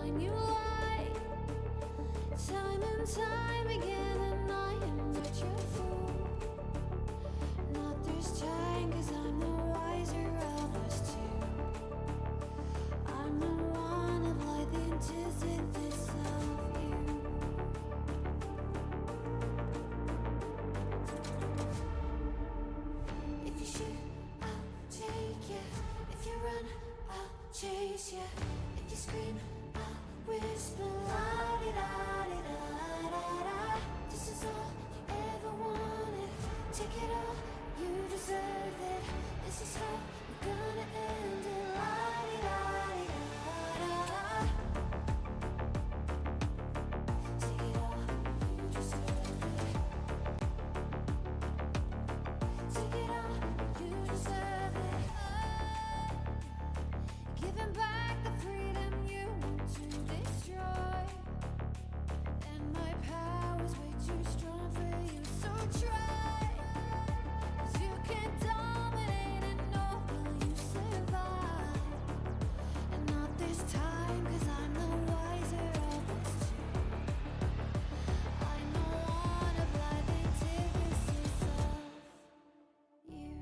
find you light time and time again, and I am not your fool. Not this time, 'cause I'm the wiser of us two. I'm the one of light, the antithesis of you. If you shoot, I'll take you. If you run, I'll chase you. If you scream, I'll whisper la di da di da da da. This is all you ever wanted. Take it all, you deserve it. This is how we're gonna end it. La di da di da da da. Take it all, you deserve it. Take it all, you deserve it. Giving back the freedom you want to destroy. And my power's way too strong for you, so try. 'Cause you can't dominate and nor will you survive. And not this time, 'cause I'm the wiser of us two. I'm the one of light, the antithesis of you.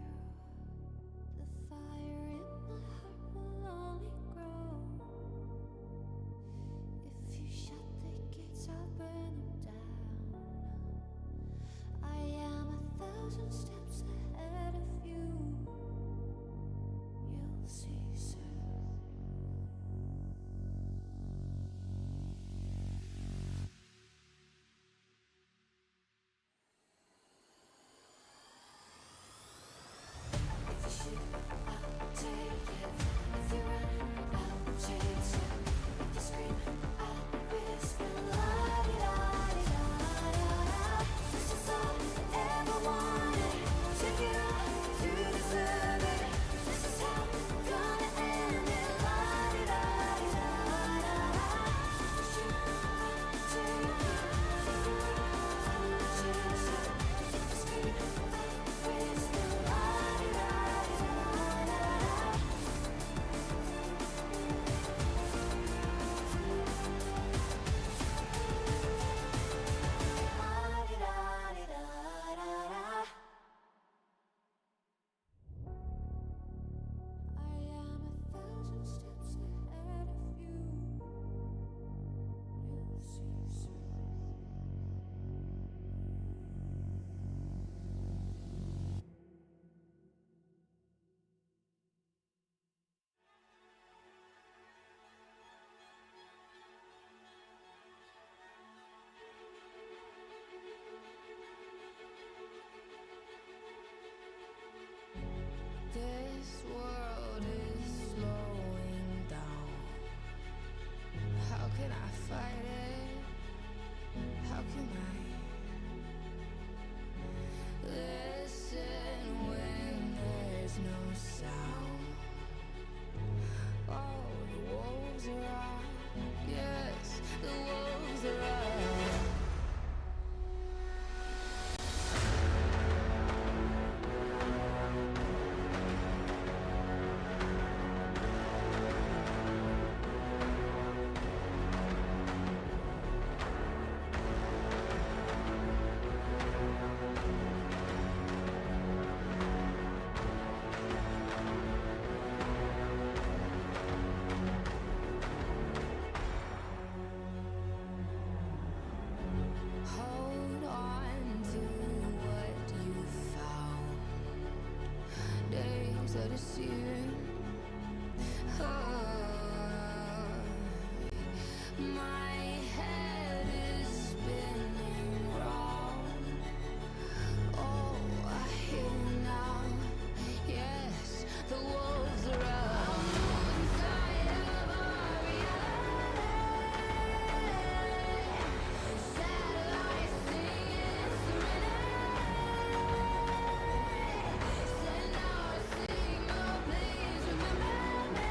The fire in my heart will only grow. If you shut the gates, I'll burn them down. I am 1,000 steps ahead of you. You'll see soon. If you shoot, I'll take it. If you run, I'll chase you. If you scream, I'll whisper la di da di da da da. This is all you ever wanted. Take it all, you deserve it. This is how we're gonna end it. La di da di da da da. If you shoot, I'll take it. If you run, I'll chase you. If you scream, I'll whisper la di da di da da da. I am 1,000 steps ahead of you. You'll see soon. This world is slowing down. How can I fight it? How can I listen when there's no sound? Oh, the wolves are out. Yes, the wolves are out. Hold on to what you found. Days are deceiving. My head is spinning round. Oh, I hear now. Yes, the wolves are out. Inside of our reality. Satellites singing serenity. Send out a signal, please remember me.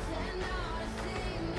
Send out a signal.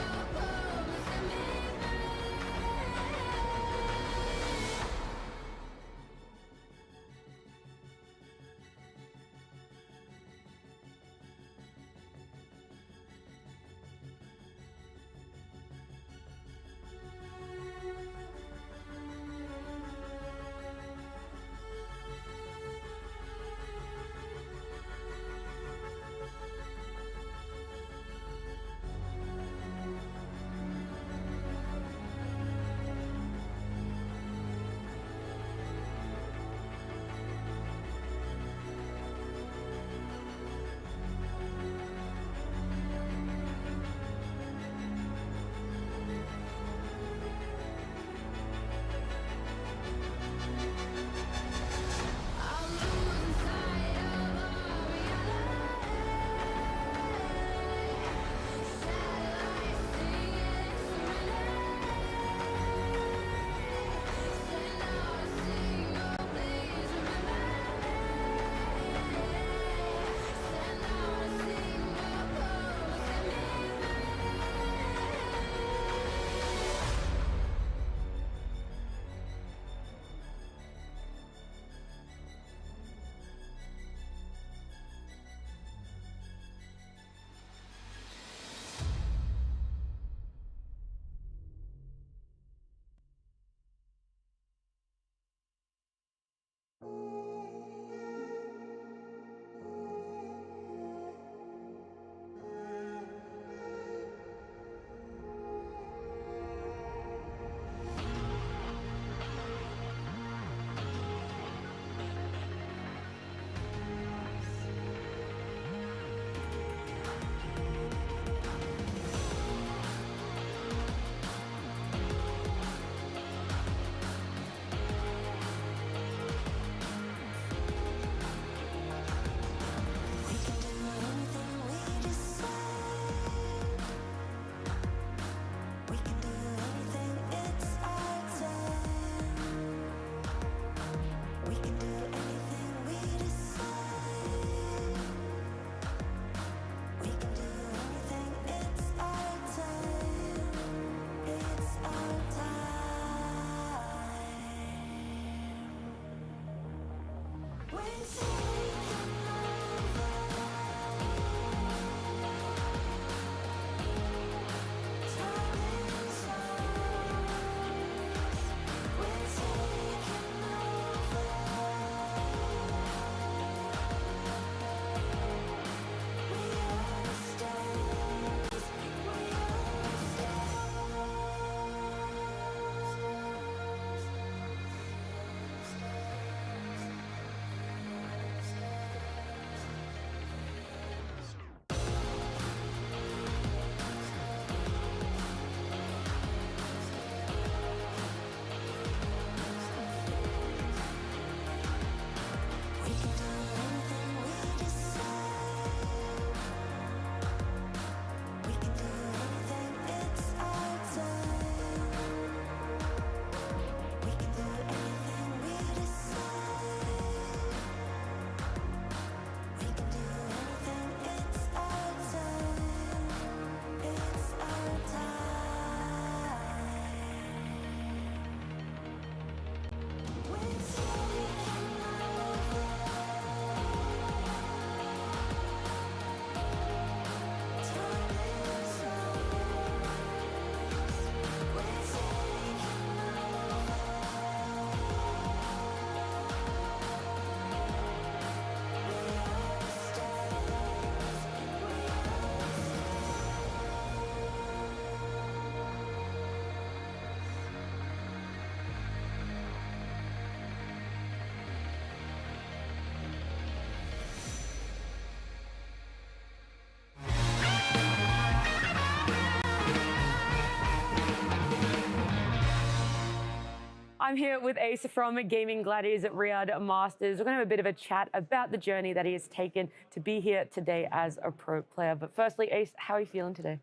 I'm here with Ace from Gaming Gladiators at Riyadh Masters. We're going to have a bit of a chat about the journey that he has taken to be here today as a pro player. But firstly, Ace, how are you feeling today?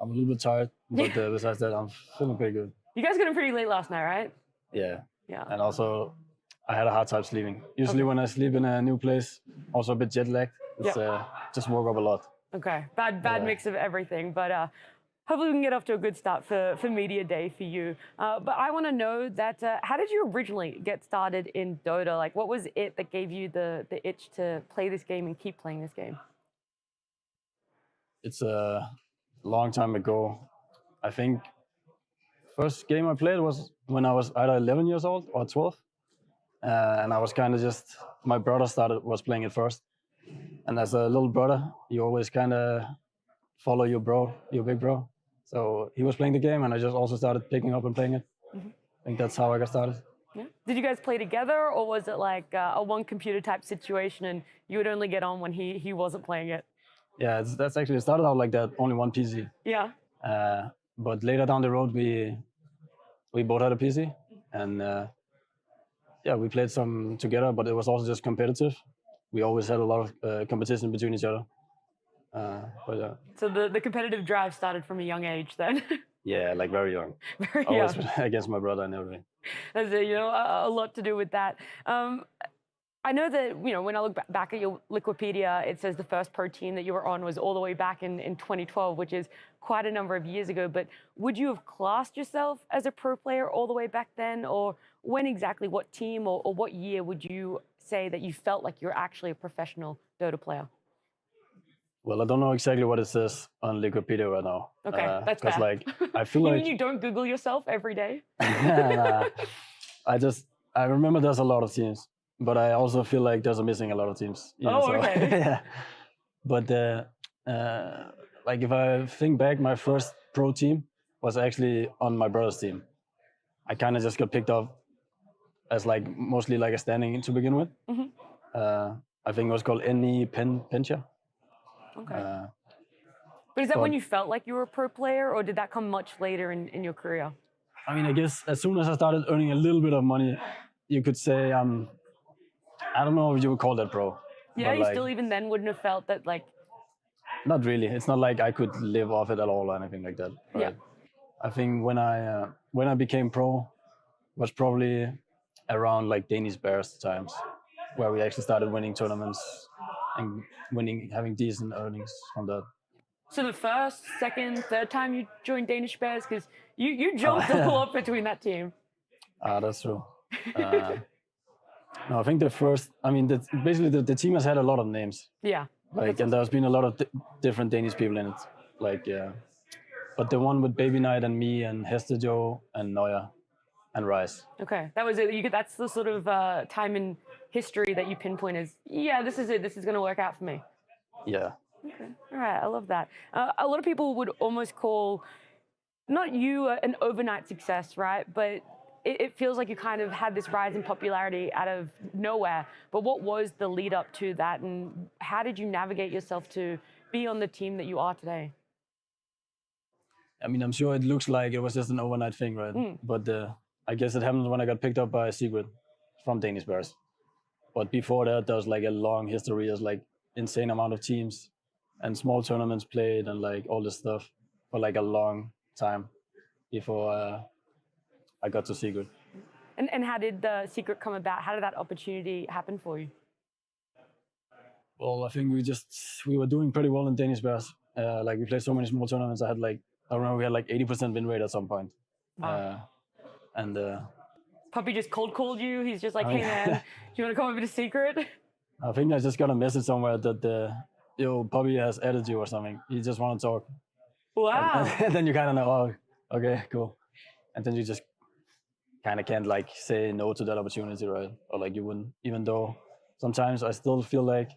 I'm a little bit tired, but besides that, I'm feeling pretty good. You guys got in pretty late last night, right? Yeah. Yeah. And also, I had a hard time sleeping. Usually when I sleep in a new place, also a bit jet lagged, it's just woke up a lot. Okay, bad mix of everything, but hopefully we can get off to a good start for Media Day for you. But I want to know that how did you originally get started in Dota? Like, what was it that gave you the itch to play this game and keep playing this game? It's a long time ago. I think first game I played was when I was either 11 years old or 12. And I was kind of just, my brother was playing it first. And as a little brother, you always kind of follow your big bro. So he was playing the game and I just also started picking up and playing it. Mm-hmm. I think that's how I got started. Yeah. Did you guys play together or was it like a one computer type situation and you would only get on when he wasn't playing it? Yeah, that's actually, it started out like that, only one PC. Yeah. But later down the road, we both had a PC and we played some together, but it was also just competitive. We always had a lot of competition between each other. So the competitive drive started from a young age then? Yeah, like very young. Very young. Always against my brother and everything. There's a lot to do with that. I know that, when I look back at your Wikipedia, it says the first pro team that you were on was all the way back in 2012, which is quite a number of years ago. But would you have classed yourself as a pro player all the way back then? Or when exactly, what team or what year would you say that you felt like you're actually a professional Dota player? Well, I don't know exactly what it says on Wikipedia right now. Okay, that's bad. Like, I feel you like... mean you don't Google yourself every day? Nah, I remember there's a lot of teams. But I also feel like there's missing a lot of teams. Okay. Yeah. But like if I think back, my first pro team was actually on my brother's team. I kind of just got picked up as like mostly like a standing to begin with. Mm-hmm. I think it was called Pencha. Okay. But is that when you felt like you were a pro player, or did that come much later in your career? I mean, I guess as soon as I started earning a little bit of money, you could say I don't know if you would call that pro. Yeah, you still even then wouldn't have felt that like... Not really. It's not like I could live off it at all or anything like that. Right? Yeah. I think when I became pro was probably around like Danish Bears times, where we actually started winning tournaments and having decent earnings from that. So the first, second, third time you joined Danish Bears, because you jumped a lot between that team. That's true. No, I think basically the team has had a lot of names. Yeah. Like, and there's been a lot of different Danish people in it. Like, but the one with Baby Knight and me and Hestejo and Neuer and Rice. Okay, that was it. That's the sort of time in history that you pinpoint as, yeah, this is it. This is going to work out for me. Yeah. Okay. All right. I love that. A lot of people would almost call not you an overnight success, right? But it feels like you kind of had this rise in popularity out of nowhere. But what was the lead up to that, and how did you navigate yourself to be on the team that you are today? I mean, I'm sure it looks like it was just an overnight thing, right? Mm. But I guess it happened when I got picked up by Secret from Danish Bears. But before that, there was like a long history. There's like insane amount of teams and small tournaments played and like all this stuff for like a long time before I got to Secret. And how did the Secret come about? How did that opportunity happen for you? Well, I think we were doing pretty well in Danish Bears. Like we played so many small tournaments. I remember we had like 80% win rate at some point. Wow. Puppy just cold called you. He's just like, hey man, do you want to come over to Secret? I think I just got a message somewhere that Puppy has added you or something. He just want to talk. Wow. And then you kind of know, oh, okay, cool. And then you just kind of can't like say no to that opportunity, right? Or like you wouldn't, even though sometimes I still feel like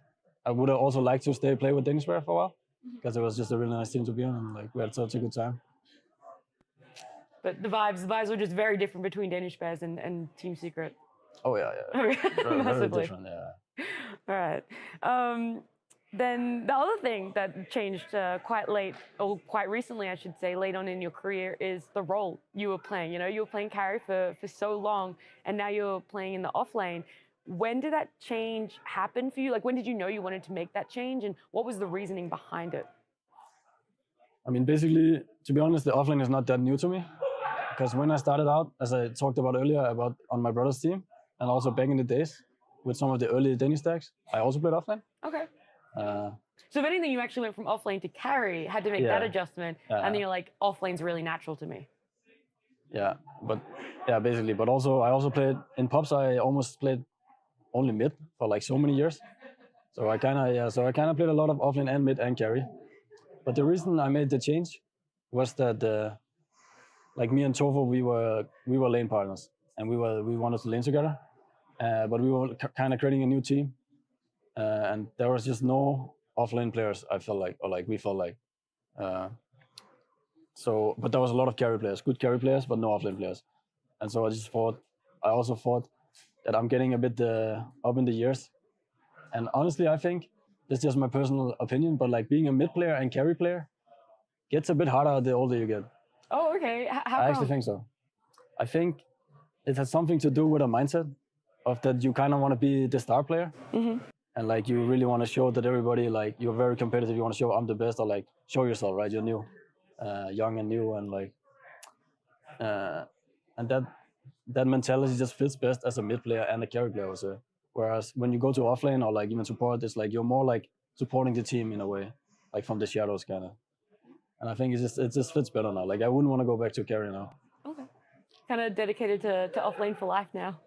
I would have also liked to play with Danish Bear for a while, because it was just a really nice team to be on, and like we had such a good time. But the vibes were just very different between Danish Bears and Team Secret. Oh yeah. Okay. Very different, yeah. All right. Then the other thing that changed quite late, or quite recently, I should say, late on in your career, is the role you were playing. You know, you were playing carry for so long, and now you're playing in the offlane. When did that change happen for you? Like, when did you know you wanted to make that change, and what was the reasoning behind it? I mean, basically, to be honest, the offlane is not that new to me. Because when I started out, as I talked about earlier, about on my brother's team, and also back in the days with some of the early Danish stacks, I also played offlane. Okay. Uh, So if anything, you actually went from offlane to carry, had to make that Yeah. adjustment, Yeah. and then you're like, offlane's really natural to me. yeah, but yeah, basically. But also, I also played in pubs. I almost played only mid for like so many years. So I kind of played a lot of offlane and mid and carry. But the reason I made the change was that like me and Tofo, we were lane partners, and we wanted to lane together. But we were kind of creating a new team, and there was just no offlane players. I felt like, or like we felt like. So, but there was a lot of carry players, good carry players, but no offlane players. And so I also thought that I'm getting a bit up in the years. And honestly, I think that's just my personal opinion, but like being a mid player and carry player gets a bit harder the older you get. Oh, okay. How I come? actually think so. I think it has something to do with a mindset of that you kind of want to be the star player. And like you really want to show that everybody, like you're very competitive. You want to show I'm the best, or like show yourself, right? You're new, young and new, and like, and that mentality just fits best as a mid player and a carry player also. Whereas when you go to offlane or like even support, it's like you're more like supporting the team in a way, like from the shadows kind of. And I think it just fits better now. Like I wouldn't want to go back to carry now. Okay. Kind of dedicated to offlane for life now.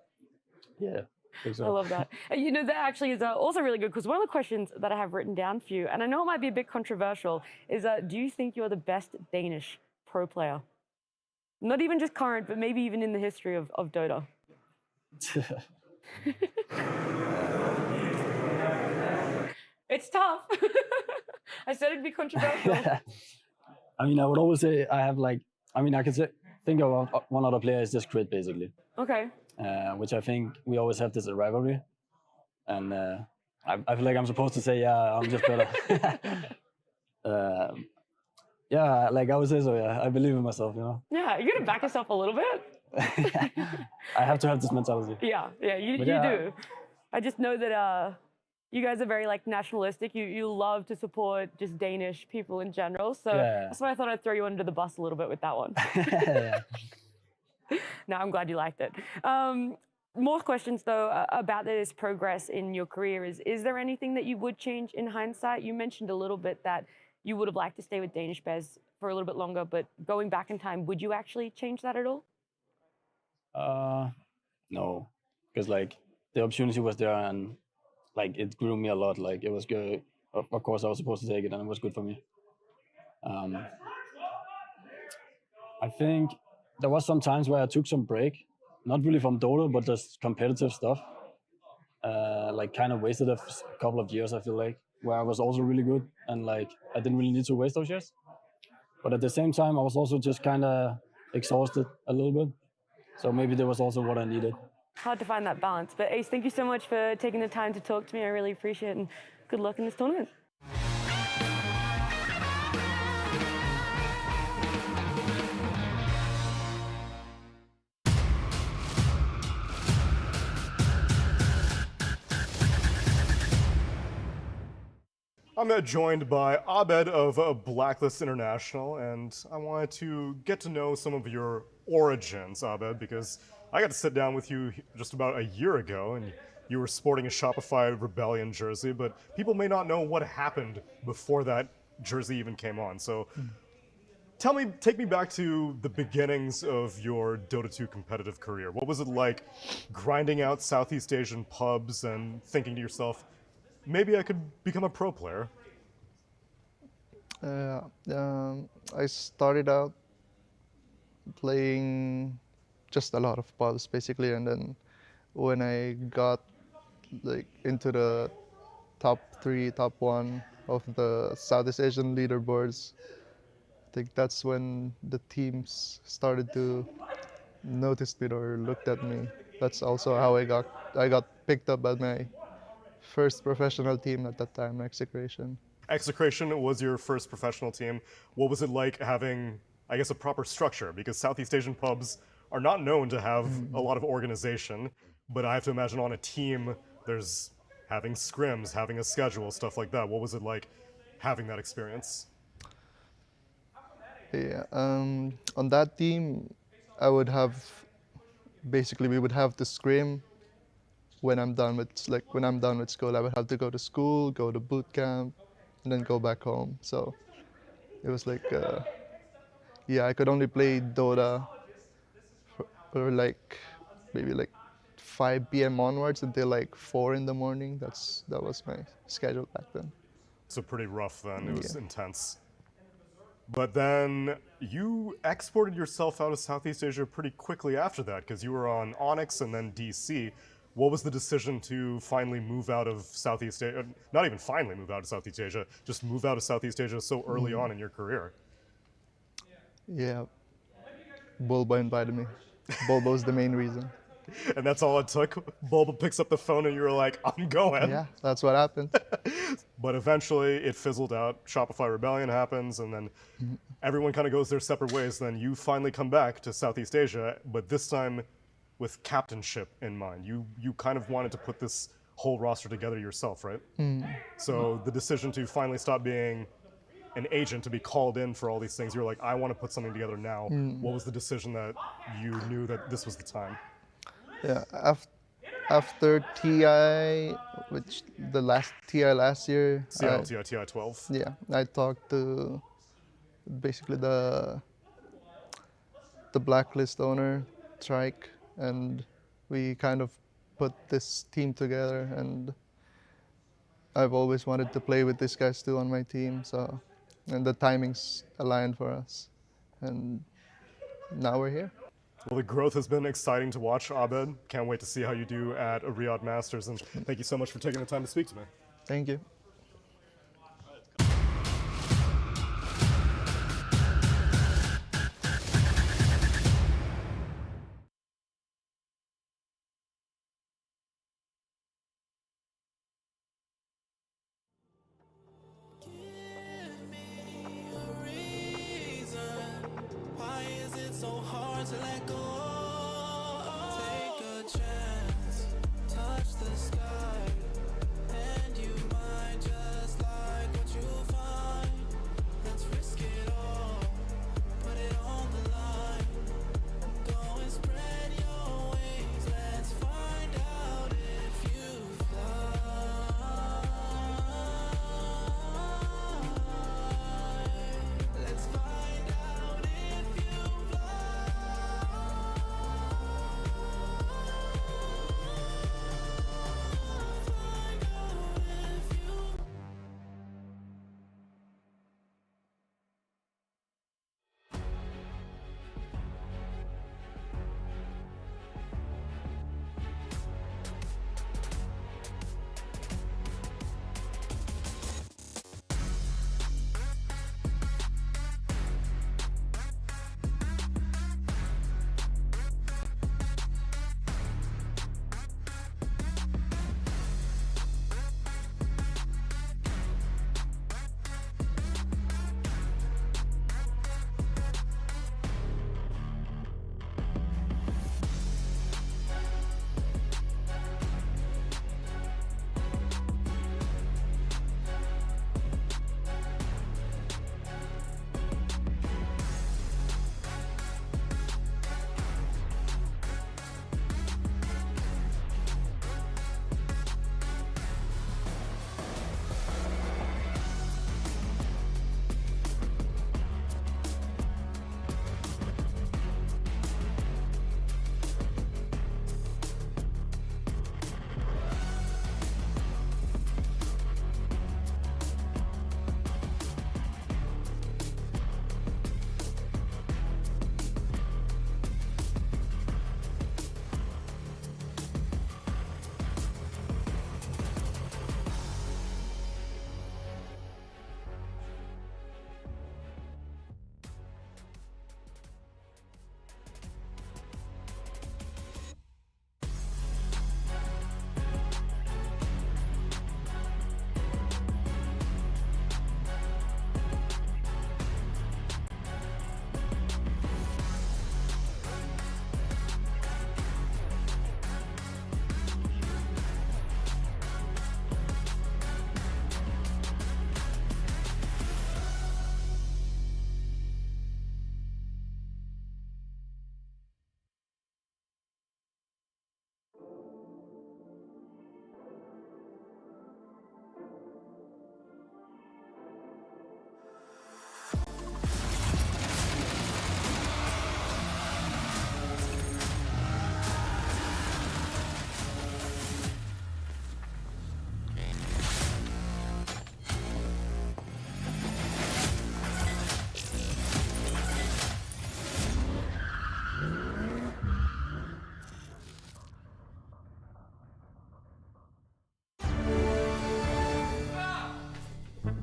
Yeah, I think so. I love that. And you know, that actually is also really good, because one of the questions that I have written down for you, and I know it might be a bit controversial, is do you think you're the best Danish pro player? Not even just current, but maybe even in the history of Dota. It's tough. I said it'd be controversial. I mean, I would always say I have like, I mean, I can say, think about one other player is just Crit basically, Okay. which I think we always have this rivalry. And I feel like I'm supposed to say, yeah, I'm just better. Yeah, like I would say so, yeah. I believe in myself, you know. Yeah, you're gonna back yourself a little bit. I have to have this mentality. Yeah, you yeah. do. I just know that you guys are very like nationalistic. You love to support just Danish people in general. So Yeah. that's why I thought I'd throw you under the bus a little bit with that one. Yeah. No, I'm glad you liked it. More questions though about this progress in your career. Is there anything that you would change in hindsight? You mentioned a little bit that you would have liked to stay with Danish Bez for a little bit longer, but going back in time, would you actually change that at all? No, because like the opportunity was there and like it grew me a lot. Like it was good. Of course, I was supposed to take it, and it was good for me. I think there was some times where I took some break, not really from Dota, but just competitive stuff. Like kind of wasted a couple of years. I feel like where I was also really good, and like I didn't really need to waste those years. But at the same time, I was also just kind of exhausted a little bit. So maybe that was also what I needed. Hard to find that balance. But Ace, thank you so much for taking the time to talk to me. I really appreciate it, and good luck in this tournament. I'm joined by Abed of Blacklist International, and I wanted to get to know some of your origins, Abed, because I got to sit down with you just about a year ago, and you were sporting a Shopify Rebellion jersey, but people may not know what happened before that jersey even came on. So take me back to the beginnings of your Dota 2 competitive career. What was it like grinding out Southeast Asian pubs and thinking to yourself, maybe I could become a pro player? I started out playing just a lot of pubs basically, and then when I got like into the top 3, top 1 of the Southeast Asian leaderboards, I think that's when the teams started to notice me or looked at me. That's also how I got picked up by my first professional team at that time, Execration. Execration was your first professional team. What was it like having, I guess, a proper structure? Because Southeast Asian pubs are not known to have a lot of organization, but I have to imagine on a team, there's having scrims, having a schedule, stuff like that. What was it like having that experience? Yeah, on that team, I would have, basically we would have to scrim when I'm done with, like when I'm done with school. I would have to go to school, go to boot camp, and then go back home. So it was like, yeah, I could only play Dota for like maybe like 5 p.m. onwards until like 4 in the morning. That was my schedule back then. So pretty rough then. It was Yeah. intense. But then you exported yourself out of Southeast Asia pretty quickly after that because you were on Onyx and then DC. What was the decision to finally move out of Southeast Asia? Not even finally move out of Southeast Asia, just move out of Southeast Asia so early on in your career. Yeah, Bulba invited me. Bulba's the main reason. And that's all it took. Bulba picks up the phone and you were like, I'm going. Yeah, that's what happened. But eventually it fizzled out. Shopify Rebellion happens, and then everyone kind of goes their separate ways. Then you finally come back to Southeast Asia, but this time with captainship in mind. You kind of wanted to put this whole roster together yourself, right? So the decision to finally stop being an agent, to be called in for all these things, you're like, I want to put something together now. What was the decision that you knew that this was the time? Yeah, after TI, which the last TI last year, Seattle TI 12. yeah, I talked to basically the Blacklist owner, Trike, and we kind of put this team together. And I've always wanted to play with these guys too on my team, so and the timings aligned for us, and now we're here. Well, the growth has been exciting to watch, Abed. Can't wait to see how you do at Riyadh Masters, and thank you so much for taking the time to speak to me. Thank you. Why is it so hard to let go? Take a chance, touch the sky, and you might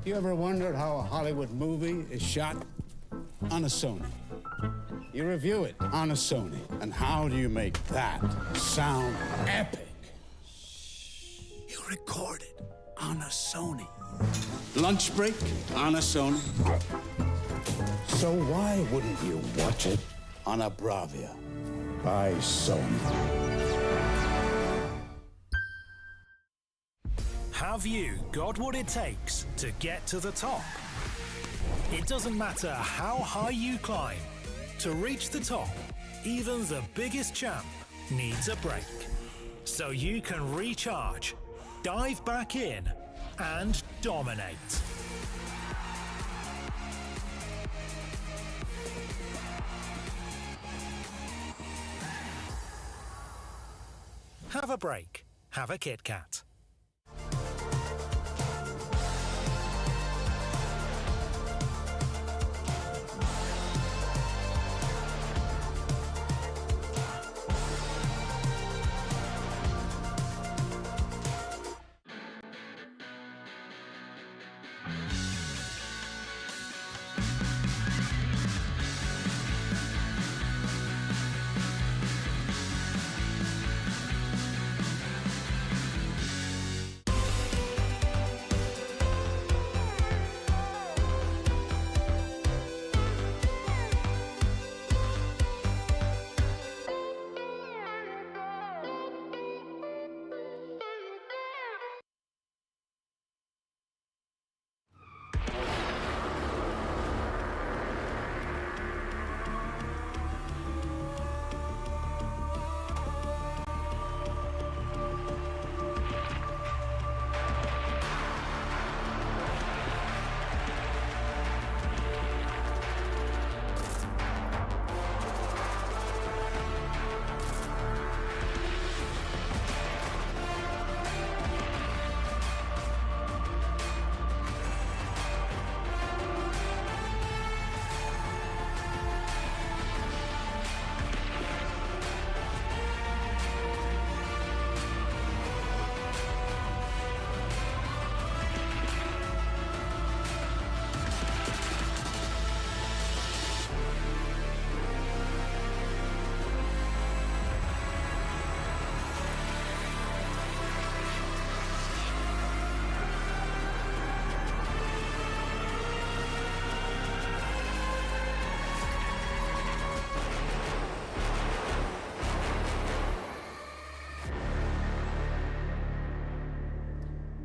You ever wondered how a Hollywood movie is shot? On a Sony. You review it on a Sony. And how do you make that sound epic? You record it on a Sony. Lunch break on a Sony. So why wouldn't you watch it on a Bravia by Sony? Have you got what it takes to get to the top? It doesn't matter how high you climb. To reach the top, even the biggest champ needs a break. So you can recharge, dive back in, and dominate. Have a break. Have a Kit Kat.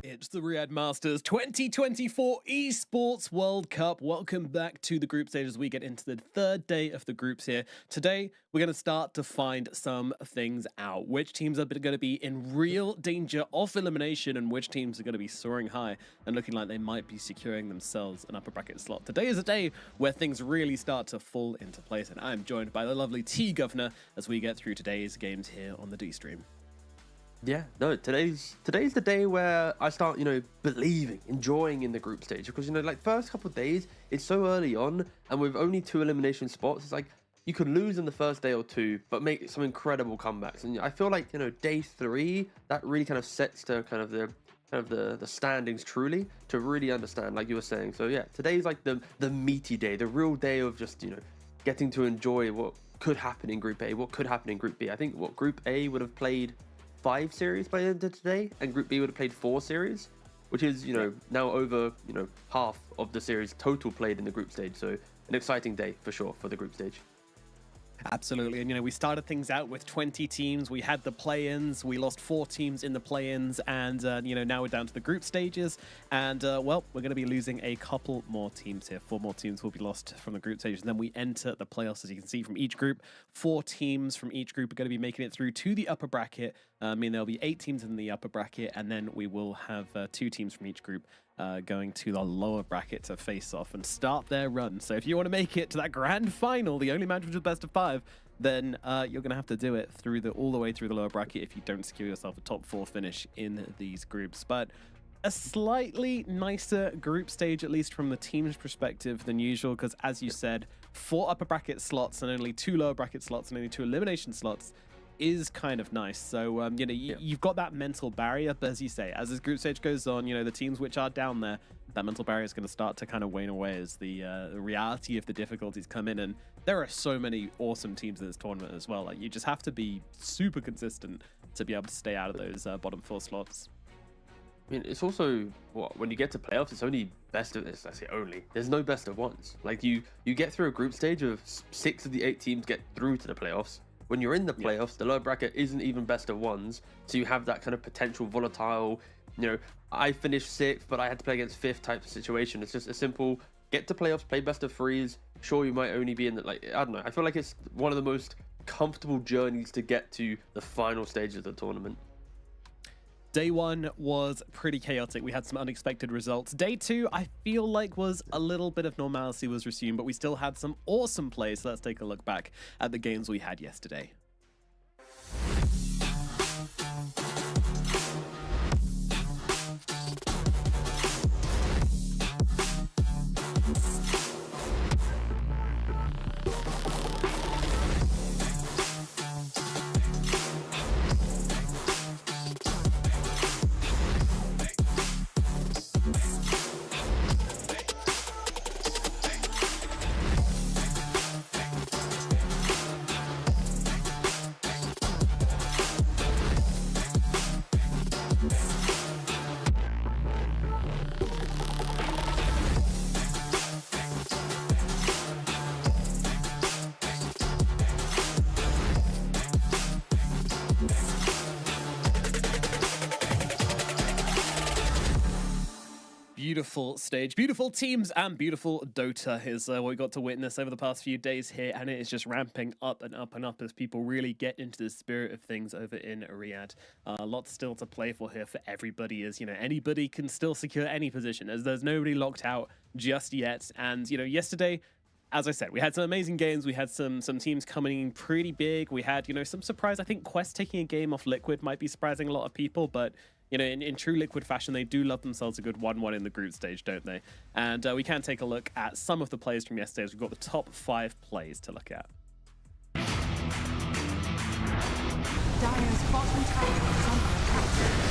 It's the Riyadh Masters 2024 Esports World Cup. Welcome back to the group stage as we get into the third day of the groups here. Today, we're going to start to find some things out. Which teams are going to be in real danger of elimination and which teams are going to be soaring high and looking like they might be securing themselves an upper bracket slot. Today is a day where things really start to fall into place, and I'm joined by the lovely T-Governor as we get through today's games here on the D-Stream. Yeah, no, today's the day where I start, believing, enjoying in the group stage. Because, like first couple of days, it's so early on, and with only 2 elimination spots, it's like you could lose in the first day or 2, but make some incredible comebacks. And I feel like, day 3, that really kind of sets the standings truly to really understand, like you were saying. So yeah, today's like the meaty day, the real day of just, getting to enjoy what could happen in Group A, what could happen in Group B. I think what Group A would have played 5 series by the end of today, and Group B would have played 4 series, which is, now over, half of the series total played in the group stage. So an exciting day for sure for the group stage. Absolutely. And, we started things out with 20 teams. We had the play-ins. We lost 4 teams in the play-ins. And, now we're down to the group stages. And, we're going to be losing a couple more teams here. 4 more teams will be lost from the group stages. And then we enter the playoffs, as you can see, from each group. 4 teams from each group are going to be making it through to the upper bracket. There'll be 8 teams in the upper bracket. And then we will have 2 teams from each group going to the lower bracket to face off and start their run. So if you want to make it to that grand final, the only match which is best of 5, then you're going to have to do it all the way through the lower bracket if you don't secure yourself a top 4 finish in these groups. But a slightly nicer group stage, at least from the team's perspective, than usual, because as you said, 4 upper bracket slots and only 2 lower bracket slots and only 2 elimination slots. is kind of nice. So, you know, you've got that mental barrier, but as you say, as this group stage goes on, you know, the teams which are down there, that mental barrier is going to start to kind of wane away as the reality of the difficulties come in. And there are so many awesome teams in this tournament as well. Like, you just have to be super consistent to be able to stay out of those bottom 4 slots. I mean, it's also when you get to playoffs, it's only best of this. I say only. There's no best of ones. Like you get through a group stage of 6 of the 8 teams get through to the playoffs. When you're in the playoffs, the lower bracket isn't even best of ones, so you have that kind of potential volatile. You know, I finished 6th, but I had to play against 5th type of situation. It's just a simple get to playoffs, play best of 3s. Sure, you might only be in the, like, I don't know. I feel like it's one of the most comfortable journeys to get to the final stage of the tournament. Day 1 was pretty chaotic. We had some unexpected results. Day 2, I feel like was a little bit of normalcy was resumed, but we still had some awesome plays. So let's take a look back at the games we had yesterday. Beautiful stage, beautiful teams, and beautiful Dota is what we got to witness over the past few days here, and it is just ramping up and up and up as people really get into the spirit of things over in Riyadh. Lots still to play for here for everybody, as you know, anybody can still secure any position, as there's nobody locked out just yet. And you know, yesterday, as I said, we had some amazing games. We had some teams coming in pretty big. We had, you know, some surprise. I think Quest taking a game off Liquid might be surprising a lot of people, but you know, in true Liquid fashion, they do love themselves a good 1-1 in the group stage, don't they? And we can take a look at some of the plays from yesterday. We've got the top 5 plays to look at. Dire's bottom tower is under attack.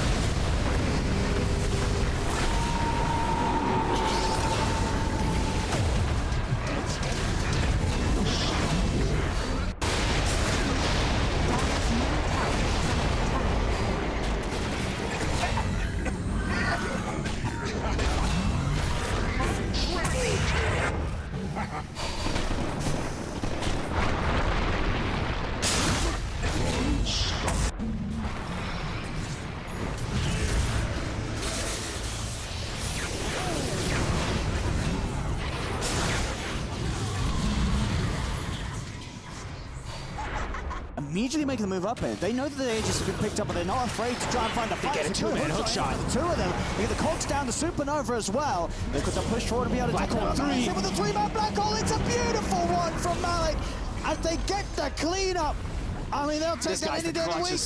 Immediately making the move up here. They know that the Aegis have been picked up, but they're not afraid to try and find a fight. They get a two-man hook shot. The 2 of them. They get the cogs down to Supernova as well. They've got to push forward to be able to take on 3. With the 3-man black hole, it's a beautiful one from Malik as they get the clean up. I mean, they'll take that any day of the week.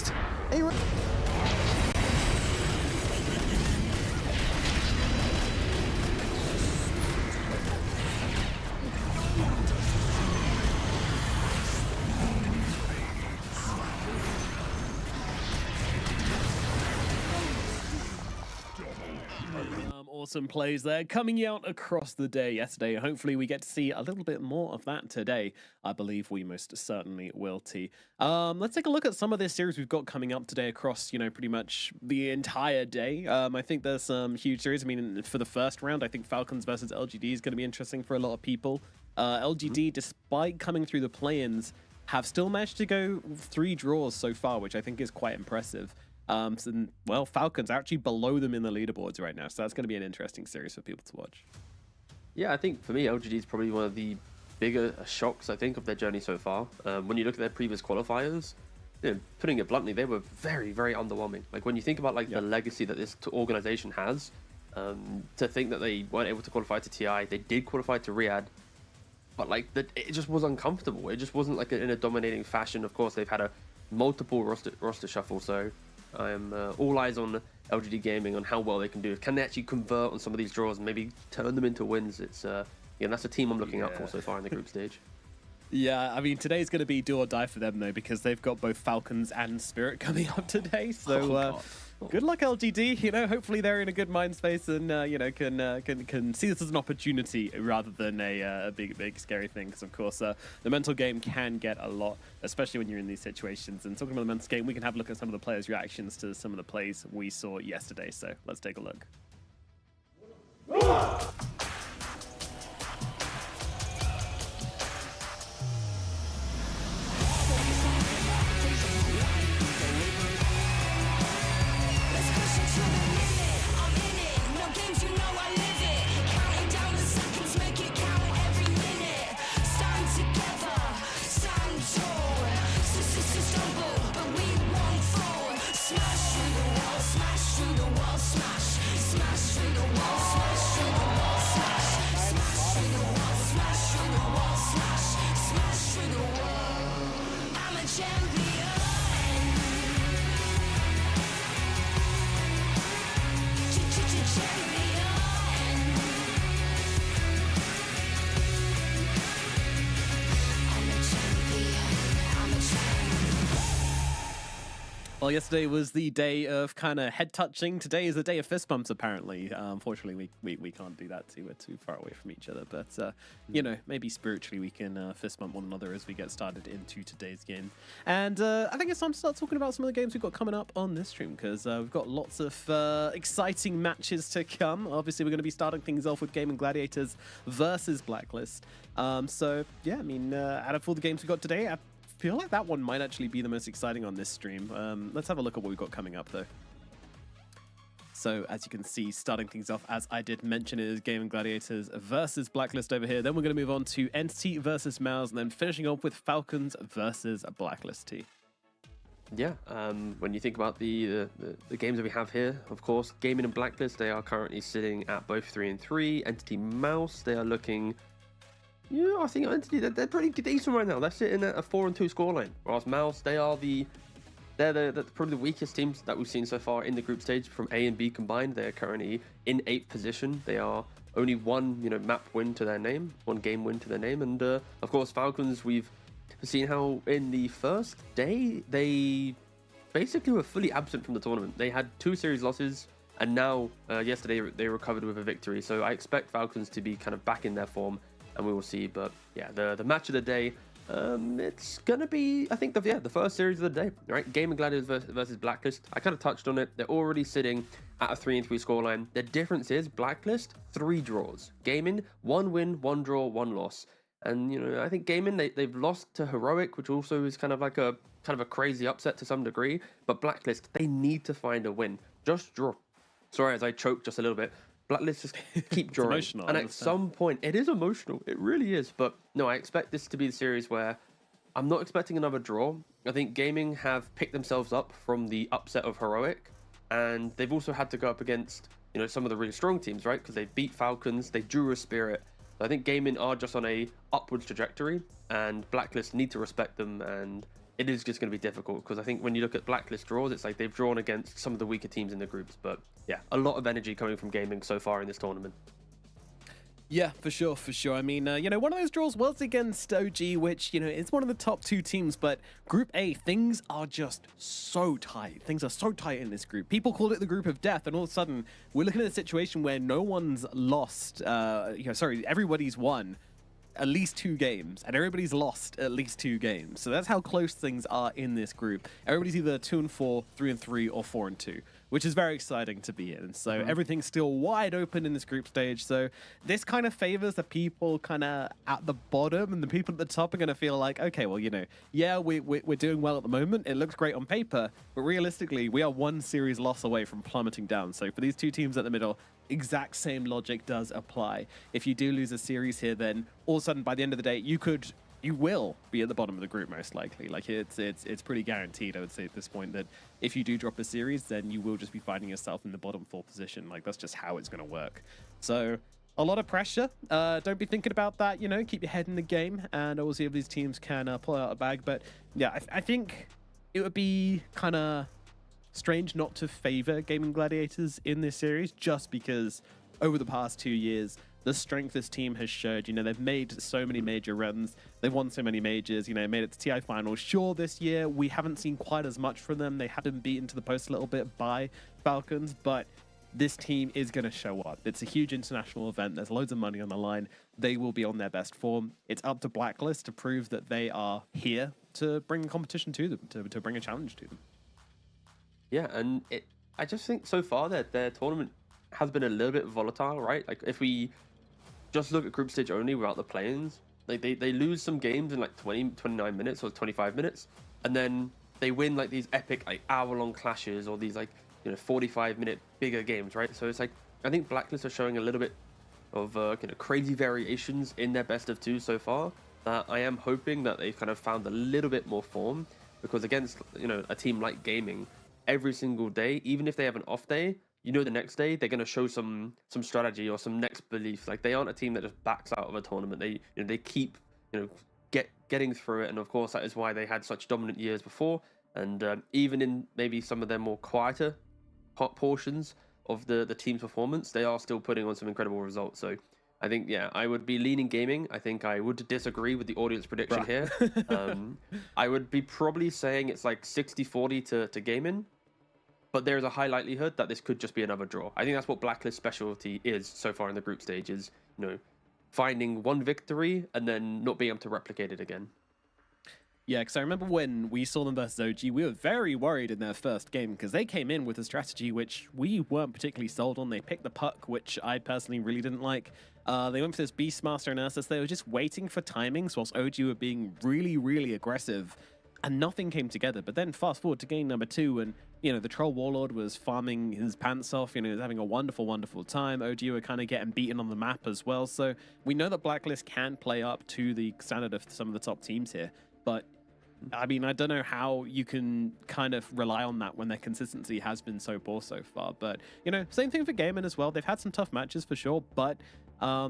Awesome plays there coming out across the day yesterday. Hopefully we get to see a little bit more of that today. I believe we most certainly will, T. Let's take a look at some of this series we've got coming up today across, you know, pretty much the entire day. I think there's some huge series. I mean, for the first round, I think Falcons versus LGD is going to be interesting for a lot of people. LGD, despite coming through the play-ins, have still managed to go 3 draws so far, which I think is quite impressive. Well, Falcons are actually below them in the leaderboards right now, so that's going to be an interesting series for people to watch. Yeah, I think for me, LGD is probably one of the bigger shocks, I think, of their journey so far. When you look at their previous qualifiers, you know, putting it bluntly, they were very, very underwhelming. Like, when you think about like the legacy that this organization has, to think that they weren't able to qualify to TI, they did qualify to Riyadh, but like it just was uncomfortable. It just wasn't like in a dominating fashion. Of course, they've had a multiple roster shuffle, so I am all eyes on LGD Gaming on how well they can do. Can they actually convert on some of these draws and maybe turn them into wins? It's yeah, that's a team I'm looking out for so far in the group stage. Yeah, I mean, today's going to be do or die for them, though, because they've got both Falcons and Spirit coming up today. So good luck, LGD. You know, hopefully they're in a good mind space and, you know, can see this as an opportunity rather than a big, scary thing. Because, of course, the mental game can get a lot, especially when you're in these situations. And talking about the mental game, we can have a look at some of the players' reactions to some of the plays we saw yesterday. So let's take a look. Well, yesterday was the day of kind of head touching. Today is the day of fist bumps, apparently. Unfortunately, we can't do that too. We're too far away from each other. But, you know, maybe spiritually we can fist bump one another as we get started into today's game. And I think it's time to start talking about some of the games we've got coming up on this stream, because we've got lots of exciting matches to come. Obviously, we're going to be starting things off with Gaming Gladiators versus Blacklist. So, yeah, I mean, out of all the games we've got today, I feel like that one might actually be the most exciting on this stream. Let's have a look at what we've got coming up, though. So, as you can see, starting things off, as I did mention, it is Gaming Gladiators versus Blacklist over here. Then we're going to move on to Entity versus Mouz, and then finishing off with Falcons versus Blacklist T. Yeah, when you think about the games that we have here, of course, Gaming and Blacklist, they are currently sitting at both 3-3. Entity Mouz, they are looking... Yeah, I think Entity, they're pretty decent right now. They're sitting at a 4-2 scoreline. Whereas Mouz, they're probably the weakest teams that we've seen so far in the group stage from A and B combined. They are currently in 8th position. They are only one, map win to their name, one game win to their name. And of course, Falcons, we've seen how in the first day they basically were fully absent from the tournament. They had 2 series losses, and now yesterday they recovered with a victory. So I expect Falcons to be kind of back in their form, and we will see. But yeah, the match of the day, it's gonna be, I think, the first series of the day, right? Gaming Gladiators versus Blacklist. I kind of touched on it. They're already sitting at a 3-3 scoreline. The difference is Blacklist 3 draws, Gaming 1 win, 1 draw, 1 loss. And I think Gaming, they've lost to Heroic, which also is kind of like a crazy upset to some degree. But Blacklist, they need to find a win. Just draw. Sorry, as I choked just a little bit. Blacklist just keep drawing. Emotional, and at some point, it is emotional. It really is. But no, I expect this to be the series where I'm not expecting another draw. I think Gaming have picked themselves up from the upset of Heroic, and they've also had to go up against some of the really strong teams, right? Because they beat Falcons, they drew a Spirit. So I think Gaming are just on a upwards trajectory, and Blacklist need to respect them, and it is just going to be difficult, because I think when you look at Blacklist draws, it's like they've drawn against some of the weaker teams in the groups. But yeah, a lot of energy coming from Gaming so far in this tournament. Yeah, for sure. I mean, one of those draws was against OG, which, is one of the top 2 teams, but Group A, things are just so tight. Things are so tight in this group. People called it the group of death, and all of a sudden, we're looking at a situation where no one's lost, everybody's won at least 2 games, and everybody's lost at least 2 games. So that's how close things are in this group. Everybody's either 2-4, 3-3, or 4-2, which is very exciting to be in. So everything's still wide open in this group stage. So this kind of favors the people kind of at the bottom, and the people at the top are going to feel like, okay, well, yeah, we're doing well at the moment. It looks great on paper, but realistically, we are 1 series loss away from plummeting down. So for these 2 teams at the middle, exact same logic does apply. If you do lose a series here, then all of a sudden by the end of the day, you will be at the bottom of the group most likely. Like it's pretty guaranteed, I would say at this point, that if you do drop a series, then you will just be finding yourself in the bottom 4 position. Like that's just how it's going to work. So a lot of pressure. Don't be thinking about that. Keep your head in the game, and we'll see if these teams can pull out a bag. But yeah, I think it would be kind of strange not to favor Gaming Gladiators in this series, just because over the past 2 years, the strength this team has showed. You know, they've made so many major runs. They've won so many majors, you know, made it to TI finals. Sure, this year we haven't seen quite as much from them. They have been beaten to the post a little bit by Falcons, but this team is going to show up. It's a huge international event. There's loads of money on the line. They will be on their best form. It's up to Blacklist to prove that they are here to bring the competition to them, to bring a challenge to them. Yeah, and I just think so far that their tournament has been a little bit volatile, right? Like if we just look at group stage only without the play-ins, like they lose some games in like 20, 29 minutes or 25 minutes, and then they win like these epic like hour-long clashes or these like, you know, 45-minute bigger games, right? So it's like, I think Blacklist are showing a little bit of kind of crazy variations in their best of two so far. I am hoping that they've kind of found a little bit more form, because against, you know, a team like Gaming, every single day, even if they have an off day, you know the next day they're going to show some strategy or some next belief. Like they aren't a team that just backs out of a tournament. They, you know, they keep, you know, getting through it, and of course that is why they had such dominant years before. And even in maybe some of their more quieter portions of the team's performance, they are still putting on some incredible results. So I think, yeah, I would be leaning Gaming. I think I would disagree with the audience prediction here. I would be probably saying it's like 60-40 to Gaming, but there's a high likelihood that this could just be another draw. I think that's what Blacklist specialty is so far in the group stages, you know, finding one victory and then not being able to replicate it again. Yeah, because I remember when we saw them versus OG, we were very worried in their first game because they came in with a strategy which we weren't particularly sold on. They picked the puck, which I personally really didn't like. They went for this Beastmaster analysis. They were just waiting for timings whilst OG were being really, really aggressive, and nothing came together. But then fast forward to game number 2, and, you know, the Troll Warlord was farming his pants off. You know, he was having a wonderful, wonderful time. OG were kind of getting beaten on the map as well. So we know that Blacklist can play up to the standard of some of the top teams here, but I mean, I don't know how you can kind of rely on that when their consistency has been so poor so far. But, you know, same thing for Gaming as well. They've had some tough matches for sure, but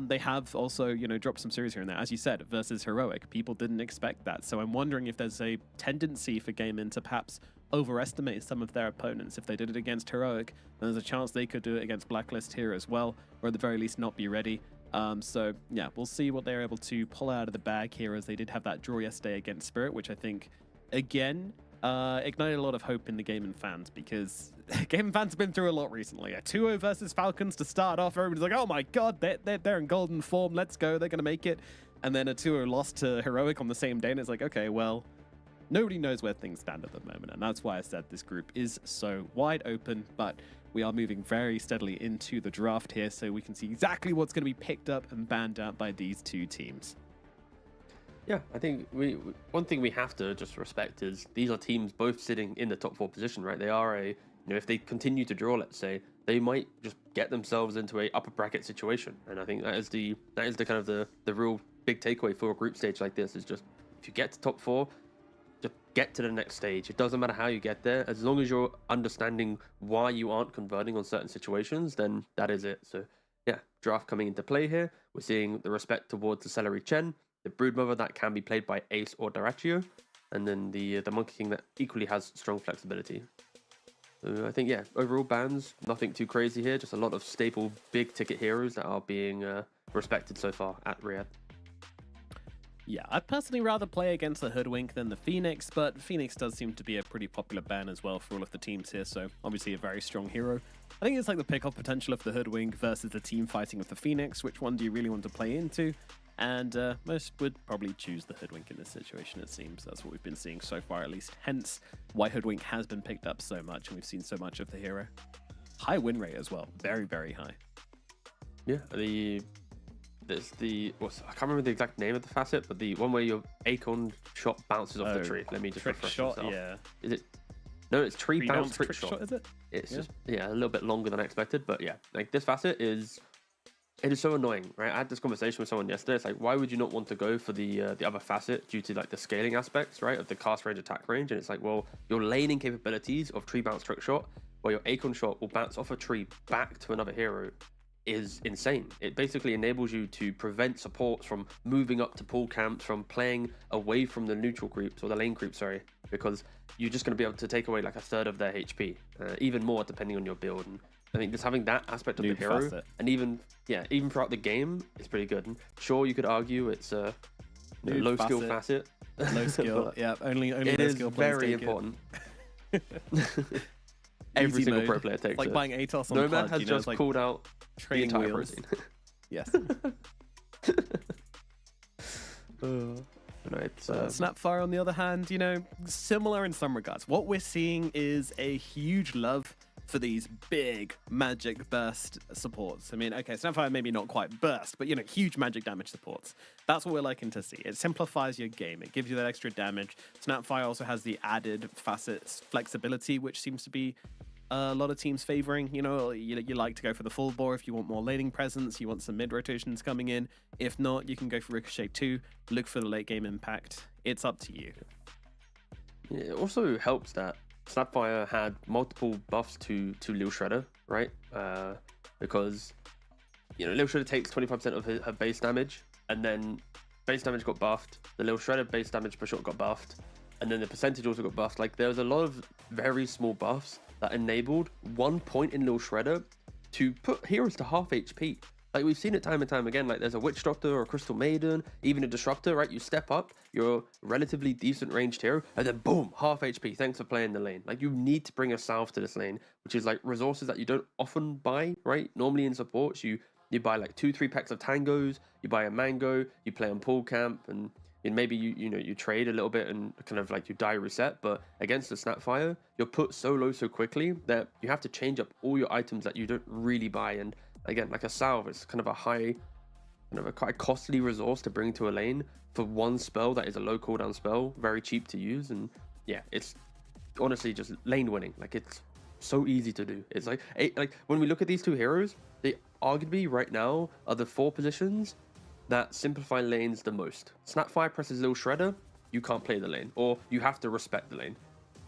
they have also, you know, dropped some series here and there. As you said, versus Heroic, people didn't expect that. So I'm wondering if there's a tendency for Gaming to perhaps overestimate some of their opponents. If they did it against Heroic, then there's a chance they could do it against Blacklist here as well, or at the very least not be ready. So yeah, we'll see what they're able to pull out of the bag here, as they did have that draw yesterday against Spirit, which I think, again, ignited a lot of hope in the Gaming fans, because Gaming fans have been through a lot recently. A 2-0 versus Falcons to start off, everybody's like, oh my god, they're in golden form, let's go, they're going to make it. And then a 2-0 loss to Heroic on the same day, and it's like, okay, well, nobody knows where things stand at the moment, and that's why I said this group is so wide open. But we are moving very steadily into the draft here, so we can see exactly what's going to be picked up and banned out by these two teams. Yeah, I think one thing we have to just respect is these are teams both sitting in the top 4 position, right? They are you know, if they continue to draw, let's say, they might just get themselves into a upper bracket situation. And I think that is the kind of the real big takeaway for a group stage like this, is just, if you get to top 4, just get to the next stage. It doesn't matter how you get there, as long as you're understanding why you aren't converting on certain situations, then that is it. So yeah, draft coming into play here. We're seeing the respect towards the Celery Chen, the Broodmother that can be played by Ace or Darachio, and then the Monkey King that equally has strong flexibility. So I think, yeah, overall bans, nothing too crazy here, just a lot of staple big ticket heroes that are being respected so far at Riyadh. Yeah, I'd personally rather play against the Hoodwink than the Phoenix, but Phoenix does seem to be a pretty popular ban as well for all of the teams here, so obviously a very strong hero. I think it's like the pick-up potential of the Hoodwink versus the team fighting with the Phoenix. Which one do you really want to play into? And most would probably choose the Hoodwink in this situation, it seems. That's what we've been seeing so far, at least. Hence why Hoodwink has been picked up so much, and we've seen so much of the hero. High win rate as well. Very, very high. Yeah, there's I can't remember the exact name of the facet, but the one where your acorn shot bounces off the tree. Let me just trick refresh shot, myself. yeah. Is it? No, it's tree bounce trick shot. Is it? It's just, yeah, a little bit longer than I expected, but yeah, like this facet is so annoying, right? I had this conversation with someone yesterday. It's like, why would you not want to go for the other facet due to like the scaling aspects, right, of the cast range, attack range? And it's like, well, your laning capabilities of tree bounce trick shot, where your acorn shot will bounce off a tree back to another hero, is insane. It basically enables you to prevent supports from moving up to pool camps, from playing away from the neutral groups, or the lane groups, sorry, because you're just going to be able to take away like a third of their HP, even more depending on your build. And I think just having that aspect of New the hero, Facet. and even throughout the game, it's pretty good. And sure, you could argue it's a New low skill Facet. Facet. Low skill. Yeah, only It low is skill players very take it. important. Every Easy single mode. pro player takes It's like it. buying Atos on Nomad Pug, has you know, just it's like called out the training entire wheels. protein. Yes. No, it's Snapfire, on the other hand, you know, similar in some regards. What we're seeing is a huge love for these big magic burst supports. I mean, okay, Snapfire maybe not quite burst, but, you know, huge magic damage supports. That's what we're liking to see. It simplifies your game. It gives you that extra damage. Snapfire also has the added facets flexibility, which seems to be a lot of teams favoring. You know, you like to go for the full bore if you want more laning presence, you want some mid rotations coming in. If not, you can go for Ricochet too. Look for the late game impact. It's up to you. Yeah, it also helps that Snapfire had multiple buffs to Lil Shredder, right? Because, you know, Lil Shredder takes 25% of her base damage, and then base damage got buffed. The Lil Shredder base damage per shot got buffed, and then the percentage also got buffed. Like, there was a lot of very small buffs that enabled 1 point in Lil Shredder to put heroes to half HP. Like, we've seen it time and time again. Like, there's a Witch Doctor or a Crystal Maiden, even a Disruptor, right? You step up, you're a relatively decent ranged hero, and then boom, half HP. Thanks for playing the lane. Like, you need to bring a salve to this lane, which is like resources that you don't often buy, right? Normally in supports, you buy like 2-3 packs of tangos, you buy a mango, you play on pool camp, and maybe you trade a little bit and kind of like you die reset. But against the Snapfire, you're put so low so quickly that you have to change up all your items that you don't really buy. And again, like a salve, it's kind of a quite costly resource to bring to a lane for one spell that is a low cooldown spell, very cheap to use. And yeah, it's honestly just lane winning. Like, it's so easy to do. It's like when we look at these two heroes, they arguably right now are the 4 positions that simplify lanes the most. Snapfire presses Lil Shredder, you can't play the lane, or you have to respect the lane.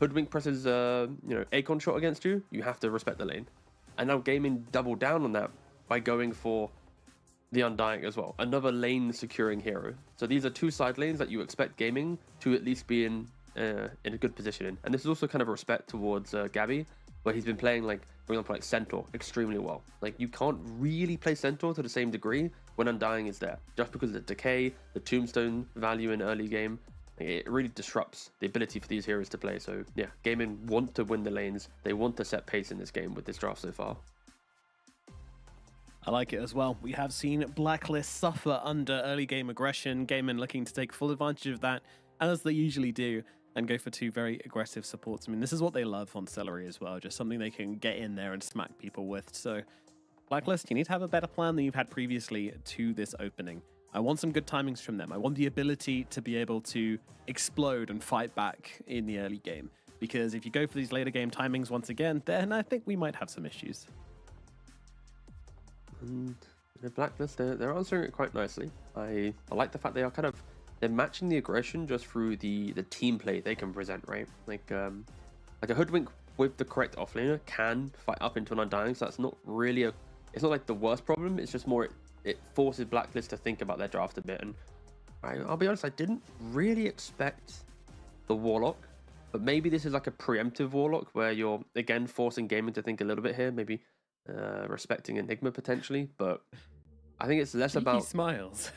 Hoodwink presses Akon shot against you, you have to respect the lane. And now Gaming doubled down on that by going for the Undying as well, another lane securing hero. So these are 2 side lanes that you expect Gaming to at least be in a good position in. And this is also kind of a respect towards Gabby, where he's been playing, like, for example, like Centaur extremely well. Like, you can't really play Centaur to the same degree when Undying is there, just because of the decay, the tombstone value in early game. It really disrupts the ability for these heroes to play. So yeah, Gaming want to win the lanes. They want to set pace in this game with this draft so far. I like it as well. We have seen Blacklist suffer under early game aggression. Gaming looking to take full advantage of that, as they usually do, and go for 2 very aggressive supports. I mean, this is what they love on Celery as well, just something they can get in there and smack people with. So Blacklist, you need to have a better plan than you've had previously to this opening. I want some good timings from them. I want the ability to be able to explode and fight back in the early game. Because if you go for these later game timings once again, then I think we might have some issues. And the Blacklist, they're answering it quite nicely. I like the fact they're matching the aggression just through the team play they can present, right? Like a Hoodwink with the correct offlaner can fight up into an Undying, so that's not really it's not like the worst problem. It's just more it forces Blacklist to think about their draft a bit. And I'll be honest, I didn't really expect the Warlock, but maybe this is like a preemptive Warlock where you're again forcing Gaming to think a little bit here, maybe respecting Enigma potentially. But I think it's less Cheeky about smiles.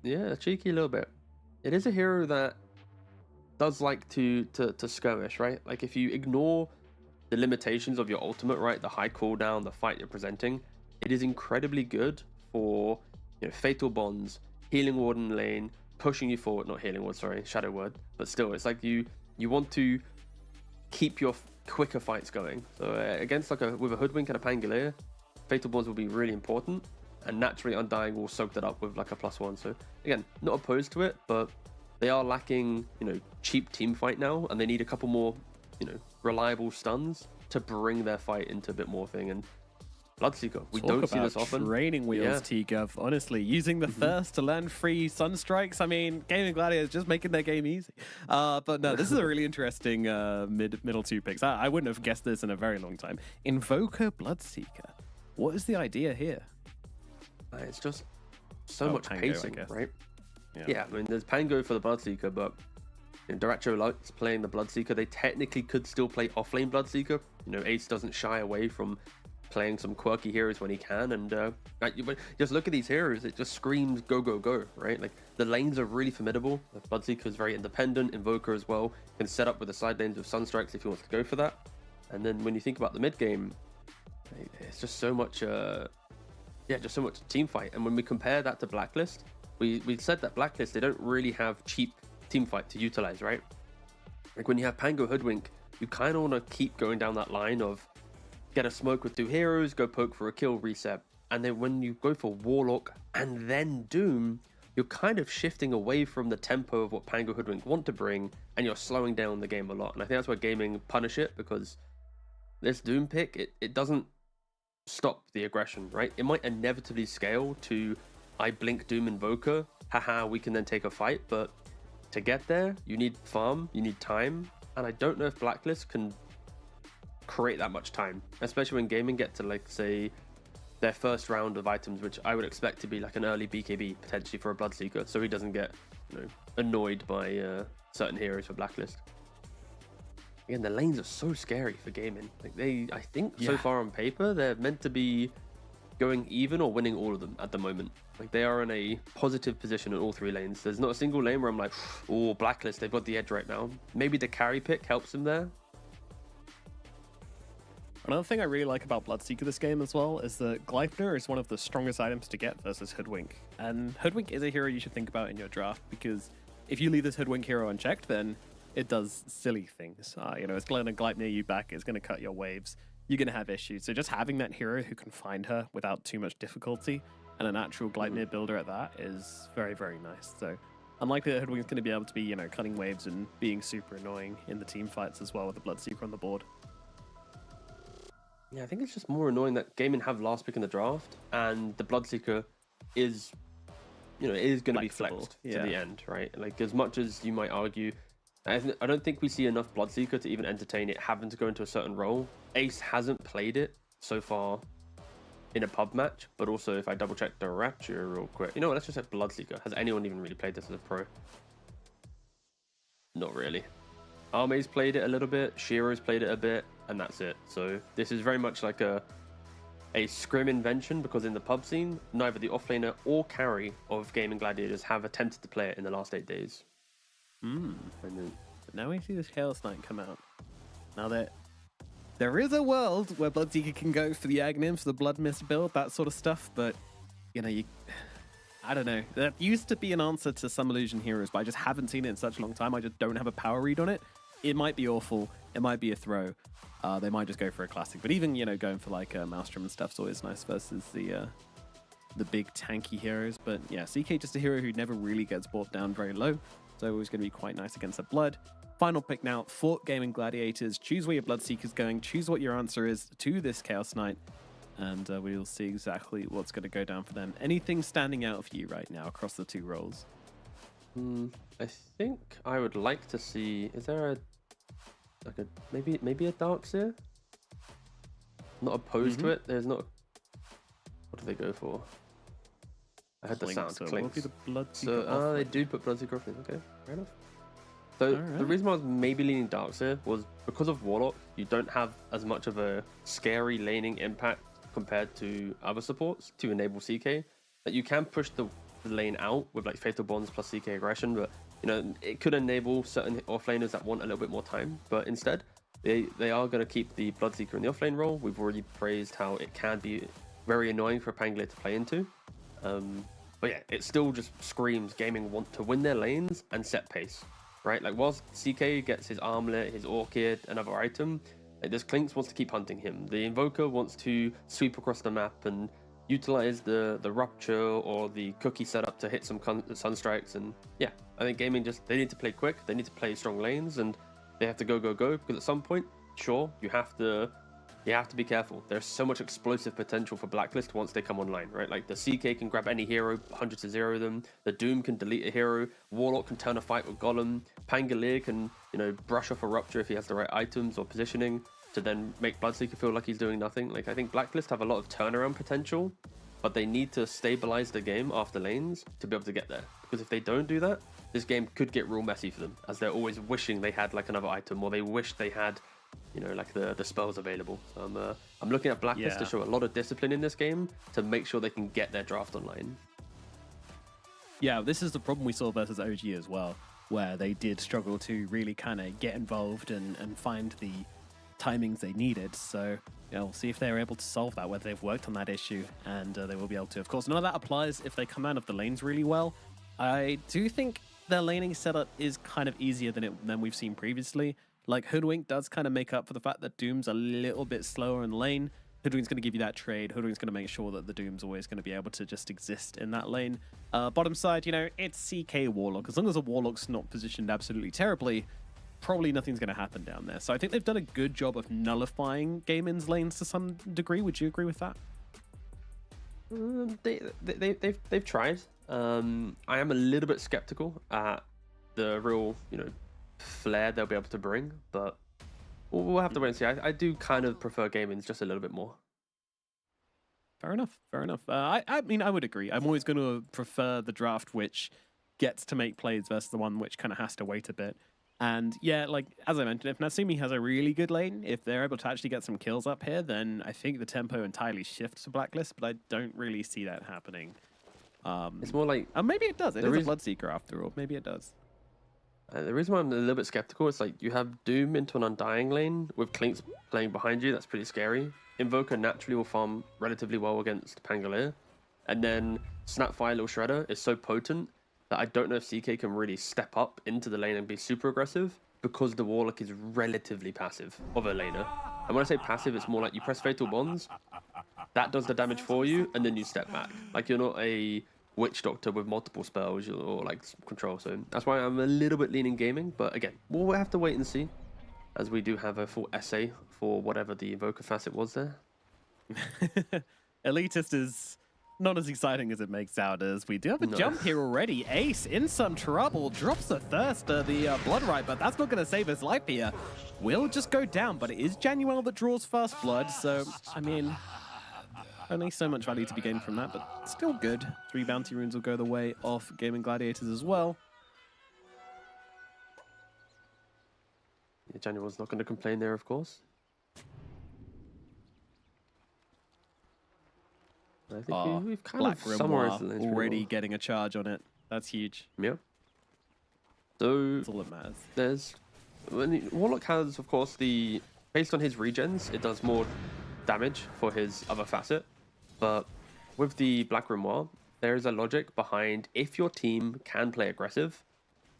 yeah, cheeky a little bit. It is a hero that does like to skirmish, right? Like, if you ignore the limitations of your ultimate, right, the high cooldown, the fight you're presenting, it is incredibly good for, you know, Fatal Bonds, Healing Ward in lane, pushing you forward. Not Healing Ward, sorry, Shadow Word. But still, it's like you want to keep your quicker fights going. So against with a Hoodwink and a Pangolier, Fatal Bonds will be really important, and naturally Undying will soak that up with like a +1. So again, not opposed to it, but they are lacking, you know, cheap team fight now, and they need a couple more, you know, reliable stuns to bring their fight into a bit more thing. And Bloodseeker, we don't see this often. Training wheels, T-Gov. Honestly, using the thirst to land free Sunstrikes. I mean, Gaming Gladiators just making their game easy. But no, this is a really interesting middle 2 picks. I wouldn't have guessed this in a very long time. Invoker, Bloodseeker. What is the idea here? It's just so much Pango, pacing, right? Yeah, I mean, there's Pango for the Bloodseeker, but Diracho likes playing the Bloodseeker. They technically could still play offlane Bloodseeker. You know, Ace doesn't shy away from playing some quirky heroes when he can. And just look at these heroes, it just screams go, go, go, right? Like the lanes are really formidable. Bloodseeker is very independent, Invoker as well, can set up with the side lanes with Sunstrikes if he wants to go for that. And then when you think about the mid game, it's just so much, just so much team fight. And when we compare that to Blacklist, we said that Blacklist, they don't really have cheap team fight to utilize, right? Like when you have Pango Hoodwink, you kind of want to keep going down that line of get a smoke with 2 heroes, go poke for a kill, reset. And then when you go for Warlock and then Doom, you're kind of shifting away from the tempo of what Pango Hoodwink want to bring, and you're slowing down the game a lot. And I think that's why gaming punish it, because this Doom pick, it doesn't stop the aggression, right? It might inevitably scale to I blink Doom Invoker, haha, we can then take a fight, but to get there, you need farm, you need time, and I don't know if Blacklist can create that much time, especially when gaming get to, like, say, their first round of items, which I would expect to be like an early BKB potentially for a Bloodseeker, so he doesn't get, you know, annoyed by certain heroes for Blacklist. Again, the lanes are so scary for gaming. Like I think so far on paper, they're meant to be going even or winning all of them at the moment. Like they are in a positive position in all 3 lanes. There's not a single lane where I'm like, oh, Blacklist, they've got the edge right now. Maybe the carry pick helps them there. Another thing I really like about Bloodseeker this game as well is that Gleipnir is one of the strongest items to get versus Hoodwink. And Hoodwink is a hero you should think about in your draft, because if you leave this Hoodwink hero unchecked, then it does silly things. You know, it's going to Gleipnir you back, it's going to cut your waves, you're going to have issues. So just having that hero who can find her without too much difficulty, and an actual Gleipnir builder at that, is very, very nice. So unlikely that Hoodwink's going to be able to be, you know, cutting waves and being super annoying in the team fights as well with the Bloodseeker on the board. Yeah, I think it's just more annoying that gaming have last pick in the draft, and the Bloodseeker is, you know, it is going to be flexed to the end, right? Like, as much as you might argue, I don't think we see enough Bloodseeker to even entertain it having to go into a certain role. Ace hasn't played it so far in a pub match, but also if I double check the Rapture real quick, you know what, let's just say Bloodseeker. Has anyone even really played this as a pro? Not really. Arme's played it a little bit, Shiro's played it a bit, and that's it. So this is very much like a scrim invention, because in the pub scene, neither the offlaner or carry of Gaming Gladiators have attempted to play it in the last 8 days. And then, now we see this Chaos Knight come out. Now there is a world where Bloodseeker can go for the Aghanim, for the Blood Mist build, that sort of stuff, but, you know, I don't know. That used to be an answer to some Illusion heroes, but I just haven't seen it in such a long time. I just don't have a power read on it. It might be awful. It might be a throw. They might just go for a classic. But even, you know, going for like Maelstrom and stuff's always nice versus the big tanky heroes. But yeah, CK just a hero who never really gets brought down very low. So always going to be quite nice against the Blood. Final pick now, Fort Gaming Gladiators. Choose where your Bloodseeker's going. Choose what your answer is to this Chaos Knight. And we'll see exactly what's going to go down for them. Anything standing out for you right now across the 2 roles? I think I would like to see, is there maybe a Darkseer? Not opposed to it. There's not. What do they go for? I heard the sound. Clinks. So they do put Bloodseeker off. Okay, fair enough. So the reason why I was maybe leaning Darkseer was because of Warlock. You don't have as much of a scary laning impact compared to other supports to enable CK. That you can push the lane out with like Fatal Bonds plus CK aggression, but you know, it could enable certain offlaners that want a little bit more time. But instead, they are going to keep the Bloodseeker in the offlane role. We've already praised how it can be very annoying for a Pangolier to play into. But yeah, it still just screams gaming want to win their lanes and set pace, right? Like whilst CK gets his Armlet, his Orchid, another item, like this Clinks wants to keep hunting him. The Invoker wants to sweep across the map and utilize the Rupture or the Cookie setup to hit some Sunstrikes. And yeah, I think gaming they need to play quick, they need to play strong lanes, and they have to go, because at some point, sure, you have to be careful. There's so much explosive potential for Blacklist once they come online, right? Like the CK can grab any hero, 100 to 0 them, the Doom can delete a hero, Warlock can turn a fight with Golem, Pangolier can, you know, brush off a Rupture if he has the right items or positioning, to then make Bloodseeker feel like he's doing nothing. Like I think Blacklist have a lot of turnaround potential, but they need to stabilize the game after lanes to be able to get there. Because if they don't do that, this game could get real messy for them, as they're always wishing they had like another item, or they wish they had you know, like the spells available. So I'm looking at Blacklist to Yeah. show a lot of discipline in this game to make sure they can get their draft online. Yeah, this is the problem we saw versus OG as well, where they did struggle to really kind of get involved and find the timings they needed. So, you know, we'll see if they're able to solve that, whether they've worked on that issue, and they will be able to. Of course, none of that applies if they come out of the lanes really well. I do think their laning setup is kind of easier than we've seen previously. Like, Hoodwink does kind of make up for the fact that Doom's a little bit slower in lane. Hoodwink's going to give you that trade. Hoodwink's going to make sure that the Doom's always going to be able to just exist in that lane. Bottom side, you know, it's CK Warlock. As long as a Warlock's not positioned absolutely terribly, probably nothing's going to happen down there. So I think they've done a good job of nullifying Gaimin's lanes to some degree. Would you agree with that? They've tried. I am a little bit skeptical at the real, you know, flair they'll be able to bring, but we'll have to wait and see. I do kind of prefer Gaimin's just a little bit more. Fair enough. Fair enough. I mean, I would agree. I'm always going to prefer the draft which gets to make plays versus the one which kind of has to wait a bit. And yeah, like, as I mentioned, if Natsumi has a really good lane, if they're able to actually get some kills up here, then I think the tempo entirely shifts to Blacklist, but I don't really see that happening. It's more like... maybe it does. It is a Bloodseeker after all. Maybe it does. The reason why I'm a little bit skeptical is like you have Doom into an Undying lane with Clinks playing behind you. That's pretty scary. Invoker naturally will farm relatively well against Pangolier. And then Snapfire Little Shredder is so potent that I don't know if CK can really step up into the lane and be super aggressive because the Warlock is relatively passive of a laner. And when I say passive, it's more like you press Fatal Bonds, that does the damage for you, and then you step back. Like you're not a Witch Doctor with multiple spells or like control. So that's why I'm a little bit leaning gaming. But again, we'll have to wait and see, as we do have a full essay for whatever the Invoker Facet was there. Elitist is not as exciting as it makes out, as we do have a jump here already. Ace in some trouble, drops the thirst, the blood right, but that's not going to save his life here. Will just go down, but it is Januel that draws first blood, so I mean, only so much value to be gained from that, but still good. 3 bounty runes will go the way of Gaming Gladiators as well. Yeah, Januel's not going to complain there, of course. I think we've kind Black of summarized the Grimoire lanes pretty already well. getting a charge on it. That's huge. Yeah. So That's all that matters. there's Warlock has, of course, the based on his regens, it does more damage for his other facet. But with the Black Grimoire, there is a logic behind if your team can play aggressive,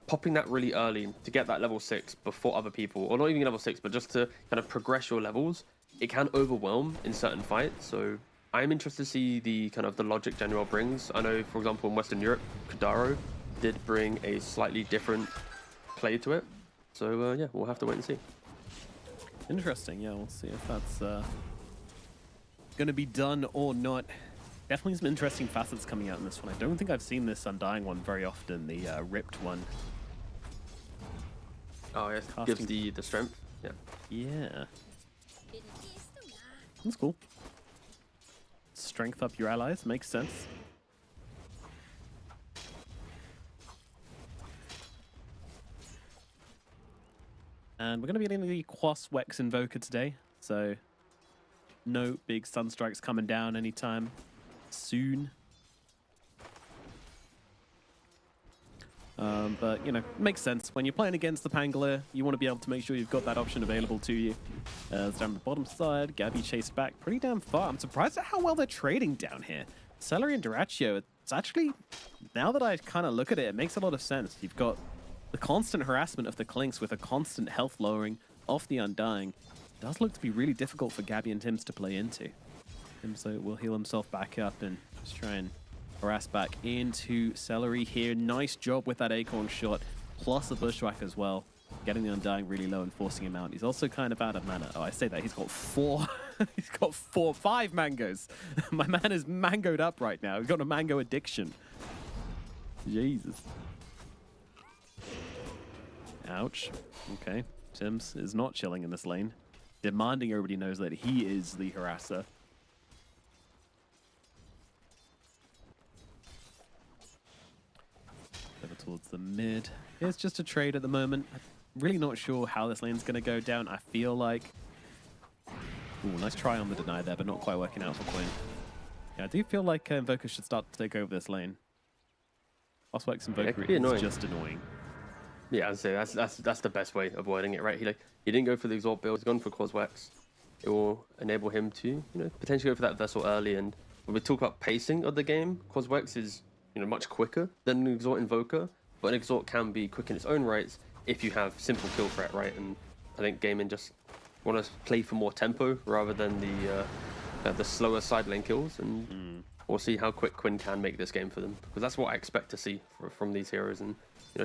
popping that really early to get that level 6 before other people, or not even level 6, but just to kind of progress your levels, it can overwhelm in certain fights. So I'm interested to see the kind of the logic Januel brings. I know, for example, in Western Europe, Kadaro did bring a slightly different play to it. So yeah, we'll have to wait and see. Interesting. Yeah, we'll see if that's going to be done or not. Definitely some interesting facets coming out in this one. I don't think I've seen this Undying one very often, the ripped one. Oh, yes, Casting. gives the strength. Yeah. Yeah. That's cool. Strength up your allies, makes sense. And we're going to be getting the Quas Wex Invoker today, so no big Sunstrikes coming down anytime soon. But, you know, makes sense. When you're playing against the Pangolier, you want to be able to make sure you've got that option available to you. It's down the bottom side. Gabby chased back pretty damn far. I'm surprised at how well they're trading down here. Celery and Duraccio, it's actually, now that I kind of look at it, it makes a lot of sense. You've got the constant harassment of the Clinks with a constant health lowering off the Undying. It does look to be really difficult for Gabby and Tims to play into. Timso will heal himself back up and just try and harass back into Celery here. Nice job with that Acorn shot, plus the Bushwhack as well. Getting the Undying really low and forcing him out. He's also kind of out of mana. Oh, I say that. He's got 4. He's got 5 mangoes. My man is mangoed up right now. He's got a mango addiction. Jesus. Ouch. Okay. Tims is not chilling in this lane. Demanding everybody knows that he is the harasser. Over towards the mid. It's just a trade at the moment. really not sure how this lane's going to go down. I feel like... Ooh, nice try on the deny there, but not quite working out for Quinn. Yeah, I do feel like Invoker should start to take over this lane. Oswex Invoker is just annoying. Yeah, I'd say that's the best way of wording it, right? He didn't go for the Exalt build, he's gone for Coswex. It will enable him to, potentially go for that Vessel early. And when we talk about pacing of the game, Coswex is, much quicker than an Exalt Invoker, but an Exalt can be quick in its own rights if you have simple kill threat, right? And I think Gaming just want to play for more tempo rather than the slower side lane kills, and we'll see how quick Quinn can make this game for them, because that's what I expect to see from these heroes. And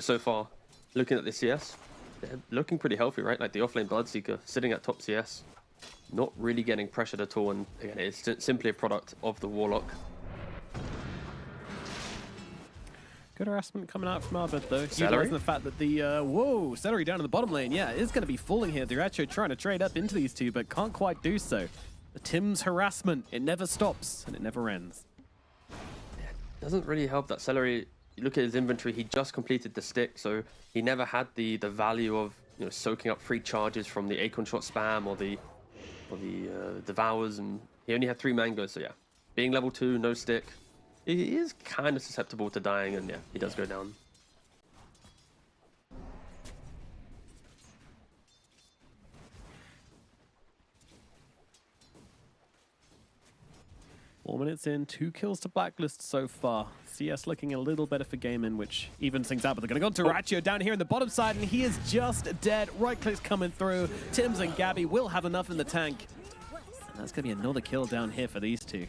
so far, looking at the CS, they're looking pretty healthy, right? Like the offlane Bloodseeker sitting at top CS, not really getting pressured at all, and again, it's simply a product of the Warlock. Good harassment coming out from Abed though. Utilizing the fact that the whoa, Celery down in the bottom lane, yeah, is going to be falling here. Diracho trying to trade up into these two, but can't quite do so. The Tim's harassment, it never stops and it never ends. Yeah, doesn't really help that Celery. You look at his inventory, he just completed the stick, so he never had the value of soaking up free charges from the Acorn Shot spam or the Devours, and he only had 3 mangoes, so yeah. Being level 2, no stick, he is kind of susceptible to dying, and yeah, he does go down. Four minutes in, 2 kills to Blacklist so far. CS looking a little better for Gaming, which evens things out, but they're going to go to Ratio down here in the bottom side, and he is just dead. Right click's coming through. Tims and Gabby will have enough in the tank. And that's going to be another kill down here for these two.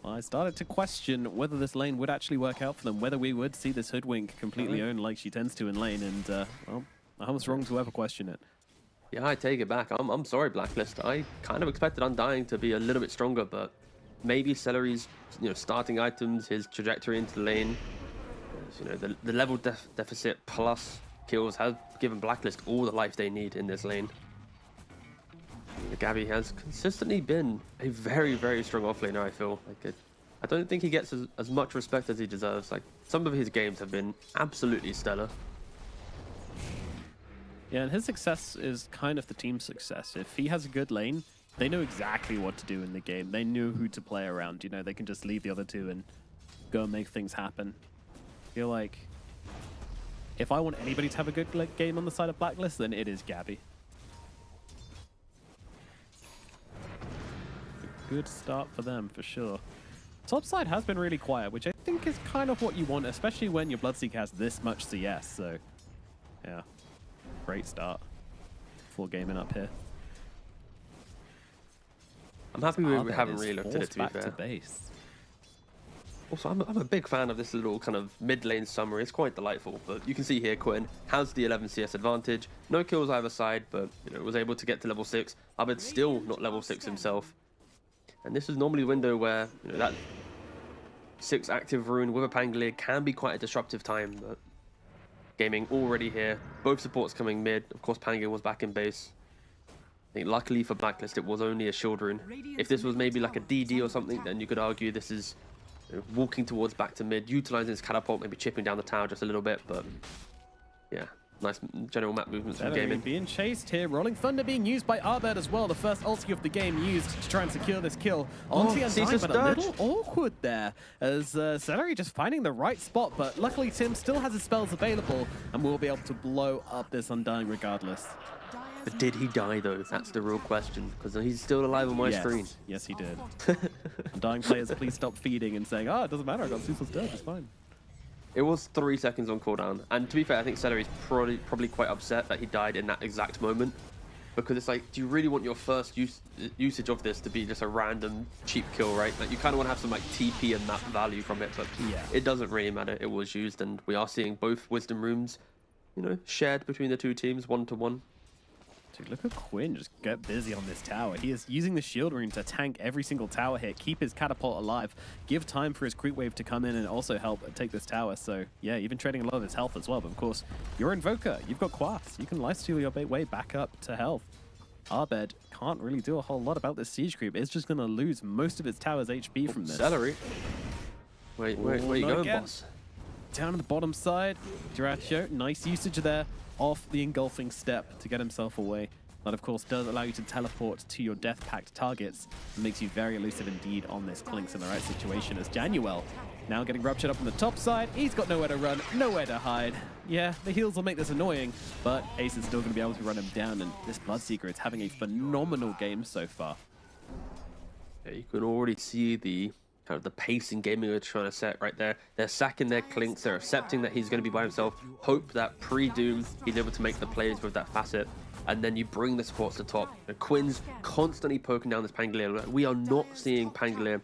I started to question whether this lane would actually work out for them, whether we would see this Hoodwink completely owned like she tends to in lane, and well, I was wrong to ever question it. Yeah, I take it back. I'm sorry, Blacklist. I kind of expected Undying to be a little bit stronger, but maybe Celery's starting items, his trajectory into the lane, the level deficit plus kills have given Blacklist all the life they need in this lane. Gabby has consistently been a very, very strong offlaner, I feel. Like I don't think he gets as much respect as he deserves. Like, some of his games have been absolutely stellar. Yeah, and his success is kind of the team's success. If he has a good lane, they know exactly what to do in the game. They know who to play around. They can just leave the other two and go and make things happen. I feel like if I want anybody to have a good game on the side of Blacklist, then it is Gabby. Good start for them, for sure. Top side has been really quiet, which I think is kind of what you want, especially when your Bloodseeker has this much CS, so yeah. Great start for Gaming up here. I'm happy we haven't really looked at it, to be back fair. to base. Also, I'm a big fan of this little kind of mid-lane summary. It's quite delightful, but you can see here Quinn has the 11 CS advantage. No kills either side, but was able to get to level 6. Abed still not level 6 himself. And this is normally a window where that 6 active rune with a Pangolier can be quite a disruptive time, but Gaming already here. Both supports coming mid. Of course, Pangolier was back in base. I think luckily for Blacklist, it was only a shield rune. If this was maybe like a DD or something, then you could argue this is walking towards back to mid, utilizing his catapult, maybe chipping down the tower just a little bit, but yeah. Nice general map movements from Gaming. Being chased here. Rolling Thunder being used by Abed as well. The first ulti of the game used to try and secure this kill. Onto the Undying, but a little awkward there as Celery just finding the right spot. But luckily Tim still has his spells available and will be able to blow up this Undying regardless. But did he die though? That's the real question, because he's still alive on my screen. Yes, he did. Undying players, please stop feeding and saying, it doesn't matter, I got Cecil's dead, it's fine. It was 3 seconds on cooldown, and to be fair, I think Celery's probably quite upset that he died in that exact moment, because it's like, do you really want your first usage of this to be just a random cheap kill, right? Like, you kind of want to have some like TP and map value from it, but yeah, it doesn't really matter. It was used, and we are seeing both Wisdom Runes, shared between the two teams 1-to-1. Dude, look at Quinn just get busy on this tower. He is using the shield rune to tank every single tower hit, keep his catapult alive, give time for his creep wave to come in and also help take this tower. So yeah, even trading a lot of his health as well. But of course, you're Invoker, you've got Quas. You can lifesteal your way back up to health. Abed can't really do a whole lot about this siege creep. It's just going to lose most of its tower's HP from this. Celery. Where you going, boss? down on the bottom side. Diór, nice usage there of the engulfing step to get himself away. That, of course, does allow you to teleport to your death pact targets and makes you very elusive indeed on this Clinks in the right situation as Januel now getting ruptured up on the top side. He's got nowhere to run, nowhere to hide. Yeah, the heals will make this annoying, but Ace is still going to be able to run him down, and this Bloodseeker is having a phenomenal game so far. Yeah, you can already see the kind of the pace in gaming they're trying to set right there. They're sacking their Clinks, they're accepting that he's going to be by himself, hope that pre-Doom he's able to make the plays with that Facet, and then you bring the supports to top. And Quinn's constantly poking down this Pangolier. We are not seeing Pangolier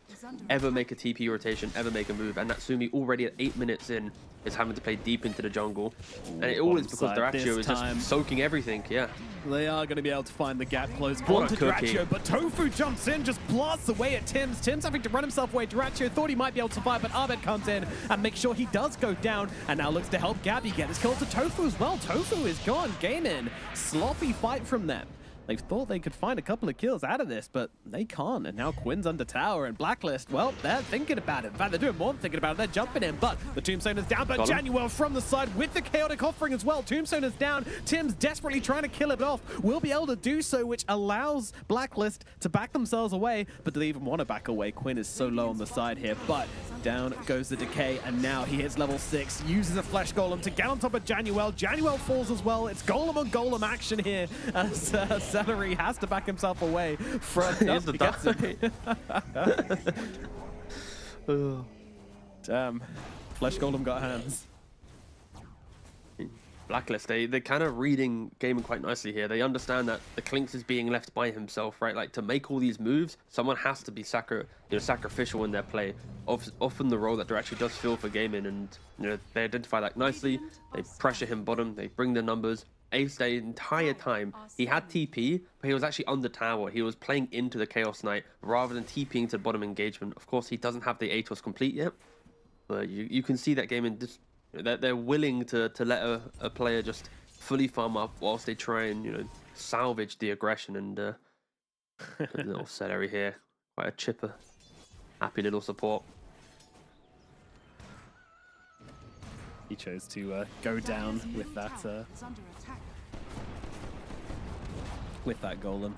ever make a TP rotation, ever make a move, and Natsumi already at 8 minutes in is having to play deep into the jungle. And it all is because Diór is just soaking everything, yeah. They are going to be able to find the gap close What onto a cookie. Diór, but Tofu jumps in, just blasts away at Tims. Tims having to run himself away. Diór thought he might be able to survive, but Abed comes in and makes sure he does go down, and now looks to help Gabby get his kill to Tofu as well. Tofu is gone. Game in. Sloppy fight from them. They thought they could find a couple of kills out of this, but they can't. And now Quinn's under tower, and Blacklist, well, they're thinking about it. In fact, they're doing more than thinking about it. They're jumping in, but the Tombstone is down. But Januel from the side with the chaotic offering as well. Tombstone is down. Tim's desperately trying to kill it off. Will be able to do so, which allows Blacklist to back themselves away. But do they even want to back away? Quinn is so low on the side here, but down goes the Decay, and now he hits level 6, uses a Flesh Golem to get on top of Januel. Januel falls as well. It's Golem on Golem action here as Celery has to back himself away from... Here's the gets it. Damn. Flesh Golem got hands. Blacklist, they're kind of reading gaming quite nicely here. They understand that the Clinks is being left by himself, right? Like, to make all these moves, someone has to be sacrificial in their play. Often the role that Diór actually does fill for gaming, and they identify that nicely. They pressure him bottom, they bring the numbers. Ace, the entire time, he had TP, but he was actually on the tower. He was playing into the Chaos Knight rather than TPing to bottom engagement. Of course, he doesn't have the ATOS complete yet, but you can see that gaming just... They're willing to let a player just fully farm up whilst they try and salvage the aggression. And little Celery here, quite a chipper, happy little support. He chose to go down with that golem.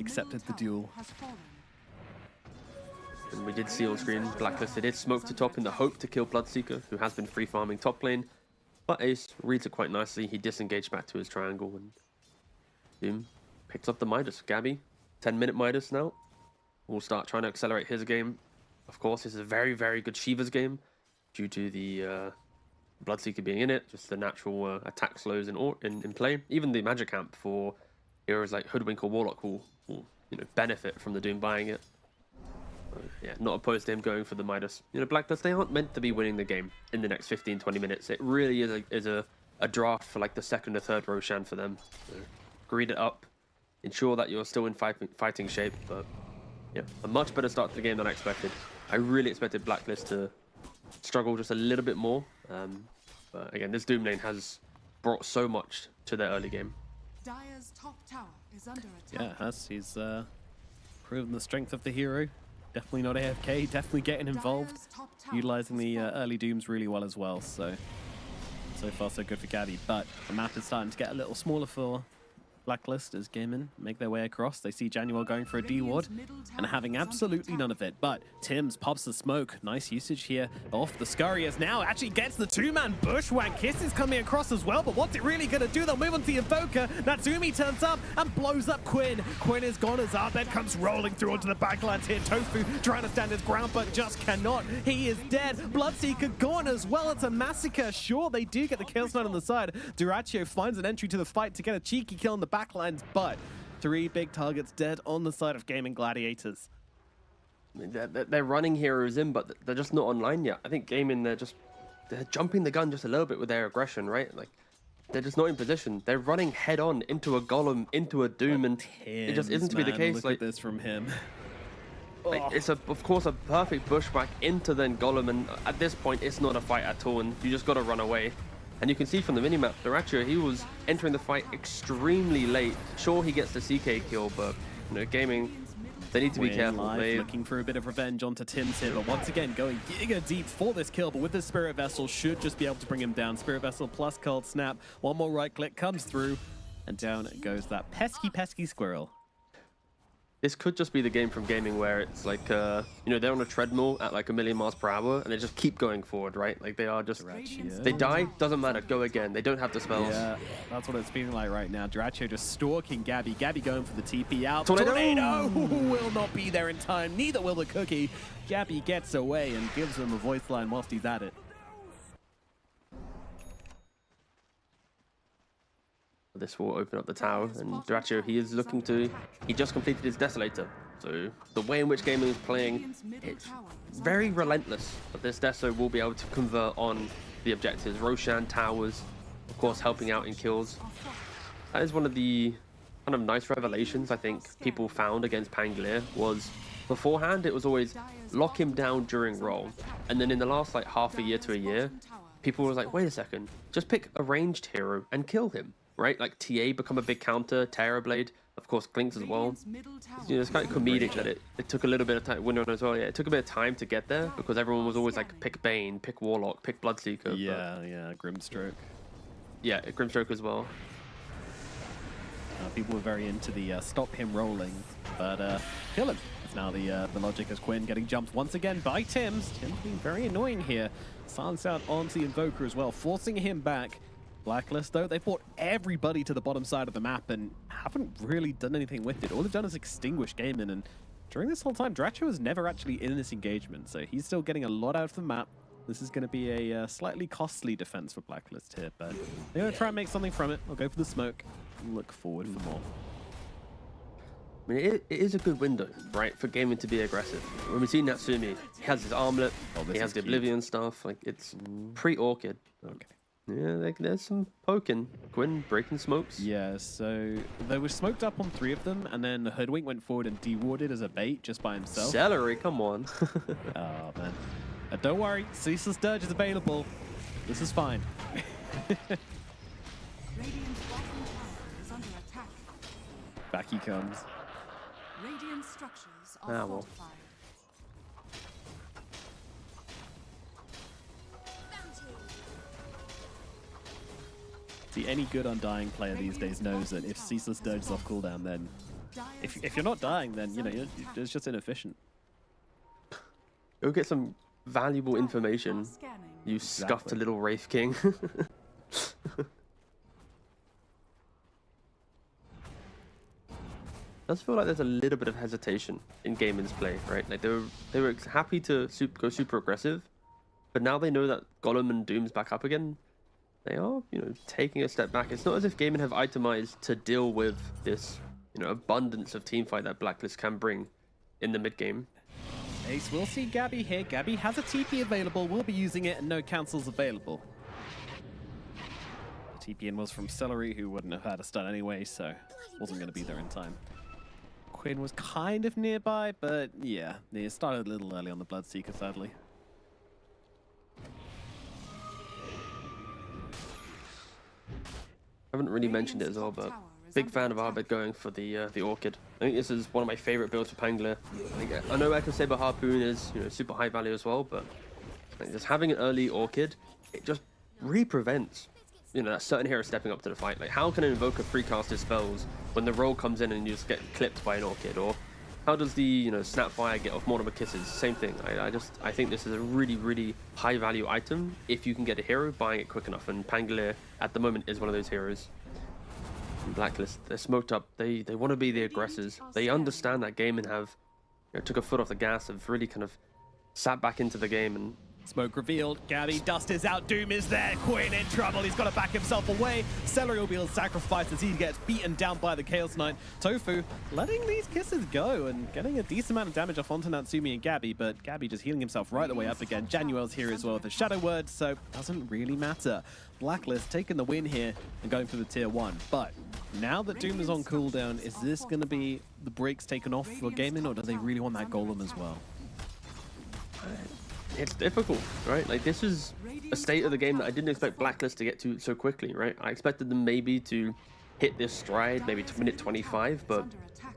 Accepted the duel. And we did see on screen, Blacklist did smoke to top in the hope to kill Bloodseeker, who has been free farming top lane. But Ace reads it quite nicely. He disengaged back to his triangle, and Doom picks up the Midas. Gabby, 10-minute Midas now. Will start trying to accelerate his game. Of course, this is a very, very good Shiva's game due to the Bloodseeker being in it, just the natural attack slows in play. Even the Magic Amp for heroes like Hoodwink or Warlock will benefit from the Doom buying it. Yeah, not opposed to him going for the Midas. Blacklist, they aren't meant to be winning the game in the next 15-20 minutes. It really is a draft for like the second or third Roshan for them. So, greed it up, ensure that you're still in fighting shape, but yeah, a much better start to the game than I expected. I really expected Blacklist to struggle just a little bit more. But again, this Doom lane has brought so much to their early game. Dire's top tower is under attack. Yeah, he's proven the strength of the hero. Definitely not AFK, definitely getting involved, utilizing the early Dooms really well as well. So far so good for Gabby, but the map is starting to get a little smaller for Blacklist as Gaming make their way across. They see Januel going for a D ward and having absolutely none of it, but Tims pops the smoke. Nice usage here off the Scurry as now actually gets the two-man bushwhack. Kiss is coming across as well, but what's it really going to do? They'll move on to the Invoker. Natsumi turns up and blows up Quinn. Quinn is gone as Abed comes rolling through onto the backlands here. Tofu trying to stand his ground, but just cannot. He is dead. Bloodseeker gone as well. It's a massacre. Sure, they do get the kill snipe on the side. Diór finds an entry to the fight to get a cheeky kill on the backlines, but 3 big targets dead on the side of Gaming Gladiators. They're running heroes in, but they're just not online yet. I think Gaming, they're jumping the gun just a little bit with their aggression, right? Like, they're just not in position. They're running head on into a Golem, into a Doom, and it just isn't to be the case. Look like at this from him. Like, it's of course a perfect bushwhack into then Golem, and at this point it's not a fight at all, and you just got to run away. And you can see from the minimap, Diór, he was entering the fight extremely late. Sure, he gets the CK kill, but Gaming They need to be Quinn careful. live, looking for a bit of revenge onto Tim's here, but once again going giga deep for this kill, but with the Spirit Vessel should just be able to bring him down. Spirit Vessel plus Cold Snap. One more right click comes through, and down goes that pesky squirrel. This could just be the game from gaming where it's like, you know, they're on a treadmill at like 1,000,000 miles per hour and they just keep going forward, right? Like they are just, they die, doesn't matter, go again. They don't have the spells. Yeah, that's what it's feeling like right now. Dyrachyo just stalking Gabby. Gabby going for the TP out. Tornado! Will not be there in time. Neither will the cookie. Gabby gets away and gives him a voice line whilst he's at it. This will open up the tower, and Dyrachyo, he is looking to, he just completed his Desolator. So the way in which gaming is playing, it's very relentless. But this Deso will be able to convert on the objectives. Roshan towers, of course, helping out in kills. That is one of the kind of nice revelations I think people found against Pangolier was beforehand, it was always lock him down during roll. And then in the last like half a year to a year, people were like, wait a second, just pick a ranged hero and kill him. Right, like TA become a big counter, Terrorblade, of course, Glinks as well. You know, it's kind of comedic that it took a little bit of time. Window as well, yeah. It took a bit of time to get there because everyone was always like, pick Bane, pick Warlock, pick Bloodseeker. Yeah, Grimstroke. Yeah, Grimstroke as well. People were very into the stop him rolling, but kill him. It's now the logic as Quinn getting jumped once again by Tims. Tims being very annoying here. Silence out onto the Invoker as well, forcing him back. Blacklist, though, they brought everybody to the bottom side of the map and haven't really done anything with it. All they've done is extinguish gaming, and during this whole time, Dyrachyo was never actually in this engagement, so he's still getting a lot out of the map. This is going to be a slightly costly defense for Blacklist here, but they're going to try and make something from it. I'll go for the smoke and look forward for more. I mean, it is a good window, right, for gaming to be aggressive. When we see Natsumi, he has his armlet, he has the Oblivion stuff, like, it's pre-Orchid. Okay. Yeah, there's some poking. Quinn breaking smokes. Yeah, so they were smoked up on 3 of them, and then Hoodwink went forward and dewarded as a bait just by himself. Celery, come on. Oh, man. Don't worry, Ceaseless Dirge is available. This is fine. Back he comes. Radiant structures Ah, are well. fortified. See, any good Undying player these days knows that if Ceaseless Dirge is off cooldown, then if you're not dying, then you know it's just inefficient. Go get some valuable information. You scuffed a little Wraith King. Does feel like there's a little bit of hesitation in Gaiman's play, right? Like they were happy to go super aggressive, but now they know that Golem and Doom's back up again. They are, you know, taking a step back. It's not as if Gaiman have itemized to deal with this, you know, abundance of teamfight that Blacklist can bring in the mid game. Ace, we'll see Gabby here. Gabby has a TP available. We'll be using it, and no cancels available. The TP in was from Celery, who wouldn't have had a stun anyway, so wasn't going to be there in time. Quinn was kind of nearby, but yeah, it started a little early on the Bloodseeker, sadly. I haven't really mentioned it as well, but big fan of Abed going for the Orchid. I think this is one of my favorite builds for Pangolier. I know Echo Saber Harpoon is, you know, super high value as well, but like, just having an early Orchid, it just really prevents, you know, that certain hero stepping up to the fight. Like, how can an Invoker free cast his spells when the roll comes in and you just get clipped by an Orchid? Or how does the, you know, Snapfire get off Mortimer Kisses? Same thing. I think this is a really, really high value item if you can get a hero buying it quick enough, and Pangolier at the moment is one of those heroes. Blacklist, they're smoked up. They want to be the aggressors. They understand that Gaiman have, you know, took a foot off the gas, have really kind of sat back into the game. And Smoke revealed. Gabby, dust is out. Doom is there. Quinn in trouble. He's got to back himself away. Celery will be able to sacrifice as he gets beaten down by the Chaos Knight. Tofu letting these kisses go and getting a decent amount of damage off onto Natsumi and Gabby, but Gabby just healing himself right the way up again. Januel's here as well with the Shadow Word, so doesn't really matter. Blacklist taking the win here and going for the tier 1. But now that Doom is on cooldown, is this going to be the brakes taken off for Gaiman, or do they really want that Golem as well? it's difficult, right? Like, this is a state of the game that I didn't expect Blacklist to get to so quickly, right? I expected them maybe to hit this stride, maybe to minute 25, but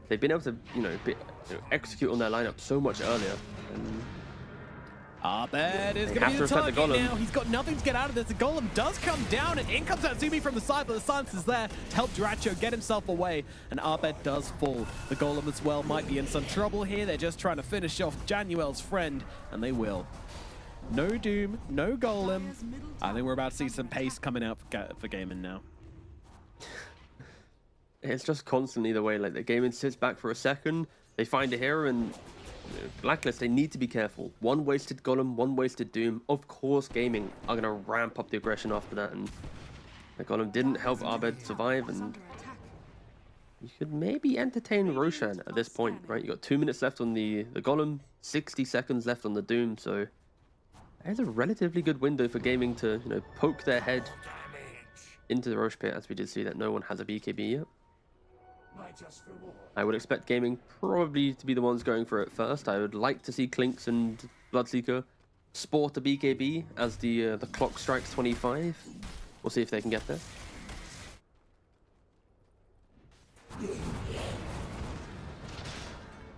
they've been able to, execute on their lineup so much earlier. And Abed is They going to have be to the respect the target golem. now. He's got nothing to get out of this. The golem does come down, and in comes Natsumi from the side, but the silence is there to help Dyrachyo get himself away, and Abed does fall. The golem as well might be in some trouble here. They're just trying to finish off Januel's friend, and they will. No Doom, no golem. I think we're about to see some pace coming out for Gaming now. it's just constantly the way, like, the gaming sits back for a second, they find a hero, and Blacklist, they need to be careful. One wasted golem, one wasted doom. Of course, Gaming are going to ramp up the aggression after that, and the golem didn't help Abed survive, and you could maybe entertain Roshan at this point, right? You got 2 minutes left on the golem, 60 seconds left on the doom, so there's a relatively good window for Gaming to, poke their head into the Roche pit, as we did see that no one has a BKB yet. I would expect Gaming probably to be the ones going for it first. I would like to see Clinks and Bloodseeker sport a BKB as the clock strikes 25. We'll see if they can get there.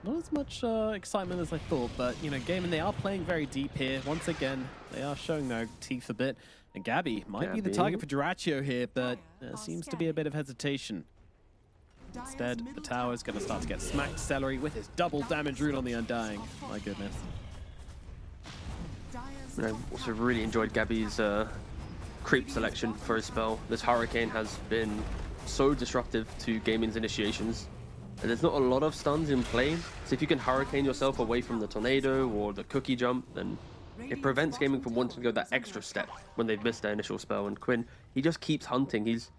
Not as much excitement as I thought, but, Gaming, they are playing very deep here. Once again, they are showing their teeth a bit. And Gabby might be the target for Dyrachyo here, but there seems to be a bit of hesitation. Instead, the tower is going to start to get smacked. Celery with his double damage rune on the Undying. My goodness. I also really enjoyed Gabby's creep selection for his spell. This Hurricane has been so disruptive to Gaming's initiations. And there's not a lot of stuns in play, so if you can Hurricane yourself away from the Tornado or the Cookie Jump, then it prevents Gaming from wanting to go that extra step when they've missed their initial spell. And Quinn, he just keeps hunting. He's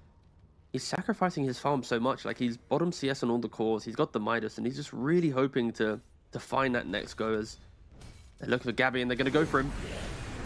sacrificing his farm so much. Like, he's bottom CS on all the cores, he's got the Midas, and he's just really hoping to find that next go. As they look for Gabby, and they're going to go for him.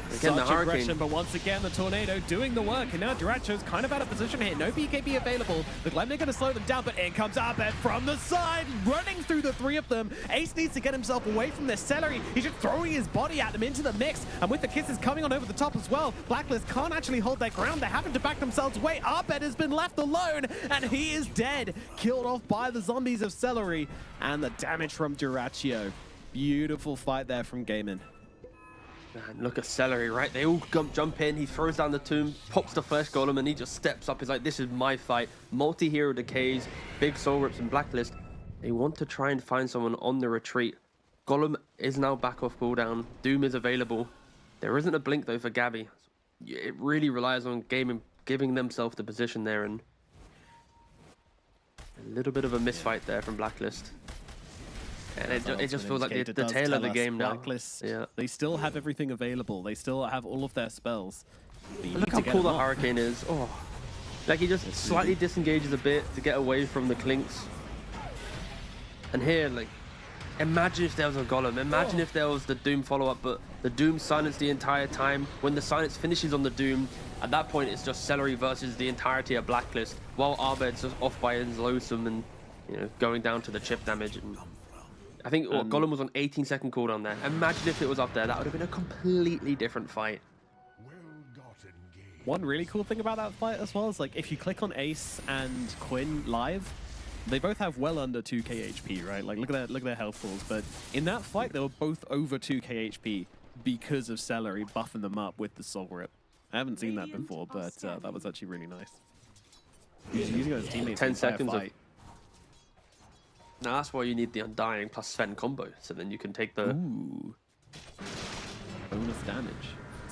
Again, Such the Hurricane. aggression, but once again, the Tornado doing the work, and now Dyrachyo's kind of out of position here. No BKB available. The Glen, they're going to slow them down, but in comes Abed from the side, running through the three of them. Ace needs to get himself away from their Celery. He's just throwing his body at them into the mix, and with the kisses coming on over the top as well, Blacklist can't actually hold their ground. They're having to back themselves away. Abed has been left alone, and he is dead, killed off by the zombies of Celery, and the damage from Dyrachyo. Beautiful fight there from Gaming. Man, look at Celery, right? They all jump in, he throws down the tomb, pops the first golem, and he just steps up. He's like, this is my fight. Multi-hero decays, big soul rips, and Blacklist. They want to try and find someone on the retreat. Golem is now back off cooldown. Doom is available. There isn't a blink, though, for Gabby. It really relies on Gaming giving themselves the position there, and a little bit of a misfight there from Blacklist. And it just feels like the tail of the game now. Blacklist, they still have everything available. They still have all of their spells. Look how cool the Hurricane is. Oh, like he just slightly disengages a bit to get away from the Clinks. And here, like, imagine if there was a Golem. Imagine if there was the Doom follow-up, but the Doom silenced the entire time. When the silence finishes on the Doom, at that point it's just Celery versus the entirety of Blacklist, while Abed's just off by his lonesome and, going down to the chip damage. And I think Golem was on 18-second cooldown there. Imagine if it was up there. That would have been a completely different fight. One really cool thing about that fight as well is, like, if you click on Ace and Quinn live, they both have well under 2k HP, right? Like, look at their health pools. But in that fight, they were both over 2k HP because of Celery buffing them up with the Soul Rip. I haven't seen that before, but that was actually really nice. Using those teammates 10 seconds of... Now that's why you need the Undying plus Sven combo, so then you can take the... Ooh. Bonus damage.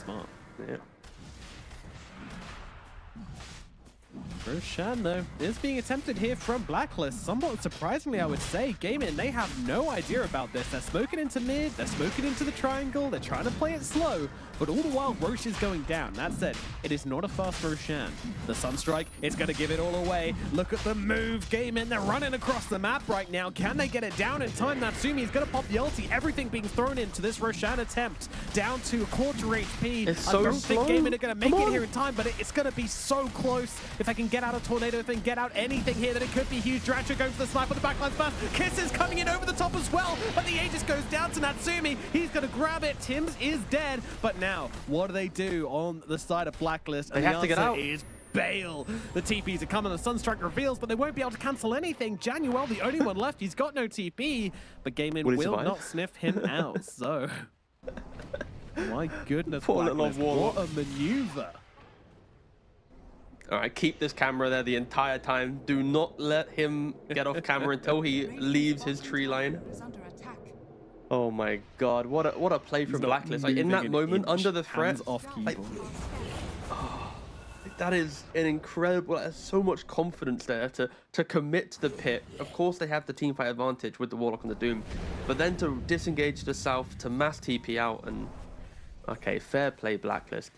Smart. Yeah. Roshan, though, is being attempted here from Blacklist. Somewhat surprisingly, I would say. Gaming, they have no idea about this. They're smoking into mid, they're smoking into the triangle, they're trying to play it slow, but all the while, Roche is going down. That said, it is not a fast Roshan. The Sunstrike is going to give it all away. Look at the move, Gaming. They're running across the map right now. Can they get it down in time? Natsumi is going to pop the ulti. Everything being thrown into this Roshan attempt. Down to a quarter HP. It's so I don't slow. think Gaming are going to make it here in time, but it's going to be so close. If I can get out a Tornado, if they can get out anything here, then it could be huge. Dyrachyo going for the snipe on the backline first. Kiss is coming in over the top as well, but the Aegis goes down to Natsumi. He's going to grab it. Tims is dead, but now, what do they do on the side of Blacklist? They have to get out. Is bail. The TPs are coming, the Sunstrike reveals, but they won't be able to cancel anything. Januel, the only one left, he's got no TP, but Gaming Will he will survive? not sniff him out, so... My goodness, Poor little Blacklist, Warlock. what a maneuver. All right, keep this camera there the entire time. Do not let him get off camera until he leaves his tree line. Oh my God, what a play from He's not Blacklist. Like in moving that an moment, inch, under the threat, hands off like, keyboard. that is an incredible. There's so much confidence there to commit to the pit. Of course, they have the teamfight advantage with the Warlock and the Doom, but then to disengage to the south, to mass TP out, and okay, fair play, Blacklist.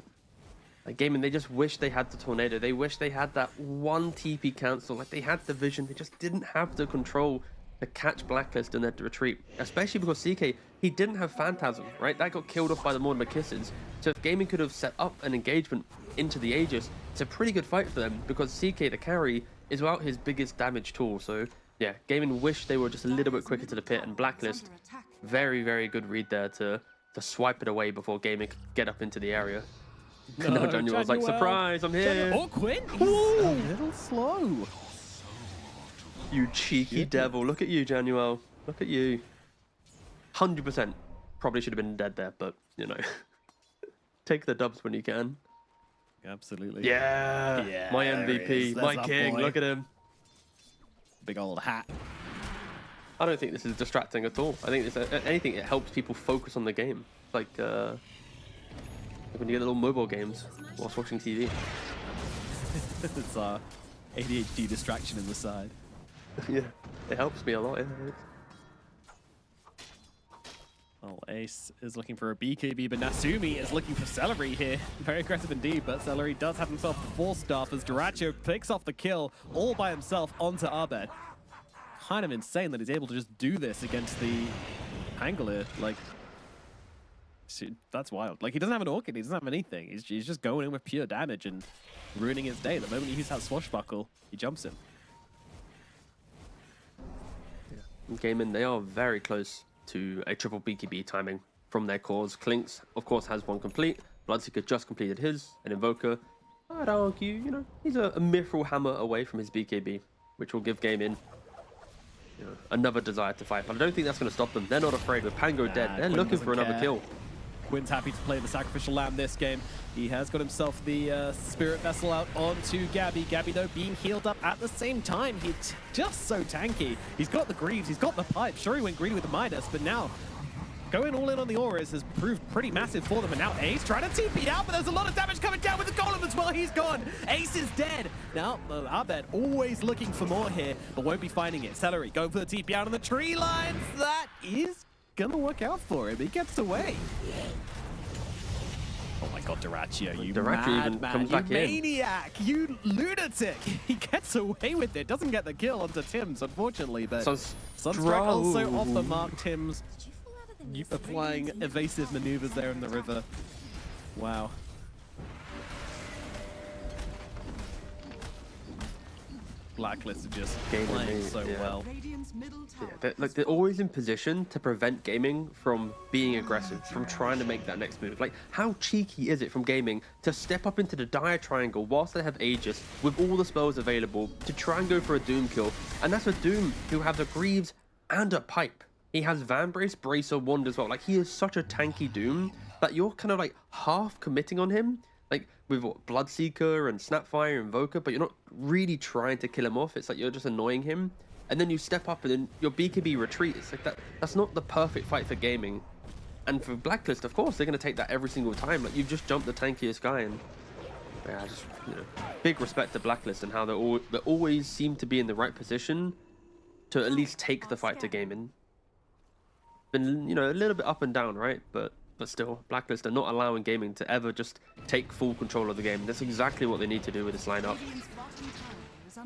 Like Gaming, they just wish they had the Tornado. They wish they had that one TP cancel. Like they had the vision, they just didn't have the control to catch Blacklist in their retreat. Especially because CK, he didn't have Phantasm, right? That got killed off by the Mortimer Kisses. So if Gaming could have set up an engagement into the Aegis, it's a pretty good fight for them because CK, the carry, is without his biggest damage tool. So yeah, Gaming wish they were just a little bit quicker to the pit, and Blacklist, very, very good read there to swipe it away before Gaming could get up into the area. No, Daniel was like, surprise, I'm here. Oh, Quinn, he's a little slow. You cheeky devil. Look at you, Januel. Look at you. 100%. Probably should have been dead there, but, you know. Take the dubs when you can. Absolutely. Yeah. My there he MVP. is. There's My that king. boy. Look at him. Big old hat. I don't think this is distracting at all. I think this, anything, it helps people focus on the game. Like when you get little mobile games whilst watching TV. It's ADHD distraction in the side. Yeah, it helps me a lot. Yeah. Well, Ace is looking for a BKB, but Nasumi is looking for Celery here. Very aggressive indeed, but Celery does have himself the 4-staff as Duracho picks off the kill all by himself onto Abed. Kind of insane that he's able to just do this against the Angler. Like, that's wild. Like, he doesn't have an Orchid, he doesn't have anything. He's just going in with pure damage and ruining his day. The moment he uses that Swashbuckle, he jumps him. Gaming, they are very close to a triple BKB timing from their cores. Klinks, of course, has one complete. Bloodseeker just completed his. An Invoker, I'd argue, you know, he's a Mithril Hammer away from his BKB, which will give Gaming, you know, another desire to fight. But I don't think that's going to stop them. They're not afraid. With Pango dead, they're Quinn looking for doesn't another care. kill. Quinn's happy to play the Sacrificial Lamb this game. He has got himself the Spirit Vessel out onto Gabby. Gabby, though, being healed up at the same time. He's just so tanky. He's got the Greaves, he's got the Pipe. Sure, he went greedy with the Midas, but now going all in on the Auras has proved pretty massive for them. And now Ace trying to TP out, but there's a lot of damage coming down with the Golem as well. He's gone. Ace is dead. Now, Abed always looking for more here, but won't be finding it. Celery going for the TP out on the tree lines. That is gonna work out for him. He gets away. Oh my God, Duracio, you even madman, comes you back in. maniac, you lunatic. He gets away with it. Doesn't get the kill onto Tim's, unfortunately, but Sunstrike also off the mark. Tim's applying evasive maneuvers there in the river. Wow. Blacklist is just playing so well. Yeah, they're always in position to prevent Gaming from being aggressive, from trying to make that next move. Like, how cheeky is it from Gaming to step up into the dire triangle whilst they have Aegis with all the spells available to try and go for a Doom kill? And that's a Doom who has a Greaves and a Pipe. He has Vambrace, Bracer, Wand as well. Like, he is such a tanky Doom that you're kind of like half committing on him. Like, with what, Bloodseeker and Snapfire and Invoker, but you're not really trying to kill him off. It's like you're just annoying him. And then you step up and then your BKB retreats. Like that's not the perfect fight for Gaming. And for Blacklist, of course, they're going to take that every single time. Like, you've just jumped the tankiest guy. And yeah, just, you know, big respect to Blacklist and how they always seem to be in the right position to at least take the fight to Gaming. Been, you know, a little bit up and down, right? But still, Blacklist are not allowing Gaming to ever just take full control of the game. That's exactly what they need to do with this lineup.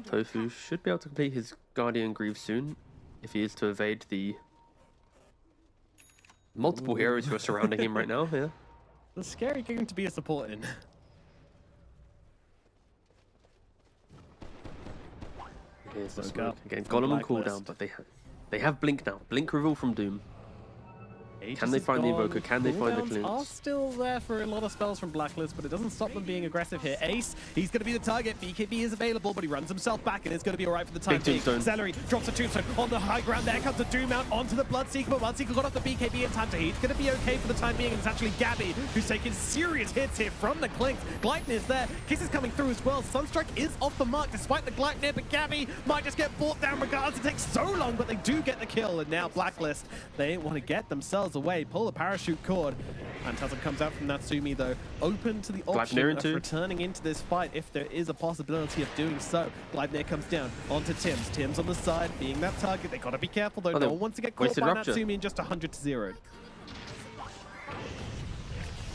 Tofu should be able to complete his Guardian Greaves soon, if he is to evade the multiple heroes who are surrounding him right now. Yeah. The scary game to be a support in. Here's the smoke again. Golem on cooldown, but they have Blink now. Blink reveal from Doom. Aegis they is find the gone. Invoker? Can they find the Cooldowns are Clint? still there for a lot of spells from Blacklist, but it doesn't stop them being aggressive here. Ace, he's going to be the target. BKB is available, but he runs himself back, and it's going to be all right for the time Big being. tombstone. Celery drops a tombstone on the high ground. There comes the Doom out onto the Bloodseeker, but Bloodseeker got off the BKB in time, so he's going to be okay for the time being, and it's actually Gabby who's taking serious hits here from the Clinks. Gleipnir is there. Kiss is coming through as well. Sunstrike is off the mark despite the Gleipnir, but Gabby might just get brought down regardless. It takes so long, but they do get the kill, and now Blacklist, they want to get themselves away, pull the parachute cord. Phantasm comes out from Natsumi though, open to the option of returning into this fight if there is a possibility of doing so. Gleipnir comes down onto Tims. Tims on the side, being that target. They gotta be careful though. No one wants to get caught by Natsumi in just 100-0.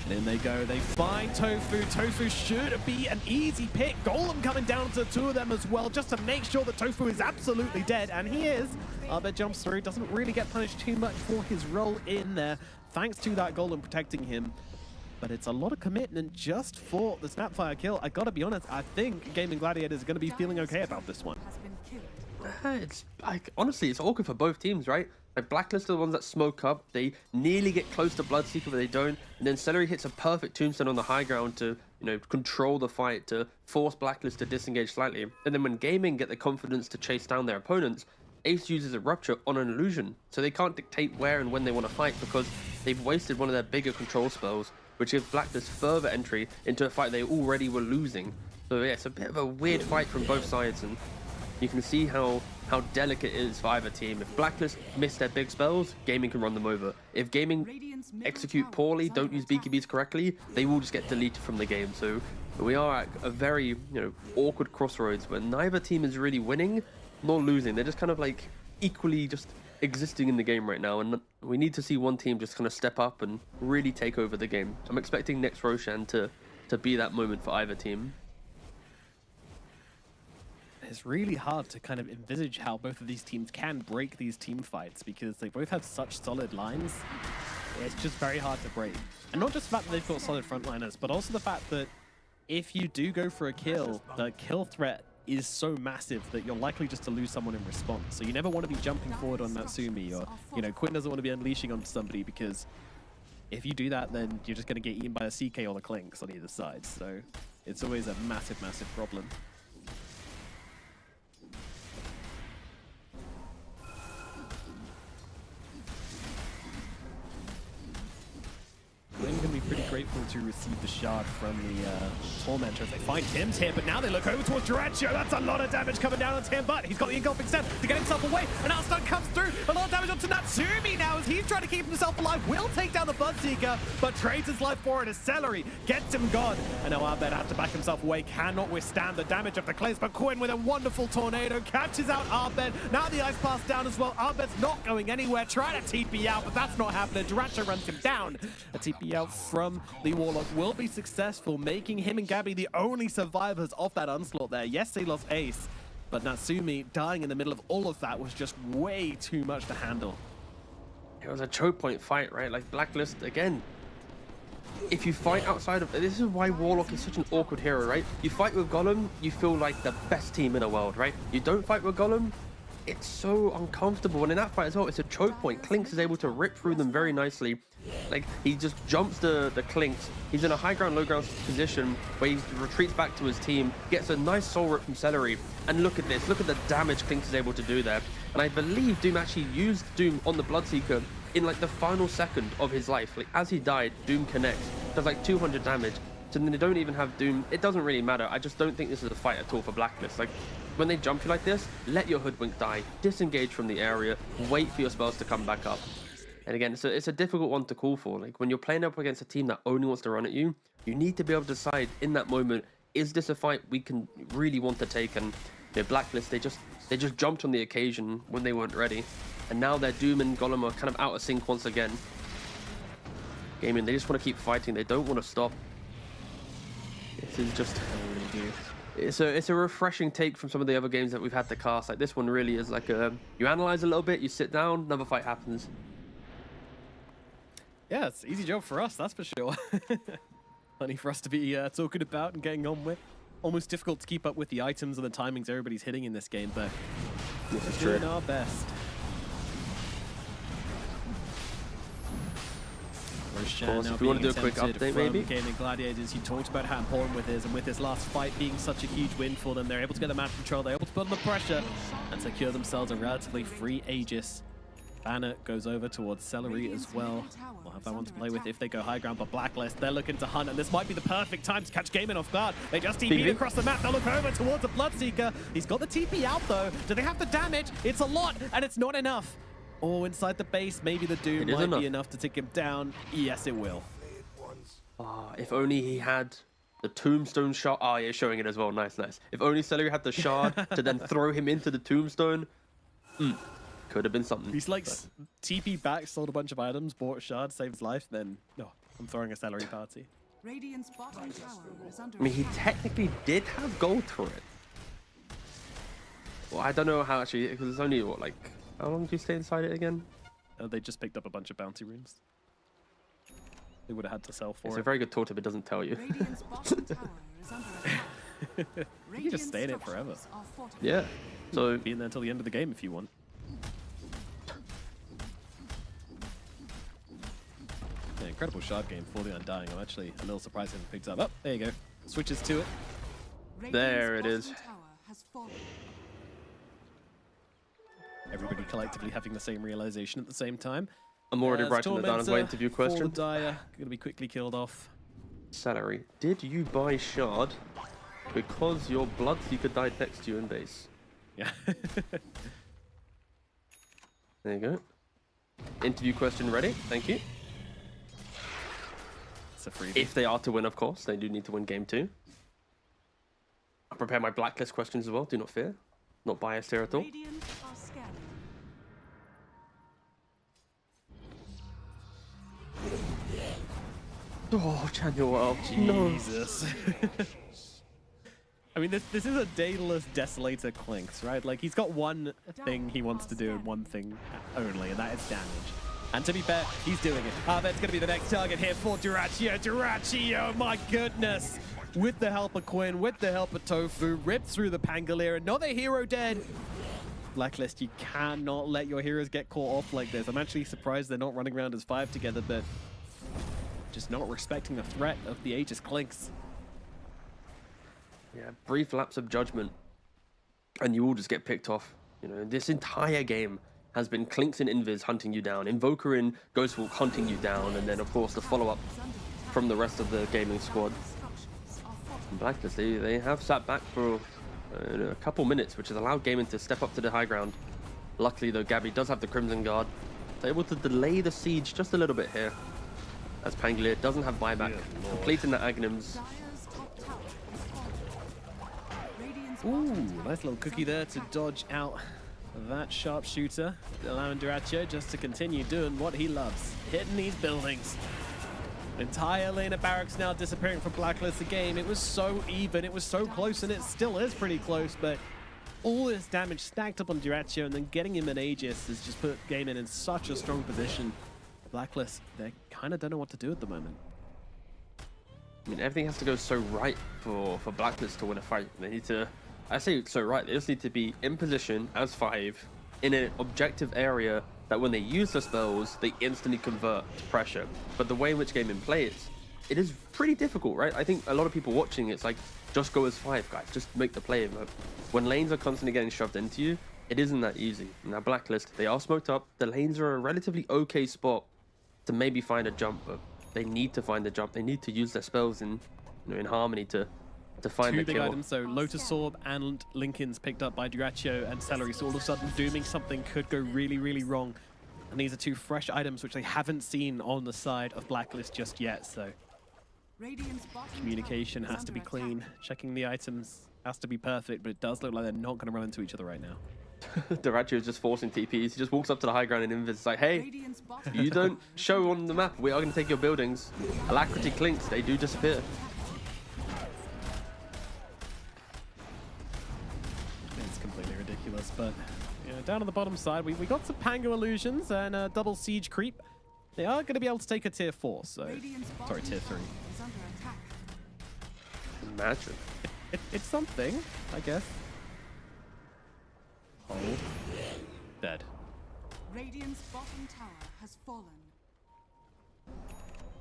And in they go, they find Tofu. Tofu should be an easy pick. Golem coming down to two of them as well, just to make sure that Tofu is absolutely dead, and he is. Abed jumps through, doesn't really get punished too much for his role in there, thanks to that Golem protecting him. But it's a lot of commitment just for the Snapfire kill. I gotta be honest, I think Gaming Gladiators are gonna be feeling okay about this one. It's like, honestly, it's awkward for both teams, right? Like Blacklist are the ones that smoke up. They nearly get close to Bloodseeker, but they don't. And then Celery hits a perfect tombstone on the high ground to, you know, control the fight, to force Blacklist to disengage slightly. And then when Gaming get the confidence to chase down their opponents, Ace uses a Rupture on an illusion. So they can't dictate where and when they want to fight because they've wasted one of their bigger control spells, which gives Blacklist further entry into a fight they already were losing. So yeah, it's a bit of a weird fight from both sides, and you can see how delicate it is for either team. If Blacklist miss their big spells, Gaming can run them over. If Gaming execute poorly, don't use BKBs correctly, they will just get deleted from the game. So we are at a very, awkward crossroads where neither team is really winning nor losing. They're just kind of like equally just existing in the game right now, and we need to see one team just kind of step up and really take over the game. I'm expecting next Roshan to be that moment for either team. It's really hard to kind of envisage how both of these teams can break these team fights because they both have such solid lines. It's just very hard to break. And not just the fact that they've got solid frontliners, but also the fact that if you do go for a kill, the kill threat is so massive that you're likely just to lose someone in response. So you never want to be jumping forward on Natsumi, or, Quinn doesn't want to be unleashing onto somebody, because if you do that, then you're just going to get eaten by a CK or the Clinks on either side. So it's always a massive, massive problem. Quinn's going to be pretty grateful to receive the shard from the Tormentor as they find Tim's here, but now they look over towards Durancio. That's a lot of damage coming down on Tim, but he's got the engulfing step to get himself away, and now stun comes through. A lot of damage onto Natsumi now as he's trying to keep himself alive. Will take down the Bloodseeker, but trades his life for it as Celery gets him gone. And now Abed has to back himself away, cannot withstand the damage of the Clays, but Quinn with a wonderful tornado catches out Abed. Now the ice pass down as well. Abed's not going anywhere, trying to TP out, but that's not happening. Durancio runs him down. A TP out from the Warlock will be successful, making him and Gabby the only survivors of that onslaught there. Yes, they lost Ace, but Natsumi dying in the middle of all of that was just way too much to handle. It was a choke point fight, right? Like Blacklist, again, if you fight outside of... This is why Warlock is such an awkward hero, right? You fight with Golem, you feel like the best team in the world, right? You don't fight with Golem, it's so uncomfortable. And in that fight as well, it's a choke point. Clinks is able to rip through them very nicely. Like, he just jumps the Clinks. He's in a high ground, low ground position where he retreats back to his team, gets a nice soul rip from Celery. And look at this. Look at the damage Clinks is able to do there. And I believe Doom actually used Doom on the Bloodseeker in like the final second of his life. Like, as he died, Doom connects, does like 200 damage. So then they don't even have Doom. It doesn't really matter. I just don't think this is a fight at all for Blacklist. Like, when they jump you like this, let your Hoodwink die, disengage from the area, wait for your spells to come back up. And again, it's a difficult one to call for. Like, when you're playing up against a team that only wants to run at you, you need to be able to decide in that moment, is this a fight we can really want to take? And Blacklist, they just jumped on the occasion when they weren't ready. And now their Doom and Golem are kind of out of sync once again. Gaming, they just want to keep fighting. They don't want to stop. This is just... It's a refreshing take from some of the other games that we've had to cast. Like, this one really is like you analyze a little bit, you sit down, another fight happens. Yeah, it's an easy job for us, that's for sure. Plenty for us to be talking about and getting on with. Almost difficult to keep up with the items and the timings everybody's hitting in this game, but we're doing our best. Shan course, now if you want to being do a quick attempted update, from maybe? Gaming Gladiators, you talked about how important it is, and with this last fight being such a huge win for them, they're able to get the map control, they're able to put on the pressure and secure themselves a relatively free Aegis. Banner goes over towards Celery as well. We'll have that one to play with if they go high ground, but Blacklist, they're looking to hunt, and this might be the perfect time to catch Gaming off guard. They just TP'd across the map, they'll look over towards the Bloodseeker. He's got the TP out though. Do they have the damage? It's a lot, and it's not enough. Oh, inside the base, maybe the Doom might be enough to take him down. Yes, it will. Oh, if only he had the Tombstone shard. Oh, yeah, showing it as well. Nice, nice. If only Celery had the shard to then throw him into the Tombstone. Could have been something. He's like TP back, sold a bunch of items, bought a shard, saved his life, then no, I'm throwing a Celery party. Radiant's bottom tower is under I mean, he technically did have gold for it. Well, I don't know how actually, because it's only, what, like, how long do you stay inside it again? They just picked up a bunch of bounty runes. They would have had to sell for It's it. a very good taught if it doesn't tell you. Radiant's bottom tower is under attack. You can just stay in it forever. Are fortified. Yeah. So, Be in there until the end of the game if you want. Yeah, incredible shard game for the Undying. I'm actually a little surprised he hasn't picked up. Oh, there you go. Switches to it. There it Radiant's is. bottom tower has fallen. Everybody collectively having the same realization at the same time. I'm already writing that down as my Tormentor interview for the question. Dire, gonna be quickly killed off. Celery, did you buy shard because your Bloodseeker died next to you in base? Yeah. There you go. Interview question ready. Thank you. It's a freebie. If they are to win, of course, they do need to win game 2. I'll prepare my Blacklist questions as well. Do not fear. Not biased here at all. Radiant are scanning. Oh, Januel. No. Jesus. I mean, this is a Daedalus Desolator Clinks, right? Like, he's got one thing he wants to do and one thing only, and that is damage. And to be fair, he's doing it. Abed's going to be the next target here for Duraccio. Duraccio, my goodness. With the help of Quinn, with the help of Tofu, ripped through the Pangolier. Another hero dead. Blacklist, you cannot let your heroes get caught off like this. I'm actually surprised they're not running around as 5 together, but just not respecting the threat of the Aegis Clinks. Yeah, brief lapse of judgment, and you all just get picked off. You know, this entire game has been Clinks and Invis hunting you down, Invoker and Ghostwalk hunting you down, and then of course the follow-up from the rest of the gaming squad. And Blacklist, they have sat back for a couple minutes, which has allowed gaming to step up to the high ground. Luckily though, Gabby does have the Crimson Guard. They're able to delay the siege just a little bit here, as Pangolier doesn't have buyback, completing the Aghanims. Dire's top tower has fallen. Radiant's Ooh, nice little cookie there to dodge out that sharpshooter, allowing Duraccio just to continue doing what he loves, hitting these buildings. Entire lane of barracks now disappearing from Blacklist. The game, it was so even, it was so close, and it still is pretty close, but all this damage stacked up on Duraccio, and then getting him an Aegis has just put Gaming in such a strong position. Blacklist, they kind of don't know what to do at the moment. I mean, everything has to go so right for Blacklist to win a fight. They need to, I say it's so right, they just need to be in position as 5 in an objective area that when they use the spells, they instantly convert to pressure. But the way in which Gaming plays, it is pretty difficult, right? I think a lot of people watching it's like, just go as 5 guys, just make the play. But when lanes are constantly getting shoved into you, it isn't that easy. Now Blacklist, they are smoked up. The lanes are a relatively okay spot to maybe find a jump, but they need to find the jump. They need to use their spells in, you know, in harmony to find the Two big kill. items, so Lotus Orb and Lincoln's picked up by Duraccio and Celery, so all of a sudden dooming something could go really, really wrong. And these are 2 fresh items which they haven't seen on the side of Blacklist just yet, so Radiant's bottom communication tower is has to be under clean, attack. checking the items has to be perfect, but it does look like they're not going to run into each other right now. Duraccio is just forcing TPs. He just walks up to the high ground and Invis is like, hey, Radiant's bottom you don't show on the map. We are going to take your buildings. Alacrity Clinks, they do disappear. It's completely ridiculous, but you know, down on the bottom side, we got some Pango illusions and a double siege creep. They are going to be able to take a tier 4, so Radiant's sorry, bottom tier 3. tower is under attack. Imagine. It's something, I guess. Hold. Dead. Radiant's bottom tower has fallen.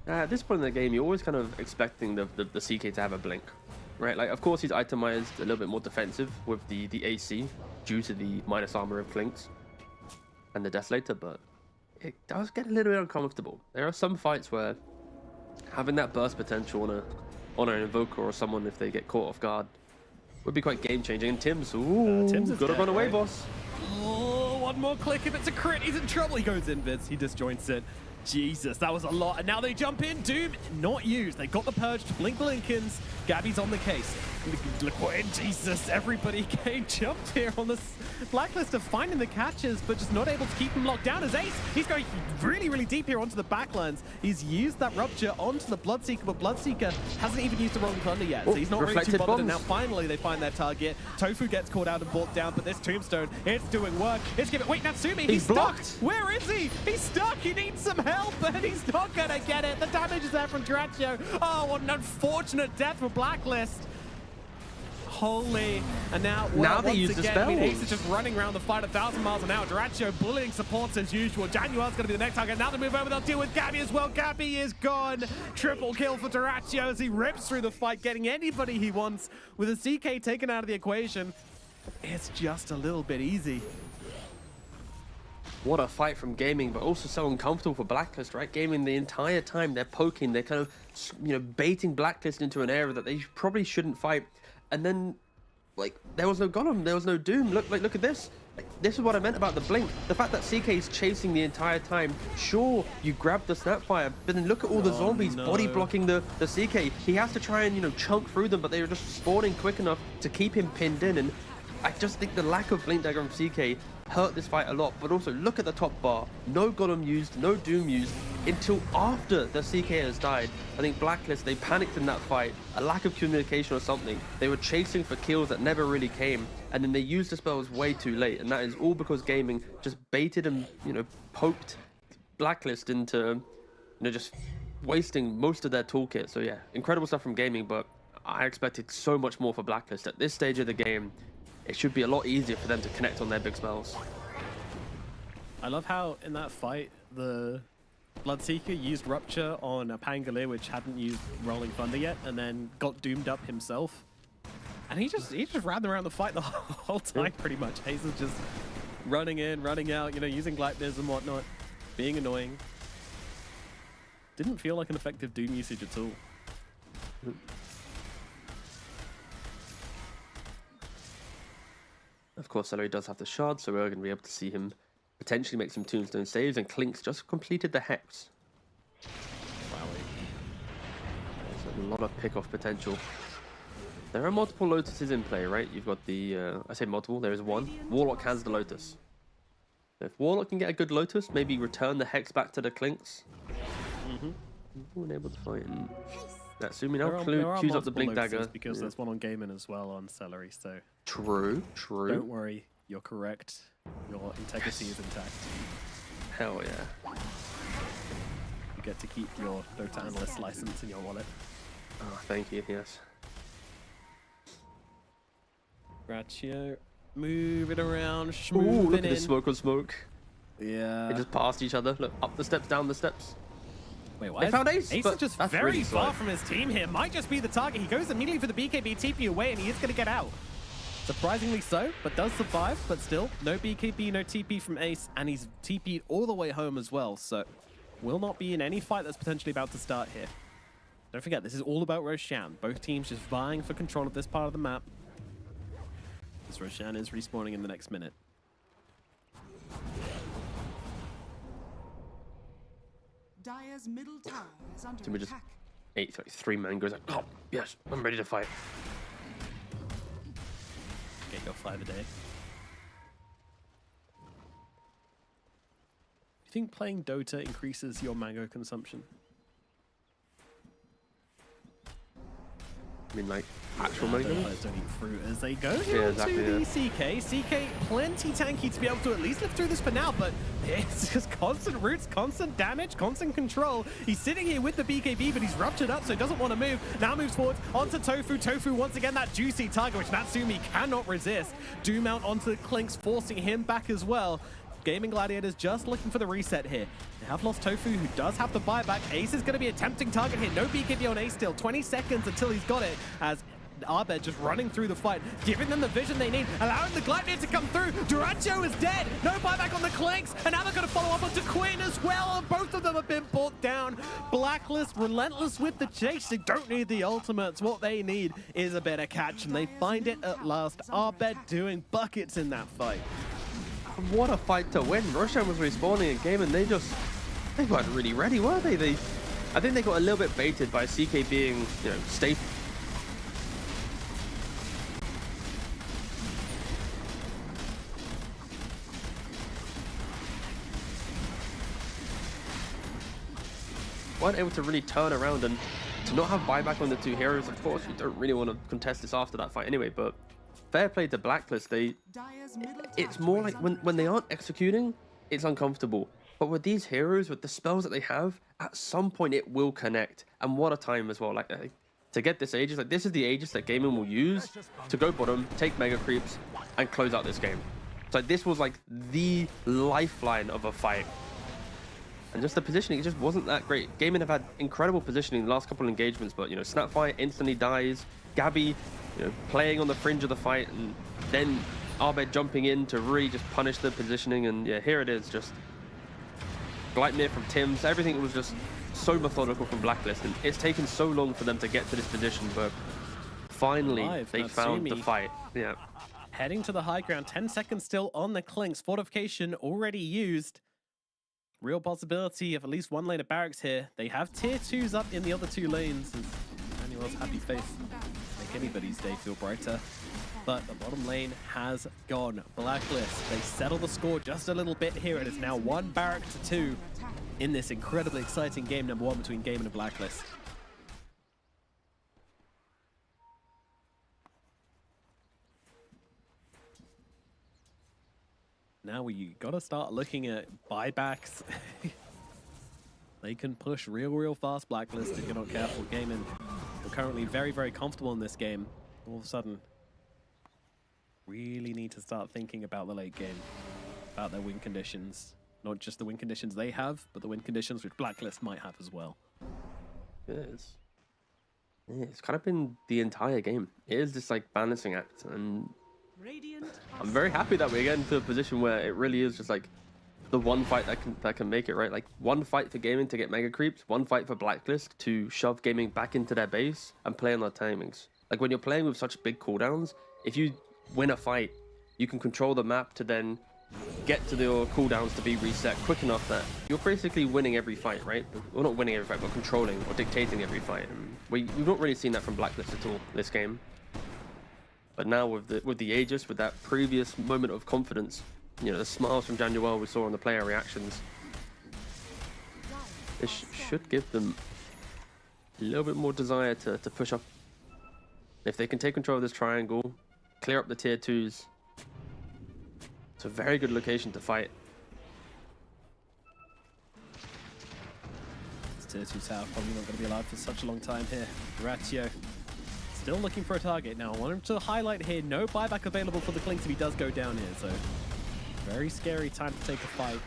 At this point in the game, you're always kind of expecting the CK to have a blink, right? Like, of course, he's itemized a little bit more defensive with the AC due to the minus armor of Clinks and the Desolator, but it does get a little bit uncomfortable. There are some fights where having that burst potential on an Invoker or someone, if they get caught off guard, would be quite game-changing. And Tim's, Tim's gotta run away, boss. Oh, one more click. If it's a crit, he's in trouble. He goes in, Vids. He disjoints it. Jesus, that was a lot. And now they jump in. Doom, not used. They got the purge to blink the Lincolns. Gabby's on the case. Look what in. Jesus, everybody getting jumped here on this Blacklist of finding the catches, but just not able to keep him locked down as Ace. He's going really, really deep here onto the backlands. He's used that rupture onto the Bloodseeker, but Bloodseeker hasn't even used the Rolling Thunder yet, so he's not really too bothered. And now finally they find their target. Tofu gets caught out and brought down, but this Tombstone, it's doing work. It's giving. Wait, Natsumi, he's blocked. Stuck. Where is he? He's stuck. He needs some help, and he's not gonna get it. The damage is there from Draccio. Oh, what an unfortunate death for Blacklist. Holy. And now they use the again, I mean, spells. Ace is just running around the fight 1,000 miles an hour. Draccio bullying supports as usual. Januar's going to be the next target. Now they move over. They'll deal with Gabby as well. Gabby is gone. Triple kill for Draccio as he rips through the fight, getting anybody he wants. With a CK taken out of the equation, it's just a little bit easy. What a fight from Gaming, but also so uncomfortable for Blacklist, right? Gaming, the entire time they're poking, they're kind of, you know, baiting Blacklist into an area that they probably shouldn't fight. And then, like, there was no Golem, there was no Doom. Look at this. Like, this is what I meant about the blink. The fact that CK is chasing the entire time. Sure, you grab the Snapfire, but then look at all the zombies body blocking the CK. He has to try and, you know, chunk through them, but they were just spawning quick enough to keep him pinned in. And I just think the lack of blink dagger from CK hurt this fight a lot. But also, look at the top bar. No Golem used, no Doom used until after the CK has died. I think Blacklist, they panicked in that fight. A lack of communication or something. They were chasing for kills that never really came. And then they used the spells way too late. And that is all because Gaming just baited and, you know, poked Blacklist into, you know, just wasting most of their toolkit. So yeah, incredible stuff from Gaming, but I expected so much more for Blacklist. At this stage of the game, it should be a lot easier for them to connect on their big spells. I love how in that fight, the Bloodseeker used Rupture on a Pangolier, which hadn't used Rolling Thunder yet, and then got doomed up himself. And he just ran around the fight the whole time, pretty much. Ace is just running in, running out, you know, using Gleipnirs and whatnot, being annoying. Didn't feel like an effective Doom usage at all. Of course, Celery does have the shard, so we're going to be able to see him potentially make some tombstone saves, and Clinks just completed the Hex. There's a lot of pick-off potential. There are multiple Lotuses in play, right? You've got the, I say multiple, there is one. Warlock has the Lotus. So if Warlock can get a good Lotus, maybe return the Hex back to the Clinks. Able to fight him. Natsumi now choose up the Blink Dagger. Because there's one on Gaiman as well on Celery, so... True. Don't worry, you're correct. Your integrity is intact. Hell yeah. You get to keep your Dota Analyst license in your wallet. Oh, thank you, yes. Draccio, move it around, Ooh, look at in. this smoke on smoke. Yeah. They just passed each other. Look, up the steps, down the steps. Wait, why? They found Ace. Ace is just very really far from his team here. Might just be the target. He goes immediately for the BKB TP away, and he is going to get out. Surprisingly so, but does survive. But still, no BKB, no TP from Ace, and he's TP'd all the way home as well. So, will not be in any fight that's potentially about to start here. Don't forget, this is all about Roshan. Both teams just vying for control of this part of the map. As Roshan is respawning in the next minute. Dire's middle tower is under So we just attack. 3-man goes like, oh yes, I'm ready to fight. Get your 5 a day. You think playing Dota increases your mango consumption? I mean, like, actual mango? Players don't eat fruit as they go Yeah, exactly, to the CK. CK plenty tanky to be able to at least live through this for now, but it's just constant roots, constant damage, constant control. He's sitting here with the BKB, but he's ruptured up, so he doesn't want to move. Now moves forward onto Tofu. Tofu, once again, that juicy target, which Natsumi cannot resist. Doom out onto the Clinks, forcing him back as well. Gaming Gladiators just looking for the reset here. They have lost Tofu, who does have the buyback. Ace is going to be a tempting target here. No BKB on Ace still. 20 seconds until he's got it, as Abed just running through the fight, giving them the vision they need, allowing the Gladiator to come through. Duracho is dead. No buyback on the Clinks, and now they're going to follow up onto Quinn as well. Both of them have been brought down. Blacklist relentless with the chase. They don't need the ultimates. What they need is a better catch, and they find it at last. Abed doing buckets in that fight. What a fight to win. Roshan was respawning in game, and they weren't really ready, were they? I think they got a little bit baited by CK being, stay. Weren't able to really turn around, and to not have buyback on the two heroes, of course, you don't really want to contest this after that fight anyway, but fair play to Blacklist. It's more like when they aren't executing, it's uncomfortable. But with these heroes, with the spells that they have, at some point it will connect. And what a time as well. Like to get this Aegis, this is the Aegis that Gaming will use to go bottom, take mega creeps, and close out this game. So this was like the lifeline of a fight. And just the positioning, it just wasn't that great. Gaming have had incredible positioning in the last couple of engagements, but Snapfire instantly dies. Gabby, playing on the fringe of the fight, and then Abed jumping in to really just punish the positioning. And yeah, here it is, just Gleipnir from Tim's. Everything was just so methodical from Blacklist, and it's taken so long for them to get to this position, but finally they found the fight. Yeah. Heading to the high ground, 10 seconds still on the Clinks. Fortification already used. Real possibility of at least one lane of barracks here. They have tier 2s up in the other two lanes. Manuel's happy face make anybody's day feel brighter. But the bottom lane has gone. Blacklist, they settle the score just a little bit here. It is now 1 barrack to 2 in this incredibly exciting game number 1 between Gaming and Blacklist. Now we gotta start looking at buybacks. They can push real fast, Blacklist, if you're not careful. Gaming are currently very, very comfortable in this game. All of a sudden, really need to start thinking about the late game, about their win conditions. Not just the win conditions they have, but the win conditions which Blacklist might have as well. It's kind of been the entire game. It is this balancing act, and I'm very happy that we're getting to a position where it really is just the one fight that can make it, right? Like one fight for Gaming to get mega creeps, one fight for Blacklist to shove Gaming back into their base and play on their timings. Like when you're playing with such big cooldowns, if you win a fight, you can control the map to then get to your cooldowns to be reset quick enough that you're basically winning every fight, right? Well, not winning every fight, but controlling or dictating every fight. And we've not really seen that from Blacklist at all this game. But now with the Aegis, with that previous moment of confidence, the smiles from Januel we saw on the player reactions, this should give them a little bit more desire to push up. If they can take control of this triangle, clear up the tier 2s, it's a very good location to fight. This tier 2 tower probably not going to be alive for such a long time here. Ratio still looking for a target now. I want him to highlight here, no buyback available for the Clinks if he does go down here, so very scary time to take a fight.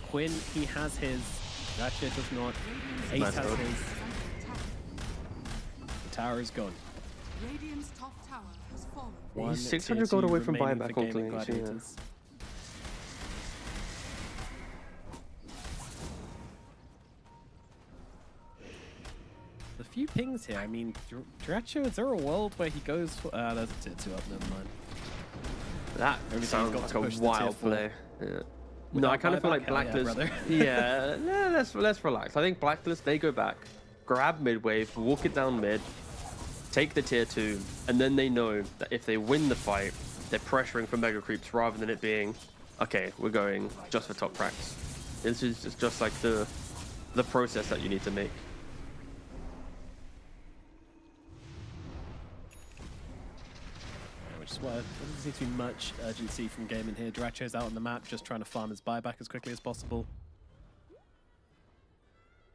Quinn, he has his. Ratchet does not. Ace has his. The tower is gone. Radiant's top tower has fallen. He's 600 gold away from buyback on Clinks, yeah. A few pings here. I mean, Duracho, is there a world where he goes for... there's a tier 2 up, never mind. That sounds like a wild play. Yeah. No, I kind of feel like Blacklist... Yeah, let's relax. I think Blacklist, they go back, grab mid wave, walk it down mid, take the tier 2, and then they know that if they win the fight, they're pressuring for mega creeps rather than it being, okay, we're going just for top cracks. This is just like the process that you need to make. Well, there doesn't seem to be much urgency from Gaming here. Duracho's out on the map, just trying to farm his buyback as quickly as possible.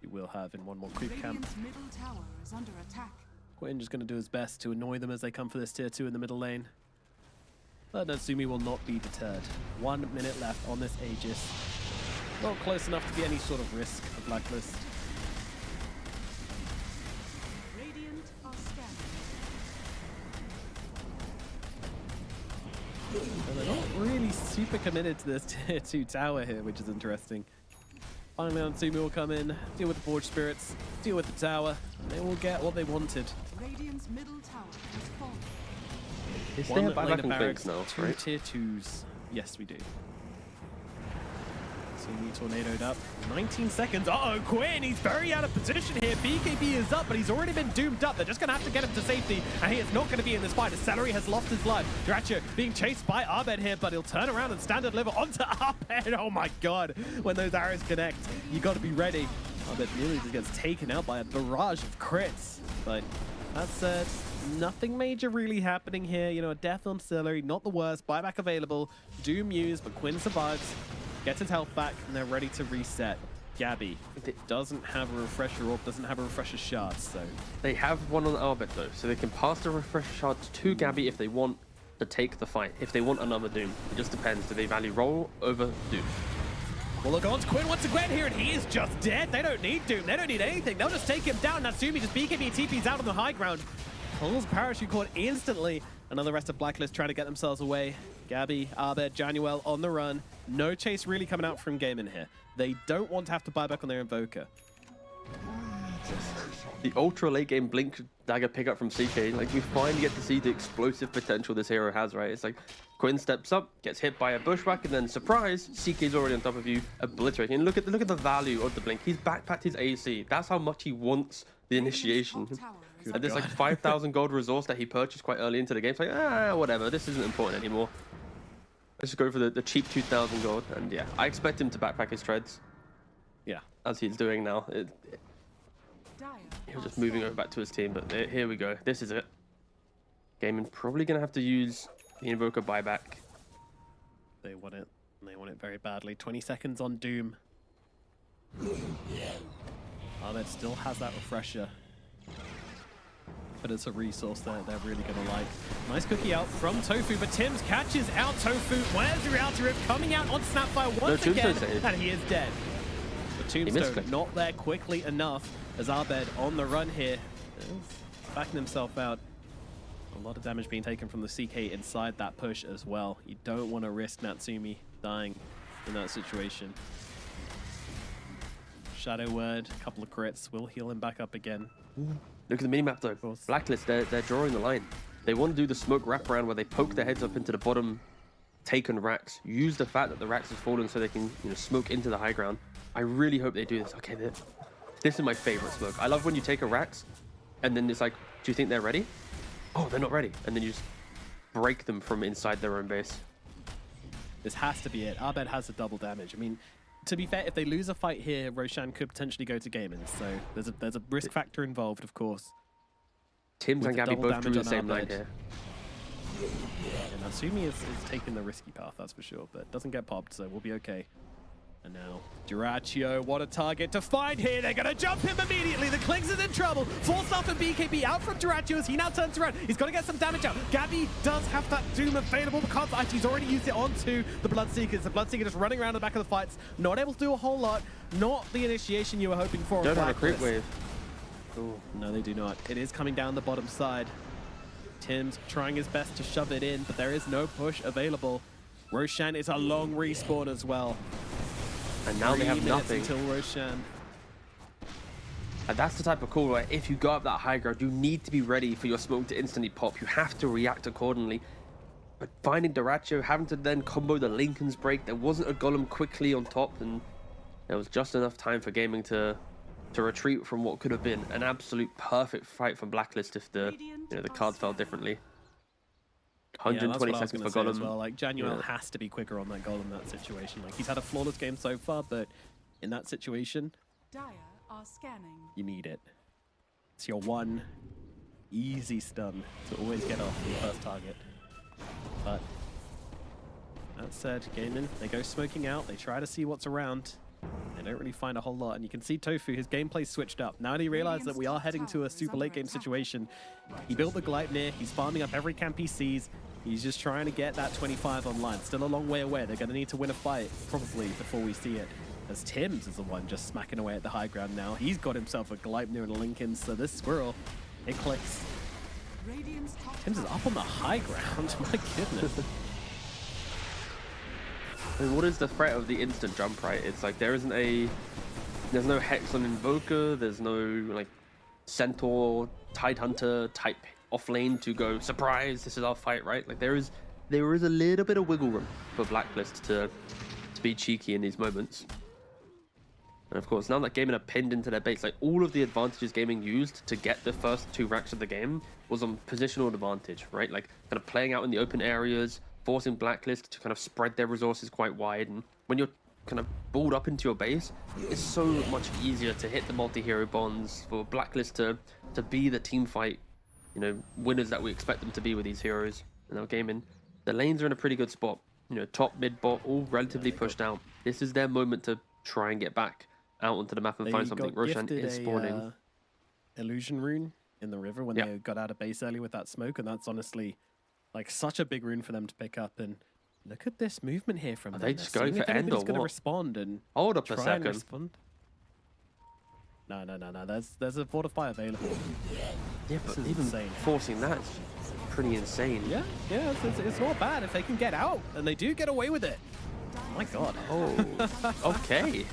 He will have in one more creep camp. Middle tower is under attack. Quinn just going to do his best to annoy them as they come for this tier 2 in the middle lane. But Natsumi will not be deterred. 1 minute left on this Aegis. Not close enough to be any sort of risk for Blacklist. Radiant are scanning. And they're not really super committed to this tier 2 tower here, which is interesting. Finally, Natsumi will come in, deal with the Forge Spirits, deal with the tower, and they will get what they wanted. Radiant's middle tower has fallen. Is One there a lane buyback of on barracks, Quakes now, two right? tier 2s. Yes, we do. Natsumi tornadoed up. 19 seconds. Uh-oh, Quinn, he's very out of position here. BKB is up, but he's already been doomed up. They're just going to have to get him to safety, and he is not going to be in this fight. His Celery has lost his life. Dracho being chased by Abed here, but he'll turn around and stand and deliver onto Abed. Oh my god, when those arrows connect, you got to be ready. Abed nearly just gets taken out by a barrage of crits. But that said, nothing major really happening here. You know, a death on Celery, not the worst. Buyback available. Doom used, but Quinn survives. Gets his health back, and they're ready to reset. Gabby doesn't have a refresher orb, doesn't have a refresher shard, so... They have one on Abed though, so they can pass the refresher shards to Gabby if they want to take the fight. If they want another Doom, it just depends. Do they value roll over Doom? Well, look on to Quinn once again here, and he is just dead. They don't need Doom. They don't need anything. They'll just take him down. Natsumi just BKB TP's out on the high ground. Pulls parachute cord instantly. And then the rest of Blacklist trying to get themselves away. Gabby, Abed, Januel on the run. No chase really coming out from Game in here. They don't want to have to buy back on their Invoker. The ultra late game Blink dagger pickup from CK, like we finally get to see the explosive potential this hero has, right? It's like Quinn steps up, gets hit by a bushwhack, and then surprise, CK's already on top of you, obliterating. And look at the value of the Blink. He's backpacked his AC. That's how much he wants the initiation. And there's like 5,000 gold resource that he purchased quite early into the game. It's like, whatever, this isn't important anymore. Let's just go for the cheap 2,000 gold. And yeah, I expect him to backpack his treads. Yeah. As he's doing now. He was just moving over back to his team, but here we go. This is it. Gaming probably going to have to use the Invoker buyback. They want it. And they want it very badly. 20 seconds on Doom. Abed still has that refresher. But it's a resource that they're really going to like. Nice cookie out from Tofu, but Tim's catches out Tofu. Where's the reality rip coming out on Snapfire once again? And he is dead. The Tombstone not there quickly enough as Abed on the run here. Backing himself out. A lot of damage being taken from the CK inside that push as well. You don't want to risk Natsumi dying in that situation. Shadow Word, a couple of crits, will heal him back up again. Look at the minimap though. Blacklist, they're drawing the line. They want to do the smoke wraparound where they poke their heads up into the bottom taken racks, use the fact that the racks have fallen so they can smoke into the high ground. I really hope they do this. Okay, this is my favorite smoke. I love when you take a racks and then it's like, do you think they're ready? Oh, they're not ready. And then you just break them from inside their own base. This has to be it. Abed has the double damage. I mean, to be fair, if they lose a fight here, Roshan could potentially go to gaming. So there's a risk factor involved, of course. Tims and Gabby both drew the same line here. And Natsumi is taking the risky path, that's for sure, but doesn't get popped, so we'll be okay. And now, Duraccio, what a target to find here. They're going to jump him immediately. The Klings is in trouble. Forced off and BKB out from Duraccio as he now turns around. He's got to get some damage out. Gabby does have that Doom available because he's already used it onto the Bloodseekers. The Bloodseeker just running around the back of the fights. Not able to do a whole lot. Not the initiation you were hoping for. Don't have a crit wave. Ooh, no, they do not. It is coming down the bottom side. Tim's trying his best to shove it in, but there is no push available. Roshan is a long respawn as well. And now they have nothing. Until Roshan. And that's the type of call where if you go up that high ground, you need to be ready for your smoke to instantly pop. You have to react accordingly. But finding Duraccio, having to then combo the Lincoln's break, there wasn't a golem quickly on top, and there was just enough time for gaming to retreat from what could have been an absolute perfect fight for Blacklist if the the cards fell differently. 120 seconds for Golem as well. Like Januel has to be quicker on that Golem in that situation. Like he's had a flawless game so far, but in that situation, Dire are scanning. You need it. It's your one easy stun to always get off your first target. But that said, Gaming, they go smoking out. They try to see what's around. They don't really find a whole lot, and you can see Tofu, his gameplay switched up. Now that he realized that we are heading to a super late game situation, he built the Gleipnir, he's farming up every camp he sees. He's just trying to get that 25 online. Still a long way away. They're going to need to win a fight, probably, before we see it. As Tim's is the one just smacking away at the high ground now. He's got himself a Gleipnir and a Lincoln, so this squirrel, it clicks. Radiant's top Tim's is up on the high ground. My goodness. I mean, what is the threat of the instant jump, right? It's like there's no Hex on Invoker, there's no like Centaur, Tidehunter type offlane to go, surprise, this is our fight, right? Like there is a little bit of wiggle room for Blacklist to be cheeky in these moments. And of course, now that Gaming are pinned into their base, like all of the advantages Gaming used to get the first 2 racks of the game was on positional advantage, right? Like kind of playing out in the open areas, forcing Blacklist to kind of spread their resources quite wide. And when you're kind of balled up into your base, it's so much easier to hit the multi-hero bonds, for Blacklist to be the team fight, you know, winners that we expect them to be with these heroes. And now Gaming, the lanes are in a pretty good spot. You know, top, mid, bot, all relatively pushed out. This is their moment to try and get back out onto the map and find something. Roshan is spawning. Illusion rune in the river when they got out of base early with that smoke, and that's honestly like such a big rune for them to pick up. And look at this movement here from them. They just going for end or going to what? respond and Hold up a try second. and respond. No. There's a fortify available. Yeah, but is even insane. forcing that is pretty insane. Yeah, it's not bad if they can get out, and they do get away with it. My God. Oh, okay.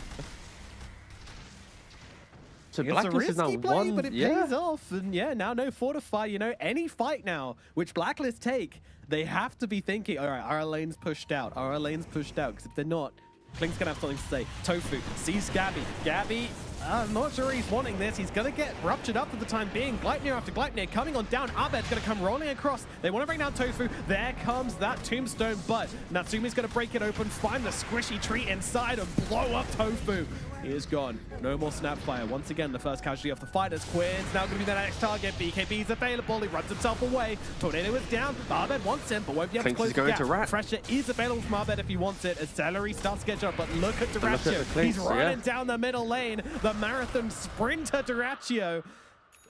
So It's a Blacklist is now risky play, one, but it pays off. And yeah, now no fortify. You know, any fight now which Blacklist take, they have to be thinking, all right, our lane's pushed out. Are our lane's pushed out? Because if they're not, Klink's going to have something to say. Tofu sees Gabby. Gabby, I'm not sure he's wanting this. He's going to get ruptured up for the time being. Gleipnir after Gleipnir coming on down. Abed's going to come rolling across. They want to bring down Tofu. There comes that tombstone, but Natsumi's going to break it open, find the squishy tree inside and blow up Tofu. He is gone. No more Snapfire. Once again, the first casualty of the fight is Quinn's now going to be the next target. BKB's available. He runs himself away. Tornado is down. Abed wants him, but won't be able to close the gap. Pressure is available from Abed if he wants it. As Celery starts to get up, but look at Duraccio. He's running down the middle lane. The marathon sprinter Duraccio.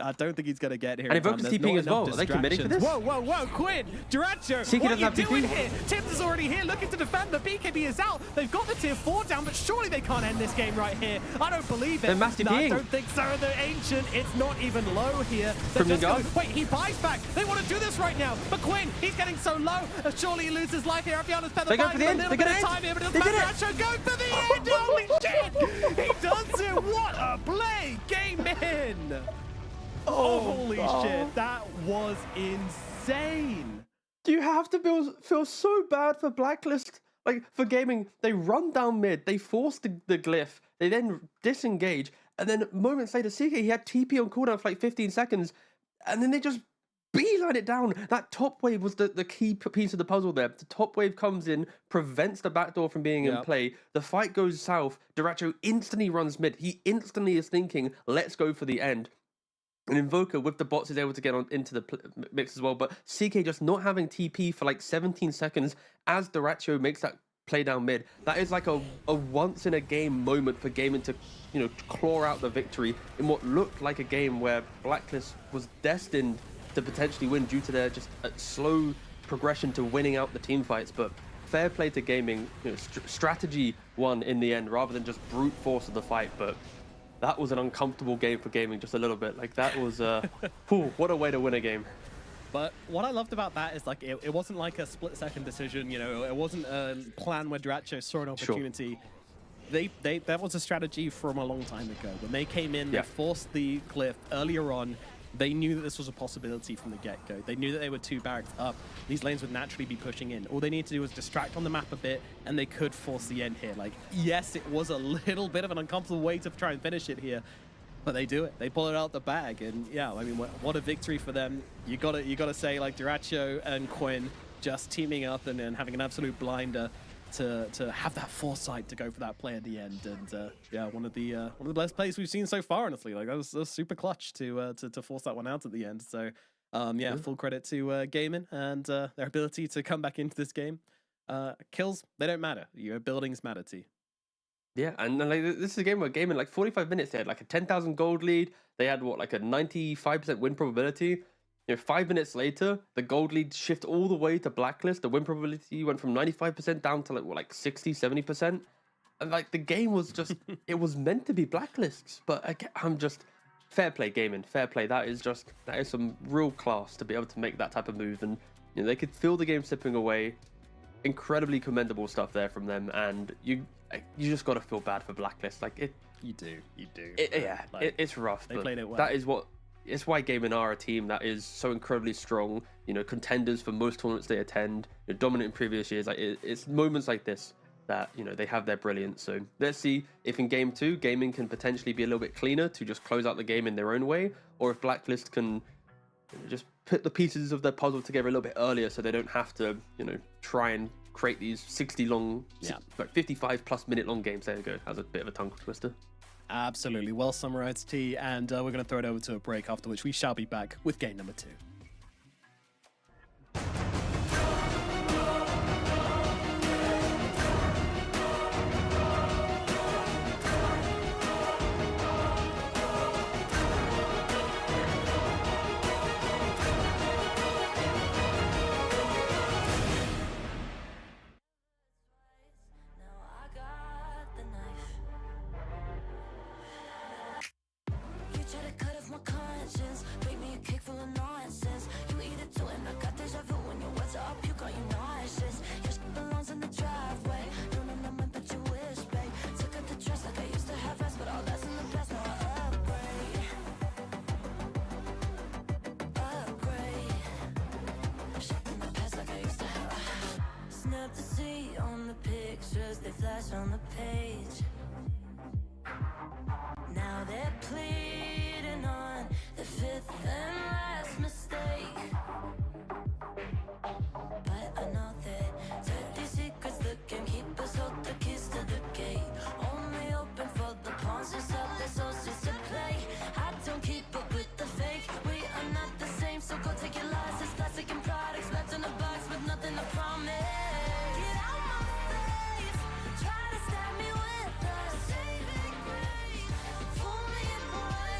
I don't think he's going to get here. And Invoker's TPing as well. Are they committing for this? Whoa, Quinn! Duraccio, what are you doing here? Tim's is already here looking to defend. The BKB is out. They've got the tier 4 down, but surely they can't end this game right here. I don't believe it. They're I don't think so. The Ancient, it's not even low here. Wait, he buys back. They want to do this right now. But Quinn, he's getting so low. Surely he loses life here. Apiana's feather go for the end. a little bit of time here, but it doesn't matter. Duraccio going for the end. Holy shit! He does it. What a play. Game in. Oh, holy shit, that was insane. Do you have to feel so bad for Blacklist? Like, for Gaming, they run down mid, they force the glyph, they then disengage, and then moments later, CK, he had TP on cooldown for like 15 seconds, and then they just beeline it down. That top wave was the key piece of the puzzle there. The top wave comes in, prevents the backdoor from being in play. The fight goes south. Duraccio instantly runs mid. He instantly is thinking, let's go for the end. And Invoker with the bots is able to get into the mix as well. But CK just not having TP for like 17 seconds as Duraccio makes that play down mid. That is like a once in a game moment for Gaming to, you know, claw out the victory in what looked like a game where Blacklist was destined to potentially win due to their just slow progression to winning out the team fights. But fair play to Gaming, you know, strategy won in the end rather than just brute force of the fight. But that was an uncomfortable game for Gaming, just a little bit. Like, that was, what a way to win a game. But what I loved about that is, like, it wasn't like a split-second decision, you know, it wasn't a plan where Duraccio saw an opportunity. Sure. That was a strategy from a long time ago. When they came in, they forced the glyph earlier on. They knew that this was a possibility from the get-go. They knew that they were 2 barracks up. These lanes would naturally be pushing in. All they needed to do was distract on the map a bit, and they could force the end here. Like, yes, it was a little bit of an uncomfortable way to try and finish it here, but they do it. They pull it out the bag, and yeah, I mean, what a victory for them. You gotta say, like, Duraccio and Quinn just teaming up and having an absolute blinder to have that foresight to go for that play at the end. And yeah, one of the best plays we've seen so far, honestly. Like, that was super clutch to force that one out at the end. So yeah, full credit to Gaming and their ability to come back into this game. Kills, they don't matter. Your buildings matter to you. Yeah, and like, this is a game where Gaming, like 45 minutes, they had like a 10,000 gold lead. They had what, like a 95% win probability. You know, 5 minutes later, the gold lead shift all the way to Blacklist. The win probability went from 95% down to like 60, 70%. And like the game was just, it was meant to be Blacklist's. But again, I'm just, fair play gaming, fair play. That is some real class to be able to make that type of move. And you know, they could feel the game slipping away. Incredibly commendable stuff there from them. And you just got to feel bad for Blacklist. Like it. You do. It's rough. They but played it well. That is what. It's why Gaming are a team that is so incredibly strong. You know, contenders for most tournaments they attend. You know, dominant in previous years. Like it's moments like this that you know they have their brilliance. So let's see if in game 2, Gaming can potentially be a little bit cleaner to just close out the game in their own way, or if Blacklist can just put the pieces of their puzzle together a little bit earlier, so they don't have to try and create these 60 long, like 55+ minute long games. There you go. That was a bit of a tongue twister. Absolutely. Well summarized, T. And we're going to throw it over to a break, after which we shall be back with game number 2. Now I got the knife. You try to cut off my conscience, bake me a cake full of nonsense. You eat it too, and I got deja vu when your words are up. You got you nauseous. Your shit belongs in the driveway. Don't know my but you wish, babe. Took out the dress like I used to have rest, but all that's in the past. Now I upgrade. Shit in the past like I used to have. Snap the sea on the pictures, they flash on the page. Now they're pleading on the 5th and last mistake. But I know that dirty secrets the gamekeepers hold the keys to the gate. Only open for the pawns who sell their souls just to play. I don't keep up with the fake. We are not the same, so go take your license. Plastic and products left in a box with nothing to promise. Get out my face. Try to stab me with a saving grace. Fool me in one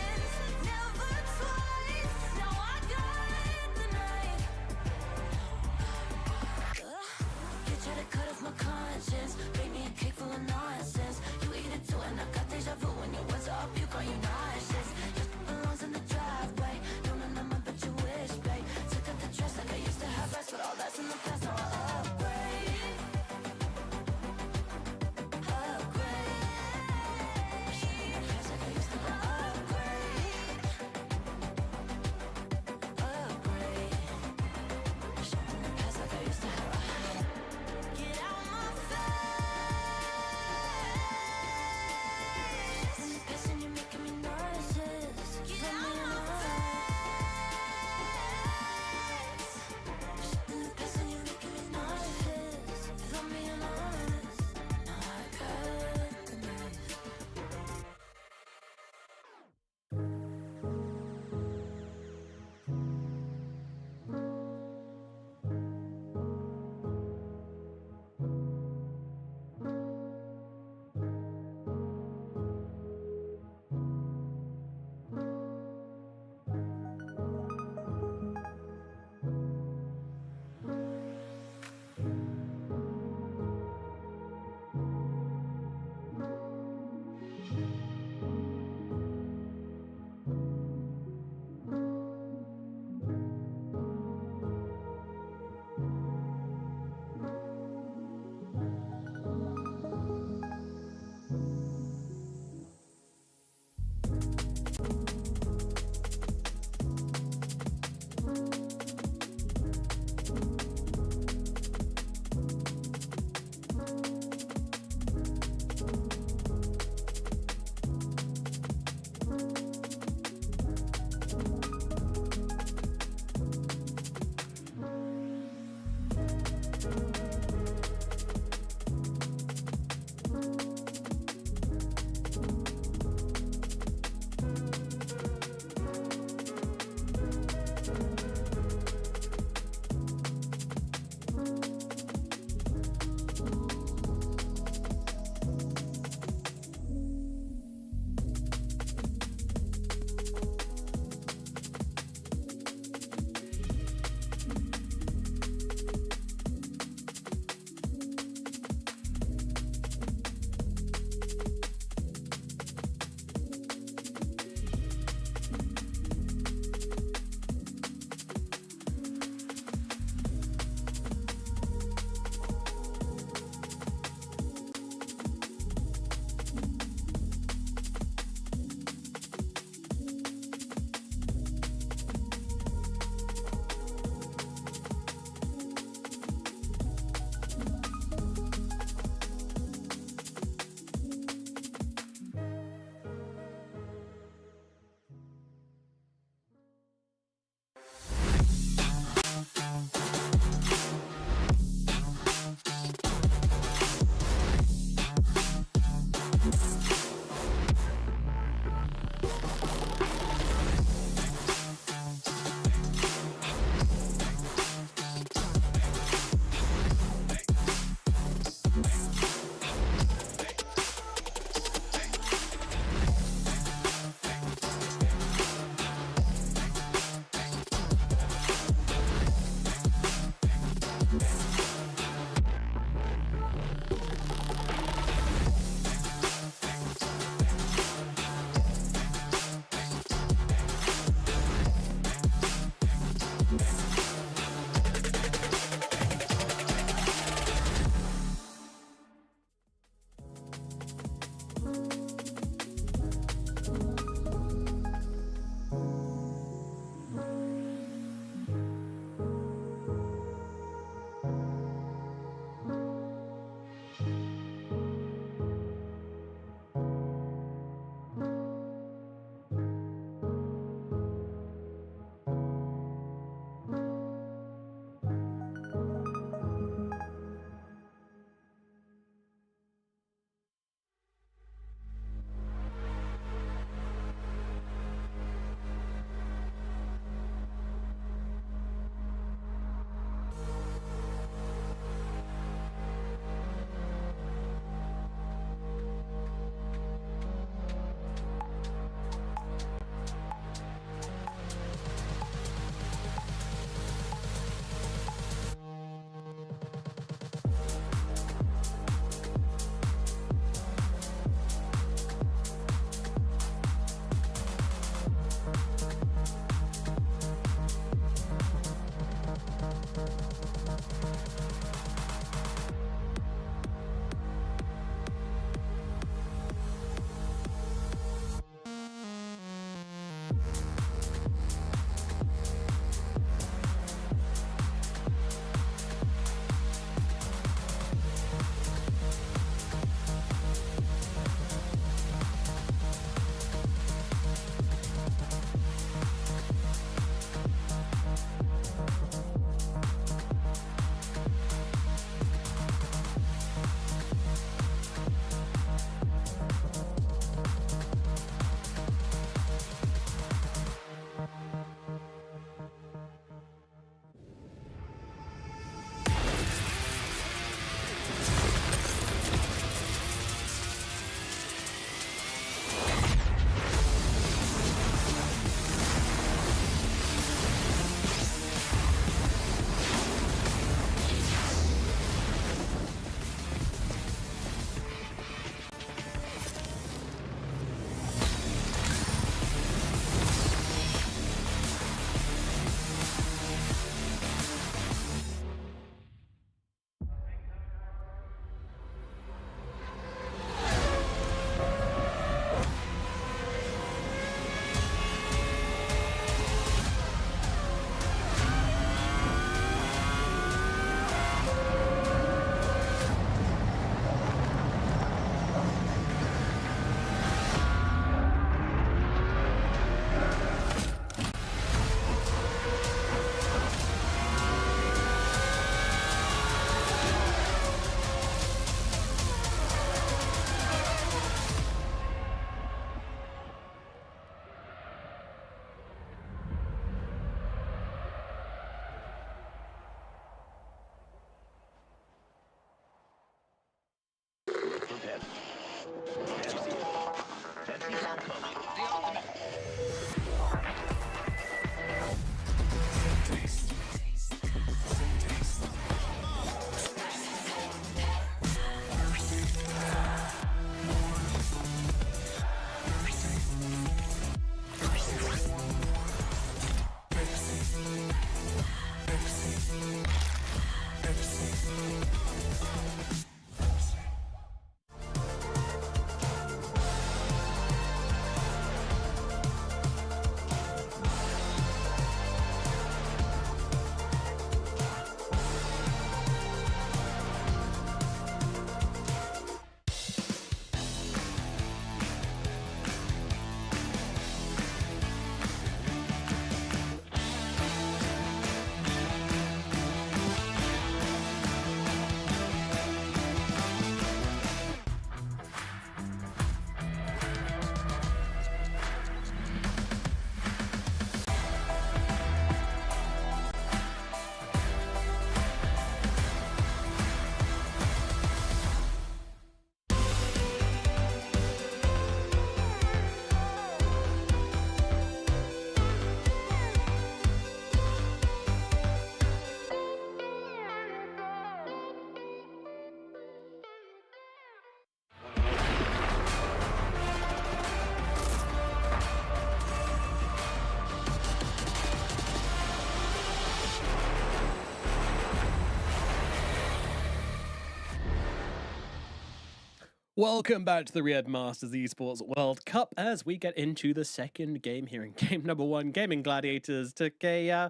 Welcome back to the Riyadh Masters Esports World Cup as we get into the second game here in game number 1. Gaming Gladiators took a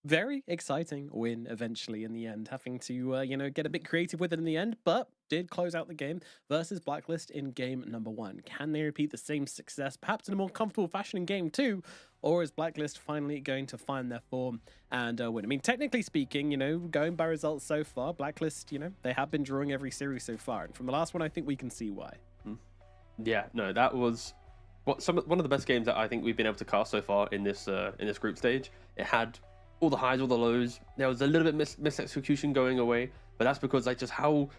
very exciting win eventually in the end, having to, get a bit creative with it in the end, but did close out the game versus Blacklist in game number 1. Can they repeat the same success, perhaps in a more comfortable fashion in game 2, or is Blacklist finally going to find their form and win? I mean, technically speaking, going by results so far, Blacklist, they have been drawing every series so far, and from the last one, I think we can see why. Yeah, no, that was one of the best games that I think we've been able to cast so far in this group stage. It had all the highs, all the lows. There was a little bit mis-execution going away, but that's because just how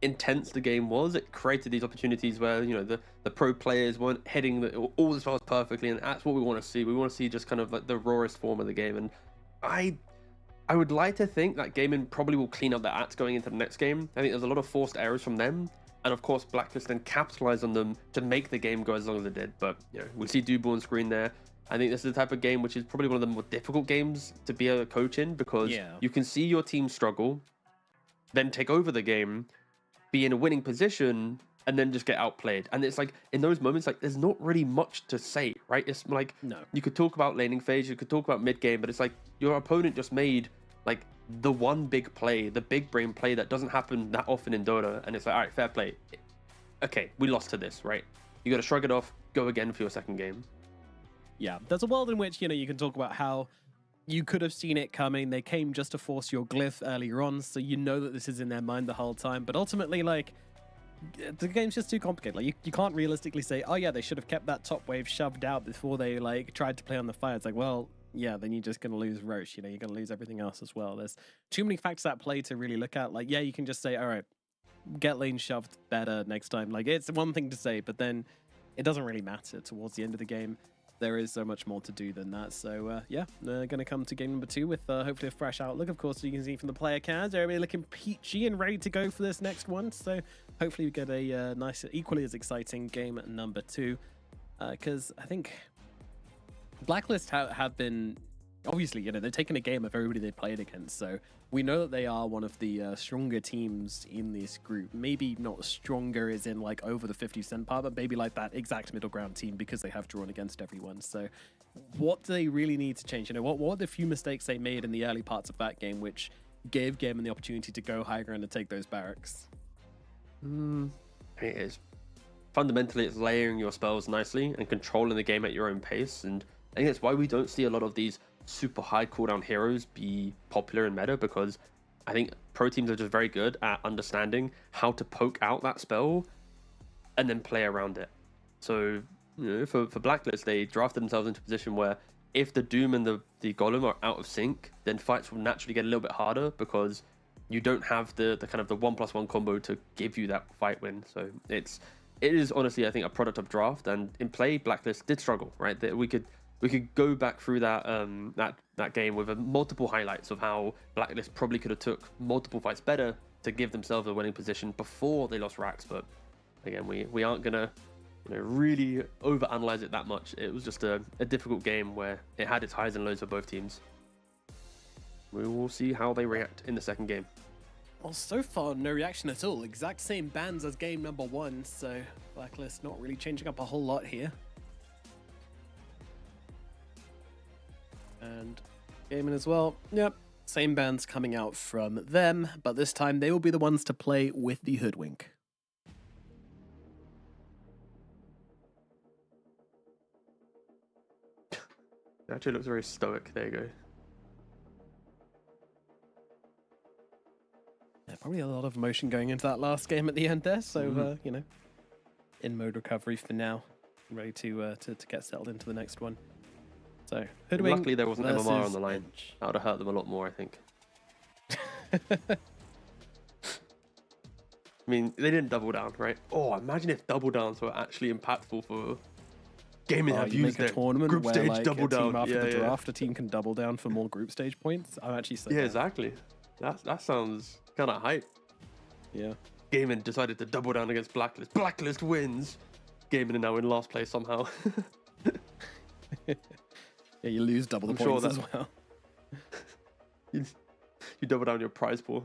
intense the game was. It created these opportunities where the pro players weren't hitting all the spells perfectly, and that's what we want to see. We want to see just kind of like the rawest form of the game, and I would like to think that Gaming probably will clean up their acts going into the next game. I think there's a lot of forced errors from them, and of course Blacklist then capitalized on them to make the game go as long as it did. But we see Diór on screen there. I think this is the type of game which is probably one of the more difficult games to be a coach in, because you can see your team struggle, then take over the game, be in a winning position, and then just get outplayed. And it's like, in those moments, like, there's not really much to say, right? It's like, you could talk about laning phase, you could talk about mid game, but it's like your opponent just made like the one big play, the big brain play that doesn't happen that often in Dota, and it's like, all right, fair play. Okay, we lost to this, right? You got to shrug it off, go again for your second game. Yeah, there's a world in which, you can talk about how you could have seen it coming. They came just to force your glyph earlier on, so you know that this is in their mind the whole time. But ultimately, like, the game's just too complicated. Like, you can't realistically say, oh yeah, they should have kept that top wave shoved out before they, like, tried to play on the fire. It's like, well, yeah, then you're just going to lose Roche. You're going to lose everything else as well. There's too many factors at play to really look at. Like, yeah, you can just say, all right, get lane shoved better next time. Like, it's one thing to say, but then it doesn't really matter towards the end of the game. There is so much more to do than that. So, yeah, they're going to come to game number 2 with hopefully a fresh outlook. Of course, you can see from the player cams, everybody looking peachy and ready to go for this next one. So, hopefully we get a nice, equally as exciting game number 2. Because I think Blacklist have been, obviously, they're taking a game of everybody they played against. So, we know that they are one of the stronger teams in this group. Maybe not stronger as in like over the 50% part, but maybe like that exact middle ground team, because they have drawn against everyone. So what do they really need to change? What are the few mistakes they made in the early parts of that game which gave Gaming the opportunity to go high ground and take those barracks? It is. Fundamentally, it's layering your spells nicely and controlling the game at your own pace. And I think that's why we don't see a lot of these super high cooldown heroes be popular in meta, because I think pro teams are just very good at understanding how to poke out that spell and then play around it. So for Blacklist, they drafted themselves into a position where if the Doom and the Golem are out of sync, then fights will naturally get a little bit harder, because you don't have the kind of the 1+1 combo to give you that fight win. So it's it is honestly, I think, a product of draft, and in play, Blacklist did struggle, right? That we could go back through that that game with multiple highlights of how Blacklist probably could have took multiple fights better to give themselves a winning position before they lost racks. But again, we aren't gonna really overanalyze it that much. It was just a difficult game where it had its highs and lows for both teams. We will see how they react in the second game. Well, so far, no reaction at all. Exact same bans as game number 1, so Blacklist not really changing up a whole lot here. And gaming as well. Yep, same bans coming out from them, but this time they will be the ones to play with the Hoodwink. It actually looks very stoic. There you go. Yeah, probably a lot of emotion going into that last game at the end there, so, you know, in mode recovery for now. Ready to get settled into the next one. So, Hoodwink. Luckily, there wasn't MMR on the line. Bench. That would have hurt them a lot more, I think. I mean, they didn't double down, right? Oh, imagine if double downs were actually impactful for gaming. Have you used make a their tournament group where, stage like, double a team down. after the draft, a team can double down for more group stage points. I'm actually saying Yeah, exactly. That sounds kind of hype. Yeah. Gaming decided to double down against Blacklist. Blacklist wins. Gaming are now in last place somehow. Yeah, you lose double the I'm sure points as well. you double down your prize pool.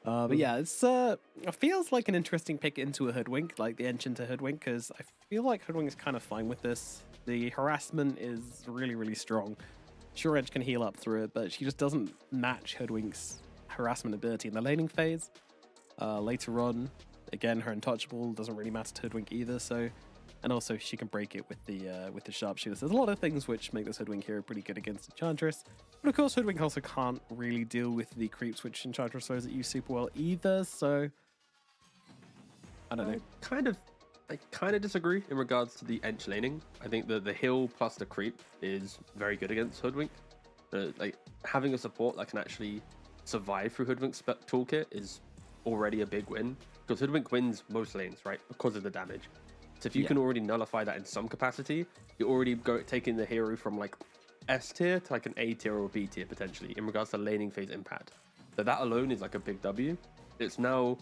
But yeah, it feels like an interesting pick into a Hoodwink, like the Ench into Hoodwink, because I feel like Hoodwink is kind of fine with this. The harassment is really, really strong. Sure, Ench can heal up through it, but she just doesn't match Hoodwink's harassment ability in the laning phase. Later on, again, her untouchable doesn't really matter to Hoodwink either, so... And also, she can break it with the sharpshooter. So there's a lot of things which make this Hoodwink hero pretty good against Enchantress. But of course, Hoodwink also can't really deal with the creeps which Enchantress throws at you super well either, so... I don't know. I kind of disagree in regards to the Ench laning. I think that the heal plus the creep is very good against Hoodwink. Like, having a support that can actually survive through Hoodwink's toolkit is already a big win. Because Hoodwink wins most lanes, right? Because of the damage. So if you can already nullify that in some capacity, you're already taking the hero from like S tier to like an A tier or B tier potentially in regards to laning phase impact. So that alone is like a big W. It's now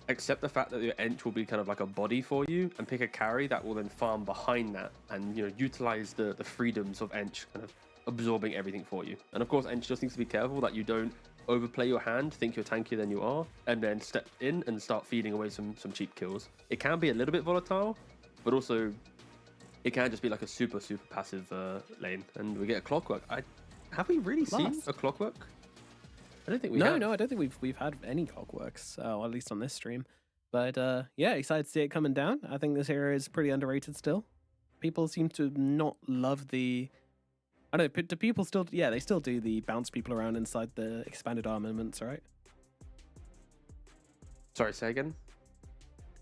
accept the fact that your Ench will be kind of like a body for you and pick a carry that will then farm behind that and, you know, utilize the freedoms of Ench kind of absorbing everything for you. And of course, Ench just needs to be careful that you don't overplay your hand, think you're tankier than you are, and then step in and start feeding away some cheap kills. It can be a little bit volatile, but also it can just be like a super passive lane. And we get a Clockwork. Have we really seen a Clockwork? I don't think we have. No, I don't think we've had any Clockworks, or at least on this stream. But yeah, excited to see it coming down. I think this hero is pretty underrated still. People seem to not love the... I don't know, do people still... Yeah, they still do the bounce people around inside the expanded armaments, right? Sorry, say again?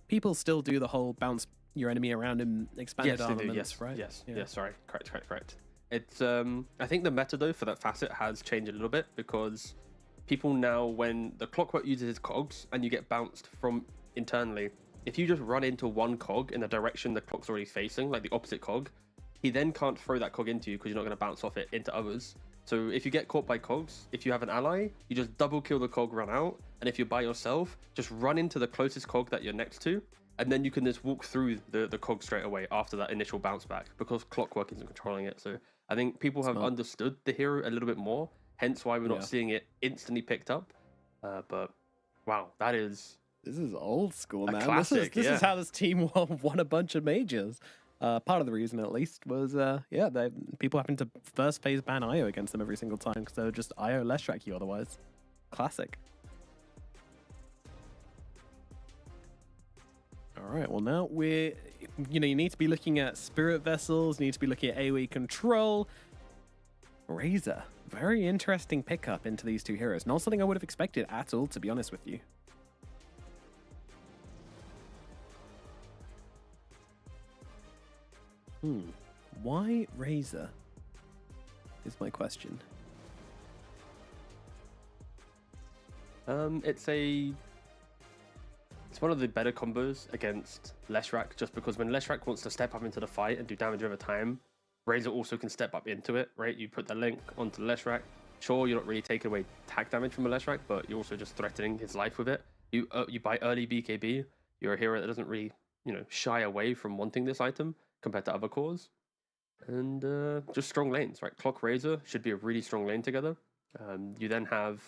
People still do the whole bounce your enemy around in expanded Yes, armaments, they do. Yes, right? yes, sorry. Correct. It's I think the meta though for that facet has changed a little bit because people now, when the Clockwork uses his cogs and you get bounced from internally, if you just run into one cog in the direction the clock's already facing, like the opposite cog, he then can't throw that cog into you because you're not going to bounce off it into others. So if you get caught by cogs, if you have an ally, you just double kill the cog, run out, and if you're by yourself, just run into the closest cog that you're next to, and then you can just walk through the cog straight away after that initial bounce back because Clockwork isn't controlling it. So I think people have understood the hero a little bit more, hence why we're not seeing it instantly picked up. But wow, this is old school, man. Classic, this is how this team won a bunch of majors. Part of the reason, at least, was people having to first phase ban IO against them every single time because they were just IO less track you otherwise. Classic. All right, well now you need to be looking at spirit vessels, you need to be looking at AoE control. Razor, very interesting pickup into these two heroes. Not something I would have expected at all, to be honest with you. Why Razor is my question. It's a one of the better combos against Leshrac, just because when Leshrac wants to step up into the fight and do damage over time, Razor also can step up into it, right? You put the link onto Leshrac. Sure, you're not really taking away tag damage from a Leshrac, but you're also just threatening his life with it. You buy early BKB. You're a hero that doesn't really, shy away from wanting this item compared to other cores. And just strong lanes, right? Clock Razor should be a really strong lane together. You then have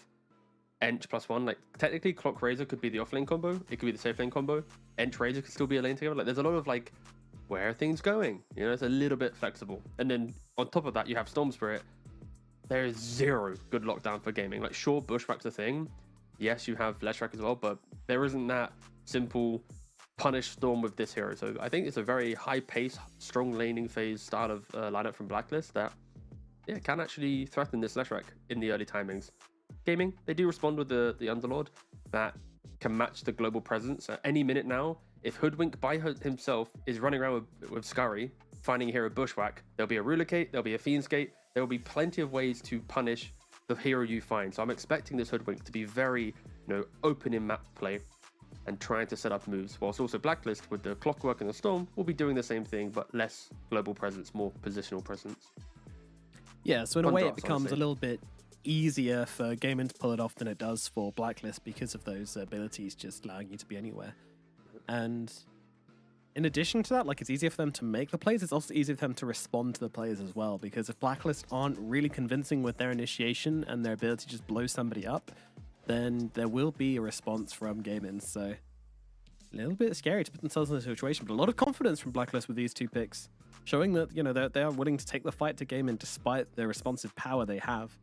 Ench +1. Like, technically, Clock Razor could be the offlane combo. It could be the safe lane combo. Ench Razor could still be a lane together. Like, there's a lot of, like, where are things going? It's a little bit flexible. And then on top of that, you have Storm Spirit. There is zero good lockdown for gaming. Like, sure, Bushwhack's a thing. Yes, you have Leshrac as well, but there isn't that simple punish Storm with this hero. So I think it's a very high pace, strong laning phase start of lineup from Blacklist that can actually threaten this Leshrac in the early timings. Gaming, they do respond with the Underlord that can match the global presence at any minute now. If Hoodwink by himself is running around with Scurry, finding a hero Bushwhack, there'll be a Rulicate, there'll be a Fiend's Gate, there will be plenty of ways to punish the hero you find. So I'm expecting this Hoodwink to be very, open in map play and trying to set up moves, whilst also Blacklist with the Clockwork and the Storm will be doing the same thing, but less global presence, more positional presence. Yeah, so in a way it becomes a little bit easier for Gaming to pull it off than it does for Blacklist because of those abilities just allowing you to be anywhere. And in addition to that, like, it's easier for them to make the plays, it's also easier for them to respond to the plays as well, because if Blacklist aren't really convincing with their initiation and their ability to just blow somebody up, then there will be a response from Gaming. So a little bit scary to put themselves in a situation, but a lot of confidence from Blacklist with these two picks, showing that, they are willing to take the fight to Gaming despite the responsive power they have.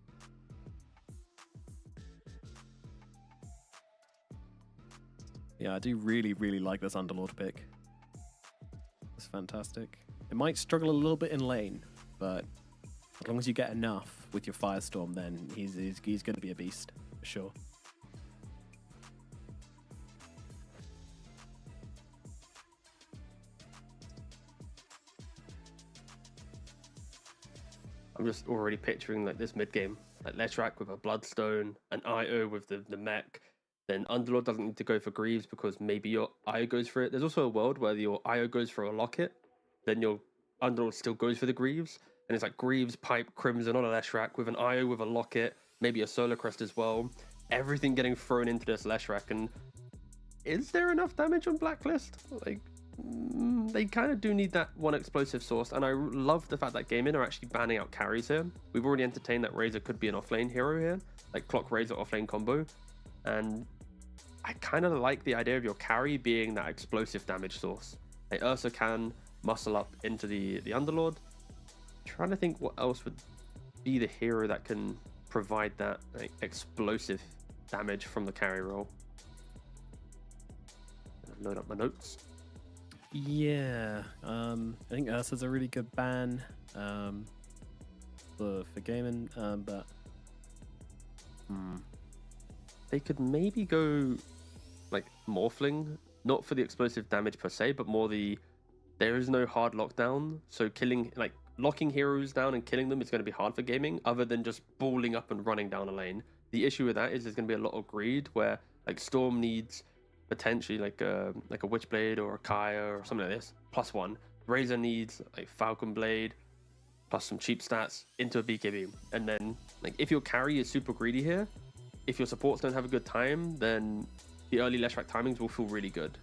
Yeah, I do really, really like this Underlord pick. It's fantastic. It might struggle a little bit in lane, but as long as you get enough with your Firestorm, then he's going to be a beast, for sure. I'm just already picturing like this mid game, like Leshrac with a Bloodstone, an IO with the mech. Then Underlord doesn't need to go for Greaves because maybe your IO goes for it. There's also a world where your IO goes for a Locket, then your Underlord still goes for the Greaves, and it's like Greaves, Pipe, Crimson on a Leshrac with an IO with a Locket, maybe a Solar Crest as well. Everything getting thrown into this Leshrac, and is there enough damage on Blacklist? Like, they kind of do need that one explosive source, and I love the fact that Gaming are actually banning out carries here. We've already entertained that Razor could be an offlane hero here, like Clock Razor offlane combo, and I kind of like the idea of your carry being that explosive damage source. Like Ursa can muscle up into the Underlord. Trying to think what else would be the hero that can provide that like explosive damage from the carry role. Load up my notes. Yeah, I think Ursa's a really good ban for Gaming, but they could maybe go like Morphling, not for the explosive damage per se, but more there is no hard lockdown, so locking heroes down and killing them is going to be hard for Gaming, other than just balling up and running down a lane. The issue with that is there's going to be a lot of greed, where like Storm needs potentially like a Witchblade or a Kaya or something like this, +1. Razor needs like Falcon Blade, plus some cheap stats into a BKB. And then like if your carry is super greedy here, if your supports don't have a good time, then the early Leshrac timings will feel really good.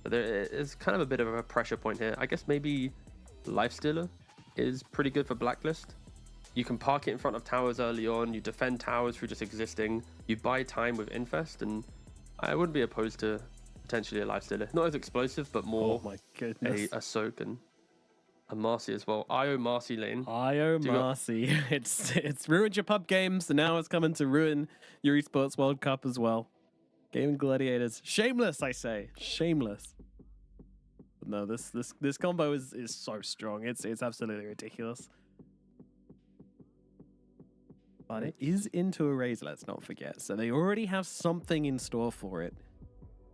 But there is kind of a bit of a pressure point here. I guess maybe Lifestealer is pretty good for Blacklist. You can park it in front of towers early on, you defend towers through just existing, you buy time with Infest, and I wouldn't be opposed to potentially a Lifestealer. Not as explosive, but more a Soak and a Marcy as well. IO Marcy lane. IO Marcy. It's ruined your pub games, and now it's coming to ruin your Esports World Cup as well. Gaming Gladiators. Shameless, I say. Shameless. But no, this combo is so strong. It's absolutely ridiculous. But it is into a Razor, let's not forget. So they already have something in store for it.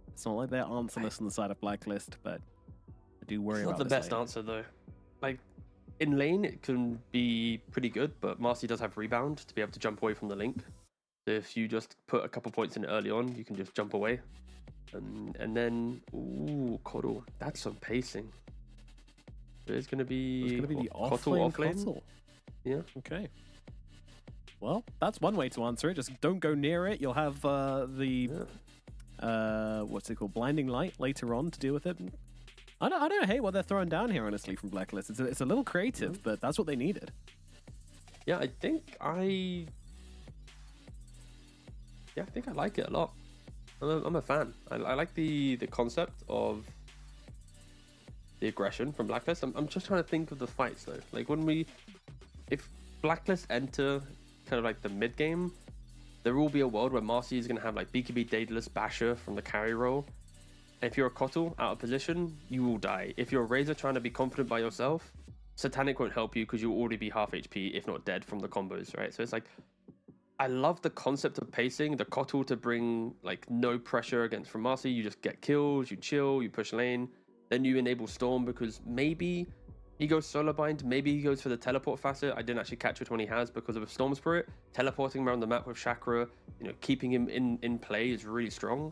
It's not like they're answerless on the side of Blacklist, but I do worry about It's not the best answer though. Like in lane, it can be pretty good, but Marcy does have rebound to be able to jump away from the link. So if you just put a couple points in it early on, you can just jump away. And then, ooh, Coddle. That's some pacing. There's going to be the Coddle offlane. offlane. Yeah. Okay. Well, that's one way to answer it. Just don't go near it. You'll have what's it called, blinding light later on to deal with it. I don't hate what they're throwing down here, honestly, from Blacklist. It's a little creative, but that's what they needed. Yeah, I think I like it a lot. I'm a fan. I like the concept of the aggression from Blacklist. I'm just trying to think of the fights though. Like if Blacklist enter kind of like the mid game, there will be a world where Marcy is going to have like BKB Daedalus Basher from the carry role. And if you're a Kotal out of position, you will die. If you're a Razor trying to be confident by yourself, Satanic won't help you because you'll already be half HP, if not dead, from the combos, right? So it's like, I love the concept of pacing, the Kotal to bring like no pressure against from Marcy. You just get kills, you chill, you push lane, then you enable Storm because maybe he goes solo bind, maybe he goes for the teleport facet. I didn't actually catch which one he has because of a Storm Spirit. Teleporting around the map with Chakra, you know, keeping him in play is really strong.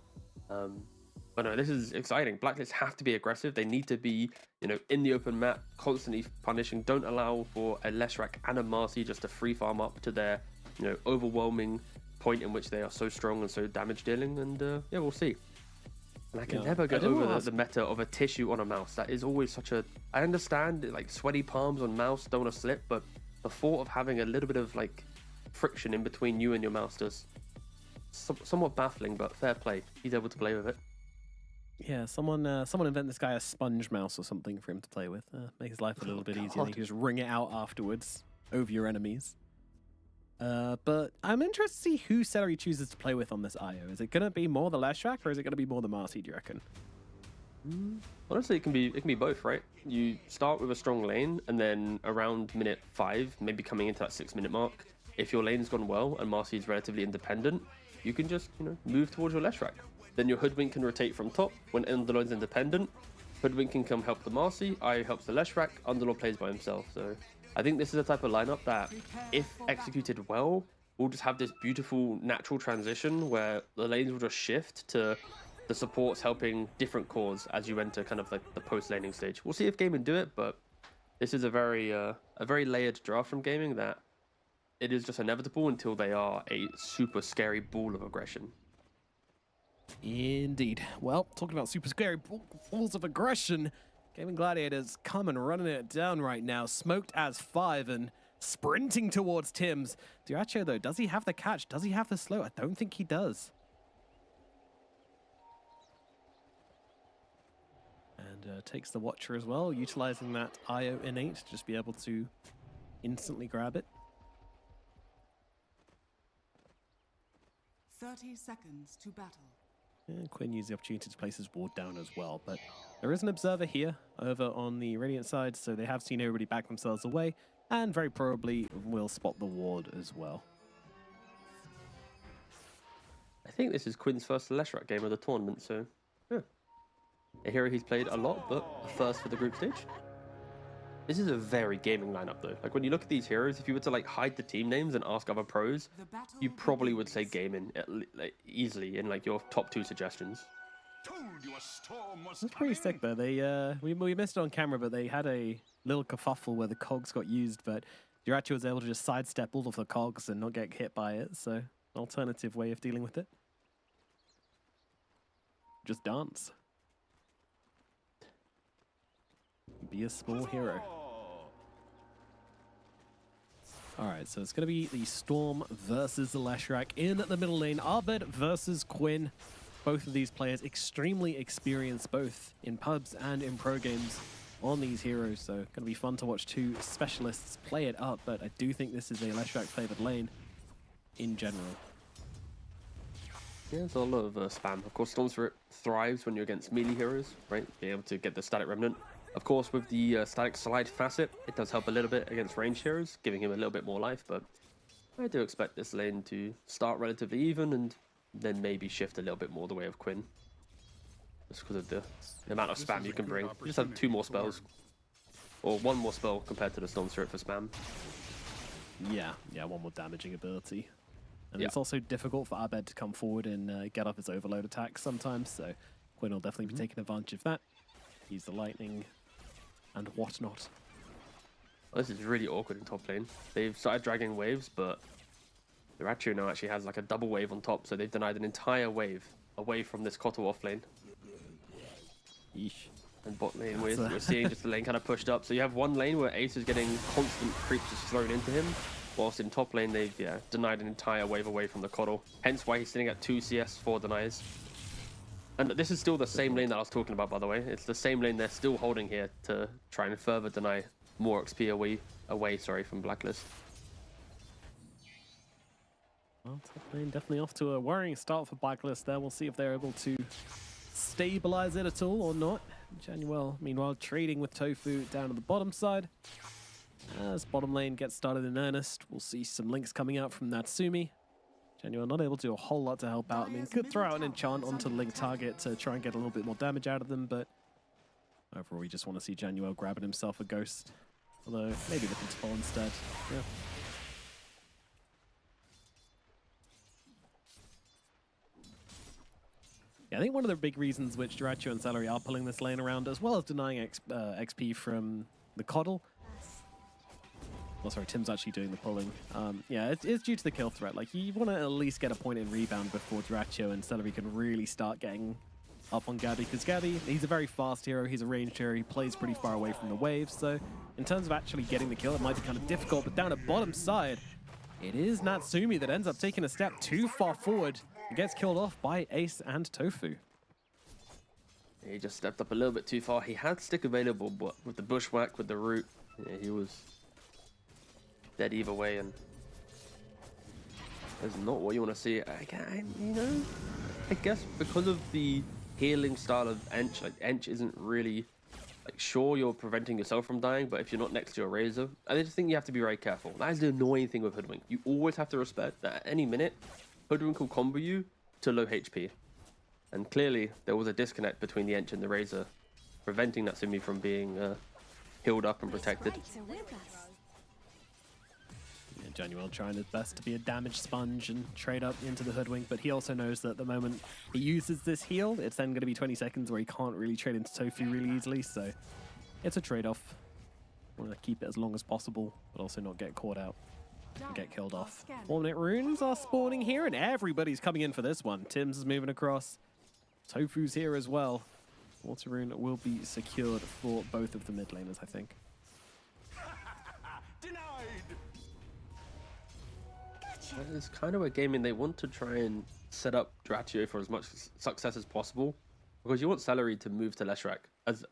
But no, this is exciting. Blacklist have to be aggressive. They need to be, you know, in the open map, constantly punishing. Don't allow for a Leshrac and a Marcy just to free farm up to their, you know, overwhelming point in which they are so strong and so damage dealing. And yeah, we'll see. And I can never get over the meta of a tissue on a mouse. That is always such a... I understand, like, sweaty palms on mouse don't want to slip, but the thought of having a little bit of, like, friction in between you and your mouse is somewhat baffling, but fair play. He's able to play with it. Yeah, someone invent this guy a sponge mouse or something for him to play with. Make his life a little bit easier. You can just wring it out afterwards over your enemies. But I'm interested to see who Celery chooses to play with on this IO. Is it going to be more the Leshrac or is it going to be more the Marcy, do you reckon? Honestly, it can be both, right? You start with a strong lane, and then around minute 5, maybe coming into that 6-minute mark, if your lane's gone well and Marcy is relatively independent, you can just, you know, move towards your Leshrac. Then your Hoodwink can rotate from top. When Underlord's independent, Hoodwink can come help the Marcy, IO helps the Leshrac, Underlord plays by himself. So I think this is a type of lineup that, if executed well, will just have this beautiful natural transition where the lanes will just shift to the supports helping different cores as you enter kind of like the post-laning stage. We'll see if Gaming do it, but this is a very layered draft from Gaming that it is just inevitable until they are a super scary ball of aggression. Indeed. Well, talking about super scary balls of aggression, Gaming Gladiators come and running it down right now. Smoked as 5 and sprinting towards Tim's. Diór, though, does he have the catch? Does he have the slow? I don't think he does. And takes the Watcher as well, utilizing that IO innate to just be able to instantly grab it. 30 seconds to battle. And Quinn used the opportunity to place his ward down as well, but there is an observer here over on the Radiant side, so they have seen everybody back themselves away, and very probably will spot the ward as well. I think this is Quinn's first Leshrac game of the tournament, so yeah. A hero he's played a lot, but a first for the group stage. This is a very gaming lineup though. Like when you look at these heroes, if you were to like hide the team names and ask other pros, you probably would say gaming like, easily in like your top 2 suggestions. That's pretty sick though. They we missed it on camera, but they had a little kerfuffle where the cogs got used, but Diór was able to just sidestep all of the cogs and not get hit by it. So an alternative way of dealing with it. Just dance. Be a small hero. Alright, so it's going to be the Storm versus the Leshrac in the middle lane. Abed versus Quinn. Both of these players extremely experienced both in pubs and in pro games on these heroes. So going to be fun to watch 2 specialists play it up, but I do think this is a Leshrac favored lane in general. Yeah, there's a lot of spam. Of course, Storm Spirit thrives when you're against melee heroes, right? Being able to get the static remnant. Of course, with the static slide facet, it does help a little bit against ranged heroes, giving him a little bit more life, but I do expect this lane to start relatively even and then maybe shift a little bit more the way of Quinn. Just because of the amount of spam you can bring. You just have 2 more spells, or 1 more spell compared to the Storm Spirit for spam. Yeah, 1 more damaging ability. And it's also difficult for Abed to come forward and get off his overload attacks sometimes, so Quinn will definitely be taking advantage of that. Use the lightning and whatnot. Well, this is really awkward in top lane. They've started dragging waves, but Dyrachyo now actually has like a double wave on top, so they've denied an entire wave away from this Kotal off lane. Yeesh. And bot lane, we're seeing just the lane kind of pushed up. So you have one lane where Ace is getting constant creeps just thrown into him, whilst in top lane they've denied an entire wave away from the Kotal. Hence why he's sitting at 2 CS 4 denies. And this is still the same lane that I was talking about, by the way. It's the same lane they're still holding here to try and further deny more XP away from Blacklist. Well, top lane definitely off to a worrying start for Blacklist there. We'll see if they're able to stabilize it at all or not. Januel, meanwhile, trading with Tofu down to the bottom side. As bottom lane gets started in earnest, we'll see some links coming out from Natsumi. Januel not able to do a whole lot to help out. I mean, could throw out an enchant onto the link target to try and get a little bit more damage out of them, but overall, we just want to see Januel grabbing himself a ghost. Although, maybe looking to fall instead. Yeah. Yeah, I think one of the big reasons which Dyrachyo and Celery are pulling this lane around, as well as denying XP from the Coddle. Oh, sorry, Tim's actually doing the pulling. Yeah, it's due to the kill threat. Like, you want to at least get a point in rebound before Dyrachyo and Celery can really start getting up on Gabby, because Gabby, he's a very fast hero, he's a ranged hero, he plays pretty far away from the waves, so in terms of actually getting the kill, it might be kind of difficult, but down at bottom side, it is Natsumi that ends up taking a step too far forward and gets killed off by Ace and Tofu. He just stepped up a little bit too far. He had stick available, but with the bushwhack, with the root, he was dead either way, and that's not what you want to see. I guess because of the healing style of Ench, like Ench isn't really, like, sure, you're preventing yourself from dying, but if you're not next to your Razor, I just think you have to be very careful. That is the annoying thing with Hoodwink. You always have to respect that at any minute, Hoodwink will combo you to low HP. And clearly, there was a disconnect between the Ench and the Razor, preventing Natsumi from being healed up and protected. Januel trying his best to be a damage sponge and trade up into the Hoodwink, but he also knows that the moment he uses this heal, it's then going to be 20 seconds where he can't really trade into Tofu really easily, so it's a trade-off. Want to keep it as long as possible, but also not get caught out and get killed off. 4-minute runes are spawning here, and everybody's coming in for this one. Tim's is moving across. Tofu's here as well. Water rune will be secured for both of the mid laners, I think. It's kind of a game and they want to try and set up Dyrachyo for as much success as possible, because you want Celery to move to Leshrac as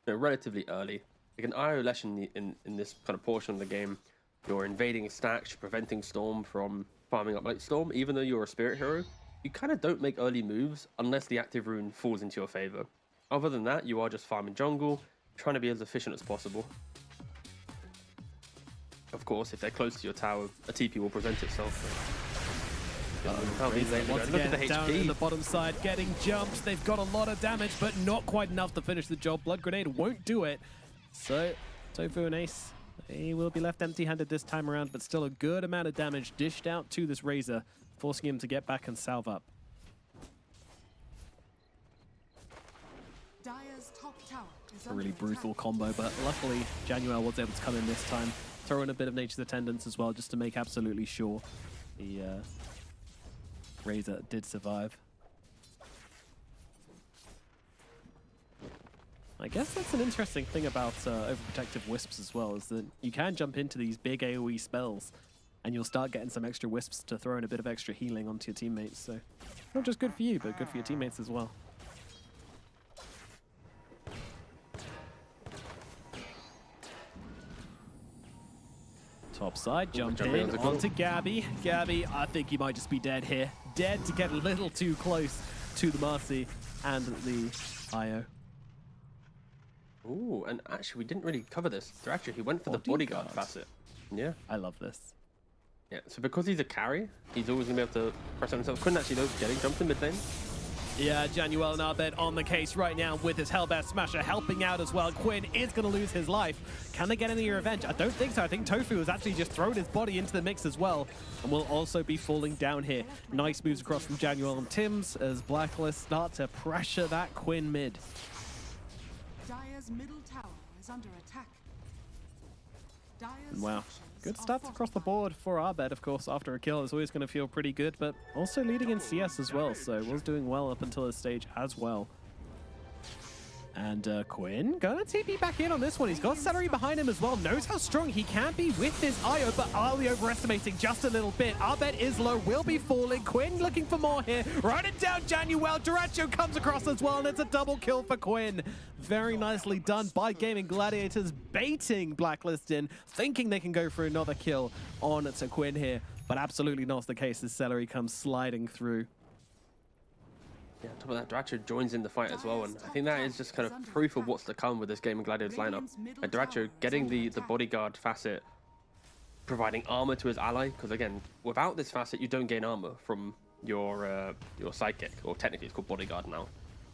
relatively early. Like an IO Lesh in this kind of portion of the game, you're invading stacks, you're preventing Storm from farming up like Storm. Even though you're a spirit hero, you kind of don't make early moves unless the active rune falls into your favor. Other than that, you are just farming jungle, trying to be as efficient as possible. Of course, if they're close to your tower, a TP will present itself. Once Look at the again, down in HP. the bottom side, getting jumped. They've got a lot of damage, but not quite enough to finish the job. Blood Grenade won't do it. So, Tofu and Ace, they will be left empty-handed this time around, but still a good amount of damage dished out to this Razor, forcing him to get back and salve up. Dire's top tower is A really under brutal attack. combo, but luckily, Januel was able to come in this time. Throw in a bit of Nature's Attendance as well, just to make absolutely sure the Razor did survive. I guess that's an interesting thing about overprotective wisps as well, is that you can jump into these big AoE spells and you'll start getting some extra wisps to throw in a bit of extra healing onto your teammates. So not just good for you, but good for your teammates as well. Top side, jump in onto Gabby. Gabby, I think he might just be dead here. Dead to get a little too close to the Marcy and the IO. Ooh, and actually, we didn't really cover this. Dyrachyo, he went for the bodyguard facet. Yeah. I love this. Yeah, so because he's a carry, he's always going to be able to press on himself. Couldn't actually, though, getting jumped in mid lane. Yeah, Januel and Abed on the case right now with his Hellbear Smasher helping out as well. Quinn is going to lose his life. Can they get any revenge? I don't think so. I think Tofu has actually just thrown his body into the mix as well and will also be falling down here. Nice moves across from Januel and Tims as Blacklist start to pressure that Quinn mid. Dire's middle tower is under attack. Dire's Wow. Good structures stats are across the fortified. board for Abed, of course. After a kill, is always going to feel pretty good, but also leading in CS as well, so was doing well up until this stage as well. And Quinn gonna TP back in on this one. He's got Celery behind him as well. Knows how strong he can be with this IO, but are we overestimating just a little bit? Abed is low, will be falling. Quinn looking for more here. Running down Januel. Duracho comes across as well, and it's a double kill for Quinn. Very nicely done by Gaming Gladiators, baiting Blacklist in, thinking they can go for another kill on to Quinn here, but absolutely not the case as Celery comes sliding through. Yeah, on top of that, Duracho joins in the fight as well, and I think that is just kind of proof of what's to come with this Gaming Gladiators lineup. And Duracho getting the bodyguard Facet, providing armor to his ally, because again, without this Facet, you don't gain armor from your sidekick, or technically it's called bodyguard now.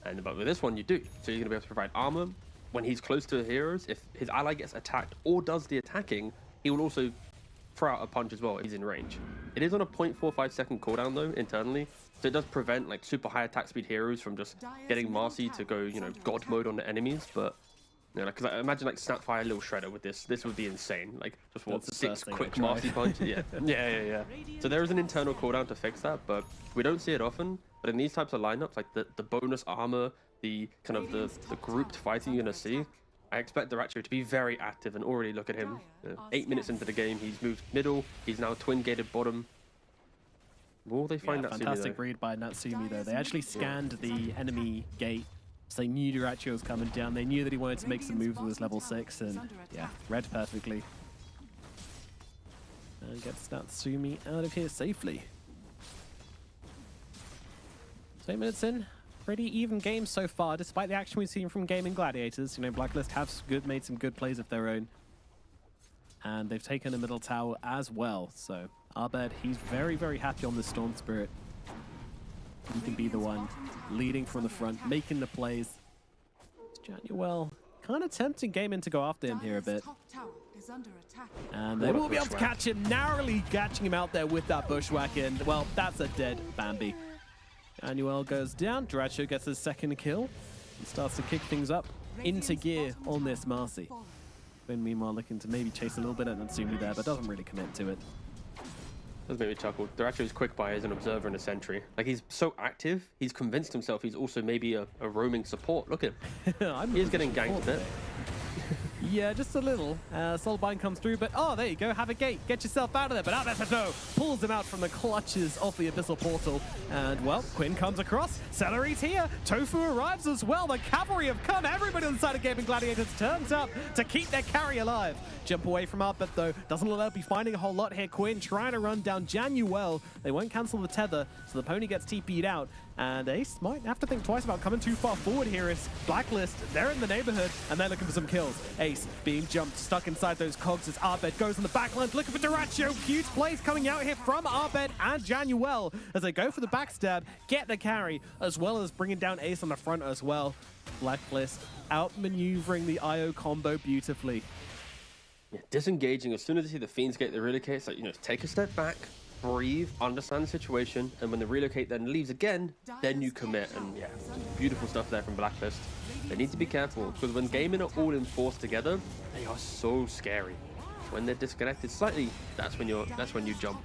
But with this one, you do. So you're going to be able to provide armor when he's close to heroes. If his ally gets attacked or does the attacking, he will also throw out a punch as well if he's in range. It is on a 0.45 second cooldown though, internally. So it does prevent like super high attack speed heroes from just getting Marcy to go, you know, god mode on the enemies. But you know, like, cause I imagine like Snapfire Little Shredder with this would be insane. Like just what, 6 quick Marcy punches? Yeah. So there is an internal cooldown to fix that, but we don't see it often. But in these types of lineups, like the bonus armor, the kind of the grouped fighting you're gonna see, I expect Duracho to be very active, and already look at him. 8 minutes into the game, he's moved middle. He's now twin gated bottom. Will they find Natsumi, fantastic though? read by Natsumi though. They actually scanned the enemy gate, so they knew Duracho was coming down. They knew that he wanted to make some moves with his level 6, and yeah, read perfectly. And gets Natsumi out of here safely. 8 minutes in. Pretty even game so far, despite the action we've seen from Gaming Gladiators. You know, Blacklist have made some good plays of their own. And they've taken a middle tower as well. So Abed, he's very, very happy on the Storm Spirit. He can be the one leading from the front, making the plays. Januel kind of tempting Gaming to go after him here a bit. And they will be able to catch him, narrowly catching him out there with that bushwhack, and well, that's a dead Bambi. Januel goes down, Duracho gets his second kill, and starts to kick things up into gear on this Marcy. Quinn, meanwhile, looking to maybe chase a little bit at Natsumi there, but doesn't really commit to it. Does make me chuckle. Duracho's quick buy as an observer and a sentry. Like, he's so active, he's convinced himself he's also maybe a roaming support. Look at him. He's getting ganked a bit. Yeah, just a little. Soulbind comes through, but oh, there you go. Have a gate. Get yourself out of there. But Abed pulls him out from the clutches of the Abyssal Portal. And, well, Quinn comes across. Celery's here. Tofu arrives as well. The cavalry have come. Everybody on the side of Gaming Gladiators turns up to keep their carry alive. Jump away from Abed, though. Doesn't look like they'll be finding a whole lot here. Quinn trying to run down Januel. They won't cancel the tether, so the pony gets TP'd out. And Ace might have to think twice about coming too far forward here. As Blacklist, they're in the neighborhood, and they're looking for some kills. Ace being jumped, stuck inside those cogs as Abed goes on the backline, looking for Duracho. Huge plays coming out here from Abed and Januel as they go for the backstab, get the carry, as well as bringing down Ace on the front as well. Blacklist outmaneuvering the IO combo beautifully. Yeah, disengaging as soon as they see the Fiend's Gate, they relocate. It's like, you know, take a step back, breathe, understand the situation, and when the relocate then leaves again, then you commit. And yeah, beautiful stuff there from Blacklist. They need to be careful, because when Gaming are all in force together, they are so scary. When they're disconnected slightly, that's when you jump.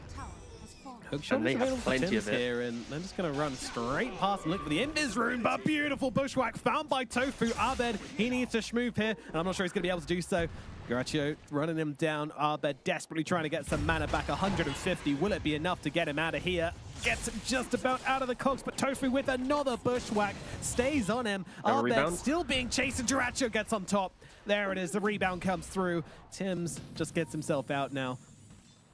Hookshot and they is have available for plenty Tims of it. here, and they're just going to run straight past and look for the Invis rune, but beautiful bushwhack found by Tofu. Abed, he needs to schmoove here, and I'm not sure he's going to be able to do so. Duracho running him down. Abed desperately trying to get some mana back. 150. Will it be enough to get him out of here? Gets him just about out of the cogs, but Tofu with another bushwhack stays on him. Abed still being chased, and Duracho gets on top. There it is. The rebound comes through. Tims just gets himself out now.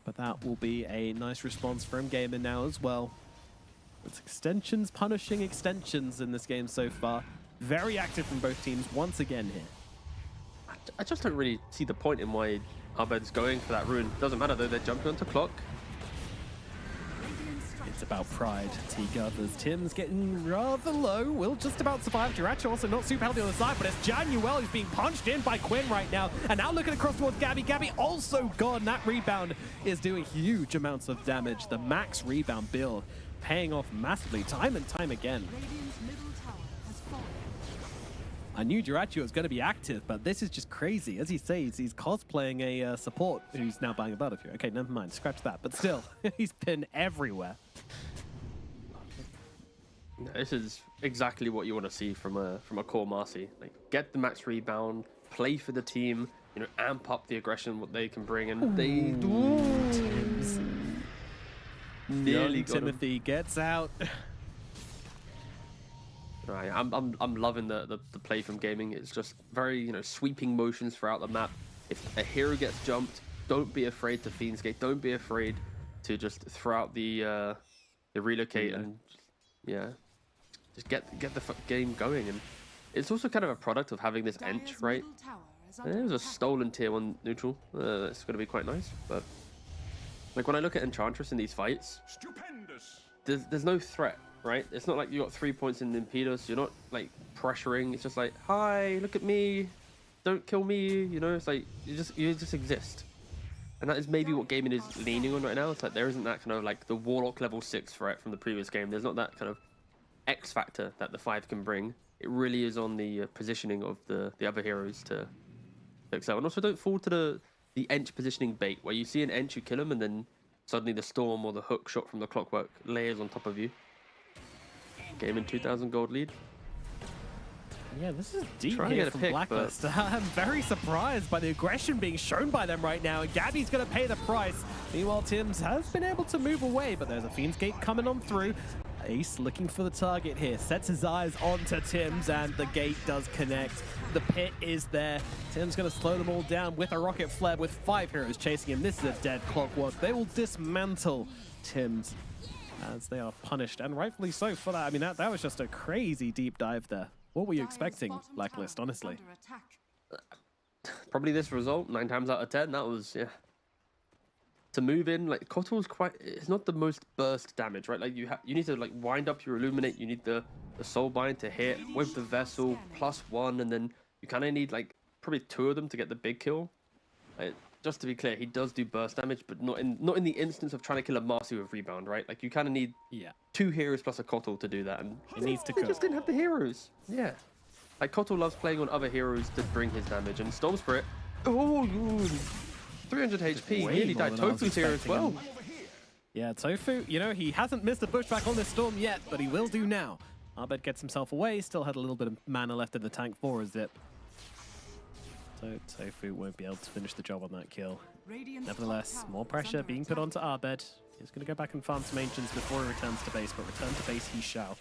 But that will be a nice response from Gaming now as well. It's extensions punishing extensions in this game so far. Very active from both teams once again here. I just don't really see the point in why Abed's going for that rune. Doesn't matter though, they're jumping onto clock. It's It's about pride. T-Gov as Tim's getting rather low. Will just about survive. Jirachi also not super healthy on the side, but it's Januel who's being punched in by Quinn right now. And now looking across towards Gabby. Gabby also gone. That rebound is doing huge amounts of damage. The max rebound build paying off massively time and time again. Radiant's middle tower has fallen. I knew Jirachi was going to be active, but this is just crazy. As he says, he's cosplaying a support who's now buying a Battlefield. Okay, never mind, scratch that. But still, he's been everywhere. This is exactly what you want to see from a core Marcy. Like, get the max rebound, play for the team, you know, amp up the aggression, what they can bring, and they do. Tim's. Nearly Young got him. Timothy gets out. Right, I'm loving the play from gaming. It's just very, you know, sweeping motions throughout the map. If a hero gets jumped, don't be afraid to Fiendskate. Don't be afraid to just throw out the relocate and just get the game going. And it's also kind of a product of having this ench, right? Middle tower is under There's a attack. stolen tier 1 neutral. That's going to be quite nice. But like when I look at Enchantress in these fights, there's no threat. Right? It's not like you got 3 points in Impetus. You're not like pressuring. It's just like, hi, look at me, don't kill me. You know, it's like you just exist, and that is maybe what gaming is leaning on right now. It's like there isn't that kind of like the Warlock level 6 threat from the previous game. There's not that kind of X factor that the 5 can bring. It really is on the positioning of the other heroes to excel. And also don't fall to the Ench positioning bait where you see an Ench, you kill him, and then suddenly the Storm or the hook shot from the Clockwork layers on top of you. Game in 2,000 gold lead. Yeah, this is deep Trying to here get a from pick, Blacklist. I'm very surprised by the aggression being shown by them right now. And Gabby's going to pay the price. Meanwhile, Tim's has been able to move away, but there's a Fiendskate coming on through. Ace looking for the target here. Sets his eyes onto Tim's, and the gate does connect. The pit is there. Tim's going to slow them all down with a rocket flare with 5 heroes chasing him. This is a dead Clockwork. They will dismantle Tim's as they are punished, and rightfully so for that. I mean, that was just a crazy deep dive there. What were you expecting, Blacklist, honestly? Under attack. Probably this result, 9 times out of 10, that was, yeah. To move in, like, Kotal's quite, it's not the most burst damage, right? Like, you need to, like, wind up your Illuminate, you need the Soulbind to hit with the Vessel, +1, and then you kind of need, like, probably 2 of them to get the big kill. Like, just to be clear, he does do burst damage, but not in the instance of trying to kill a Marcy with rebound, right? Like, you kind of need 2 heroes plus a Kotal to do that, and It needs to they cook. just didn't have the heroes. Yeah. Like, Kotal loves playing on other heroes to bring his damage, and Storm Spirit, oh, 300 HP, Way nearly more died. than I was Tofu's here as expecting. well. Yeah, Tofu, you know, he hasn't missed a pushback on this Storm yet, but he will do now. Abed gets himself away, still had a little bit of mana left in the tank for a zip. So Tofu won't be able to finish the job on that kill. Radiant's Nevertheless, top tower more is pressure under being put attack. onto Abed. He's going to go back and farm some Ancients before he returns to base, but return to base he shall.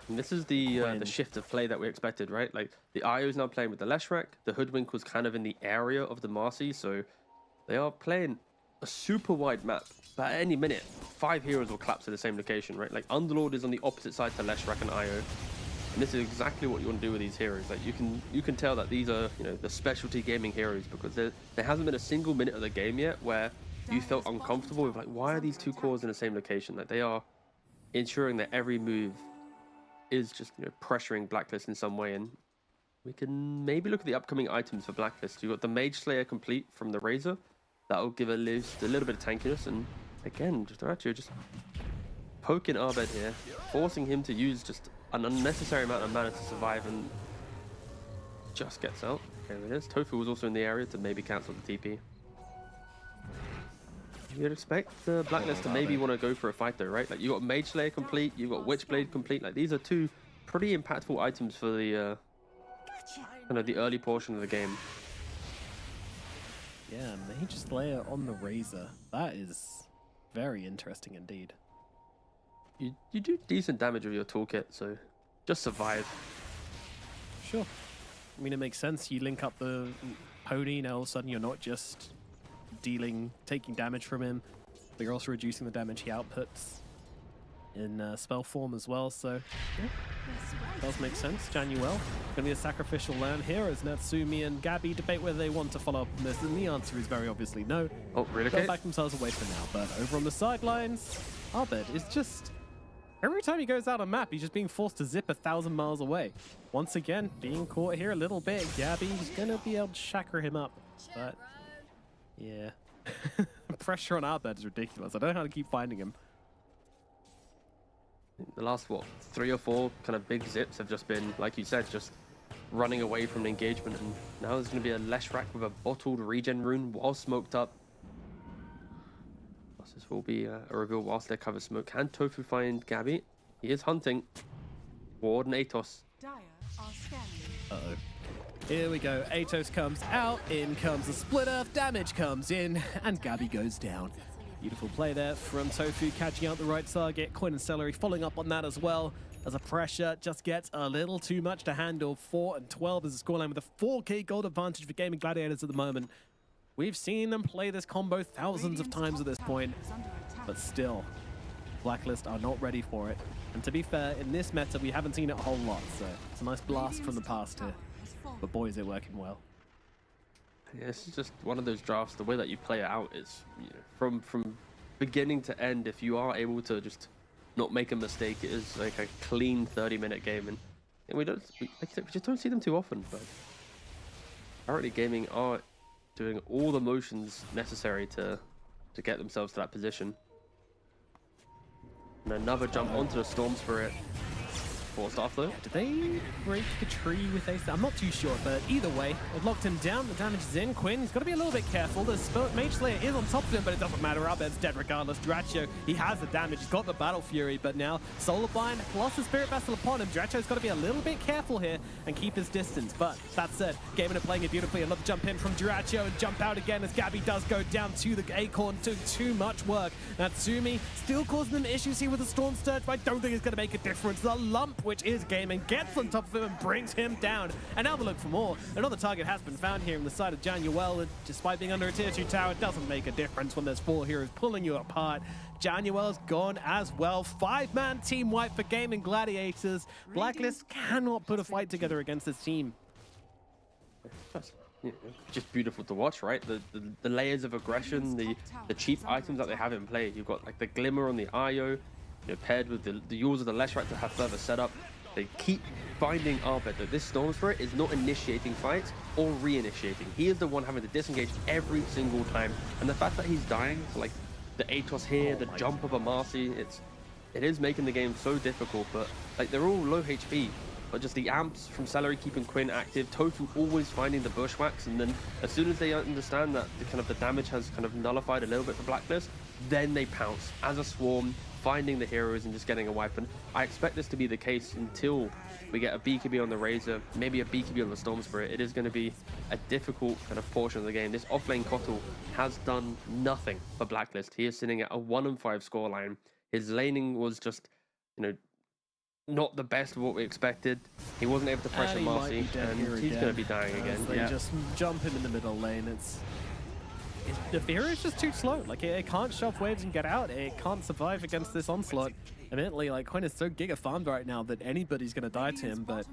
And this is the shift of play that we expected, right? Like, the IO's now playing with the Leshrac, the Hoodwink was kind of in the area of the Marcy, so they are playing a super wide map. But at any minute, 5 heroes will collapse at the same location, right? Like, Underlord is on the opposite side to Leshrac and IO. And this is exactly what you want to do with these heroes. Like, you can tell that these are, you know, the specialty gaming heroes, because there hasn't been a single minute of the game yet where you felt uncomfortable with, like, why are these 2 cores in the same location? Like, they are ensuring that every move is just, you know, pressuring Blacklist in some way. And we can maybe look at the upcoming items for Blacklist. You've got the Mage Slayer complete from the Razor. That'll give a little bit of tankiness. And again, just poking Abed here, forcing him to use just an unnecessary amount of mana to survive, and just gets out. There it is. Tofu was also in the area to maybe cancel the TP. You'd expect the Blacklist to maybe want to go for a fight though, right? Like, you got Mage Slayer complete, you got Witchblade complete. Like, these are 2 pretty impactful items for the kind of the early portion of the game. Yeah, Mage Slayer on the Razor. That is very interesting indeed. You do decent damage with your toolkit, so just survive. Sure. I mean, it makes sense. You link up the pony, now all of a sudden you're not just taking damage from him, but you're also reducing the damage he outputs in spell form as well, so yeah, does make sense. Januel gonna be a sacrificial lamb here as Natsumi and Gabby debate whether they want to follow up on this, and the answer is very obviously no. Oh, really? They'll back themselves away for now, but over on the sidelines, Abed is just... Every time he goes out on map, he's just being forced to zip 1,000 miles away. Once again, being caught here a little bit. Gabby's gonna be able to shacker him up, but yeah. Pressure on Abed is ridiculous. I don't know how to keep finding him. The last, what, 3 or 4 kind of big zips have just been, like you said, just running away from the engagement. And now there's going to be a Leshrac with a bottled regen rune while smoked up. This will be a reveal whilst they cover smoke. Can Tofu find Gabby? He is hunting. Ward and Atos. Dire are scanning. Uh-oh. Here we go. Atos comes out. In comes the splitter. Damage comes in. And Gabby goes down. Beautiful play there from Tofu, catching out the right target. Coin and Celery following up on that as well. As the pressure just gets a little too much to handle. 4 and 12 is the scoreline with a 4K gold advantage for Gaming Gladiators at the moment. We've seen them play this combo thousands of times at this point, but still, Blacklist are not ready for it. And to be fair, in this meta, we haven't seen it a whole lot, so it's a nice blast from the past here. But boy, is it working well. Yeah, this is just one of those drafts. The way that you play it out is, you know, from beginning to end. If you are able to just not make a mistake, it is like a clean 30-minute game, and we just don't see them too often. But currently, Gaming are doing all the motions necessary to get themselves to that position. And another jump onto the Storm Spirit. Forced off though. Did they break the tree with Ace? I'm not too sure, but either way, they've locked him down. The damage is in. Quinn, he's got to be a little bit careful. The Mage Slayer is on top of him, but it doesn't matter. Abed's dead regardless. Dracho, he has the damage. He's got the Battle Fury, but now Solar Bind plus the Spirit Vessel upon him. Dracho's got to be a little bit careful here and keep his distance. But that said, Gaming are playing it beautifully. Another jump in from Dracho and jump out again as Gabby does go down to the Acorn. Too much work. Natsumi still causing them issues here with the Storm Surge, but I don't think it's going to make a difference. The lump, which is Gaming, gets on top of him and brings him down. And now we look for more. Another target has been found here on the side of Januel. Despite being under a tier 2 tower, it doesn't make a difference when there's 4 heroes pulling you apart. Januel's gone as well. 5-man team wipe for Gaming Gladiators. Blacklist cannot put a fight together against this team. That's, you know, just beautiful to watch, right? The layers of aggression, the cheap items that they have in play. You've got like the Glimmer on the Io, you know, paired with the use of the Leshrac to have further setup. They keep finding Abed that this Storm Spirit is not initiating fights or re-initiating. He is the one having to disengage every single time. And the fact that he's dying, like the Atos here, the jump of a Marcy, it is making the game so difficult. But like they're all low HP, but just the amps from Celery keeping Quinn active, Tofu always finding the bushwhacks, and then as soon as they understand that the damage has kind of nullified a little bit for Blacklist, then they pounce as a swarm, finding the heroes and just getting a wipe. And I expect this to be the case until we get a BKB on the Razor, maybe a BKB on the Storm Spirit. It is going to be a difficult kind of portion of the game. This offlane Kotl has done nothing for Blacklist. He is sitting at a 1-5 scoreline. His laning was just, you know, not the best of what we expected. He wasn't able to pressure Marcy, and he's going to be dying again. They just jump him in the middle lane. The hero is just too slow. Like, it can't shove waves and get out. It can't survive against this onslaught. Admittedly, like, Quinn is so giga farmed right now that anybody's going to die to him, but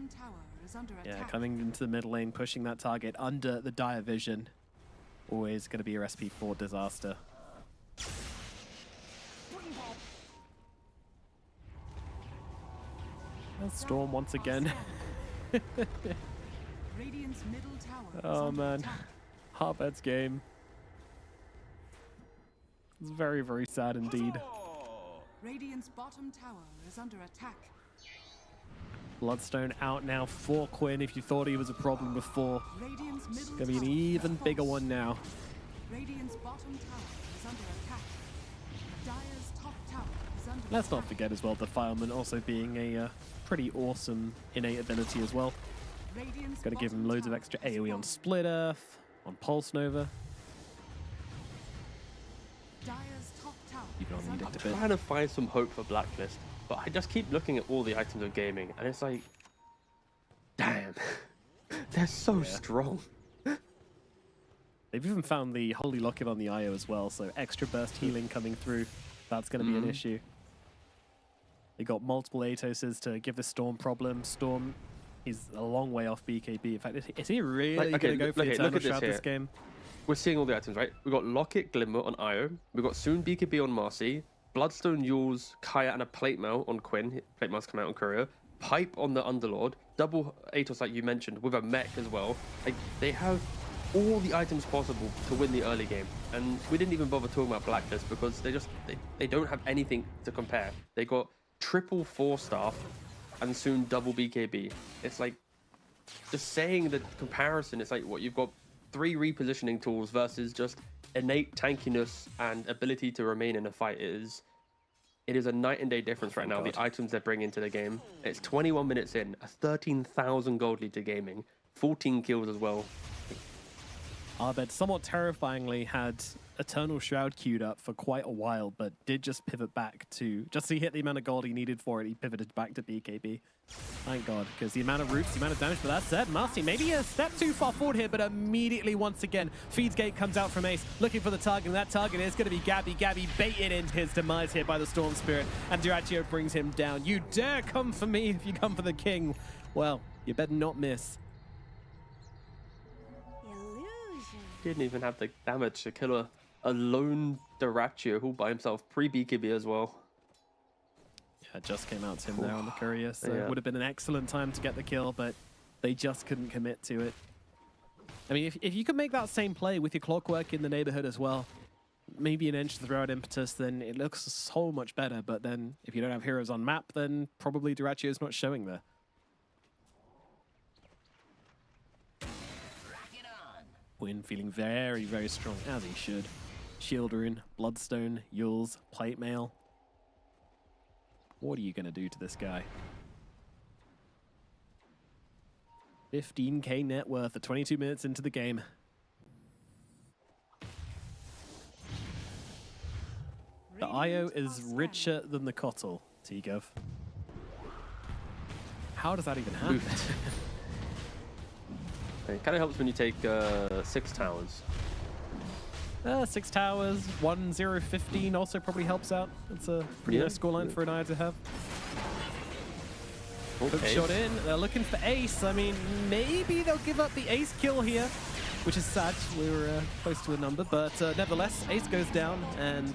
yeah, coming into the middle lane, pushing that target under the dire vision, always going to be a recipe for disaster. Storm once again. Oh man, Abed's game. It's very, very sad indeed. Radiant's bottom tower is under attack. Bloodstone out now for Quinn. If you thought he was a problem before, it's gonna be an even bigger one now. Radiant's bottom tower is under attack. Dire's top tower is under Let's not forget as well, Defilement also being a pretty awesome innate ability as well. Got to give him loads of extra AoE on Split Earth, on Pulse Nova. Even on the I'm trying to find some hope for Blacklist, but I just keep looking at all the items of Gaming, and it's like, damn, they're so strong. They've even found the Holy Locket on the Io as well, so extra burst healing coming through. That's going to be an issue. They got multiple Atoses to give the Storm problem. Storm, he's a long way off BKB. In fact, is he really going to go for the Eternal Shroud this game? We're seeing all the items, right? We've got Locket Glimmer on Io. We've got soon BKB on Marcy. Bloodstone, Yules, Kaya, and a Plate Mail on Quinn. Plate Mail's come out on Courier. Pipe on the Underlord. Double Atos, like you mentioned, with a mech as well. Like, they have all the items possible to win the early game. And we didn't even bother talking about Blacklist because they don't have anything to compare. They got triple 4-star and soon double BKB. It's like, just saying the comparison, it's like, what, you've got 3 repositioning tools versus just innate tankiness and ability to remain in a fight. It is a night and day difference right now, the items they bring into the game. It's 21 minutes in, a 13,000 gold lead to gaming, 14 kills as well. Abed somewhat terrifyingly had Eternal Shroud queued up for quite a while, but did just pivot back to, just to hit the amount of gold he needed for it, he pivoted back to BKB. Thank God, because the amount of roots, the amount of damage, but that said, Marcy maybe a step too far forward here, but immediately once again, Feeds Gate comes out from Ace, looking for the target, and that target is going to be Gabby. Gabby baited into his demise here by the Storm Spirit, and Dyrachyo brings him down. You dare come for me if you come for the king. Well, you better not miss. Didn't even have the damage to kill a lone Dyrachyo all by himself, pre-BKB as well. Yeah, just came out to him there on the Courier, so it would have been an excellent time to get the kill, but they just couldn't commit to it. I mean, if you could make that same play with your Clockwork in the neighborhood as well, maybe an Edge to throw out Impetus, then it looks so much better, but then if you don't have heroes on map, then probably Dyrachyo's not showing there. Quinn feeling very, very strong, as he should. Shield Rune, Bloodstone, Yules, Plate Mail. What are you going to do to this guy? 15k net worth at 22 minutes into the game. The IO is richer than the Kotl, T-Gov. How does that even happen? It kind of helps when you take 6 towers. 6 towers, 1-0-15 also probably helps out. It's a pretty nice scoreline for an IO to have. Hook shot in. They're looking for Ace. I mean, maybe they'll give up the Ace kill here, which is sad. We were close to a number, but nevertheless, Ace goes down, and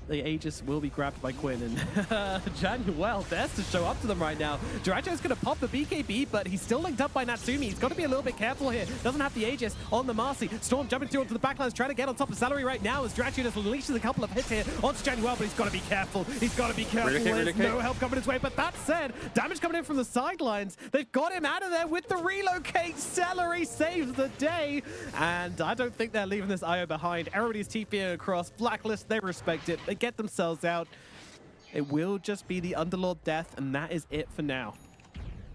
the Aegis will be grabbed by Quinn, and Januel dares to show up to them right now. Dyrachyo's going to pop the BKB, but he's still linked up by Natsumi. He's got to be a little bit careful here. Doesn't have the Aegis on the Marcy. Storm jumping through onto the backlines, trying to get on top of Salary right now as Dyrachyo just releases a couple of hits here onto Januel, but he's got to be careful. He's got to be careful. There's no help coming his way, but that said, damage coming in from the sidelines. They've got him out of there with the relocate. Salary saves the day, and I don't think they're leaving this IO behind. Everybody's TPing across. Blacklist, they respect it. They get themselves out. It will just be the Underlord death, and that is it for now.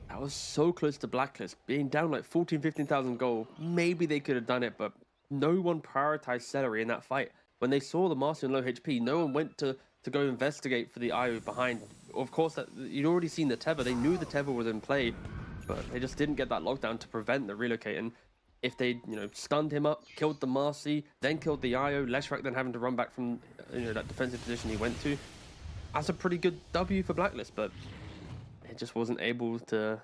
That was so close to Blacklist. Being down like 15,000 gold, maybe they could have done it, but no one prioritized Celery in that fight. When they saw the Master in low HP, no one went to go investigate for the IO behind. Of course, you'd already seen the Tether. They knew the Tether was in play, but they just didn't get that lockdown to prevent the relocate. And if they, stunned him up, killed the Marcy, then killed the IO, Leshrak then having to run back from, that defensive position he went to, that's a pretty good W for Blacklist, but it just wasn't able to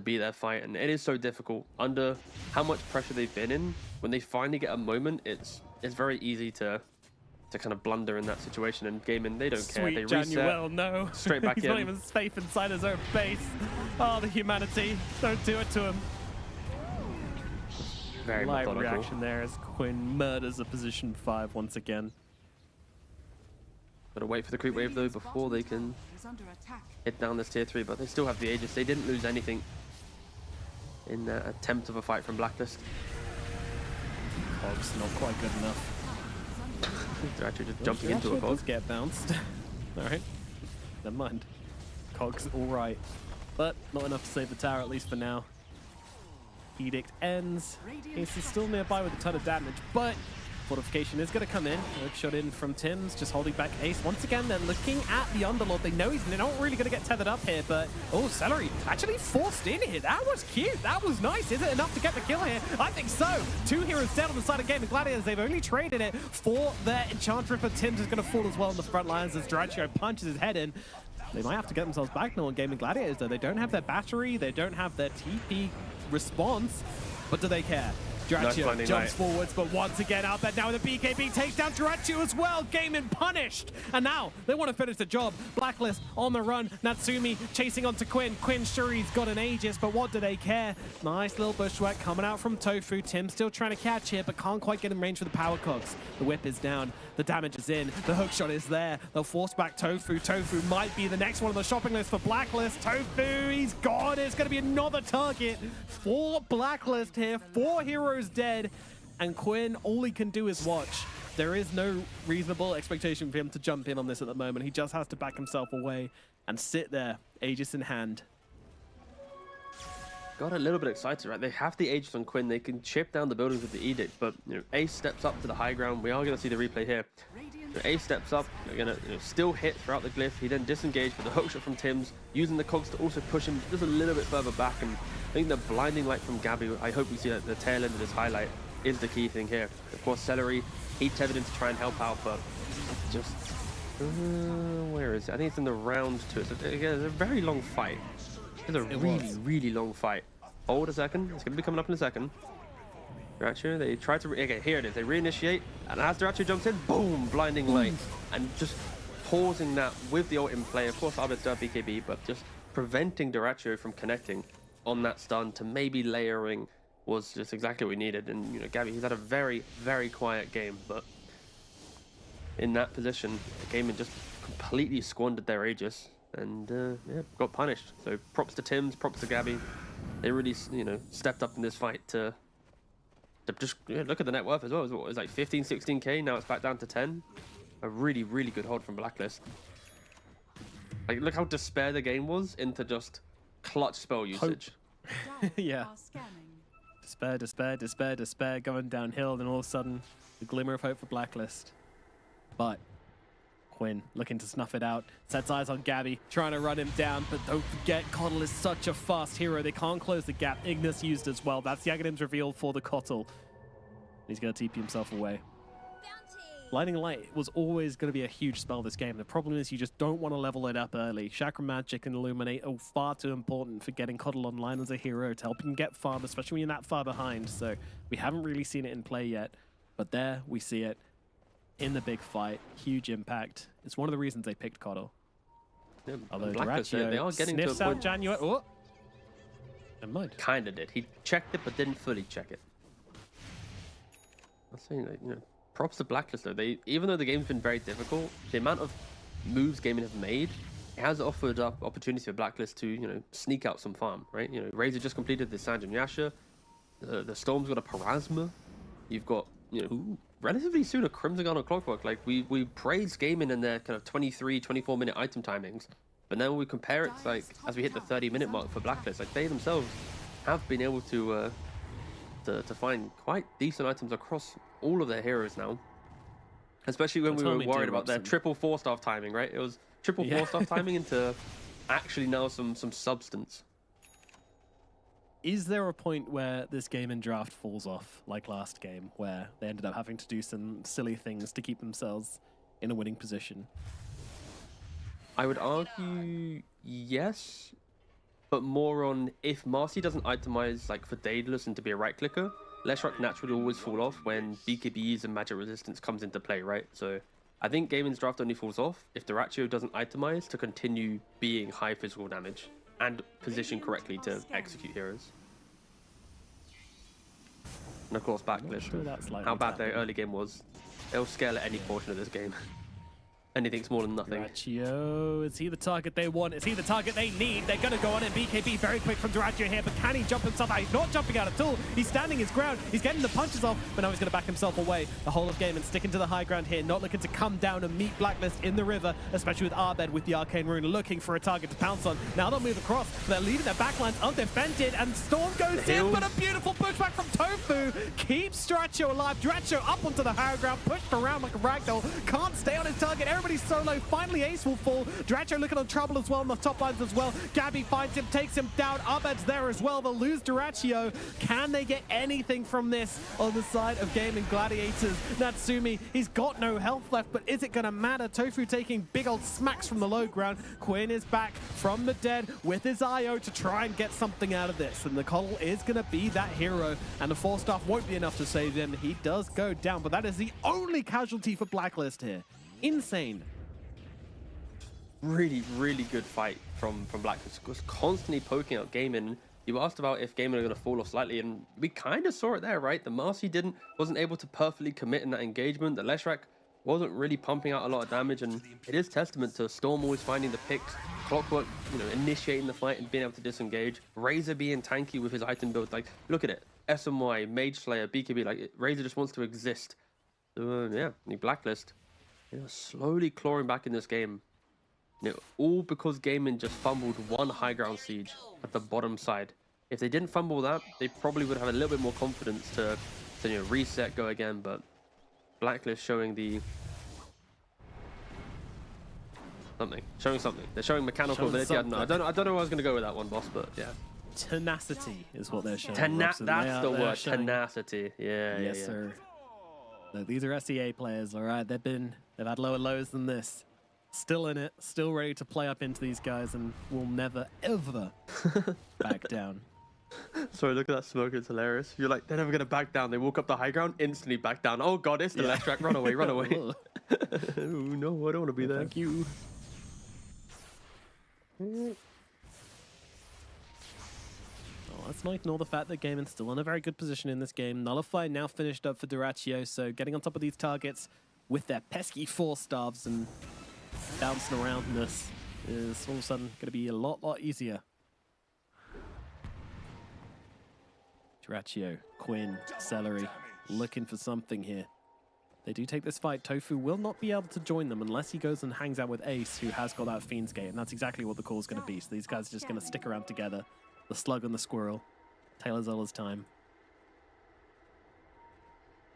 be their fight. And it is so difficult under how much pressure they've been in. When they finally get a moment, it's very easy to kind of blunder in that situation. And gaming, they don't care. They reset. Januel, no. Straight back He's in. not even safe inside his own base. Oh, the humanity. Don't do it to him. Very Live methodical. reaction there as Quinn murders a position 5 once again. Gotta wait for the creep wave though before they can hit down this tier 3, but they still have the Aegis. They didn't lose anything in the attempt of a fight from Blacklist. Cog's not quite good enough. They're actually just jumping into a Cog. Cog. Does get bounced. Alright. Never mind. Cog's alright. But not enough to save the tower, at least for now. Edict ends. Ace is still nearby with a ton of damage, but fortification is going to come in. Hook shot in from Tim's, just holding back Ace. Once again, they're looking at the Underlord. They know he's not really going to get tethered up here, but oh, Celery actually forced in here. That was cute. That was nice. Is it enough to get the kill here? I think so. 2 heroes dead on the side of Gaming Gladiators. They've only traded it for their Enchantress, but Tim's is going to fall as well on the front lines as Dyrachyo punches his head in. They might have to get themselves back now on Gaming Gladiators, though. They don't have their battery. They don't have their TP response, but do they care? Dyrachyo blinding jumps light. forwards, but once again, Abed now with the BKB takes down Dyrachyo as well. Gaming punished. And now they want to finish the job. Blacklist on the run. Natsumi chasing onto Quinn. Quinn sure he's got an Aegis, but what do they care? Nice little bushwhack coming out from Tofu. Tim still trying to catch it, but can't quite get in range for the power cogs. The whip is down. The damage is in. The hookshot is there. They'll force back Tofu. Tofu might be the next one on the shopping list for Blacklist. Tofu, he's gone. It's going to be another target for Blacklist here. 4 heroes dead, and Quinn, all he can do is watch. There is no reasonable expectation for him to jump in on this at the moment. He just has to back himself away and sit there, Aegis in hand. Got a little bit excited, right? They have the Aegis on Quinn. They can chip down the buildings with the Edict, but Ace steps up to the high ground. We are going to see the replay here. Ace steps up, they're going to still hit throughout the glyph. He then disengaged with the hookshot from Tim's, using the cogs to also push him just a little bit further back. And I think the blinding light from Gabby, I hope we see at the tail end of this highlight, is the key thing here. Of course, Celery, he tethered in to try and help out, but just... where is it? I think it's in the round 2. It's a very long fight. It's a really long fight. Hold a second. It's going to be coming up in a second. Dyrachyo, they try to... Okay, here it is. They reinitiate. And as Dyrachyo jumps in, boom! Blinding light. And just pausing that with the ult in play. Of course, Abed still BKB, but just preventing Dyrachyo from connecting on that stun to maybe layering was just exactly what we needed. And, Gabby, he's had a very, very quiet game, but in that position, Gaming just completely squandered their Aegis. And yeah, got punished. So props to Tims, props to Gabby. They really, stepped up in this fight to just look at the net worth as well. It was like 15, 16k. Now it's back down to 10. A really, really good hold from Blacklist. Like, look how despair the game was into just clutch spell usage. Yeah. Despair going downhill. Then all of a sudden, the glimmer of hope for Blacklist. But Quinn looking to snuff it out, sets eyes on Gabby, trying to run him down, but don't forget, Kotl is such a fast hero, they can't close the gap. Ignis used as well. That's the Aghanims reveal for the Kotl. He's going to TP himself away. Blinding Light was always going to be a huge spell this game. The problem is you just don't want to level it up early. Chakra Magic and Illuminate are far too important for getting Kotl online as a hero to help him get farm, especially when you're that far behind. So we haven't really seen it in play yet, but there we see it. In the big fight, huge impact. It's one of the reasons they picked Kotl. Yeah, although Dyrachyo, they are getting to a sniffs out point. January. Oh, never mind. Kinda did. He checked it, but didn't fully check it. I'm saying that, props to Blacklist though. Even though the game's been very difficult, the amount of moves Gaming have made, it has offered up opportunity for Blacklist to, sneak out some farm, right? Razor just completed the Sanjin Yasha. The Storm's got a Parasma. You've got, relatively soon a Crimson Gun or Clockwork. Like, we praise Gaming in their kind of 23, 24-minute item timings, but then when we compare it to, like, as we hit the 30-minute mark for Blacklist, like, they themselves have been able to find quite decent items across all of their heroes now. Especially when we were worried about their triple 4-star timing, right? It was triple 4-star timing into actually now some substance. Is there a point where this game in draft falls off, like last game, where they ended up having to do some silly things to keep themselves in a winning position? I would argue yes, but more on if Marcy doesn't itemize like for Daedalus and to be a right clicker, Leshrac naturally always fall off when BKBs and magic resistance comes into play, right? So I think Gaming's draft only falls off if Dyrachyo doesn't itemize to continue being high physical damage and position correctly to execute heroes. And of course, Blacklist, how bad their early game was. They'll scale at any portion of this game. Anything smaller than nothing. Dyrachyo, is he the target they want? Is he the target they need? They're going to go on in BKB very quick from Dyrachyo here, but can he jump himself out? He's not jumping out at all. He's standing his ground. He's getting the punches off, but now he's going to back himself away. The whole of game and sticking to the high ground here, not looking to come down and meet Blacklist in the river, especially with Abed with the Arcane Rune looking for a target to pounce on. Now they'll move across. They're leaving their backlines undefended, and Storm goes in, but a beautiful pushback from Tofu keeps Dyrachyo alive. Dyrachyo up onto the higher ground, pushed around like a ragdoll. Can't stay on his target. Everybody's solo. Finally, Ace will fall. Dyrachyo looking on trouble as well on the top lines as well. Gabby finds him, takes him down. Abed's there as well. They'll lose Dyrachyo. Can they get anything from this on the side of Gaming Gladiators? Natsumi, he's got no health left, but is it going to matter? Tofu taking big old smacks from the low ground. Quinn is back from the dead with his IO to try and get something out of this. And the Coddle is going to be that hero. And the 4-staff won't be enough to save him. He does go down, but that is the only casualty for Blacklist here. Insane. Really, really good fight from Blacklist. Was constantly poking out Gaming. You asked about if Gaming are going to fall off slightly, and we kind of saw it there, right? The Marcy wasn't able to perfectly commit in that engagement. The Leshrac wasn't really pumping out a lot of damage, and it is testament to Storm always finding the picks, Clockwork, initiating the fight and being able to disengage, Razor being tanky with his item build. Like, look at it. SMY, Mage Slayer, BKB, like, Razor just wants to exist. So, yeah, the Blacklist, slowly clawing back in this game. All because Gaming just fumbled one high ground siege at the bottom side. If they didn't fumble that, they probably would have a little bit more confidence to reset, go again, but Blacklist showing something. They're showing mechanical ability. I don't know where I was going to go with that one, boss, but yeah. Tenacity is what they're showing. That's the word. Tenacity. Yeah, sir. No, these are SEA players, all right. They've had lower lows than this. Still in it, still ready to play up into these guys, and will never ever back down. Sorry, look at that smoke. It's hilarious. You're like, they're never going to back down. They walk up the high ground, instantly back down. Oh, God, it's the left track. Run away, run away. Oh, no, I don't want to be there. Thank you. Oh, let's not ignore the fact that Gaming's still in a very good position in this game. Nullify now finished up for Dyrachyo, so getting on top of these targets with their pesky 4-staffs and bouncing around this is all of a sudden going to be a lot easier. Dyrachyo, Quinn, Celery, looking for something here. They do take this fight. Tofu will not be able to join them unless he goes and hangs out with Ace, who has got that Fiend's Gate, and that's exactly what the call is going to be. So these guys are just going to stick around together. The Slug and the Squirrel. Taylor Zola's time.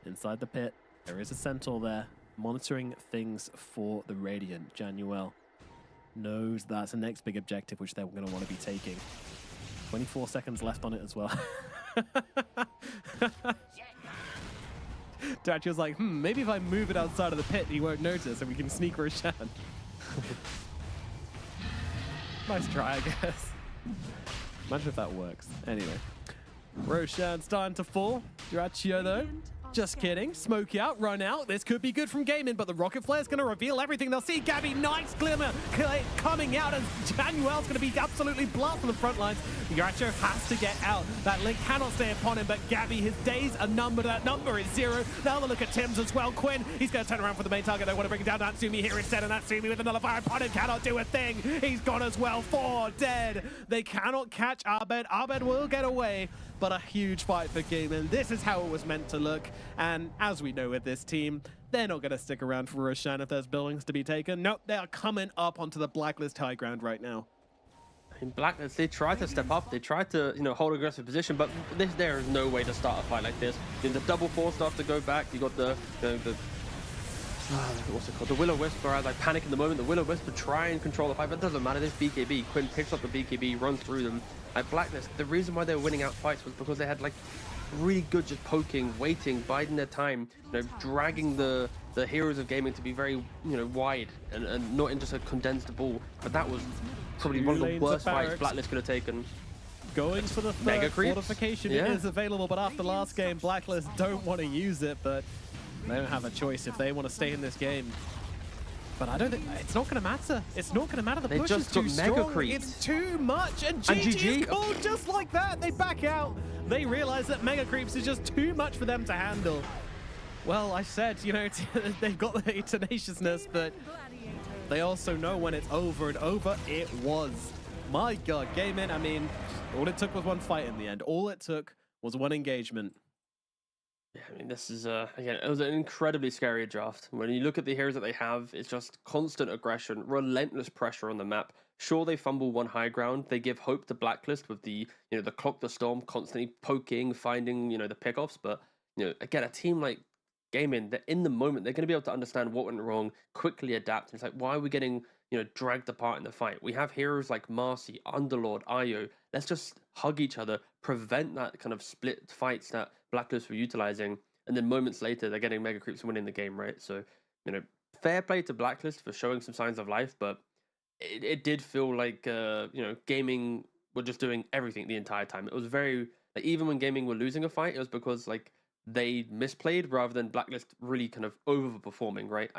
Inside the pit, there is a Centaur there, monitoring things for the Radiant. Januel knows that's the next big objective, which they're going to want to be taking. 24 seconds left on it as well. Dyrachyo's like, maybe if I move it outside of the pit, he won't notice, and we can sneak Roshan. Nice try, I guess. Imagine if that works. Anyway, Roshan's starting to fall. Dyrachyo, though, just kidding. Smoke out, run out. This could be good from Gaming, but the Rocket Flare's going to reveal everything. They'll see Gabby, nice glimmer coming out, and Januel's going to be absolutely blasted on the front lines. Dyrachyo has to get out. That link cannot stay upon him, but Gabby, his days are numbered. That number is 0. Now they'll look at Tim's as well. Quinn, he's going to turn around for the main target. They want to bring down Natsumi here instead, and Natsumi with another fire upon him cannot do a thing. He's gone as well. 4 dead. They cannot catch Abed. Abed will get away, but a huge fight for Gaming. This is how it was meant to look, and as we know with this team, they're not going to stick around for Roshan if there's buildings to be taken. Nope, they are coming up onto the Blacklist high ground right now. In Blacklist, they tried to step up, they tried to, hold aggressive position, but there is no way to start a fight like this. The double 4-staff to go back, you got the what's it called? The Will-O-Wisp, as I panic in the moment, the Will-O-Wisp to try and control the fight, but it doesn't matter. This BKB, Quinn picks up the BKB, runs through them. At Blacklist, the reason why they were winning out fights was because they had like really good just poking, waiting, biding their time, dragging the heroes of Gaming to be very, wide and not in just a condensed ball. But that was probably one of the worst fights Blacklist could have taken. Going for the third fortification, it is available, but after last game, Blacklist don't want to use it, but they don't have a choice if they want to stay in this game. But I don't think it's not going to matter. It's not going to matter. The push is too strong. It's too much, and GG is called just like that. They back out. They realize that Mega Creeps is just too much for them to handle. Well, I said, they've got the tenaciousness, but they also know when it's over, and over it was. My God, Gaming, I mean, all it took was one fight in the end. All it took was one engagement. Yeah, I mean, this is, again, it was an incredibly scary draft. When you look at the heroes that they have, it's just constant aggression, relentless pressure on the map. Sure, they fumble one high ground. They give hope to Blacklist with the, the Clock, the Storm, constantly poking, finding, the pickoffs. But, again, a team like gaming, that in the moment they're going to be able to understand what went wrong, quickly adapt. And it's like, why are we getting dragged apart in the fight? We have heroes like Marcy, Underlord, Io. Let's just hug each other, prevent that kind of split fights that Blacklist were utilizing, and then moments later they're getting mega creeps and winning the game, right? So fair play to Blacklist for showing some signs of life, but it did feel like gaming were just doing everything the entire time. It was very like, even when gaming were losing a fight, it was because like they misplayed rather than Blacklist really kind of overperforming, right?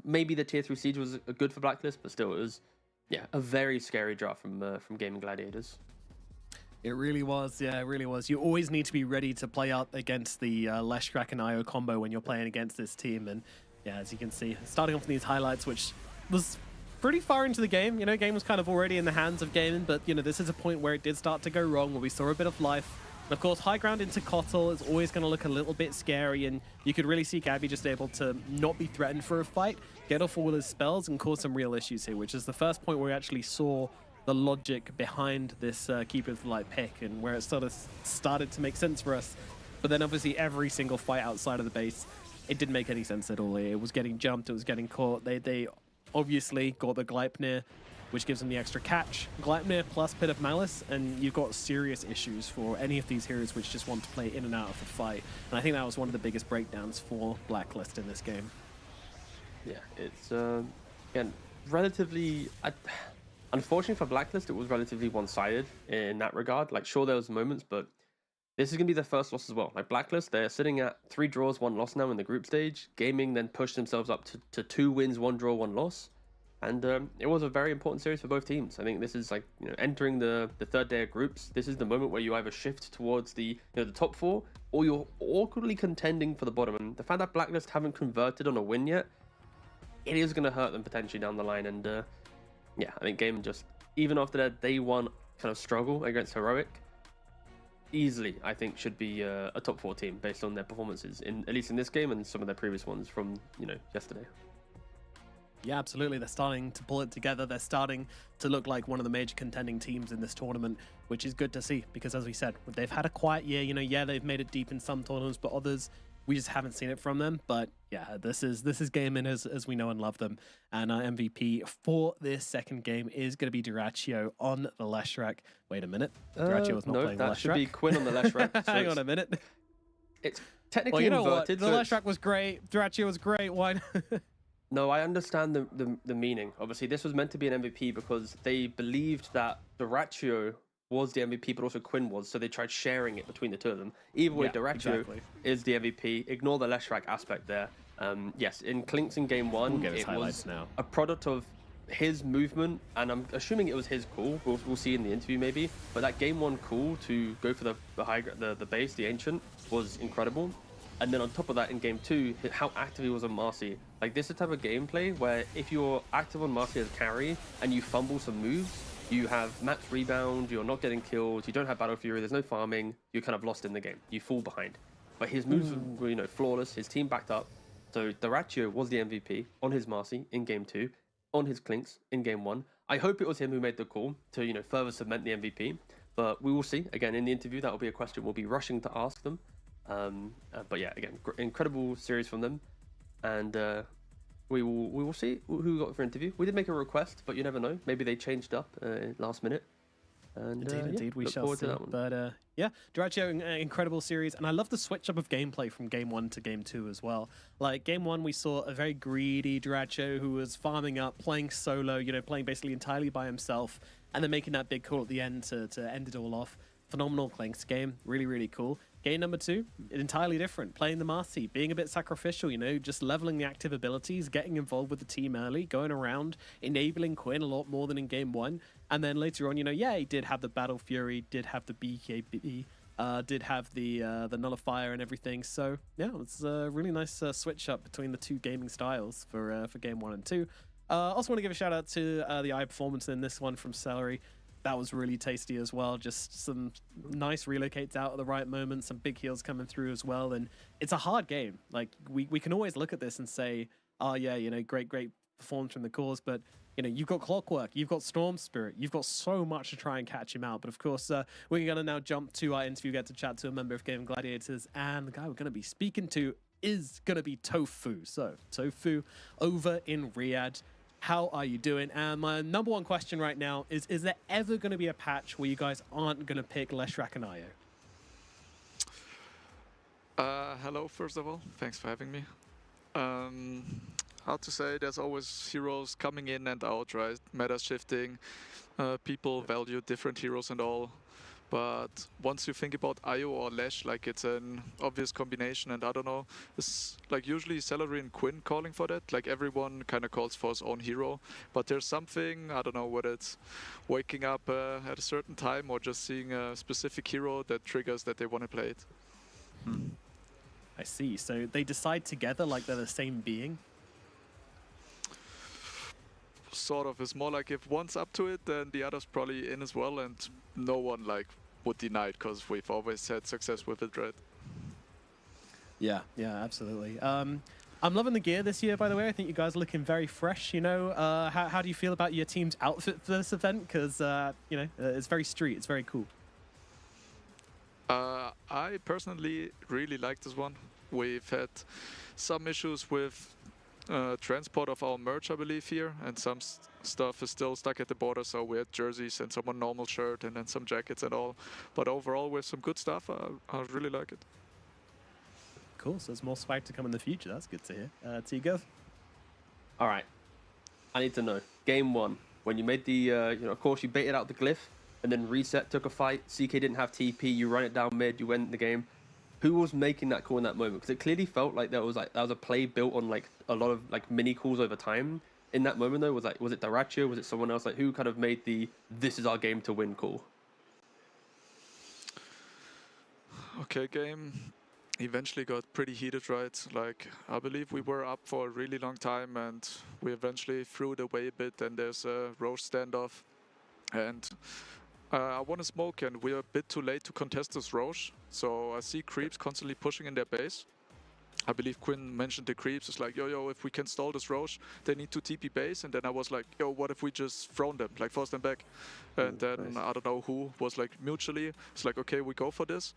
Maybe the tier 3 siege was good for Blacklist, but still it was a very scary draft from Gaming Gladiators. It really was, yeah, it really was. You always need to be ready to play out against the Leshrac and IO combo when you're playing against this team. And yeah, as you can see, starting off in these highlights, which was pretty far into the game. Game was kind of already in the hands of gaming, but this is a point where it did start to go wrong, where we saw a bit of life. And of course, high ground into Kotal is always going to look a little bit scary, and you could really see Gabby just able to not be threatened for a fight, get off all his spells, and cause some real issues here, which is the first point where we actually saw the logic behind this Keeper of the Light pick, and where it sort of started to make sense for us. But then obviously every single fight outside of the base, it didn't make any sense at all. It was getting jumped, it was getting caught. They obviously got the Gleipnir, which gives them the extra catch. Gleipnir plus Pit of Malice, and you've got serious issues for any of these heroes which just want to play in and out of the fight. And I think that was one of the biggest breakdowns for Blacklist in this game. Yeah, it's again relatively. Unfortunately for Blacklist, it was relatively one-sided in that regard. Like, sure, there was moments, but this is going to be their first loss as well. Like, Blacklist, they're sitting at 3 draws, 1 loss now in the group stage. Gaming then pushed themselves up to 2 wins, 1 draw, 1 loss. And it was a very important series for both teams. I think this is like, entering the third day of groups. This is the moment where you either shift towards the top 4, or you're awkwardly contending for the bottom. And the fact that Blacklist haven't converted on a win yet, it is going to hurt them potentially down the line. And yeah, I think Gaming just, even after their day 1 kind of struggle against Heroic, easily I think should be a top 4 team based on their performances at least in this game and some of their previous ones from yesterday. Yeah, absolutely. They're starting to pull it together. They're starting to look like one of the major contending teams in this tournament, which is good to see because, as we said, they've had a quiet year. Yeah, they've made it deep in some tournaments, but others, we just haven't seen it from them. But yeah, this is gaming as we know and love them. And our MVP for this second game is going to be Dyrachyo on the Leshrac. Wait a minute. Dyrachyo was not playing the Leshrac. That should be Quinn on the Leshrac. So Hang on a minute. It's technically inverted. The Leshrac was great. Dyrachyo was great. Why? No, I understand the meaning. Obviously, this was meant to be an MVP because they believed that Dyrachyo was the MVP, but also Quinn was, so they tried sharing it between the two of them. Either way, Dyrachyo is the MVP. Ignore the Leshrac aspect there. Yes, in Clinks in game 1, it was a product of his movement, and I'm assuming it was his call. We'll see in the interview maybe, but that game 1 call to go for the base, the Ancient, was incredible. And then on top of that, in game 2, how active he was on Marcy. Like, this is the type of gameplay where if you're active on Marcy as carry and you fumble some moves, you have max rebound, you're not getting killed, you don't have Battle Fury, there's no farming, you're kind of lost in the game. You fall behind. But his moves were, flawless, his team backed up. So Dyrachyo was the MVP on his Marcy in game 2, on his Clinks in game 1. I hope it was him who made the call to, further cement the MVP. But we will see. Again, in the interview, that will be a question we'll be rushing to ask them. But yeah, again, incredible series from them, and we will see who we got for interview. We did make a request, but you never know. Maybe they changed up last minute. And indeed, we shall see. But yeah, Dyrachyo, incredible series, and I love the switch up of gameplay from game 1 to game 2 as well. Like game 1, we saw a very greedy Dyrachyo who was farming up, playing solo, playing basically entirely by himself, and then making that big call at the end to end it all off. Phenomenal Clinks game, really, really cool. Game number 2, entirely different. Playing the Marcy, being a bit sacrificial, just leveling the active abilities, getting involved with the team early, going around, enabling Quinn a lot more than in game 1. And then later on, he did have the Battle Fury, did have the BKB, did have the Nullifier and everything. So yeah, it's a really nice switch up between the two gaming styles for game 1 and 2. Also want to give a shout out to the eye performance in this one from Celery. That was really tasty as well. Just some nice relocates out at the right moment, some big heals coming through as well. And it's a hard game. Like, we can always look at this and say, oh yeah, great performance from the cause, but you've got Clockwork, you've got Storm Spirit, you've got so much to try and catch him out. But of course, we're going to now jump to our interview, get to chat to a member of Gaming Gladiators, and the guy we're going to be speaking to is going to be Tofu. So, Tofu over in Riyadh. How are you doing? And my number one question right now is there ever going to be a patch where you guys aren't going to pick Leshrac and Io? Hello, first of all. Thanks for having me. Hard to say. There's always heroes coming in and out, right? Meta shifting. People value different heroes and all. But once you think about Io or Lesh, like it's an obvious combination, and I don't know, it's like usually Celery and Quinn calling for that. Like everyone kind of calls for his own hero, but there's something, I don't know whether it's waking up at a certain time or just seeing a specific hero that triggers that they want to play it. I see. So they decide together like they're the same being? Sort of. It's more like if one's up to it, then the other's probably in as well, and no one like would deny it because we've always had success with it, right? Yeah, absolutely. I'm loving the gear this year, by the way. I think you guys are looking very fresh. You know, how do you feel about your team's outfit for this event? Because you know, it's very street. It's very cool. I personally really like this one. We've had some issues with transport of our merch, I believe, here, and some stuff is still stuck at the border, so we had jerseys and some on normal shirt and then some jackets and all. But overall, with some good stuff, I really like it. Cool, so there's more swag to come in the future. That's good to hear. T-Gov? All right, I need to know. Game 1, when you made the, you know, of course, you baited out the glyph, and then Reset took a fight. CK didn't have TP, you run it down mid, you went in the game. Who was making that call in that moment? Because it clearly felt like that was a play built on like a lot of like mini calls over time. In that moment though, was it Daraccio? Was it someone else? Like who kind of made the "this is our game to win" call? Okay, game eventually got pretty heated, right? Like I believe we were up for a really long time, and we eventually threw it away a bit. And there's a Roche standoff, and I want to smoke, and we're a bit too late to contest this Roche. So I see creeps constantly pushing in their base. I believe Quinn mentioned the creeps. It's like, yo, if we can stall this Roche, they need to TP base. And then I was like, yo, what if we just thrown them, like force them back? And then nice. I don't know who was like mutually. It's like, okay, we go for this.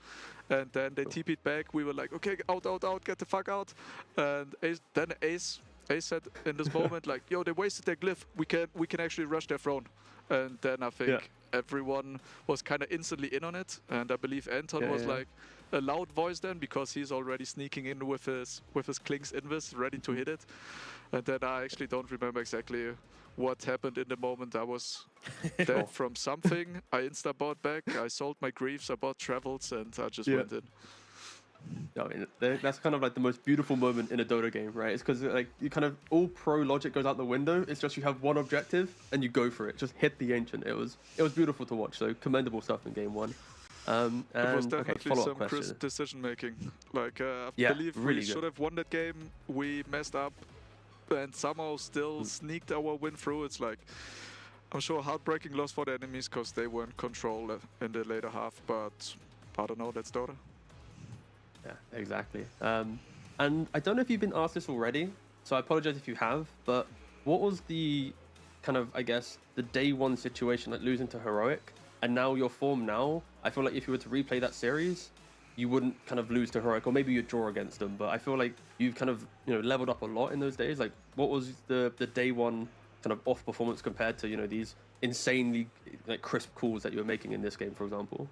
And then they TP'd back. We were like, okay, out, get the fuck out. And then Ace said in this moment, like, yo, they wasted their glyph. We can actually rush their throne. And then I think everyone was kind of instantly in on it. And I believe Anton was like a loud voice then, because he's already sneaking in with his Klink's Invis, ready to hit it. And then I actually don't remember exactly what happened in the moment. I was dead from something. I insta-bought back. I sold my griefs. I bought travels, and I just went in. I mean, that's kind of like the most beautiful moment in a Dota game, right? It's because like you kind of all pro logic goes out the window. It's just you have one objective and you go for it. Just hit the ancient. It was beautiful to watch. So commendable stuff in game 1. And it was definitely some question. crisp decision making. Like I yeah, believe really we should have won that game. We messed up and somehow still sneaked our win through. It's like, I'm sure heartbreaking loss for the enemies because they were in control in the later half. But I don't know. That's Dota. Yeah, exactly. And I don't know if you've been asked this already, so I apologize if you have, but what was the kind of, I guess, the day 1 situation, like losing to Heroic, and now your form now? I feel like if you were to replay that series, you wouldn't kind of lose to Heroic, or maybe you'd draw against them, but I feel like you've kind of, you know, leveled up a lot in those days. Like, what was the day 1 kind of off performance compared to, you know, these insanely like crisp calls that you were making in this game, for example?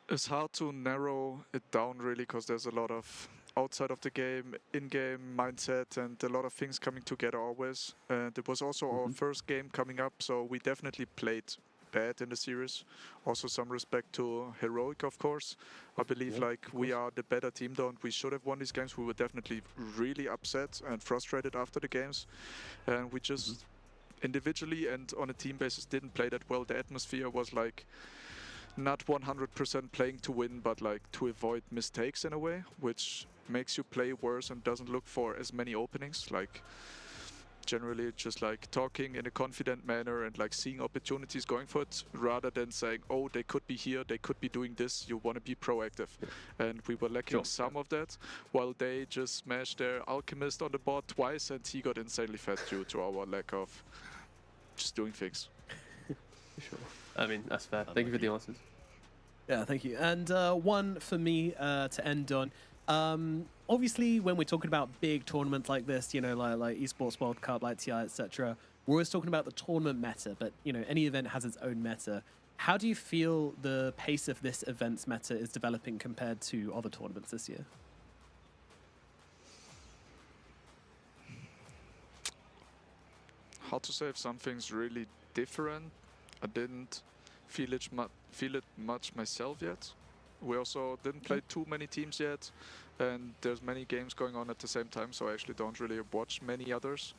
It's hard to narrow it down really, because there's a lot of outside of the game, in-game mindset, and a lot of things coming together always. And it was also our first game coming up, so we definitely played bad in the series. Also some respect to Heroic, of course. I believe we are the better team though, and we should have won these games. We were definitely really upset and frustrated after the games. And we just individually and on a team basis didn't play that well. The atmosphere was like not 100% playing to win, but like to avoid mistakes in a way, which makes you play worse and doesn't look for as many openings. Like generally just like talking in a confident manner and like seeing opportunities, going for it, rather than saying, oh, they could be here, they could be doing this. You want to be proactive. And we were lacking some of that, while they just smashed their Alchemist on the board twice, and he got insanely fat due to our lack of just doing things. Sure. I mean, that's fair. Thank you for the answers. Yeah, thank you. And one for me to end on. Obviously, when we're talking about big tournaments like this, you know, like Esports World Cup, like TI, etc., we're always talking about the tournament meta, but, you know, any event has its own meta. How do you feel the pace of this event's meta is developing compared to other tournaments this year? Hard to say if something's really different. I didn't feel it much myself yet. We also didn't play too many teams yet, and there's many games going on at the same time, so I actually don't really watch many others.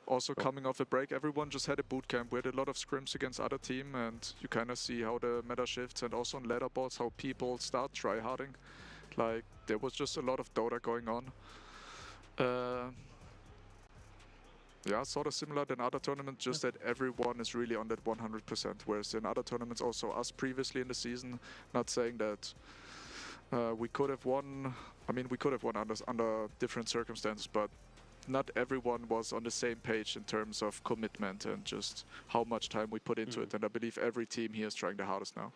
Also coming off a break, everyone just had a boot camp. We had a lot of scrims against other team, and you kind of see how the meta shifts, and also on ladder boards how people start tryharding. Like, there was just a lot of Dota going on. Yeah, sort of similar than other tournaments, just that everyone is really on that 100%, whereas in other tournaments, also us previously in the season, not saying that we could have won, I mean, we could have won under different circumstances, but not everyone was on the same page in terms of commitment and just how much time we put into it, and I believe every team here is trying the hardest now.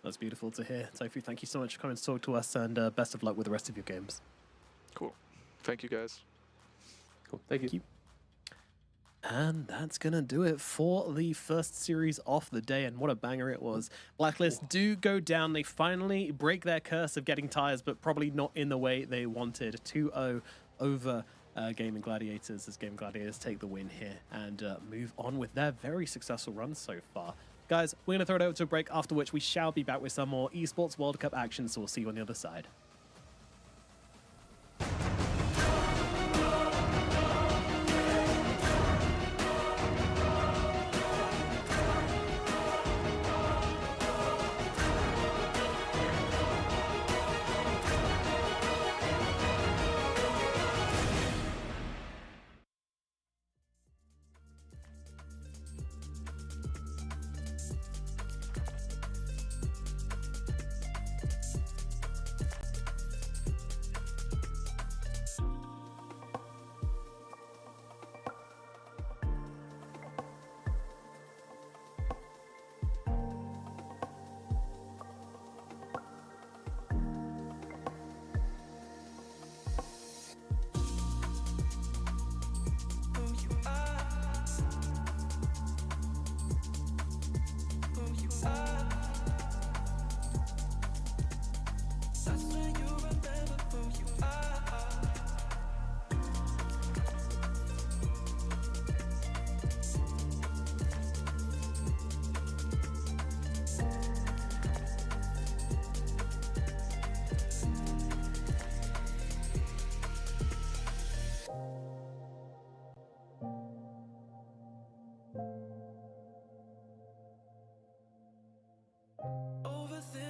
That's beautiful to hear. Tofu, thank you so much for coming to talk to us, and best of luck with the rest of your games. Cool. Thank you, guys. Cool. Thank you. And that's going to do it for the first series of the day, and what a banger it was. Blacklist do go down. They finally break their curse of getting tires, but probably not in the way they wanted. 2-0 over Gaming Gladiators, as Gaming Gladiators take the win here and move on with their very successful run so far. Guys, we're going to throw it over to a break, after which we shall be back with some more Esports World Cup action, so we'll see you on the other side.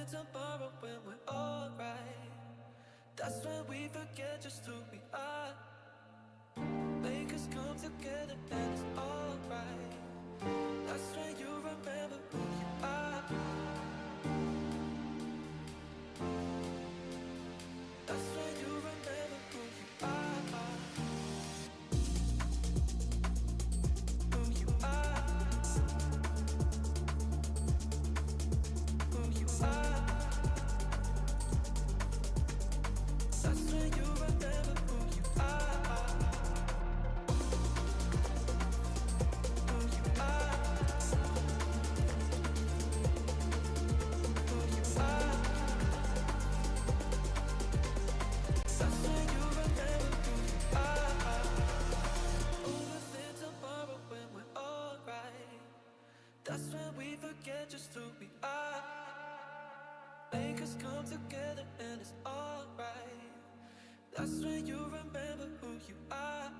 tomorrow when we're alright. That's when we forget just who we are. Make us come together and it's alright. That's when you remember who you are. That's when you remember who you are. Who you are. Who you are. That's when you remember who you are. Who you are. Who you are. That's when you remember who you are. Overthink tomorrow when we're alright. That's when we forget just who we are. Make us come together and it's alright. That's when you remember who you are.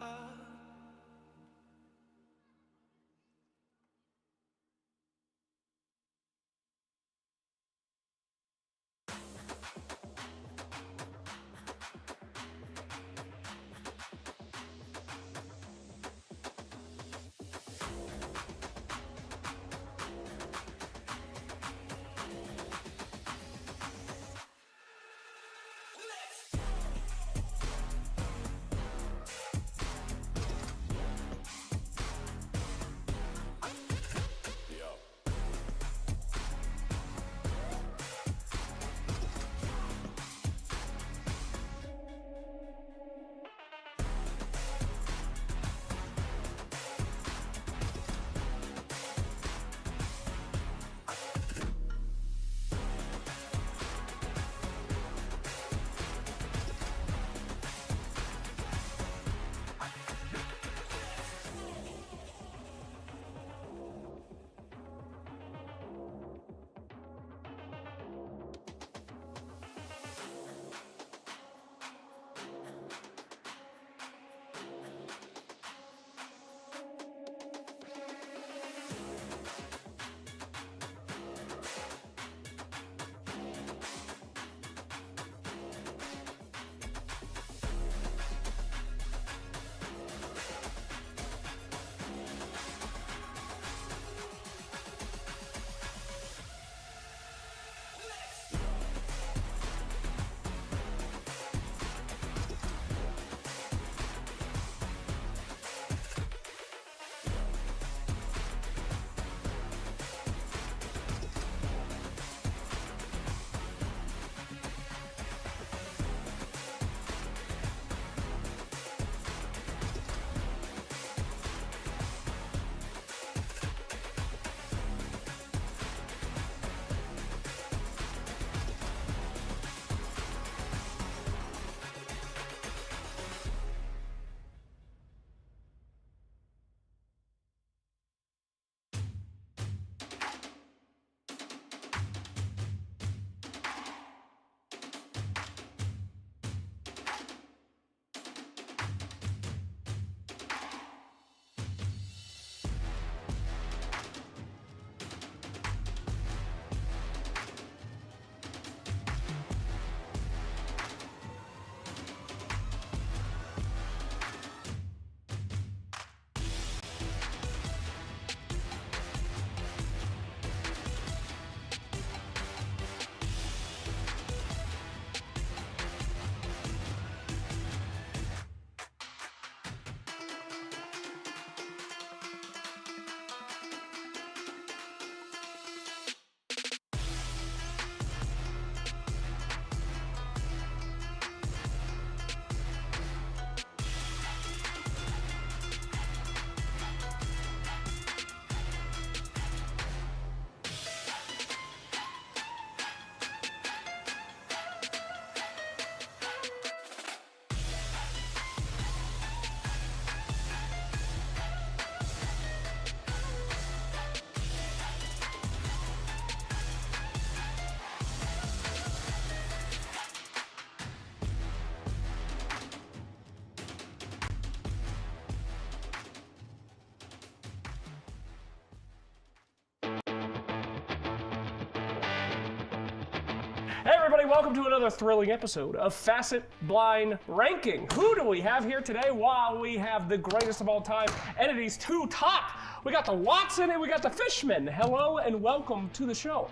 Hey everybody, welcome to another thrilling episode of Facet Blind Ranking. Who do we have here today? Wow, we have the greatest of all time, Entity's two top. We got the Watson and we got the Fishman. Hello and welcome to the show.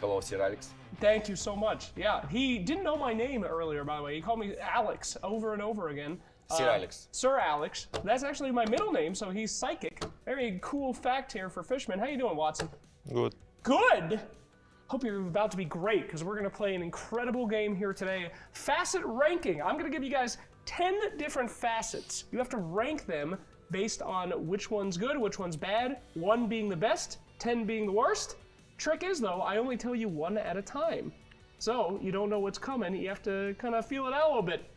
Hello, Sir Alex. Thank you so much. Yeah, he didn't know my name earlier, by the way. He called me Alex over and over again. Sir Alex. Sir Alex. That's actually my middle name, so he's psychic. Very cool fact here for Fishman. How you doing, Watson? Good. Good? Hope you're about to be great, because we're going to play an incredible game here today. Facet ranking. I'm going to give you guys 10 different facets. You have to rank them based on which one's good, which one's bad, 1 being the best, 10 being the worst. Trick is, though, I only tell you 1 at a time. So, you don't know what's coming. You have to kind of feel it out a little bit.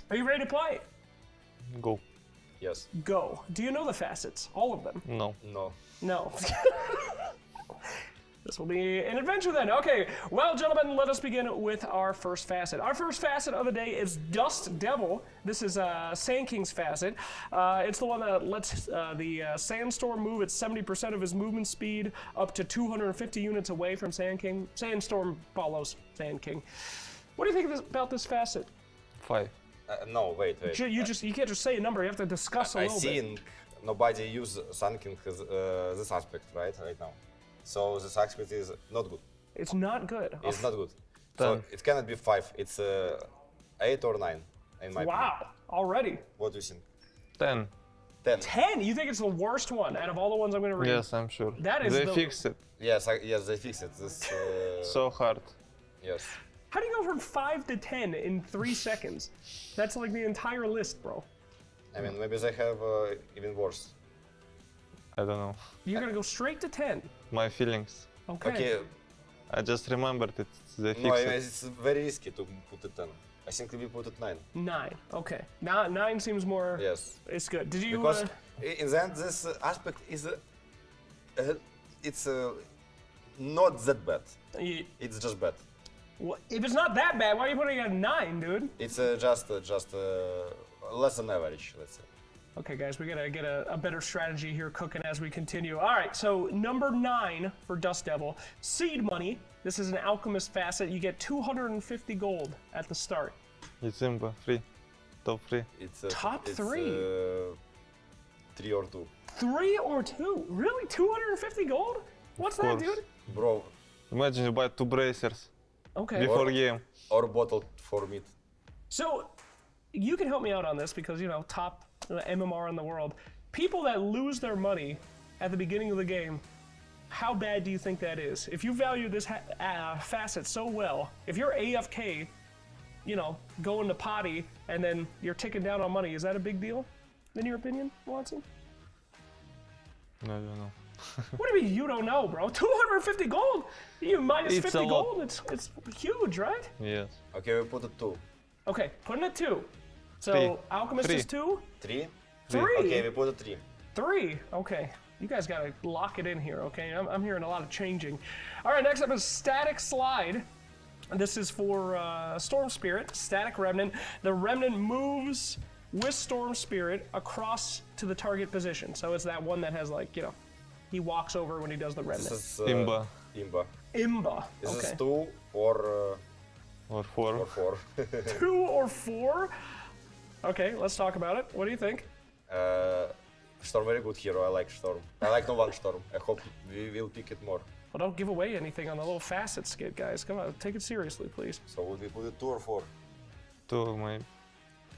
Are you ready to play? Go. Yes. Go. Do you know the facets? All of them? No. No. No. This will be an adventure then. Okay, well, gentlemen, let us begin with our first facet. Our first facet of the day is Dust Devil. This is Sand King's facet. It's the one that lets the Sandstorm move at 70% of his movement speed up to 250 units away from Sand King. Sandstorm follows Sand King. What do you think about this facet? 5. No, wait. You can't just say a number. You have to discuss a little bit. I see nobody use Sunking this aspect right now. So this aspect is not good. It's not good. It's not good. So it cannot be 5. It's 8 or 9 in my opinion. Wow, already. What do you think? 10. 10. 10? You think it's the worst one out of all the ones I'm going to read? Yes, I'm sure. That is they fixed it. Yes, yes, they fixed it. This, so hard. Yes. How do you go from 5 to 10 in 3 seconds? That's like the entire list, bro. I mean, maybe they have even worse. I don't know. You're gonna go straight to 10. My feelings. Okay. I just remembered it. They fixed it. It's very risky to put it 10. I think we put it 9. 9. Okay. Now 9 seems more. Yes. It's good. Did you? Because in the end, this aspect is it's not that bad. It's just bad. Well, if it's not that bad, why are you putting it at 9, dude? It's just less than average, let's say. Okay, guys, we gotta get a better strategy here cooking as we continue. All right, so number 9 for Dust Devil, Seed Money. This is an Alchemist facet. You get 250 gold at the start. It's Imba, free. Top 3. It's top 3. 3 or 2. 3 or 2? Really? 250 gold? What's that, dude? Bro. Imagine you buy 2 bracers. Okay. Before game. Or bottle for meat. So, you can help me out on this because, you know, top MMR in the world. People that lose their money at the beginning of the game, how bad do you think that is? If you value this facet so well, if you're AFK, you know, going to potty and then you're ticking down on money, is that a big deal, in your opinion, Watson? No, I don't know. What do you mean you don't know, bro? 250 gold? You minus It's 50 a lot. gold? It's huge, right? Yes. Okay, we put it 2. Okay, putting it 2. So 3. Alchemist 3. is 2? 3? 3? Okay, we put it 3. 3? Okay. You guys gotta lock it in here, okay? I'm hearing a lot of changing. All right, next up is Static Slide. This is for Storm Spirit, Static Remnant. The Remnant moves with Storm Spirit across to the target position. So it's that one that has, like, you know, he walks over when he does the Remnant. This is Imba. Imba. This Okay. is 2 or 4. Or 4. 2 or 4? Okay, let's talk about it. What do you think? Storm, very good hero. I like Storm. I like no one Storm. I hope we will pick it more. Well, don't give away anything on the little facet skit, guys. Come on, take it seriously, please. So would we put it 2 or 4? 2, my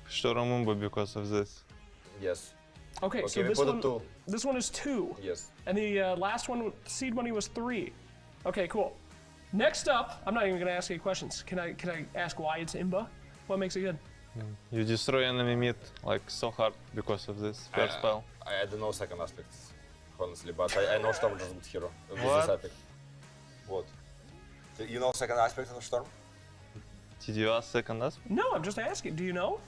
Storm Imba because of this. Yes. Okay, so we this put one, it 2. this one is 2. Yes. And the last one, Seed Money, was 3. Okay, cool. Next up, I'm not even gonna ask any questions. Can I ask why it's Imba? What makes it good? You destroy enemy mid like so hard because of this first spell. I don't know second aspects, honestly, but I know Storm is a good hero. With What? this aspect. What? So you know second aspect of Storm? Did you ask second aspect? No, I'm just asking. Do you know?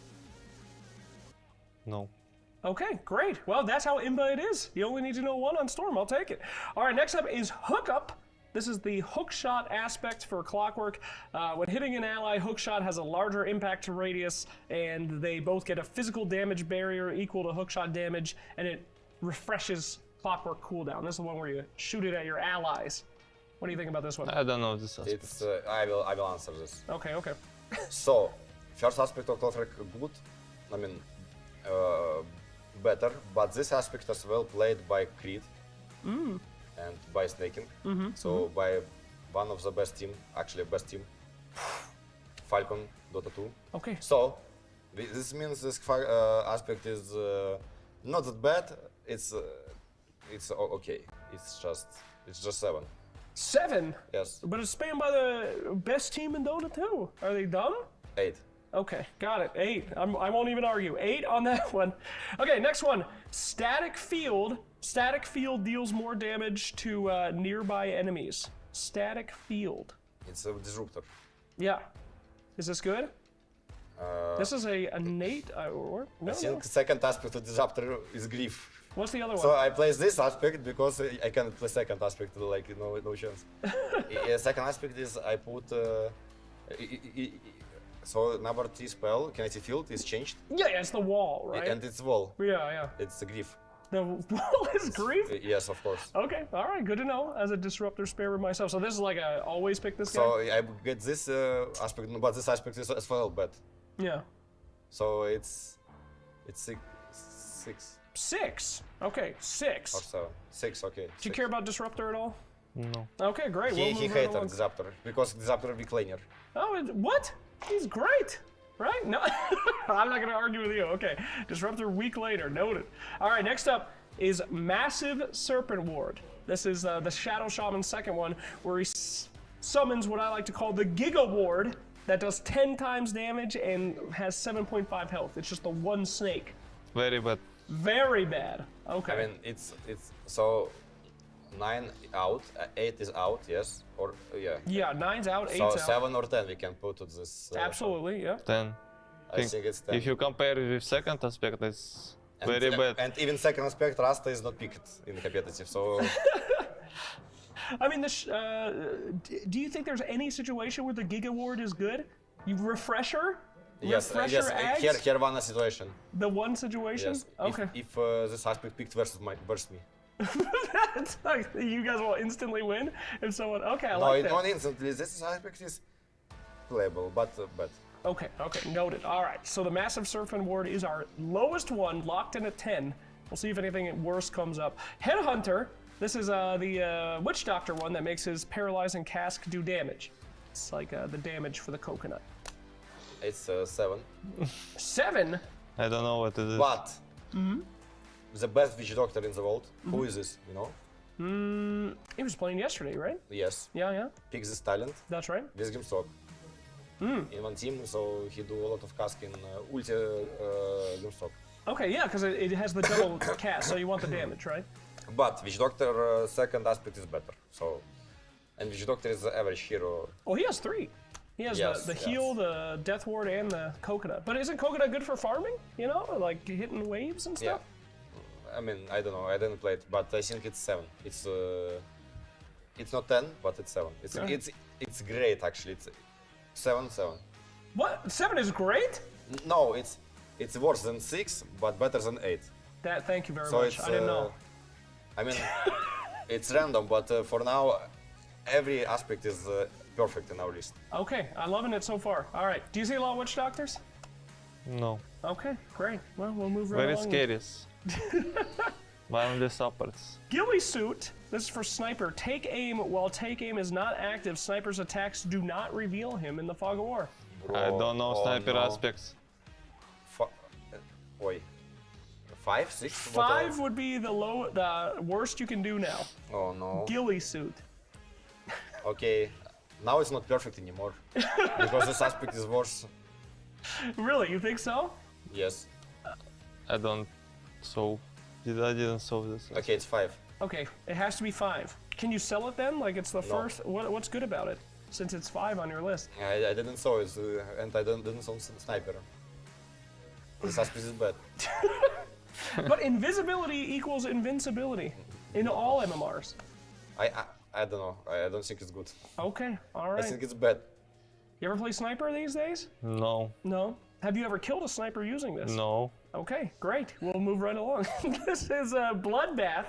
No. Okay, great. Well, that's how Imba it is. You only need to know 1 on Storm. I'll take it. All right, next up is Hookup. This is the hookshot aspect for Clockwork. When hitting an ally, hookshot has a larger impact radius, and they both get a physical damage barrier equal to hookshot damage, and it refreshes Clockwork cooldown. This is the one where you shoot it at your allies. What do you think about this one? I don't know this aspect. It's I will answer this. Okay, okay. So, first aspect of clock good. I mean, better, but this aspect as well played by Creed and by Snaking. So by one of the best team, actually best team, Falcon, Dota 2. Okay. So this means this aspect is not that bad. It's okay. It's just 7. 7? Yes. But it's spanned by the best team in Dota 2. Are they dumb? 8. Okay, got it. 8. I won't even argue. 8 on that one. Okay, next one. Static field. Static field deals more damage to nearby enemies. Static field. It's a disruptor. Yeah. Is this good? This is a innate. No, I think second aspect of disruptor is grief. What's the other one? So I play this aspect because I cannot play second aspect, like no chance. Second aspect is I put so number 3 spell, Kinetic Field, is changed. Yeah, it's the wall, right? And it's wall. Yeah. It's a grief. The wall is grief? Yes, of course. Okay, all right, good to know. As a disruptor sparer myself. So this is like I always pick this guy? So I get this aspect, but this aspect is as well bad. Yeah. So it's 6. 6? Okay, 6. Or 7. 6, okay. Do you care about disruptor at all? No. Okay, great. He We'll move right hated along. disruptor because disruptor weak laner. Oh, what? He's great, right? No, I'm not gonna argue with you. Okay, disruptor week later, noted. All right, next up is Massive Serpent Ward. This is the Shadow Shaman's second one, where he summons what I like to call the Giga Ward that does 10 times damage and has 7.5 health. It's just the one snake. Very bad. Very bad. Okay. I mean, it's so 9 out, 8 is out, yes, or yeah. Yeah, 9's out, 8's so out. 7 or 10 we can put to this. Absolutely, yeah. 10. I think it's 10. If you compare it with second aspect, it's very bad. And even second aspect, Rasta is not picked in competitive, so. I mean, do you think there's any situation where the Giga Ward is good? You refresher? Yes, Refresher Ags? here one situation. The one situation? Yes. Okay. If this aspect picked versus me. That's like, you guys will instantly win if someone. Okay, I No, like that. not instantly. This aspect is playable, but. Okay, noted. All right, so the Massive Serpent Ward is our lowest one, locked in at 10. We'll see if anything worse comes up. Headhunter, this is the Witch Doctor one that makes his Paralyzing Cask do damage. It's like the damage for the coconut. It's 7. 7? I don't know what it is. But the best witch doctor in the world. Who is this? You know? He was playing yesterday, right? Yes. Yeah. Pick this talent. That's right. With Grimstock. In one team, so he do a lot of casting ulti Grimstock. Okay, yeah, because it has the double cast, so you want the damage, right? But Witch Doctor second aspect is better. So, and Witch Doctor is the average hero. Oh, he has 3. He has the heal, the death ward, and the coconut. But isn't coconut good for farming? You know, like hitting waves and stuff? Yeah. I mean, I don't know. I didn't play it, but I think it's 7. It's not 10, but it's 7. It's great actually. It's 7. What? 7 is great? No, it's worse than 6, but better than 8. Thank you very much. I didn't know. I mean, it's random, but for now, every aspect is perfect in our list. Okay, I'm loving it so far. All right, do you see a lot of Witch Doctors? No. Okay, great. Well, we'll move right Very along. scary. One of the supports. Ghillie Suit, this is for Sniper. Take aim while take aim is not active. Sniper's attacks do not reveal him in the Fog of War. I don't know sniper aspects. Wait. 5, 6? 5 would be the worst you can do now. Oh no. Ghillie Suit. Okay, now it's not perfect anymore. Because this aspect is worse. Really, you think so? Yes. I don't solve. I didn't solve this. Okay, it's 5. Okay, it has to be 5. Can you sell it then? Like it's the first? What's good about it? Since it's 5 on your list. I didn't saw it, and I didn't saw Sniper. This aspect is bad. But invisibility equals invincibility in all MMRs. I don't know. I don't think it's good. Okay, all right. I think it's bad. You ever play Sniper these days? No. No? Have you ever killed a Sniper using this? No. Okay, great. We'll move right along. This is a Bloodbath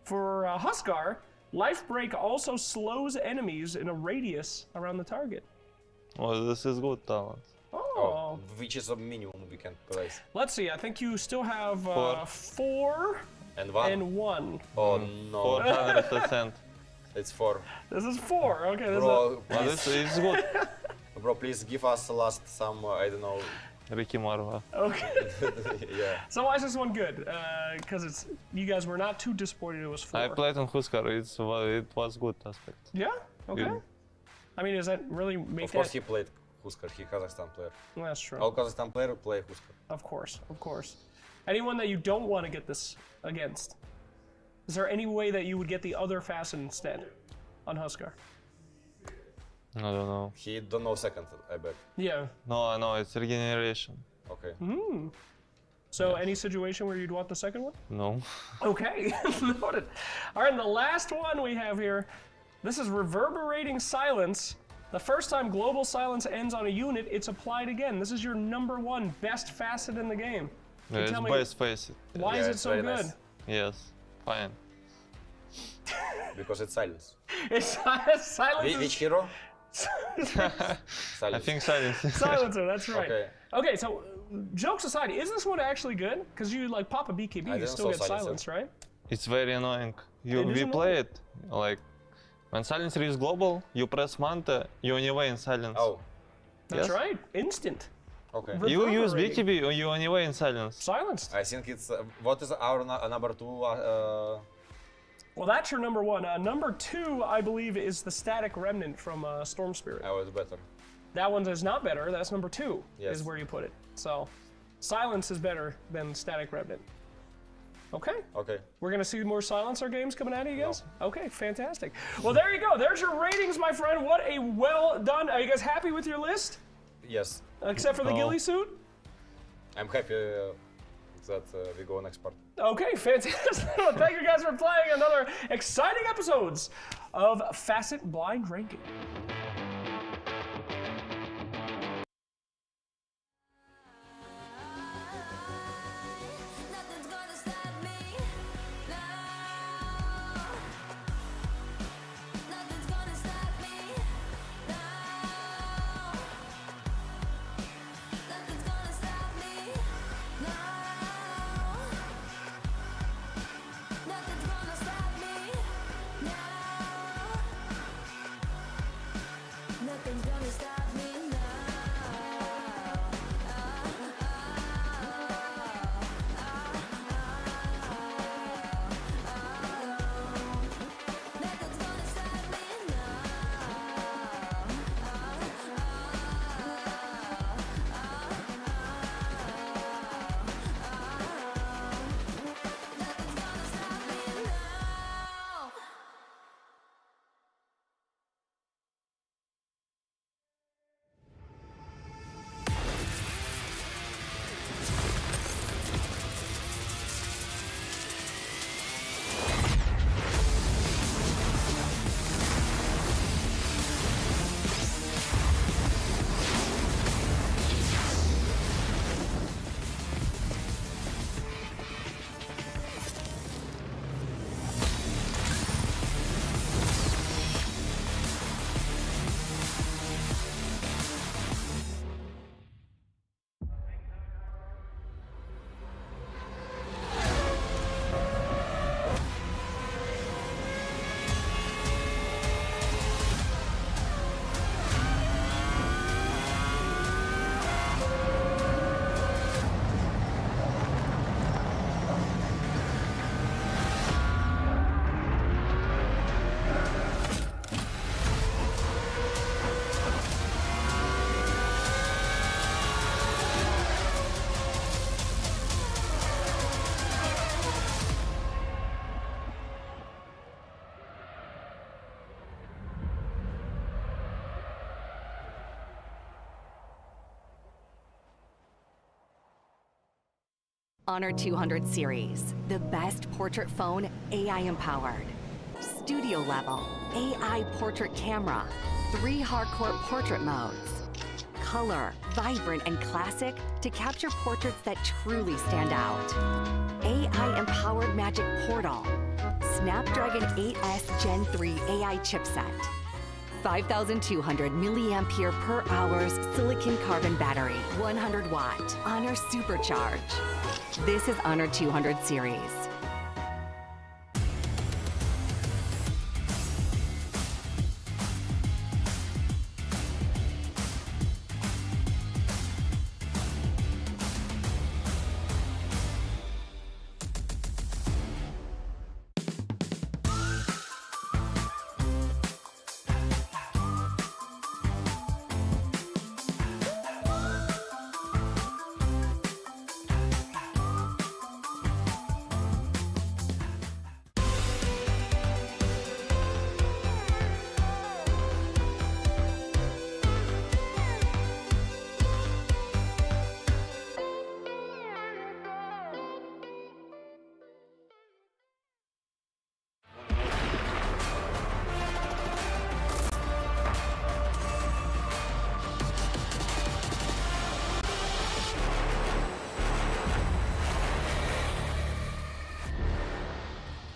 for Huskar. Life Break also slows enemies in a radius around the target. Oh, this is good talent. Oh. Which is a minimum we can place. Let's see, I think you still have 4 and 1. And 1. Oh no. 400%. It's 4. This is 4. Okay, this Bro, well, this is good. Bro, please give us last some, I don't know. Ricky Marva. Okay. Yeah. So why is this one good? Because it's you guys were not too disappointed it was 4. I played on Huskar. It was good aspect. Yeah. Okay. Good. I mean, does that really make Of course that? he played Huskar. He Kazakhstan player. That's true. All Kazakhstan player play Huskar. Of course, of course. Anyone that you don't want to get this against? Is there any way that you would get the other Facet instead on Huskar? I don't know. He don't know second, I bet. Yeah. No, it's regeneration. Okay. So any situation where you'd want the second one? No. Okay, noted. All right, and the last one we have here, this is reverberating silence. The first time global silence ends on a unit, it's applied again. This is your #1 best Facet in the game. Can you It's tell me best Facet. why is it so very good? nice. Yes, fine. Because it's silence. It's silence. Which hero? I think silence. Silencer, that's right. Okay. Okay, so jokes aside, is this one actually good? Because you like pop a BKB, you didn't still saw get Silencer. silence, right? It's very annoying. It is We annoying. play it like when silencer is global, you press Manta, you anyway in silence. Oh. That's Yes? right, instant. Okay. You use Reverberating. BKB, you anyway in silence. Silenced. I think it's what is our number 2? Well, that's your #1. #2, I believe, is the Static Remnant from Storm Spirit. I was better. That one is not better. That's #2 Yes. is where you put it. So, Silence is better than Static Remnant. Okay. Okay. We're gonna see more Silencer games coming out of you guys? Okay, fantastic. Well, there you go. There's your ratings, my friend. What a well done. Are you guys happy with your list? Yes. Except for the ghillie suit? I'm happy that we go next part. Okay, fantastic. Well, thank you guys for playing another exciting episodes of Facet Blind Ranking. Nothing's gonna stop me now. Nothing's gonna stop me now. Nothing's gonna stop me now. Nothing's gonna stop me now. Nothing's gonna stop me now. Honor 200 series, the best portrait phone AI empowered. Studio level, AI portrait camera, 3 hardcore portrait modes. Color, vibrant and classic to capture portraits that truly stand out. AI empowered magic portal. Snapdragon 8S Gen 3 AI chipset. 5,200 milliampere per hour's silicon carbon battery, 100 watt, Honor Supercharge. This is Honor 200 series.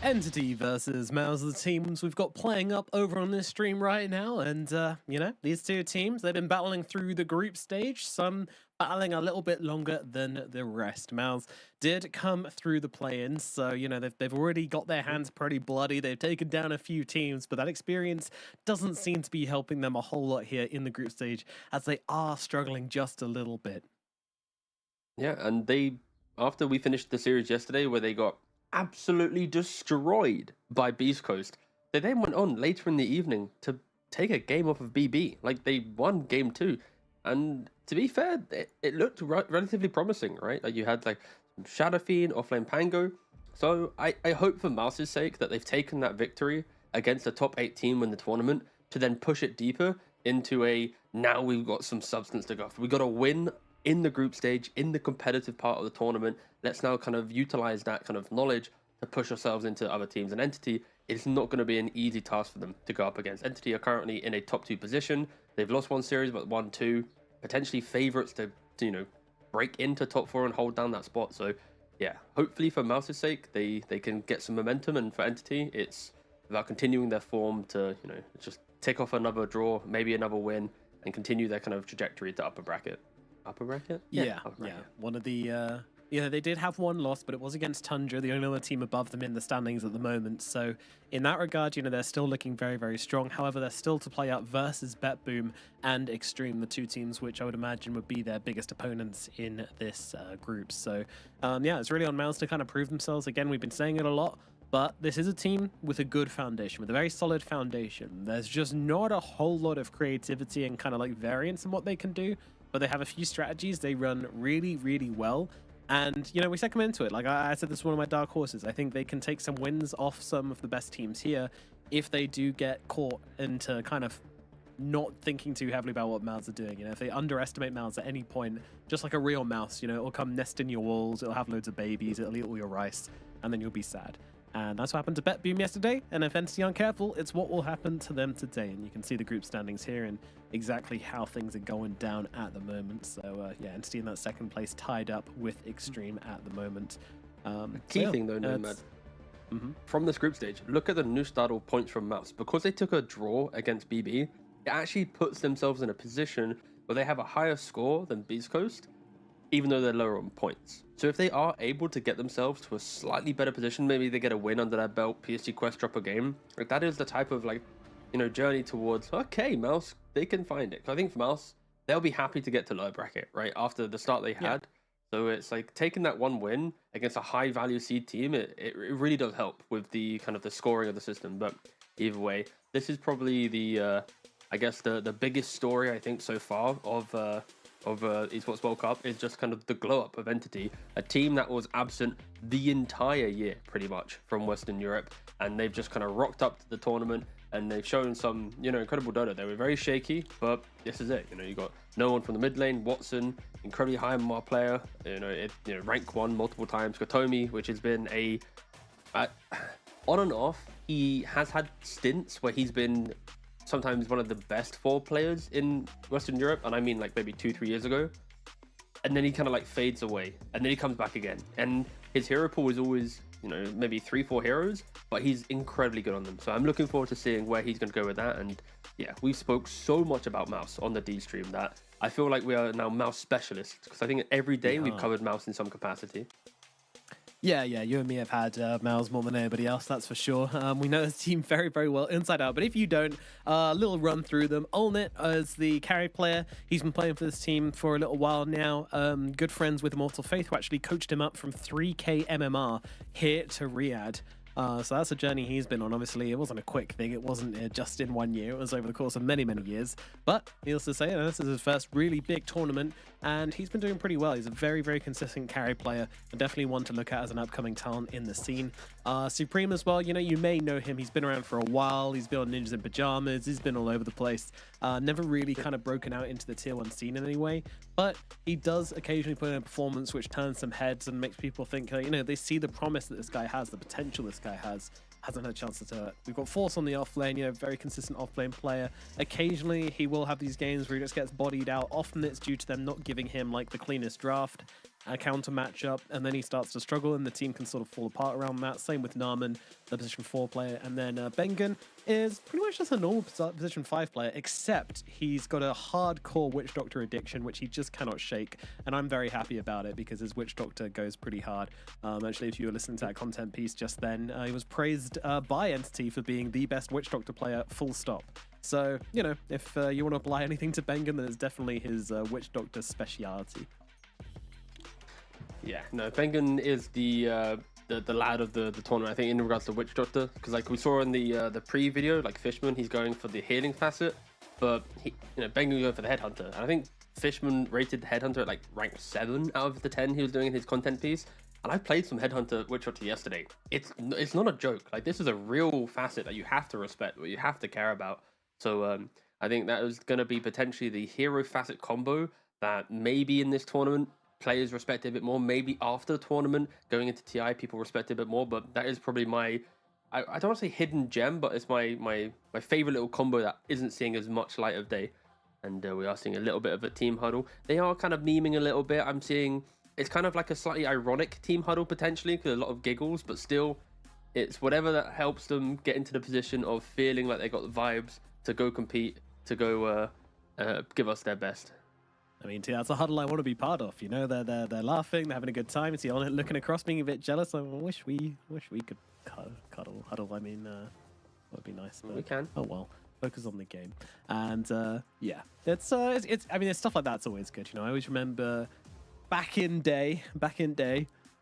Entity versus Mouz, the teams we've got playing up over on this stream right now. And, you know, these two teams, they've been battling through the group stage, some battling a little bit longer than the rest. Mouz did come through the play-ins, so, you know, they've already got their hands pretty bloody. They've taken down a few teams, but that experience doesn't seem to be helping them a whole lot here in the group stage, as they are struggling just a little bit. Yeah, and they, after we finished the series yesterday where they got absolutely destroyed by Beast Coast, they then went on later in the evening to take a game off of BB. Like, they won game 2, and to be fair, it looked relatively promising, right? Like, you had like Shadow Fiend, offlane Pango. So I hope for Mouse's sake that they've taken that victory against a top 8 team in the tournament to then push it deeper into a, now we've got some substance to go after. We got to win in the group stage, in the competitive part of the tournament. Let's now kind of utilize that kind of knowledge to push ourselves into other teams. And Entity, it's not going to be an easy task for them to go up against. Entity are currently in a top 2 position. They've lost one series, but won 2. Potentially favorites to you know, break into top 4 and hold down that spot. So yeah, hopefully for Mouse's sake, they can get some momentum. And for Entity, it's about continuing their form to, you know, just take off another draw, maybe another win, and continue their kind of trajectory to upper bracket. Upper bracket? Yeah. One of the yeah, they did have one loss, but it was against Tundra, the only other team above them in the standings at the moment. So in that regard, you know, they're still looking very, very strong. However, they're still to play out versus BetBoom and Extreme, the two teams which I would imagine would be their biggest opponents in this group. So yeah, it's really on Mouz to kind of prove themselves. Again, we've been saying it a lot, but this is a team with a good foundation, with a very solid foundation. There's just not a whole lot of creativity and kind of like variance in what they can do, but they have a few strategies they run really, really well. And, you know, we second into it. Like I said, this is one of my dark horses. I think they can take some wins off some of the best teams here if they do get caught into kind of not thinking too heavily about what Mouz are doing. You know, if they underestimate Mouz at any point, just like a real mouse, you know, it'll come nest in your walls, it'll have loads of babies, it'll eat all your rice, and then you'll be sad. And that's what happened to BetBoom yesterday, and if Entity aren't careful, it's what will happen to them today. And you can see the group standings here and exactly how things are going down at the moment. So yeah, Entity in that second place, tied up with Extreme at the moment. Key thing though, Nomad, from this group stage, look at the new startle points from Mouz. Because they took a draw against BB, it actually puts themselves in a position where they have a higher score than Beast Coast, even though they're lower on points. So if they are able to get themselves to a slightly better position, maybe they get a win under their belt, PSG Quest drop a game, like that is the type of, like, you know, journey towards, okay, Mouz, they can find it. I think for Mouz, they'll be happy to get to lower bracket, right, after the start they had. Yeah. So it's like taking that one win against a high value seed team, it really does help with the kind of the scoring of the system. But either way, this is probably the, I guess the biggest story I think so far of Esports World Cup is just kind of the glow up of Entity, a team that was absent the entire year pretty much from Western Europe, and they've just kind of rocked up to the tournament and they've shown some, you know, incredible Dota. They were very shaky, but this is it. You know, you got no one from the mid lane, Watson, incredibly high MMR player, you know, rank 1 multiple times, Kotomi, which has been a on and off. He has had stints where he's been sometimes one of the best 4 players in Western Europe, and I mean like maybe 2-3 years ago, and then he kind of like fades away, and then he comes back again, and his hero pool is always you know, maybe 3-4 heroes, but he's incredibly good on them. So I'm looking forward to seeing where he's going to go with that. And yeah, we spoke so much about Mouz on the D stream that I feel like we are now Mouz specialists, because I think every day we've covered Mouz in some capacity. Yeah, you and me have had Mouz more than anybody else, that's for sure. We know this team very, very well inside out, but if you don't, a little run through them. Olnit is the carry player. He's been playing for this team for a little while now. Good friends with Immortal Faith, who actually coached him up from 3K MMR here to Riyadh. So that's a journey he's been on. Obviously, it wasn't a quick thing. It wasn't just in 1 year. It was over the course of many, many years. But needless to say, this is his first really big tournament, and he's been doing pretty well. He's a very, very consistent carry player, and definitely one to look at as an upcoming talent in the scene. Supreme as well, you know, you may know him. He's been around for a while. He's been on Ninjas in Pajamas. He's been all over the place. Never really kind of broken out into the tier 1 scene in any way, but he does occasionally put in a performance which turns some heads and makes people think, you know, they see the promise that this guy has, the potential this guy has. Hasn't had a chance to do it. We've got Force on the offlane, you know, very consistent offlane player. Occasionally, he will have these games where he just gets bodied out. Often it's due to them not giving him, like, the cleanest draft, a counter matchup, and then he starts to struggle, and the team can sort of fall apart around that. Same with Narman, the position 4 player, and then Bengen is pretty much just a normal position 5 player, except he's got a hardcore Witch Doctor addiction, which he just cannot shake, and I'm very happy about it because his Witch Doctor goes pretty hard. Actually, if you were listening to that content piece just then, he was praised by Entity for being the best Witch Doctor player, full stop. So, you know, if you want to apply anything to Bengen, then it's definitely his Witch Doctor speciality. Yeah, no, Bengen is the lad of the tournament, I think, in regards to Witch Doctor, because like we saw in the pre-video, like Fishman, he's going for the healing facet, but Bengen going for the Headhunter, and I think Fishman rated the Headhunter at like rank 7 out of the 10 he was doing in his content piece, and I played some Headhunter Witch Doctor yesterday. It's not a joke. Like, this is a real facet that you have to respect, what you have to care about. So I think that is going to be potentially the hero facet combo that maybe in this tournament players respect it a bit more. Maybe after the tournament, going into TI, people respect it a bit more. But that is probably my, I don't want to say hidden gem, but it's my favorite little combo that isn't seeing as much light of day. And we are seeing a little bit of a team huddle. They are kind of memeing a little bit. I'm seeing it's kind of like a slightly ironic team huddle potentially, because a lot of giggles, but still, it's whatever that helps them get into the position of feeling like they got the vibes to go compete, to go give us their best. I mean, that's a huddle I want to be part of. You know, they're laughing, they're having a good time. See Olnit looking across, being a bit jealous. I wish we could cuddle, huddle. I mean, that would be nice. But, we can. Oh well, focus on the game. And yeah, it's. I mean, it's stuff like that's always good. You know, I always remember back in day,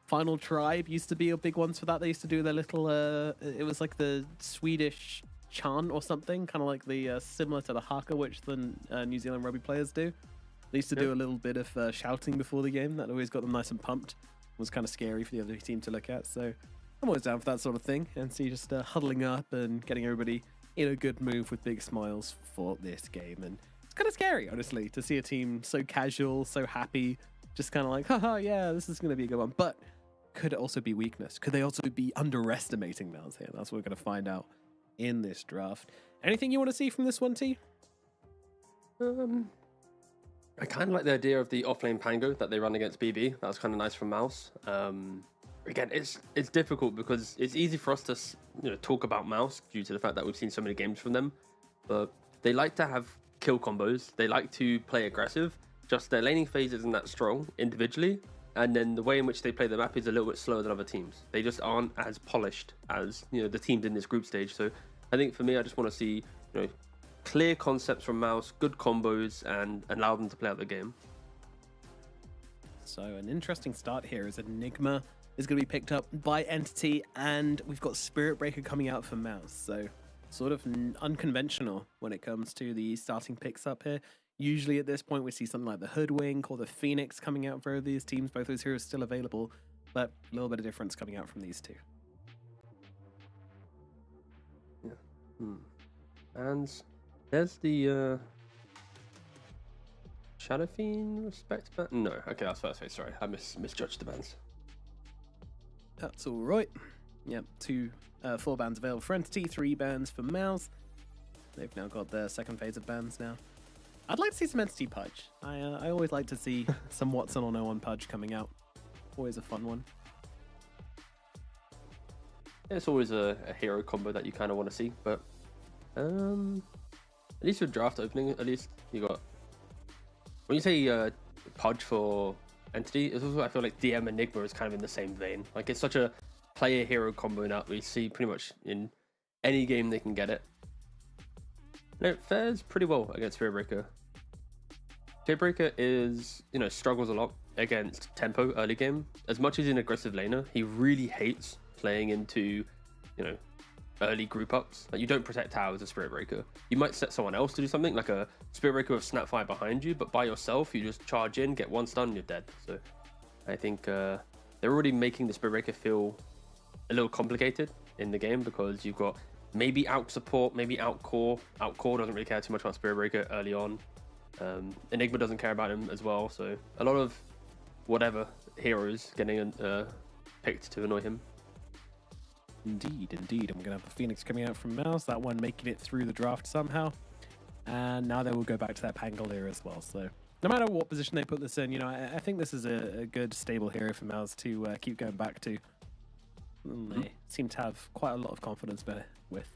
Final Tribe used to be a big ones for that. They used to do their little. It was like the Swedish chant or something, kind of like the similar to the haka, which the New Zealand rugby players do. They used to do a little bit of shouting before the game. That always got them nice and pumped. It was kind of scary for the other team to look at. So I'm always down for that sort of thing. And see just huddling up and getting everybody in a good mood with big smiles for this game. And it's kind of scary, honestly, to see a team so casual, so happy, just kind of like, haha, yeah, this is going to be a good one. But could it also be weakness? Could they also be underestimating Mouz here? That's what we're going to find out in this draft. Anything you want to see from this one, T? I kind of like the idea of the offlane Pango that they run against BB. That was kind of nice from Mouz. Again, it's difficult because it's easy for us to talk about Mouz due to the fact that we've seen so many games from them. But they like to have kill combos. They like to play aggressive. Just their laning phase isn't that strong individually. And then the way in which they play the map is a little bit slower than other teams. They just aren't as polished as the teams in this group stage. So I think for me, I just want to see clear concepts from Mouz, good combos, and allow them to play out the game. So an interesting start here is Enigma is going to be picked up by Entity, and we've got Spirit Breaker coming out for Mouz. So sort of unconventional when it comes to the starting picks up here. Usually at this point we see something like the Hoodwink or the Phoenix coming out for these teams. Both those heroes still available, but a little bit of difference coming out from these two. Yeah. And there's the Shadow Fiend respect ban. No, okay, that's first phase. Sorry, I misjudged the bans. That's all right. Yep, 4 bans available for Entity, 3 bans for Mouz. They've now got their second phase of bans now. I'd like to see some Entity Pudge. I always like to see some Watson or No One Pudge coming out. Always a fun one. it's always a hero combo that you kind of want to see. But at least with draft opening, at least you got, when you say Pudge for Entity, it's also, I feel like DM Enigma is kind of in the same vein. Like, it's such a player hero combo now we see pretty much in any game they can get it. And it fares pretty well against Spearbreaker. Spearbreaker is, struggles a lot against tempo early game. As much as he's an aggressive laner, he really hates playing into, early group ups. Like, you don't protect towers as Spearbreaker. You might set someone else to do something, like a Spearbreaker with Snapfire behind you, but by yourself, you just charge in, get one stun, and you're dead. So I think they're already making the Spearbreaker feel a little complicated in the game, because you've got maybe out support, maybe out core. Out core doesn't really care too much about Spearbreaker early on. Enigma doesn't care about him as well, so a lot of whatever heroes getting picked to annoy him. Indeed. I'm going to have the Phoenix coming out from Mouz, that one making it through the draft somehow. And now they will go back to their Pangolier as well. So no matter what position they put this in, I think this is a good stable hero for Mouz to keep going back to. They seem to have quite a lot of confidence with.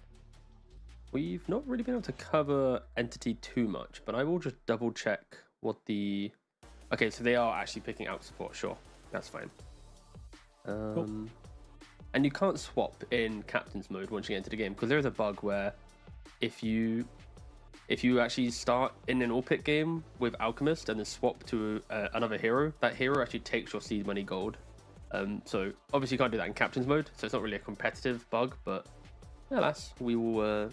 We've not really been able to cover Entity too much, but I will just double check what the... Okay, so they are actually picking out support, sure. That's fine. Cool. And you can't swap in Captain's mode once you get into the game, because there is a bug where if you actually start in an all-pick game with Alchemist and then swap to another hero, that hero actually takes your seed money gold. So obviously you can't do that in Captain's mode, so it's not really a competitive bug, but alas, we will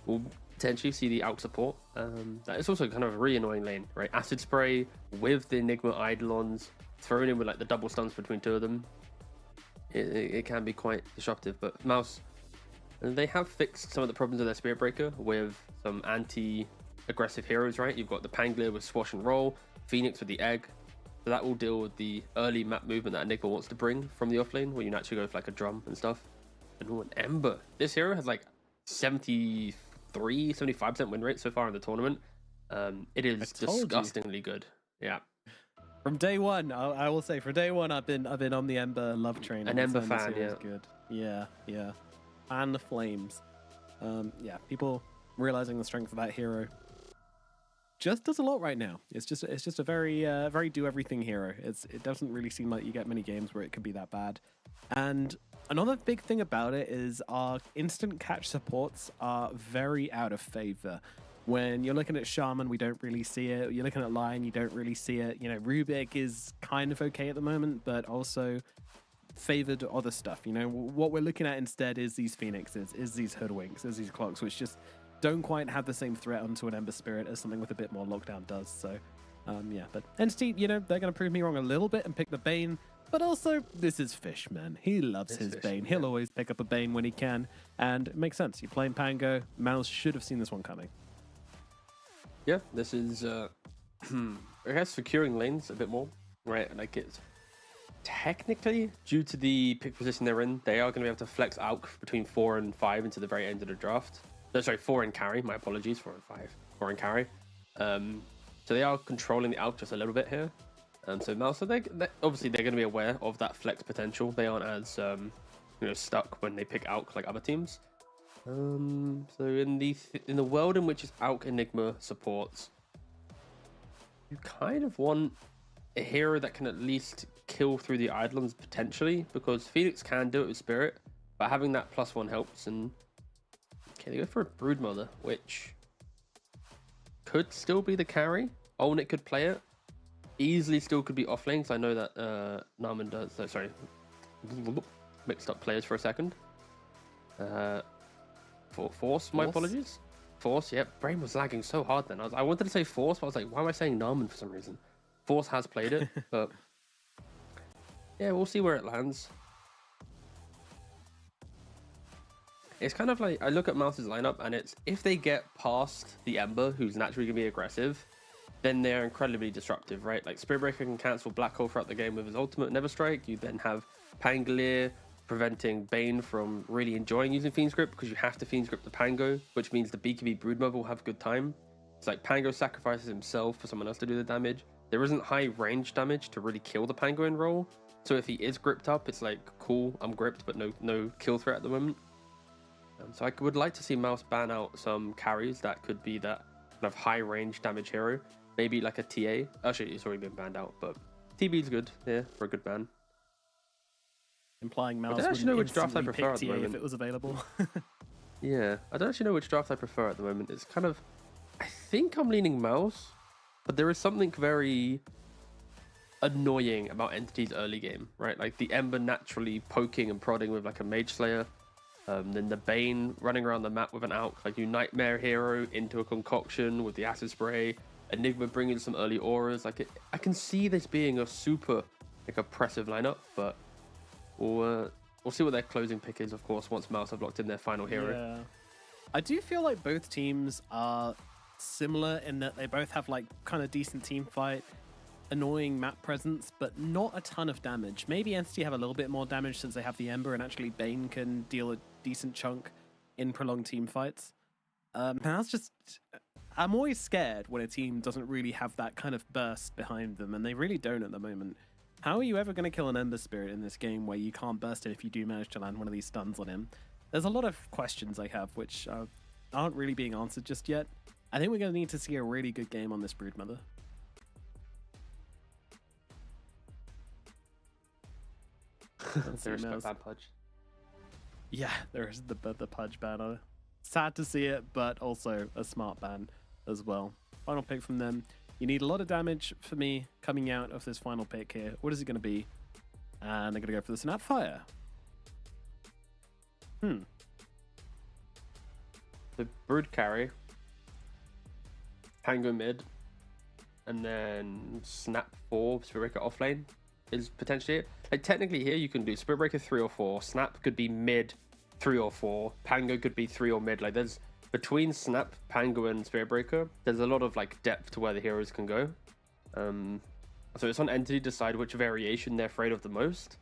we'll potentially see the out support. It's also kind of a really annoying lane, right? Acid Spray with the Enigma Eidolons, thrown in with like the double stuns between two of them. It can be quite disruptive, but Mouz, they have fixed some of the problems of their Spearbreaker with some anti-aggressive heroes, right? You've got the Pangolier with Swash and Roll, Phoenix with the Egg, so that will deal with the early map movement that Enigma wants to bring from the offlane, where you naturally go for like a drum and stuff. And an Ember. This hero has like 75% win rate so far in the tournament. It is disgustingly good. Yeah. From day one, I will say, for day one, I've been on the Ember love train. An Ember fan, yeah. Good. Yeah. And the flames. People realizing the strength of that hero just does a lot right now. It's just a very do everything hero. It doesn't really seem like you get many games where it could be that bad. And another big thing about it is our instant catch supports are very out of favor. When you're looking at Shaman, we don't really see it. You're looking at Lion, you don't really see it. Rubik is kind of okay at the moment, but also favored other stuff. What we're looking at instead is these Phoenixes, is these Hoodwinks, is these Clocks, which just don't quite have the same threat onto an Ember Spirit as something with a bit more lockdown does. So, but Entity, they're going to prove me wrong a little bit and pick the Bane. But also, this is Fish, man. He loves his Bane. He'll always pick up a Bane when he can. And it makes sense. You're playing Pango. Mouz should have seen this one coming. Yeah, this is, I guess, securing lanes a bit more, right? Like, it's technically, due to the pick position they're in, they are going to be able to flex out between 4 and 5 into the very end of the draft. No, sorry, 4 and carry. My apologies, 4 and 5. 4 and carry. So they are controlling the out just a little bit here. So Mouz, obviously they're going to be aware of that flex potential. They aren't as stuck when they pick Alk like other teams. So in the world in which it's Alk Enigma supports, you kind of want a hero that can at least kill through the Eidolons potentially, because Phoenix can do it with Spirit, but having that +1 helps. And okay, they go for a Broodmother, which could still be the carry. Olnik could play it. Easily still could be offlane, because I know that Narman does. Sorry, mixed up players for a second. Force, my apologies. Force, yep. Brain was lagging so hard then. I wanted to say Force, but I was like, why am I saying Narman for some reason? Force has played it, but yeah, we'll see where it lands. It's kind of like, I look at Mouz's lineup, and it's, if they get past the Ember, who's naturally going to be aggressive, then they're incredibly disruptive, right? Like, Spearbreaker can cancel Black Hole throughout the game with his ultimate Never Strike. You then have Pangolier preventing Bane from really enjoying using Fiend's Grip, because you have to Fiend's Grip the Pango, which means the BKB Broodmother will have good time. It's like Pango sacrifices himself for someone else to do the damage. There isn't high range damage to really kill the Pango in roll, So if he is gripped up, it's like, cool, I'm gripped, but no kill threat at the moment. So I would like to see Mouz ban out some carries that could be that kind of high range damage hero. Maybe like a TA. Actually, it's already been banned out, but TB's good here for a good ban. Implying Mouz I don't actually know which draft I prefer at the moment. if it was available. Yeah, I don't actually know which draft I prefer at the moment. It's kind of, I think I'm leaning Mouz, but there is something very annoying about Entity's early game, right? Like the Ember naturally poking and prodding with like a Mage Slayer, then the Bane running around the map with an Alk, like you Nightmare Hero into a concoction with the Acid Spray, Enigma bringing some early auras. Like I can see this being a super like oppressive lineup, but we'll see what their closing pick is, of course, once Mouz have locked in their final hero. Yeah. I do feel like both teams are similar in that they both have like kind of decent team fight, annoying map presence, but not a ton of damage. Maybe Entity have a little bit more damage since they have the Ember, and actually Bane can deal a decent chunk in prolonged team fights. That's just, I'm always scared when a team doesn't really have that kind of burst behind them, and they really don't at the moment. How are you ever going to kill an Ember Spirit in this game where you can't burst it if you do manage to land one of these stuns on him? There's a lot of questions I have which aren't really being answered just yet. I think we're going to need to see a really good game on this Broodmother. There's a bad pudge. Yeah, there is the pudge banner. Sad to see it, but also a smart ban as well. Final pick from them. You need a lot of damage for me coming out of this final pick here. What is it going to be? And they're going to go for the Snapfire. The Brood carry, Pango mid, and then Snap 4, Spirit Breaker offlane is potentially it. Like technically here you can do Spirit Breaker 3 or 4, Snap could be mid 3 or 4, Pango could be 3 or mid. Like there's between Snap, Pango, and Spirit Breaker, there's a lot of like depth to where the heroes can go. So it's on Entity to decide which variation they're afraid of the most,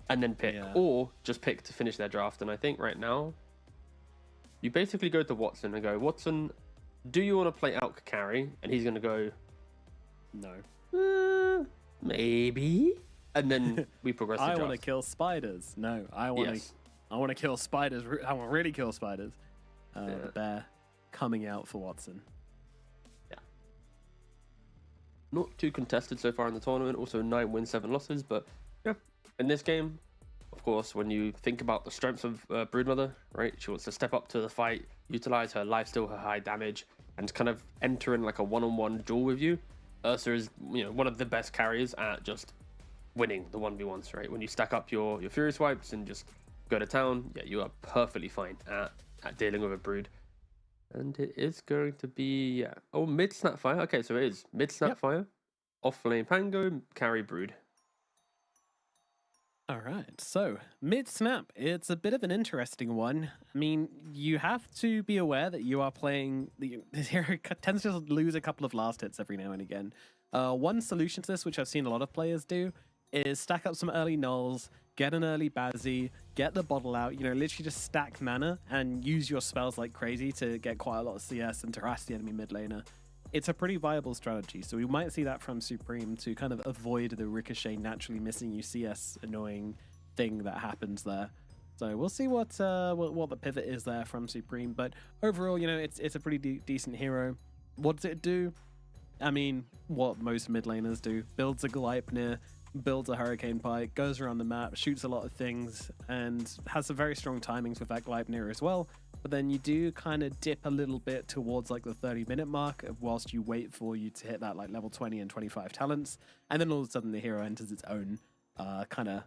and then pick, or just pick to finish their draft. And I think right now, you basically go to Watson and go, Watson, do you want to play Alk carry? And he's going to go, no. Maybe. And then we progress the I draft. want to kill spiders. No, I want to kill spiders. I want to really kill spiders. The bear coming out for Watson. Yeah. Not too contested so far in the tournament. Also 9 wins, 7 losses. But yeah, in this game, of course, when you think about the strengths of Broodmother, right? She wants to step up to the fight, utilize her lifesteal, her high damage, and kind of enter in like a one-on-one duel with you. Ursa is, one of the best carriers at just winning the 1v1s, right? When you stack up your Fury Swipes and just go to town, yeah, you are perfectly fine at dealing with a Brood. And it is going to be, mid Snapfire. Okay, so it is mid Snapfire, off lane Pango, carry Brood. All right, so mid snap, it's a bit of an interesting one. I mean, you have to be aware that you are playing this hero tends to lose a couple of last hits every now and again. One solution to this, which I've seen a lot of players do, is stack up some early nulls, get an early Bazzy, get the bottle out, literally just stack mana and use your spells like crazy to get quite a lot of CS and to harass the enemy mid laner. It's a pretty viable strategy, so we might see that from Supreme to kind of avoid the Ricochet naturally missing you CS annoying thing that happens there. So we'll see what the pivot is there from Supreme, but overall, it's a pretty decent hero. What does it do? I mean, what most mid laners do. Builds a Gleipnir, builds a Hurricane Pike, goes around the map, shoots a lot of things, and has some very strong timings with that Gleipnir as well. But then you do kind of dip a little bit towards like the 30-minute mark whilst you wait for you to hit that like level 20 and 25 talents. And then all of a sudden the hero enters its own kind of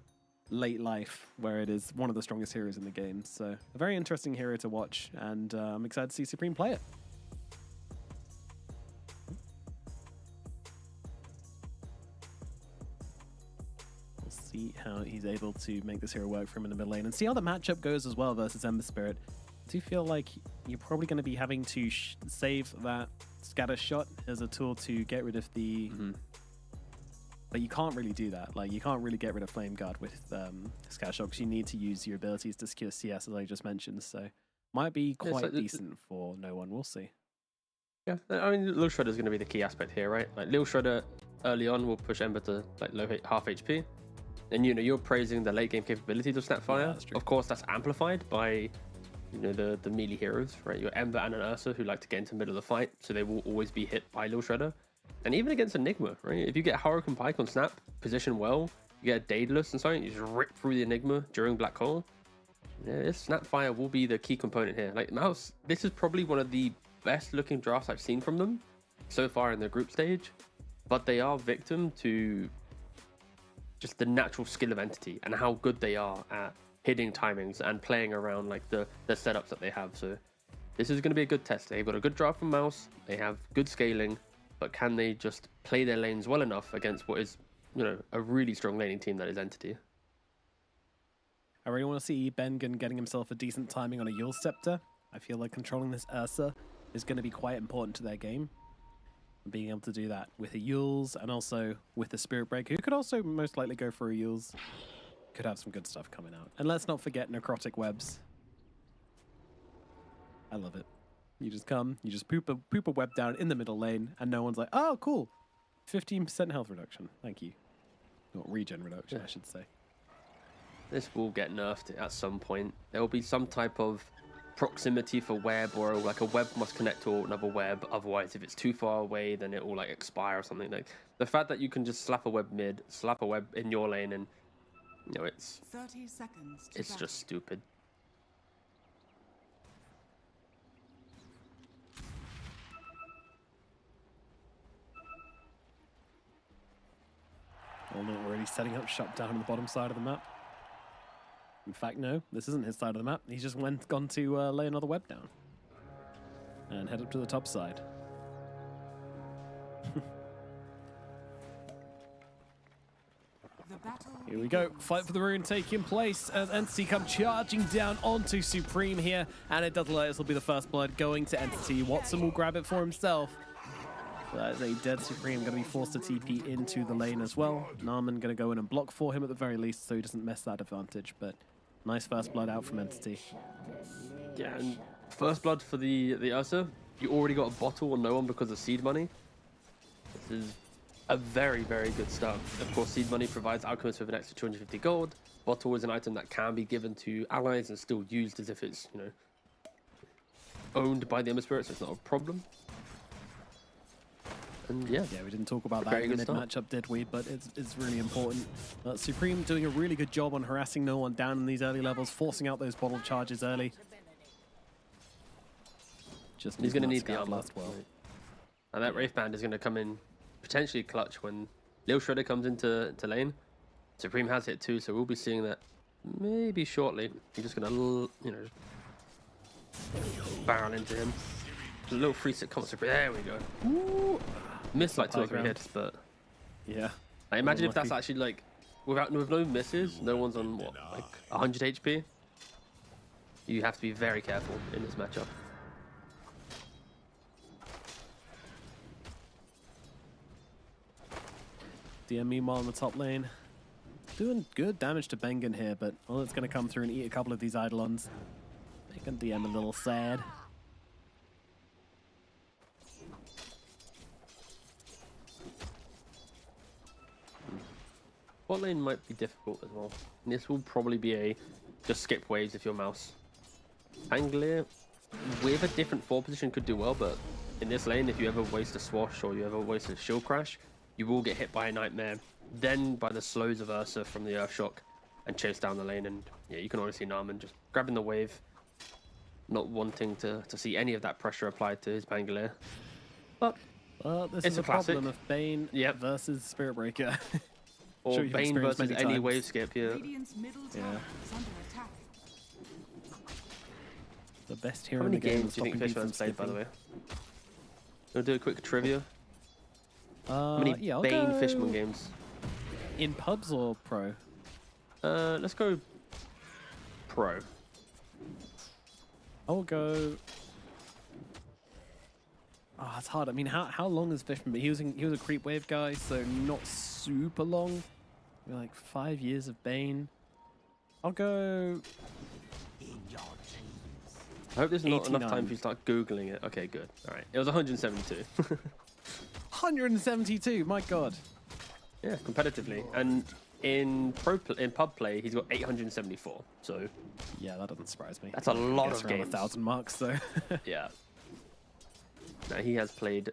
late life where it is one of the strongest heroes in the game. So a very interesting hero to watch, and I'm excited to see Supreme play it. We'll see how he's able to make this hero work for him in the mid lane and see how the matchup goes as well versus Ember Spirit. I do feel like you're probably going to be having to save that scatter shot as a tool to get rid of the... But you can't really do that. Like, you can't really get rid of Flame Guard with scatter shot because you need to use your abilities to secure CS, as I just mentioned. So might be quite decent for no one. We'll see. Yeah, I mean, Lil Shredder is going to be the key aspect here, right? Like, Lil Shredder early on will push Ember to like low half HP. And you know, you're praising the late game capabilities of Snapfire. Yeah, that's true. Of course, that's amplified by the melee heroes, right? Your Ember and an Ursa who like to get into the middle of the fight, so they will always be hit by Lil Shredder. And even against Enigma, right? If you get Hurricane Pike on Snap, position well, you get a Daedalus and something, you just rip through the Enigma during Black Hole. Yeah, this Snapfire will be the key component here. Like Mouz, this is probably one of the best looking drafts I've seen from them so far in the group stage, but they are victim to just the natural skill of Entity and how good they are at hitting timings and playing around like the setups that they have. So this is going to be a good test. They've got a good draft from Mouz, they have good scaling, but can they just play their lanes well enough against what is, you know, a really strong laning team that is Entity? I really want to see Bengen getting himself a decent timing on a Yule Scepter. I feel like controlling this Ursa is going to be quite important to their game. And being able to do that with a Yules and also with the Spirit Breaker, who could also most likely go for a Yules, could have some good stuff coming out. And let's not forget Necrotic Webs. I love it. You just come, you just poop a web down in the middle lane, and no one's like, oh, cool. 15% health reduction. Thank you. Or regen reduction, I should say. This will get nerfed at some point. There will be some type of proximity for web, or like a web must connect to another web. Otherwise, if it's too far away, then it will like expire or something. Like the fact that you can just slap a web mid, slap a web in your lane, and you know it's 30 seconds to it's battle. just stupid. Oh no, already setting up shop down on the bottom side of the map. In fact, no, this isn't his side of the map. He's just gone to lay another web down. And head up to the top side. Here we go. Fight for the rune taking place as Entity come charging down onto Supreme here. And it does look like this will be the first blood going to Entity. Watson will grab it for himself. That is a dead Supreme, going to be forced to TP into the lane as well. Narman going to go in and block for him at the very least, so he doesn't miss that advantage. But nice first blood out from Entity. Yeah, and first blood for the Ursa. You already got a bottle on no one because of seed money. This is a very, very good start. Of course, seed money provides Alchemists with an extra 250 gold. Bottle is an item that can be given to allies and still used as if it's, you know, owned by the Ember Spirit, so it's not a problem. And yeah, we didn't talk about that in the mid-matchup, did we? But it's really important. Supreme doing a really good job on harassing no one down in these early levels, forcing out those bottle charges early. Just he's going to need the armor. Well. And that Wraith Band is going to come in potentially clutch when Lil Shredder comes into lane. Supreme has hit too, so we'll be seeing that maybe shortly. He's just going to, you know, barrel into him. A little free sit comes Supreme. There we go. Ooh. Missed like 2 or 3 hits, but yeah. Like, imagine if that's actually like with no misses, no one's on what, like 100 HP. You have to be very careful in this matchup. DM meanwhile in the top lane. Doing good damage to Bengen here, but well, it's going to come through and eat a couple of these Eidolons. Making DM a little sad. Bot lane might be difficult as well. And this will probably be a just skip waves if you're Mouse. Anglia with a different 4 position could do well, but in this lane, if you ever waste a swash or you ever waste a shield crash, you will get hit by a Nightmare, then by the slows of Ursa from the Earthshock, and chase down the lane. And yeah, you can already see Narman just grabbing the wave, not wanting to see any of that pressure applied to his Pangolier. But this it's is a a classic. problem of Bane versus Spirit Breaker. Or Sure, you've Bane experienced versus many any times. wave skip, yeah. Radiant's middle tower is under attack. The best hero How in many the game. games do you think stopping people Fishman's from played, by the way? skipping. We'll do a quick trivia. How many yeah, I'll Bane go Fishman games? In pubs or pro? Let's go pro. I'll go. Oh, it's hard. I mean, how long is Fishman? But he was a creep wave guy, so not super long. Maybe like 5 years of Bane. I'll go. I hope there's not enough 89. time for you to start Googling it. Okay, good. All right. It was 172. 172, my god. Yeah, competitively. And In pub play, he's got 874. So yeah, that doesn't surprise me. That's a lot Gets of around games. 1,000 marks, so yeah. Now he has played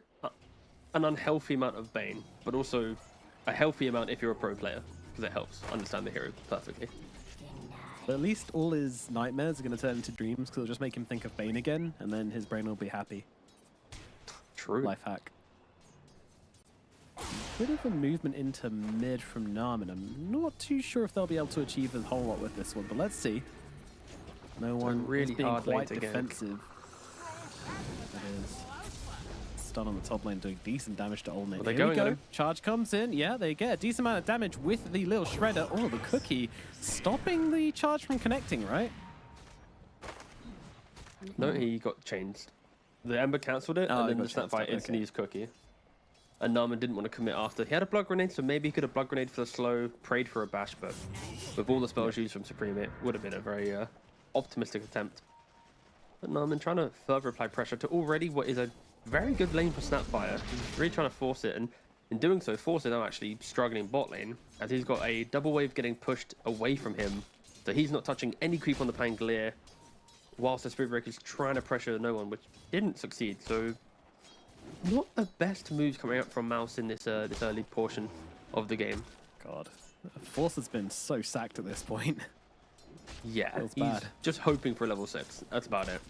an unhealthy amount of Bane, but also a healthy amount if you're a pro player, because it helps understand the hero perfectly. But at least all his nightmares are going to turn into dreams, because it'll just make him think of Bane again, and then his brain will be happy. True. Life hack. Bit of a movement into mid from Narman. I'm not too sure if they'll be able to achieve a whole lot with this one, but let's see. No one really is being hard lane quite to gank. defensive. That is. Stun on the top lane doing decent damage to Olnate. they're Here we going go. though. Charge comes in. Yeah, they get a decent amount of damage with the little shredder. Oh, the cookie stopping the charge from connecting, right? No, he got changed. The Ember cancelled it, Oh, and he then got the snap changed, fight okay. instantly used cookie. And Narman didn't want to commit after. He had a blood grenade, so maybe he could have blood grenade for the slow, prayed for a bash, but with all the spells used from Supreme, it would have been a very optimistic attempt. But Narman trying to further apply pressure to already what is a very good lane for Snapfire. He's really trying to force it, and in doing so, Force is now actually struggling bot lane, as he's got a double wave getting pushed away from him, so he's not touching any creep on the Pangolier, whilst the Spirit Breaker is trying to pressure no one, which didn't succeed. So not the best moves coming out from Mouz in this early portion of the game. God, Force has been so sacked at this point. Yeah, Feels he's bad. just hoping for a level 6. That's about it.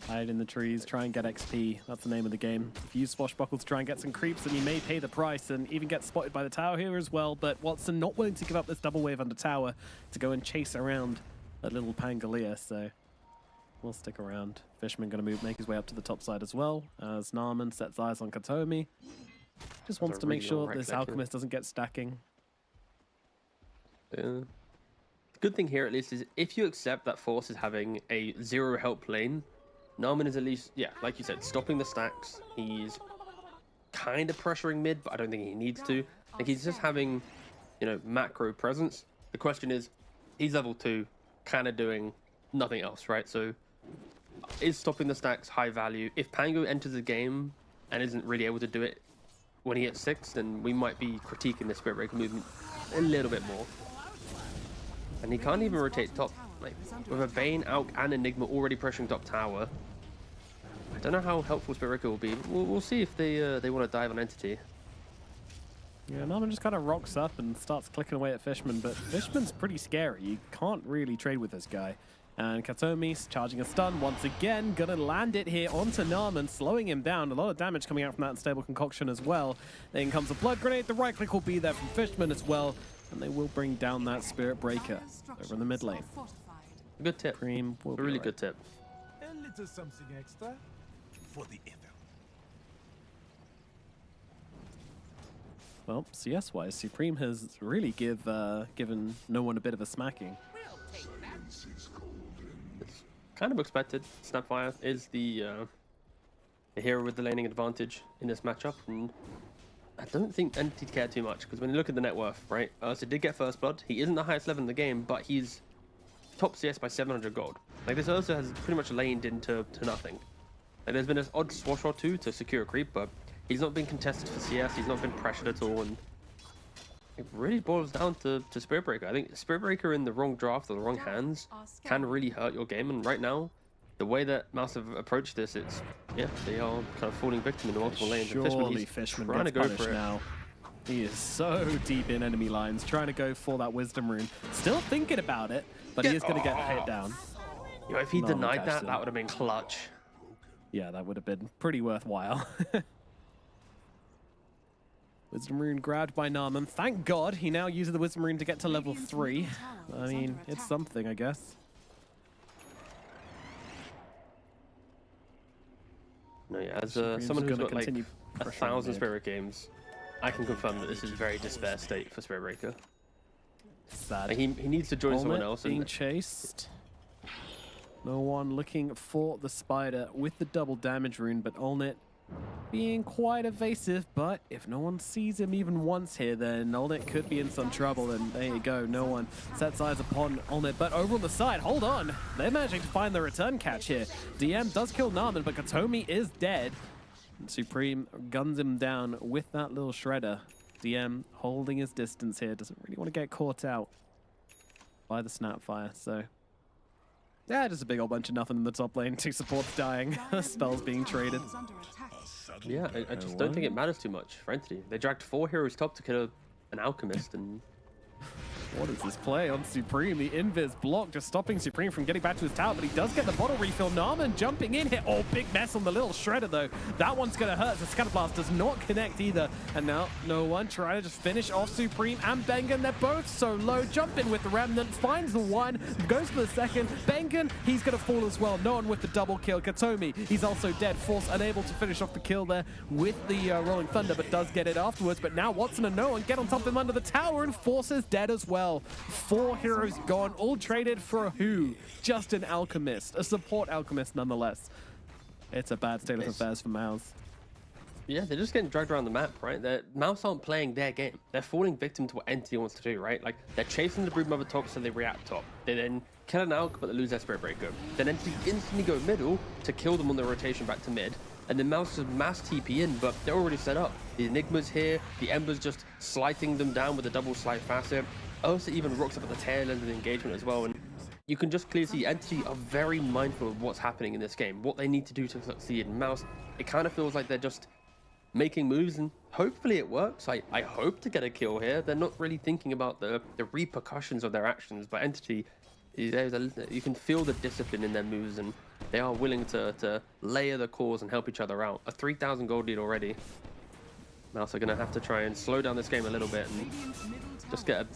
Hide in the trees, try and get XP. That's the name of the game. If you use Swashbuckle to try and get some creeps, then you may pay the price and even get spotted by the tower here as well. But Watson not willing to give up this double wave under tower to go and chase around that little Pangolier, so we'll stick around. Fishman going to make his way up to the top side as well, as Narman sets eyes on Katomi. Just wants a to make really sure long this right click, yeah. Alchemist doesn't get stacking. Yeah. Good thing here at least is if you accept that Force is having a 0 help lane, Narman is at least, yeah, like you said, stopping the stacks. He's kind of pressuring mid, but I don't think he needs to. Like he's just having, you know, macro presence. The question is, he's level 2, kind of doing nothing else, right? So is stopping the stacks high value? If Pango enters the game and isn't really able to do it when he hits 6, then we might be critiquing the Spirit Breaker movement a little bit more. And he can't even rotate top. Like, with a Bane, Alk, and Enigma already pressuring top tower, I don't know how helpful Spirit Breaker will be. We'll see if they want to dive on Entity. Yeah, Narman just kind of rocks up and starts clicking away at Fishman, but Fishman's pretty scary. You can't really trade with this guy. And Katomi's charging a stun once again, gonna land it here onto Narman, slowing him down. A lot of damage coming out from that unstable concoction as well. Then comes a blood grenade, the right click will be there from Fishman as well, and they will bring down that Spirit Breaker over in the mid lane. Good tip. Cream will A be really alright. good tip. A little something extra for the effort. Well, CS-wise, Supreme has really given no one a bit of a smacking. It's kind of expected. Snapfire is the hero with the laning advantage in this matchup, and I don't think Entity care too much, because when you look at the net worth, right, Ursa did get first blood. He isn't the highest level in the game, but he's top CS by 700 gold. Like, this Ursa has pretty much laned into nothing. Like, there's been an odd swash or two to secure a creep, but he's not been contested for CS, he's not been pressured at all, and it really boils down to Spirit Breaker. I think Spirit Breaker in the wrong draft or the wrong hands can really hurt your game, and right now, the way that Mouse have approached this, it's, yeah, they are kind of falling victim in the multiple lanes. And Surely he's Fishman trying to gets go punished for it. now. He is so deep in enemy lines, trying to go for that Wisdom Rune. Still thinking about it, but he is going to get hit down. You know, if he Narman denied catches that, him. that would have been clutch. Yeah, that would have been pretty worthwhile. Wisdom Rune grabbed by Narman. Thank God he now uses the Wisdom Rune to get to level 3. I mean, it's something, I guess. No, yeah, as Supreme's someone who's gonna got like continue pressuring 1,000 mid. Spirit games, I can confirm that this is a very despair state for Spirit Breaker. Sad. Like, he needs to join someone Olnate else. being And chased. No one looking for the spider with the double damage rune, but Olnate being quite evasive. But if no one sees him even once here, then Olnate could be in some trouble. And there you go, no one sets eyes upon Olnate. But over on the side, hold on, they're managing to find the return catch here. DM does kill Narman, but Katomi is dead. And Supreme guns him down with that little shredder. DM holding his distance here, doesn't really want to get caught out by the Snapfire, so yeah, just a big old bunch of nothing in the top lane. 2 supports dying, spells being traded. Yeah, I just don't think it matters too much for Entity. They dragged 4 heroes top to kill an Alchemist, and what is this play on Supreme? The invis block just stopping Supreme from getting back to his tower, but he does get the bottle refill. Narman jumping in here. Oh, big mess on the little shredder though. That one's gonna hurt. The Scatterblast does not connect either. And now no one trying to just finish off Supreme and Bengen. They're both so low. Jump in with the Remnant, finds the one, goes for the second. Bengen, he's gonna fall as well. No one with the double kill. Katomi, he's also dead. Force unable to finish off the kill there with the Rolling Thunder, but does get it afterwards. But now Watson and no one get on top of him under the tower, and Force is dead as well. 4 heroes gone, all traded for a who? Just an Alchemist, a support Alchemist nonetheless. It's a bad state of affairs for Mouz. Yeah, they're just getting dragged around the map, right? Mouse aren't playing their game. They're falling victim to what Entity wants to do, right? Like, they're chasing the Broodmother top, so they react top. They then kill an Alch, but they lose their Spirit Breaker. Then Entity instantly go middle to kill them on the rotation back to mid. And then Mouse just mass TP in, but they're already set up. The Enigma's here, the Ember's just slighting them down with a double slight Facet. Also even rocks up at the tail end of the engagement as well, and you can just clearly see Entity are very mindful of what's happening in this game, what they need to do to succeed. And Mouse, it kind of feels like they're just making moves, and hopefully it works. I hope to get a kill here. They're not really thinking about the repercussions of their actions, but Entity, you can feel the discipline in their moves, and they are willing to layer the cause and help each other out. A 3,000 gold lead already. Mouse are going to have to try and slow down this game a little bit and just get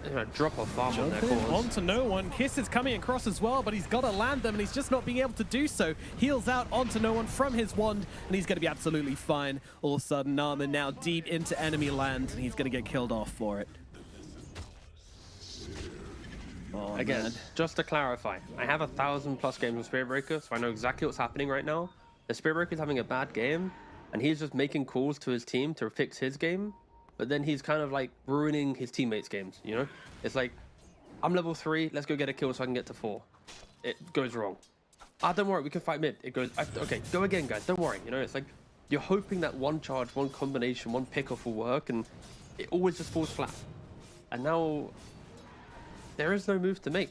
a drop off farm on their cause. Onto no one. Kiss is coming across as well, but he's got to land them, and he's just not being able to do so. Heals out onto no one from his wand, and he's going to be absolutely fine. All of a sudden, Narman now deep into enemy land, and he's going to get killed off for it. Oh, again, man. Just to clarify, I have 1,000+ games with Spirit Breaker, so I know exactly what's happening right now. The Spirit Breaker is having a bad game, and he's just making calls to his team to fix his game, but then he's kind of like ruining his teammates' games, you know? It's like, I'm level 3, let's go get a kill so I can get to 4. It goes wrong. Ah, don't worry, we can fight mid. It goes, okay, go again, guys, don't worry. You know, it's like, you're hoping that one charge, one combination, one pick-off will work, and it always just falls flat. And now, there is no move to make.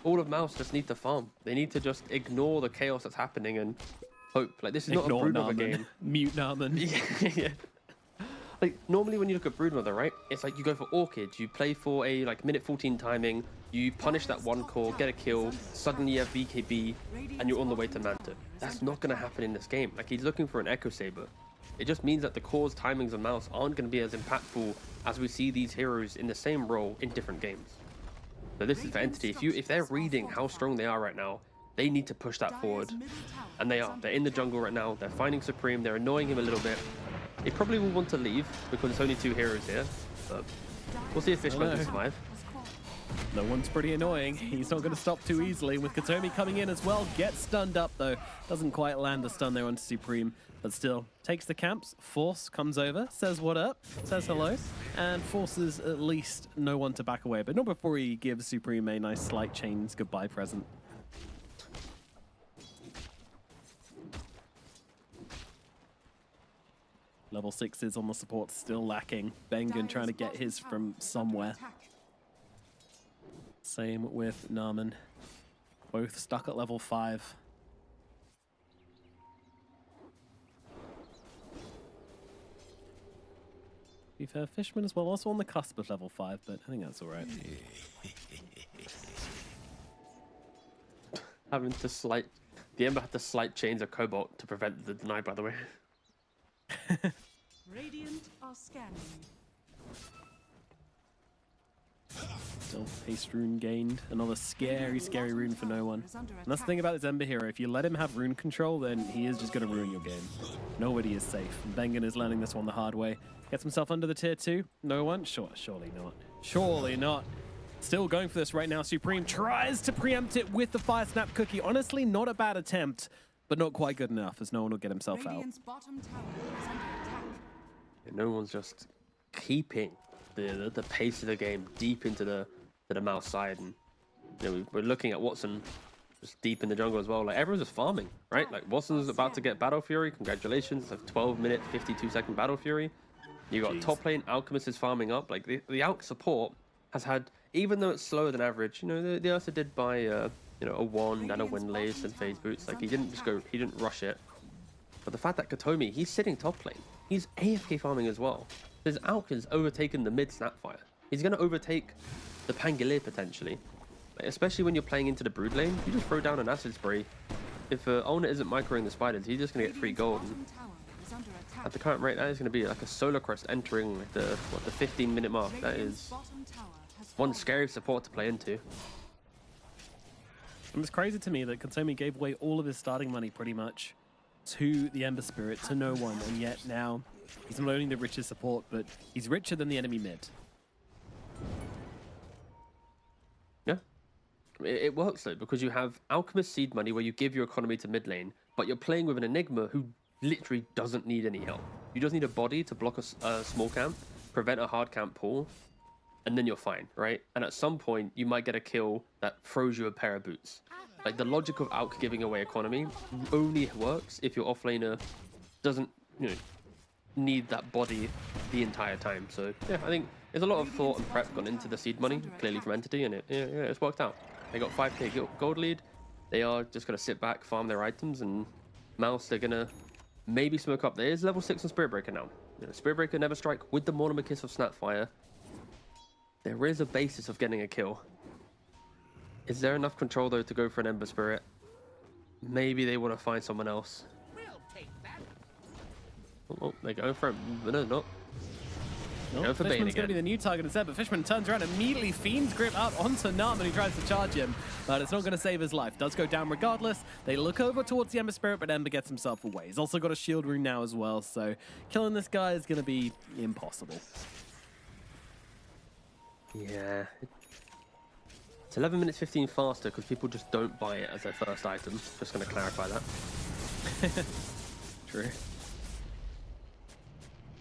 All of Mouse just need to farm. They need to just ignore the chaos that's happening and hope. Like, this is not a Broodmother game. Mute Narman. Yeah. Like, normally when you look at Broodmother, right, it's like you go for Orchid, you play for a like minute 14 timing, you punish that one core, get a kill, suddenly you have BKB, and you're on the way to Manta. That's not going to happen in this game. Like, he's looking for an Echo Saber. It just means that the core's timings on Mouse aren't going to be as impactful as we see these heroes in the same role in different games. So this is for Entity. If they're reading how strong they are right now, they need to push that forward. And they are. They're in the jungle right now. They're finding Supreme. They're annoying him a little bit. He probably will want to leave because there's only 2 heroes here. But we'll see if Fishman can survive. No one's pretty annoying. He's not going to stop too easily. With Katomi coming in as well. Gets stunned up though. Doesn't quite land the stun there onto Supreme. But still, takes the camps. Force comes over, says what up, says hello, and forces at least no one to back away. But not before he gives Supreme a nice slight chains goodbye present. Level 6s on the support still lacking. Bengen trying to get his from somewhere. Same with Narman. Both stuck at level 5. We've heard Fishman as well, also on the cusp of level 5, but I think that's alright. Having to slight... The Ember had to slight chains a Cobalt to prevent the deny, by the way. Radiant are scanning. Still haste rune gained. Another scary rune for no one. And that's the thing about this Ember hero. If you let him have rune control, then he is just going to ruin your game. Nobody is safe. And Bengen is learning this one the hard way. Gets himself under the tier 2. No one? Surely not. Surely not. Still going for this right now. Supreme tries to preempt it with the Fire Snap Cookie. Honestly, not a bad attempt, but not quite good enough as no one will get himself out. Yeah, no one's just keeping the pace of the game deep into the Mouse side, and you know, we're looking at Watson just deep in the jungle as well. Like, everyone's just farming, right? Like, Watson's about to get Battle Fury. Congratulations, a 12-minute, 52-second Battle Fury. You got top lane, Alchemist is farming up. Like the Alch support has had, even though it's slower than average, you know, the Ursa did buy you know, a wand and a windlace and phase boots. Like he didn't rush it. But the fact that Katomi, he's sitting top lane, he's AFK farming as well. His Alch has overtaken the mid Snapfire. He's going to overtake the Pangolier potentially. Like, especially when you're playing into the Brood lane, you just throw down an acid spray. If Owner isn't microing the spiders, he's just going to get 3 gold. And at the current rate, that is going to be like a Solar Crest entering like the 15-minute mark. That is one scary support to play into. And it's crazy to me that Katomi gave away all of his starting money pretty much to the Ember Spirit, to no one, and yet now he's not only the richest support, but he's richer than the enemy mid. Yeah. It works though, because you have Alchemist seed money where you give your economy to mid lane, but you're playing with an Enigma who literally doesn't need any help. You just need a body to block a small camp, prevent a hard camp pull, and then you're fine, right? And at some point, you might get a kill that throws you a pair of boots. Like, the logic of Alch giving away economy only works if your offlaner doesn't, you know, need that body the entire time. So, yeah, I think there's a lot of thought and prep gone into the seed money, clearly from Entity, and it's worked out. They got 5k gold lead. They are just going to sit back, farm their items, and Mouse, they're going to maybe smoke up. There is level 6 on Spirit Breaker now. You know, Spirit Breaker Never Strike with the Mortimer Kiss of Snapfire. There is a basis of getting a kill. Is there enough control, though, to go for an Ember Spirit? Maybe they want to find someone else. Oh, they're going for it. No, not. Nope, Fishman's going to be the new target instead, but Fishman turns around immediately, Fiend's Grip out onto Naaman, who tries to charge him, but it's not going to save his life. Does go down regardless. They look over towards the Ember Spirit, but Ember gets himself away. He's also got a shield rune now as well, so killing this guy is going to be impossible. Yeah. It's 11 minutes 15 faster because people just don't buy it as their first item. Just going to clarify that. True.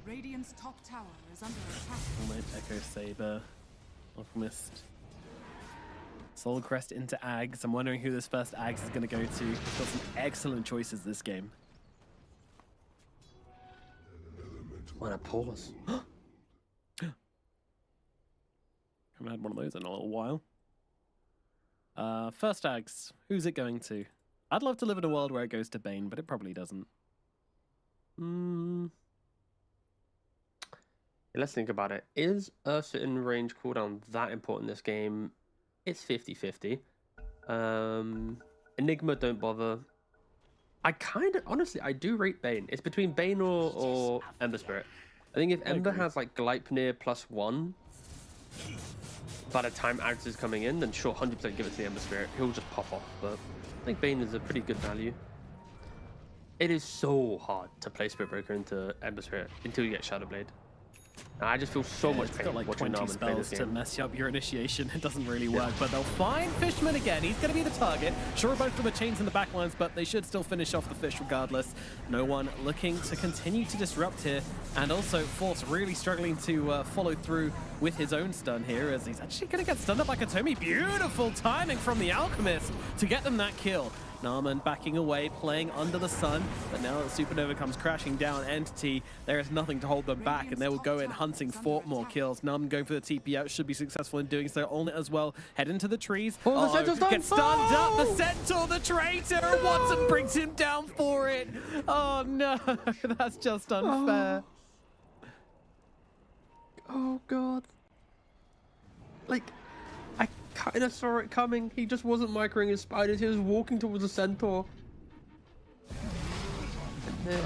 Radiant's top tower is under attack. Almight, Echo Saber, Alchemist, Soul Crest into Ags. I'm wondering who this first Ags is going to go to. He's got some excellent choices this game. What a pause. Haven't had one of those in a little while. First Ags, who's it going to? I'd love to live in a world where it goes to Bane, but it probably doesn't. Let's think about it. Is Ursa in range cooldown that important in this game? It's 50-50. Enigma, don't bother. I kind of, honestly, I do rate Bane. It's between Bane or Ember Spirit. I think if Ember has like Gleipnir +1, by the time Ags is coming in, then sure, 100% give it to the Ember Spirit. He'll just pop off, but I think Bane is a pretty good value. It is so hard to play Spirit Breaker into Ember Spirit until you get Shadow Blade. I just feel so much pain got like watching 20 Naaman play this spells to game. mess up your initiation. It doesn't really work, but they'll find Fishman again. He's going to be the target. Sure, both of them are chains in the backlines, but they should still finish off the fish regardless. No one looking to continue to disrupt here, and also Force really struggling to follow through with his own stun here, as he's actually going to get stunned up by Katomi. Beautiful timing from the Alchemist to get them that kill. Naaman backing away, playing under the sun, but now that Supernova comes crashing down Entity, there is nothing to hold them back, and they will go in hunting for more kills. Naaman going for the TP out, should be successful in doing so. Only as well, head into the trees. Oh, the Centaur's done. Gets stunned up, the Centaur, the traitor! Watson brings him down for it! Oh no, that's just unfair. Oh god. Like, I kind of saw it coming. He just wasn't microing his spiders. He was walking towards the Centaur.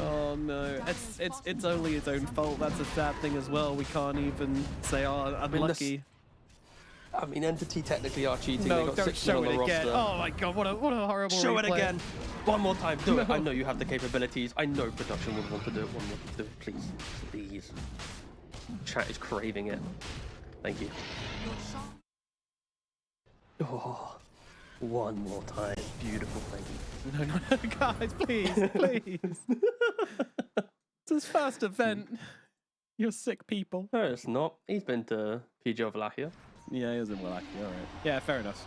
Oh no, it's only his own fault. That's a sad thing as well. We can't even say, oh, unlucky. I mean, Entity technically are cheating. No, they got don't 6 show on the it again. roster. Oh my god, what a horrible Show replay. it again. One more time. Do it. I know you have the capabilities. I know production would want to do it one more. Do it, please. Please. Chat is craving it. Thank you. Oh, one more time. Beautiful. Thank you. No, guys, please, please. It's his first event. You're sick people. No, it's not. He's been to PG of Wallachia. Yeah, he was in Wallachia, alright. Yeah, fair enough.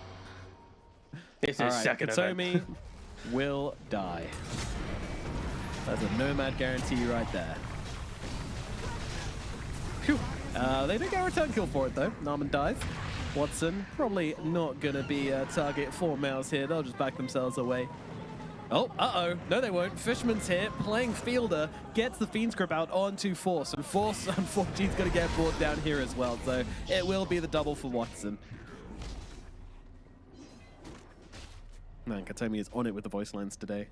It's his second Katomi event. will die. That's a nomad guarantee right there. Phew. They do get a return kill for it though. Narman dies. Watson probably not gonna be a target for Mouz here. They'll just back themselves away. Oh, uh-oh. No, they won't. Fishman's here, playing fielder, gets the Fiend's Grip out onto Force, and Force, unfortunately, is going to get brought down here as well, so it will be the double for Watson. Man, Katomi is on it with the voice lines today.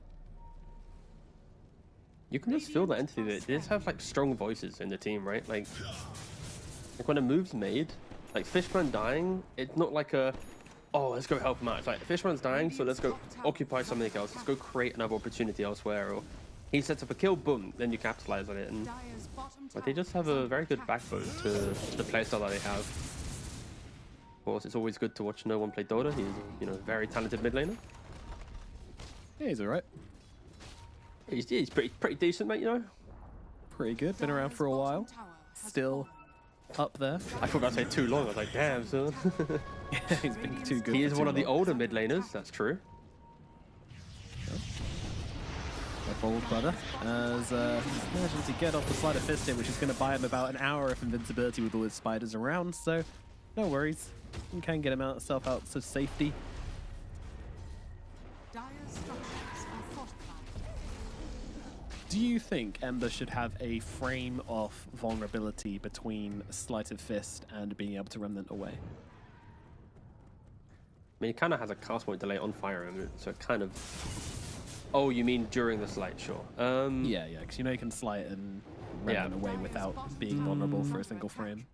You can just feel the entity that they just have like strong voices in the team, right? Like when a move's made, like Fishman dying, it's not like a, oh, let's go help him out. It's like, Fishman's dying, so let's go occupy something else. Let's go create another opportunity elsewhere. Or he sets up a kill, boom, then you capitalize on it. And but they just have a very good backbone to the playstyle that they have. Of course, it's always good to watch no one play Dota. He's, you know, a very talented mid laner. Yeah, he's alright. He's pretty decent, mate, you know? Pretty good, been around for a while. Still up there. I forgot to say too long. I was like, damn, son. Yeah, he's been too good. He is one of the older mid laners, that's true. A bold brother, as he's managing to get off the Sleight of Fist here, which is going to buy him about an hour of invincibility with all his spiders around, so no worries. You can get himself out to safety. Dire's structures are fortified. Do you think Ember should have a frame of vulnerability between Sleight of Fist and being able to Remnant away? I mean, it kind of has a cast point delay on Fire Emblem, so it kind of... Oh, you mean during the slight, sure. Yeah, because you know you can Sleight and Remnant away without being vulnerable for a single frame.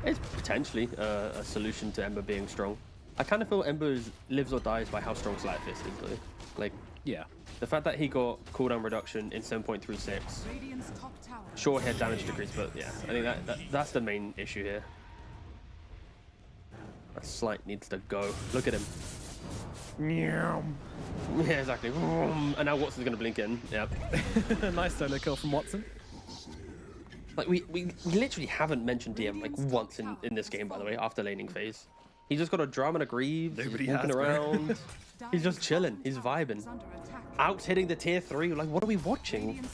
It's potentially a solution to Ember being strong. I kind of feel Ember lives or dies by how strong Sleight of Fist is, though. Like, yeah. The fact that he got cooldown reduction in 7.36. Sure, he had damage decrease, but yeah, I think that's the main issue here. That Sleight needs to go. Look at him. Yeah, exactly. And now Watson's gonna blink in. Yep. Nice solo kill from Watson. Like we literally haven't mentioned DM like once in this game, by the way, after laning phase. He's just got a drum and a greaves, walking around. He's just chilling. He's vibing. Out hitting the tier 3. Like, what are we watching?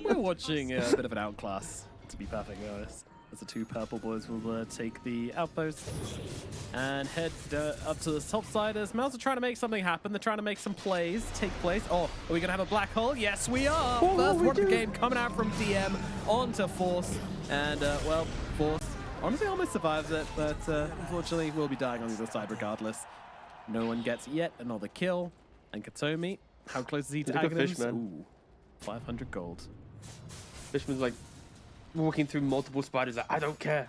We're watching a bit of an outclass, to be perfectly honest. As the two purple boys will take the outpost and head up to the top side as Mouz are trying to make something happen. They're trying to make some plays take place. Oh, are we going to have a black hole? Yes, we are. First one of the game coming out from DM onto Force. And, well, Force honestly almost survives it, but unfortunately will be dying on the other side regardless. No one gets yet another kill. And Katomi, how close is he to Aghanim's? Fishman. Ooh, 500 gold. Fishman's like walking through multiple spiders like, I don't care.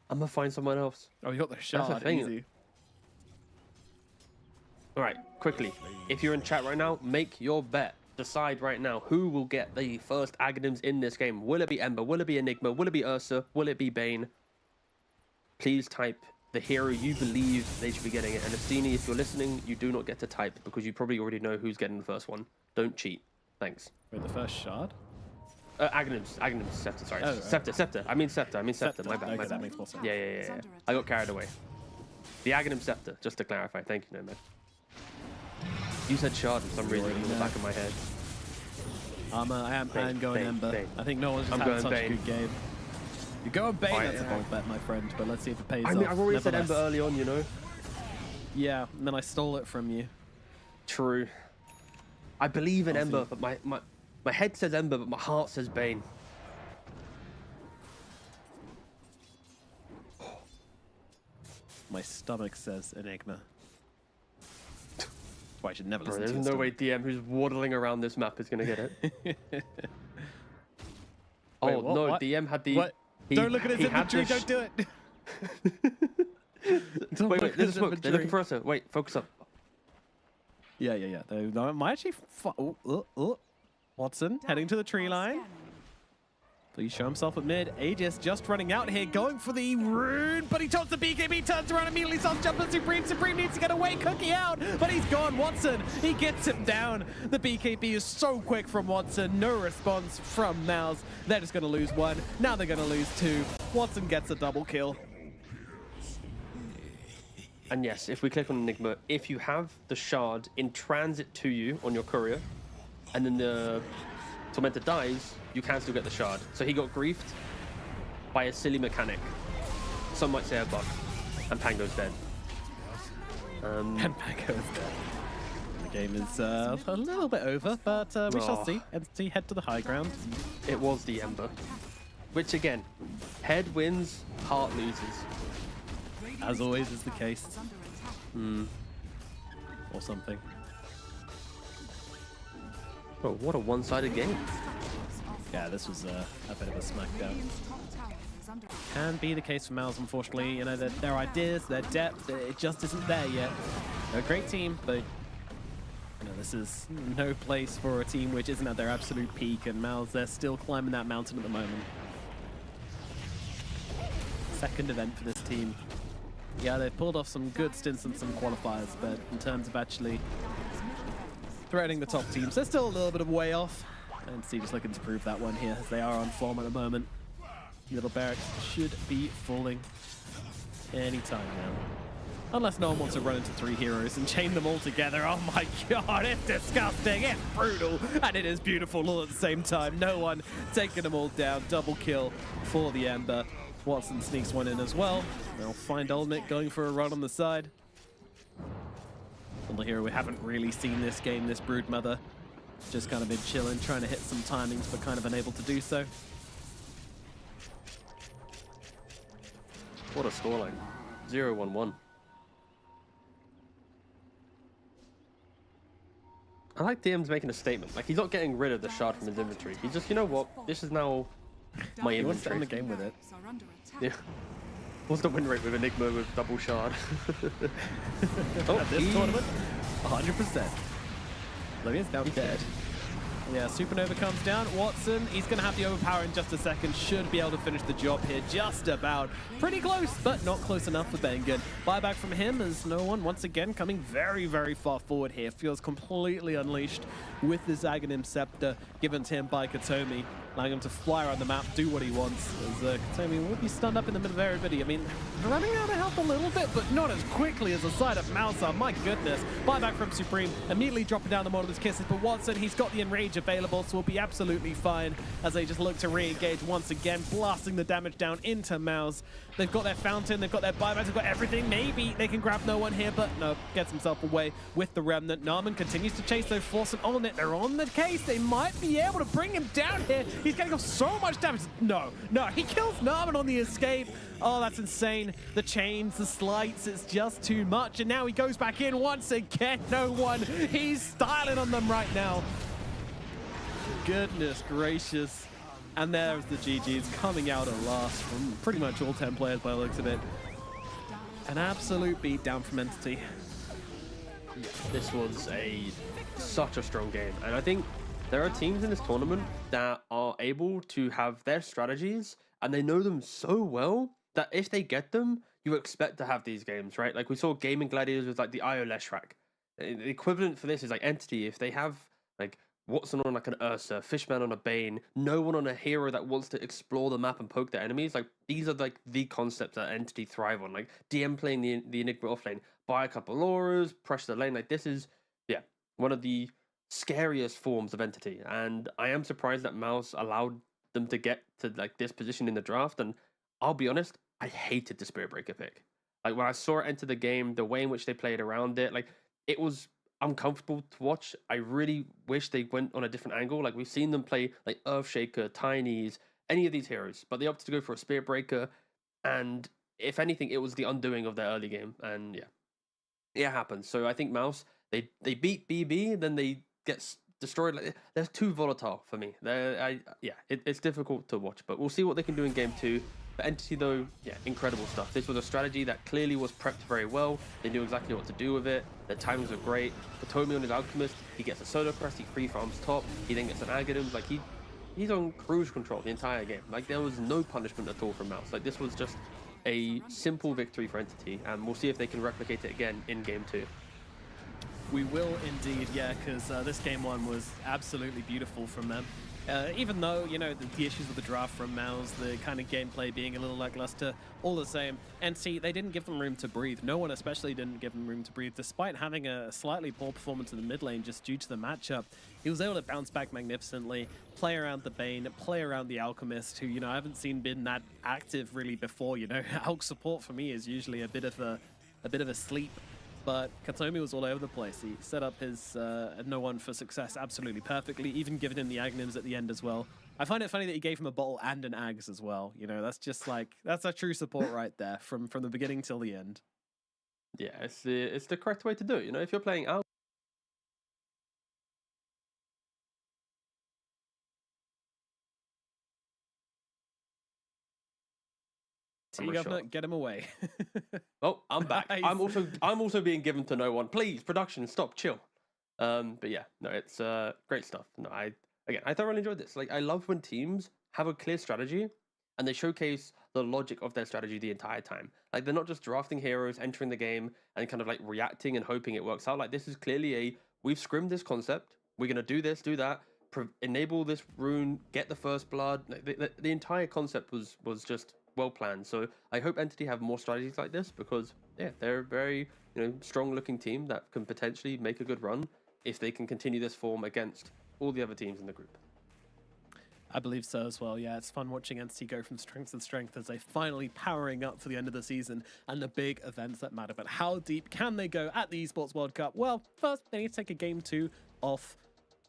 I'm gonna find someone else. Oh, you got the shard, easy. All right, quickly. If you're in chat right now, make your bet. Decide right now who will get the first Aghanims in this game. Will it be Ember? Will it be Enigma? Will it be Ursa? Will it be Bane? Please type the hero you believe they should be getting it. And Astini, if you're listening, you do not get to type because you probably already know who's getting the first one. Don't cheat. Thanks. Wait, the first shard? Aghanims, Scepter, sorry. Oh, Scepter. I mean Scepter. My bad. Okay, that makes more sense. Yeah. I got carried away. The Aghanim Scepter, just to clarify. Thank you, Nomad. You said shard for some reason in the back of my head. I am going Ember. I think no one's just had such a good game. You're going Bane, that's a bold bet, my friend, but let's see if it pays off. I mean, I've already said Ember early on, you know? Yeah, and then I stole it from you. True. I believe in Ember, but my head says Ember, but my heart says Bane. My stomach says Enigma. Well, I should never listen to There's no way DM who's waddling around this map is going to get it. Wait, no, what? DM had the... What? Don't look at his inventory, don't do it! Wait, there's a smoke. They're looking for us. Wait, focus up. Yeah. They might actually... Watson, heading to the tree line. Please show himself at mid. Aegis just running out here, going for the rune, but he taunts the BKB, turns around immediately, starts jumping Supreme. Supreme needs to get away, Cookie out, but he's gone. Watson, he gets him down. The BKB is so quick from Watson. No response from Mouz. They're just going to lose one. Now they're going to lose two. Watson gets a double kill. And yes, if we click on Enigma, if you have the shard in transit to you on your courier, and then the Tormentor dies, you can still get the shard. So he got griefed by a silly mechanic. Some might say a bug. And Pango's dead. And Pango's dead. The game is a little bit over, but we shall see. Entity head to the high ground. It was the Ember. Which again, head wins, heart loses. As always is the case. Or something. Oh, what a one-sided game. Yeah, this was a bit of a smackdown. Can be the case for Mouz, unfortunately. You know, their ideas, their depth, it just isn't there yet. They're a great team, but you know, this is no place for a team which isn't at their absolute peak, and Mouz, they're still climbing that mountain at the moment. Second event for this team. Yeah, they've pulled off some good stints and some qualifiers, but in terms of actually threatening the top teams, they're still a little bit of way off. And see, just looking to prove that one here, as they are on form at the moment. Little Barracks should be falling anytime now. Unless no one wants to run into 3 heroes and chain them all together. Oh my god, it's disgusting, it's brutal, and it is beautiful all at the same time. No one taking them all down. Double kill for the Ember. Watson sneaks one in as well. They'll find Olmec going for a run on the side. Little hero we haven't really seen this game, this Broodmother. Just kind of been chilling, trying to hit some timings, but kind of unable to do so. What a scoreline. 0-1-1. I like DM's making a statement. Like, he's not getting rid of the shard from his inventory. He's just, you know what? This is now my He wants to inventory. end the game with it. Yeah. What's the win rate with Enigma with double shard? At this tournament, 100%. Livia's now dead. Yeah, Supernova comes down. Watson, he's going to have the overpower in just a second. Should be able to finish the job here just about. Pretty close, but not close enough for Bengen. Buyback from him as no one, once again, coming very, very far forward here. Feels completely unleashed with this Aghanim Scepter given to him by Katomi, allowing him to fly around the map, do what he wants. As Katomi will be stunned up in the middle of everybody. I mean, running out of health a little bit, but not as quickly as the side of Mouz are. My goodness. Buyback from Supreme, immediately dropping down the Model Kisses, but Watson, he's got the Enrage available, so we'll be absolutely fine as they just look to re-engage once again, blasting the damage down into Mouz. They've got their Fountain, they've got their buybacks, they've got everything. Maybe they can grab no one here, but no, gets himself away with the Remnant. Narman continues to chase those Force and Olnit. They're on the case. They might be able to bring him down here. He's getting off so much damage. No, he kills Narman on the escape. Oh, that's insane. The chains, the slights, it's just too much. And now he goes back in once again. No one. He's styling on them right now. Goodness gracious. And there's the GGs coming out at last from pretty much all 10 players by the looks of it. An absolute beatdown from Entity. Yeah, this was such a strong game. And I think there are teams in this tournament that are able to have their strategies and they know them so well that if they get them, you expect to have these games, right? Like we saw Gaming Gladiators with like the IO Leshrak. The equivalent for this is like Entity. If they have like Watson on like an Ursa, Fishman on a Bane, no one on a hero that wants to explore the map and poke their enemies, like these are like the concepts that Entity thrive on. Like DM playing the Enigma offlane, buy a couple auras, pressure the lane. Like this is, yeah, one of the scariest forms of Entity. And I am surprised that Mouz allowed them to get to like this position in the draft. And I'll be honest, I hated the Spirit Breaker pick. Like when I saw it enter the game, the way in which they played around it, like it was uncomfortable to watch. I really wish they went on a different angle. Like we've seen them play like Earthshaker, Tinies, any of these heroes, but they opted to go for a Spirit Breaker. And if anything, it was the undoing of their early game. And yeah, it happens. So I think Mouz, they beat BB, then they get destroyed. Like they're too volatile for me. It's difficult to watch, but we'll see what they can do in game 2. The Entity though, yeah, incredible stuff. This was a strategy that clearly was prepped very well. They knew exactly what to do with it. Their timings were great. Katomi on his Alchemist, he gets a Solar Crest, he free farms top, he then gets an Aghanim. Like he's on cruise control the entire game. Like there was no punishment at all from Mouz. Like this was just a simple victory for Entity, and we'll see if they can replicate it again in game 2. We will indeed, yeah, because this game 1 was absolutely beautiful from them. Even though, you know, the issues with the draft from Mouz, the kind of gameplay being a little lackluster, all the same. NC, they didn't give them room to breathe. No one especially didn't give them room to breathe, despite having a slightly poor performance in the mid lane just due to the matchup. He was able to bounce back magnificently, play around the Bane, play around the Alchemist, who, you know, I haven't seen been that active really before. You know, Alch support for me is usually a bit of a sleep. But Katomi was all over the place. He set up his no one for success absolutely perfectly, even giving him the Aghanim's at the end as well. I find it funny that he gave him a bottle and an Ags as well. You know, that's just like, that's a true support right there from the beginning till the end. Yeah, it's the correct way to do it. You know, if you're playing out. See, Governor, get him away. Oh, I'm back. I'm also being given to no one. Please, production, stop, chill. But yeah, no, it's great stuff. No, I thoroughly enjoyed this. Like, I love when teams have a clear strategy and they showcase the logic of their strategy the entire time. Like, they're not just drafting heroes, entering the game, and kind of like reacting and hoping it works out. Like, this is clearly we've scrimmed this concept. We're gonna do this, do that, enable this rune, get the first blood. Like, the entire concept was just well planned. So I hope Entity have more strategies like this, because yeah, they're a very, you know, strong looking team that can potentially make a good run if they can continue this form against all the other teams in the group. I believe so as well. Yeah, it's fun watching Entity go from strength to strength as they finally powering up for the end of the season and the big events that matter. But how deep can they go at the Esports World Cup? Well, first they need to take a game 2 off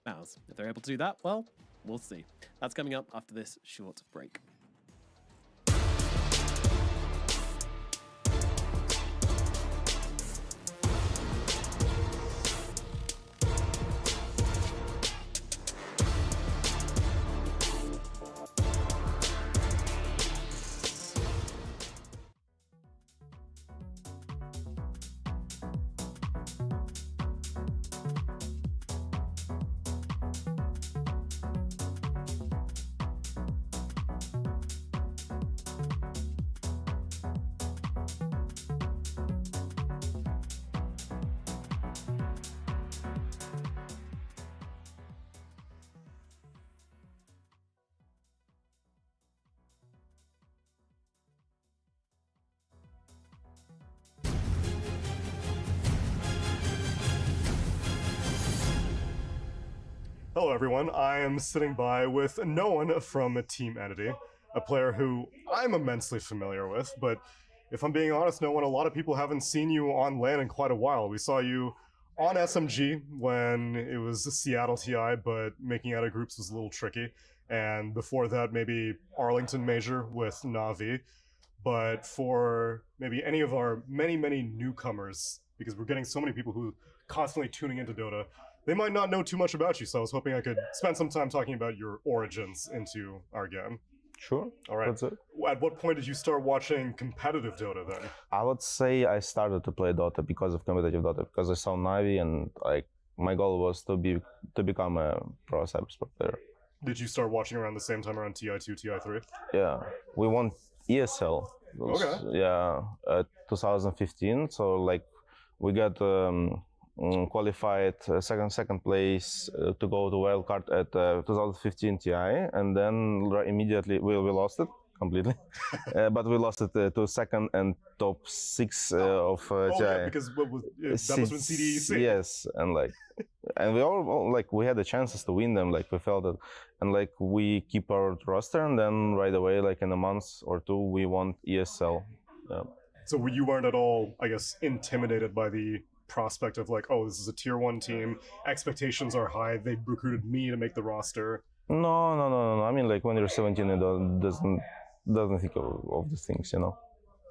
Mouz. If they're able to do that, well, we'll see. That's coming up after this short break. Hello everyone, I am sitting by with no one from Team Entity, a player who I'm immensely familiar with, but if I'm being honest, no one, a lot of people haven't seen you on LAN in quite a while. We saw you on SMG when it was Seattle TI, but making out of groups was a little tricky, and before that maybe Arlington Major with Na'Vi, but for maybe any of our many newcomers, because we're getting so many people who constantly tuning into Dota, they might not know too much about you, so I was hoping I could spend some time talking about your origins into our game. Sure. All right. At what point did you start watching competitive Dota then? I would say I started to play Dota because of competitive Dota, because I saw Na'Vi and like my goal was to become a pro cybersport player. Did you start watching around the same time around TI2, TI3? Yeah, we won ESL. Okay. Yeah, 2015. So like we got qualified second place to go to wildcard at 2015 TI, and then immediately we lost it completely. But we lost it to second and top 6 of TI. Yeah, because that was when CDEC. Yes, and like, and we all like we had the chances to win them. Like we felt it, and like we keep our roster, and then right away, like in a month or two, we won ESL. Yeah. So you weren't at all, I guess, intimidated by the prospect of like, oh, this is a tier 1 team, expectations are high, they recruited me to make the roster? No. I mean, like when you're 17, you doesn't think of these things, you know.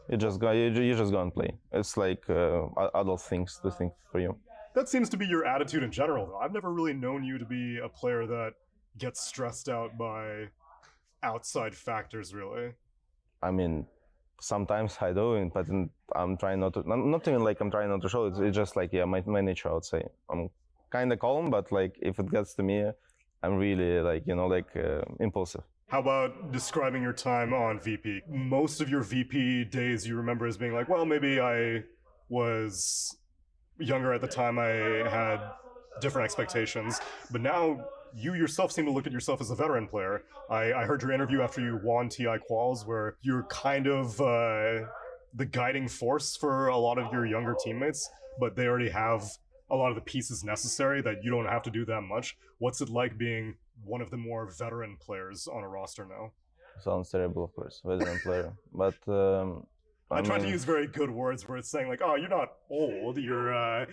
You just go and play. It's like adult things to think for you. That seems to be your attitude in general, though. I've never really known you to be a player that gets stressed out by outside factors, really. I mean, sometimes I do, but I'm trying not to. Not even like I'm trying not to show it. It's just like, yeah, my nature, I would say. I'm kind of calm, but like if it gets to me, I'm really like, you know, like impulsive. How about describing your time on VP? Most of your VP days you remember as being like, well, maybe I was younger at the time, I had different expectations, but now you yourself seem to look at yourself as a veteran player. I heard your interview after you won TI Quals, where you're kind of the guiding force for a lot of your younger teammates, but they already have a lot of the pieces necessary that you don't have to do that much. What's it like being one of the more veteran players on a roster now? Sounds terrible, of course, veteran player, but I tried to use very good words where it's saying like, oh, you're not old, you're a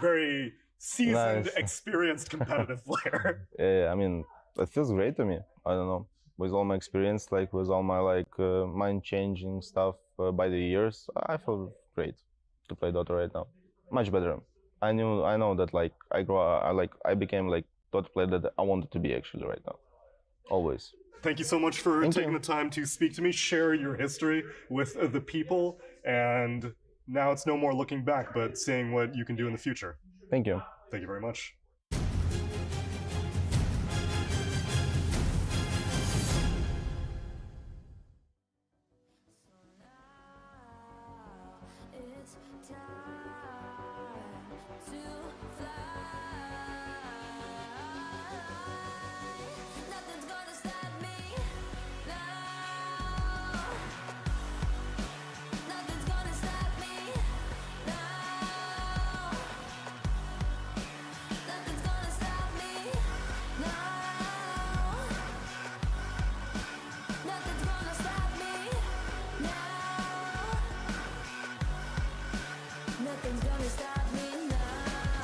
very seasoned, Nice. experienced competitive player. Yeah, I mean, it feels great to me. I don't know, with all my experience, like with all my mind-changing stuff by the years, I feel great to play Dota right now. Much better. I know that like I became like Dota player that I wanted to be actually right now, always. Thank you so much for taking the time to speak to me, share your history with the people, and now it's no more looking back, but seeing what you can do in the future. Thank you. Thank you very much. It's time to fly. Nothing's gonna stop me now. Nothing's gonna stop me now. Nothing's gonna stop me now. Nothing's gonna stop me now. Nothing's gonna stop me now.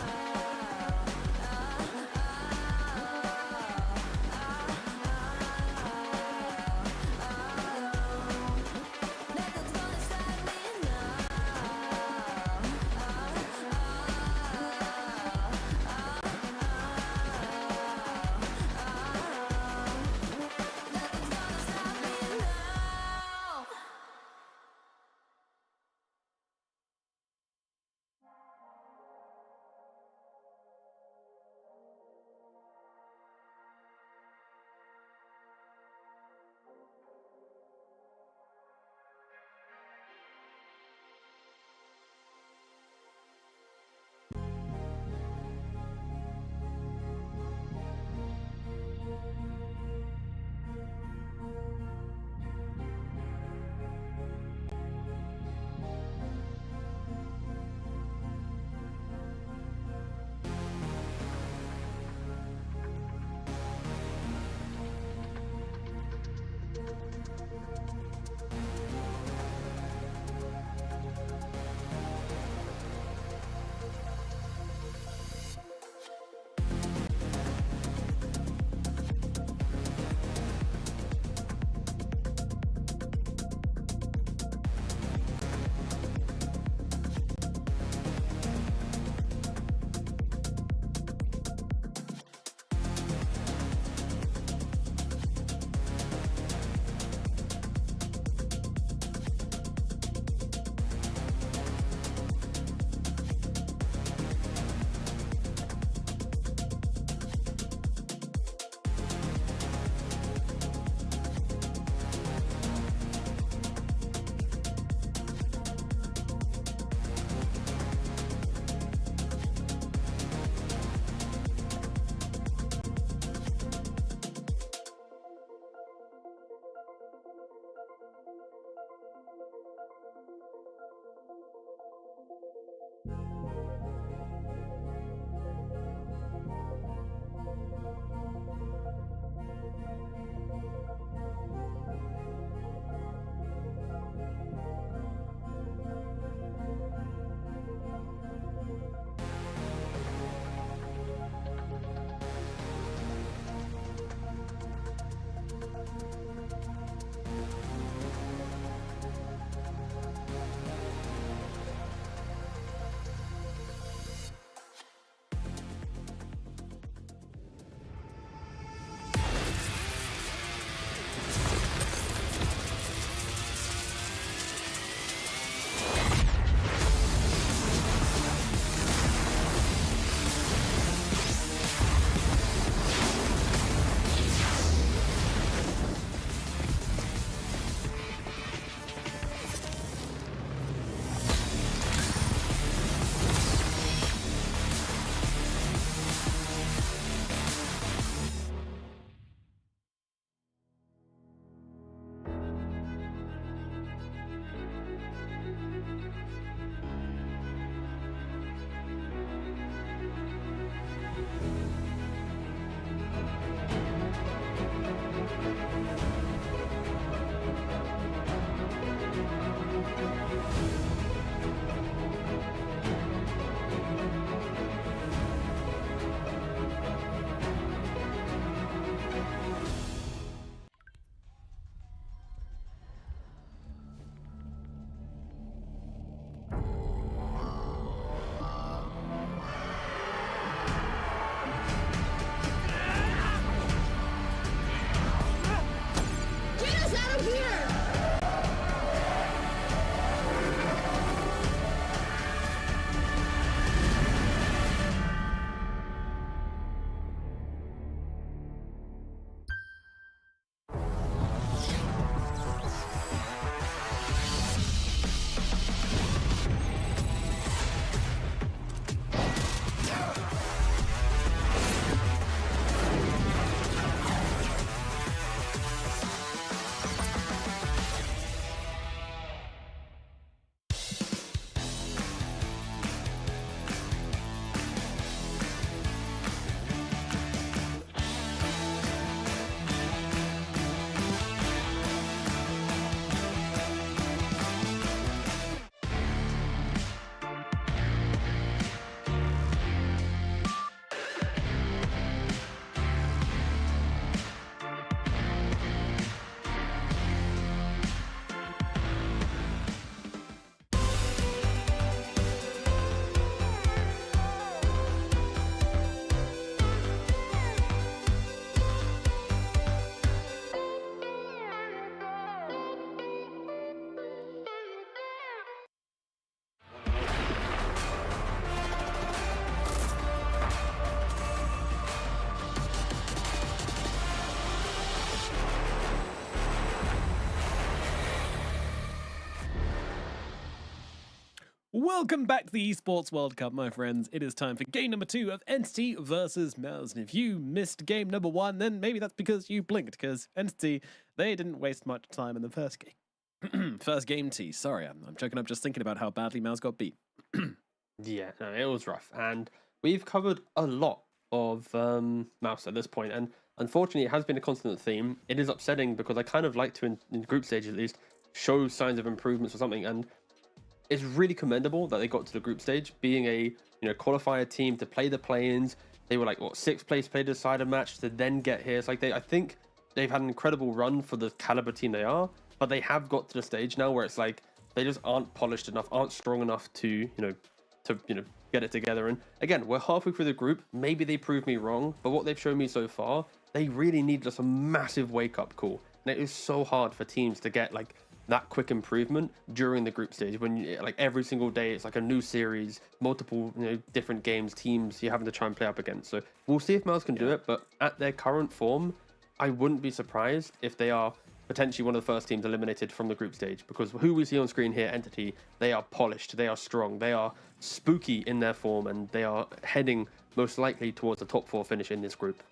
out here! Welcome back to the Esports World Cup, my friends. It is time for game number 2 of Entity versus Mouz. And if you missed game number 1, then maybe that's because you blinked, because Entity, they didn't waste much time in the first game. First game T. Sorry, I'm choking up just thinking about how badly Mouz got beat. Yeah, no, it was rough. And we've covered a lot of Mouz at this point, and unfortunately it has been a constant theme. It is upsetting because I kind of like to, in group stage at least, show signs of improvements or something, and it's really commendable that they got to the group stage, being a qualifier team to play the play-ins. They were like, what, 6th place played a decider match to then get here. It's like I think they've had an incredible run for the caliber team they are, but they have got to the stage now where it's like they just aren't polished enough, aren't strong enough to get it together. And again, we're halfway through the group. Maybe they prove me wrong, but what they've shown me so far, they really need just a massive wake-up call. And it is so hard for teams to get like that quick improvement during the group stage when like every single day it's like a new series, multiple different games, teams you're having to try and play up against. So we'll see if Mouz can do it, but at their current form, I wouldn't be surprised if they are potentially one of the first teams eliminated from the group stage, because who we see on screen here, Entity, they are polished, they are strong, they are spooky in their form, and they are heading most likely towards the top 4 finish in this group.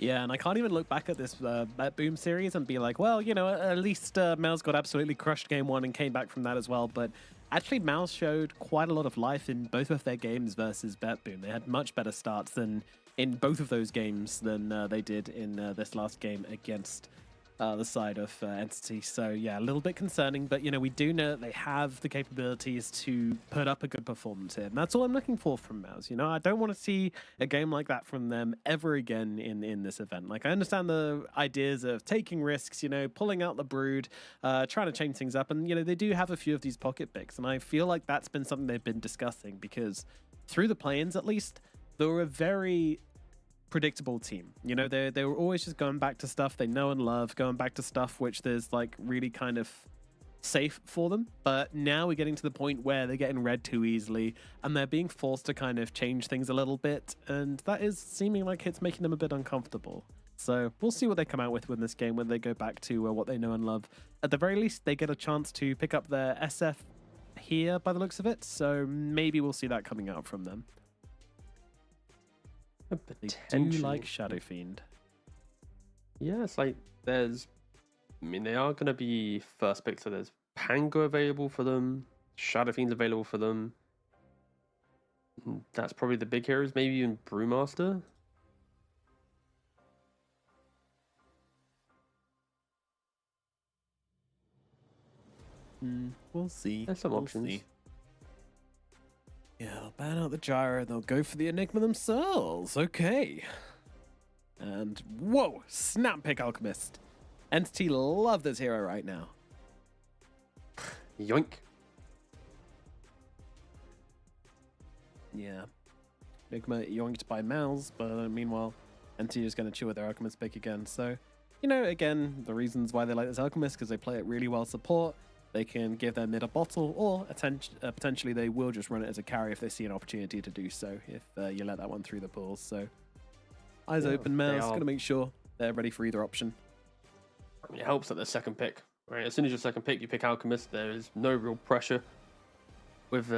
Yeah, and I can't even look back at this Boom series and be like, well, at least Mouz got absolutely crushed game 1 and came back from that as well. But actually, Mouz showed quite a lot of life in both of their games versus Boom. They had much better starts than in both of those games than they did in this last game against the side of Entity. So yeah, a little bit concerning, but we do know that they have the capabilities to put up a good performance here, and that's all I'm looking for from Mouz. I don't want to see a game like that from them ever again in this event. Like, I understand the ideas of taking risks, pulling out the brood, trying to change things up, and they do have a few of these pocket picks, and I feel like that's been something they've been discussing, because through the play-ins at least, they were a very predictable team. They were always just going back to stuff they know and love, going back to stuff which there's like really kind of safe for them. But now we're getting to the point where they're getting read too easily and they're being forced to kind of change things a little bit, and that is seeming like it's making them a bit uncomfortable. So we'll see what they come out with in this game when they go back to what they know and love. At the very least, they get a chance to pick up their SF here by the looks of it, so maybe we'll see that coming out from them. They do like Shadow Fiend. Yeah, it's like they are going to be first pick, so there's Pango available for them, Shadow Fiend's available for them. That's probably the big heroes, maybe even Brewmaster. We'll see. There's some options. See. Yeah, they'll ban out the gyro, they'll go for the Enigma themselves. Okay. And whoa, snap pick Alchemist. Entity love this hero right now. Yoink. Yeah. Enigma yoinked by Mouz, but meanwhile, Entity is going to chill with their Alchemist pick again. So you know, again, the reasons why they like this Alchemist, because they play it really well support. They can give their mid a bottle, or potentially they will just run it as a carry if they see an opportunity to do so, if you let that one through the pools. So eyes open, Mouz, going to make sure they're ready for either option. I mean, it helps that the second pick, right? As soon as your second pick, you pick Alchemist, there is no real pressure with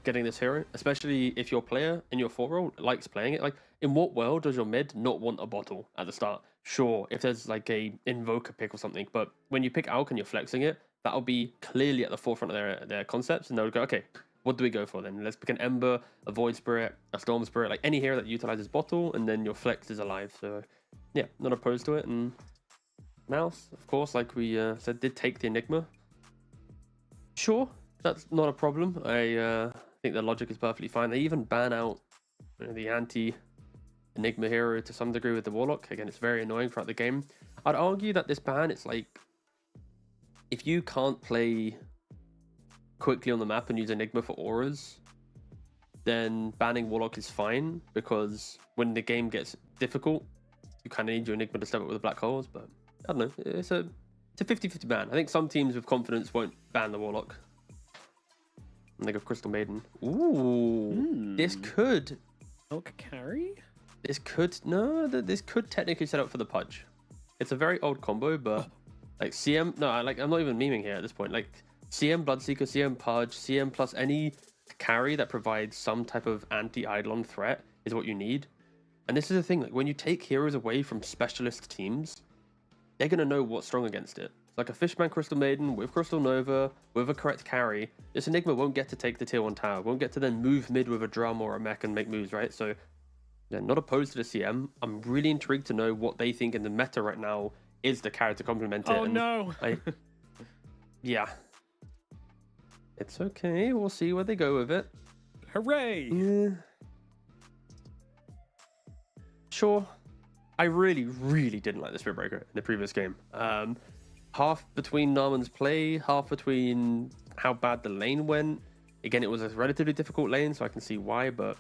getting this hero, especially if your player in your 4 role likes playing it. Like, in what world does your mid not want a bottle at the start? Sure, if there's like a Invoker pick or something, but when you pick Alch and you're flexing it, that'll be clearly at the forefront of their concepts, and they'll go, okay, what do we go for then? Let's pick an Ember, a Void Spirit, a Storm Spirit, like any hero that utilizes bottle, and then your flex is alive. So yeah, not opposed to it. And Mouz, of course, like we said, did take the Enigma. Sure, that's not a problem. I think the logic is perfectly fine. They even ban out the anti-Enigma hero to some degree with the Warlock. Again, it's very annoying throughout the game. I'd argue that this ban, it's like, if you can't play quickly on the map and use Enigma for auras, then banning Warlock is fine, because when the game gets difficult, you kind of need your Enigma to step up with the black holes. But I don't know, it's a 50-50 ban. I think some teams with confidence won't ban the Warlock. And they go Crystal Maiden. Ooh, this could Elk carry. This could technically set up for the Pudge. It's a very old combo, but like CM, no, like I'm not even memeing here at this point. Like CM Bloodseeker, CM Pudge, CM plus any carry that provides some type of anti-Eidolon threat is what you need. And this is the thing, like when you take heroes away from specialist teams, they're gonna know what's strong against it. It's like a Fishman Crystal Maiden with Crystal Nova, with a correct carry. This Enigma won't get to take the tier 1 tower, won't get to then move mid with a drum or a mech and make moves, right? So they're not opposed to the CM. I'm really intrigued to know what they think in the meta right now is the carry to complement it. Oh no! Yeah. It's okay, we'll see where they go with it. Hooray! Yeah. Sure. I really didn't like the Spirit Breaker in the previous game. Half between Narman's play, half between how bad the lane went. Again, it was a relatively difficult lane, so I can see why, but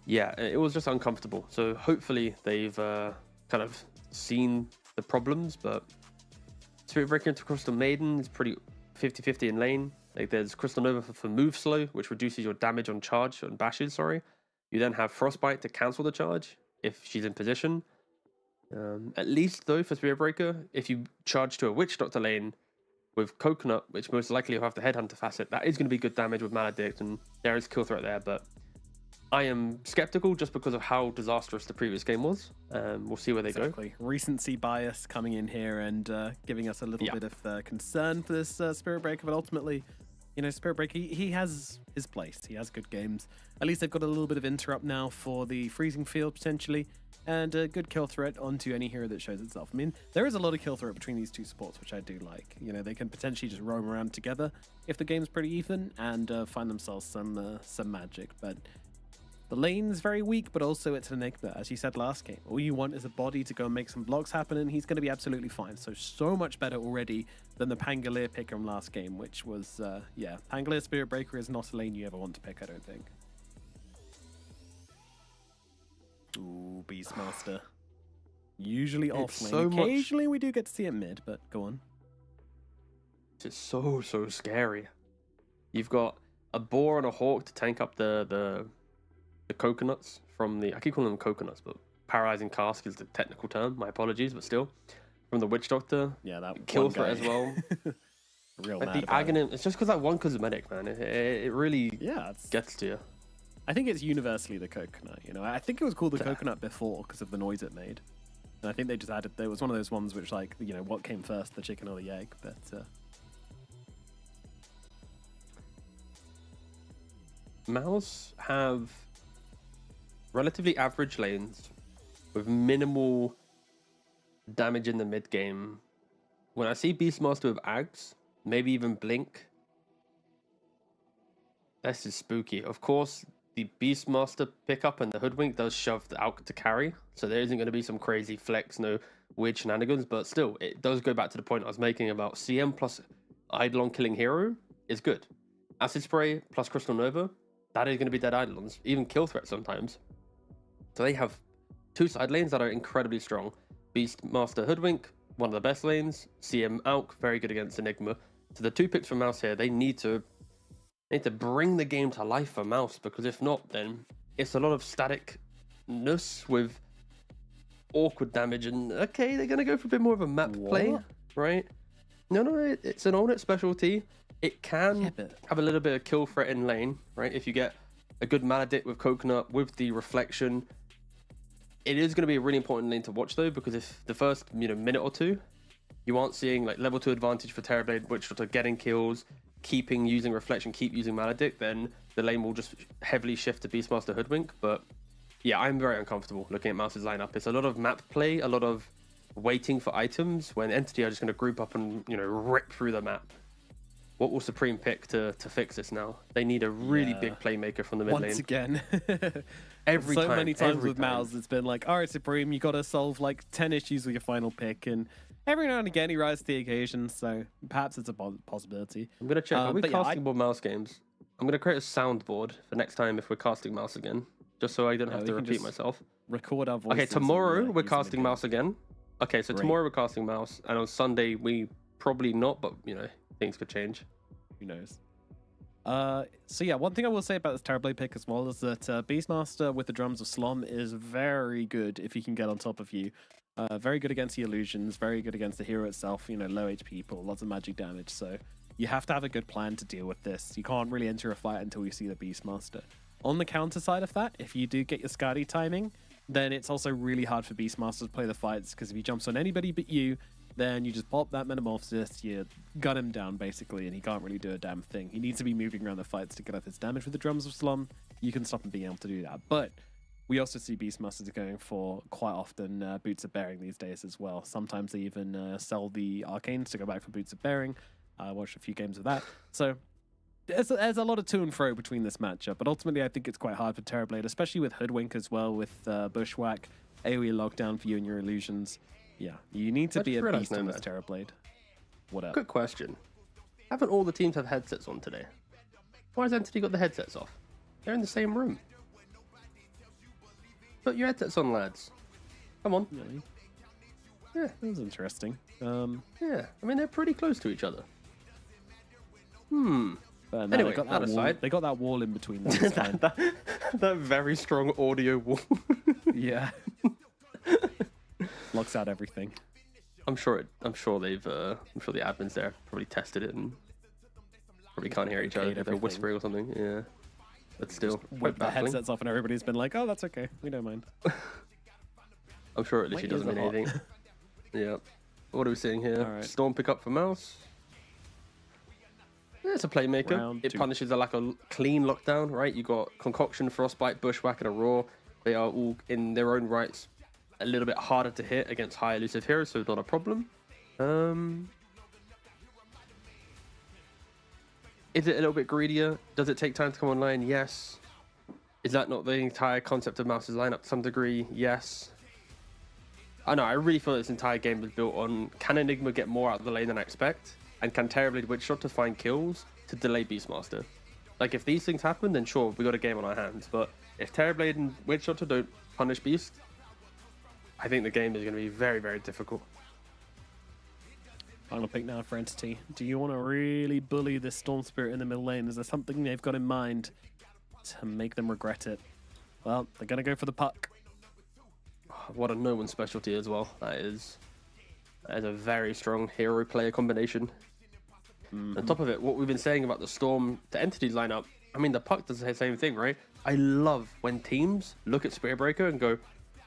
yeah, it was just uncomfortable. So hopefully they've kind of seen the problems, but Spirit Breaker into Crystal Maiden is pretty 50-50 in lane. Like there's Crystal Nova for move slow, which reduces your damage on charge, on bashes, sorry. You then have Frostbite to cancel the charge if she's in position. At least though for Spirit Breaker, if you charge to a Witch Doctor lane with Coconut, which most likely will have the Headhunter facet, that is going to be good damage with Maledict, and there is kill threat there, but I am skeptical just because of how disastrous the previous game was. We'll see where they go. Recency bias coming in here and giving us a little bit of concern for this Spirit Breaker, but ultimately, you know, Spirit Breaker, he has his place. He has good games. At least they've got a little bit of interrupt now for the Freezing Field, potentially, and a good kill threat onto any hero that shows itself. I mean, there is a lot of kill threat between these two supports, which I do like. You know, they can potentially just roam around together if the game's pretty even and find themselves some magic, but the lane's very weak, but also it's an Enigma. As you said last game, all you want is a body to go and make some blocks happen, and he's going to be absolutely fine. So much better already than the Pangolier pick from last game, which was, yeah, Pangolier Spirit Breaker is not a lane you ever want to pick, I don't think. Ooh, Beastmaster. Usually offlane. So occasionally we do get to see it mid, but go on. It's so scary. You've got a boar and a hawk to tank up the coconuts from the, I keep calling them coconuts, but paralyzing cask is the technical term, my apologies, but still, from the Witch Doctor. Yeah, that kill threat as well. Real like mad the agony, it's just because that one cosmetic, man, it really gets to you. I think it's universally the coconut, you know. I think it was called the coconut before because of the noise it made. And I think they just added, there was one of those ones which, like, you know, what came first, the chicken or the egg, but Mouz have relatively average lanes with minimal damage in the mid game. When I see Beastmaster with Ags, maybe even Blink, this is spooky. Of course, the Beastmaster pickup and the Hoodwink does shove the Alk to carry, so there isn't going to be some crazy flex, no weird shenanigans, but still, it does go back to the point I was making about CM plus Eidolon killing hero is good. Acid Spray plus Crystal Nova, that is going to be dead Eidolons, even kill threat sometimes. So they have two side lanes that are incredibly strong. Beastmaster Hoodwink, one of the best lanes. CM Alk, very good against Enigma. So the 2 picks for Mouz here, they need to bring the game to life for Mouz, because if not, then it's a lot of staticness with awkward damage. And okay, they're going to go for a bit more of a map play, right? No, it's an alternate specialty. It can have a little bit of kill threat in lane, right? If you get a good Maledict with Coconut, with the reflection, it is going to be a really important lane to watch though, because if the first minute or two you aren't seeing like level 2 advantage for Terrorblade, which are getting kills, using reflection, keep using Maledict, then the lane will just heavily shift to Beastmaster Hoodwink. But yeah, I'm very uncomfortable looking at Mouz's lineup. It's a lot of map play, a lot of waiting for items, when Entity are just going to group up and rip through the map. What will Supreme pick to fix this now? They need a really big playmaker from the mid lane. Once again. So many times with Mouz, it's been like, all right, Supreme, you got to solve like 10 issues with your final pick. And every now and again, he rises to the occasion. So perhaps it's a possibility. I'm going to check. Are we but casting more Mouz games? I'm going to create a soundboard for next time if we're casting Mouz again, just so I don't have to repeat myself. Record our voices. Okay, tomorrow we're casting Mouz again. Okay, so tomorrow we're casting Mouz, and on Sunday we probably not, but things could change. Who knows? So yeah, one thing I will say about this Terrorblade pick as well is that Beastmaster with the Drums of Slum is very good if he can get on top of you. Very good against the illusions, very good against the hero itself, low HP people, lots of magic damage. So you have to have a good plan to deal with this. You can't really enter a fight until you see the Beastmaster. On the counter side of that, if you do get your Skadi timing, then it's also really hard for Beastmaster to play the fights, because if he jumps on anybody but you, then you just pop that Metamorphosis, you gun him down basically, and he can't really do a damn thing. He needs to be moving around the fights to get up his damage with the Drums of Slum. You can stop him being able to do that. But we also see Beastmasters going for quite often Boots of Bearing these days as well. Sometimes they even sell the Arcanes to go back for Boots of Bearing. I watched a few games of that. So there's a lot of to and fro between this matchup, but ultimately I think it's quite hard for Terrorblade, especially with Hoodwink as well, with Bushwhack, AoE lockdown for you and your illusions. Yeah, you need to be a beast on this Terrorblade. What up? Quick question. Haven't all the teams have headsets on today? Why has Entity got the headsets off? They're in the same room. Put your headsets on, lads. Come on. Really? Yeah, that was interesting. Yeah, I mean, they're pretty close to each other. But no, Anyway, they got that that wall. aside. They got that wall in between them. It's fine. that very strong audio wall. Yeah. Locks out everything. I'm sure the admins there probably tested it and probably can't hear each other if they're whispering or something. Yeah, but still, Whip the headsets off and everybody's been like, "Oh, that's okay. We don't mind." I'm sure it literally doesn't mean anything. Yeah. What are we seeing here? Right. Storm pick up for Mouz. Yeah, it's a playmaker. Round It 2. punishes a lack of clean lockdown, right? You got Concoction, Frostbite, Bushwhack, and Aurora. They are all in their own rights a little bit harder to hit against high elusive heroes, so not a problem. Is it a little bit greedier? Does it take time to come online? Yes. Is that not the entire concept of Mouz's lineup to some degree? Yes. I know, I really feel this entire game was built on, can Enigma get more out of the lane than I expect? And can Terrorblade Witchshot to find kills to delay Beastmaster? Like, if these things happen, then sure, we got a game on our hands. But if Terrorblade and Witchshot don't punish Beast, I think the game is going to be very, very difficult. Final pick now for Entity. Do you want to really bully this Storm Spirit in the middle lane? Is there something they've got in mind to make them regret it? Well, they're going to go for the puck. What a no-one specialty as well. That is a very strong hero-player combination. On top of it, what we've been saying about the Storm to Entity's lineup, I mean, the puck does the same thing, right? I love when teams look at Spiritbreaker and go,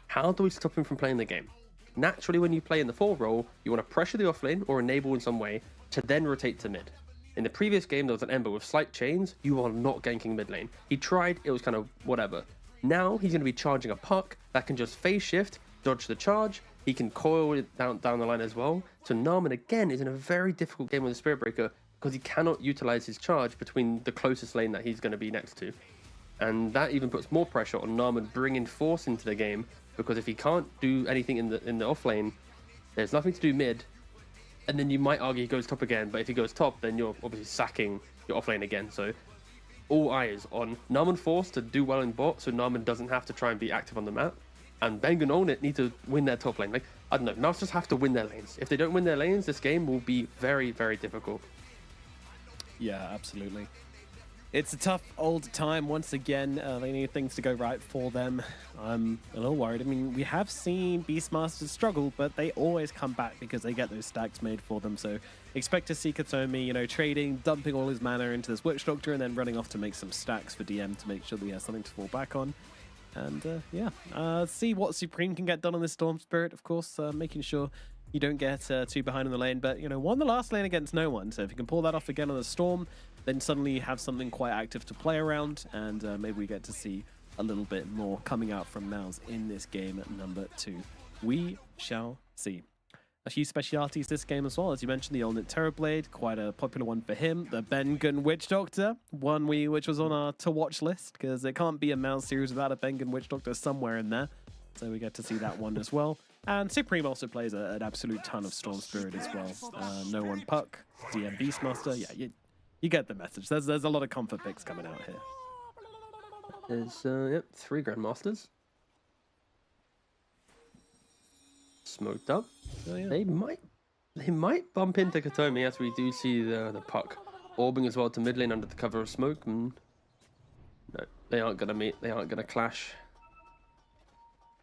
how do we stop him from playing the game? Naturally, when you play in the 4 role, you want to pressure the offlane or enable in some way to then rotate to mid. In the previous game, there was an Ember with slight chains. You are not ganking mid lane. He tried, it was kind of whatever. Now, he's going to be charging a puck that can just phase shift, dodge the charge. He can coil it down the line as well. So Narman, again, is in a very difficult game with the Spiritbreaker because he cannot utilize his charge between the closest lane that he's going to be next to. And that even puts more pressure on Narman bringing Force into the game, because if he can't do anything in the off lane, there's nothing to do mid, and then you might argue he goes top again, but if he goes top, then you're obviously sacking your off lane again. So all eyes on Narman Force to do well in bot, so Narman doesn't have to try and be active on the map, and Bengan Onit need to win their top lane. Like, I don't know, Mouse just have to win their lanes. If they don't win their lanes, this game will be very, very difficult. Yeah, absolutely. It's a tough old time once again. They need things to go right for them. I'm a little worried. I mean, we have seen Beastmasters struggle, but they always come back because they get those stacks made for them. So expect to see Katomi, you know, trading, dumping all his mana into this Witch Doctor, and then running off to make some stacks for DM to make sure that he has something to fall back on. And yeah, see what Supreme can get done on this Storm Spirit, of course, making sure you don't get too behind in the lane. But, you know, won the last lane against no one. So if you can pull that off again on the Storm, then suddenly you have something quite active to play around, and maybe we get to see a little bit more coming out from Mouz in this game number 2. We shall see. A few specialities this game as well. As you mentioned, the Ultimate Terrorblade, quite a popular one for him. The Bengen Witch Doctor, which was on our to-watch list, because it can't be a Mouz series without a Bengen Witch Doctor somewhere in there. So we get to see that one as well. And Supreme also plays an absolute ton of Storm Spirit as well. No One Puck, DM Beastmaster, yeah, you get the message. There's a lot of comfort picks coming out here. There's, yep, 3 Grandmasters. Smoked up. Oh, yeah. They might bump into Katomi, as we do see the puck orbing as well to mid lane under the cover of smoke. And no, they aren't gonna meet. They aren't gonna clash.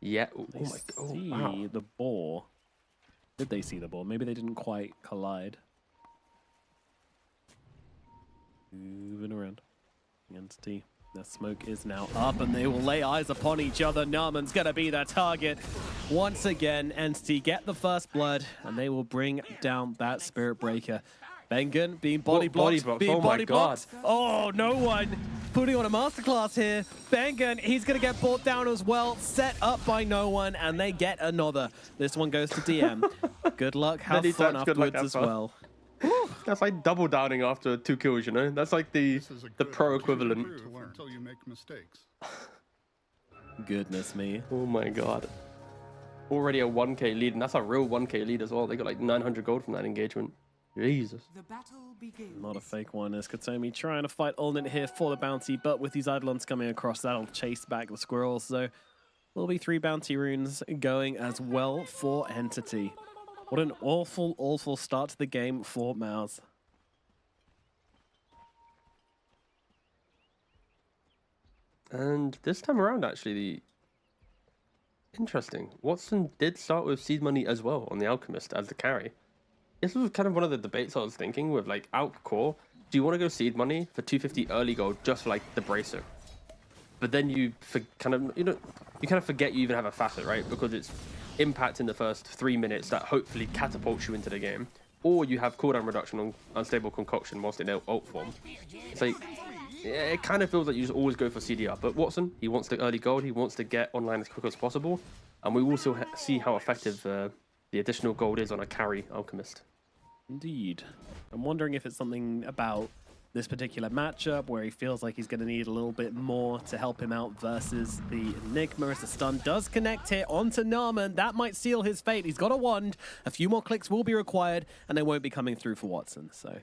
Yeah. Oh my god! Oh, wow. The boar. Did they see the ball? Maybe they didn't quite collide. Moving around. Entity. The smoke is now up, and they will lay eyes upon each other. Narman's going to be their target. Once again, Entity get the first blood, and they will bring down that Spirit Breaker. Bengen being body blocked. Being body blocked. Oh, no one putting on a masterclass here. Bengen, he's going to get brought down as well. Set up by no one, and they get another. This one goes to DM. Good luck. Have fun afterwards as well. That's like double downing after 2 kills, you know? That's like the pro equivalent. Until you make mistakes. Goodness me. Oh my god. Already a 1k lead, and that's a real 1k lead as well. They got like 900 gold from that engagement. Jesus. The battle begins. Not a fake one, as Katomi trying to fight Ulnit here for the bounty, but with these Eidolons coming across, that'll chase back the squirrels. So there'll be 3 bounty runes going as well for Entity. What an awful, awful start to the game for Mouz. And this time around, actually, interesting. Watson did start with seed money as well on the Alchemist as the carry. This was kind of one of the debates I was thinking with like Alch Core. Do you want to go seed money for 250 early gold just for like the Bracer? But then you kind of forget you even have a Facet, right? Because it's impact in the first 3 minutes that hopefully catapults you into the game. Or you have cooldown reduction on Unstable Concoction whilst in ult form. It's like, yeah, it kind of feels like you just always go for CDR. But Watson, he wants the early gold, he wants to get online as quick as possible. And we also see how effective the additional gold is on a carry Alchemist. Indeed. I'm wondering if it's something about this particular matchup where he feels like he's going to need a little bit more to help him out versus the Enigma, as the stun does connect here onto Narman. That might seal his fate. He's got a wand. A few more clicks will be required, and they won't be coming through for Watson. So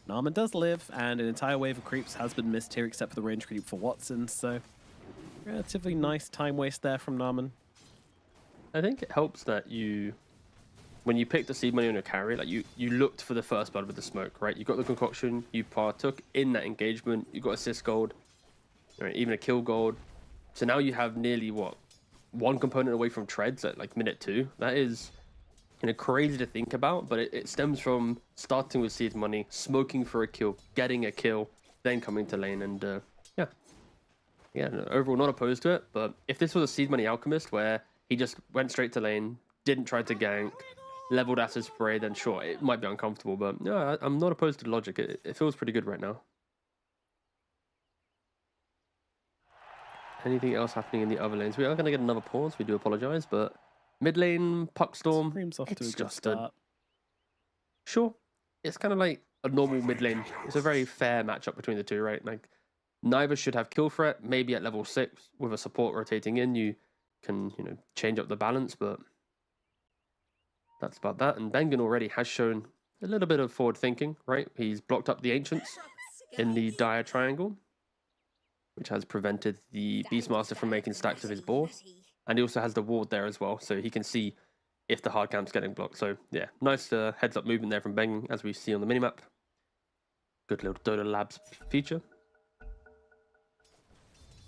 Narman does live, and an entire wave of creeps has been missed here, except for the range creep for Watson. So relatively nice time waste there from Narman. I think it helps that when you picked the seed money on your carry, like you looked for the first blood with the smoke, right? You got the concoction, you partook in that engagement, you got assist gold, right? Even a kill gold. So now you have nearly what, 1 component away from treads at like minute 2. That is, you know, crazy to think about, but it stems from starting with seed money, smoking for a kill, getting a kill, then coming to lane, and yeah, overall not opposed to it. But if this was a seed money Alchemist where he just went straight to lane, didn't try to gank, leveled acid spray, then sure, it might be uncomfortable, but no, I'm not opposed to the logic. It feels pretty good right now. Anything else happening in the other lanes? We are going to get another pause, we do apologize, but mid lane, Puck Storm, Screams off to a it's good just start. Sure, it's kind of like a normal mid lane. It's a very fair matchup between the two, right? Like, neither should have kill threat. Maybe at level 6, with a support rotating in, you can, you know, change up the balance, but that's about that. And Bengen already has shown a little bit of forward thinking, right? He's blocked up the Ancients in the dire triangle, which has prevented the Beastmaster from making stacks of his boar. And he also has the ward there as well, so he can see if the hard camp's getting blocked. So yeah, nice heads up movement there from Beng, as we see on the minimap. Good little Dota Labs feature.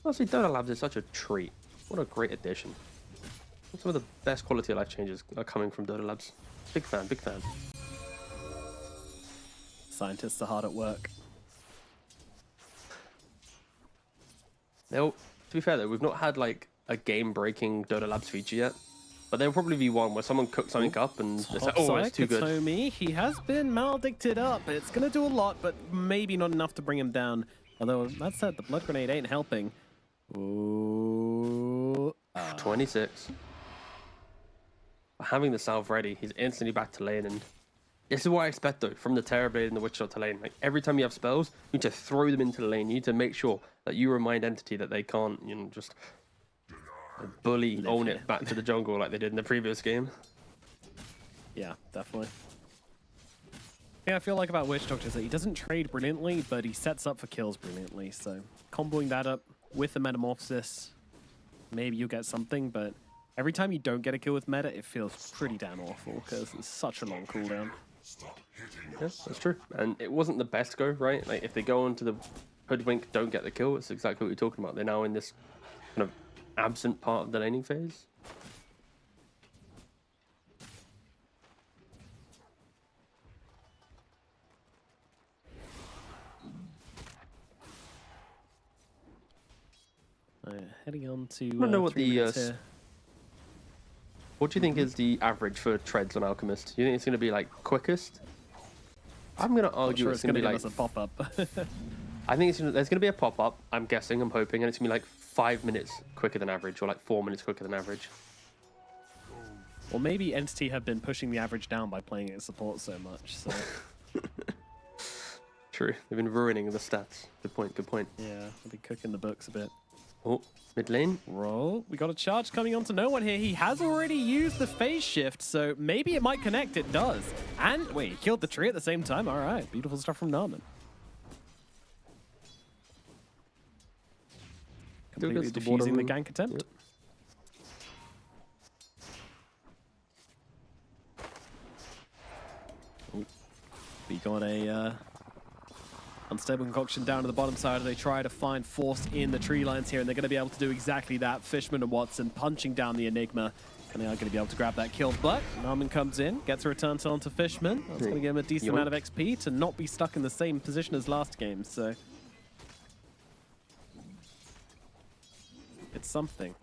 Honestly, Dota Labs is such a treat. What a great addition. Some of the best quality of life changes are coming from Dota Labs. Big fan, big fan. Scientists are hard at work. Now, to be fair though, we've not had like a game-breaking Dota Labs feature yet. But there'll probably be one where someone cooks something up and they say, oh, it's too good. Katomi, he has been maledicted up. It's going to do a lot, but maybe not enough to bring him down. Although, that said, the blood grenade ain't helping. Ooh. 26. Having the salve ready, he's instantly back to lane. And this is what I expect, though, from the Terrorblade and the Witch Shot to lane. Like, every time you have spells, you need to throw them into the lane. You need to make sure that you remind Entity that they can't, you know, just bully, own it back to the jungle like they did in the previous game. Yeah, definitely. Yeah, I feel like about Witch Doctor is that he doesn't trade brilliantly, but he sets up for kills brilliantly. So comboing that up with the Metamorphosis, maybe you'll get something, but every time you don't get a kill with Meta, it feels pretty damn awful because it's such a long cooldown. Yes, that's true. And it wasn't the best go, right? Like, if they go onto the Hoodwink, don't get the kill, it's exactly what you're talking about. They're now in this kind of absent part of the laning phase. Heading on to. I don't know what the. What do you think is the average for treads on Alchemist? Do you think it's going to be like quickest? I'm going to argue it's going to be like a pop up. I think there's going to be a pop up. I'm guessing, I'm hoping, and it's going to be like 5 minutes quicker than average, or like 4 minutes quicker than average. Or maybe Entity have been pushing the average down by playing it as support so much. So. True, they've been ruining the stats. Good point, good point. Yeah, they've been cooking the books a bit. Oh, mid lane. Roll. We got a charge coming on to no one here. He has already used the phase shift, so maybe it might connect. It does. And wait, he killed the tree at the same time. All right, beautiful stuff from Narman. Completely defusing the gank attempt. Yep. We got a unstable concoction down to the bottom side. They try to find force in the tree lines here, and they're going to be able to do exactly that. Fishman and Watson punching down the Enigma, and they are going to be able to grab that kill. But Narman comes in, gets a return to onto Fishman. That's going to give him a decent amount of XP to not be stuck in the same position as last game. So it's something.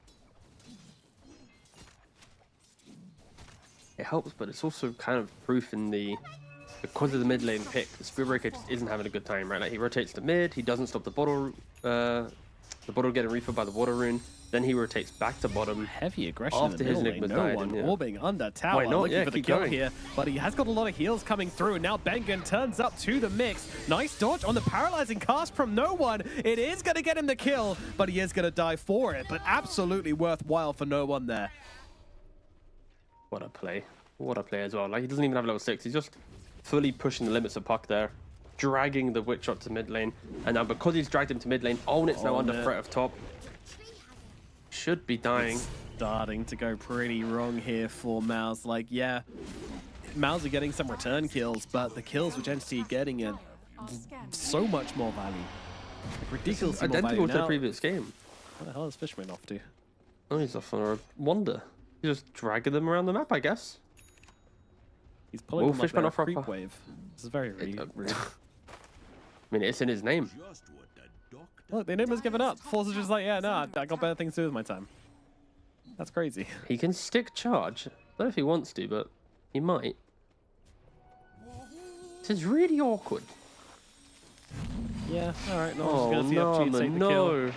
It helps, but it's also kind of proof in the... Because of the mid lane pick, the Spearbreaker just isn't having a good time, right? Like, he rotates to mid, he doesn't stop the bottle getting refilled by the water rune, then he rotates back to bottom. Heavy aggression after his Enigma's died. Orbing under tower, Why not? looking for the keep kill going. here, but he has got a lot of heals coming through, and now Bengen turns up to the mix. Nice dodge on the paralyzing cast from no one. It is going to get him the kill, but he is going to die for it, but absolutely worthwhile for no one there. What a play. What a play as well. Like, he doesn't even have level 6, he's just fully pushing the limits of Puck there, dragging the Witch Shot to mid lane, and now because he's dragged him to mid lane, it's now under threat of top. Should be dying. It's starting to go pretty wrong here for Mouz. Like, yeah, Mouz are getting some return kills, but the kills which Entity are getting are so much more value. Like, ridiculously more value. Identical to the previous game. What the hell is Fishman off to? Oh, he's off on a wander. He's just dragging them around the map, I guess. He's pulling them like a creep wave. This is very rude. I mean, it's in his name. Look, the Enigma's given up. Force is just like, yeah, no, I got better things to do with my time. That's crazy. He can stick charge. I don't know if he wants to, but he might. This is really awkward. Yeah, alright, no one's going to see FG take the kill.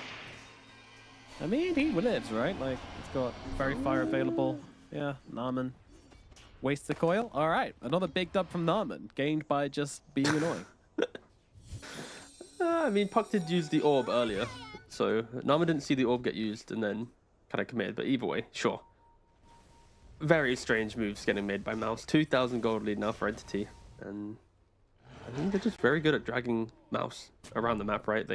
I mean, he lives, right? Like, it's got very fire available. Yeah, Narman. Waste the coil. All right, another big dub from Narman, gained by just being annoying. I mean, Puck did use the orb earlier, so Narman didn't see the orb get used and then kind of committed, but either way, sure. Very strange moves getting made by Mouz. 2,000 gold lead now for Entity, and I think they're just very good at dragging Mouz around the map, right?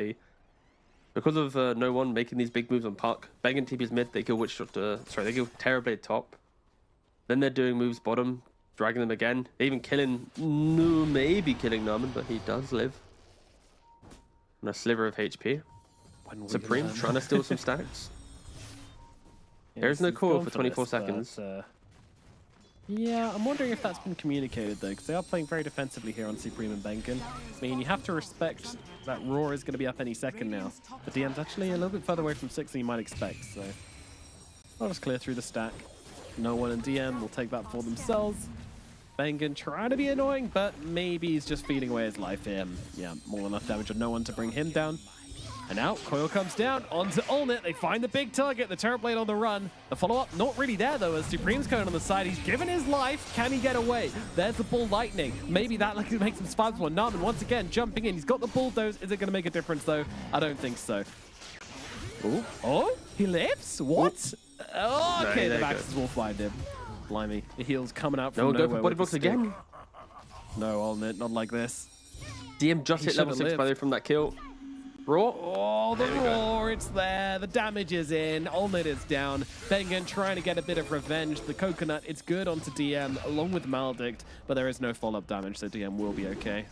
Because of no one making these big moves on Puck, Bang and TP's mid, they kill Witch Shot, they kill Terrorblade top. Then they're doing moves bottom, dragging them again. Even killing, no, maybe killing Narman, but he does live. And a sliver of HP. Supreme trying to steal some stacks. There's no call for 24 seconds. Yeah, I'm wondering if that's been communicated though, because they are playing very defensively here on Supreme and Bengen. I mean, you have to respect that Roar is going to be up any second now. But DM's actually a little bit further away from 6 than you might expect, so I'll just clear through the stack. No one in DM will take that for themselves. Bengen trying to be annoying, but maybe he's just feeding away his life here. Yeah, more than enough damage on no one to bring him down. And now Coil comes down onto Ulnit. They find the big target, the Turret Blade on the run. The follow-up not really there though, as Supreme's coming on the side. He's given his life. Can he get away? There's the Bull Lightning. Maybe that makes him spaz one. Narman once again jumping in. He's got the Bulldoze. Is it going to make a difference though? I don't think so. Ooh. Oh, he lives? What? Oh, okay, the Maxes will find him. Blimey, the heal's coming out from nowhere. Go for body blocks again. No, Ulnit, not like this. DM just hit level 6 by the way from that kill. Roar. Oh, the Roar, it's there. The damage is in. Ulnit is down. Bengen trying to get a bit of revenge. The Coconut, it's good onto DM along with Maledict, but there is no follow-up damage, so DM will be okay.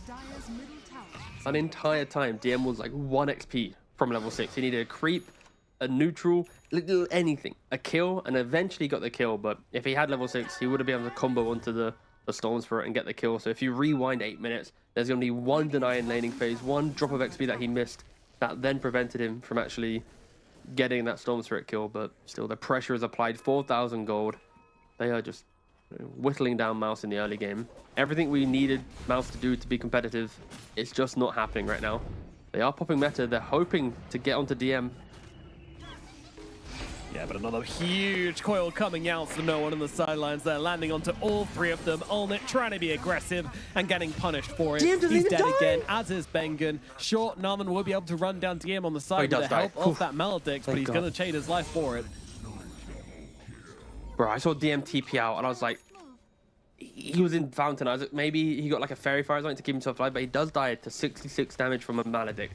An entire time, DM was like 1 XP from level 6. He needed a creep, a neutral, little anything. A kill, and eventually got the kill, but if he had level 6, he would have been able to combo onto the Storms for it and get the kill. So if you rewind 8 minutes, there's going to be 1 deny in laning phase, 1 drop of XP that he missed. That then prevented him from actually getting that Storm Spirit kill, but still the pressure is applied. 4,000 gold. They are just whittling down Mouz in the early game. Everything we needed Mouz to do to be competitive, it's just not happening right now. They are popping meta. They're hoping to get onto DM. Yeah, but another huge coil coming out for no one on the sidelines there, landing onto all 3 of them. Ulnit trying to be aggressive and getting punished for it. He's dead again, as is Bengen. Short, Narman will be able to run down DM on the side with the help of that Maledict, but he's going to chain his life for it. Bro, I saw DM TP out and I was like, he was in Fountain. I was like, maybe he got like a Fairy Fire or something to keep himself alive, but he does die to 66 damage from a Maledict.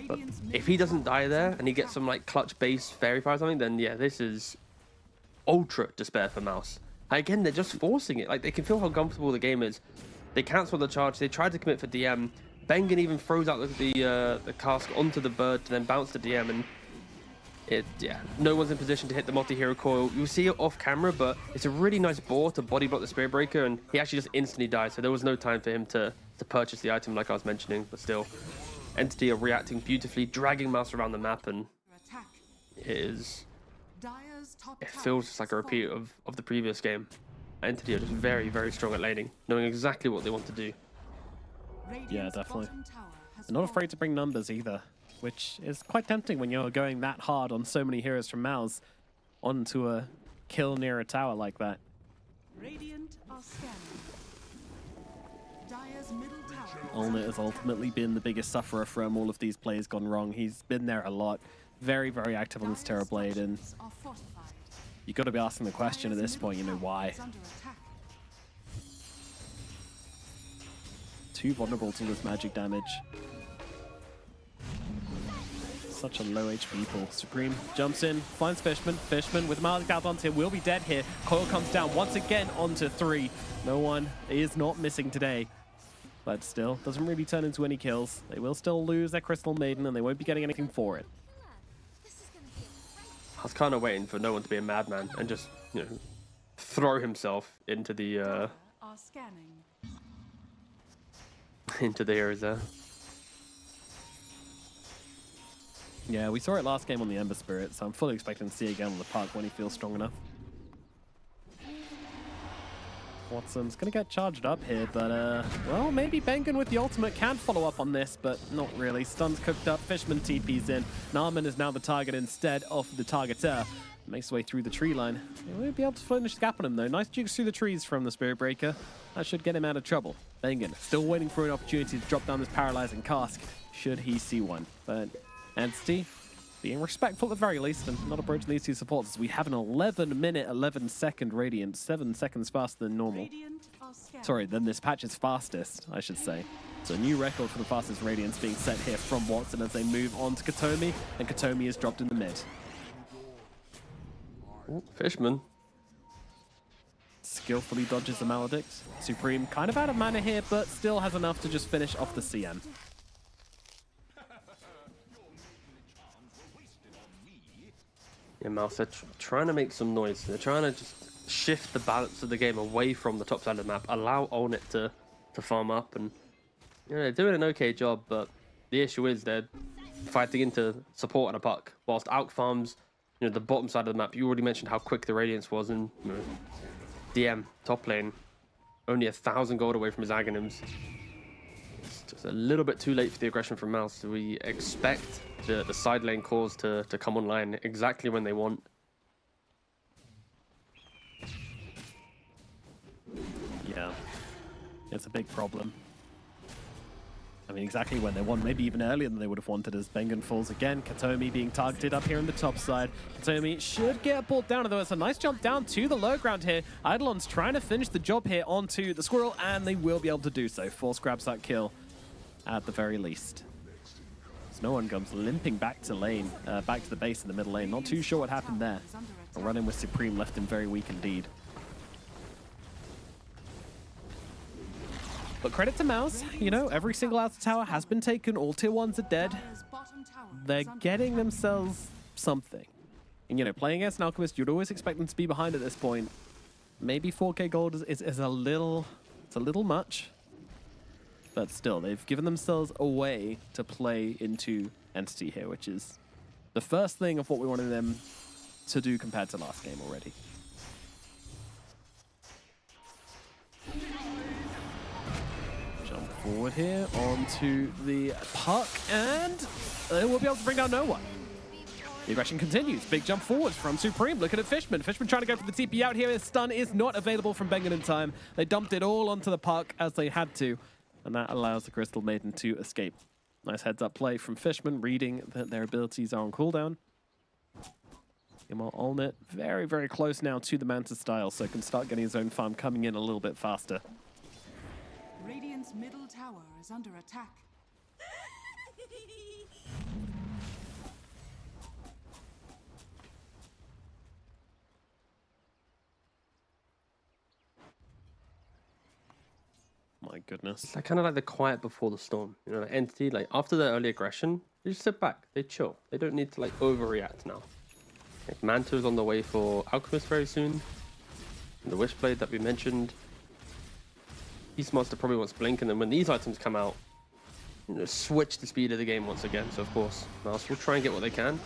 But if he doesn't die there and he gets some like clutch base Fairy Fire or something, then yeah, this is ultra despair for Mouz. Again, they're just forcing it. Like, they can feel how comfortable the game is. They cancel the charge. They tried to commit for DM. Bengen even throws out the cask onto the bird to then bounce to DM, and yeah, no one's in position to hit the multi-hero coil. You'll see it off camera, but it's a really nice bore to body block the Spirit Breaker, and he actually just instantly died, so there was no time for him to purchase the item like I was mentioning, but still. Entity are reacting beautifully, dragging Mouz around the map, and it feels just like a repeat of the previous game. Entity are just very, very strong at laning, knowing exactly what they want to do. Yeah, definitely. They're not afraid to bring numbers either, which is quite tempting when you're going that hard on so many heroes from Mouz onto a kill near a tower like that. Radiant are scanning. Dire's middle tower. Ulnit has ultimately been the biggest sufferer from all of these plays gone wrong. He's been there a lot. Very, very active on this Terror Blade, and you've got to be asking the question at this point, you know, why? Too vulnerable to this magic damage. Such a low HP pool. Supreme jumps in, finds Fishman. Fishman with Maledict out onto him will be dead here. Coil comes down once again onto 3. No one is not missing today. But still, doesn't really turn into any kills. They will still lose their Crystal Maiden, and they won't be getting anything for it. I was kind of waiting for no one to be a madman and just, you know, throw himself into the Are scanning. into the heroes there. Yeah, we saw it last game on the Ember Spirit, so I'm fully expecting to see it again on the park when he feels strong enough. Watson's going to get charged up here, but, well, maybe Bengen with the ultimate can follow up on this, but not really. Stun's cooked up, Fishman TP's in. Narman is now the target instead of the targeter. Makes his way through the tree line. He won't be able to finish the gap on him, though. Nice jukes through the trees from the Spirit Breaker. That should get him out of trouble. Bengen still waiting for an opportunity to drop down this paralyzing cask, should he see one. But Entity being respectful at the very least and not approaching these two supports, as we have an 11-minute, 11-second Radiant, 7 seconds faster than normal. Sorry, than this patch's fastest, I should say. So a new record for the fastest Radiance being set here from Watson as they move on to Katomi, and Katomi is dropped in the mid. Ooh, Fishman. skillfully dodges the Maledicts. Supreme kind of out of mana here, but still has enough to just finish off the CM. Yeah, Mouz, they're trying to make some noise. They're trying to just shift the balance of the game away from the top side of the map, allow Own It to farm up, and you know, they're doing an okay job, but the issue is they're fighting into support and a puck, whilst Alk farms, you know, the bottom side of the map. You already mentioned how quick the Radiance was, and you know, DM, top lane, only 1,000 gold away from his Aghanims. It's just a little bit too late for the aggression from Mouz. So we expect the side lane cores to come online exactly when they want. Yeah, it's a big problem. I mean, exactly when they want, maybe even earlier than they would have wanted, as Bengen falls again. Katomi being targeted up here on the top side. Katomi should get brought down, although it's a nice jump down to the low ground here. Eidolon's trying to finish the job here onto the Squirrel, and they will be able to do so. Force grabs that kill at the very least. So no one comes limping back to lane, back to the base in the middle lane. Not too sure what happened there. A run-in with Supreme left him very weak indeed. But credit to Mouz, you know, every single outer tower has been taken, all tier 1s are dead. They're getting themselves something. And, you know, playing against an Alchemist, you'd always expect them to be behind at this point. Maybe 4k gold is a little, it's a little much. But still, they've given themselves a way to play into Entity here, which is the first thing of what we wanted them to do compared to last game already. Forward here onto the puck, and they will be able to bring down no one. The aggression continues. Big jump forwards from Supreme. Looking at Fishman. Fishman trying to go for the TP out here. His stun is not available from Bengen in time. They dumped it all onto the puck as they had to, and that allows the Crystal Maiden to escape. Nice heads-up play from Fishman, reading that their abilities are on cooldown. Own It very, very close now to the Manta style, so can start getting his own farm coming in a little bit faster. Radiant's middle tower is under attack. My goodness. It's like kind of like the quiet before the storm. You know, like Entity, like after their early aggression, they just sit back, they chill. They don't need to like overreact now. Like Manto's on the way for Alchemist very soon. And the Wishblade that we mentioned. Beastmaster probably wants Blink, and then when these items come out, you know, switch the speed of the game once again. So of course, Mouz will try and get what they can.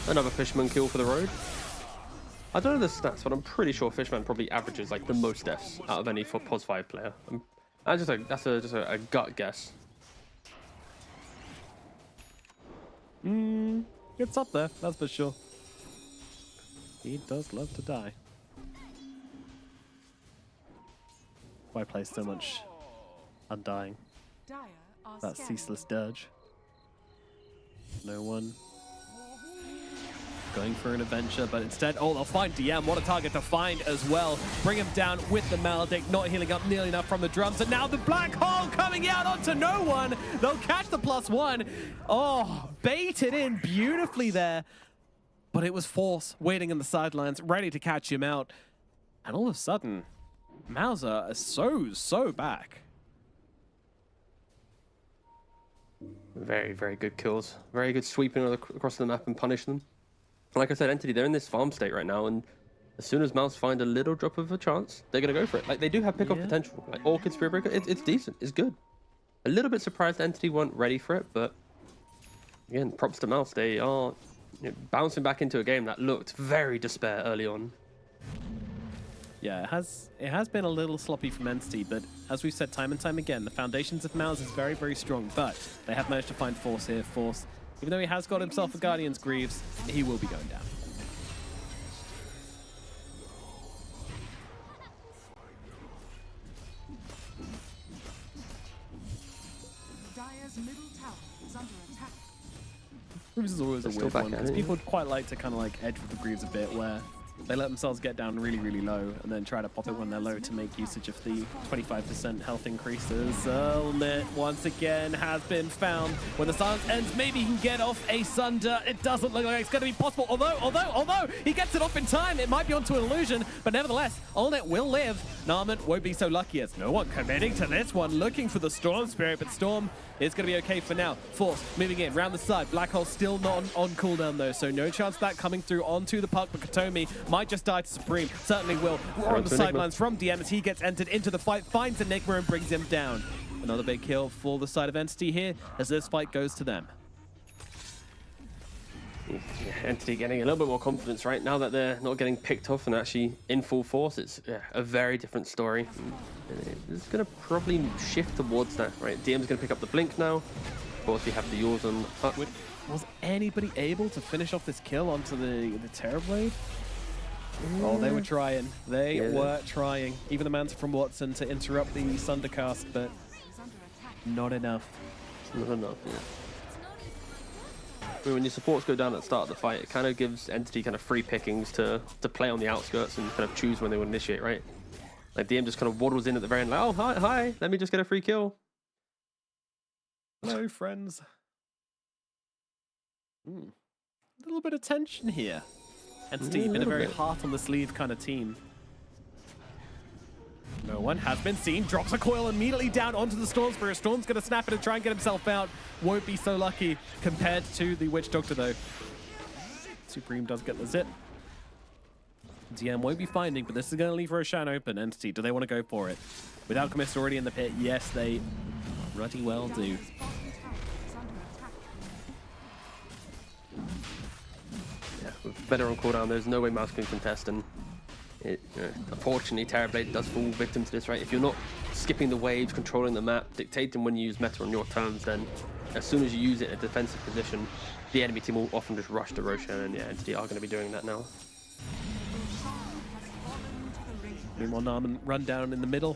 Another Fishman kill for the road. I don't know the stats, but I'm pretty sure Fishman probably averages like the most deaths out of any POS 5 player. That's just a gut guess. It's up there, that's for sure. He does love to die. Why play so much Undying? That ceaseless dirge. No one going for an adventure, but instead, oh, they'll find DM. What a target to find as well. Bring him down with the Maledict, not healing up nearly enough from the drums. And now the Black Hole coming out onto no one. They'll catch the +1. Oh, baited in beautifully there. But it was Force waiting in the sidelines, ready to catch him out. And all of a sudden, Mouz is so back. Very, very good kills. Very good sweeping across the map and punish them. Like I said, Entity, they're in this farm state right now, and as soon as Mouz find a little drop of a chance, they're going to go for it. Like, they do have pick-off potential. Like, Orchid, Spirit Breaker, it's decent. It's good. A little bit surprised Entity weren't ready for it, but again, props to Mouz. They are bouncing back into a game that looked very despair early on. Yeah, it has been a little sloppy from Entity, but as we've said time and time again, the foundations of Mouz is very, very strong, but they have managed to find Force here. Force, even though he has got himself a Guardian's Greaves, he will be going down. Dire's middle tower is under attack. Greaves is always a weird one, because people quite like to kind of like edge with the Greaves a bit, where They let themselves get down really, really low and then try to pop it when they're low to make usage of the 25% health increases. Olnit once again has been found. When the silence ends, maybe he can get off a Sunder. It doesn't look like it's going to be possible. Although he gets it off in time, it might be onto an illusion, but nevertheless, Olnit will live. Narman won't be so lucky as no one committing to this one, looking for the Storm Spirit, but Storm is going to be okay for now. Force moving in, round the side. Black Hole still not on cooldown though, so no chance of that coming through onto the puck, but Katomi might just die to Supreme. Certainly will. Roar on the sidelines from DM as he gets entered into the fight, finds Enigma and brings him down. Another big kill for the side of Entity here as this fight goes to them. Yeah, Entity getting a little bit more confidence right now that they're not getting picked off and actually in full force. It's a very different story. It's going to probably shift towards that, right? DM's going to pick up the blink now. Of course, we have the Diórs on up. Was anybody able to finish off this kill onto the Terrorblade? Oh, they were trying. They were trying. Even the Manta from Watson to interrupt the Sundercast, but not enough. Not enough, yeah. When your supports go down at the start of the fight, it kind of gives Entity kind of free pickings to play on the outskirts and kind of choose when they would initiate, right? Like DM just kind of waddles in at the very end, like, oh, hi, let me just get a free kill. Hello, friends. A little bit of tension here. Entity been a very heart on the sleeve kind of team. No one has been seen. Drops a coil immediately down onto the Storm Spirit. Storm's going to snap it and try and get himself out. Won't be so lucky compared to the Witch Doctor, though. Supreme does get the zip. DM won't be finding, but this is going to leave Roshan open. Entity, do they want to go for it? With Alchemist already in the pit, yes, they ruddy well do. Yeah, with better on cooldown, there's no way Mouse can contest, and unfortunately, Terrorblade does fall victim to this, right? If you're not skipping the waves, controlling the map, dictating when you use meta on your terms, then as soon as you use it in a defensive position, the enemy team will often just rush to Roshan, and yeah, Entity are going to be doing that now. Meanwhile, Narman run down in the middle.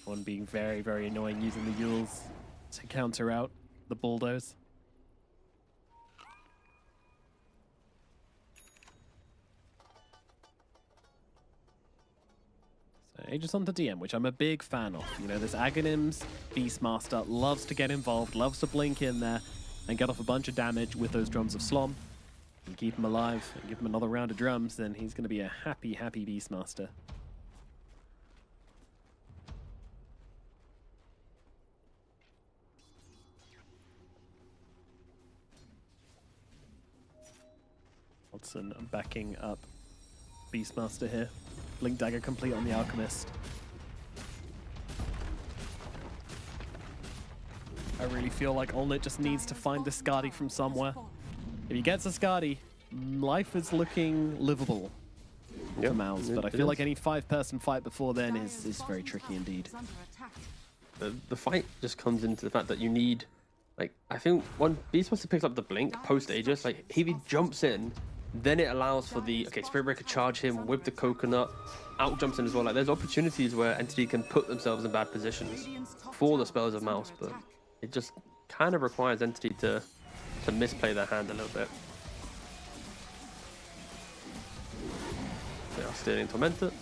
One being very, very annoying, using the Yules to counter out the Bulldoze. So Aegis onto DM, which I'm a big fan of. You know, this Aghanims Beastmaster loves to get involved, loves to blink in there and get off a bunch of damage with those drums of Slom. And keep him alive and give him another round of drums, then he's going to be a happy, happy Beastmaster. Watson backing up Beastmaster here. Blink Dagger complete on the Alchemist. I really feel like Olnit just needs to find the Skadi from somewhere. If he gets a Skadi, life is looking livable for Mouz, but I feel like any 5-person fight before then is very tricky indeed. The fight just comes into the fact that you need, like, I think when Beastmaster picks up the blink post Aegis, like, if he jumps in, then it allows for the, Spirit Breaker charge him with the coconut, out jumps in as well. Like, there's opportunities where Entity can put themselves in bad positions for the spells of Mouz, but it just kind of requires Entity to misplay their hand a little bit. They are stealing Tormentor.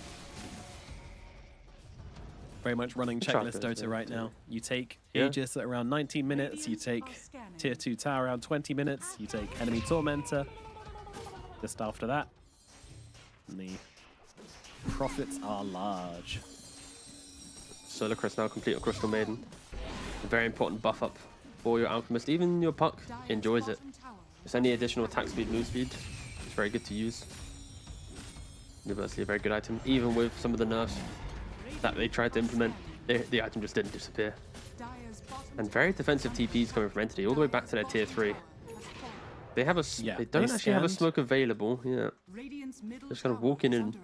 Very much running checklist Dota right now. You take Aegis at around 19 minutes, you take Tier 2 Tower around 20 minutes, you take enemy Tormentor just after that. And the profits are large. Solar Crest now complete on Crystal Maiden. A very important buff up for your Alchemist. Even your Puck enjoys it. Just any additional attack speed, move speed, it's very good to use. Universally a very good item. Even with some of the nerfs that they tried to implement, the item just didn't disappear. And very defensive TPs coming from Entity, all the way back to their Tier 3. They have a, they don't actually have a smoke available, just kind of walking in.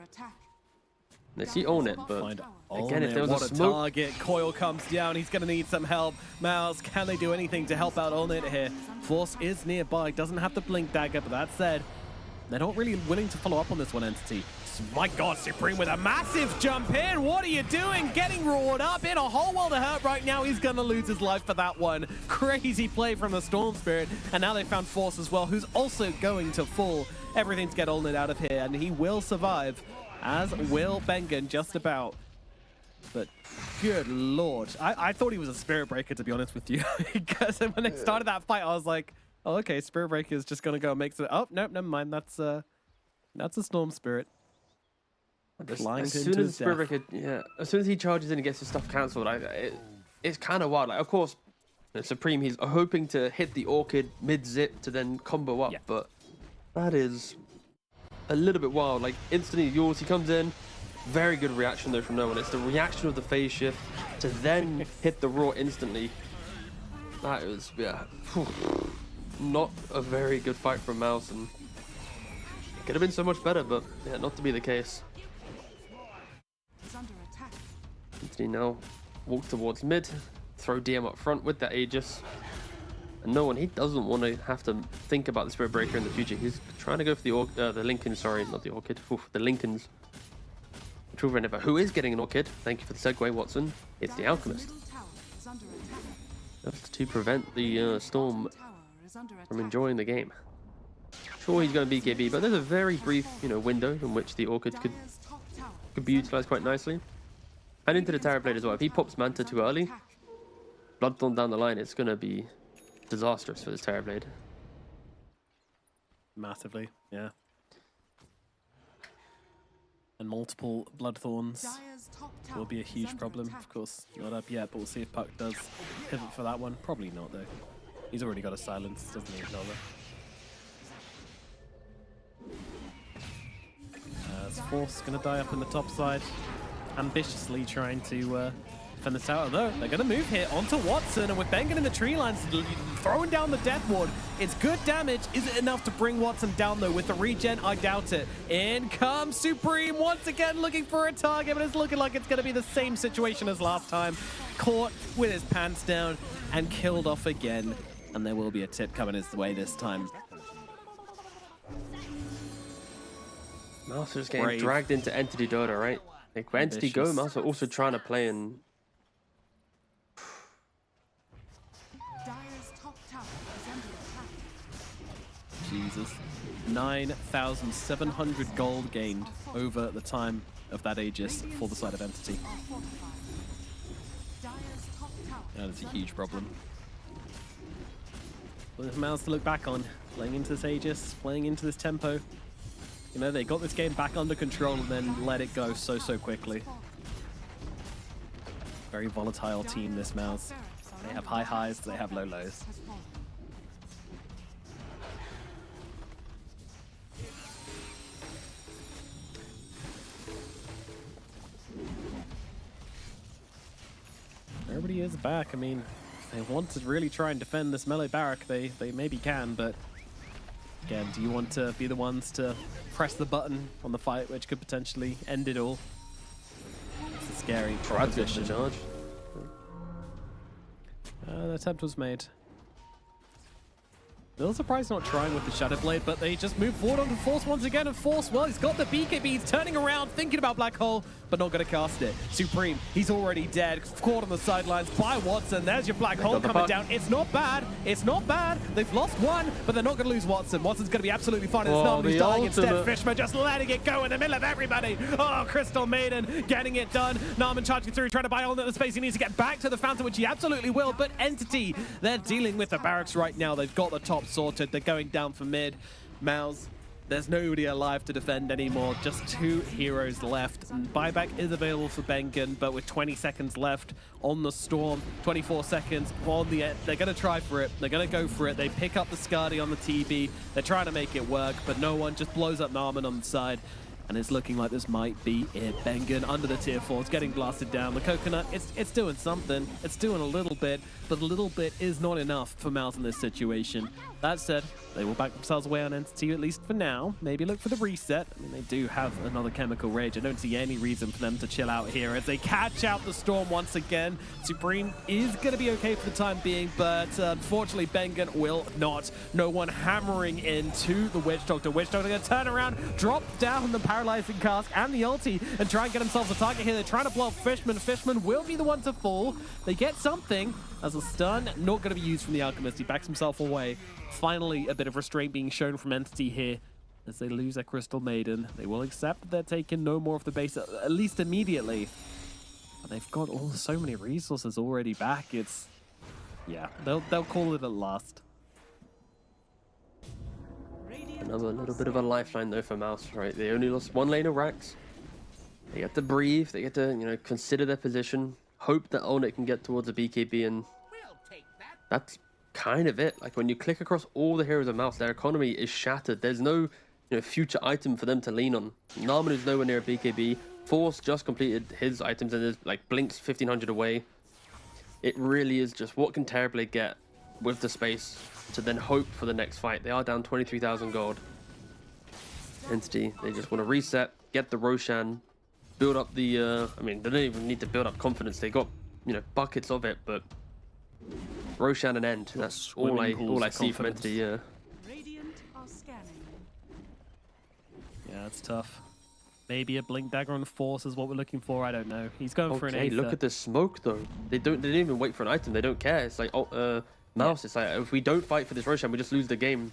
They see Olnit, but again, if there was a smoke... target, Coil comes down, he's going to need some help. Mouz, can they do anything to help out Olnit here? Force is nearby, doesn't have the Blink Dagger, but that said, they're not really willing to follow up on this one, Entity. My God, Supreme with a massive jump in. What are you doing? Getting roared up in a whole world of hurt right now. He's going to lose his life for that one. Crazy play from the Storm Spirit. And now they found Force as well, who's also going to fall. Everything to get Olnid out of here, and he will survive, as will Bengen just about. But good Lord. I thought he was a Spirit Breaker, to be honest with you. Because when they started that fight, I was like, oh, okay, Spirit Breaker is just going to go and make it. Oh, nope, never mind. That's a Storm Spirit. As soon as Spirit Breaker, as soon as he charges in and gets his stuff cancelled, it's kind of wild. Like, of course, Supreme, he's hoping to hit the Orchid mid-zip to then combo up, but that is a little bit wild. Like, instantly yours, he comes in, very good reaction though from no one. It's the reaction of the phase shift to then hit the Raw instantly. That was, not a very good fight from Mouz, and it could have been so much better, but yeah, not to be the case. Anthony now walks towards mid, throw DM up front with that Aegis. And no one, he doesn't want to have to think about the Spirit Breaker in the future. He's trying to go for the Lincoln, sorry, not the Orchid, the Lincolns. Who is getting an Orchid? Thank you for the segue, Watson. It's the Alchemist. Just to prevent the Storm from enjoying the game. Sure, he's going to BKB, but there's a very brief, window in which the Orchid could be utilized quite nicely. And into the Terror Blade as well. If he pops Manta too early, Bloodthorn down the line, it's going to be disastrous for this Terror Blade. Massively, yeah. And multiple Bloodthorns will be a huge problem. Of course, not up yet, but we'll see if Puck does pivot for that one. Probably not, though. He's already got a silence, doesn't he, Zelda? Force going to die up in the top side. Ambitiously trying to defend the tower, though. They're going to move here onto Watson, and with Bengen in the tree lines, throwing down the Death Ward. It's good damage. Is it enough to bring Watson down, though? With the regen, I doubt it. In comes Supreme once again, looking for a target, but it's looking like it's going to be the same situation as last time. Caught with his pants down and killed off again. And there will be a tip coming his way this time. Mouz is getting dragged into Entity Dota, right? Like, where Entity go, Mouz are also trying to play in. Jesus. 9,700 gold gained over the time of that Aegis for the side of Entity. That is a huge problem. Well, there's Mouz to look back on. Playing into this Aegis, playing into this tempo. They got this game back under control and then let it go so quickly. Very volatile team, this Mouz. They have high highs, they have low lows. Everybody is back. I mean, if they want to really try and defend this melee barrack, they maybe can, but again, do you want to be the ones to press the button on the fight, which could potentially end it all? It's a scary proposition. Charge. The attempt was made. A little surprised not trying with the Shadow Blade, but they just move forward onto Force once again, and Force, well, he's got the BKB, he's turning around, thinking about Black Hole, but not going to cast it. Supreme, he's already dead, caught on the sidelines by Watson. There's your Black Hole coming down. It's not bad, it's not bad. They've lost one, but they're not going to lose Watson. Watson's going to be absolutely fine. It's not who's dying instead. Fishman just letting it go in the middle of everybody. Oh, Crystal Maiden getting it done. Narman charging through, trying to buy all the space. He needs to get back to the Fountain, which he absolutely will, but Entity, they're dealing with the barracks right now. They've got the top sorted. They're going down for mid. Mouz, there's nobody alive to defend anymore. Just 2 heroes left. And buyback is available for Bengen, but with 20 seconds left on the Storm, 24 seconds on the end. They're going to try for it. They're going to go for it. They pick up the Skadi on the TB. They're trying to make it work, but no one just blows up Narman on the side. And it's looking like this might be it. Bengen under the tier 4. It's getting blasted down. The Coconut, it's doing something. It's doing a little bit, but a little bit is not enough for Mouz in this situation. That said, they will back themselves away on Entity, at least for now. Maybe look for the reset. I mean, they do have another Chemical Rage. I don't see any reason for them to chill out here as they catch out the Storm once again. Supreme is going to be okay for the time being, but unfortunately, Bengen will not. No one hammering into the Witch Doctor. Witch Doctor going to turn around, drop down the paralyzing cast and the ulti and try and get themselves a target here. They're trying to blow up Fishman. Fishman will be the one to fall. They get something as a stun, not going to be used from the Alchemist. He backs himself away. Finally, a bit of restraint being shown from Entity here as they lose their Crystal Maiden. They will accept that they're taking no more of the base, at least immediately. And they've got so many resources already back. It's, yeah, they'll call it at last. Another little bit of a lifeline though for Mouz, right? They only lost one lane of racks. They get to breathe. They get to, you know, consider their position. Hope that Olnet can get towards a BKB, and that's kind of it. Like when you click across all the heroes of Mouz, their economy is shattered. There's no, you know, future item for them to lean on. Narman is nowhere near a BKB. Force just completed his items and is like blinks 1500 away. It really is just what can Terrorblade get with the space to then hope for the next fight. They are down 23,000 gold. Entity, they just want to reset, get the Roshan, build up the, I mean, they don't even need to build up confidence. They got, you know, buckets of it, but Roshan and end. That's all I see from Entity, yeah. Radiant are scanning. Yeah, it's tough. Maybe a Blink Dagger on Force is what we're looking for. I don't know. He's going for an Aether. Look at the smoke though. They didn't even wait for an item. They don't care. It's like Mouz. Yeah. It's like if we don't fight for this Roshan, we just lose the game.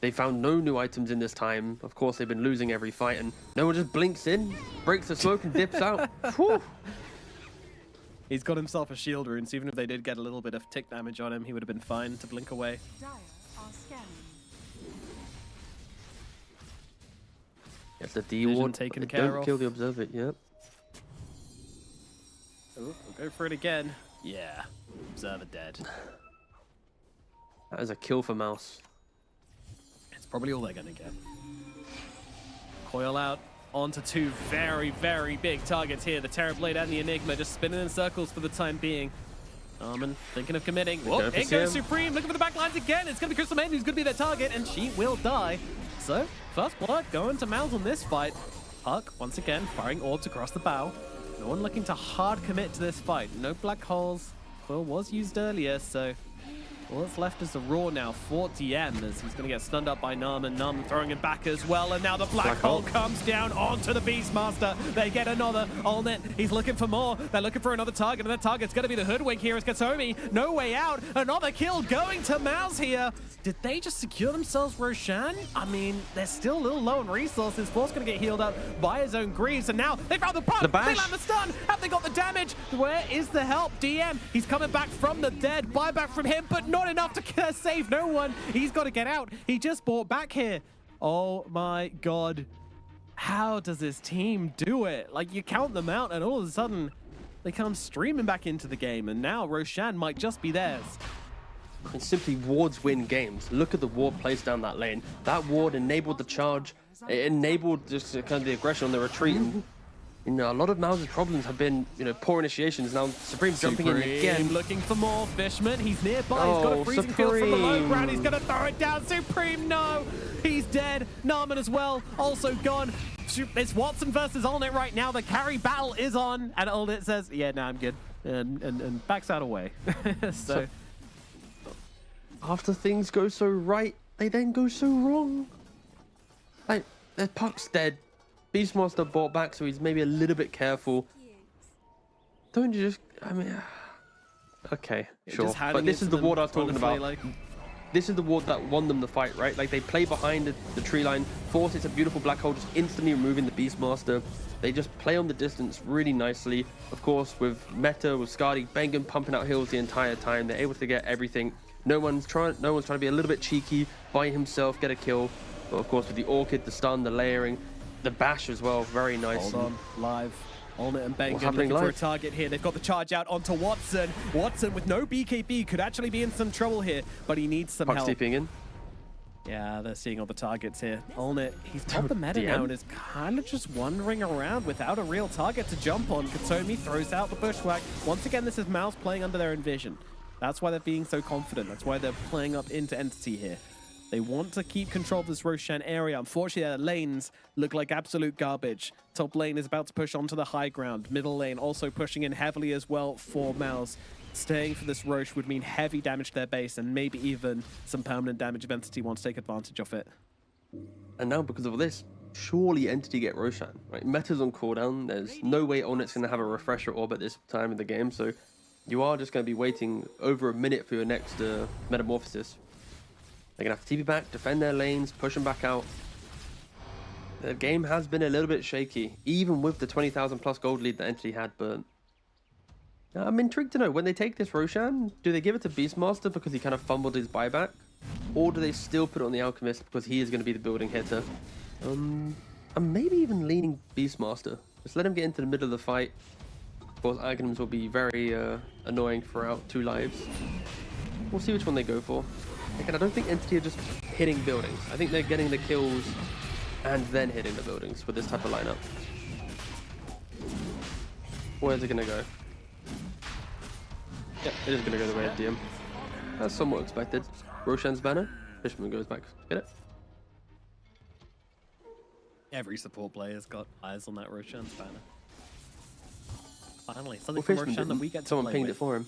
They found no new items in this time. Of course, they've been losing every fight, and no one just blinks in, breaks the smoke, and dips out. Whew. He's got himself a shield rune, so even if they did get a little bit of tick damage on him, he would have been fine to blink away. Dire are scanning. Get the D ward taken care don't of. kill the Observer, yep. Oh, we'll go for it again. Yeah, Observer dead. That is a kill for Mouz. It's probably all they're gonna get. Coil out onto two very, very big targets here. The Terrorblade and the Enigma just spinning in circles for the time being. Armin thinking of committing. Whoa, in goes Supreme, looking for the back lines again. It's gonna be Crystal Maiden who's gonna be their target, and she will die. So, first blood going to Mouz on this fight. Puck, once again, firing orbs across the bow. No one looking to hard commit to this fight. No black holes. Quill was used earlier, so all that's left is the Raw now for DM, as he's going to get stunned up by Narman. Narman throwing him back as well, and now the black hole comes down onto the Beastmaster. They get another Olnet. He's looking for more. They're looking for another target, and that target's going to be the Hoodwink here as Katsomi. No way out. Another kill going to Mouz here. Did they just secure themselves Roshan? I mean, they're still a little low on resources. Force going to get healed up by his own Greaves, and now they found the puck. They land the stun. Have they got the damage? Where is the help? DM, he's coming back from the dead. Buyback from him, but not enough to save no one. He's got to get out. He just bought back here. Oh my god. How does this team do it? Like, you count them out and all of a sudden they come streaming back into the game, and now Roshan might just be theirs. And simply wards win games. Look at the ward placed down that lane. That ward enabled the charge. It enabled just kind of the aggression on the retreat. You know, a lot of Mouz's problems have been, you know, poor initiations. Now Supreme jumping in again. Looking for more. Fishman, he's nearby. He's got a freezing field from the low ground. He's going to throw it down. Supreme, no. He's dead. Narman as well, also gone. It's Watson versus Olnet right now. The carry battle is on. And Olnet says, yeah, no, I'm good. And backs out away. so after things go so right, they then go so wrong. Like, the puck's dead. Beastmaster bought back, so he's maybe a little bit careful. Don't you just, I mean, okay, sure. But this is the ward I was talking about. This is the ward that won them the fight, right? Like, they play behind the tree line. Force, it's a beautiful black hole, just instantly removing the Beastmaster. They just play on the distance really nicely. Of course, with Meta, with Skadi, Bengen pumping out heals the entire time. They're able to get everything. No one's trying to be a little bit cheeky, by himself, get a kill. But of course, with the Orchid, the stun, the layering, the bash as well, very nice. Hold on, live. Olnet and Bengen looking for a target here. They've got the charge out onto Watson. Watson with no BKB could actually be in some trouble here, but he needs some help. Steeping in. Yeah, they're seeing all the targets here. Olnet, he's top the meta now and is kind of just wandering around without a real target to jump on. Katsomi throws out the bushwhack. Once again, this is Mouz playing under their envision. That's why they're being so confident. That's why they're playing up into Entity here. They want to keep control of this Roshan area. Unfortunately, their lanes look like absolute garbage. Top lane is about to push onto the high ground. Middle lane also pushing in heavily as well for Mouz. Staying for this Rosh would mean heavy damage to their base and maybe even some permanent damage if Entity wants to take advantage of it. And now, because of this, surely Entity get Roshan, right? Meta's on cooldown. There's no way Onet's going to have a refresher orb at this time in the game, so you are just going to be waiting over a minute for your next metamorphosis. They're going to have to TP back, defend their lanes, push them back out. The game has been a little bit shaky, even with the 20,000 plus gold lead that Entity had, but I'm intrigued to know, when they take this Roshan, do they give it to Beastmaster because he kind of fumbled his buyback? Or do they still put it on the Alchemist because he is going to be the building hitter? I'm maybe even leaning Beastmaster. Just let him get into the middle of the fight. Of course, Aghanim's will be very annoying throughout 2 lives. We'll see which one they go for. Again, I don't think Entity are just hitting buildings. I think they're getting the kills and then hitting the buildings with this type of lineup. Where's it going to go? Yeah, it is going to go the way of DM. That's somewhat expected. Roshan's banner. Fishman goes back. Get it? Every support player's got eyes on that Roshan's banner. Finally, something Well, from Fishman Roshan that didn't. we get to Someone play pinged with. it for him.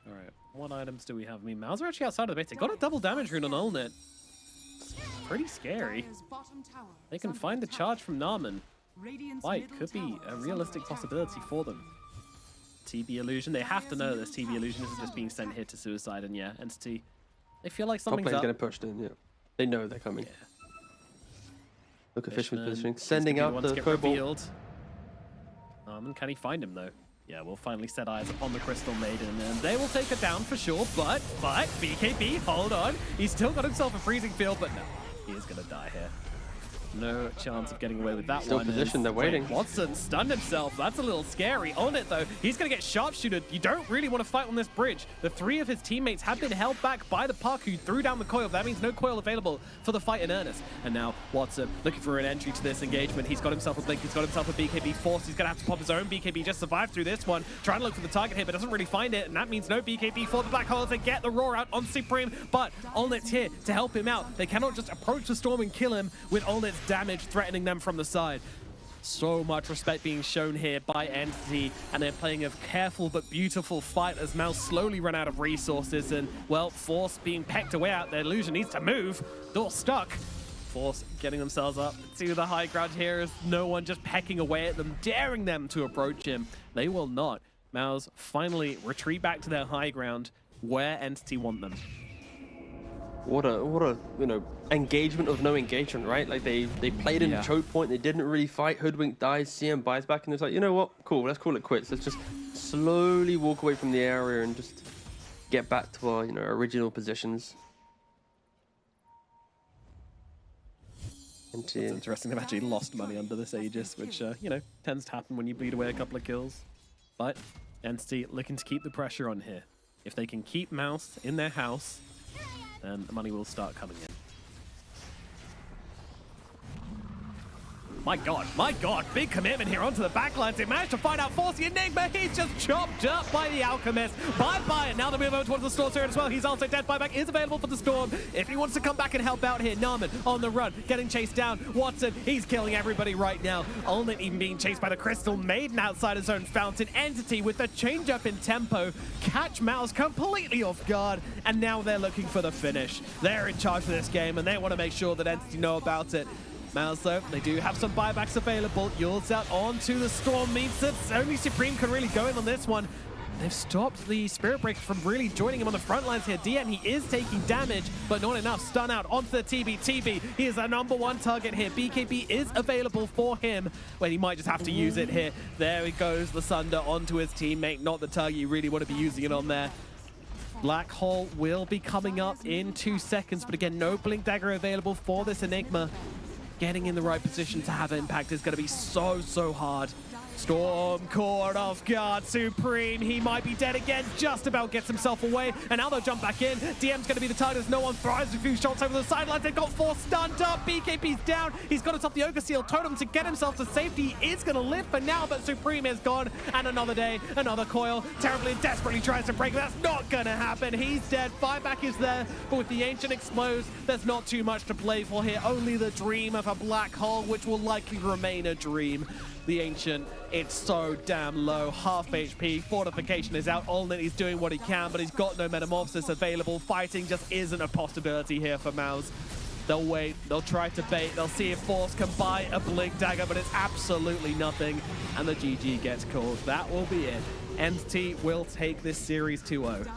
Alright, what items do we have? I mean, Mouz are actually outside of the base. They got a double damage rune on Olnet. It's pretty scary. They can find the charge from Narman. Fight could be a realistic possibility for them. TB illusion. They have to know this TB illusion isn't just being sent here to suicide, and yeah, Entity. They feel like Top something's lane's up. getting pushed in, yeah. They know they're coming. Yeah. Look at Fishman's positioning. He's Sending gonna be out one to the get Cobalt. revealed. Can he find him though? Yeah, we'll finally set eyes upon the Crystal Maiden, and they will take her down for sure, but BKB, hold on. He's still got himself a freezing field, but no, he is gonna die here. No chance of getting away with that Still one. positioned, they're waiting. Watson stunned himself. That's a little scary. On it though, he's gonna get sharpshooted. You don't really want to fight on this bridge. The 3 of his teammates have been held back by the Puck, who threw down the coil. That means no coil available for the fight in earnest. And now Watson looking for an entry to this engagement. He's got himself a blink. He's got himself a BKB force. He's gonna have to pop his own BKB. Just survive through this one. Trying to look for the target here, but doesn't really find it. And that means no BKB for the Black Hole to get the roar out on Supreme. But Olnet's here to help him out. They cannot just approach the storm and kill him with Olnet's damage threatening them from the side. So much respect being shown here by Entity, and they're playing a careful but beautiful fight as Mouz slowly run out of resources, and well, Force being pecked away out. Their illusion needs to move. Door stuck. Force getting themselves up to the high ground here as no one just pecking away at them, daring them to approach him. They will not. Mouz finally retreat back to their high ground where Entity want them. What a engagement of no engagement, right? Like they played in the choke point, they didn't really fight. Hoodwink dies, CM buys back, and it's like, you know what? Cool, let's call it quits. Let's just slowly walk away from the area and just get back to our original positions. It's interesting, they've actually lost money under this Aegis, which tends to happen when you bleed away a couple of kills. But Entity looking to keep the pressure on here. If they can keep Mouz in their house, then the money will start coming in. My God, big commitment here onto the backlines. They managed to find out Force the Enigma. He's just chopped up by the Alchemist. Bye-bye, and now they move over towards the Storm Spirit as well. He's also dead. Buyback is available for the Storm if he wants to come back and help out here. Narman on the run, getting chased down. Watson, he's killing everybody right now. Olnet even being chased by the Crystal Maiden outside his own fountain. Entity with the change up in tempo. Catch Mouz completely off guard, and now they're looking for the finish. They're in charge of this game, and they want to make sure that Entity know about it. Mouz, though, they do have some buybacks available. Yule's out onto the Storm meets it. Only Supreme can really go in on this one. They've stopped the Spirit Breaker from really joining him on the front lines here. DM, he is taking damage, but not enough. Stun out onto the TB. He is a #1 target here. BKB is available for him, but he might just have to use it here. There he goes, the Sunder onto his teammate. Not the target you really want to be using it on there. Black Hole will be coming up in 2 seconds, but again, no Blink Dagger available for this Enigma. Getting in the right position to have impact is going to be so hard. Storm caught off guard. Supreme, he might be dead again. Just about gets himself away. And now they'll jump back in. DM's going to be the target as no one thrives. A few shots over the sidelines. They've got Force stunned up. BKB's down. He's got himself the Ogre Seal Totem to get himself to safety. He is going to live for now, but Supreme is gone. And another day, another coil. Terribly and desperately tries to break. That's not going to happen. He's dead. Buyback is there. But with the Ancient exposed, there's not too much to play for here. Only the dream of a black hole, which will likely remain a dream. The Ancient It's so damn low. Half HP. Fortification is out. Allnet is doing what he can, but he's got no Metamorphosis available. Fighting just isn't a possibility here for Mouz. They'll wait. They'll try to bait. They'll see if Force can buy a Blink Dagger, but it's absolutely nothing. And the GG gets called. That will be it. Entity will take this series 2-0.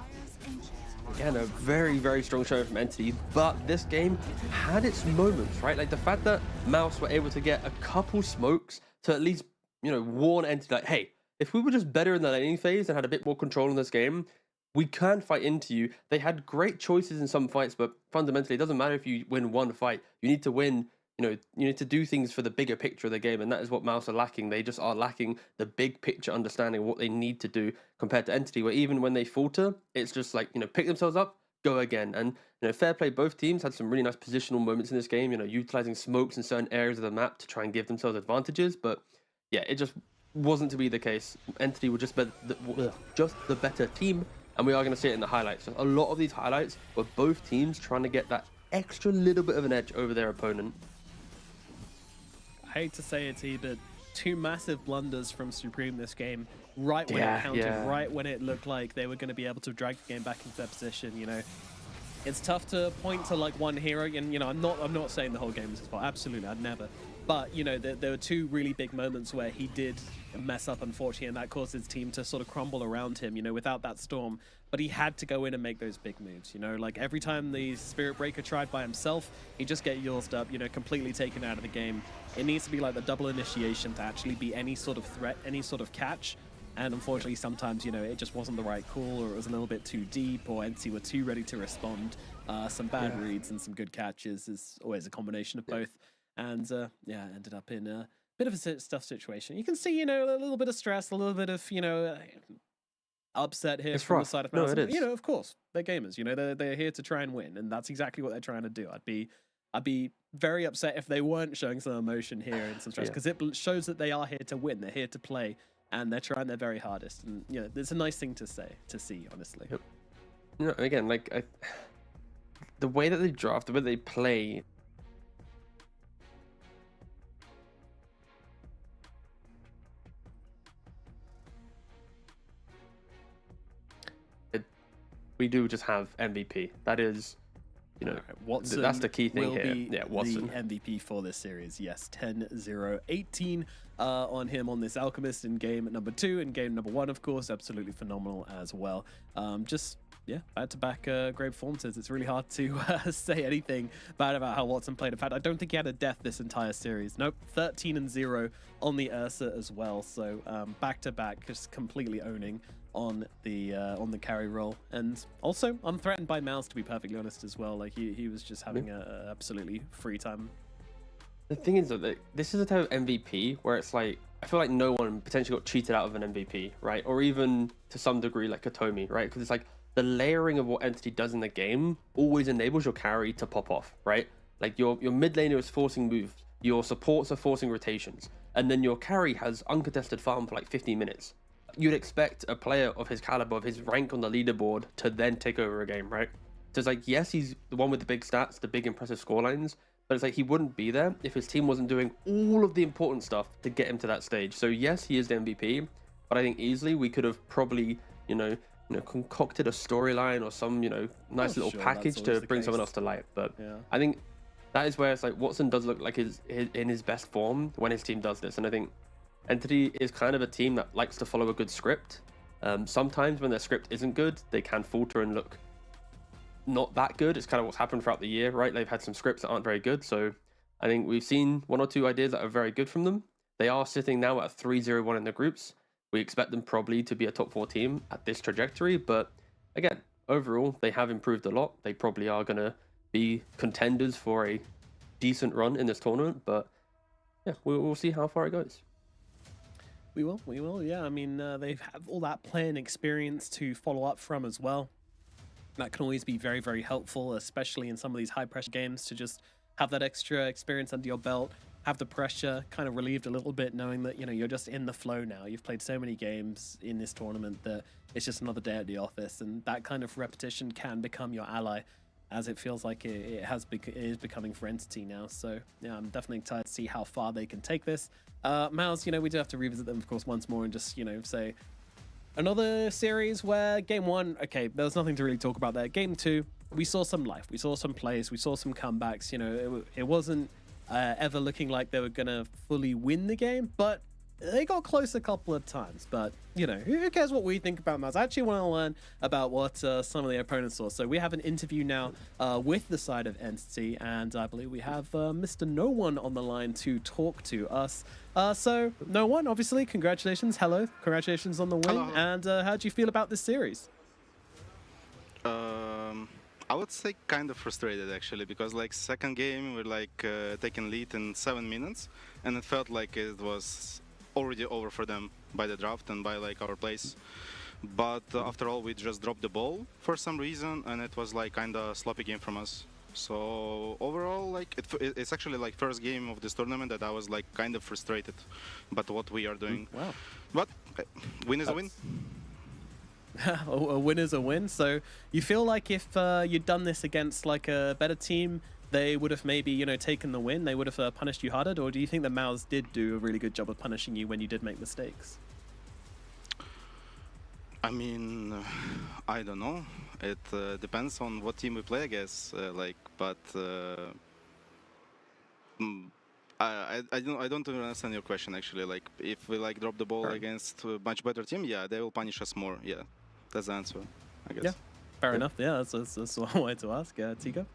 Again, a very, very strong showing from Entity, but this game had its moments, right? Like the fact that Mouz were able to get a couple smokes to at least, you know, warn Entity like, hey, if we were just better in the laning phase and had a bit more control in this game, we can fight into you. They had great choices in some fights, but fundamentally, it doesn't matter if you win one fight. You need to win, you know, you need to do things for the bigger picture of the game, and that is what Mouz are lacking. They just are lacking the big picture understanding of what they need to do compared to Entity, where even when they falter, it's just like, you know, pick themselves up, go again. And, you know, fair play, both teams had some really nice positional moments in this game, you know, utilizing smokes in certain areas of the map to try and give themselves advantages, but yeah, it just wasn't to be the case. Entity were just the better team, and we are going to see it in the highlights. So a lot of these highlights were both teams trying to get that extra little bit of an edge over their opponent. I hate to say it, T, but two massive blunders from Supreme this game. Right when it counted, right when it looked like they were going to be able to drag the game back into their position, you know. It's tough to point to like one hero, and you know, I'm not saying the whole game is his fault. Absolutely, I'd never. But you know, there were two really big moments where he did mess up, unfortunately, and that caused his team to sort of crumble around him, you know, without that storm. But he had to go in and make those big moves, you know, like every time the Spirit Breaker tried by himself, he'd just get used up, you know, completely taken out of the game. It needs to be like the double initiation to actually be any sort of threat, any sort of catch. And unfortunately, sometimes, you know, it just wasn't the right call, or it was a little bit too deep, or NC were too ready to respond. Some bad reads and some good catches is always a combination of both. And yeah, ended up in a bit of a tough situation. You can see, you know, a little bit of stress, a little bit of, you know, upset here from the side of Mouz. No, it is. You know, of course, they're gamers. You know, they're here to try and win, and that's exactly what they're trying to do. I'd be very upset if they weren't showing some emotion here and some stress, because it shows that they are here to win. They're here to play, and they're trying their very hardest. And you know, it's a nice thing to see, honestly. Yep. You know, again, like the way that they draft, the way they play. We do just have MVP. That is, you know, Watson that's the key thing will here. Be yeah, Watson. The MVP for this series. Yes, 10-0-18 on him on this Alchemist in game number 2 and game number 1, of course. Absolutely phenomenal as well. Just, yeah, back-to-back great performances. It's really hard to say anything bad about how Watson played. In fact, I don't think he had a death this entire series. Nope, 13-0 on the Ursa as well. So back-to-back, just completely owning on the carry role, and also unthreatened by Mouz, to be perfectly honest as well. Like he was just having a absolutely free time. The thing is that this is a type of MVP where it's like, I feel like no one potentially got cheated out of an MVP, right? Or even to some degree like Katomi, right? Because it's like the layering of what Entity does in the game always enables your carry to pop off, right? Like your mid laner is forcing moves, your supports are forcing rotations, and then your carry has uncontested farm for like 15 minutes. You'd expect a player of his caliber, of his rank on the leaderboard, to then take over a game, right? So it's like, yes, he's the one with the big stats, the big impressive scorelines, but it's like he wouldn't be there if his team wasn't doing all of the important stuff to get him to that stage. So yes, he is the MVP, but I think easily we could have probably, you know, concocted a storyline or some, you know, nice little package to bring someone else to light. But I think that is where it's like Watson does look like he's in his best form when his team does this, and I think Entity is kind of a team that likes to follow a good script. Sometimes when their script isn't good, they can falter and look not that good. It's kind of what's happened throughout the year, right? They've had some scripts that aren't very good. So I think we've seen 1 or 2 ideas that are very good from them. They are sitting now at 3-0-1 in the groups. We expect them probably to be a top 4 team at this trajectory. But again, overall, they have improved a lot. They probably are going to be contenders for a decent run in this tournament. But yeah, we'll see how far it goes. We will, yeah. I mean, they have all that playing experience to follow up from as well. That can always be very, very helpful, especially in some of these high-pressure games, to just have that extra experience under your belt, have the pressure kind of relieved a little bit, knowing that, you know, you're just in the flow now. You've played so many games in this tournament that it's just another day at the office, and that kind of repetition can become your ally. as it feels like it is becoming for Entity now. So yeah, I'm definitely excited to see how far they can take this. Mouz, we do have to revisit them, of course, once more and just, say another series where game 1, okay, there was nothing to really talk about there. Game 2, we saw some life, we saw some plays, we saw some comebacks. It wasn't ever looking like they were going to fully win the game, but they got close a couple of times. But, who cares what we think about Mouz? I actually want to learn about what some of the opponents saw. So we have an interview now with the side of Entity, and I believe we have Mr. No One on the line to talk to us. So, No One, obviously, congratulations. Hello, congratulations on the win. Hello. And how do you feel about this series? I would say kind of frustrated actually, because like second game we're like taking lead in 7 minutes, and it felt like it was already over for them by the draft and by like our place. But after all, we just dropped the ball for some reason, and it was like kind of sloppy game from us. So overall, like it's actually like first game of this tournament that I was like kind of frustrated about what we are doing. Wow. But win is a win. A win is a win. So you feel like if you'd done this against like a better team, they would have maybe, taken the win, they would have punished you harder? Or do you think that Mouz did do a really good job of punishing you when you did make mistakes? I mean, I don't know. It depends on what team we play, I guess. I don't understand your question actually. Like, if we like drop the ball against a much better team, yeah, they will punish us more. Yeah, that's the answer, I guess. Yeah, fair enough. Yeah, that's what I wanted to ask. Tico?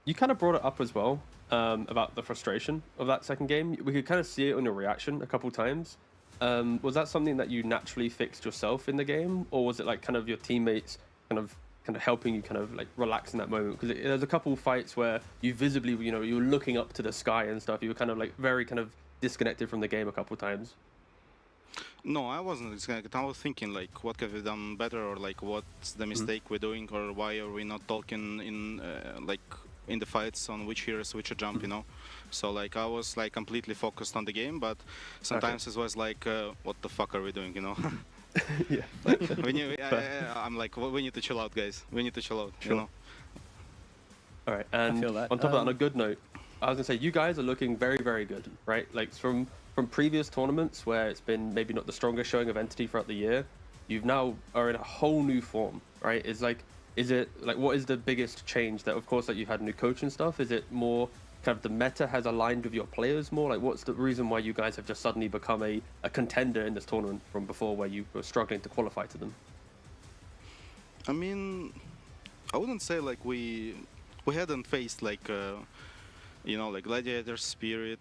You kind of brought it up as well, about the frustration of that second game. We could kind of see it on your reaction a couple times. Was that something that you naturally fixed yourself in the game, or was it like kind of your teammates kind of helping you kind of like relax in that moment? Because there's a couple fights where you visibly, you were looking up to the sky and stuff. You were kind of like very kind of disconnected from the game a couple times. No, I wasn't disconnected. I was thinking like, what could we done better, or like, what's the mistake we're doing, or why are we not talking in in the fights on which hero switch a jump, So like I was like completely focused on the game, but sometimes it was like, what the fuck are we doing, Yeah. Like, I'm like, we need to chill out, guys. We need to chill out, All right, and feel that. on top of that, on a good note, I was gonna say you guys are looking very, very good, right? Like from previous tournaments where it's been maybe not the strongest showing of Entity throughout the year, you've now are in a whole new form, right? Is it like what is the biggest change? That of course that you've had new coach and stuff. Is it more kind of the meta has aligned with your players more? Like what's the reason why you guys have just suddenly become a contender in this tournament from before where you were struggling to qualify to them? I mean, I wouldn't say like we hadn't faced like like Gladiators, Spirit,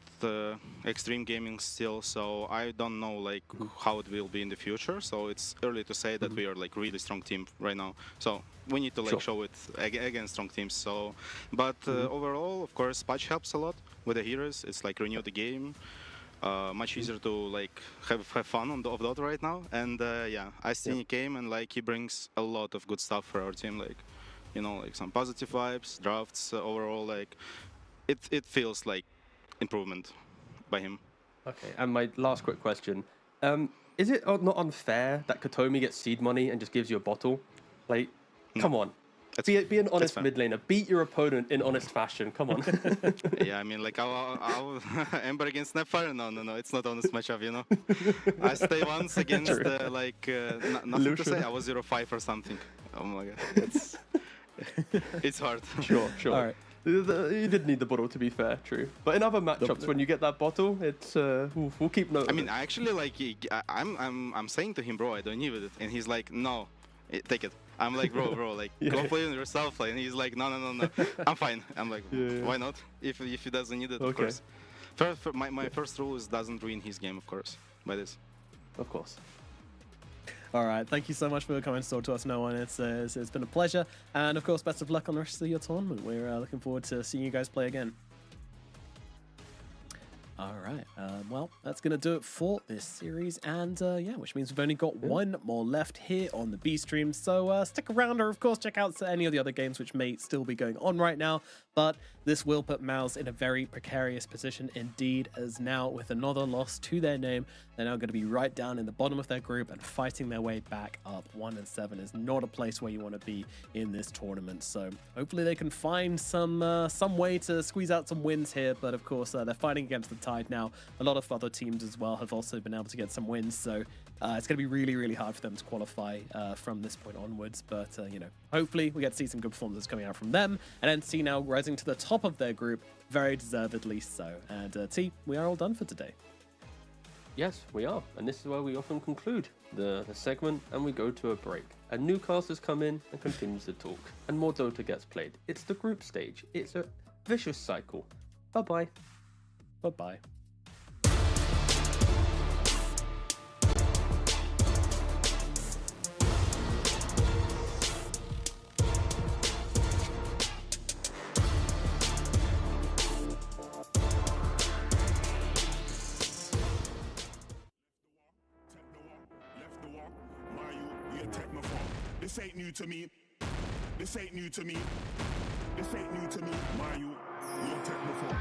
Extreme Gaming still, so I don't know like how it will be in the future. So it's early to say that we are like really strong team right now. So we need to like show it against strong teams. So, but overall, of course, patch helps a lot with the heroes. It's like renew the game. Much easier to like have fun on of Dota right now. And yeah, Astini came and like he brings a lot of good stuff for our team. Like, like some positive vibes, drafts. Overall, like it feels like improvement by him. Okay, and my last quick question: is it not unfair that Katomi gets seed money and just gives you a bottle? Like, come on. Be an honest mid laner. Beat your opponent in honest fashion. Come on. Yeah, I mean, like, I'll Ember against Snapfire? No, it's not honest matchup, I stay once against, nothing to say. I was 0-5 or something. Oh my god. It's hard. Sure. All right. You did need the bottle, to be fair, true. But in other matchups, when you get that bottle, it's we'll keep note. I mean, actually, like, I'm saying to him, bro, I don't need it, and he's like, no, take it. I'm like, bro, like, go play on yourself, and he's like, no, I'm fine. I'm like, why not? If he doesn't need it, of course. My first rule is doesn't ruin his game, of course, by this. Of course. All right, thank you so much for coming to talk to us, No One. It's been a pleasure, and of course, best of luck on the rest of your tournament. We're looking forward to seeing you guys play again. All right, well, that's going to do it for this series, and yeah, which means we've only got one more left here on the B stream, so stick around, or of course, check out any of the other games which may still be going on right now. but this will put Mouz in a very precarious position indeed, as now with another loss to their name, they're now going to be right down in the bottom of their group and fighting their way back up. 1-7 is not a place where you want to be in this tournament, so hopefully they can find some way to squeeze out some wins here, but of course they're fighting against the tide now. A lot of other teams as well have also been able to get some wins, so it's going to be really, really hard for them to qualify from this point onwards, but you know, hopefully we get to see some good performances coming out from them, and NC now rising to the top of their group, very deservedly so. And T, we are all done for today. Yes, we are, and this is where we often conclude the segment and we go to a break. And newcasters come in and continues to talk, and more Dota gets played. It's the group stage. It's a vicious cycle. Bye-bye. Bye-bye. This ain't new to me. This ain't new to me. This ain't new to me. Mario, you're technophone.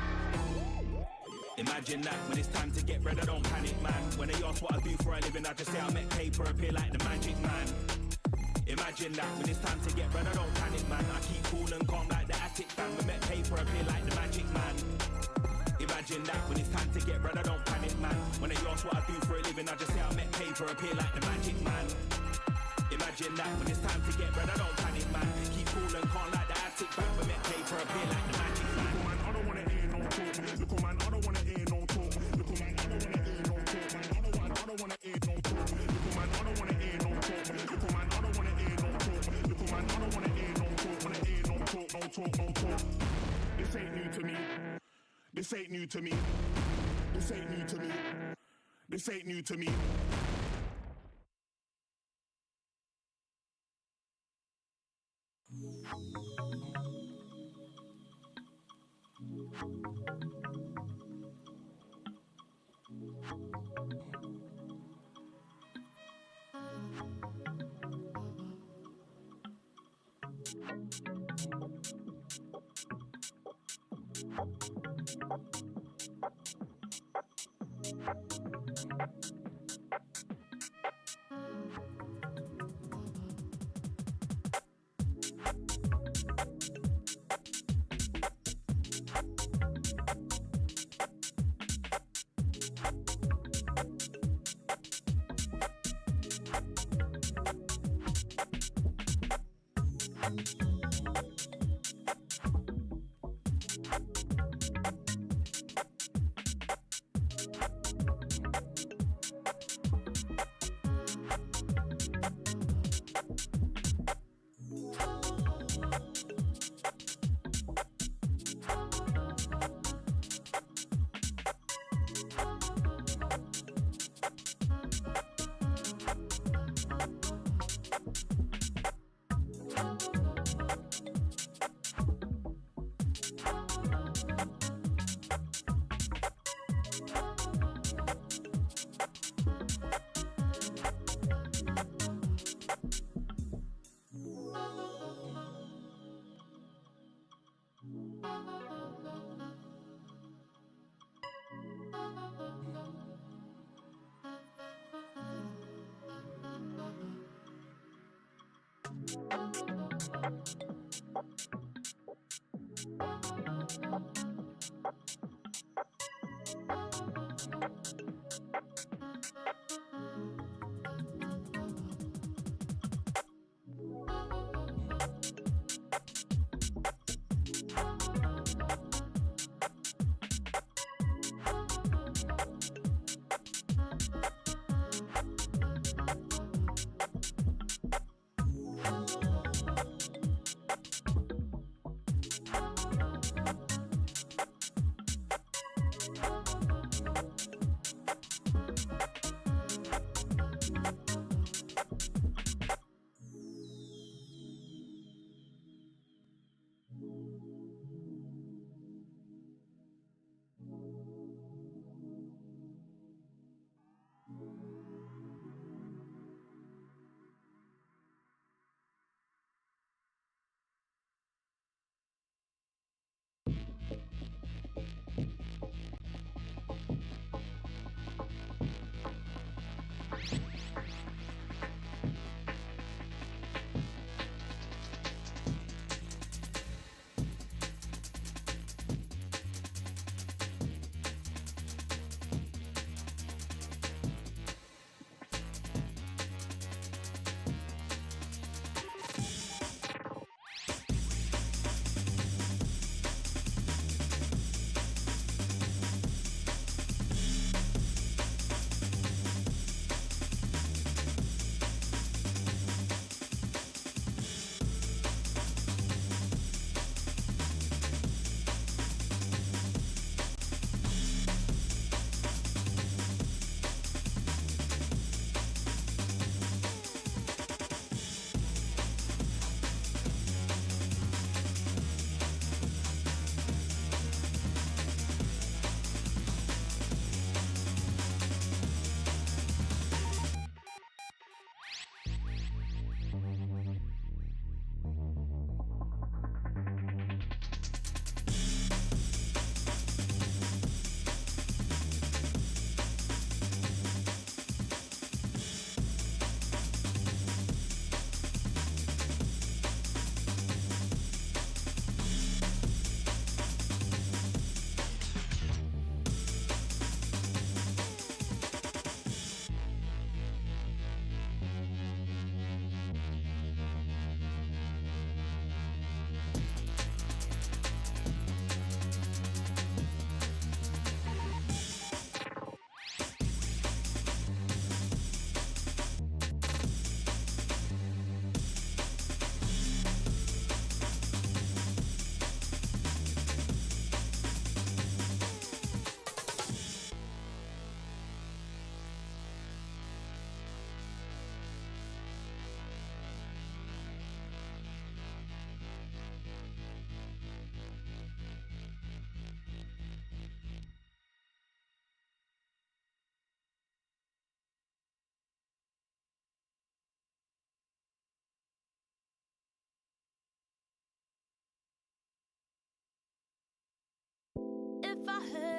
Imagine that when it's time to get bread, I don't panic, man. When they ask what I do for a living, I just say I make paper appear like the magic man. Imagine that when it's time to get bread, I don't panic, man. I keep cool and calm like the attic fan. We make paper appear like the magic man. Imagine that when it's time to get bread, I don't panic, man. When they ask what I do for a living, I just say I make paper appear like the magic man. Imagine that when it's time to get bread, I don't panic, man. Keep cool and calm like the attic fan. We make paper appear like the magic man. Look, man, I don't wanna hear no talk. Look, man, I don't wanna hear no talk. Look, man, I don't wanna hear no talk. Man, I don't wanna hear no talk. Look, man, I don't wanna hear no talk. Look, man, I don't wanna hear no talk. Look, man, I don't wanna hear no talk. Wanna hear no talk, no talk, no talk. This ain't new to me. This ain't new to me. This ain't new to me. This ain't new to me.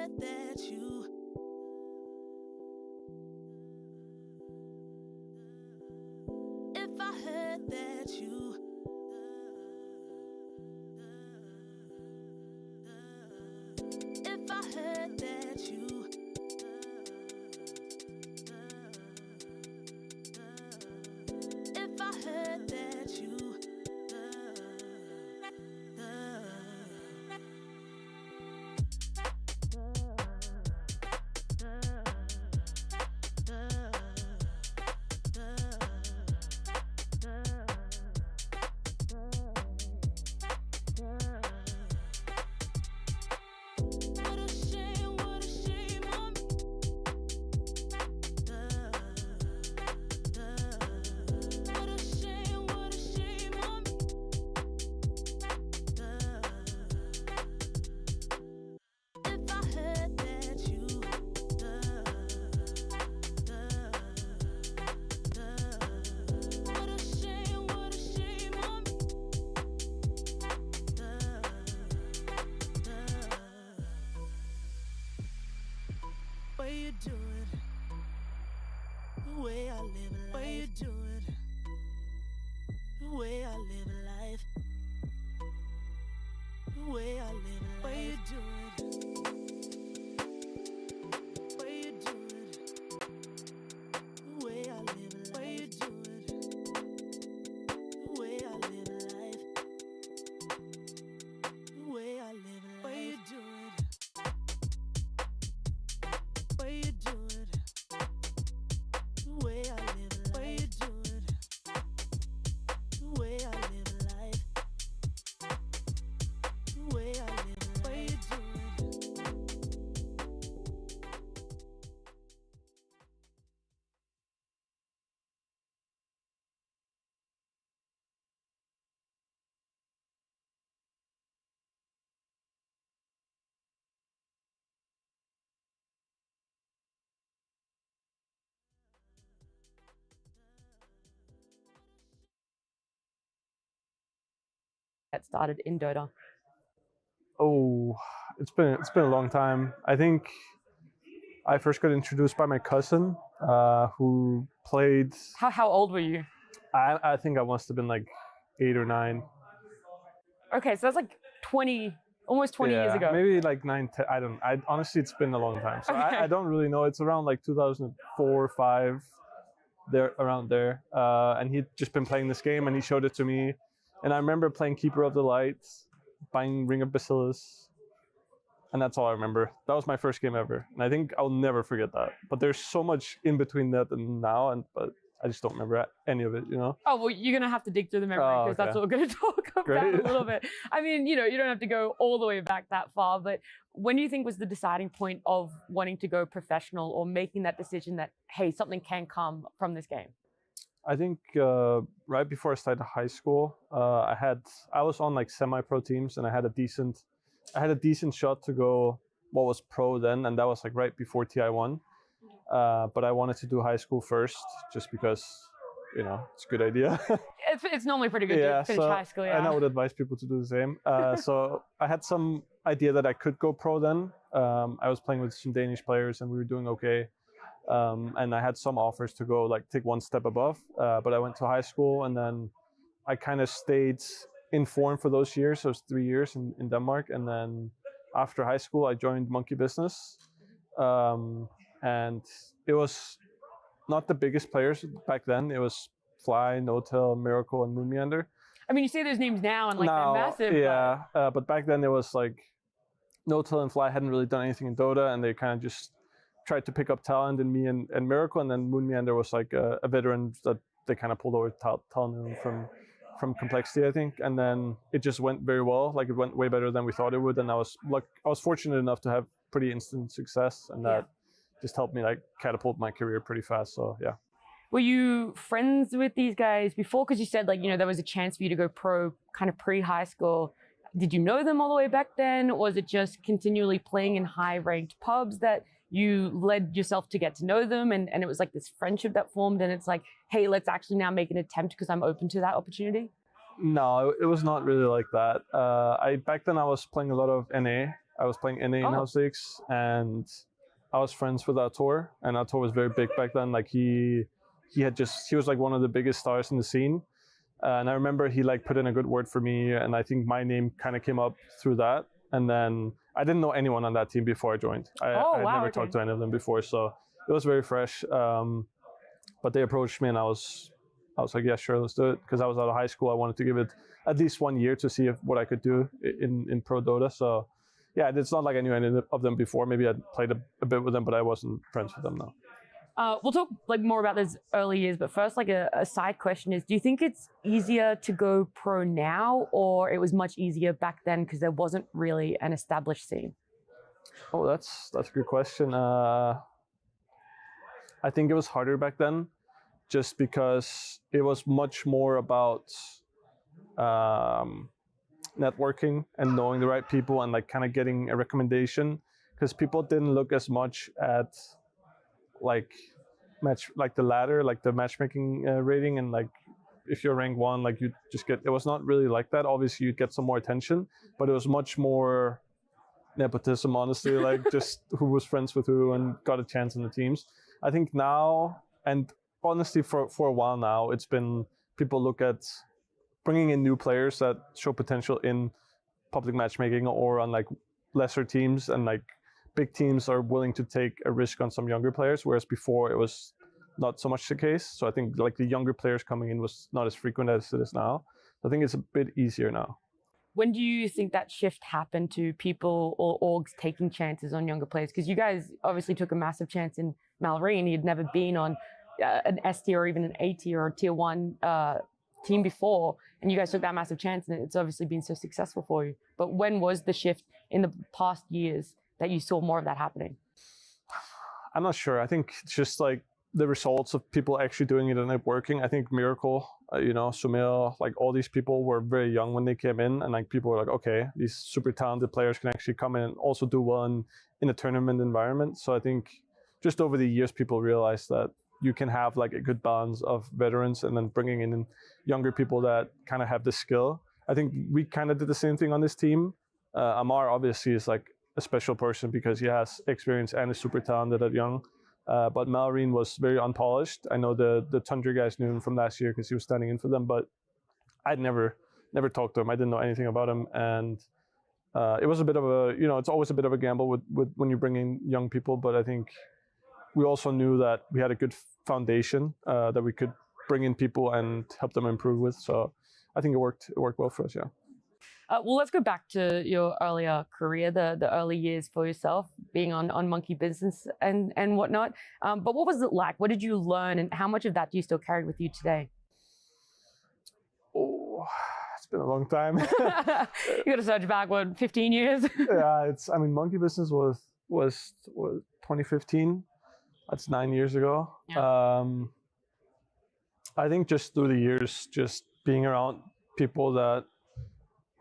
heard that you do it, the way I live a life. Way you do it, the way I live a life. The way I live a life. Way you do it, way you do it, the way I live a life. Way you do it, the way I live a life. The way I live a life. Way you do it. Way you do it, the way I live a life. Way you do it, the way I live a life. The way I live a life. Way you do it. That started in Dota? Oh, it's been a long time. I think I first got introduced by my cousin, who played. How old were you? I think I must have been like 8 or 9. Okay, so that's like 20, almost 20 years ago. Maybe like 9, 10. I honestly, it's been a long time. So Okay. I don't really know. It's around like 2004, 5, there around there. And he'd just been playing this game, and he showed it to me. And I remember playing Keeper of the Light, buying Ring of Bacillus, and that's all I remember. That was my first game ever, and I think I'll never forget that. But there's so much in between that and now, but I just don't remember any of it, you know? Oh, well, you're going to have to dig through the memory because that's okay. what we're going to talk about Great. a little bit. I mean, you know, you don't have to go all the way back that far, but when do you think was the deciding point of wanting to go professional or making that decision that, hey, something can come from this game? I think right before I started high school, I was on like semi-pro teams, and I had a decent shot to go what was pro then, and that was like right before TI1. But I wanted to do high school first, just because, you know, it's a good idea. It's normally pretty good to finish high school, yeah. And I would advise people to do the same. So I had some idea that I could go pro then. I was playing with some Danish players, and we were doing okay. And I had some offers to go like take one step above, but I went to high school, and then I kind of stayed in form for those years. So it was 3 years in Denmark, and then after high school I joined Monkey Business, and it was not the biggest players back then. It was Fly, Notel, Miracle, and Moon Meander. I mean, you say those names now and like Now, they're massive. yeah, but back then it was like Notel and Fly hadn't really done anything in Dota, and they kind of just tried to pick up talent in me and Miracle, and then Moon Meander was like a veteran that they kind of pulled over talent from Complexity, I think, and then it just went very well. Like it went way better than we thought it would, and I was fortunate enough to have pretty instant success, and that just helped me like catapult my career pretty fast. So yeah. Were you friends with these guys before? Because you said like, you know, there was a chance for you to go pro kind of pre-high school. Did you know them all the way back then? Or was it just continually playing in high-ranked pubs that you led yourself to get to know them, and it was like this friendship that formed, and it's like, hey, let's actually now make an attempt because I'm open to that opportunity? No, it was not really like that. Back then I was playing a lot of NA, I was playing NA in House 6, and I was friends with Diór, and Diór was very big back then. Like he was like one of the biggest stars in the scene. And I remember he like put in a good word for me, and I think my name kind of came up through that. And then I didn't know anyone on that team before I joined. I had never talked to any of them before, so it was very fresh. But they approached me, and I was like, yeah, sure, let's do it. Because I was out of high school, I wanted to give it at least 1 year to see what I could do in pro Dota. So yeah, it's not like I knew any of them before. Maybe I'd played a bit with them, but I wasn't friends with them now. We'll talk like more about those early years, but first, like a side question is: do you think it's easier to go pro now, or it was much easier back then because there wasn't really an established scene? Oh, that's a good question. I think it was harder back then, just because it was much more about networking and knowing the right people and like kind of getting a recommendation, because people didn't look as much at like the ladder, like the matchmaking rating, and like if you're rank 1, like you just get, it was not really like that. Obviously you'd get some more attention, but it was much more nepotism, honestly, like just who was friends with who and got a chance in the teams. I think now, and honestly for a while now, it's been, people look at bringing in new players that show potential in public matchmaking or on like lesser teams, and like big teams are willing to take a risk on some younger players, whereas before it was not so much the case. So I think like the younger players coming in was not as frequent as it is now. I think it's a bit easier now. When do you think that shift happened to people or orgs taking chances on younger players? Because you guys obviously took a massive chance in Malrine. You'd never been on an S tier or even an A tier or tier 1 team before, and you guys took that massive chance, and it's obviously been so successful for you. But when was the shift in the past years that you saw more of that happening? I'm not sure. I think it's just like the results of people actually doing it and it working. I think Miracle, Sumil, like all these people were very young when they came in, and like people were like, okay, these super talented players can actually come in and also do well in a tournament environment. So I think just over the years, people realized that you can have like a good balance of veterans and then bringing in younger people that kind of have the skill. I think we kind of did the same thing on this team. Amar obviously is like a special person because he has experience and is super talented at young. But Malrine was very unpolished. I know the Tundra guys knew him from last year because he was standing in for them, but I'd never talked to him. I didn't know anything about him, and it was a bit of a, it's always a bit of a gamble with when you bring in young people. But I think we also knew that we had a good foundation that we could bring in people and help them improve with. So I think it worked well for us, yeah. Well, let's go back to your earlier career, the early years for yourself, being on Monkey Business and whatnot. But what was it like? What did you learn, and how much of that do you still carry with you today? Oh, it's been a long time. You got to search back, 15 years? Yeah, Monkey Business was 2015. That's 9 years ago. Yeah. I think just through the years, just being around people that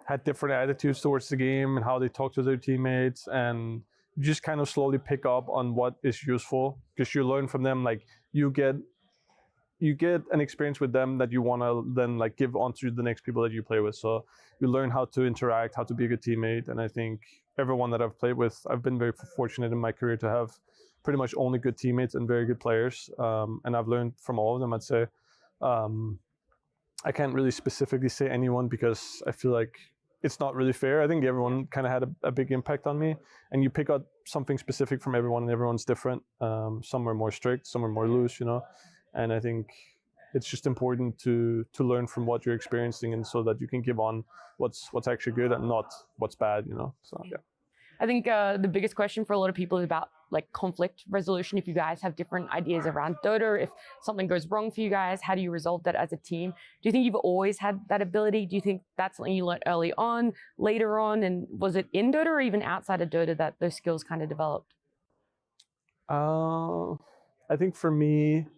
had different attitudes towards the game and how they talk to their teammates, and you just kind of slowly pick up on what is useful, because you learn from them. Like you get an experience with them that you want to then like give on to the next people that you play with. So you learn how to interact, how to be a good teammate. And I think everyone that I've played with, I've been very fortunate in my career to have pretty much only good teammates and very good players. And I've learned from all of them, I'd say. I can't really specifically say anyone because I feel like it's not really fair. I think everyone kind of had a big impact on me, and you pick out something specific from everyone, and everyone's different. Some are more strict, some are more loose, and I think it's just important to learn from what you're experiencing, and so that you can give on what's actually good and not what's bad, So yeah. I think the biggest question for a lot of people is about like conflict resolution. If you guys have different ideas around Dota, if something goes wrong for you guys, how do you resolve that as a team? Do you think you've always had that ability? Do you think that's something you learned early on, later on? And was it in Dota or even outside of Dota that those skills kind of developed? I think for me,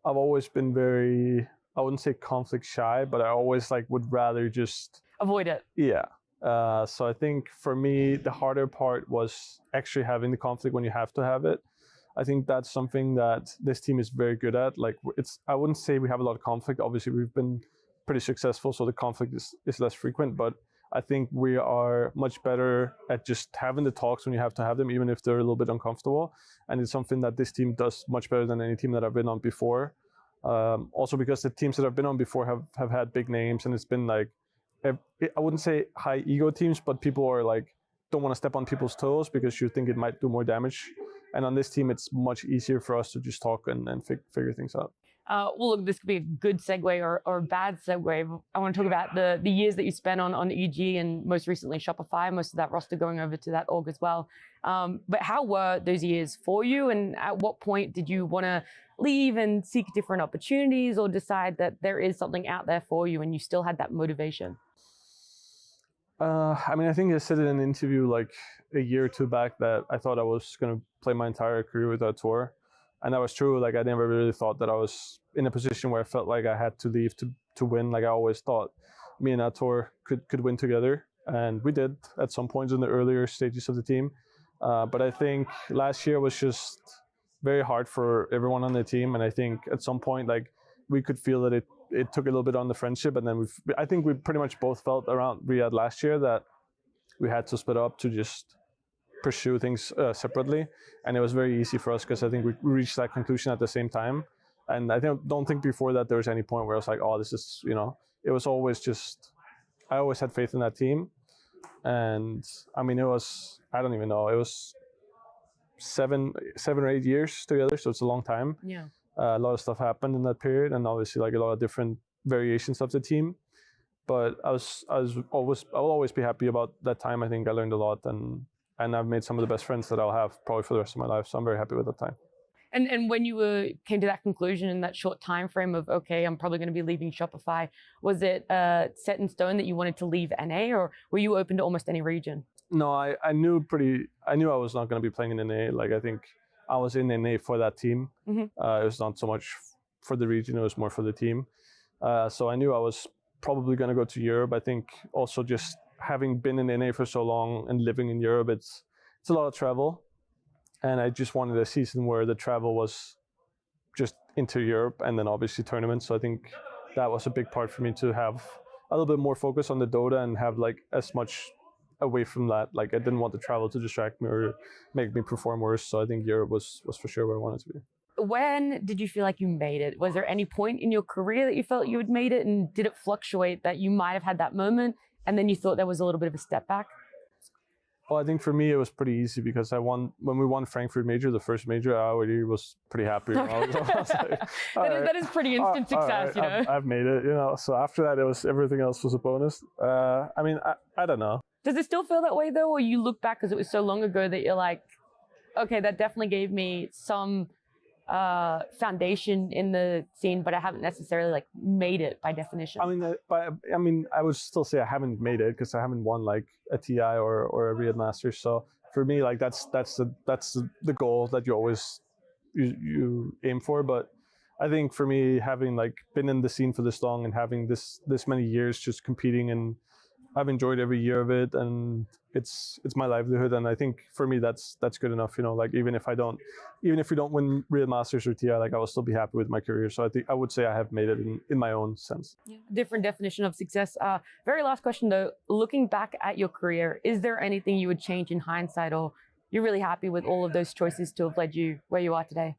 I've always been very, I wouldn't say conflict shy, but I always would rather just avoid it. Yeah. So I think for me, the harder part was actually having the conflict when you have to have it. I think that's something that this team is very good at. I wouldn't say we have a lot of conflict. Obviously, we've been pretty successful, so the conflict is less frequent. But I think we are much better at just having the talks when you have to have them, even if they're a little bit uncomfortable. And it's something that this team does much better than any team that I've been on before. Also because the teams that I've been on before have had big names, and it's been like, I wouldn't say high ego teams, but people are like, don't want to step on people's toes because you think it might do more damage. And on this team, it's much easier for us to just talk and figure things out. Well, look, this could be a good segue or a bad segue. I want to talk about the years that you spent on EG and most recently Shopify, most of that roster going over to that org as well. But how were those years for you? And at what point did you want to leave and seek different opportunities or decide that there is something out there for you and you still had that motivation? I mean, I think I said in an interview like a year or two back that I thought I was going to play my entire career without tour. And that was true. Like, I never really thought that I was in a position where I felt like I had to leave to win. Like, I always thought me and Ator could win together. And we did at some points in the earlier stages of the team. But I think last year was just very hard for everyone on the team. And I think at some point, like, we could feel that it took a little bit on the friendship. And then I think we pretty much both felt around Riyadh last year that we had to split up to just pursue things separately. And it was very easy for us because I think we reached that conclusion at the same time. And I don't think before that there was any point where I was like, oh, this is, you know, it was always just, I always had faith in that team. And I mean, it was, I don't even know, it was seven or 8 years together. So it's a long time. Yeah. A lot of stuff happened in that period, and obviously like a lot of different variations of the team. But I'll always be happy about that time. I think I learned a lot, and I've made some of the best friends that I'll have probably for the rest of my life. So I'm very happy with that time. And when you came to that conclusion in that short time frame of, okay, I'm probably going to be leaving Shopify, was it set in stone that you wanted to leave NA, or were you open to almost any region? No, I knew I was not going to be playing in NA. Like, I think I was in NA for that team. Mm-hmm. It was not so much for the region, it was more for the team. So I knew I was probably going to go to Europe. I think also just having been in NA for so long and living in Europe, it's a lot of travel. And I just wanted a season where the travel was just into Europe and then obviously tournaments. So I think that was a big part for me to have a little bit more focus on the Dota and have like as much away from that. Like, I didn't want the travel to distract me or make me perform worse. So I think Europe was for sure where I wanted to be. When did you feel like you made it? Was there any point in your career that you felt you had made it, and did it fluctuate that you might have had that moment and then you thought there was a little bit of a step back? Well, I think for me it was pretty easy because when we won Frankfurt Major, the first major, I already was pretty happy. Okay. I was like, that is pretty instant success, right, you know. I've made it, you know. So after that, everything else was a bonus. I mean, I don't know. Does it still feel that way though, or you look back because it was so long ago that you're like, okay, that definitely gave me some foundation in the scene, but I haven't necessarily like made it by definition. I mean, I would still say I haven't made it because I haven't won like a TI or a Riyadh Masters. So for me, like that's the goal that you always you aim for. But I think for me, having like been in the scene for this long and having this many years just competing, and I've enjoyed every year of it, and it's my livelihood. And I think for me that's good enough, you know. Like even if we don't win Riyadh Masters or TI, like I will still be happy with my career. So I think I would say I have made it in my own sense. Yeah. Different definition of success. Very last question though, looking back at your career, is there anything you would change in hindsight, or you're really happy with all of those choices to have led you where you are today?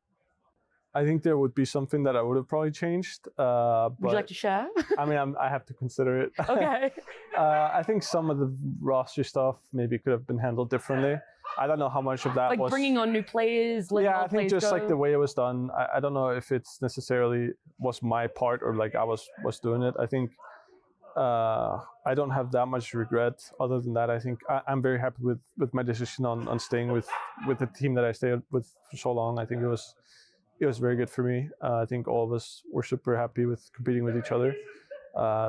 I think there would be something that I would have probably changed. Would you like to share? I mean, I have to consider it. Okay. I think some of the roster stuff maybe could have been handled differently. I don't know how much of that like was... bringing on new players, letting yeah, all I think players just go. like the way it was done. I don't know if it's necessarily was my part or like I was doing it. I think I don't have that much regret. Other than that, I think I'm very happy with my decision on staying with the team that I stayed with for so long. I think it was very good for me. I think all of us were super happy with competing with each other.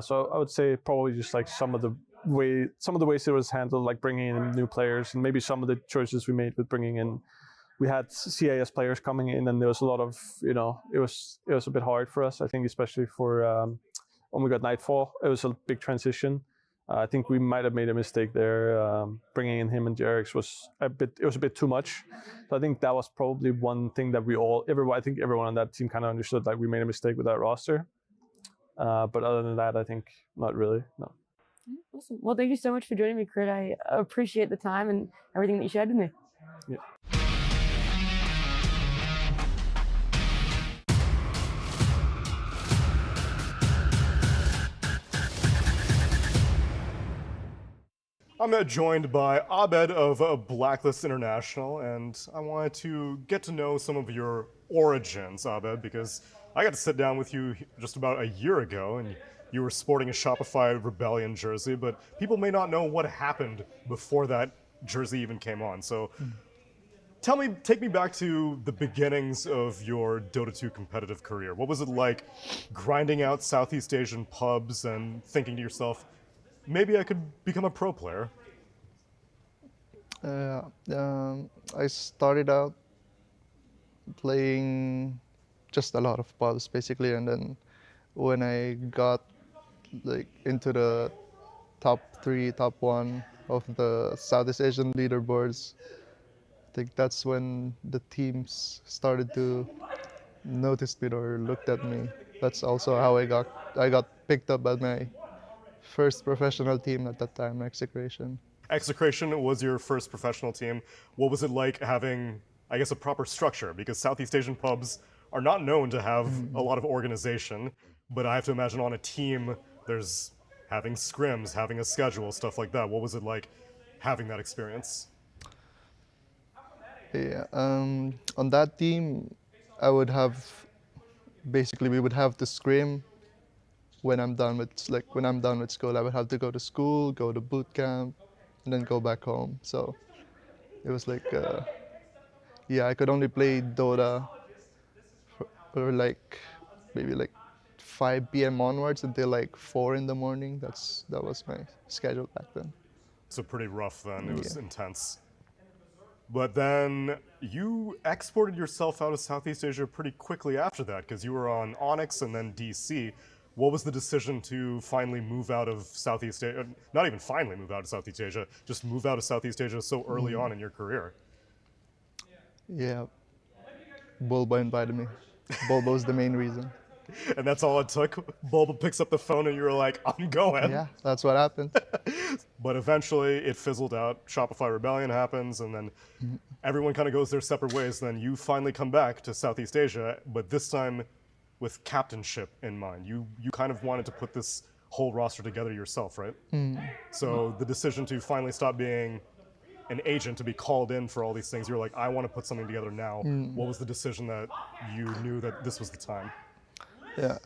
So I would say probably just like some of the ways it was handled, like bringing in new players, and maybe some of the choices we made with bringing in. We had CIS players coming in, and there was a lot of, you know, it was a bit hard for us. I think especially for when we got Nightfall, it was a big transition. I think we might have made a mistake there. Bringing in him and Jerix was a bit too much. So I think that was probably one thing that I think everyone on that team kind of understood, like we made a mistake with that roster. But other than that, I think not really, no. Awesome. Well, thank you so much for joining me, Crit. I appreciate the time and everything that you shared with me. Yeah. I'm joined by Abed of Blacklist International, and I wanted to get to know some of your origins, Abed, because I got to sit down with you just about a year ago, and you were sporting a Shopify Rebellion jersey, but people may not know what happened before that jersey even came on. So take me back to the beginnings of your Dota 2 competitive career. What was it like grinding out Southeast Asian pubs and thinking to yourself, maybe I could become a pro player? I started out playing just a lot of pubs basically, and then when I got into the top 3, top 1 of the Southeast Asian leaderboards, I think that's when the teams started to notice me or looked at me. That's also how I got picked up by my first professional team at that time, Execration. Execration was your first professional team. What was it like having, I guess, a proper structure? Because Southeast Asian pubs are not known to have a lot of organization, but I have to imagine on a team, there's having scrims, having a schedule, stuff like that. What was it like having that experience? Yeah, on that team, we would have to scrim. When I'm done with school, I would have to go to school, go to boot camp, and then go back home. So it was I could only play Dota for maybe 5 p.m. onwards until 4 in the morning. That was my schedule back then. So pretty rough then. It was intense. But then you exported yourself out of Southeast Asia pretty quickly after that, because you were on Onyx and then DC. What was the decision to finally move out of Southeast Asia? Not even finally move out of Southeast Asia, just move out of Southeast Asia so early on in your career? Yeah, Bulba invited me. Bulba was the main reason. And that's all it took? Bulba picks up the phone and you were like, I'm going. Yeah, that's what happened. But eventually it fizzled out. Shopify Rebellion happens, and then everyone kind of goes their separate ways. Then you finally come back to Southeast Asia, but this time with captainship in mind. You kind of wanted to put this whole roster together yourself, right? So the decision to finally stop being an agent, to be called in for all these things, you're like, I want to put something together now. What was the decision that you knew that this was the time? Yeah,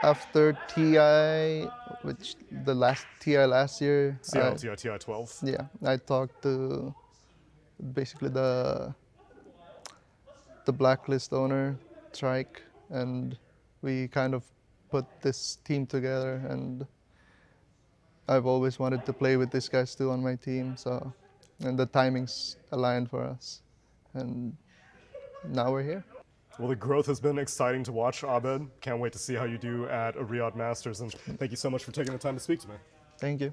after TI, which the last TI last year. TI 12. Yeah, I talked to basically the Blacklist owner, Trike, and we kind of put this team together, and I've always wanted to play with these guys too on my team, and the timings aligned for us, and now we're here. Well, the growth has been exciting to watch, Abed. Can't wait to see how you do at Riyadh Masters, and thank you so much for taking the time to speak to me. Thank you.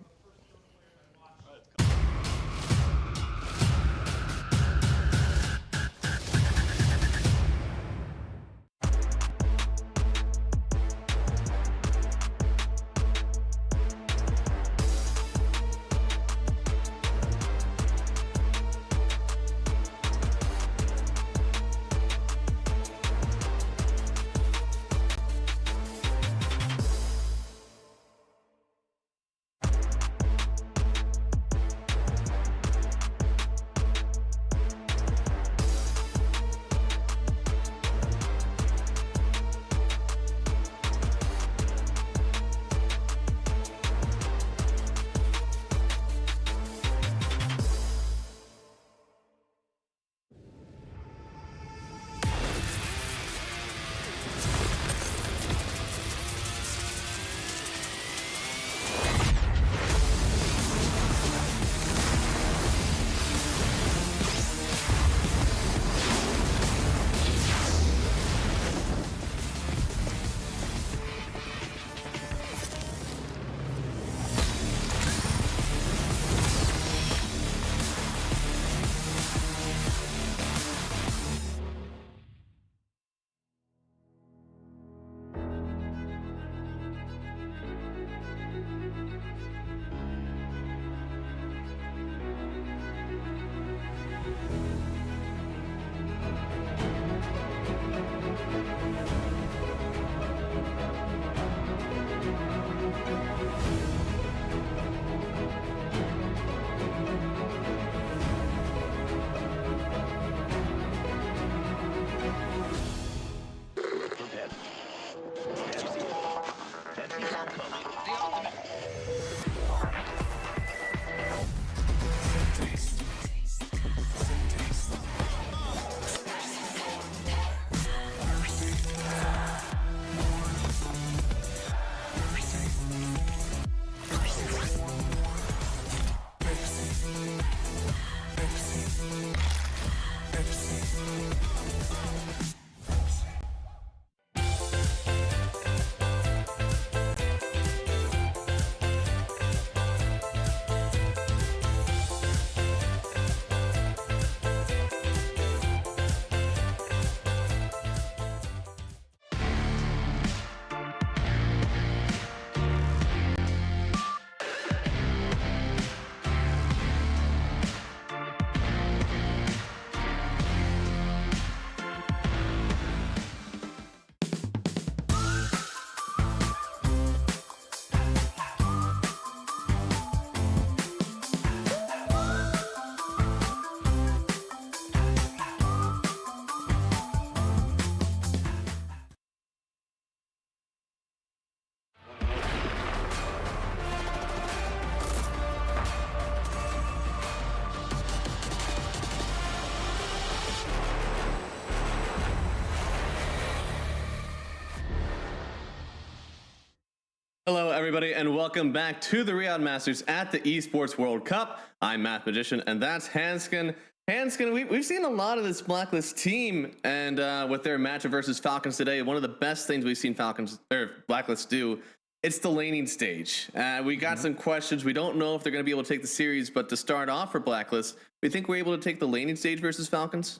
Hello, everybody, and welcome back to the Riyadh Masters at the Esports World Cup. I'm Math Magician, and that's Hanskin. Hanskin, we've seen a lot of this Blacklist team, and with their matchup versus Falcons today, one of the best things we've seen Blacklist do, it's the laning stage. We got some questions. We don't know if they're going to be able to take the series, but to start off for Blacklist, we think we're able to take the laning stage versus Falcons?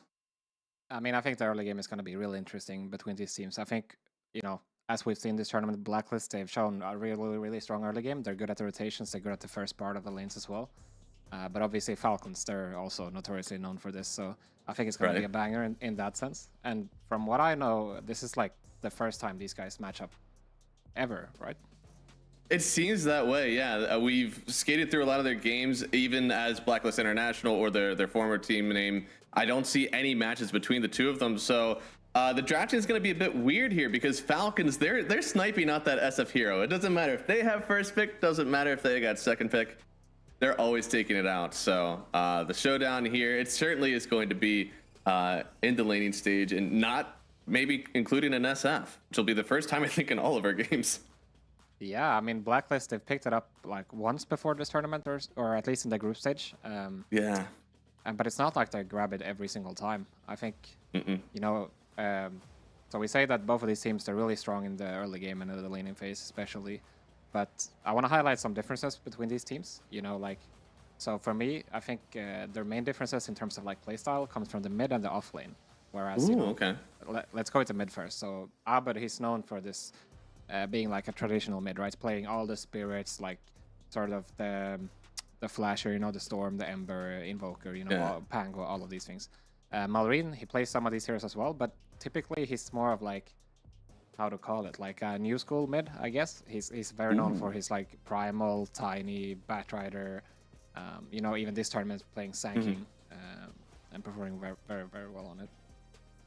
I mean, I think the early game is going to be really interesting between these teams. I think, as we've seen this tournament, Blacklist, they've shown a really, really strong early game. They're good at the rotations. They're good at the first part of the lanes as well. But obviously Falcons, they're also notoriously known for this. So I think it's going to be a banger in that sense. And from what I know, this is like the first time these guys match up ever, right? It seems that way, yeah. We've skated through a lot of their games, even as Blacklist International or their former team name. I don't see any matches between the two of them. So the drafting is going to be a bit weird here because Falcons, they're sniping out that SF hero. It doesn't matter if they have first pick, doesn't matter if they got second pick. They're always taking it out. So the showdown here, it certainly is going to be in the laning stage and not maybe including an SF, which will be the first time I think in all of our games. Yeah, I mean, Blacklist, they've picked it up like once before this tournament or at least in the group stage. Yeah. But it's not like they grab it every single time. I think, so we say that both of these teams, they're really strong in the early game and in the laning phase especially. But I want to highlight some differences between these teams. So for me, I think their main differences in terms of like playstyle comes from the mid and the off lane. Whereas, let's go to mid first. So Abed, he's known for this being like a traditional mid, right? Playing all the spirits, like sort of the Flasher, the Storm, the Ember, Invoker, Pango, all of these things. Malrine, he plays some of these heroes as well, but typically he's more of like, how to call it, like a new school mid, I guess. He's very known for his like primal, tiny, Batrider, even this tournament playing Sanking and performing very, very, very well on it.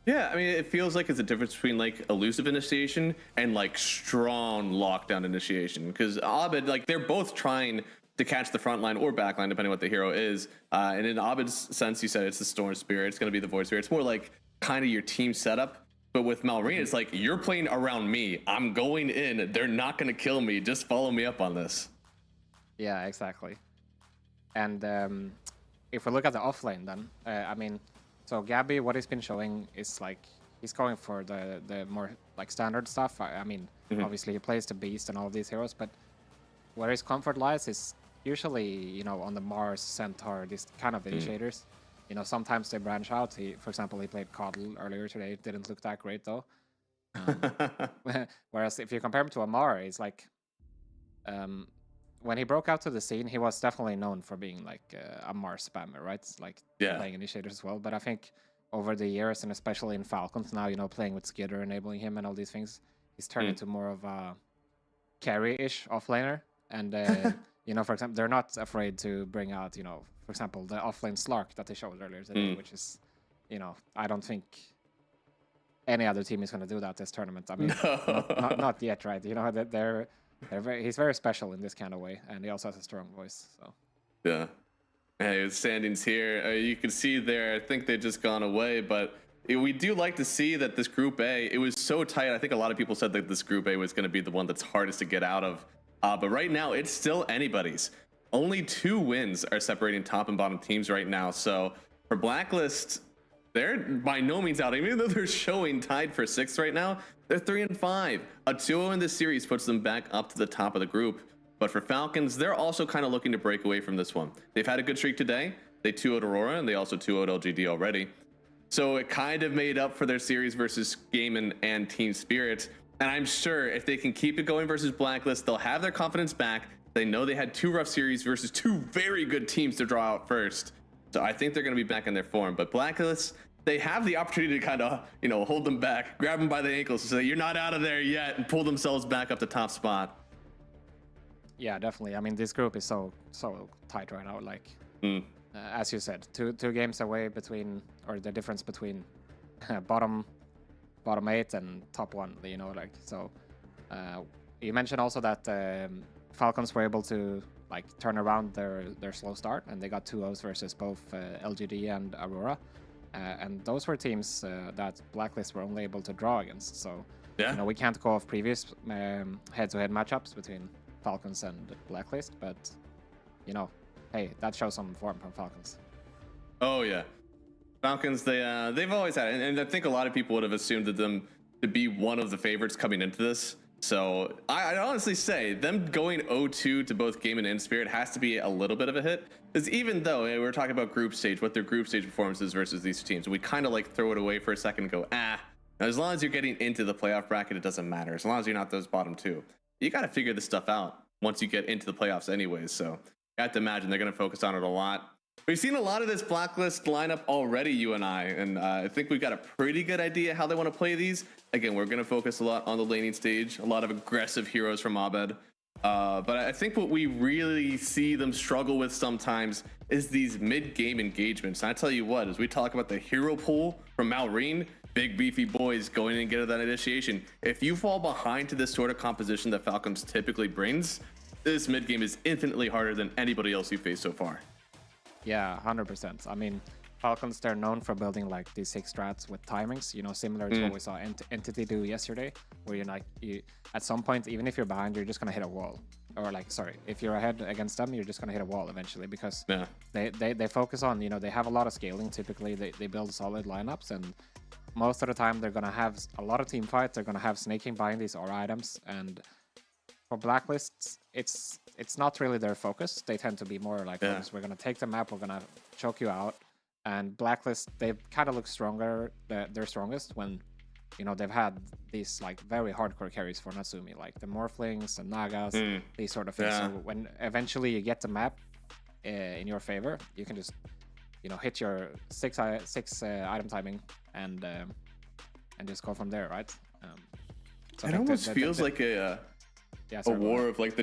Yeah, I mean, it feels like it's a difference between like elusive initiation and like strong lockdown initiation. Because Abed, like they're both trying to catch the front line or back line, depending on what the hero is. And in Abed's sense, you said it's the Storm Spirit, it's going to be the Void Spirit. It's more like kind of your team setup. But with Malrine, it's like, you're playing around me. I'm going in. They're not going to kill me. Just follow me up on this. Yeah, exactly. And if we look at the offlane then, I mean, so Gabby, what he's been showing is like, he's going for the more like standard stuff. I mean, obviously he plays the Beast and all of these heroes, but where his comfort lies is usually, on the Mars, Centaur, these kind of initiators. Sometimes they branch out. For example, he played Coddle earlier today. It didn't look that great though. Whereas if you compare him to Amar, it's like, when he broke out to the scene, he was definitely known for being like a Mars spammer, right? It's like playing initiators as well. But I think over the years, and especially in Falcons now, playing with Skitter, enabling him and all these things, he's turned into more of a carry-ish offlaner. And, for example, they're not afraid to bring out, for example, the offlane Slark that they showed earlier today, which is, I don't think any other team is going to do that this tournament. I mean, not yet, right? He's very special in this kind of way, and he also has a strong voice. So yeah, hey, standings here. You can see there. I think they've just gone away, but we do like to see that this Group A. It was so tight. I think a lot of people said that this Group A was going to be the one that's hardest to get out of. But right now, it's still anybody's. Only 2 wins are separating top and bottom teams right now. So for Blacklist, they're by no means out. Even though they're showing tied for 6th right now, they're 3-5. A 2-0 in this series puts them back up to the top of the group. But for Falcons, they're also kind of looking to break away from this one. They've had a good streak today. They 2-0'd Aurora, and they also 2-0'd LGD already. So it kind of made up for their series versus Gaiman and Team Spirit. And I'm sure if they can keep it going versus Blacklist, they'll have their confidence back. They know they had 2 rough series versus 2 very good teams to draw out first. So I think they're going to be back in their form. But Blacklist, they have the opportunity to kind of, hold them back, grab them by the ankles and say, you're not out of there yet, and pull themselves back up to top spot. Yeah, definitely. I mean, this group is so tight right now. Like, as you said, two games away between, or the difference between bottom 8 and top 1, so you mentioned also that Falcons were able to like turn around their slow start, and they got 2-0s versus both LGD and Aurora, and those were teams that Blacklist were only able to draw against. So Yeah. You know, we can't go off previous head-to-head matchups between Falcons and Blacklist, but you know, hey, that shows some form from Falcons. Oh yeah, Falcons. They've always had it, and I think a lot of people would have assumed that them to be one of the favorites coming into this. So I'd honestly say them going 0-2 to both Game and Spirit has to be a little bit of a hit. Because even though we're talking about group stage, what their group stage performance is versus these teams, we kind of like throw it away for a second and go, as long as you're getting into the playoff bracket, it doesn't matter. As long as you're not those bottom two, you got to figure this stuff out once you get into the playoffs anyways. So I have to imagine they're going to focus on it a lot. We've seen a lot of this Blacklist lineup already, you and I think we've got a pretty good idea how they want to play these. Again, we're going to focus a lot on the laning stage, a lot of aggressive heroes from Abed. But I think what we really see them struggle with sometimes is these mid-game engagements. And I tell you what, as we talk about the hero pool from Malrine, big beefy boys going in and get that initiation. If you fall behind to this sort of composition that Falcons typically brings, this mid-game is infinitely harder than anybody else you faced so far. Yeah, 100%. I mean, Falcons, they're known for building like these 6 strats with timings, you know, similar to what we saw Entity do yesterday, where you're like, at some point, even if you're behind, you're just going to hit a wall. Or like, sorry, if you're ahead against them, you're just going to hit a wall eventually, because they focus on, you know, they have a lot of scaling. Typically, they build solid lineups, and most of the time they're going to have a lot of team fights. They're going to have snaking buying these aura items, and for Blacklists, it's not really their focus. They tend to be more like, we're going to take the map, we're going to choke you out. And Blacklist, they kind of look stronger, they're strongest when, you know, they've had these like very hardcore carries for Natsumi, like the Morphlings and Nagas, these sort of things. So when eventually you get the map in your favor, you can just, you know, hit your 6 item timing and just go from there, right? So it almost feels like a war of like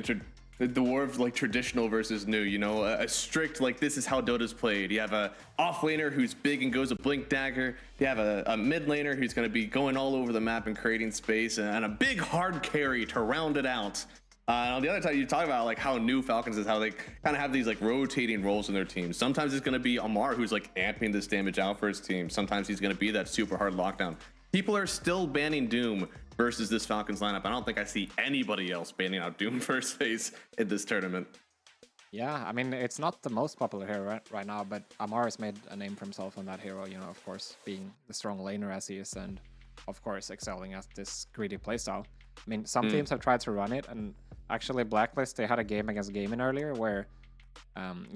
the war of like traditional versus new, you know, a strict like this is how Dota's played. You have a offlaner who's big and goes a blink dagger. You have a mid laner who's going to be going all over the map and creating space, and a big hard carry to round it out. And on the other side, you talk about like how new Falcons is, how they kind of have these like rotating roles in their team. Sometimes it's going to be Amar who's like amping this damage out for his team. Sometimes he's going to be that super hard lockdown. People are still banning Doom versus this Falcons lineup. I don't think I see anybody else banning out Doom first phase in this tournament. Yeah, I mean, it's not the most popular hero right now, but Amar has made a name for himself on that hero, you know, of course, being the strong laner as he is, and of course, excelling at this greedy playstyle. I mean, some teams have tried to run it, and actually Blacklist, they had a game against Gaming earlier where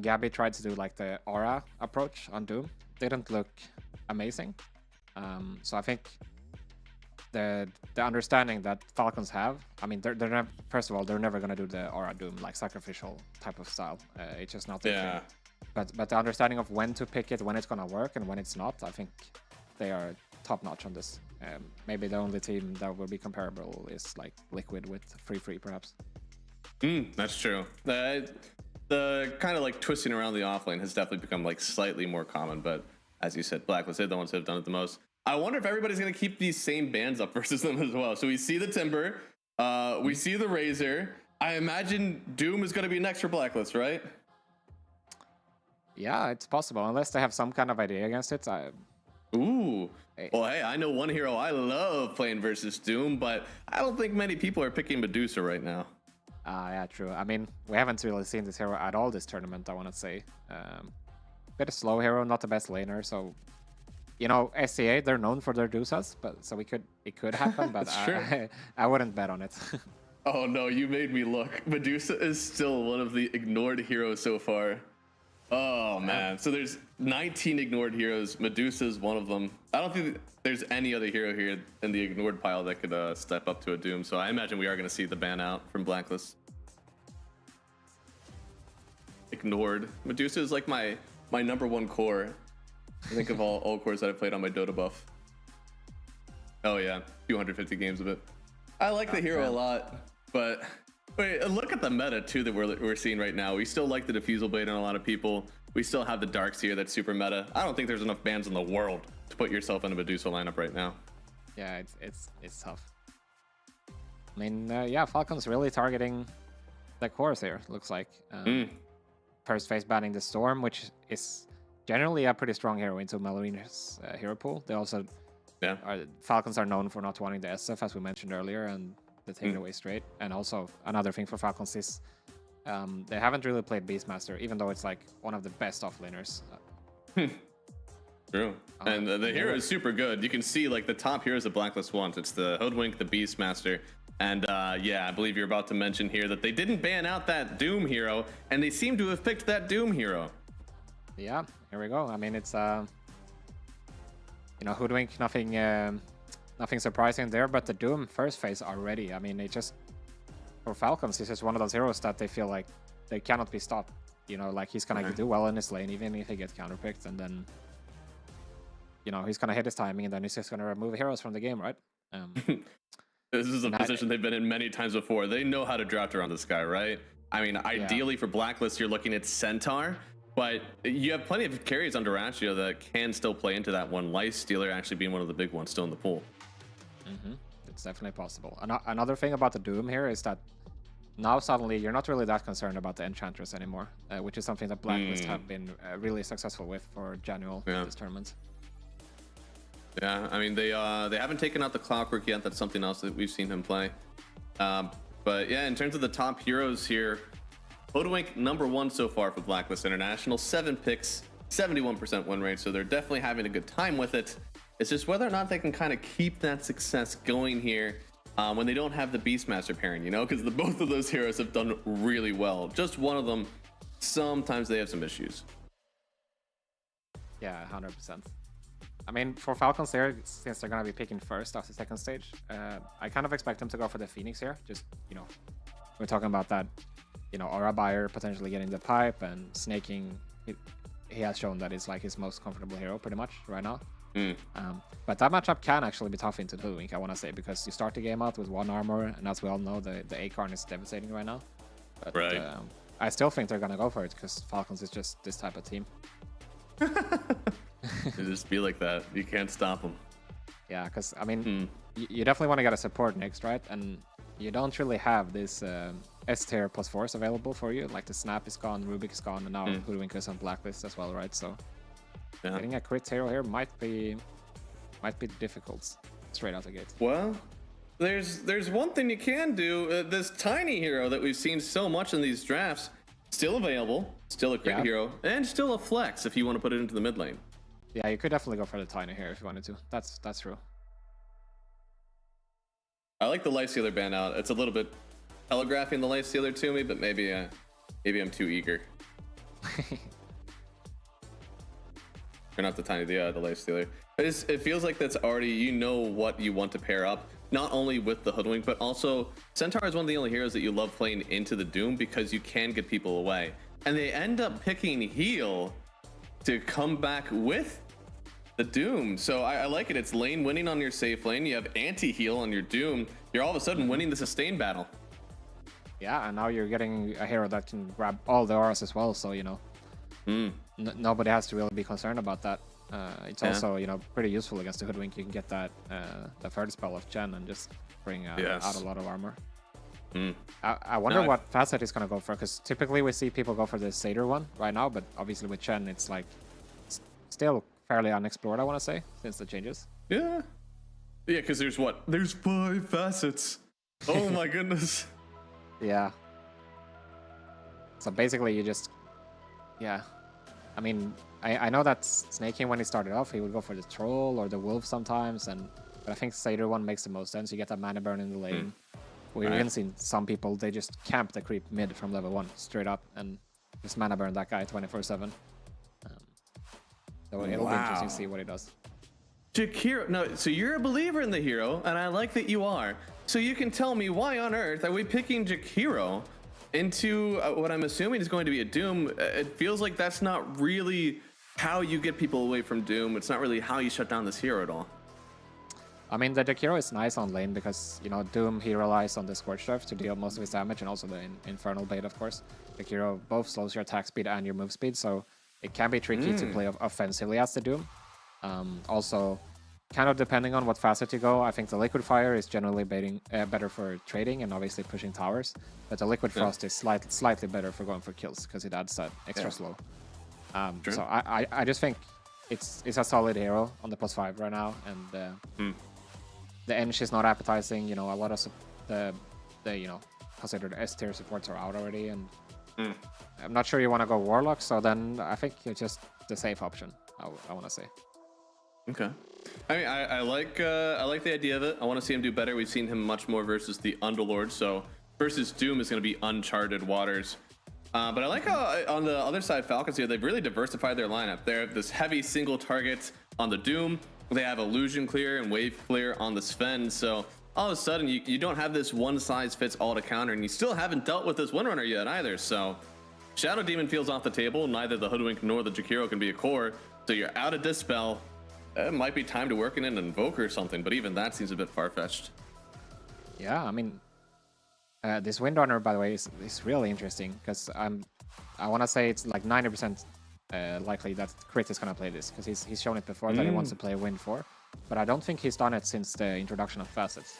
Gabby tried to do like the aura approach on Doom. Didn't look amazing. So I think the understanding that Falcons have, I mean, they're never, first of all, they're never going to do the aura Doom, like sacrificial type of style. It's just not their thing. But the understanding of when to pick it, when it's going to work and when it's not, I think they are top notch on this. Maybe the only team that will be comparable is like Liquid with Free perhaps. That's true. The kind of like twisting around the offlane has definitely become like slightly more common, but as you said, Blacklist are the ones that have done it the most. I wonder if everybody's going to keep these same bans up versus them as well. So we see the Timber, we see the Razor. I imagine Doom is going to be next for Blacklist, right? Yeah, it's possible, unless they have some kind of idea against it. Ooh. Well, hey, I know one hero I love playing versus Doom, but I don't think many people are picking Medusa right now. Yeah, true. I mean, we haven't really seen this hero at all this tournament, I want to say. Bit of slow hero, not the best laner, so... You know, SCA, they're known for their Dusas, but so it could happen, but I wouldn't bet on it. Oh no, you made me look. Medusa is still one of the ignored heroes so far. Oh man, so there's 19 ignored heroes. Medusa is one of them. I don't think there's any other hero here in the ignored pile that could step up to a Doom, so I imagine we are going to see the ban out from Blacklist. Ignored. Medusa is like my number one core. I think of all cores that I played on my Dota buff. Oh yeah, 250 games of it. I like the hero a lot, but wait, look at the meta too that we're seeing right now. We still like the Diffusal Blade on a lot of people. We still have the Darks here that's super meta. I don't think there's enough bans in the world to put yourself in a Medusa lineup right now. Yeah, it's tough. I mean, yeah, Falcon's really targeting the cores here, looks like. First phase banning the Storm, which is generally a pretty strong hero into Malorine's hero pool. They also Yeah. Falcons are known for not wanting the SF, as we mentioned earlier, and they take it away straight. And also another thing for Falcons is they haven't really played Beastmaster, even though it's like one of the best offlaners. True. And the hero is super good. You can see like the top heroes that Blacklist wants. It's the Hoodwink, the Beastmaster. And yeah, I believe you're about to mention here that they didn't ban out that Doom hero, and they seem to have picked that Doom hero. Yeah, here we go. I mean, it's you know, Hoodwink, nothing surprising there, but the Doom first phase already. I mean, it just, for Falcons, this is one of those heroes that they feel like they cannot be stopped. You know, like he's gonna do well in his lane, even if he gets counterpicked, and then, you know, he's gonna hit his timing, and then he's just gonna remove heroes from the game, right? This is a position they've been in many times before. They know how to draft around this guy, right? I mean, ideally for Blacklist, you're looking at Centaur, but you have plenty of carries under Ratio that can still play into that one. Lifestealer actually being one of the big ones still in the pool. It's definitely possible. Another thing about the Doom here is that now suddenly you're not really that concerned about the Enchantress anymore, which is something that Blacklist have been really successful with for Janual this tournament. Yeah, I mean, they haven't taken out the Clockwork yet. That's something else that we've seen him play. But yeah, in terms of the top heroes here, Hoodwink #1 so far for Blacklist International. 7 picks, 71% win rate, so they're definitely having a good time with it. It's just whether or not they can kind of keep that success going here when they don't have the Beastmaster pairing, you know, because both of those heroes have done really well. Just one of them, sometimes they have some issues. Yeah, 100%. I mean, for Falcons there, since they're going to be picking first after second stage, I kind of expect them to go for the Phoenix here. Just, you know, we're talking about that, you know, Aura Buyer potentially getting the pipe and snaking. He has shown that it's like his most comfortable hero pretty much right now. But that matchup can actually be tough into Hoodwink, I want to say, because you start the game out with 1 armor, and as we all know, the Acorn is devastating right now. But I still think they're going to go for it, because Falcons is just this type of team. It just be like that. You can't stop them. Yeah, because, I mean, you definitely want to get a support next, right? And you don't really have this S-tier +4s available for you. Like the Snap is gone, Rubik is gone, and now Hoodwink is on Blacklist as well, right? So getting a crit hero here might be difficult straight out the gate. Well, there's one thing you can do. This tiny hero that we've seen so much in these drafts, still available, still a crit hero, and still a flex if you want to put it into the mid lane. Yeah, you could definitely go for the tiny here if you wanted to. That's true. I like the Lifestealer ban out. It's a little bit telegraphing the Lifestealer to me, but maybe I'm too eager. Or not the tiny, the Lifestealer. It feels like that's already, you know what you want to pair up, not only with the Hoodwink, but also Centaur is one of the only heroes that you love playing into the Doom because you can get people away. And they end up picking Heal to come back with the Doom. So I like it. It's lane winning on your safe lane. You have anti-heal on your Doom. You're all of a sudden winning the sustain battle. Yeah, and now you're getting a hero that can grab all the auras as well. So, you know, nobody has to really be concerned about that. It's also, you know, pretty useful against the Hoodwink. You can get that the third spell of Chen and just bring out a lot of armor. I wonder what Facet is going to go for, because typically we see people go for the Satyr one right now, but obviously with Chen, it's like still fairly unexplored, I want to say, since the changes. Yeah, because there's 5 facets. Oh my goodness. Yeah. So basically you just, I mean, I know that Snaking, when he started off, he would go for the Troll or the Wolf sometimes, but I think Satyr one makes the most sense. You get that mana burn in the lane. We've even seen some people, they just camp the creep mid from level 1 straight up and just mana burn that guy 24/7. So it'll be interesting to see what he does. Jakiro, no, so you're a believer in the hero, and I like that you are. So you can tell me why on earth are we picking Jakiro into what I'm assuming is going to be a Doom? It feels like that's not really how you get people away from Doom. It's not really how you shut down this hero at all. I mean, the Jakiro is nice on lane because, you know, Doom, he relies on the Scorch Turf to deal most of his damage, and also the Infernal Blade, of course. Jakiro both slows your attack speed and your move speed, so it can be tricky to play offensively as the Doom. Also, kind of depending on what facet you go, I think the Liquid Fire is generally better for trading and obviously pushing towers, but the Liquid Frost is slightly better for going for kills because it adds that extra slow. So I just think it's a solid hero on the +5 right now, and the Ench is not appetizing. You know, a lot of the you know, considered S tier supports are out already, and I'm not sure you want to go Warlock. So then I think you're just the safe option. I want to say. Okay. I mean, I like the idea of it. I want to see him do better. We've seen him much more versus the Underlord, so versus Doom is going to be uncharted waters. But I like how on the other side, Falcons here, they've really diversified their lineup. They have this heavy single target on the Doom. They have illusion clear and wave clear on the Sven. So all of a sudden, you don't have this one size fits all to counter, and you still haven't dealt with this Windrunner yet either. So Shadow Demon feels off the table. Neither the Hoodwink nor the Jakiro can be a core. So you're out of Dispel. It might be time to work in an Invoker or something, but even that seems a bit far-fetched. Yeah, I mean, this Windrunner, by the way, is really interesting because I want to say it's like 90% likely that Crit is going to play this because he's shown it before that he wants to play Wind 4, but I don't think he's done it since the introduction of Facets.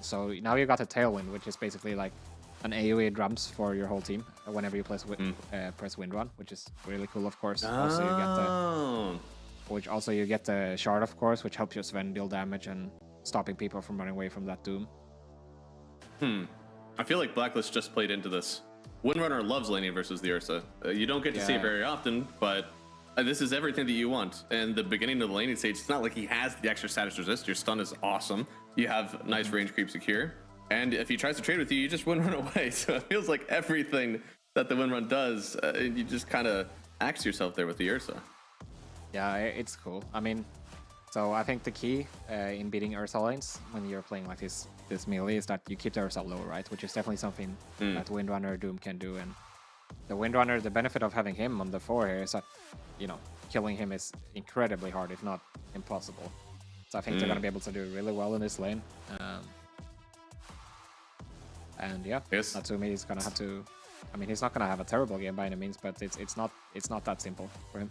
So now you got a Tailwind, which is basically like an AoE drums for your whole team whenever you press Wind Run, which is really cool, of course. Also, you get the Shard, of course, which helps your Sven deal damage and stopping people from running away from that Doom. I feel like Blacklist just played into this. Windrunner loves laning versus the Ursa. You don't get to see it very often, but this is everything that you want. And the beginning of the laning stage, it's not like he has the extra status resist. Your stun is awesome. You have nice range creep secure. And if he tries to trade with you, you just Windrun away. So it feels like everything that the Windrun does, you just kind of axe yourself there with the Ursa. Yeah, it's cool. I mean, so I think the key in beating Ursa lanes when you're playing like this melee is that you keep the Ursa low, right? Which is definitely something that Windrunner Doom can do. And the Windrunner, the benefit of having him on the 4 here is that, you know, killing him is incredibly hard, if not impossible. So I think they're going to be able to do really well in this lane. And yeah, Natsumi is going to have to... I mean, he's not going to have a terrible game by any means, but it's not that simple for him.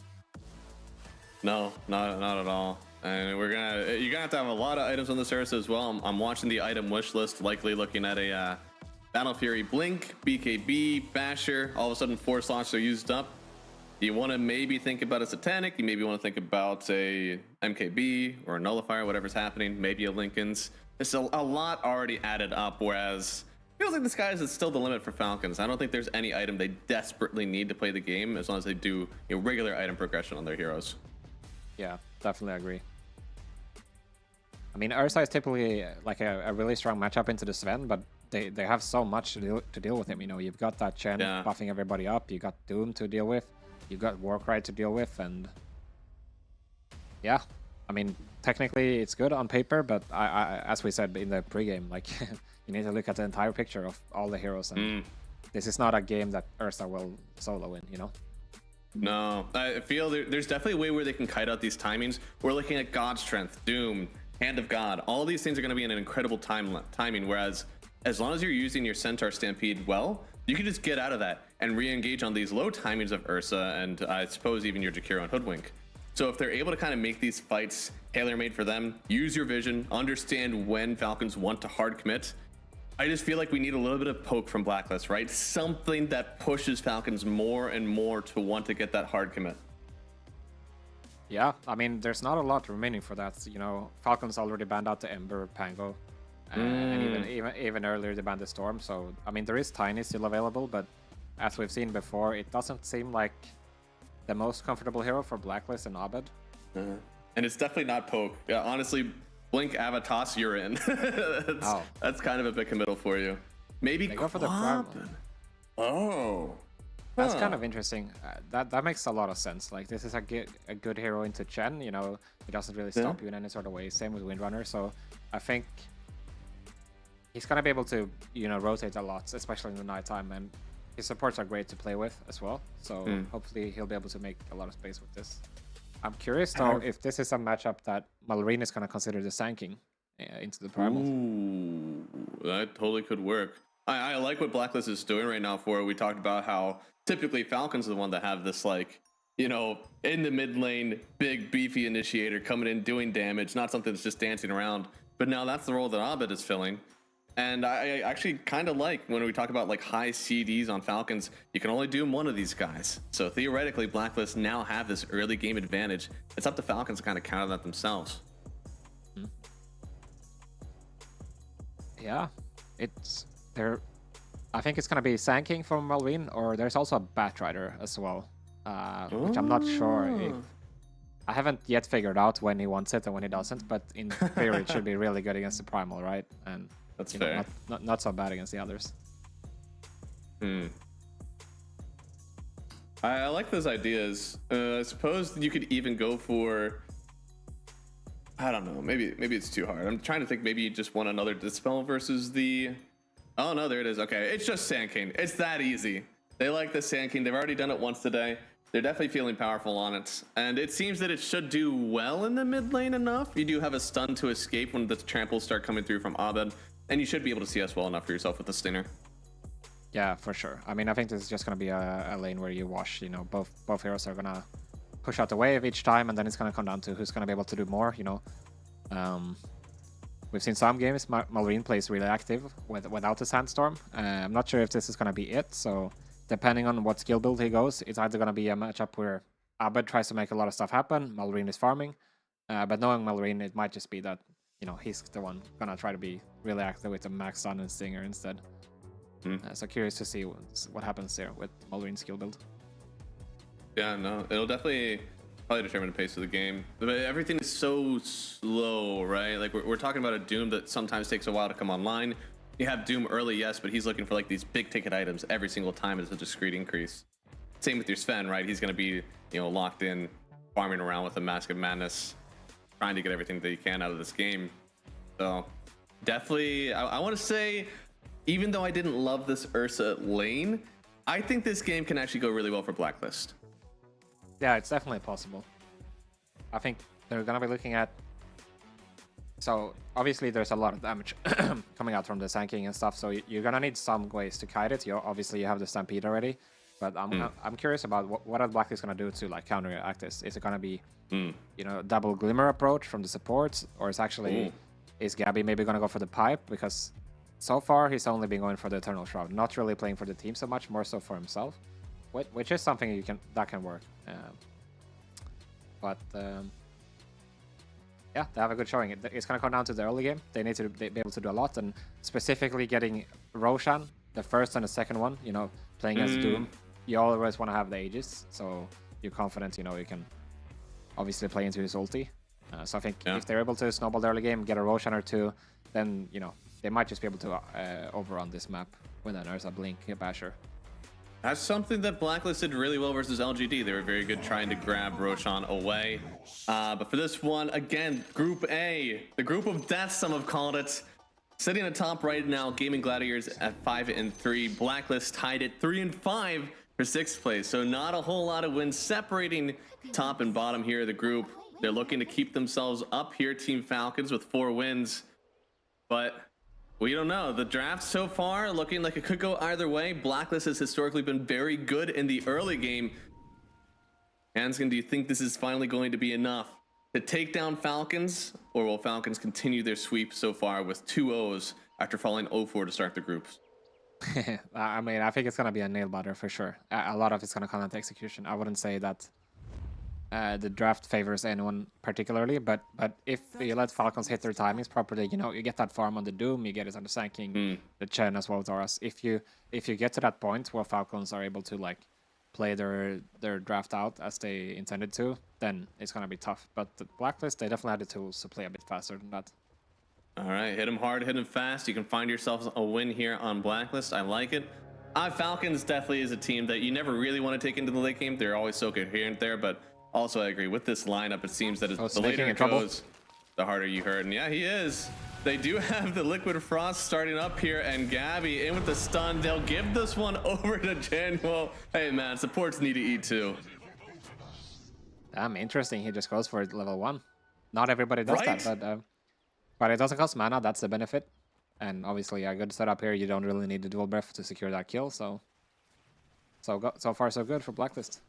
No, not at all. And you're gonna have to have a lot of items on the Ursa as well. I'm watching the item wish list, likely looking at a Battle Fury Blink, BKB, Basher. All of a sudden, 4 slots are used up. You want to maybe think about a Satanic. You maybe want to think about a MKB or a Nullifier, whatever's happening. Maybe a Lincoln's. It's a lot already added up. Whereas it feels like the skies is still the limit for Falcons. I don't think there's any item they desperately need to play the game as long as they do regular item progression on their heroes. Yeah, definitely agree. I mean, Ursa is typically like a really strong matchup into the Sven, but they have so much to deal with him. You know, you've got that Chen buffing everybody up, you got Doom to deal with, you got Warcry to deal with, and yeah, I mean, technically it's good on paper, but I as we said in the pregame, like you need to look at the entire picture of all the heroes, and this is not a game that Ursa will solo win, you know? No, I feel there's definitely a way where they can kite out these timings. We're looking at God Strength, Doom, Hand of God. All these things are going to be in an incredible timing, whereas as long as you're using your Centaur Stampede well, you can just get out of that and re-engage on these low timings of Ursa and I suppose even your Jakiro and Hoodwink. So if they're able to kind of make these fights tailor-made for them, use your vision, understand when Falcons want to hard commit, I just feel like we need a little bit of poke from Blacklist, right? Something that pushes Falcons more and more to want to get that hard commit. Yeah, I mean, there's not a lot remaining for that. You know, Falcons already banned out the Ember Pango, and even earlier they banned the Storm. So, I mean, there is Tiny still available, but as we've seen before, it doesn't seem like the most comfortable hero for Blacklist and Abed. And it's definitely not poke. Yeah, honestly, Blink Avatos, you're in. That's kind of a bit committal for you. Maybe go for the Crown. Oh. That's kind of interesting. That makes a lot of sense. Like, this is a good hero into Chen, you know, it doesn't really stop you in any sort of way. Same with Windrunner, so I think he's gonna be able to, you know, rotate a lot, especially in the nighttime, and his supports are great to play with as well. So hopefully he'll be able to make a lot of space with this. I'm curious though if this is a matchup that Malrine is gonna consider the Sanking into the Primal. Ooh, that totally could work. I like what Blacklist is doing right now for it. We talked about how typically Falcons are the one that have this, like, you know, in the mid lane, big beefy initiator coming in doing damage, not something that's just dancing around. But now that's the role that Abed is filling. And I actually kind of like when we talk about like high CDs on Falcons, you can only do one of these guys. So theoretically, Blacklist now have this early game advantage. It's up to Falcons to kind of counter that themselves. Yeah, it's there. I think it's gonna be Sand from Malvin, or there's also a Batrider as well, which I'm not sure if. I haven't yet figured out when he wants it and when he doesn't, but in theory it should be really good against the Primal, right? And that's fair. Not so bad against the others. I like those ideas. I suppose you could even go for, I don't know, maybe it's too hard. I'm trying to think, maybe you just want another Dispel versus the, oh no, there it is. Okay, it's just Sand King. It's that easy. They like the Sand King. They've already done it once today. They're definitely feeling powerful on it. And it seems that it should do well in the mid lane enough. You do have a stun to escape when the tramples start coming through from Abed. And you should be able to CS well enough for yourself with the Stinger. Yeah, for sure. I mean, I think this is just going to be a lane where you wash, you know, both heroes are going to push out the wave each time, and then it's going to come down to who's going to be able to do more, you know. We've seen some games, Malrine plays really active without the Sandstorm. I'm not sure if this is going to be it, so depending on what skill build he goes, it's either going to be a matchup where Abed tries to make a lot of stuff happen, Malrine is farming, but knowing Malrine, it might just be that, you know, he's the one going to try to be really active with the max stun and Stinger instead. So curious to see what happens there with Malrine's skill build. Yeah, no, it'll definitely probably determine the pace of the game. But everything is so slow, right? Like we're talking about a Doom that sometimes takes a while to come online. You have Doom early, yes, but he's looking for like these big ticket items every single time as a discrete increase. Same with your Sven, right? He's going to be, you know, locked in, farming around with a Mask of Madness, trying to get everything that he can out of this game. So definitely, I want to say, even though I didn't love this Ursa lane, I think this game can actually go really well for Blacklist. Yeah, it's definitely possible. I think they're going to be looking at... So, obviously there's a lot of damage coming out from the Sand King and stuff, so you're going to need some ways to kite it. Obviously, you have the Stampede already, but I'm curious about what are Blacklist going to do to like counteract this. Is it going to be, you know, double Glimmer approach from the supports, or is actually... Is Gabby maybe going to go for the pipe? Because so far he's only been going for the Eternal Shroud, not really playing for the team so much, more so for himself, which is something that can work. Yeah, they have a good showing. It's going to come down to the early game. They need to be able to do a lot, and specifically getting Roshan, the first and the second one, you know, playing as Doom, you always want to have the Aegis, so you're confident, you know, you can obviously play into his ulti. So I think if they're able to snowball the early game, get a Roshan or two, then, you know, they might just be able to overrun this map with an Ursa Blink Basher. That's something that Blacklist did really well versus LGD. They were very good trying to grab Roshan away. But for this one, again, Group A, the group of death, some have called it. Sitting atop right now, Gaming Gladiators at 5-3. Blacklist tied at 3-5 for 6th place. So not a whole lot of wins separating top and bottom here of the group. They're looking to keep themselves up here, Team Falcons, with 4 wins. But we don't know. The draft so far looking like it could go either way. Blacklist has historically been very good in the early game. Hanskin, do you think this is finally going to be enough to take down Falcons? Or will Falcons continue their sweep so far with 2 O's after falling 0-4 to start the groups? I mean, I think it's going to be a nail-biter for sure. A lot of it's going to come down to execution. I wouldn't say that the draft favors anyone particularly, but if you let Falcons hit their timings properly, you know, you get that farm on the Doom, you get it on the Sand King, the Chen as well as Doras. If you get to that point where Falcons are able to like play their draft out as they intended to, then it's gonna be tough. But the Blacklist, they definitely had the tools to play a bit faster than that. All right, hit them hard, hit them fast. You can find yourselves a win here on Blacklist. I like it. Falcons definitely is a team that you never really want to take into the late game. They're always so coherent there, but also, I agree with this lineup. It seems that the later it goes, the harder you hurt. And yeah, he is. They do have the Liquid Frost starting up here, and Gabby in with the stun. They'll give this one over to Januel. Hey man, supports need to eat too. Damn, interesting. He just goes for level 1. Not everybody does that, but it doesn't cost mana. That's the benefit. And obviously, a good setup here. You don't really need the dual breath to secure that kill. So far, so good for Blacklist.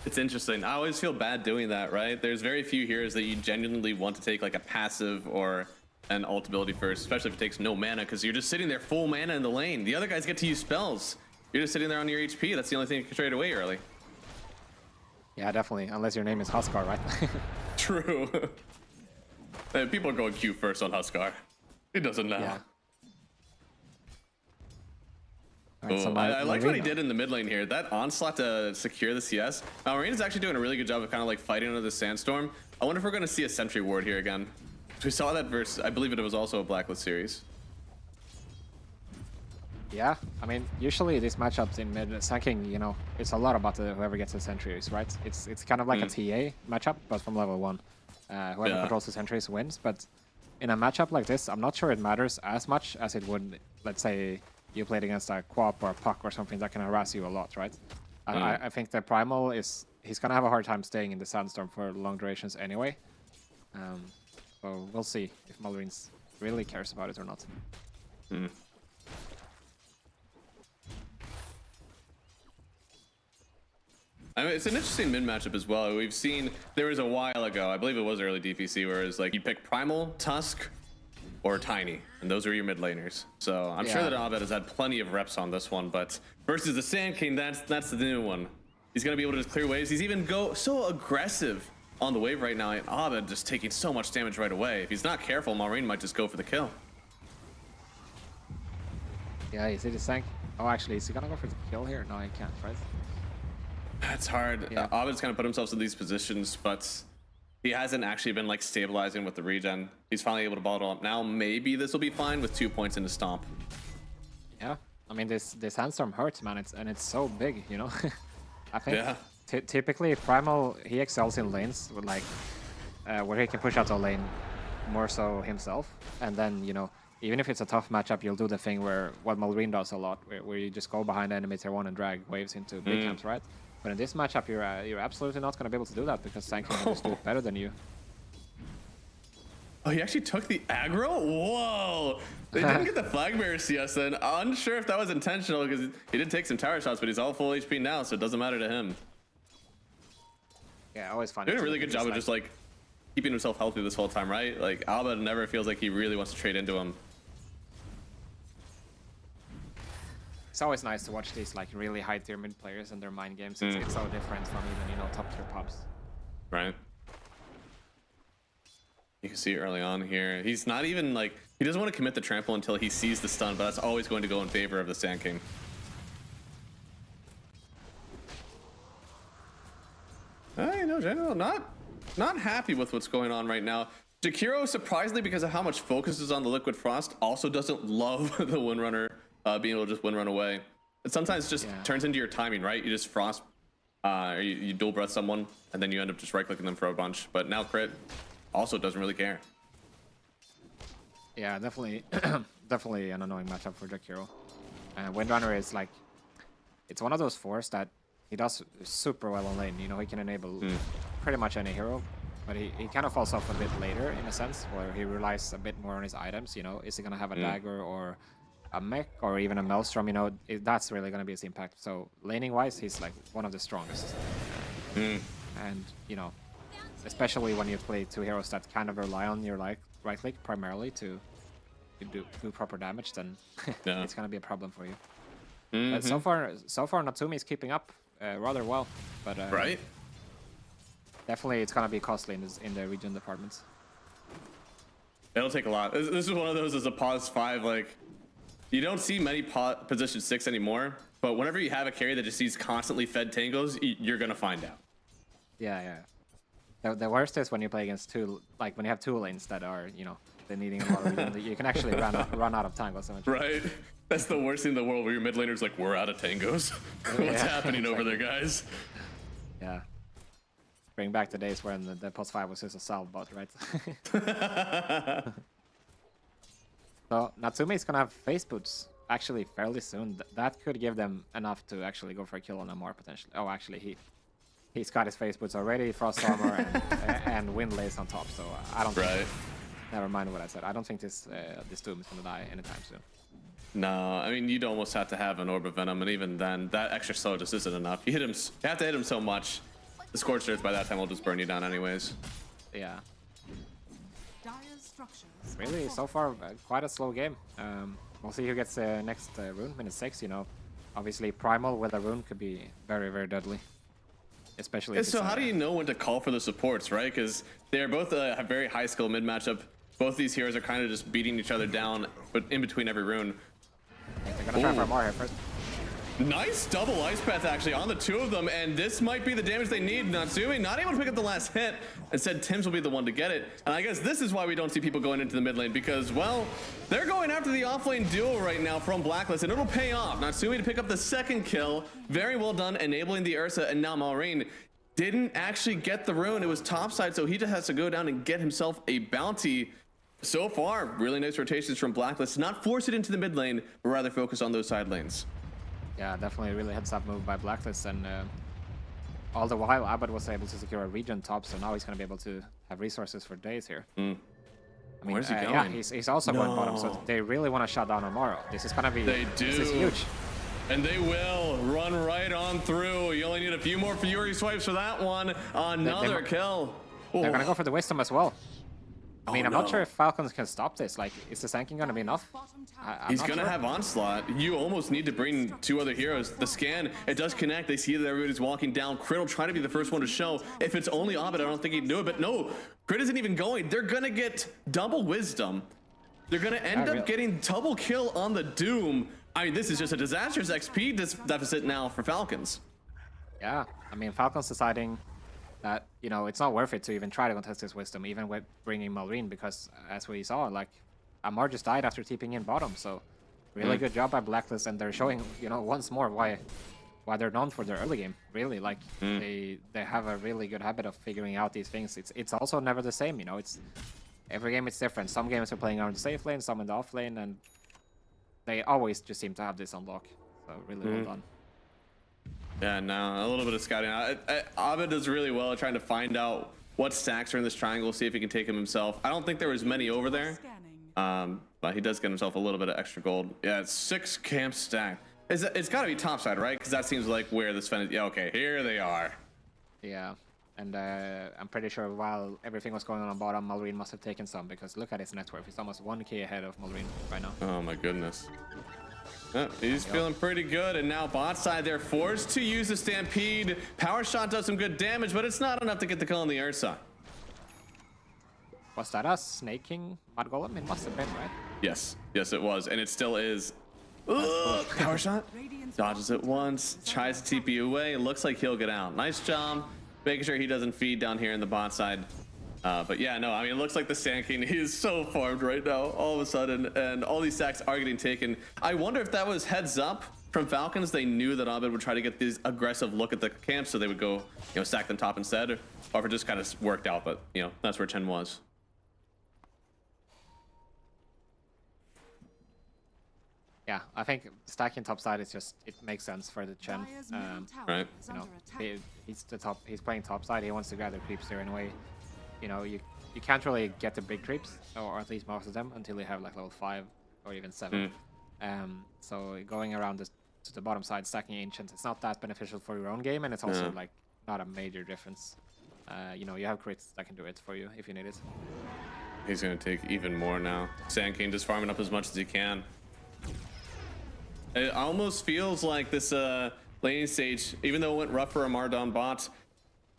It's interesting. I always feel bad doing that, right? There's very few heroes that you genuinely want to take like a passive or an ult ability first, especially if it takes no mana, because you're just sitting there full mana in the lane. The other guys get to use spells. You're just sitting there on your HP. That's the only thing you can trade away early. Yeah, definitely. Unless your name is Huskar, right? True. People are going Q first on Huskar. He doesn't know. Yeah. Right, Alright, so I like what he Marina. did in the mid lane here. That onslaught to secure the CS. Marina's actually doing a really good job of kind of like fighting under the sandstorm. I wonder if we're going to see a sentry ward here again. We saw that versus, I believe it was also a Blacklist series. Yeah, I mean, usually these matchups in mid Sanking, you know, it's a lot about whoever gets the sentries, right? It's kind of like a TA matchup, but from level 1. Whoever controls the sentries wins, but in a matchup like this, I'm not sure it matters as much as it would, let's say, you played against a Quap or a Puck or something that can harass you a lot, right? I think the Primal is, he's going to have a hard time staying in the Sandstorm for long durations anyway. So we'll see if Malrines really cares about it or not. I mean, it's an interesting mid matchup as well. We've seen, there was a while ago, I believe it was early DPC, where it was like you pick Primal, Tusk, or Tiny, and those are your mid laners. So I'm sure that Abed has had plenty of reps on this one, but versus the Sand King, that's the new one. He's gonna be able to just clear waves. He's even go so aggressive on the wave right now, and Abed just taking so much damage right away. If he's not careful, Malrine might just go for the kill. Yeah, you see the Sank? Oh, actually, is he gonna go for the kill here? No, he can't, right? That's hard. Yeah. Abed's kind of put himself in these positions, but he hasn't actually been like stabilizing with the regen. He's finally able to bottle up. Now maybe this will be fine with 2 points into Stomp. Yeah, I mean, this Sandstorm hurts, man, and it's so big, you know? I think typically Primal, he excels in lanes with like where he can push out the lane more so himself, and then, you know, even if it's a tough matchup, you'll do the thing where what Malrine does a lot, where you just go behind enemy tier 1 and drag waves into big camps, right? But in this matchup, you're absolutely not going to be able to do that because Sank can just do it better than you. Oh, he actually took the aggro? Whoa! They didn't get the flag bearer CS then. Unsure if that was intentional because he did take some tower shots, but he's all full HP now, so it doesn't matter to him. Yeah, always fun. Doing a really good job of just like keeping himself healthy this whole time, right? Like Abed never feels like he really wants to trade into him. It's always nice to watch these like really high tier mid players and their mind games. It's so different from even, you know, top tier pubs. Right. You can see early on here, he's not even like, he doesn't want to commit the trample until he sees the stun, but that's always going to go in favor of the Sand King. You know, General, not happy with what's going on right now. Jakiro, surprisingly, because of how much focus is on the Liquid Frost, also doesn't love the Windrunner being able to just Windrun away. It sometimes just turns into your timing, right? You just Frost, or you dual breath someone, and then you end up just right-clicking them for a bunch. But now Crit also doesn't really care. Yeah, definitely, definitely an annoying matchup for Jakiro. Windrunner is like, it's one of those fours that he does super well on lane. You know, he can enable pretty much any hero, but he kind of falls off a bit later in a sense, where he relies a bit more on his items. You know, is he gonna have a dagger or a mech or even a maelstrom? You know, that's really gonna be his impact. So laning wise, he's like one of the strongest. And you know, especially when you play two heroes that kind of rely on your right click primarily to do proper damage, then it's gonna be a problem for you. But so far Natsumi is keeping up rather well, but right, definitely it's gonna be costly in the region departments. It'll take a lot. This is one of those as a pause 5, like you don't see many position 6 anymore, but whenever you have a carry that just sees constantly fed tangos, you're gonna find out. Yeah. The worst is when you play against two, like when you have two lanes that are, you know, they're needing a lot of region, you can actually run out of tangos so much. Right. That's the worst thing in the world, where your mid laner's like, we're out of tangos. What's happening over there, guys? Yeah. Bring back the days when the post 5 was just a salve bot, right? So Natsumi is gonna have face boots actually fairly soon. That could give them enough to actually go for a kill on Amar potentially. Oh, actually he's got his face boots already, frost armor and wind lace on top. So I don't think, never mind what I said. I don't think this Doom is gonna die anytime soon. No, I mean, you'd almost have to have an Orb of Venom, and even then, that extra slow just isn't enough. You have to hit him so much. The Scorched Earth by that time will just burn you down anyways. Yeah. Dire's structures. Really, so far, quite a slow game. We'll see who gets the next rune, minute 6, you know. Obviously, Primal with a rune could be very, very deadly. Especially if So it's, how do you know when to call for the supports, right? Because they're both a very high skill mid matchup. Both these heroes are kind of just beating each other down, but in between every rune. They're gonna try for more here first. Nice double ice path actually on the two of them, and this might be the damage they need. Natsumi not able to pick up the last hit. Instead, Tim's will be the one to get it. And I guess this is why we don't see people going into the mid lane, because, well, they're going after the offlane duo right now from Blacklist, and it'll pay off. Natsumi to pick up the second kill. Very well done, enabling the Ursa, and now Malrine didn't actually get the rune. It was topside, so he just has to go down and get himself a bounty. So far, really nice rotations from Blacklist. Not force it into the mid lane, but rather focus on those side lanes. Yeah, definitely a really heads-up move by Blacklist, and all the while Abed was able to secure a region top, so now he's going to be able to have resources for days here. I mean, where's he going? Yeah, he's also going bottom, so they really want to shut down Amaro. This is going to be... They do. This is huge. And they will run right on through. You only need a few more Fury swipes for that one. Another kill. They're going to go for the Wisdom as well. I mean, I'm no. not sure if Falcons can stop this. Like, is the Sanking going to be enough? He's going to have Onslaught. You almost need to bring two other heroes. The scan, it does connect. They see that everybody's walking down. Crit will try to be the first one to show. If it's only Abed, I don't think he'd do it. But no, Crit isn't even going. They're going to get double Wisdom. They're going to end up getting double kill on the Doom. I mean, this is just a disastrous XP deficit now for Falcons. Yeah, I mean, Falcons deciding that, you know, it's not worth it to even try to contest this Wisdom, even with bringing Malrine, because as we saw, like, Amar just died after TPing in bottom, so really good job by Blacklist, and they're showing, you know, once more why they're known for their early game. Really, like, they have a really good habit of figuring out these things. It's also never the same, you know, it's every game it's different. Some games are playing around the safe lane, some in the off lane, and they always just seem to have this unlock, so really well done. Yeah, no, a little bit of scouting. Abed does really well at trying to find out what stacks are in this triangle, see if he can take them himself. I don't think there was many over there, but he does get himself a little bit of extra gold. Yeah, it's 6 camps stacked. It's got to be topside, right? Because that seems like where this Fen is. Yeah, okay, here they are. Yeah, and I'm pretty sure while everything was going on bottom, Malrine must have taken some, because look at his net worth. He's almost 1k ahead of Malrine right now. Oh my goodness. He's feeling pretty good, and now bot side, they're forced to use the Stampede. Power Shot does some good damage, but it's not enough to get the kill on the Ursa. Was that a snaking Mud Golem? It must have been, right? Yes, yes it was, and it still is. Power Shot, dodges it once, tries to TP away, looks like he'll get out. Nice job, making sure he doesn't feed down here in the bot side. But yeah, no, I mean, it looks like the Sand King is so farmed right now, all of a sudden, and all these stacks are getting taken. I wonder if that was heads up from Falcons. They knew that Abed would try to get this aggressive look at the camp, so they would go, you know, stack them top instead, or if it just kind of worked out, but, you know, that's where Chen was. Yeah, I think stacking top side is just, it makes sense for the Chen. Right. You know, he's playing top side, he wants to gather creeps there anyway. You know, you can't really get the big creeps, or at least most of them, until you have like level 5 or even 7. So going around to the bottom side, stacking Ancients, it's not that beneficial for your own game, and it's also like not a major difference. You know, you have crits that can do it for you if you need it. He's going to take even more now. Sand King just farming up as much as he can. It almost feels like this laning stage, even though it went rough for Amar down bot,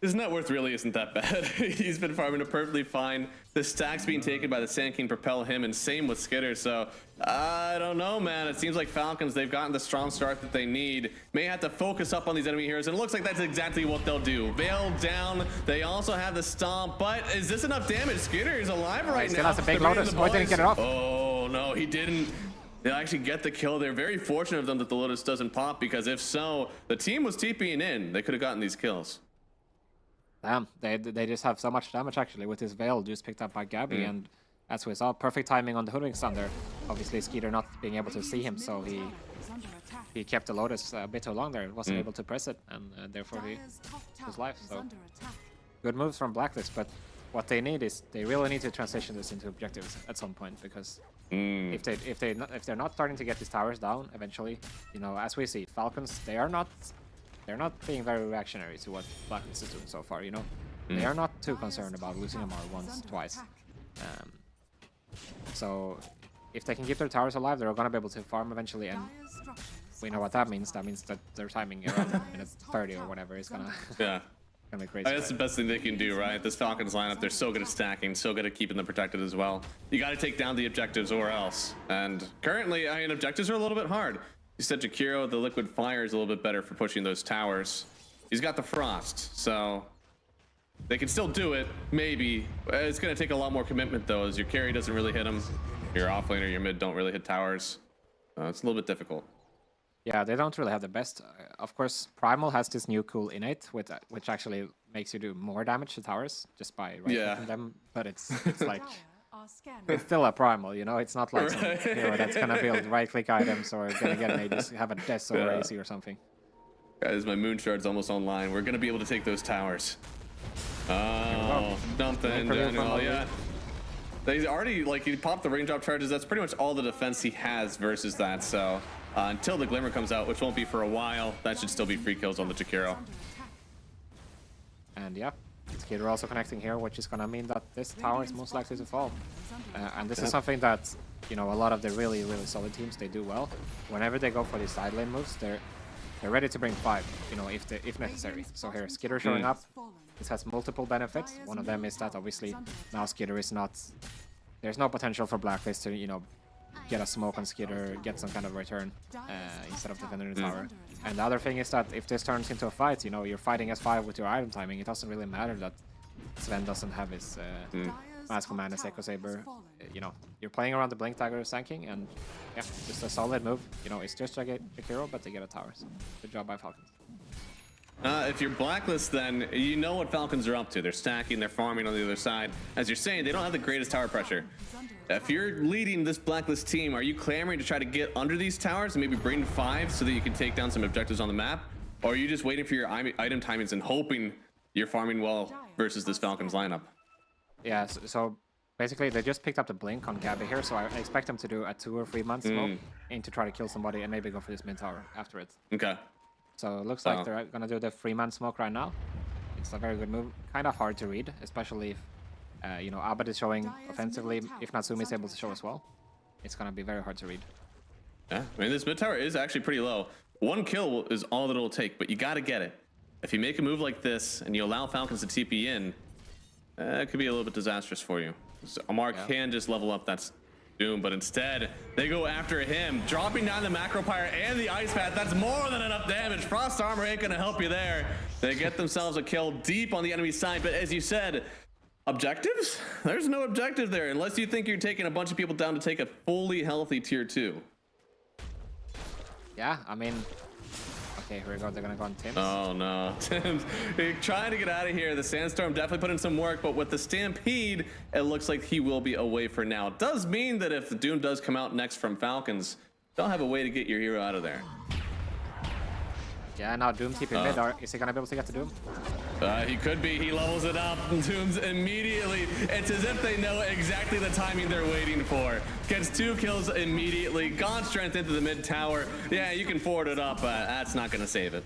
his net worth really isn't that bad. He's been farming it perfectly fine. The stacks being taken by the Sand King propel him, and same with Skitter. So I don't know, man. It seems like Falcons, they've gotten the strong start that they need. May have to focus up on these enemy heroes, and it looks like that's exactly what they'll do. Veil down. They also have the stomp, but is this enough damage? Skitter is alive right now. Still has a big Lotus. Oh, didn't get it off. Oh no, he didn't. They'll actually get the kill. They're very fortunate of them that the Lotus doesn't pop, because if so, the team was TPing in. They could have gotten these kills. Damn, they just have so much damage actually with this Veil just picked up by Gabby, and as we saw, perfect timing on the Hoodwink stun there. Obviously Skeeter not being able to see him, so he kept the Lotus a bit too long there, wasn't able to press it, and therefore he his life. So good moves from Blacklist, but what they need is they really need to transition this into objectives at some point, because if they're not starting to get these towers down eventually, you know, as we see, Falcons, they're not being very reactionary to what Blacklist is doing so far, you know. They are not too concerned about losing Amar once, twice. So if they can keep their towers alive, they're gonna be able to farm eventually, and we know what that means. That means that their timing around minute 30 or whatever is gonna Yeah. gonna be crazy. That's the best thing they can do, right? This Falcons lineup, they're so good at stacking, so good at keeping them protected as well. You got to take down the objectives or else. And currently, I mean, objectives are a little bit hard. You said Jakiro, the liquid fire is a little bit better for pushing those towers. He's got the frost, so they can still do it, maybe. It's going to take a lot more commitment, though, as your carry doesn't really hit them. Your offlane or your mid don't really hit towers. It's a little bit difficult. Yeah, they don't really have the best. Of course, Primal has this new cool innate, which actually makes you do more damage to towers just by right-clicking them. But it's like it's still a Primal, you know. It's not like some hero that's gonna build right-click items or gonna get an just have a death or AC or something. Guys, my moon shard's almost online. We're gonna be able to take those towers. Oh, something. Yeah. They already he popped the raindrop charges. That's pretty much all the defense he has versus that. So. Until the Glimmer comes out, which won't be for a while, that should still be free kills on the Jakiro. And yeah, Skidder also connecting here, which is going to mean that this tower is most likely to fall. And this is something that, you know, a lot of the really, really solid teams, they do well. Whenever they go for these side lane moves, they're ready to bring 5, you know, if necessary. So here, Skidder showing up. This has multiple benefits. One of them is that obviously now Skidder is not... There's no potential for Blacklist to, you know, get a smoke on Skidder, get some kind of return instead of defending the tower. And the other thing is that if this turns into a fight, you know, you're fighting S5 with your item timing, it doesn't really matter that Sven doesn't have his Mask Command as Echo Saber. You know, you're playing around the Blink Dagger Sanking, and yeah, just a solid move. You know, it's just like a hero, but they get a tower. So good job by Falcons. If you're Blacklist, then you know what Falcons are up to. They're stacking, they're farming on the other side. As you're saying, they don't have the greatest tower pressure. If you're leading this Blacklist team, are you clamoring to try to get under these towers and maybe bring 5 so that you can take down some objectives on the map? Or are you just waiting for your item timings and hoping you're farming well versus this Falcons lineup? Yeah, so basically they just picked up the Blink on Gabby here, so I expect them to do a 2 or 3 month smoke and to try to kill somebody and maybe go for this mid tower after it. Okay. So it looks like they're gonna do the 3-man smoke right now. It's a very good move. Kind of hard to read, especially if you know, Abed is showing offensively. If Natsumi is able to show as well, it's gonna be very hard to read. Yeah, I mean, this mid tower is actually pretty low. 1 kill is all that it'll take, but you gotta get it. If you make a move like this and you allow Falcons to TP in, it could be a little bit disastrous for you. So Amar can just level up that Doom, but instead they go after him, dropping down the Macro Pyre and the Ice Path. That's more than enough damage. Frost Armor ain't gonna help you there. They get themselves a kill deep on the enemy side, but as you said, objectives? There's no objective there unless you think you're taking a bunch of people down to take a fully healthy tier 2. Yeah, I mean, okay, here we go. They're gonna go on Tim's. Oh no, Tim's trying to get out of here. The Sandstorm definitely put in some work, but with the Stampede, it looks like he will be away for now. It does mean that if the Doom does come out next from Falcons, they'll have a way to get your hero out of there. Yeah, now Doom TP mid. Is he gonna be able to get the Doom? He could be. He levels it up. Doom's immediately. It's as if they know exactly the timing they're waiting for. Gets 2 kills immediately. God strength into the mid tower. Yeah, you can forward it up. That's not going to save it.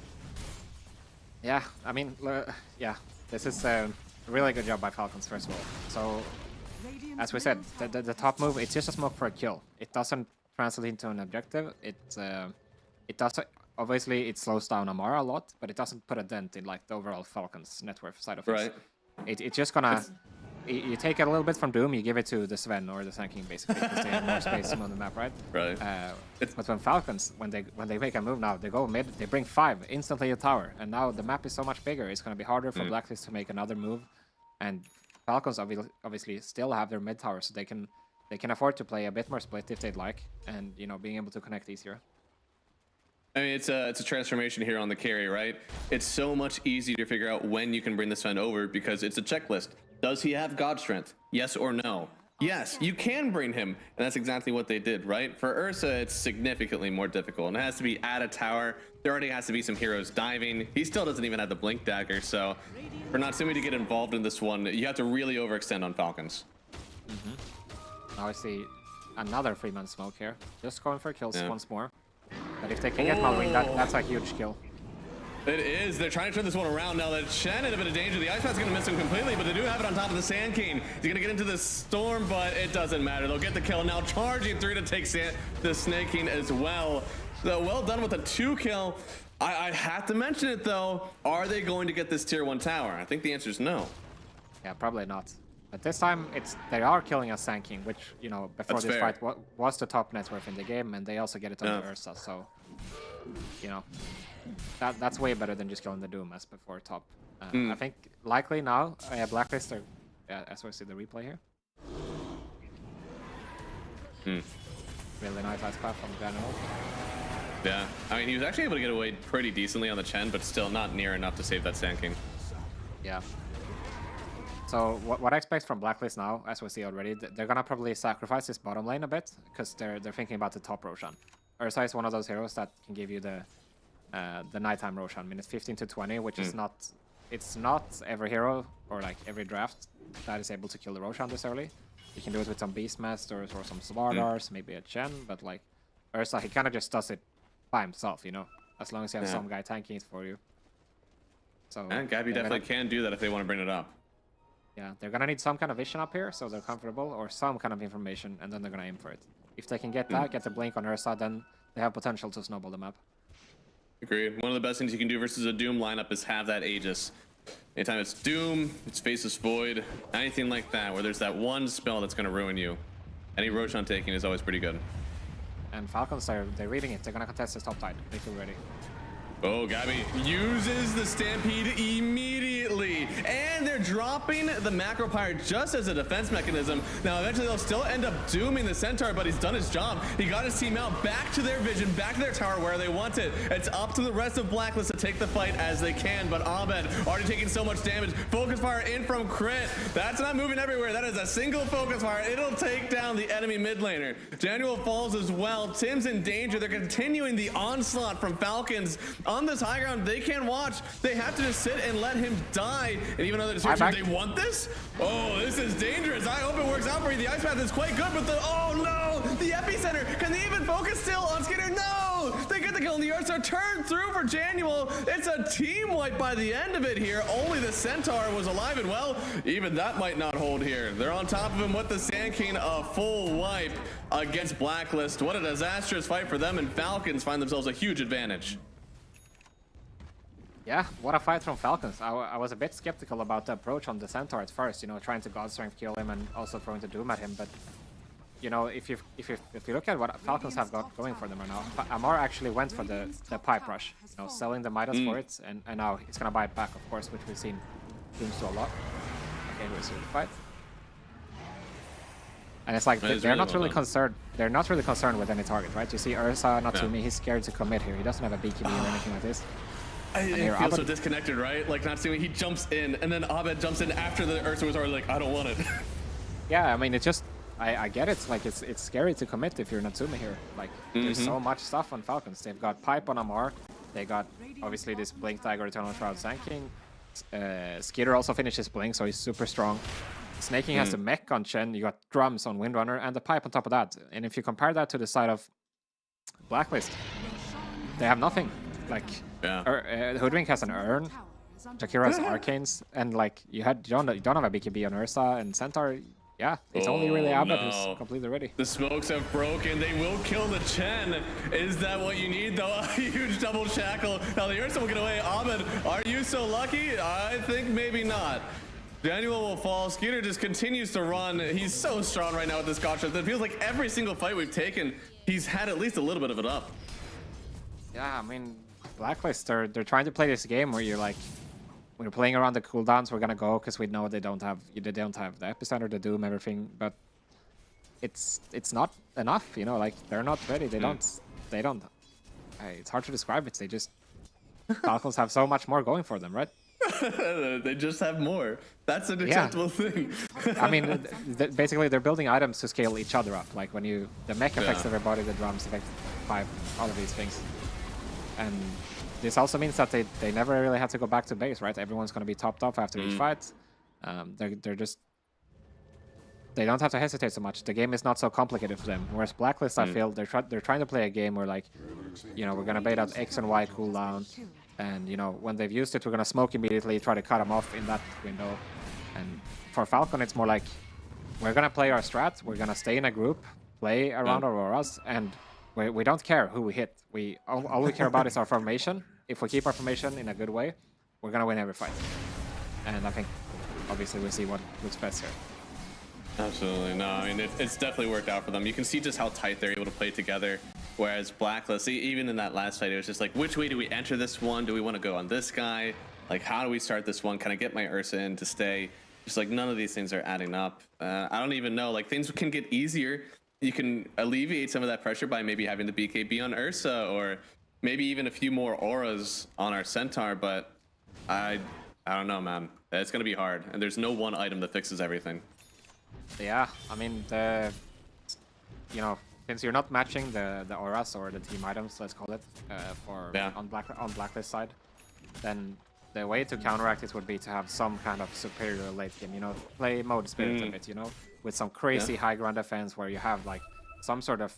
Yeah, I mean, yeah, this is a really good job by Falcons, first of all. So, as we said, the top move, it's just a smoke for a kill. It doesn't translate into an objective. It does. Obviously, it slows down Amara a lot, but it doesn't put a dent in like the overall Falcons net worth side of things. Right. It's just gonna... You take it a little bit from Doom, you give it to the Sven or the Sanking, basically, because they have more space on the map, right? Right. But when Falcons, when they make a move now, they go mid, they bring 5, instantly a tower, and now the map is so much bigger, it's gonna be harder for Blacklist to make another move, and Falcons obviously still have their mid tower, so they can afford to play a bit more split if they'd like, and you know, being able to connect easier. I mean, it's a transformation here on the carry, right? It's so much easier to figure out when you can bring the Sven over because it's a checklist. Does he have God Strength? Yes or no? Yes, you can bring him. And that's exactly what they did, right? For Ursa, it's significantly more difficult. And it has to be at a tower. There already has to be some heroes diving. He still doesn't even have the Blink Dagger. So for Natsumi to get involved in this one, you have to really overextend on Falcons. Now I see another 3-man smoke here. Just going for kills once more. But if they can get Malrine, that's a huge kill. It is. They're trying to turn this one around now. That Shen in a bit of danger. The Ice Path's going to miss him completely, but they do have it on top of the Sand King. He's going to get into the storm, but it doesn't matter. They'll get the kill. Now charging through to take the Snake King as well. So well done with a 2 kill. I have to mention it though. Are they going to get this tier 1 tower? I think the answer is no. Yeah, probably not. But this time, they are killing a Sand King, which, you know, before That's this fair. fight was the top net worth in the game, and they also get it on the Ursa, so, you know, that's way better than just killing the Doom as before top. I think likely now, Blacklist, as we see the replay here. Really nice Ice Path from General. Yeah, I mean, he was actually able to get away pretty decently on the Chen, but still not near enough to save that Sand King. Yeah. So what I expect from Blacklist now, as we see already, they're gonna probably sacrifice this bottom lane a bit because they're thinking about the top Roshan. Ursa is one of those heroes that can give you the nighttime Roshan, minutes 15 to 20, which is not, it's not every hero or like every draft that is able to kill the Roshan this early. You can do it with some Beastmasters or some Svardars, maybe a Chen, but like Ursa, he kind of just does it by himself, you know, as long as you have some guy tanking it for you. So And Gabby definitely can do that if they want to bring it up. Yeah, they're gonna need some kind of vision up here, so they're comfortable, or some kind of information, and then they're gonna aim for it. If they can get that, get the blink on Ursa, then they have potential to snowball the map. Agreed. One of the best things you can do versus a Doom lineup is have that Aegis. Anytime it's Doom, it's Faceless Void, anything like that, where there's that one spell that's going to ruin you. Any Roshan taking is always pretty good. And Falcons, they're reading it. They're gonna contest this top tide. They feel ready. Oh, Gabby uses the Stampede immediately. And they're dropping the Macro Pirate just as a defense mechanism. Now, eventually they'll still end up dooming the Centaur, but he's done his job. He got his team out back to their vision, back to their tower where they want it. It's up to the rest of Blacklist to take the fight as they can, but Abed already taking so much damage. Focus Fire in from Crit. That's not moving everywhere. That is a single Focus Fire. It'll take down the enemy mid laner. Daniel falls as well. Tim's in danger. They're continuing the onslaught from Falcons. On this high ground, they can't watch. They have to just sit and let him die. And even though they want this? Oh, this is dangerous. I hope it works out for you. The Ice Path is quite good, but oh no! The epicenter! Can they even focus still on Skinner? No! They get the kill, and the Arts are turned through for Janual. It's a team wipe by the end of it here. Only the Centaur was alive, and well, even that might not hold here. They're on top of him with the Sand King, a full wipe against Blacklist. What a disastrous fight for them, and Falcons find themselves a huge advantage. Yeah, what a fight from Falcons. I was a bit skeptical about the approach on the Centaur at first, you know, trying to God Strength kill him and also throwing the Doom at him, but you know, if you look at what Falcons have got going for them right now, Amar actually went for the pipe rush, you know, selling the Midas for it, and now he's gonna buy it back, of course, which we've seen Dooms do a lot. Okay, we're seeing the fight. And it's like they're not really concerned. They're not really concerned with any target, right? You see Ursa, Natsumi, he's scared to commit here. He doesn't have a BKB or anything like this. It feels so disconnected, right? Like Natsumi, he jumps in, and then Abed jumps in after the Ursa was already like, I don't want it. Yeah, I mean, it's just, I get it. Like, it's scary to commit if you're Natsumi here. Like, there's so much stuff on Falcons. They've got Pipe on Amar. They got, obviously, this Blink Dagger, Eternal Shroud, Sand King. Skitter also finishes Blink, so he's super strong. Snake King has the mech on Chen. You got drums on Windrunner, and the Pipe on top of that. And if you compare that to the side of Blacklist, they have nothing. Like, Hoodwink has an Urn, Jakira has Arcanes, and like you don't have a BKB on Ursa and Centaur. Yeah, it's only really Abed who's completely ready. The smokes have broken. They will kill the Chen. Is that what you need, though? A huge double shackle. Now the Ursa will get away. Abed, are you so lucky? I think maybe not. Daniel will fall. Skeeter just continues to run. He's so strong right now with this gotcha. It feels like every single fight we've taken, he's had at least a little bit of it up. Yeah, I mean, Blacklist, they're trying to play this game where you're like, when you're playing around the cooldowns, we're gonna go because we know they don't have the epicenter, the Doom, everything, but it's not enough, you know, like they're not ready. They don't. It's hard to describe it. They just Falcons have so much more going for them, right? They just have more. That's an acceptable thing. I mean, basically they're building items to scale each other up. Like when the mech affects everybody, the drums affect Pipe, all of these things. And this also means that they never really have to go back to base, right? Everyone's going to be topped off after each fight. They don't have to hesitate so much. The game is not so complicated for them. Whereas Blacklist, I feel they're trying to play a game where, like, you know, we're going to bait out X and Y cooldown. And, you know, when they've used it, we're going to smoke immediately, try to cut them off in that window. And for Falcon, it's more like, we're going to play our strat, we're going to stay in a group, play around Auroras, and we don't care who we hit. All we care about is our formation. If we keep our formation in a good way, we're going to win every fight. And I think, obviously, we'll see what's best here. Absolutely. No, I mean, it's definitely worked out for them. You can see just how tight they're able to play together. Whereas Blacklist, even in that last fight, it was just like, which way do we enter this one? Do we want to go on this guy? Like, how do we start this one? Can I get my Ursa in to stay? Just like, none of these things are adding up. I don't even know. Like, things can get easier. You can alleviate some of that pressure by maybe having the BKB on Ursa, or maybe even a few more auras on our Centaur. But I don't know, man. It's going to be hard. And there's no one item that fixes everything. Yeah, I mean, you know, since you're not matching the auras or the team items, let's call it, on Blacklist side, then the way to counteract it would be to have some kind of superior late game, you know, play mode spirit a bit, you know, with some crazy high ground defense where you have like some sort of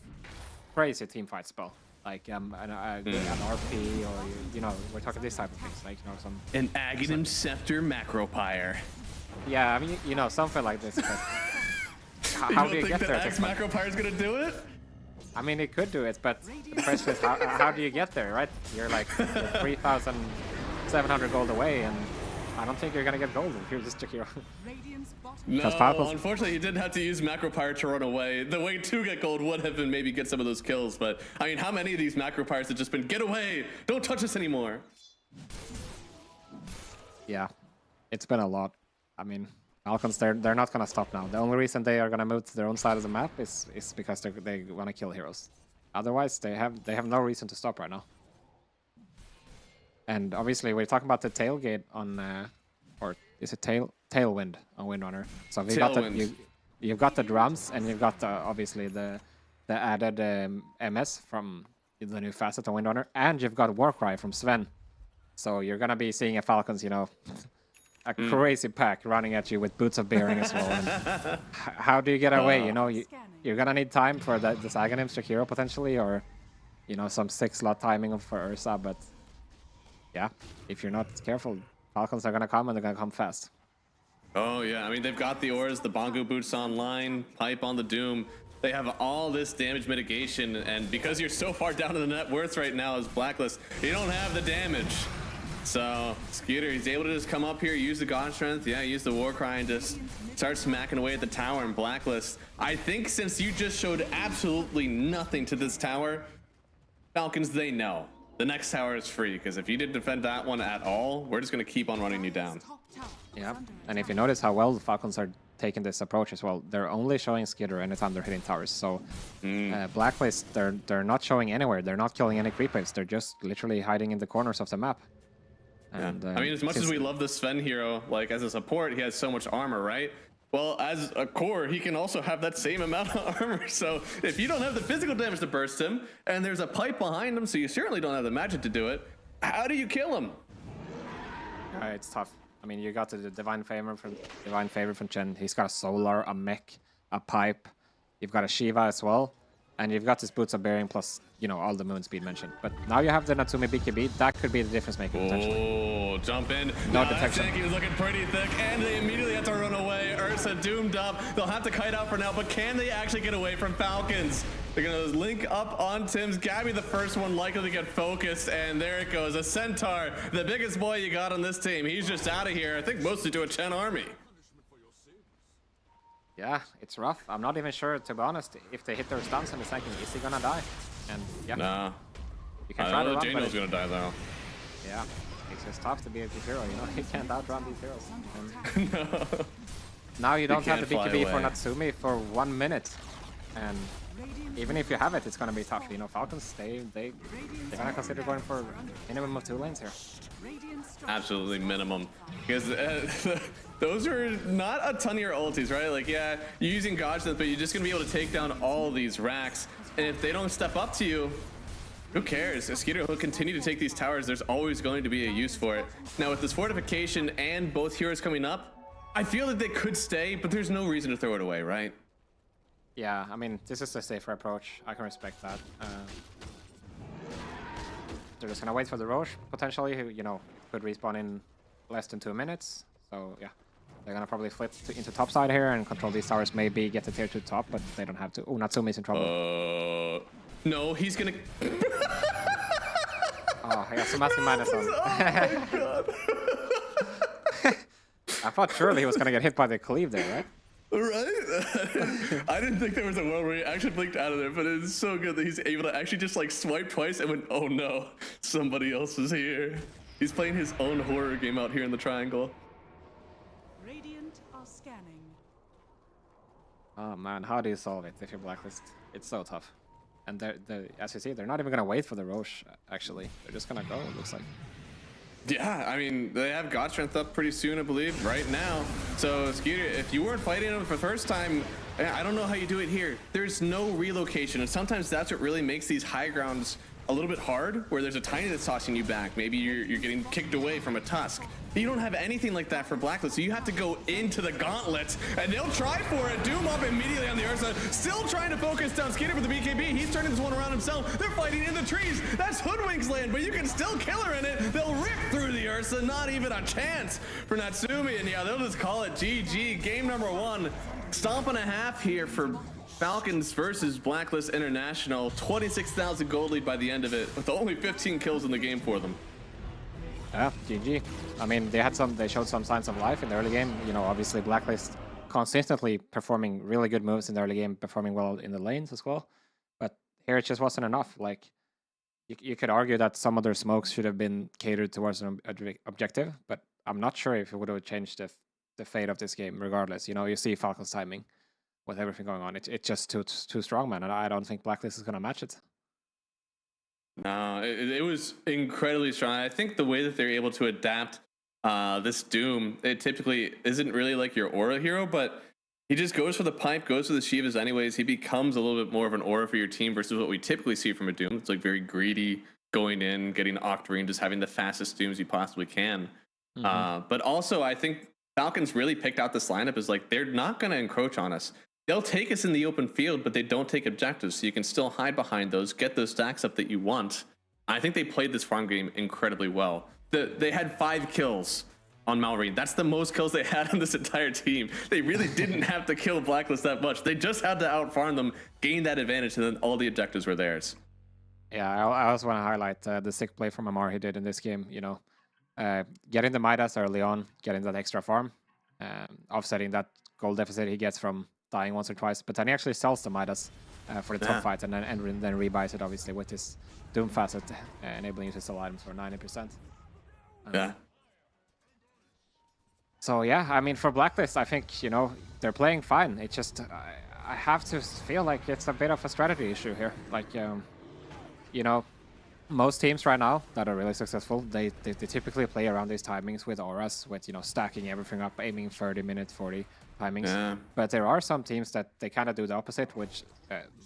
crazy team fight spell, like an RP, or you know, we're talking this type of things, like, you know, some an Aghanim Scepter Macropyre. Yeah, I mean, you know, something like this. But how do you get there? Axe Macropyre is gonna do it? I mean, it could do it, but the question is, how do you get there, right? You're like 3,700 gold away, and I don't think you're gonna get gold if you're just Jakiro. No, unfortunately, you didn't have to use Macropyre to run away. The way to get gold would have been maybe get some of those kills, but I mean, how many of these Macropyres have just been, get away, don't touch us anymore? Yeah, it's been a lot. I mean, Falcons, they're not gonna stop now. The only reason they are gonna move to their own side of the map is because they want to kill heroes. Otherwise, they have no reason to stop right now. And obviously, we're talking about the tailgate on, or is it tailwind on Windrunner? So you've got the drums, and you've got obviously the added MS from the new Facet on Windrunner, and you've got Warcry from Sven. So you're gonna be seeing a Falcons, you know, a crazy pack running at you with Boots of Bearing as well. And how do you get away? You know, you're gonna need time for this Aghanim's Jakiro potentially, or, you know, some 6-slot timing for Ursa. But yeah, if you're not careful, Falcons are gonna come, and they're gonna come fast. Oh yeah, I mean, they've got the auras, the Bongo Boots online, Pipe on the Doom. They have all this damage mitigation, and because you're so far down to the net worth right now as Blacklist, you don't have the damage. So Skeeter, he's able to just come up here, use the God Strength, use the Warcry, and just start smacking away at the tower and Blacklist. I think since you just showed absolutely nothing to this tower, Falcons, they know. The next tower is free, because if you didn't defend that one at all, we're just going to keep on running you down. Yeah, and if you notice how well the Falcons are taking this approach as well, they're only showing Skitter anytime they're hitting towers. So Blacklist, they're not showing anywhere. They're not killing any creep waves. They're just literally hiding in the corners of the map. And, I mean, as much as we love the Sven hero, like as a support, he has so much armor, right? Well, as a core, he can also have that same amount of armor. So if you don't have the physical damage to burst him, and there's a pipe behind him, so you certainly don't have the magic to do it, how do you kill him? It's tough. I mean, you got the Divine Favor from Chen. He's got a Solar, a Mech, a Pipe. You've got a Shiva as well. And you've got this Boots of Bearing plus, you know, all the moon speed mentioned. But now you have the Natsumi BKB. That could be the difference maker potentially. Oh, jump in. No That detection. tanky is looking pretty thick, and they immediately have to run away. Ursa doomed up. They'll have to kite out for now, but can they actually get away from Falcons? They're going to link up on Tim's. Gabby, the first one, likely to get focused, and there it goes. A Centaur, the biggest boy you got on this team. He's just out of here, I think mostly to a Chen army. Yeah, it's rough. I'm not even sure, to be honest, if they hit their stuns in a second, is he gonna die? And yeah, nah. You can try to run, Daniel's but gonna die though. Yeah, it's just tough to be a hero, you know? You can't outrun these heroes. No. Now you don't have the can't fly BKB for away. Natsumi for 1 minute. And even if you have it, it's gonna be tough. You know, Falcons, they're gonna consider going for minimum of 2 lanes here. Absolutely minimum, because those are not a ton of your ultis, right? Like, yeah, you're using God Strength, but you're just gonna be able to take down all these racks, and if they don't step up to you, who cares? Skeeter will continue to take these towers. There's always going to be a use for it. Now with this fortification and both heroes coming up, I feel that they could stay, but there's no reason to throw it away, right? Yeah, I mean, this is a safer approach. I can respect that. they're just gonna wait for the Roche potentially, who could respawn in less than 2 minutes. So yeah, they're gonna probably flip into top side here and control these towers. Maybe get the tier 2 top, but they don't have to. Oh, Natsumi's in trouble. No, he's gonna. Oh, I got some massive minus on. Oh my god. I thought surely he was gonna get hit by the cleave there, right? Right? I didn't think there was a world where he actually blinked out of there, but it's so good that he's able to actually just like swipe twice and went, oh no, somebody else is here. He's playing his own horror game out here in the triangle. Radiant are scanning. Oh man, how do you solve it if you're Blacklist? It's so tough. And as you see, they're not even gonna wait for the Roche, actually. They're just gonna go, it looks like. Yeah, I mean, they have God Strength up pretty soon, I believe, right now. So, Skeeter, if you weren't fighting them for the first time, I don't know how you do it here. There's no relocation, and sometimes that's what really makes these high grounds a little bit hard, where there's a Tiny that's tossing you back. Maybe you're getting kicked away from a Tusk. You don't have anything like that for Blacklist, so you have to go into the gauntlets, and they'll try for it. Doom up immediately on the Ursa, still trying to focus down Skeeter for the BKB. He's turning this one around himself. They're fighting in the trees. That's Hoodwink's land, but you can still kill her in it. They'll rip through the Ursa, not even a chance for Natsumi, and yeah, they'll just call it GG. Game number 1. Stomp and a half here for Falcons versus Blacklist International. 26,000 gold lead by the end of it, with only 15 kills in the game for them. Yeah, GG. I mean, they showed some signs of life in the early game. Obviously Blacklist consistently performing really good moves in the early game, performing well in the lanes as well. But here it just wasn't enough. Like, you could argue that some of their smokes should have been catered towards an objective, but I'm not sure if it would have changed the fate of this game regardless. You see Falcon's timing with everything going on. It's just too strong, man, and I don't think Blacklist is going to match it. No, it was incredibly strong. I think the way that they're able to adapt this Doom, it typically isn't really like your aura hero, but he just goes for the pipe, goes for the Shivas anyways. He becomes a little bit more of an aura for your team versus what we typically see from a Doom. It's like very greedy, going in, getting Octarine, just having the fastest Dooms you possibly can. But also, I think Falcons really picked out this lineup as like, they're not going to encroach on us. They'll take us in the open field, but they don't take objectives, so you can still hide behind those, get those stacks up that you want. I think they played this farm game incredibly well. They had 5 kills on Malrine. That's the most kills they had on this entire team. They really didn't have to kill Blacklist that much. They just had to out-farm them, gain that advantage, and then all the objectives were theirs. Yeah, I also want to highlight the sick play from Amar he did in this game. Getting the Midas early on, getting that extra farm, offsetting that gold deficit he gets from dying once or twice, but then he actually sells the Midas for the top fight and then rebuys it obviously with his Doom Facet, enabling you to sell items for 90%. Yeah. So yeah, I mean, for Blacklist, I think, they're playing fine. It's just, I have to feel like it's a bit of a strategy issue here. Like, most teams right now that are really successful, they typically play around these timings with auras, with, stacking everything up, aiming 30 minutes, 40 timings. Yeah. But there are some teams that they kind of do the opposite, which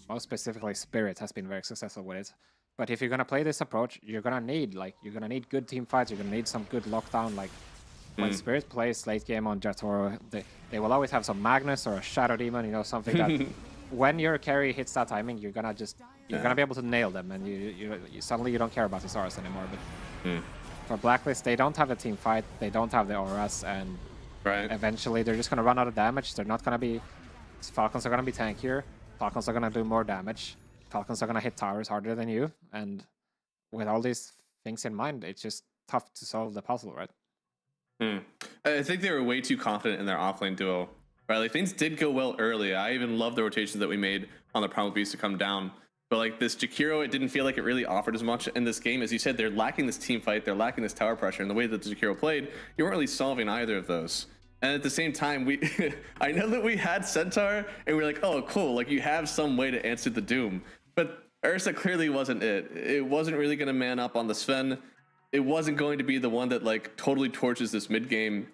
most specifically Spirit has been very successful with it. But if you're going to play this approach, you're going to need good team fights, you're going to need some good lockdown. Like, when Spirit plays late game on Jatoro, they will always have some Magnus or a Shadow Demon, something that when your carry hits that timing, you're gonna be able to nail them, and you suddenly you don't care about the auras anymore. But for Blacklist, they don't have a team fight, they don't have the auras, and eventually they're just gonna run out of damage. They're not gonna be Falcons are gonna be tankier. Falcons are gonna do more damage. Falcons are gonna hit towers harder than you, and with all these things in mind, it's just tough to solve the puzzle, right? I think they were way too confident in their offlane duo. Right, like things did go well early. I even love the rotations that we made on the Primal Beast to come down. But like this Jakiro, it didn't feel like it really offered as much in this game. As you said, they're lacking this team fight, they're lacking this tower pressure, and the way that the Jakiro played, you weren't really solving either of those. And at the same time, I know that we had Centaur, and we were like, oh, cool, like you have some way to answer the Doom. But Ursa clearly wasn't it. It wasn't really going to man up on the Sven. It wasn't going to be the one that like totally torches this mid game.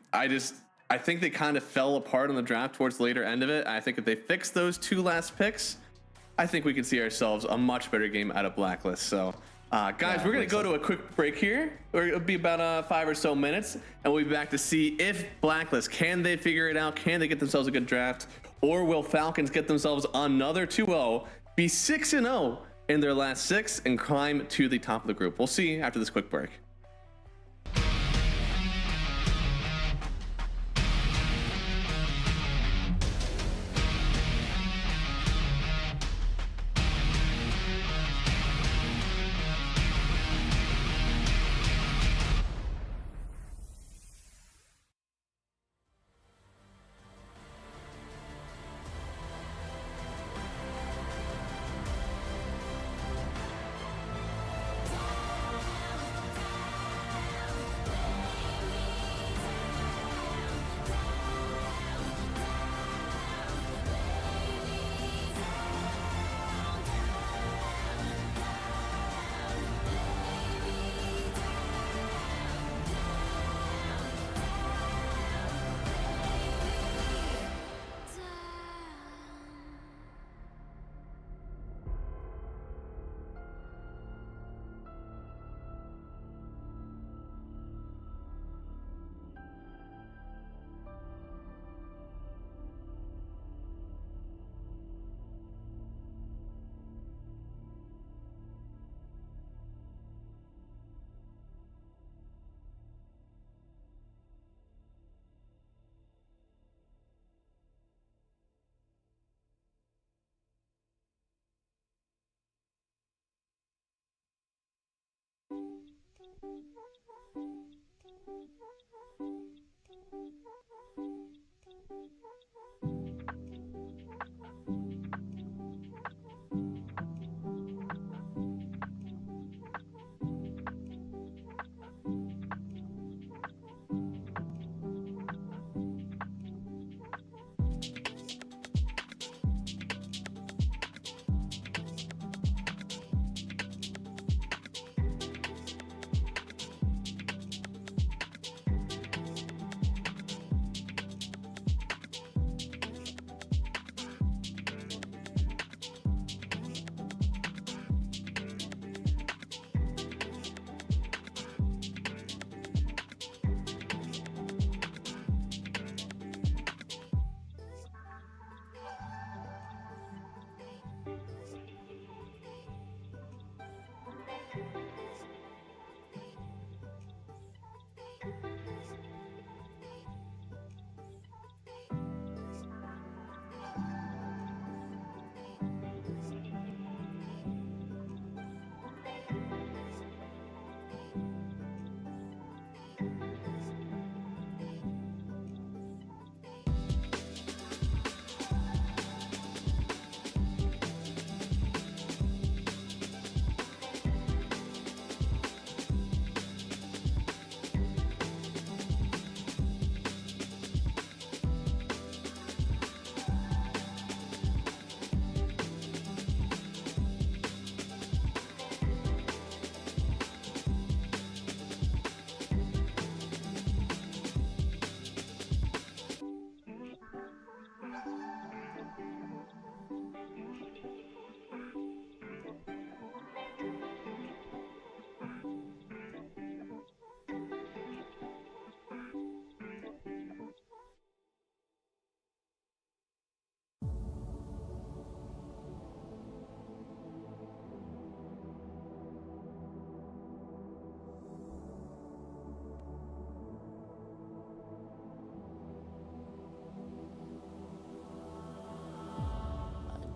I think they kind of fell apart on the draft towards the later end of it. I think if they fix those 2 last picks, I think we can see ourselves a much better game out of Blacklist. So, guys, we're going to go to a quick break here. It'll be about 5 or so minutes, and we'll be back to see if Blacklist, can they figure it out? Can they get themselves a good draft? Or will Falcons get themselves another 2-0, be 6-0, in their last 6 and climb to the top of the group? We'll see after this quick break.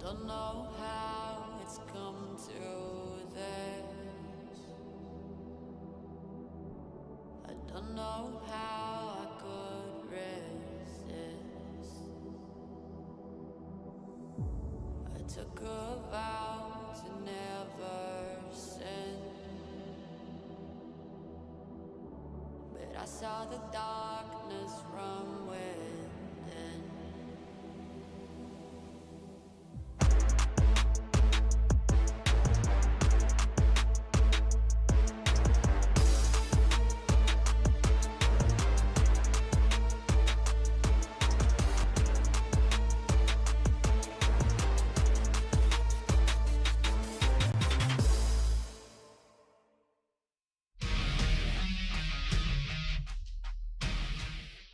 Don't know how it's come to this. I don't know how I could resist. I took a vow to never sin, but I saw the darkness from within.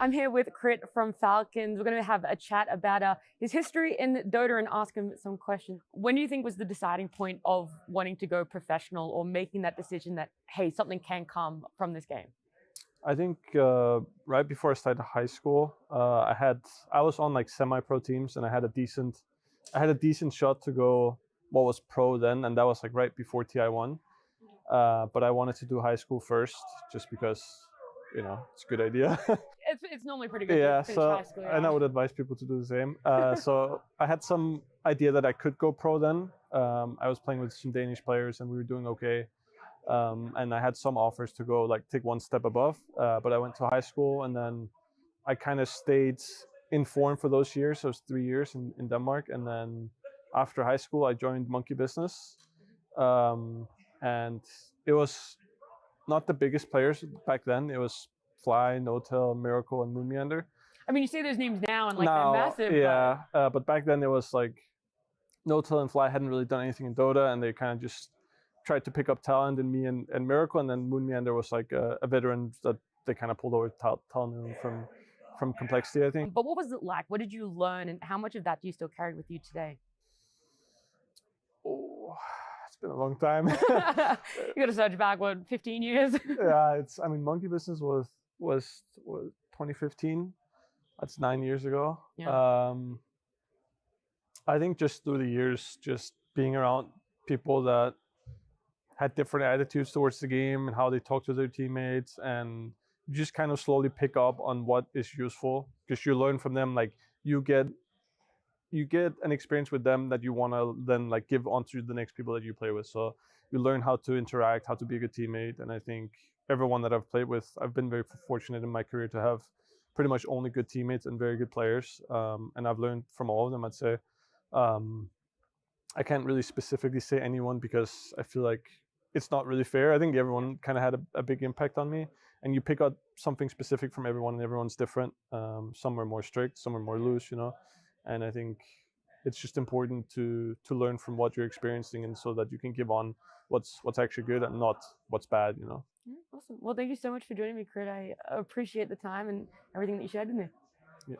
I'm here with Crit from Falcons. We're going to have a chat about his history in Dota and ask him some questions. When do you think was the deciding point of wanting to go professional or making that decision that, hey, something can come from this game? I think right before I started high school, I was on like semi-pro teams, and I had a decent shot to go what was pro then, and that was like right before TI1. But I wanted to do high school first, just because, you know, it's a good idea. It's normally pretty good Yeah, to finish so high school. and I would advise people to do the same. So I had some idea that I could go pro then. I was playing with some Danish players, and we were doing okay. And I had some offers to go like take one step above, but I went to high school, and then I kind of stayed in form for those years. So it was 3 years in Denmark, and then after high school I joined Monkey Business, and it was not the biggest players back then. It was Fly, Notel, Miracle, and Moon Meander. I mean, you say those names now and like Now, they're massive. yeah, but back then it was like Notel and Fly hadn't really done anything in Dota, and they kind of just tried to pick up talent in me and Miracle, and then Moon Meander was like a veteran that they kind of pulled over talent from Complexity, I think. But what was it like? What did you learn, and how much of that do you still carry with you today? Oh, it's been a long time. You got to search back, what, 15 years? Yeah, I mean, Monkey Business was 2015. That's 9 years ago. Yeah. I think just through the years, just being around people that had different attitudes towards the game and how they talk to their teammates, and you just kind of slowly pick up on what is useful, because you learn from them. Like you get an experience with them that you want to then like give on to the next people that you play with. So you learn how to interact, how to be a good teammate. And I think everyone that I've played with, I've been very fortunate in my career to have pretty much only good teammates and very good players. And I've learned from all of them, I'd say. I can't really specifically say anyone, because I feel like it's not really fair. I think everyone kind of had a big impact on me, and you pick out something specific from everyone, and everyone's different. Some are more strict, some are more loose, you know. And I think it's just important to learn from what you're experiencing, and so that you can give on what's actually good and not what's bad, you know. Awesome. Well, thank you so much for joining me, Crit. I appreciate the time and everything that you shared with me. Yeah.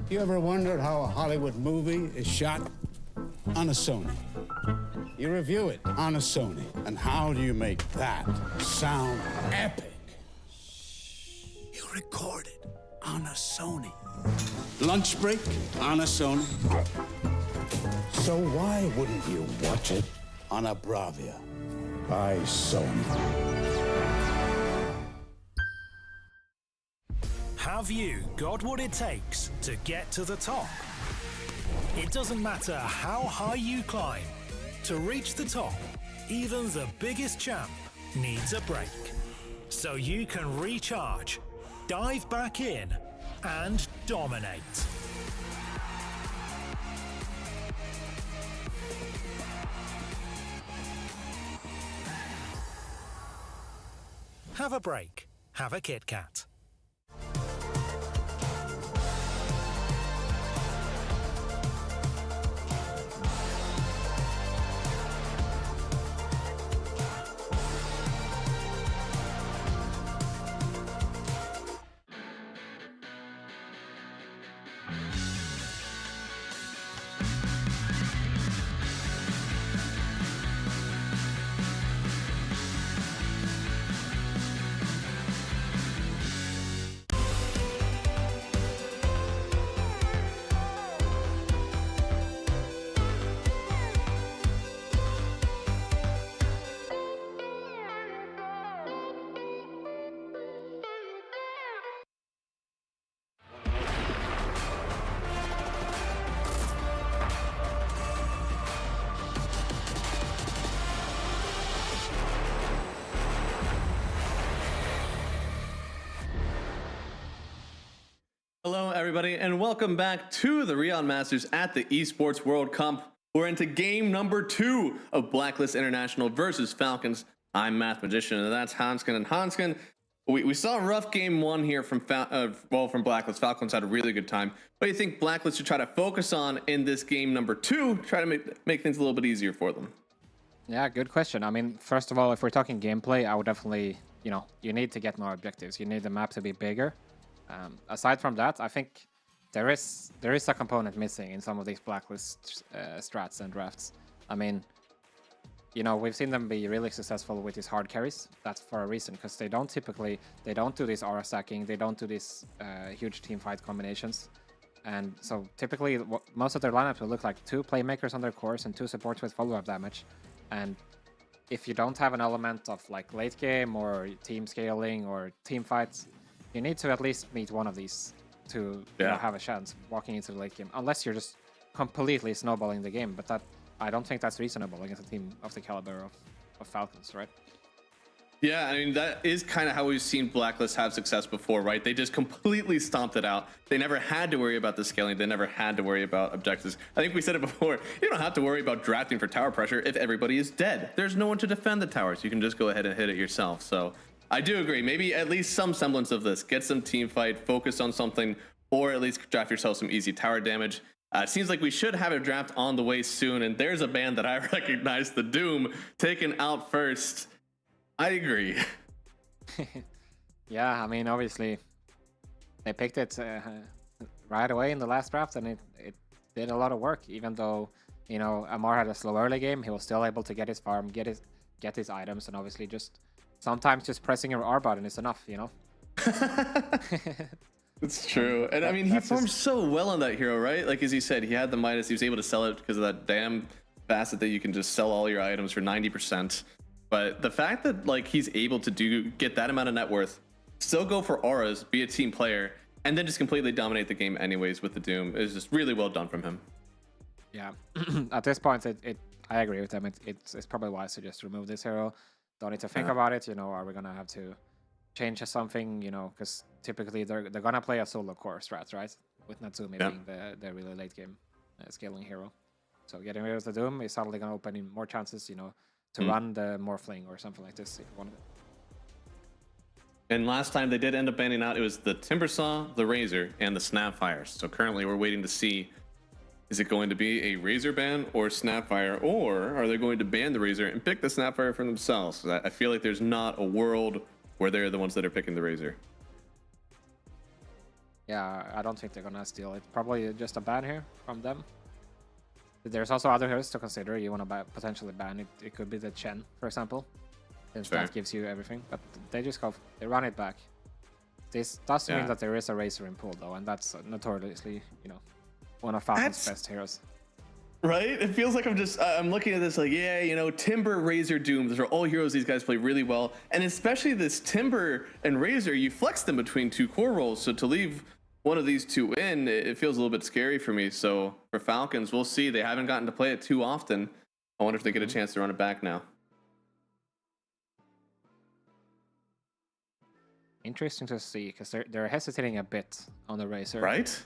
You ever wondered how a Hollywood movie is shot? On a Sony. You review it on a Sony. And how do you make that sound epic? You record it on a Sony. Lunch break on a Sony. So why wouldn't you watch it on a Bravia by Sony? Have you got what it takes to get to the top? It doesn't matter how high you climb. To reach the top, even the biggest champ needs a break. So you can recharge, dive back in, and dominate. Have a break. Have a Kit Kat. everybody, and welcome back to the Riyadh Masters at the Esports World Cup. We're into game number 2 of Blacklist International versus Falcons. I'm Math Magician, and that's Hanskin. And Hanskin, we saw a rough game 1 here from from Blacklist. Falcons had a really good time. What do you think Blacklist should try to focus on in this game number 2? Try to make things a little bit easier for them. Yeah, good question. I mean, first of all, if we're talking gameplay, I would definitely, you need to get more objectives. You need the map to be bigger. Aside from that, I think there is a component missing in some of these Blacklist strats and drafts. I mean, we've seen them be really successful with these hard carries. That's for a reason, because they don't do this aura stacking, they don't do these huge team fight combinations. And so typically most of their lineups will look like 2 playmakers on their cores and 2 supports with follow-up damage. And if you don't have an element of like late game or team scaling or team fights, you need to at least meet one of these to have a chance walking into the late game, unless you're just completely snowballing the game. But I don't think that's reasonable against a team of the caliber of Falcons, right? Yeah, I mean, that is kind of how we've seen Blacklist have success before, right? They just completely stomped it out. They never had to worry about the scaling. They never had to worry about objectives. I think we said it before. You don't have to worry about drafting for tower pressure if everybody is dead. There's no one to defend the towers. You can just go ahead and hit it yourself. So I do agree. Maybe at least some semblance of this. Get some team fight, focus on something, or at least draft yourself some easy tower damage. It seems like we should have a draft on the way soon, and there's a band that I recognize, the Doom, taken out first. I agree. Yeah, I mean, obviously, they picked it right away in the last draft, and it did a lot of work. Even though, Amar had a slow early game, he was still able to get his farm, get his items, and obviously sometimes just pressing your R button is enough, It's true. And I mean, he performed so well on that hero, right? Like, as you said, he had the Midas. He was able to sell it because of that damn Facet that you can just sell all your items for 90%. But the fact that, like, he's able to get that amount of net worth, still go for auras, be a team player, and then just completely dominate the game anyways with the Doom is just really well done from him. Yeah. At this point, I agree with them. It's probably wise to just remove this hero. Don't need to think about it. Are we gonna have to change something? Because typically they're gonna play a solo core strat, right? With Natsumi being the really late game scaling hero. So getting rid of the Doom is suddenly gonna open in more chances, to run the Morphling or something like this if you wanted it. And last time they did end up banning out, it was the Timbersaw, the Razor, and the Snapfires. So currently we're waiting to see, is it going to be a Razor ban or Snapfire, or are they going to ban the Razor and pick the Snapfire for themselves? I feel like there's not a world where they're the ones that are picking the Razor. Yeah, I don't think they're gonna steal it. Probably just a ban here from them. There's also other heroes to consider. You want to potentially ban it. It could be the Chen, for example, since that gives you everything. But they just they run it back. This does mean that there is a Razor in pool, though, and that's notoriously, one of Falcon's best heroes. Right? It feels like I'm looking at this like, Timber, Razor, Doom. Those are all heroes these guys play really well. And especially this Timber and Razor, you flex them between 2 core roles. So to leave one of these 2 in, it feels a little bit scary for me. So for Falcons, we'll see. They haven't gotten to play it too often. I wonder if they get a chance to run it back now. Interesting to see, because they're hesitating a bit on the Razor. Right?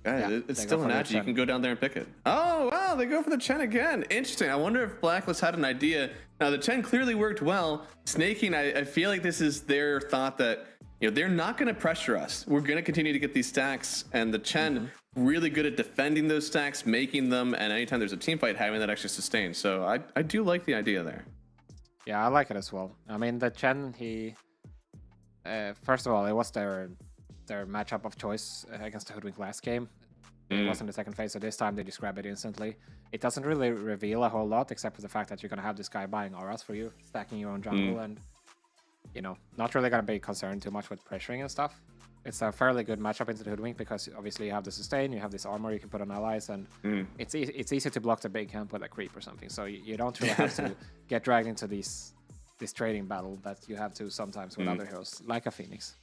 Yeah, it's still an edge. You can go down there and pick it. Oh, wow, they go for the Chen again. Interesting. I wonder if Blacklist had an idea. Now, the Chen clearly worked well. Snaking, I feel like this is their thought that, they're not going to pressure us. We're going to continue to get these stacks. And the Chen, really good at defending those stacks, making them, and anytime there's a team fight, having that extra sustain. So I do like the idea there. Yeah, I like it as well. I mean, the Chen, first of all, it was their matchup of choice against the Hoodwink last game. It was in the second phase, so this time they just grab it instantly. It doesn't really reveal a whole lot, except for the fact that you're going to have this guy buying auras for you, stacking your own jungle, and, not really going to be concerned too much with pressuring and stuff. It's a fairly good matchup into the Hoodwink, because obviously you have the sustain, you have this armor you can put on allies, and it's easy to block the big camp with a creep or something, so you don't really have to get dragged into this trading battle that you have to sometimes with other heroes, like a Phoenix.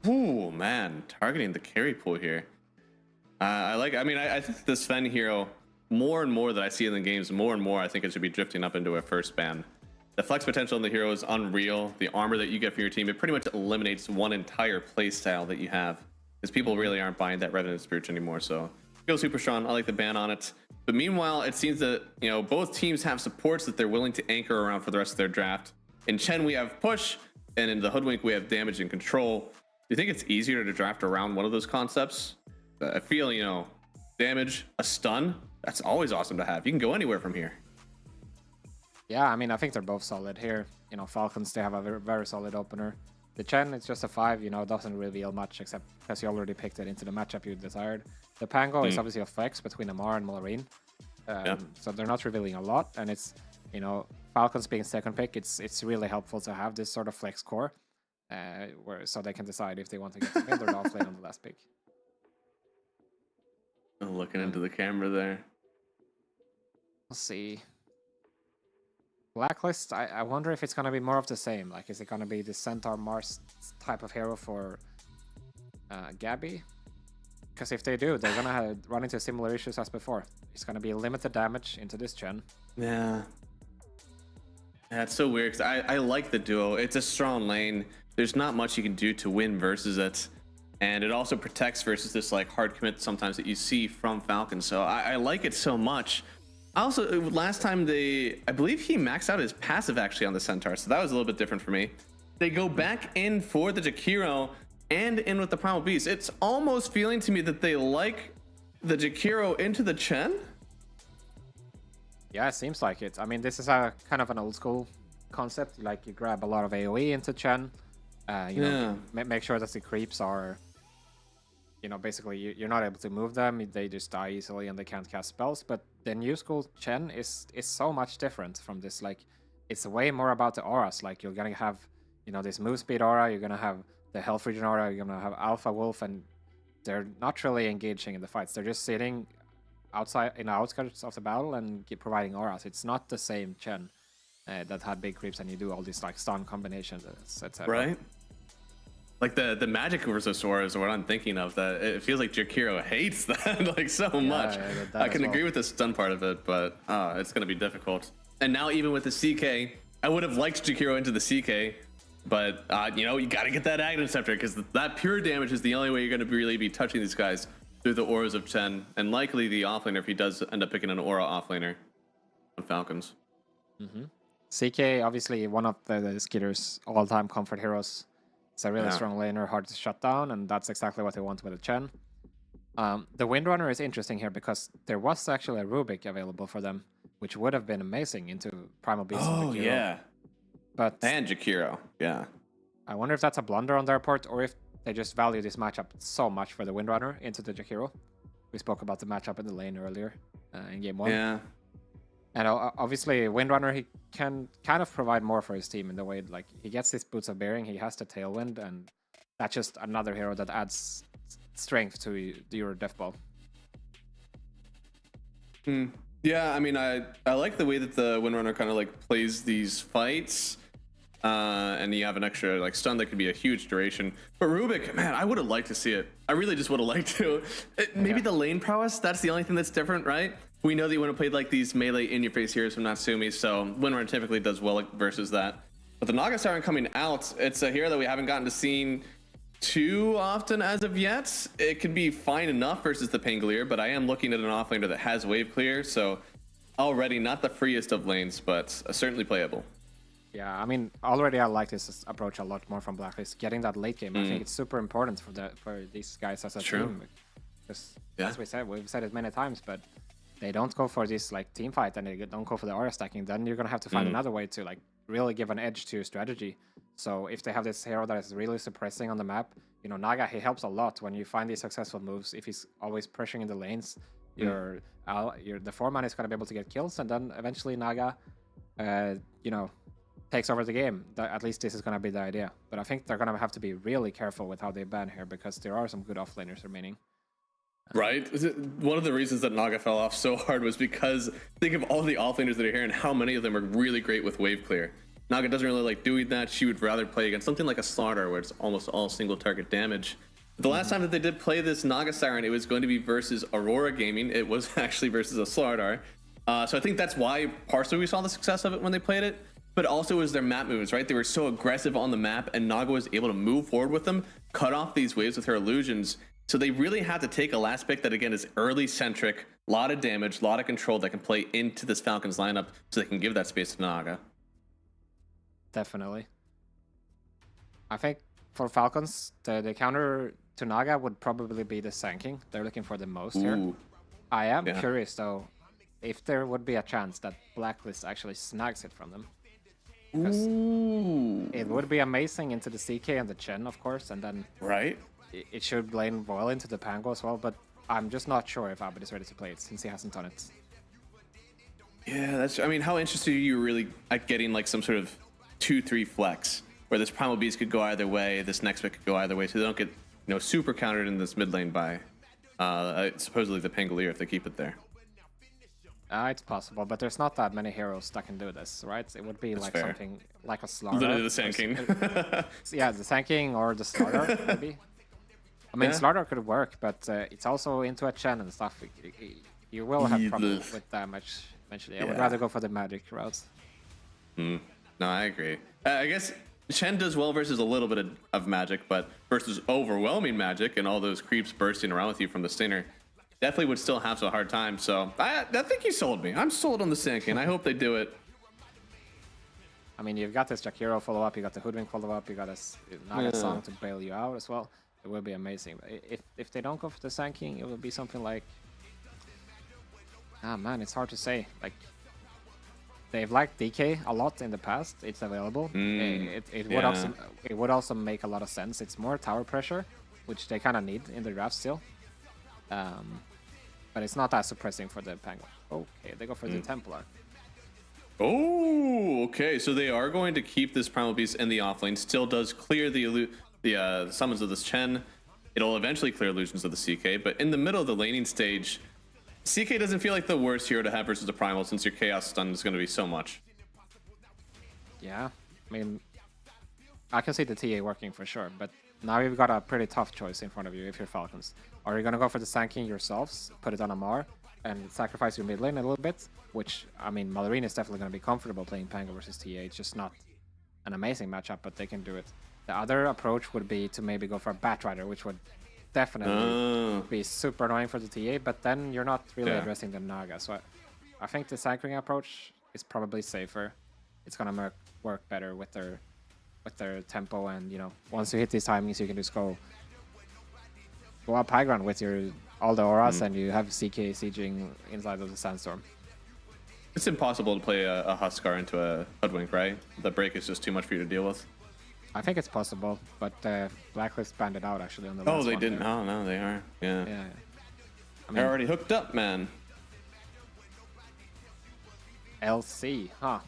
Ooh, man, targeting the carry pool here. I think the Sven hero, more and more that I see in the games, more and more I think it should be drifting up into a first ban. The flex potential in the hero is unreal. The armor that you get from your team, it pretty much eliminates one entire playstyle that you have. because people really aren't buying that Revenant Spirits anymore. So feels super strong. I like the ban on it. But meanwhile, it seems that both teams have supports that they're willing to anchor around for the rest of their draft. In Chen, we have push, and in the Hoodwink, we have damage and control. Do you think it's easier to draft around one of those concepts? I feel damage, a stun. That's always awesome to have. You can go anywhere from here. Yeah, I mean, I think they're both solid here. Falcons, they have a very solid opener. The Chen, it's just a 5, doesn't reveal much except because you already picked it into the matchup you desired. The Pango is obviously a flex between Amar and Molarine. So they're not revealing a lot, and it's, Falcons being second pick, it's really helpful to have this sort of flex core, so they can decide if they want to get the mid or the offlane on the last pick. Looking into the camera there. Let's see. Blacklist, I wonder if it's going to be more of the same. Like, is it going to be the Centaur Mars type of hero for Gabby? Because if they do, they're going to run into similar issues as before. It's going to be limited damage into this Chen. Yeah. Yeah, it's so weird because I like the duo. It's a strong lane. There's not much you can do to win versus it. And it also protects versus this like hard commit sometimes that you see from Falcon. So I like it so much. Also, last time I believe he maxed out his passive actually on the Centaur, so that was a little bit different for me. They go back in for the Jakiro and in with the Primal Beast. It's almost feeling to me that they like the Jakiro into the Chen. Yeah, it seems like it. I mean, this is a kind of an old school concept. Like, you grab a lot of AoE into Chen. Make sure that the creeps are, basically you're not able to move them. They just die easily and they can't cast spells. But the new school Chen is so much different from this. Like, it's way more about the auras. Like, you're gonna have, this move speed aura. You're gonna have the health regen aura. You're gonna have Alpha Wolf, and they're not really engaging in the fights. They're just sitting outside in the outskirts of the battle and providing auras. It's not the same Chen that had big creeps and you do all these like stun combinations, etc. Right. Like the magic versus aura is what I'm thinking of. That it feels like Jakiro hates that like so much. I can agree with the stun part of it, but it's gonna be difficult. And now even with the CK, I would have liked Jakiro into the CK, but you gotta get that Aghanim Scepter because that pure damage is the only way you're gonna really be touching these guys through the auras of Chen, and likely the offlaner if he does end up picking an aura offlaner on Falcons. CK, obviously one of the Skitter's all-time comfort heroes. It's a really strong laner, hard to shut down, and that's exactly what they want with the Chen. The Windrunner is interesting here because there was actually a Rubik available for them, which would have been amazing into Primal Beast and Jakiro. Yeah. And Jakiro, yeah. I wonder if that's a blunder on their part, or if they just value this matchup so much for the Windrunner into the Jakiro. We spoke about the matchup in the lane earlier in game 1. Yeah. And obviously, Windrunner, he can kind of provide more for his team in the way, like, he gets his Boots of Bearing, he has the Tailwind, and that's just another hero that adds strength to your death ball. Yeah, I mean, I like the way that the Windrunner kind of like plays these fights, and you have an extra like stun that could be a huge duration. But Rubik, man, I would have liked to see it. I really just would have liked to. Maybe the lane prowess, that's the only thing that's different, right? We know that you want to play like these melee in-your-face heroes from Natsumi, so Windrunner typically does well versus that. But the Naga Siren coming out, it's a hero that we haven't gotten to see too often as of yet. It could be fine enough versus the Pangolier, but I am looking at an offlaner that has wave clear, so already not the freest of lanes, but certainly playable. Yeah, I mean, already I like this approach a lot more from Blacklist. Getting that late game, I think it's super important for these guys as a team. Because as we've said it many times, but they don't go for this like team fight and they don't go for the aura stacking, then you're gonna have to find another way to like really give an edge to your strategy. So if they have this hero that is really suppressing on the map, Naga, he helps a lot when you find these successful moves. If he's always pressuring in the lanes, the 4-man is gonna be able to get kills, and then eventually Naga, takes over the game. At least this is gonna be the idea. But I think they're gonna have to be really careful with how they ban here because there are some good offlaners remaining. Right? One of the reasons that Naga fell off so hard was because think of all the offlaners that are here and how many of them are really great with wave clear. Naga doesn't really like doing that. She would rather play against something like a Slaughter where it's almost all single target damage. The last time that they did play this Naga Siren, it was going to be versus Aurora Gaming. It was actually versus a Slaughter. So I think that's why partially we saw the success of it when they played it. But also it was their map moves, right? They were so aggressive on the map and Naga was able to move forward with them, cut off these waves with her illusions, So they really have to take a last pick that, again, is early centric, a lot of damage, a lot of control that can play into this Falcons lineup so they can give that space to Naga. Definitely. I think for Falcons, the counter to Naga would probably be the Sanking. They're looking for the most here. I am curious, though, if there would be a chance that Blacklist actually snags it from them. Because it would be amazing into the CK and the Chen, of course, and then it should blend well into the Pango as well, but I'm just not sure if Abed is ready to play it since he hasn't done it. Yeah, that's. I mean, how interested are you really at getting like some sort of 2-3 flex where this Primal Beast could go either way, this next pick could go either way, so they don't get super countered in this mid lane by supposedly the Pangolier if they keep it there. It's possible, but there's not that many heroes that can do this, right? It would be like something like a Slaughter. Literally the Sand King. Yeah, the Sand King or the Slaughter, maybe. I mean, Slaughter could work, but it's also into a Chen and stuff. You will have trouble with damage eventually. I would rather go for the magic route. No, I agree. I guess Chen does well versus a little bit of magic, but versus overwhelming magic and all those creeps bursting around with you from the Stinger, definitely would still have a hard time. So I think you sold me. I'm sold on the Sand King. I hope they do it. I mean, you've got this Jakiro follow-up, you got the Hoodwink follow-up, you got this Naga song to bail you out as well. It will be amazing. If they don't go for the Sand King, it will be something like... Ah, man, it's hard to say. Like, they've liked DK a lot in the past. It's available. It would also make a lot of sense. It's more tower pressure, which they kind of need in the draft still. But it's not that suppressing for the Penguin. Okay, they go for the Templar. Oh, okay. So they are going to keep this Primal Beast in the offlane. Still does clear the summons of this Chen. It'll eventually clear illusions of the CK, but in the middle of the laning stage, CK doesn't feel like the worst hero to have versus the Primal since your Chaos Stun is going to be so much. Yeah, I mean, I can see the TA working for sure, but now you've got a pretty tough choice in front of you if you're Falcons. Are you going to go for the Sand King yourselves, put it on Amar, and sacrifice your mid lane a little bit? Which, I mean, Malorine is definitely going to be comfortable playing Pango versus TA. It's just not an amazing matchup, but they can do it. The other approach would be to maybe go for a Batrider, which would definitely be super annoying for the TA, but then you're not really addressing the Naga. So I think the Sand King approach is probably safer. It's going to work better with their tempo, and once you hit these timings, you can just go up high ground with all the auras, and you have CK sieging inside of the Sandstorm. It's impossible to play a Huskar into a Hoodwink, right? The break is just too much for you to deal with. I think it's possible, but Blacklist banned it out actually on the last one. Oh, they didn't. There. Oh, no, they are. Yeah. I mean, they're already hooked up, man. LC, huh?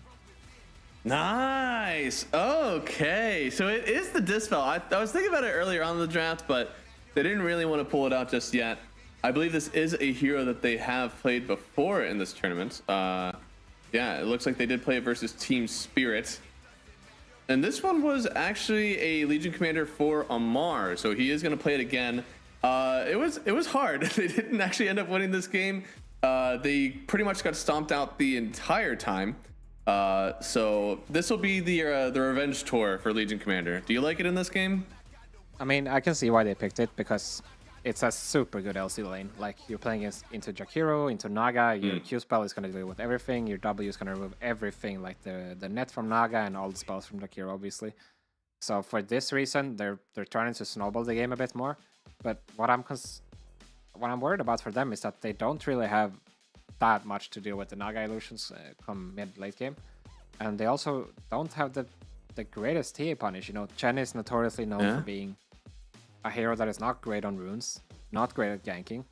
Nice. Okay, so it is the Dispel. I was thinking about it earlier on in the draft, but they didn't really want to pull it out just yet. I believe this is a hero that they have played before in this tournament. Yeah, it looks like they did play it versus Team Spirit. And this one was actually a Legion Commander for Amar, so he is going to play it again. It was hard. They didn't actually end up winning this game. They pretty much got stomped out the entire time. So this will be the revenge tour for Legion Commander. Do you like it in this game? I mean, I can see why they picked it, because it's a super good LC lane. Like, you're playing into Jakiro, into Naga, your Q spell is going to deal with everything, your W is going to remove everything, like the net from Naga and all the spells from Jakiro, obviously. So for this reason, they're trying to snowball the game a bit more. But what I'm worried about for them is that they don't really have that much to deal with the Naga illusions come mid-late game. And they also don't have the greatest TA punish. Chen is notoriously known for being a hero that is not great on runes, not great at ganking.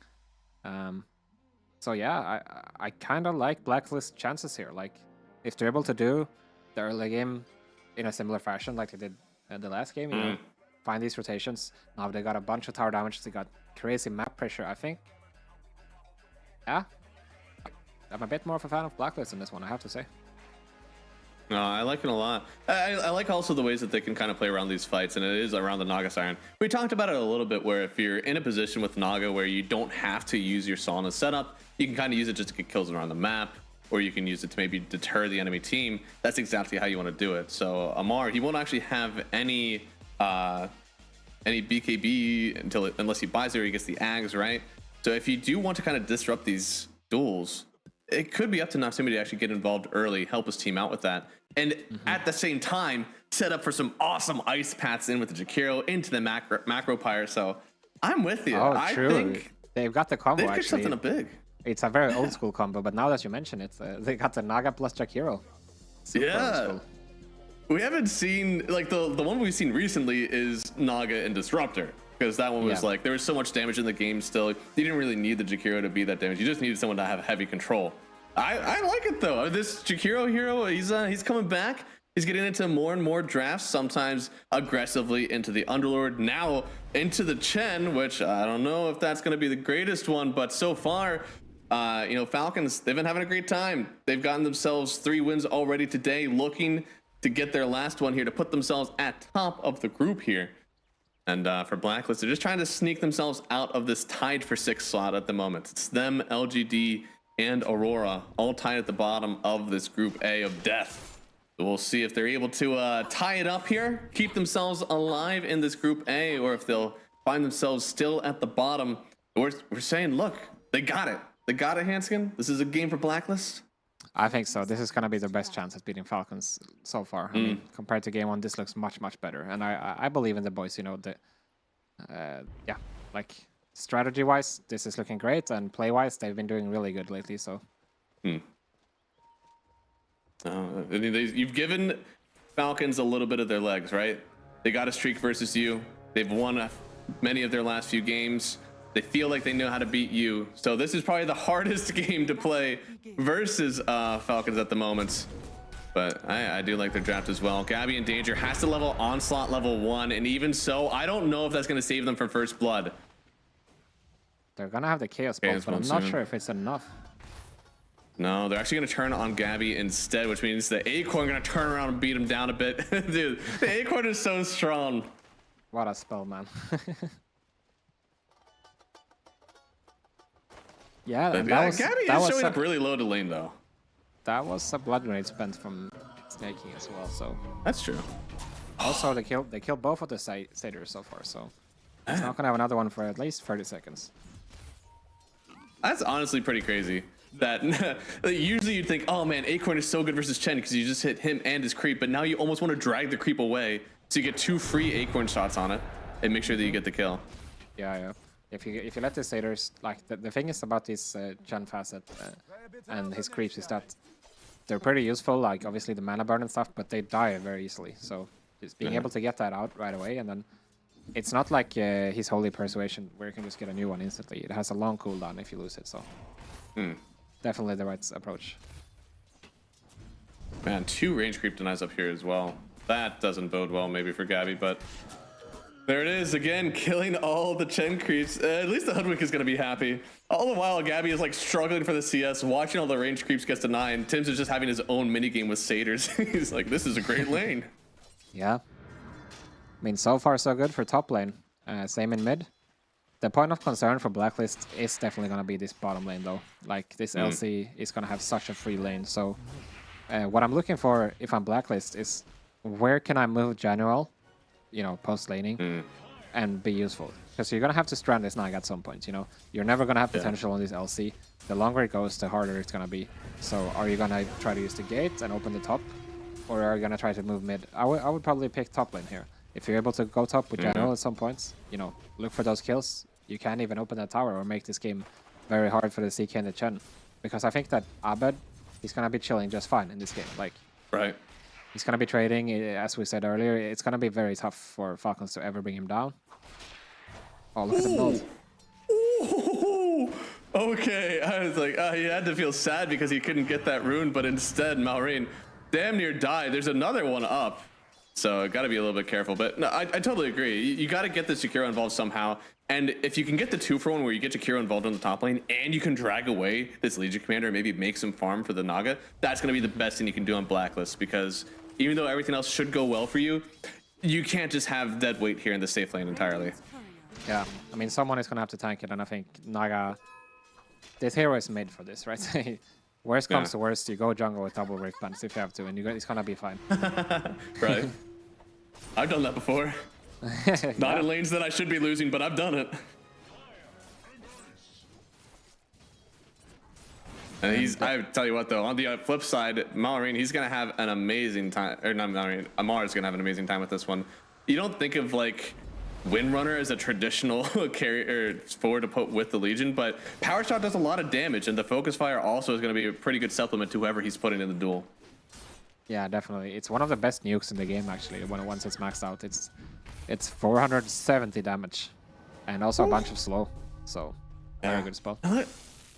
So yeah, I kind of like Blacklist chances here. Like, if they're able to do the early game in a similar fashion like they did in the last game, find these rotations. Now they got a bunch of tower damage, they got crazy map pressure, I think. Yeah, I'm a bit more of a fan of Blacklist in this one, I have to say. No, I like it a lot. I like also the ways that they can kind of play around these fights, and it is around the Naga Siren. We talked about it a little bit, where if you're in a position with Naga where you don't have to use your Solana setup, you can kind of use it just to get kills around the map, or you can use it to maybe deter the enemy team. That's exactly how you want to do it. So Amar, he won't actually have any any BKB unless he buys it or he gets the Ags, right? So if you do want to kind of disrupt these duels, it could be up to Natsumi to actually get involved early, help his team out with that. And at the same time, set up for some awesome ice paths in with the Jakiro into the macro pyre. So I'm with you. Oh, I true. think They've got the combo, they've got actually. something big. It's a very old school combo, but now that you mention it, they got the Naga plus Jakiro. Super old Yeah. school. We haven't seen, like, the one we've seen recently is Naga and Disruptor. Because that one was like, there was so much damage in the game still. You didn't really need the Jakiro to be that damage. You just needed someone to have heavy control. I like it though. This Jakiro hero, he's coming back. He's getting into more and more drafts, sometimes aggressively into the Underlord, now into the Chen, which I don't know if that's going to be the greatest one, but so far, you know, Falcons, they've been having a great time. They've gotten themselves 3 wins already today, looking to get their last one here to put themselves at top of the group here. And for Blacklist, they're just trying to sneak themselves out of this tied for 6th slot at the moment. It's them, LGD, and Aurora, all tied at the bottom of this Group A of death. So we'll see if they're able to tie it up here, keep themselves alive in this Group A, or if they'll find themselves still at the bottom. We're saying, look, they got it. They got it, Hanskin. This is a game for Blacklist. I think so. This is going to be their best chance at beating Falcons so far. I mean, compared to game 1, this looks much, much better. And I believe in the boys, you know, yeah, like strategy-wise, this is looking great. And play-wise, they've been doing really good lately, so. You've given Falcons a little bit of their legs, right? They got a streak versus you. They've won many of their last few games. They feel like they know how to beat you. So this is probably the hardest game to play versus Falcons at the moment. But I do like their draft as well. Gabby in danger, has to level Onslaught level 1. And even so, I don't know if that's going to save them from first blood. They're going to have the Chaos Bolt, but I'm not sure if it's enough. No, they're actually going to turn on Gabby instead, which means the Acorn going to turn around and beat him down a bit. Dude, the Acorn is so strong. What a spell, man. Yeah, and Gabby is showing up really low to lane, though. That was a blood grenade spent from Snaking as well, so. That's true. Also, they killed both of the satyrs so far, so. It's not gonna have another one for at least 30 seconds. That's honestly pretty crazy. That usually you'd think, oh man, Acorn is so good versus Chen because you just hit him and his creep, but now you almost want to drag the creep away so you get 2 free Acorn shots on it and make sure that you get the kill. Yeah. If you let the satyrs, like the thing is about this Chen Facet and his creeps is that they're pretty useful, like obviously the mana burn and stuff, but they die very easily. So just being able to get that out right away, and then it's not like his Holy Persuasion where you can just get a new one instantly. It has a long cooldown if you lose it, so definitely the right approach. Man, 2 range creep denies up here as well. That doesn't bode well maybe for Gabby, but there it is again, killing all the Chen creeps. At least the Hoodwink is going to be happy. All the while, Gabby is like struggling for the CS, watching all the range creeps get denied, and Tim's is just having his own minigame with satyrs. He's like, this is a great lane. Yeah. I mean, so far so good for top lane. Same in mid. The point of concern for Blacklist is definitely going to be this bottom lane, though. Like, this LC is going to have such a free lane. So, what I'm looking for if I'm Blacklist is where can I move General, you know, post laning, and be useful. Because you're going to have to strand this Nag at some point, you know. You're never going to have potential on this LC. The longer it goes, the harder it's going to be. So, are you going to try to use the gate and open the top? Or are you going to try to move mid? I would probably pick top lane here. If you're able to go top with General at some points, you know, look for those kills. You can even open that tower or make this game very hard for the CK and the Chen. Because I think that Abed, he's going to be chilling just fine in this game. Like, right. He's going to be trading, as we said earlier. It's going to be very tough for Falcons to ever bring him down. Oh, look at the build. Okay, I was like, he had to feel sad because he couldn't get that rune, but instead, Maureen damn near died. There's another one up. So got to be a little bit careful. But no, I totally agree. You got to get the Jakiro involved somehow. And if you can get the 2-for-1 where you get Jakiro involved on the top lane and you can drag away this Legion Commander and maybe make some farm for the Naga, that's going to be the best thing you can do on Blacklist. Because even though everything else should go well for you, you can't just have dead weight here in the safe lane entirely. Yeah, I mean, someone is going to have to tank it. And I think Naga, this hero is made for this, right? Worst comes to worst, you go jungle with double break pants if you have to, and it's gonna be fine. Right. I've done that before. Not in lanes that I should be losing, but I've done it. And I tell you what though, on the flip side, Malrine, he's gonna have an amazing time, or not Malrine, Amar's gonna have an amazing time with this one. You don't think of like Windrunner as a traditional carrier forward to put with the Legion, but Power Shot does a lot of damage, and the Focus Fire also is gonna be a pretty good supplement to whoever he's putting in the duel. Yeah, definitely. It's one of the best nukes in the game actually. Once it's maxed out, it's 470 damage, and also a bunch of slow. So very good spell.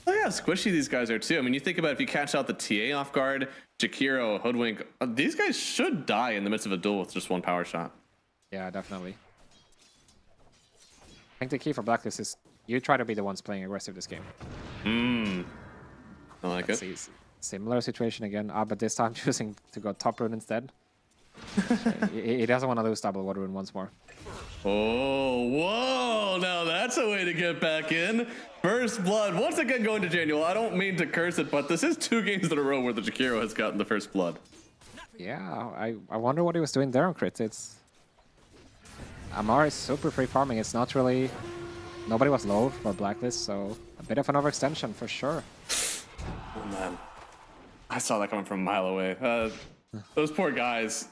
Look how squishy these guys are too. I mean, you think about if you catch out the TA off guard, Jakiro, Hoodwink, these guys should die in the midst of a duel with just one power shot. Yeah, definitely. I think the key for Blacklist is you try to be the ones playing aggressive this game. I like Let's it. see. Similar situation again, but this time choosing to go top rune instead. He doesn't want to lose double water rune once more. Oh, whoa! Now that's a way to get back in. First blood. Once again going to Janual. I don't mean to curse it, but this is 2 games in a row where the Jakiro has gotten the first blood. Yeah, I wonder what he was doing there on crit. It's Amar is super free farming. It's not really... Nobody was low for Blacklist, so a bit of an overextension for sure. Oh man. I saw that coming from a mile away. Those poor guys.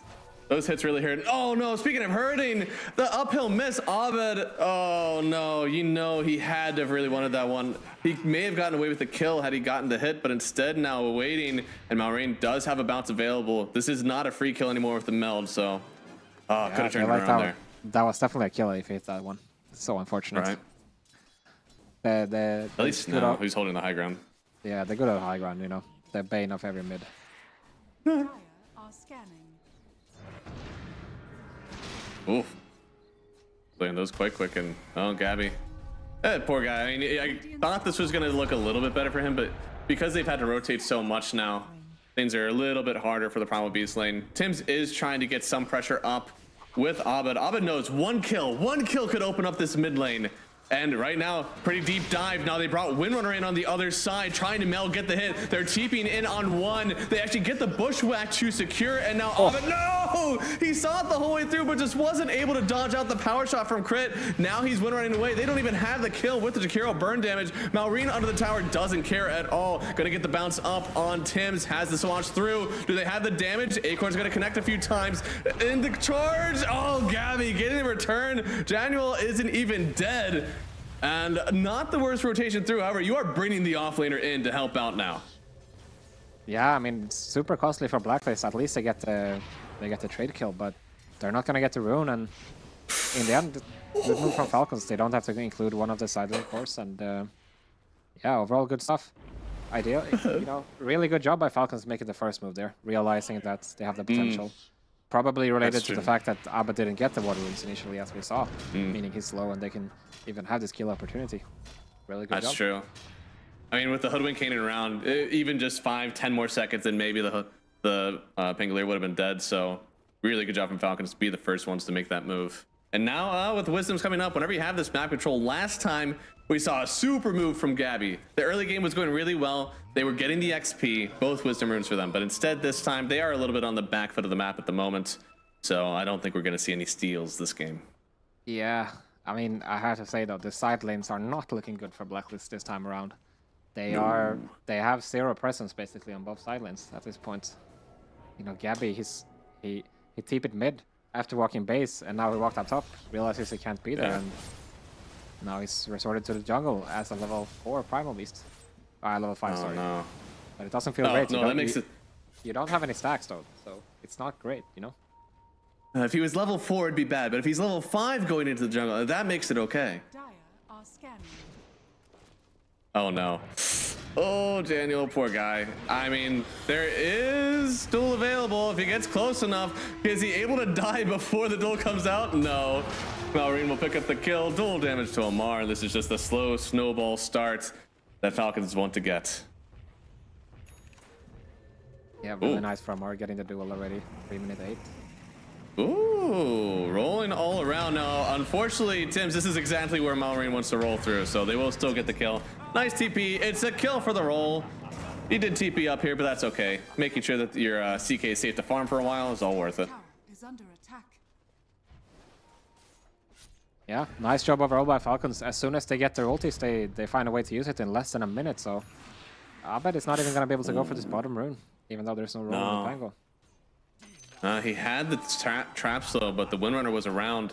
Those hits really hurt. Oh no, speaking of hurting, the uphill miss, Abed. Oh no, you know he had to have really wanted that one. He may have gotten away with the kill had he gotten the hit, but instead now waiting, and Malrine does have a bounce available. This is not a free kill anymore with the meld, so could have turned it around there. That was definitely a kill if he hit that one. It's so unfortunate. Right. At least now he's holding the high ground. Yeah, they're good at high ground, you know. The bane of every mid. Are scanning. Oof. Playing those quite quick, and oh, Gabby. Poor guy. I mean, I thought this was going to look a little bit better for him, but because they've had to rotate so much now, things are a little bit harder for the Primal Beast lane. Tims is trying to get some pressure up with Abed. Abed knows one kill could open up this mid lane. And right now, pretty deep dive. Now they brought Windrunner in on the other side, trying to Mel get the hit. They're TPing in on one. They actually get the bushwhack to secure, and now Abed, no! He saw it the whole way through, but just wasn't able to dodge out the power shot from crit. Now he's Windrunning away. They don't even have the kill with the Jakiro burn damage. Malrine under the tower doesn't care at all. Gonna get the bounce up on Tims, has the swatch through. Do they have the damage? Acorn's gonna connect a few times. In the charge, oh, Gabby getting the return. Janual isn't even dead. And not the worst rotation through. However, you are bringing the offlaner in to help out now. Yeah, I mean, it's super costly for Blacklist. At least they get the trade kill, but they're not gonna get the rune. And in the end, good move from Falcons. They don't have to include one of the side lane cores. And yeah, overall good stuff. Ideal, you know, really good job by Falcons making the first move there, realizing that they have the potential. Probably related to the fact that Abed didn't get the water runes initially, as we saw, meaning he's slow and they can even have this kill opportunity. Really good job. That's true. I mean, with the Hoodwink caning around, even just 5-10 more seconds, and maybe the Pangolier would have been dead. So really good job from Falcons to be the first ones to make that move. And now with Wisdom's coming up, whenever you have this map control, last time we saw a super move from Gabby. The early game was going really well. They were getting the XP, both Wisdom runes for them. But instead this time, they are a little bit on the back foot of the map at the moment. So I don't think we're going to see any steals this game. Yeah, I mean, I have to say though, the side lanes are not looking good for Blacklist this time around. They have zero presence basically on both side lanes at this point. You know, Gabby, he TP'd mid after walking base, and now he walked up top, realizes he can't be there, and now he's resorted to the jungle as a level 4 Primal Beast. Level 5, sorry. No. But it doesn't feel great. No, that makes it... You don't have any stacks though, so it's not great, you know? If he was level 4, it'd be bad, but if he's level 5 going into the jungle, that makes it okay. Dire are scanning. Oh no. Oh, Daniel, poor guy. I mean, there is duel available if he gets close enough. Is he able to die before the duel comes out? No. Malrine will pick up the kill. Duel damage to Amar. This is just a slow snowball start that Falcons want to get. Yeah, really nice from Amar getting the duel already. 3:08. Ooh, rolling all around now. Unfortunately, Tims, this is exactly where Malrine wants to roll through, so they will still get the kill. Nice TP. It's a kill for the roll. He did TP up here, but that's okay. Making sure that your CK is safe to farm for a while is all worth it. Is under attack. Yeah, nice job overall by Falcons. As soon as they get their ultis, they find a way to use it in less than a minute. So Abed is not even going to be able to go for this bottom rune, even though there's no rune in the tangle. He had the traps though, but the Windrunner was around,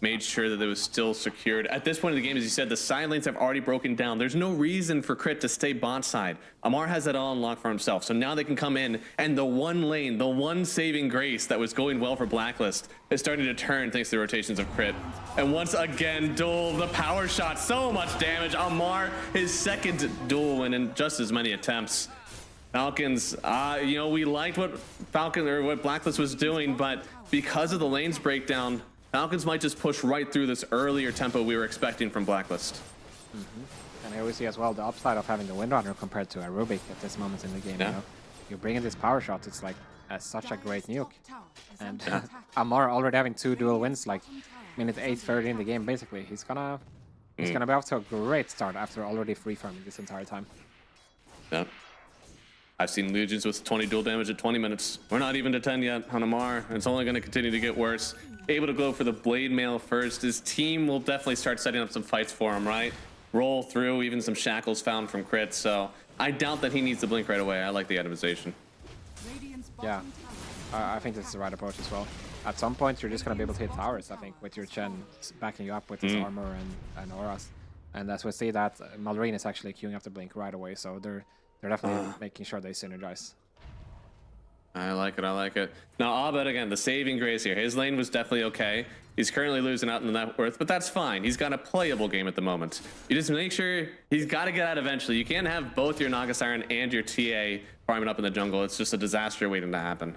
made sure that it was still secured. At this point in the game, as you said, the side lanes have already broken down. There's no reason for Crit to stay bot side. Amar has that all unlocked for himself, so now they can come in, and the one lane, the one saving grace that was going well for Blacklist is starting to turn thanks to the rotations of Crit. And once again, Duel, the power shot, so much damage. Amar, his second duel win in just as many attempts. Falcons, you know, we liked what what Blacklist was doing, but because of the lanes breakdown, Falcons might just push right through this earlier tempo we were expecting from Blacklist. And I always see as well the upside of having the Windrunner compared to a Rubik at this moment in the game. You know, you bring in this power shot, it's like such a great nuke. And Amar already having 2 dual wins, like minute 8:30 in the game, basically. He's gonna be off to a great start after already free farming this entire time. Yeah. I've seen Legions with 20 dual damage at 20 minutes. We're not even to 10 yet on Amar. It's only going to continue to get worse. Able to go for the blade mail first. His team will definitely start setting up some fights for him, right? Roll through, even some shackles found from Crit. So I doubt that he needs to blink right away. I like the itemization. Yeah, I think this is the right approach as well. At some point, you're just going to be able to hit towers, I think, with your Chen backing you up with his armor and auras. And as we see that, Malrine is actually queuing up the blink right away. So they're definitely making sure they synergize. I like it, I like it. Now, Abed, again, the saving grace here. His lane was definitely okay. He's currently losing out in the net worth, but that's fine. He's got a playable game at the moment. You just make sure he's got to get out eventually. You can't have both your Naga Siren and your TA farming up in the jungle. It's just a disaster waiting to happen.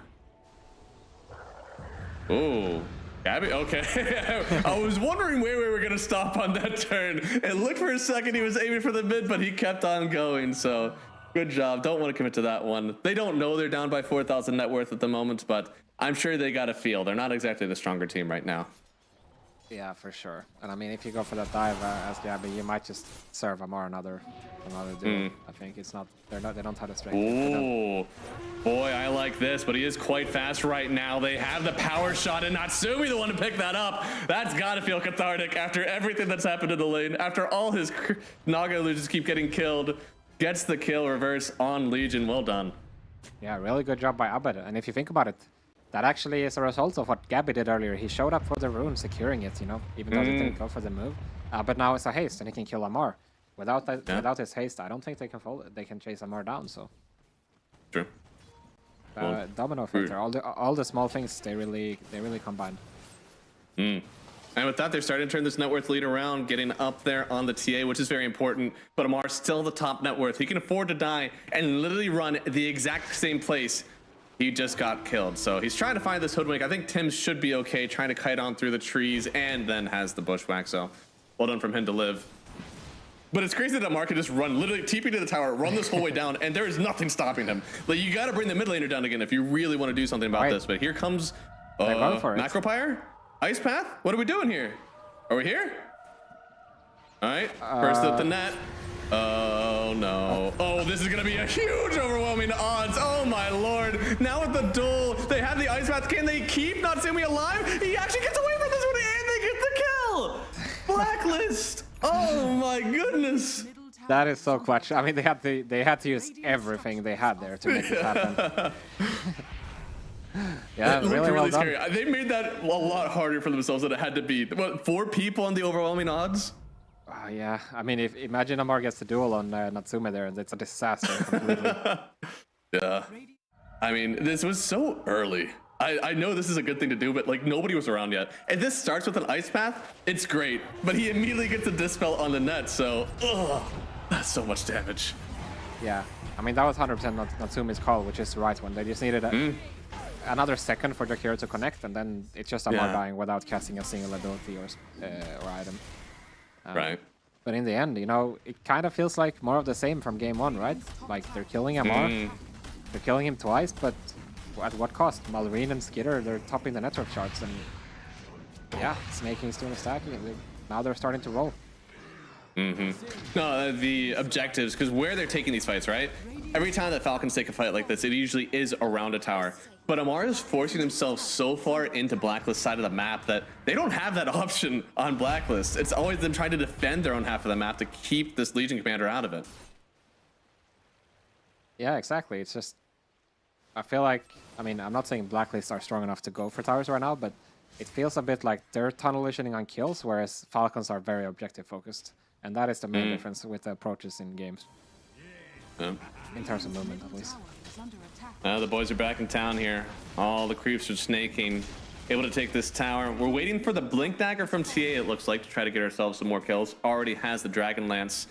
Ooh. Abby, okay. I was wondering where we were going to stop on that turn. It looked for a second he was aiming for the mid, but he kept on going, so... Good job. Don't want to commit to that one. They don't know they're down by 4,000 net worth at the moment, but I'm sure they got a feel. They're not exactly the stronger team right now. Yeah, for sure. And I mean, if you go for that dive as Gabby, you might just serve Amar another duel. I think it's not. They don't have the strength. Ooh, boy, I like this, but he is quite fast right now. They have the power shot, and Natsumi the one to pick that up. That's got to feel cathartic after everything that's happened in the lane. After all his Naga illusions keep getting killed. Gets the kill reverse on Legion. Well done. Yeah, really good job by Abed. And if you think about it, that actually is a result of what Gabby did earlier. He showed up for the rune, securing it, you know, even though they didn't go for the move. But now it's a haste, and he can kill Amar. Without that, without his haste, I don't think they can chase Amar down. So true. Domino effect. All the small things they really combined. And with that, they're starting to turn this net worth lead around, getting up there on the TA, which is very important. But Amar's still the top net worth. He can afford to die and literally run the exact same place he just got killed. So he's trying to find this hoodwink. I think Tim should be okay, trying to kite on through the trees and then has the bushwhack. So well done from him to live. But it's crazy that Amar can just run, literally TP to the tower, run this whole way down, and there is nothing stopping him. Like, you got to bring the mid laner down again if you really want to do something about this. But here comes Macropyre? Ice Path? What are we doing here? Are we here? All right, first at the net. Oh no. Oh, this is gonna be a huge overwhelming odds. Oh my lord. Now with the duel, they have the Ice Path. Can they keep Natsumi alive? He actually gets away from this one and they get the kill. Blacklist. Oh my goodness. That is so clutch. I mean, they had to use everything they had there to make it happen. Yeah, really well done. Scary. They made that a lot harder for themselves than it had to be. What, 4 people on the overwhelming odds? Yeah, I mean, imagine Amar gets the duel on Natsume there, and it's a disaster completely. Yeah. I mean, this was so early. I know this is a good thing to do, but like nobody was around yet. And this starts with an Ice Path. It's great, but he immediately gets a Dispel on the net, so that's so much damage. Yeah, I mean, that was 100% Natsume's call, which is the right one. They just needed another second for Jakiro to connect, and then it's just Amar dying without casting a single ability or item. Right. But in the end, you know, it kind of feels like more of the same from game 1, right? Like, they're killing Amar, they're killing him twice, but at what cost? Malrine and Skitter, they're topping the network charts, and yeah, it's making Stone stacking. Now they're starting to roll. No, the objectives, because where they're taking these fights, right? every time that Falcons take a fight like this, it usually is around a tower. But Amar is forcing himself so far into Blacklist side of the map that they don't have that option on Blacklist. It's always them trying to defend their own half of the map to keep this Legion commander out of it. Yeah, exactly. It's just, I feel like, I mean, I'm not saying Blacklists are strong enough to go for towers right now, but it feels a bit like they're tunnel visioning on kills, whereas Falcons are very objective focused. And that is the main difference with the approaches in games. Yeah. In terms of movement, at least. The boys are back in town here. All the creeps are snaking, able to take this tower. We're waiting for the Blink Dagger from TA, it looks like, to try to get ourselves some more kills. Already has the Dragon Lance.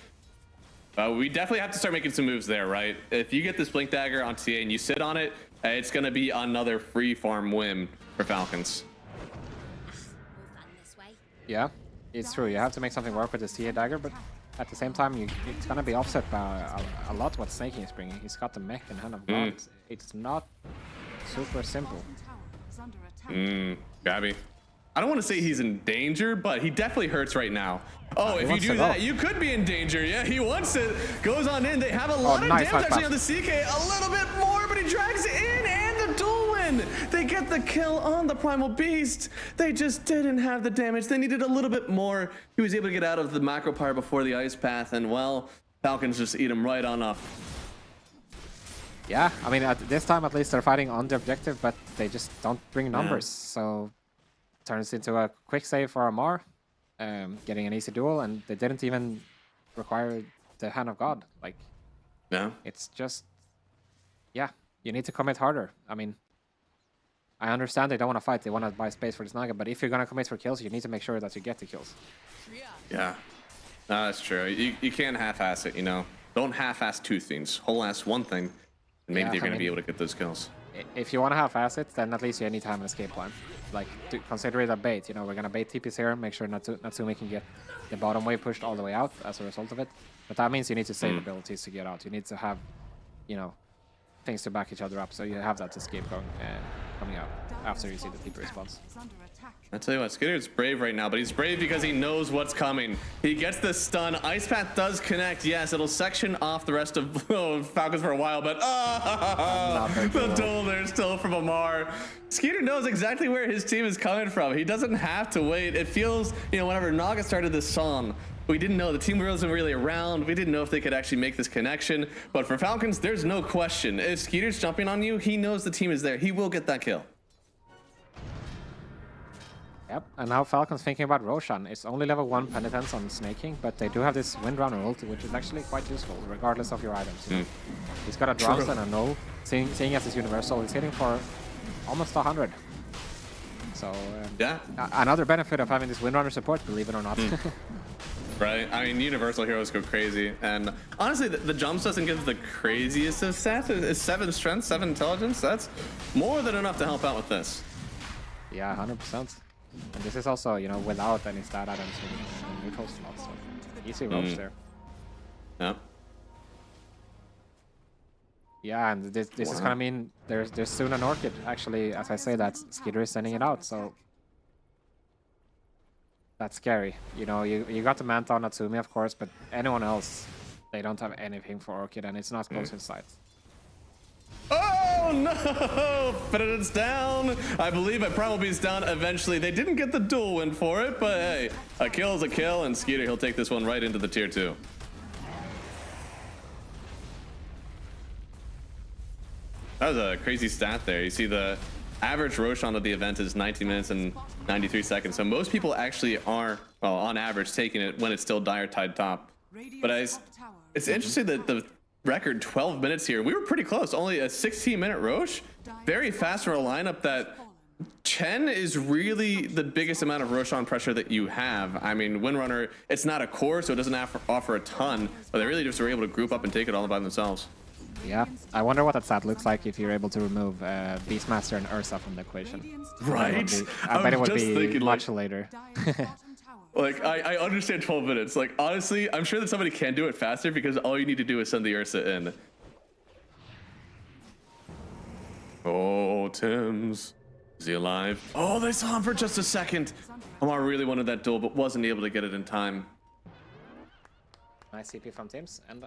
We definitely have to start making some moves there, right? If you get this Blink Dagger on TA and you sit on it, it's going to be another free farm win for Falcons. Yeah, it's true. You have to make something work with this TA dagger, but at the same time, it's going to be offset by a lot what Snaking is bringing. He's got the mech and Hand of God. It's not super simple. Gabby. I don't want to say he's in danger, but he definitely hurts right now. Oh, if you do that, you could be in danger. Yeah, he wants it. Goes on in. They have a lot of damage actually on the CK. A little bit more, but he drags it in, and the duel win. They get the kill on the Primal Beast. They just didn't have the damage. They needed a little bit more. He was able to get out of the macro pyre before the ice path, and well, Falcons just eat him right on up. Yeah, I mean, at this time at least they're fighting on the objective, but they just don't bring numbers. So turns into a quick save for Amar, getting an easy duel, and they didn't even require the Hand of God. Like, yeah, it's just, yeah, you need to commit harder. I mean, I understand they don't want to fight, they want to buy space for this Naga, but if you're going to commit for kills, you need to make sure that you get the kills. Yeah, no, that's true. You can't half-ass it, you know. Don't half-ass two things. Whole-ass one thing, and maybe they're going to be able to get those kills. If you want to half-ass it, then at least you need to have an escape plan. Like, to consider it a bait. You know, we're going to bait TPs here, make sure Natsumi can get the bottom wave pushed all the way out as a result of it. But that means you need to save abilities to get out. You need to have, you know, things to back each other up, so you have that escape going coming out after you see the TP response. I tell you what, Skitter's brave right now, but he's brave because he knows what's coming. He gets the stun. Ice Path does connect. Yes, it'll section off the rest of Falcons for a while, but the duel there still from Amar. Skeeter knows exactly where his team is coming from. He doesn't have to wait. It feels, you know, whenever Naga started this song, we didn't know the team wasn't really around. We didn't know if they could actually make this connection. But for Falcons, there's no question. If Skeeter's jumping on you, he knows the team is there. He will get that kill. Yep, and now Falcon's thinking about Roshan. It's only level 1 penitence on Snaking, but they do have this Windrunner ulti, which is actually quite useful, regardless of your items. You know? He's got a Drums and a Null. Seeing as his Universal, he's hitting for almost 100. So, yeah, another benefit of having this Windrunner support, believe it or not. Right, I mean, Universal heroes go crazy, and honestly, the jumps doesn't give the craziest of stats. It's 7 strength, 7 intelligence. That's more than enough to help out with this. Yeah, 100%. And this is also, you know, without any stat items in neutral slots. So easy ropes there. Yep. Yeah, and this is gonna mean there's soon an Orchid. Actually, as I say that, Skitter is sending it out, so that's scary. You know, you got the Manta on Natsumi, of course, but anyone else, they don't have anything for Orchid, and it's not close in sight. Oh no! But it's down. I believe a Primal Beast down eventually. They didn't get the dual win for it, but hey, a kill is a kill, and Skeeter, he'll take this one right into the tier 2. That was a crazy stat there. You see the average Roshan of the event is 19 minutes and 93 seconds. So most people actually are, well, on average, taking it when it's still Dire tied top. But it's interesting that the record 12 minutes here. We were pretty close. Only a 16-minute Roche. Very fast for a lineup that Chen is really the biggest amount of Roshan pressure that you have. I mean, Windrunner, it's not a core, so it doesn't offer a ton, but they really just were able to group up and take it all by themselves. Yeah, I wonder what that stat looks like if you're able to remove Beastmaster and Ursa from the equation. Right? I bet it would be much later. Like, I understand 12 minutes. Like, honestly, I'm sure that somebody can do it faster because all you need to do is send the Ursa in. Oh, Tim's. Is he alive? Oh, they saw him for just a second. Amar really wanted that duel, but wasn't able to get it in time. Nice CP from Tim's, and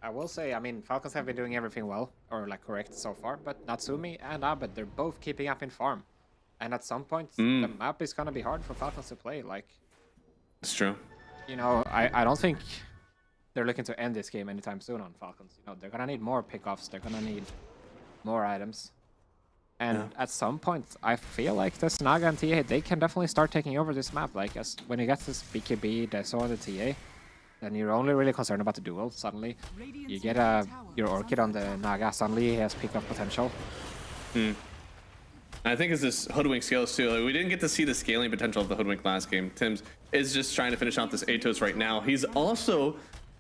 I will say, I mean, Falcons have been doing everything well, or like correct so far, but Natsumi and Abed, they're both keeping up in farm. And at some point, the map is gonna be hard for Falcons to play. Like, It's true. you know, I don't think they're looking to end this game anytime soon on Falcons. You know, they're gonna need more pickoffs, they're gonna need more items. And at some point, I feel like the Snaga and TA, they can definitely start taking over this map. Like, as when you get this BKB, Deso, and the TA, then you're only really concerned about the duel. Suddenly, you get your Orchid on the Naga. Suddenly, he has pick-up potential. I think it's this Hoodwink scales too. Like, we didn't get to see the scaling potential of the Hoodwink last game. Tim's is just trying to finish out this Atos right now. He's also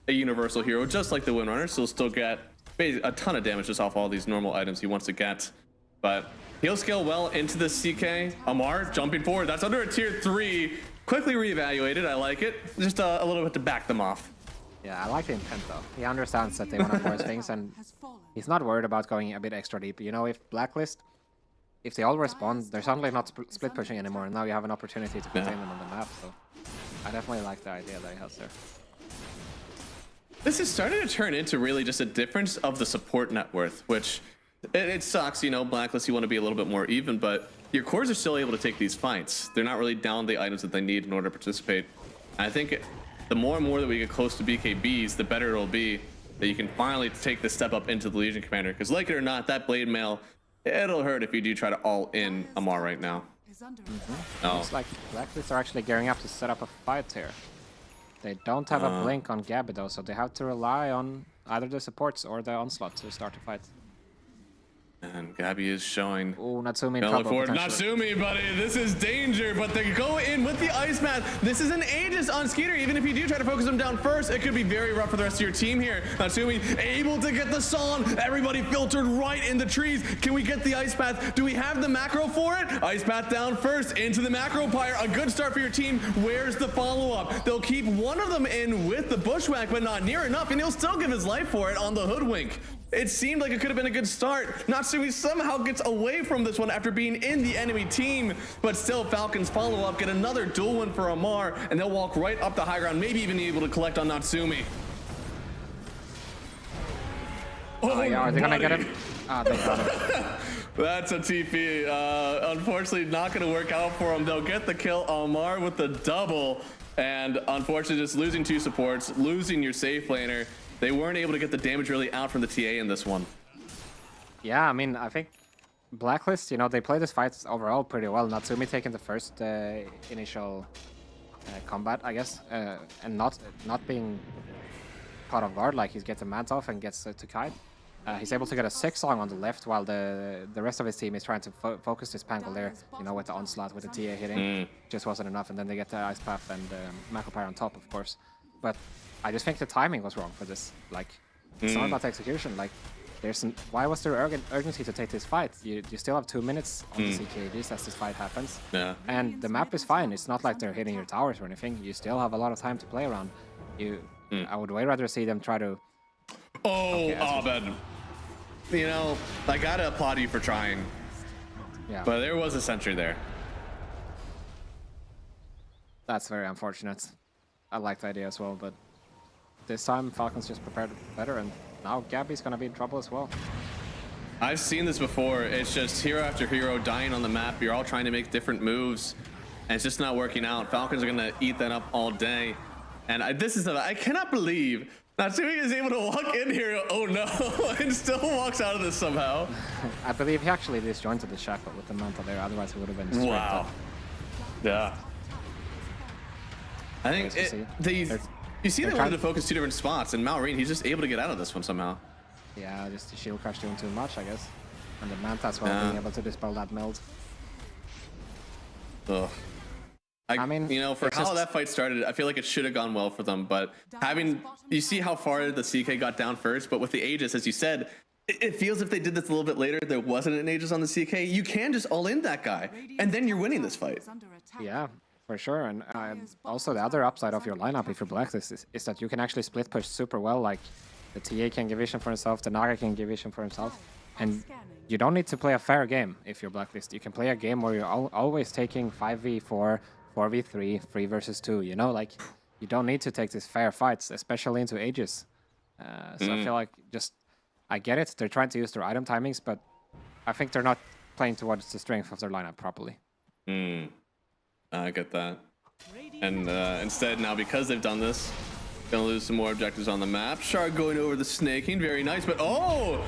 a universal hero, just like the Windrunner, so he'll still get a ton of damage just off all these normal items he wants to get. But he'll scale well into the CK. Amar jumping forward. That's under a tier 3. Quickly reevaluated. I like it. Just a little bit to back them off. Yeah, I like the intent though. He understands that they want to force things, and he's not worried about going a bit extra deep. You know, if Blacklist, if they all respawn, they're suddenly not split pushing anymore, and now you have an opportunity to contain them on the map. So I definitely like the idea that he has there. This is starting to turn into really just a difference of the support net worth, which it sucks, you know, Blacklist, you want to be a little bit more even, but your cores are still able to take these fights. They're not really down the items that they need in order to participate. And I think the more and more that we get close to BKBs, the better it'll be that you can finally take the step up into the Legion Commander. Because like it or not, that Blade Mail, it'll hurt if you do try to all in Amar right now. Looks like Blacklist are actually gearing up to set up a fight here. They don't have a blink on Gabby though, so they have to rely on either the supports or the Onslaught to start the fight. And Gabby is showing. Oh, Natsumi in Look trouble. forward. Natsumi, buddy. This is danger, but they go in with the Ice Mat. This is an Aegis on Skeeter. Even if you do try to focus him down first, it could be very rough for the rest of your team here. Natsumi able to get the Son. Everybody filtered right in the trees. Can we get the Ice Path? Do we have the macro for it? Ice Path down first into the macro pyre. A good start for your team. Where's the follow-up? They'll keep one of them in with the Bushwhack, but not near enough, and he'll still give his life for it on the Hoodwink. It seemed like it could have been a good start. Natsumi somehow gets away from this one after being in the enemy team, but still Falcons follow up, get another dual win for Amar, and they'll walk right up the high ground, maybe even be able to collect on Natsumi. Oh yeah, are they gonna get it? Ah, they got it. That's a TP. Unfortunately, not going to work out for them. They'll get the kill. Amar with the double, and unfortunately, just losing 2 supports, losing your safe laner. They weren't able to get the damage really out from the TA in this one. Yeah, I mean, I think Blacklist, you know, they play this fight overall pretty well. Natsumi taking the first initial combat, I guess, and not being caught off guard, like he gets a mant off and gets to kite. He's able to get a 6-song on the left while the rest of his team is trying to focus this Pangle there, you know, with the Onslaught, with the TA hitting. Just wasn't enough, and then they get the Ice Path and Macropyre on top, of course. But I just think the timing was wrong for this. Like, it's not about the execution. Like, why was there urgency to take this fight? You still have 2 minutes on the CKGs as this fight happens. Yeah. And the map is fine. It's not like they're hitting your towers or anything. You still have a lot of time to play around. I would way rather see them try to... Abed. You know, I gotta applaud you for trying. Yeah. But there was a sentry there. That's very unfortunate. I like the idea as well, but this time Falcons just prepared better, and now Gabby's gonna be in trouble as well. I've seen this before. It's just hero after hero dying on the map. You're all trying to make different moves, and it's just not working out. Falcons are gonna eat that up all day. And I cannot believe Natsumi is able to walk in here, oh no, and still walks out of this somehow. I believe he actually disjointed the shackle with the mantle there, otherwise he would have been distracted. Wow. Yeah. I think you see they wanted to focus 2 different spots, and Malrine, he's just able to get out of this one somehow. Yeah, just the shield crash doing too much, I guess. And the Manta as well, being able to dispel that meld. Ugh. I mean, you know, for how that fight started, I feel like it should have gone well for them, but you see how far the CK got down first, but with the Aegis, as you said, it feels if they did this a little bit later, there wasn't an Aegis on the CK, you can just all in that guy, and then you're winning this fight. Yeah, for sure. And also the other upside of your lineup, if you're Blacklist, is that you can actually split push super well. Like, the TA can give vision for himself, the Naga can give vision for himself, and you don't need to play a fair game if you're Blacklist. You can play a game where you're always taking 5v4, 4v3, 3 versus 2, you know, like, you don't need to take these fair fights, especially into Aegis. So I feel like I get it. They're trying to use their item timings, but I think they're not playing towards the strength of their lineup properly. I get that. And instead now, because they've done this, gonna lose some more objectives on the map. Shark going over the snaking, very nice, but I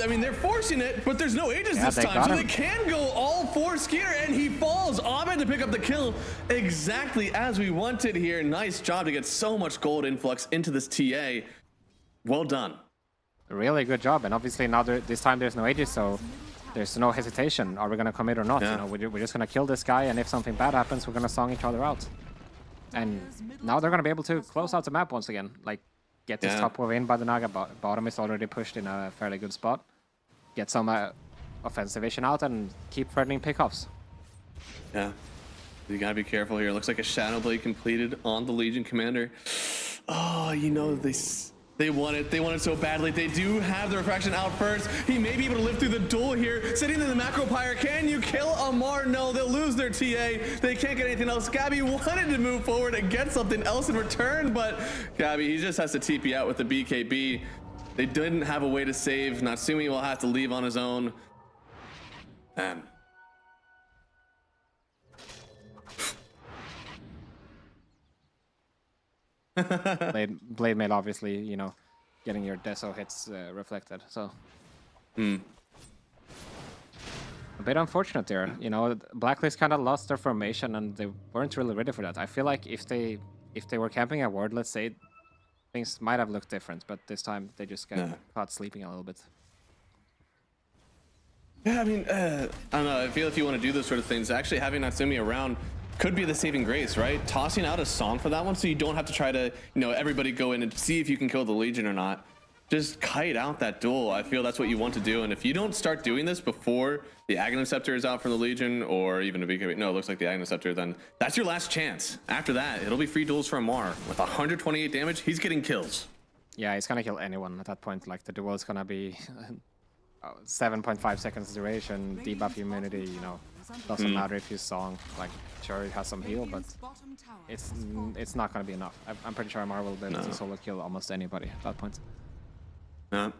mean, they're forcing it, but there's no Aegis this time, so they can go all for Skeeter, and he falls. Abed to pick up the kill exactly as we wanted here. Nice job to get so much gold influx into this TA. Well done. Really good job, and obviously now this time there's no Aegis, so there's no hesitation. Are we gonna commit or not? You know, we're just gonna kill this guy, and if something bad happens, we're gonna song each other out. And now they're gonna be able to close out the map once again. Like, get this top wave in by the Naga. Bottom is already pushed in a fairly good spot. Get some offensive vision out and keep threatening pickoffs. Yeah, you gotta be careful here. Looks like a Shadow Blade completed on the Legion Commander. Oh, you know, they want it. They want it so badly. They do have the refraction out first. He may be able to live through the duel here. Sitting in the macro pyre. Can you kill Amar? No, they'll lose their TA. They can't get anything else. Gabby wanted to move forward and get something else in return, but Gabby, he just has to TP out with the BKB. They didn't have a way to save. Natsumi will have to leave on his own. Man. Blade mail, obviously, you know, getting your deso hits reflected. So a bit unfortunate there. You know, Blacklist kind of lost their formation, and they weren't really ready for that. I feel like if they were camping a ward, let's say, things might have looked different. But this time they just got caught sleeping a little bit. Yeah, I mean, I don't know. I feel if you want to do those sort of things, actually having Natsumi around could be the saving grace, right? Tossing out a song for that one so you don't have to try to, you know, everybody go in and see if you can kill the Legion or not. Just kite out that duel. I feel that's what you want to do. And if you don't start doing this before the Aghanim Scepter is out from the Legion, or even a BKB, no, it looks like the Aghanim Scepter, then that's your last chance. After that, it'll be free duels for Amar. With 128 damage, he's getting kills. Yeah, he's gonna kill anyone at that point. Like, the duel is gonna be 7.5 seconds duration, debuff immunity, you know. Doesn't matter if you song, like, sure, it has some heal, but it's not gonna be enough. I'm pretty sure Amar will be able to solo kill almost anybody at that point. Yeah.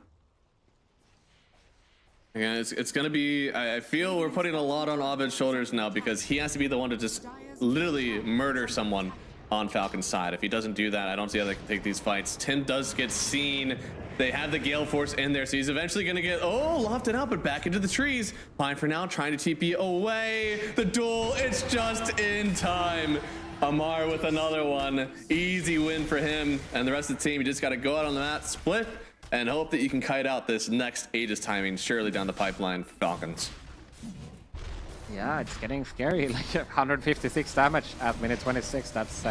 Again, it's gonna be, I feel we're putting a lot on Abed's shoulders now, because he has to be the one to just literally murder someone on Falcon's side. If he doesn't do that, I don't see how they can take these fights. Tim does get seen. They have the Gale Force in there, so he's eventually gonna get, lofted out, but back into the trees. Fine for now, trying to TP away. The duel, it's just in time. Amar with another one. Easy win for him and the rest of the team. You just gotta go out on the mat, split, and hope that you can kite out this next Aegis timing surely down the pipeline for Falcons. Yeah, it's getting scary. Like 156 damage at minute 26. That's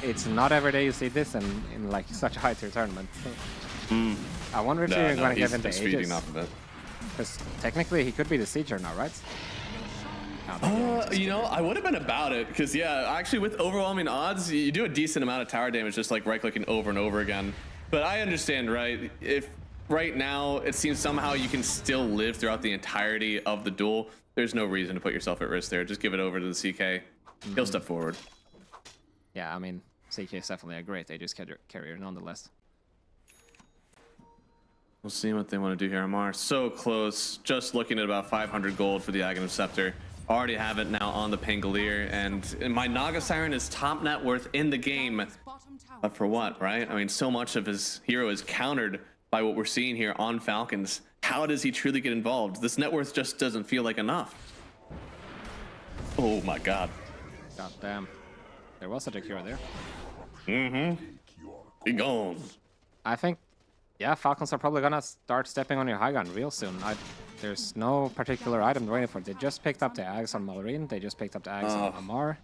it's not every day you see this in like such a high tier tournament. I wonder if you're going to get into Aegis. Because technically he could be the Sieger now, right? You know, I would have been about it, because yeah, actually with overwhelming odds, you do a decent amount of tower damage just like right-clicking over and over again. But I understand, right? If right now it seems somehow you can still live throughout the entirety of the duel, there's no reason to put yourself at risk there. Just give it over to the CK. He'll step forward. Yeah, I mean, CK is definitely a great Aegis carrier nonetheless. We'll see what they want to do here. Amar so close, just looking at about 500 gold for the Aghanim Scepter. Already have it now on the Pangolier, and my Naga Siren is top net worth in the game. But for what, right? I mean, so much of his hero is countered by what we're seeing here on Falcons. How does he truly get involved? This net worth just doesn't feel like enough. Oh my god. God damn. There was such a cure there. Be gone. I think, yeah, Falcons are probably gonna start stepping on your high ground real soon. There's no particular item they're waiting for. They just picked up the Ags on Malrine. They just picked up the Ags on Amar.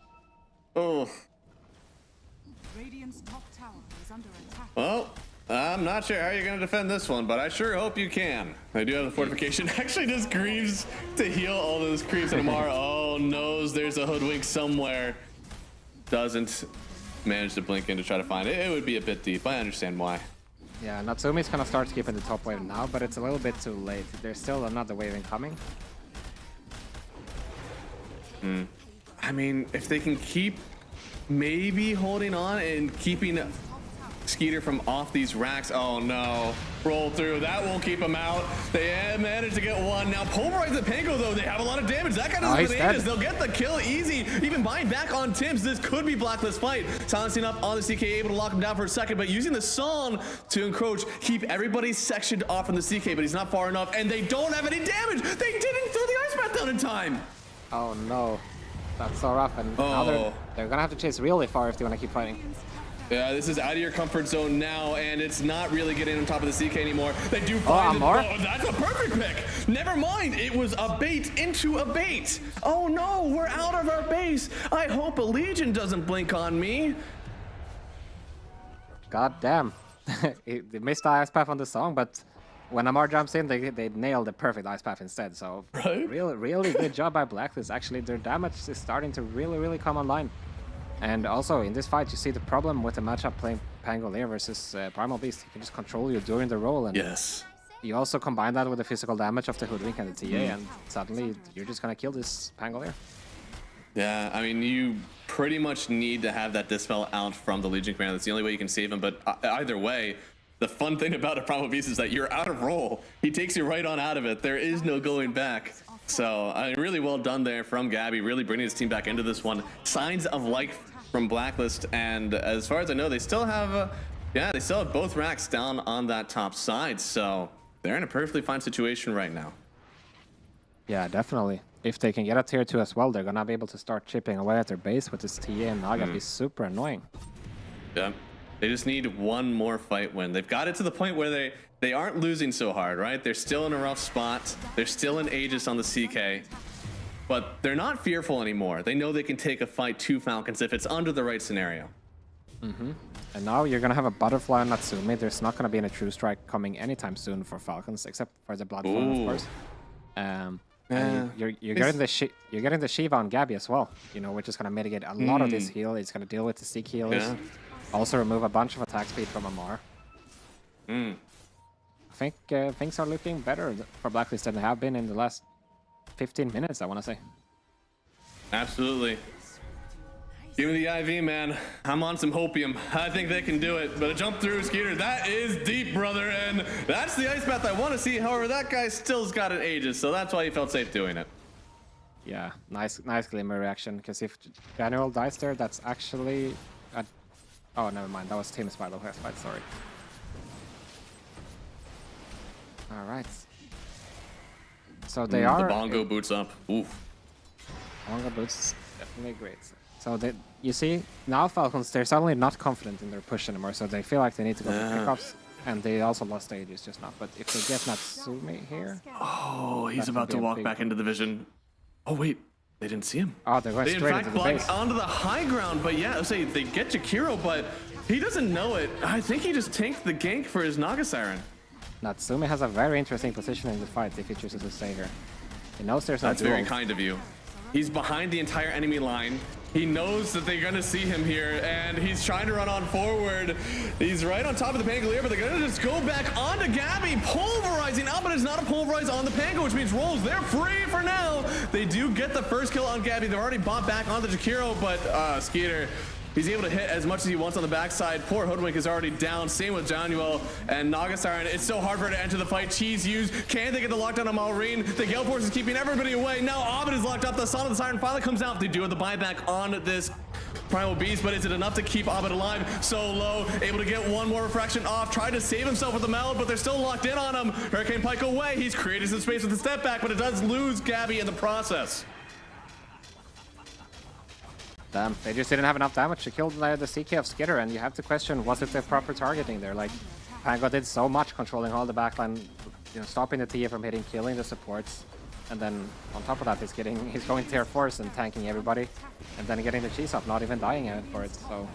Radiant's top tower is under attack. Well, I'm not sure how you're going to defend this one, but I sure hope you can. I do have the fortification. Actually, just Greaves to heal all those creeps in Amar. Oh, knows there's a hoodwink somewhere. Doesn't manage to blink in to try to find it. It would be a bit deep. I understand why. Yeah, Natsumi's gonna start keeping the top wave now, but it's a little bit too late. There's still another wave incoming. I mean, if they can keep maybe holding on and keeping Skeeter from off these racks. Oh no, roll through. That won't keep him out. They managed to get one. Now pulverize the Pango though. They have a lot of damage. That guy doesn't have Aegis. They'll get the kill easy. Even buying back on Tims. This could be Blacklist fight. Silencing up on the CK, able to lock him down for a second, but using the Song to encroach, keep everybody sectioned off from the CK, but he's not far enough, and they don't have any damage. They didn't throw the ice bath down in time. Oh no, that's so rough, and now they're gonna have to chase really far if they want to keep fighting. Yeah, this is out of your comfort zone now, and it's not really getting on top of the CK anymore. They do find it. Oh, that's a perfect pick. Never mind, it was a bait into a bait. Oh no, we're out of our base. I hope a Legion doesn't blink on me. God damn. They missed the ice path on the Song, but when Amar jumps in, they nailed the perfect ice path instead. So really good job by Blacklist. Actually, their damage is starting to really come online. And also in this fight, you see the problem with the matchup playing Pangolier versus Primal Beast. He can just control you during the roll, and you also combine that with the physical damage of the Hoodwink and the TA, and suddenly you're just gonna kill this Pangolier. Yeah, I mean, you pretty much need to have that Dispel out from the Legion Commander. That's the only way you can save him, but either way, the fun thing about a Primal Beast is that you're out of roll. He takes you right on out of it. There is no going back. So, really well done there from Gabby, really bringing his team back into this one. Signs of life from Blacklist, and as far as I know, they still have, they still have both racks down on that top side, so they're in a perfectly fine situation right now. Yeah, definitely. If they can get a tier 2 as well, they're gonna be able to start chipping away at their base with this TA and Naga. Be super annoying. Yeah, they just need one more fight win. They've got it to the point where they aren't losing so hard, right? They're still in a rough spot. They're still in Aegis on the CK, but they're not fearful anymore. They know they can take a fight to Falcons if it's under the right scenario. And now you're gonna have a Butterfly on Natsumi. There's not gonna be any True Strike coming anytime soon for Falcons, except for the Blood Flame, of course. And you're getting the Shiva on Gabby as well, you know, which is gonna mitigate a lot of this heal. It's gonna deal with the Seek healers. Also remove a bunch of attack speed from Amar. I think things are looking better for Blacklist than they have been in the last 15 minutes, I want to say. Absolutely. Give me the IV, man. I'm on some hopium. I think they can do it. But a jump through Skeeter, that is deep, brother. And that's the ice bath I want to see. However, that guy still's got an Aegis, so that's why he felt safe doing it. Yeah, nice Glimmer reaction. Because if General dies there, that's actually... oh, never mind. That was Tim's by the way. Sorry. All right. So they are... The bongo boots up. Oof. Bongo boots, definitely great. So you see, now Falcons, they're suddenly not confident in their push anymore, so they feel like they need to go for pickups, and they also lost Aegis just now. But if they get Natsumi here... Oh, he's about to walk back into the vision. Oh, wait. They didn't see him. Oh, they're going straight into the base. Onto the high ground, but yeah, say they get Jakiro, but he doesn't know it. I think he just tanked the gank for his Naga Siren. Natsumi has a very interesting position in the fight if he chooses to stay here. He knows there's no That's duel. very kind of you. He's behind the entire enemy line. He knows that they're gonna see him here, and he's trying to run on forward. He's right on top of the Pangolier, but they're gonna just go back onto Gabby, pulverizing out, but it's not a pulverize on the Pango, which means rolls, they're free for now. They do get the first kill on Gabby. They're already bought back onto Jakiro, but Skeeter, he's able to hit as much as he wants on the backside. Poor Hoodwink is already down. Same with Januel and Naga Siren. It's so hard for her to enter the fight. Cheese used. Can they get the lockdown on Malrine? The Gale Force is keeping everybody away. Now Abed is locked up. The Son of the Siren finally comes out. They do have the buyback on this Primal Beast, but is it enough to keep Abed alive? So low, able to get one more refraction off. Tried to save himself with the Mallet, but they're still locked in on him. Hurricane Pike away. He's created some space with the step back, but it does lose Gabby in the process. Damn, they just didn't have enough damage to kill the CK of Skitter, and you have to question, was it the proper targeting there? Like, Pango did so much controlling all the backline, you know, stopping the TA from hitting, killing the supports, and then on top of that, he's going tier 4s and tanking everybody, and then getting the cheese up, not even dying for it, so...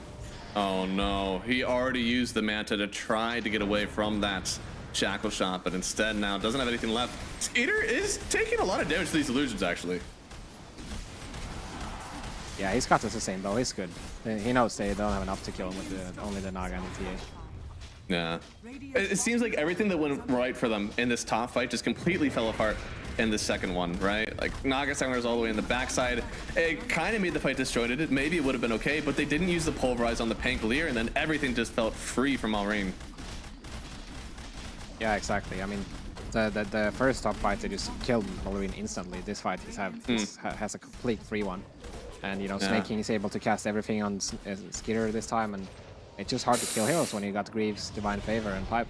Oh no, he already used the Manta to try to get away from that Shackle Shot, but instead now doesn't have anything left. Skitter is taking a lot of damage to these illusions, actually. Yeah, he's got to sustain though, he's good. He knows they don't have enough to kill him with only the Naga and the TA. Yeah. It seems like everything that went right for them in this top fight just completely fell apart. in the second one, right? Like Naga Siren was all the way in the backside. It kind of made the fight disjointed. Maybe it would have been okay, but they didn't use the pulverize on the Pangolier, and then everything just felt free from Malrine. Yeah, exactly. I mean, the first top fight they just killed Malrine instantly. This fight has a complete free one, and you know Snaking is able to cast everything on Skitter this time, and it's just hard to kill heroes when you got Greaves, Divine Favor, and Pipe.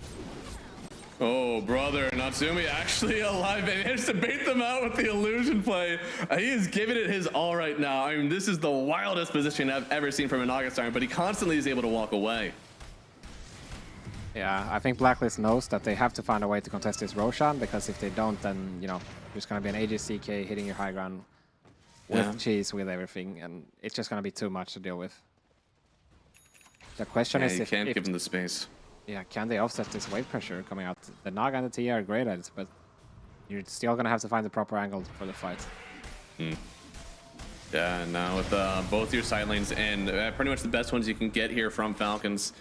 Oh, brother, Natsumi actually alive and managed to bait them out with the illusion play. He is giving it his all right now. I mean, this is the wildest position I've ever seen from an Augustar, but he constantly is able to walk away. Yeah, I think Blacklist knows that they have to find a way to contest this Roshan, because if they don't, then, you know, there's going to be an AJCK hitting your high ground with cheese, with everything, and it's just going to be too much to deal with. The question is you if... can't give them the space. Yeah, can they offset this wave pressure coming out? The Naga and the T are great at it, but you're still going to have to find the proper angle for the fight. Yeah, now with both your side lanes in, pretty much the best ones you can get here from Falcons,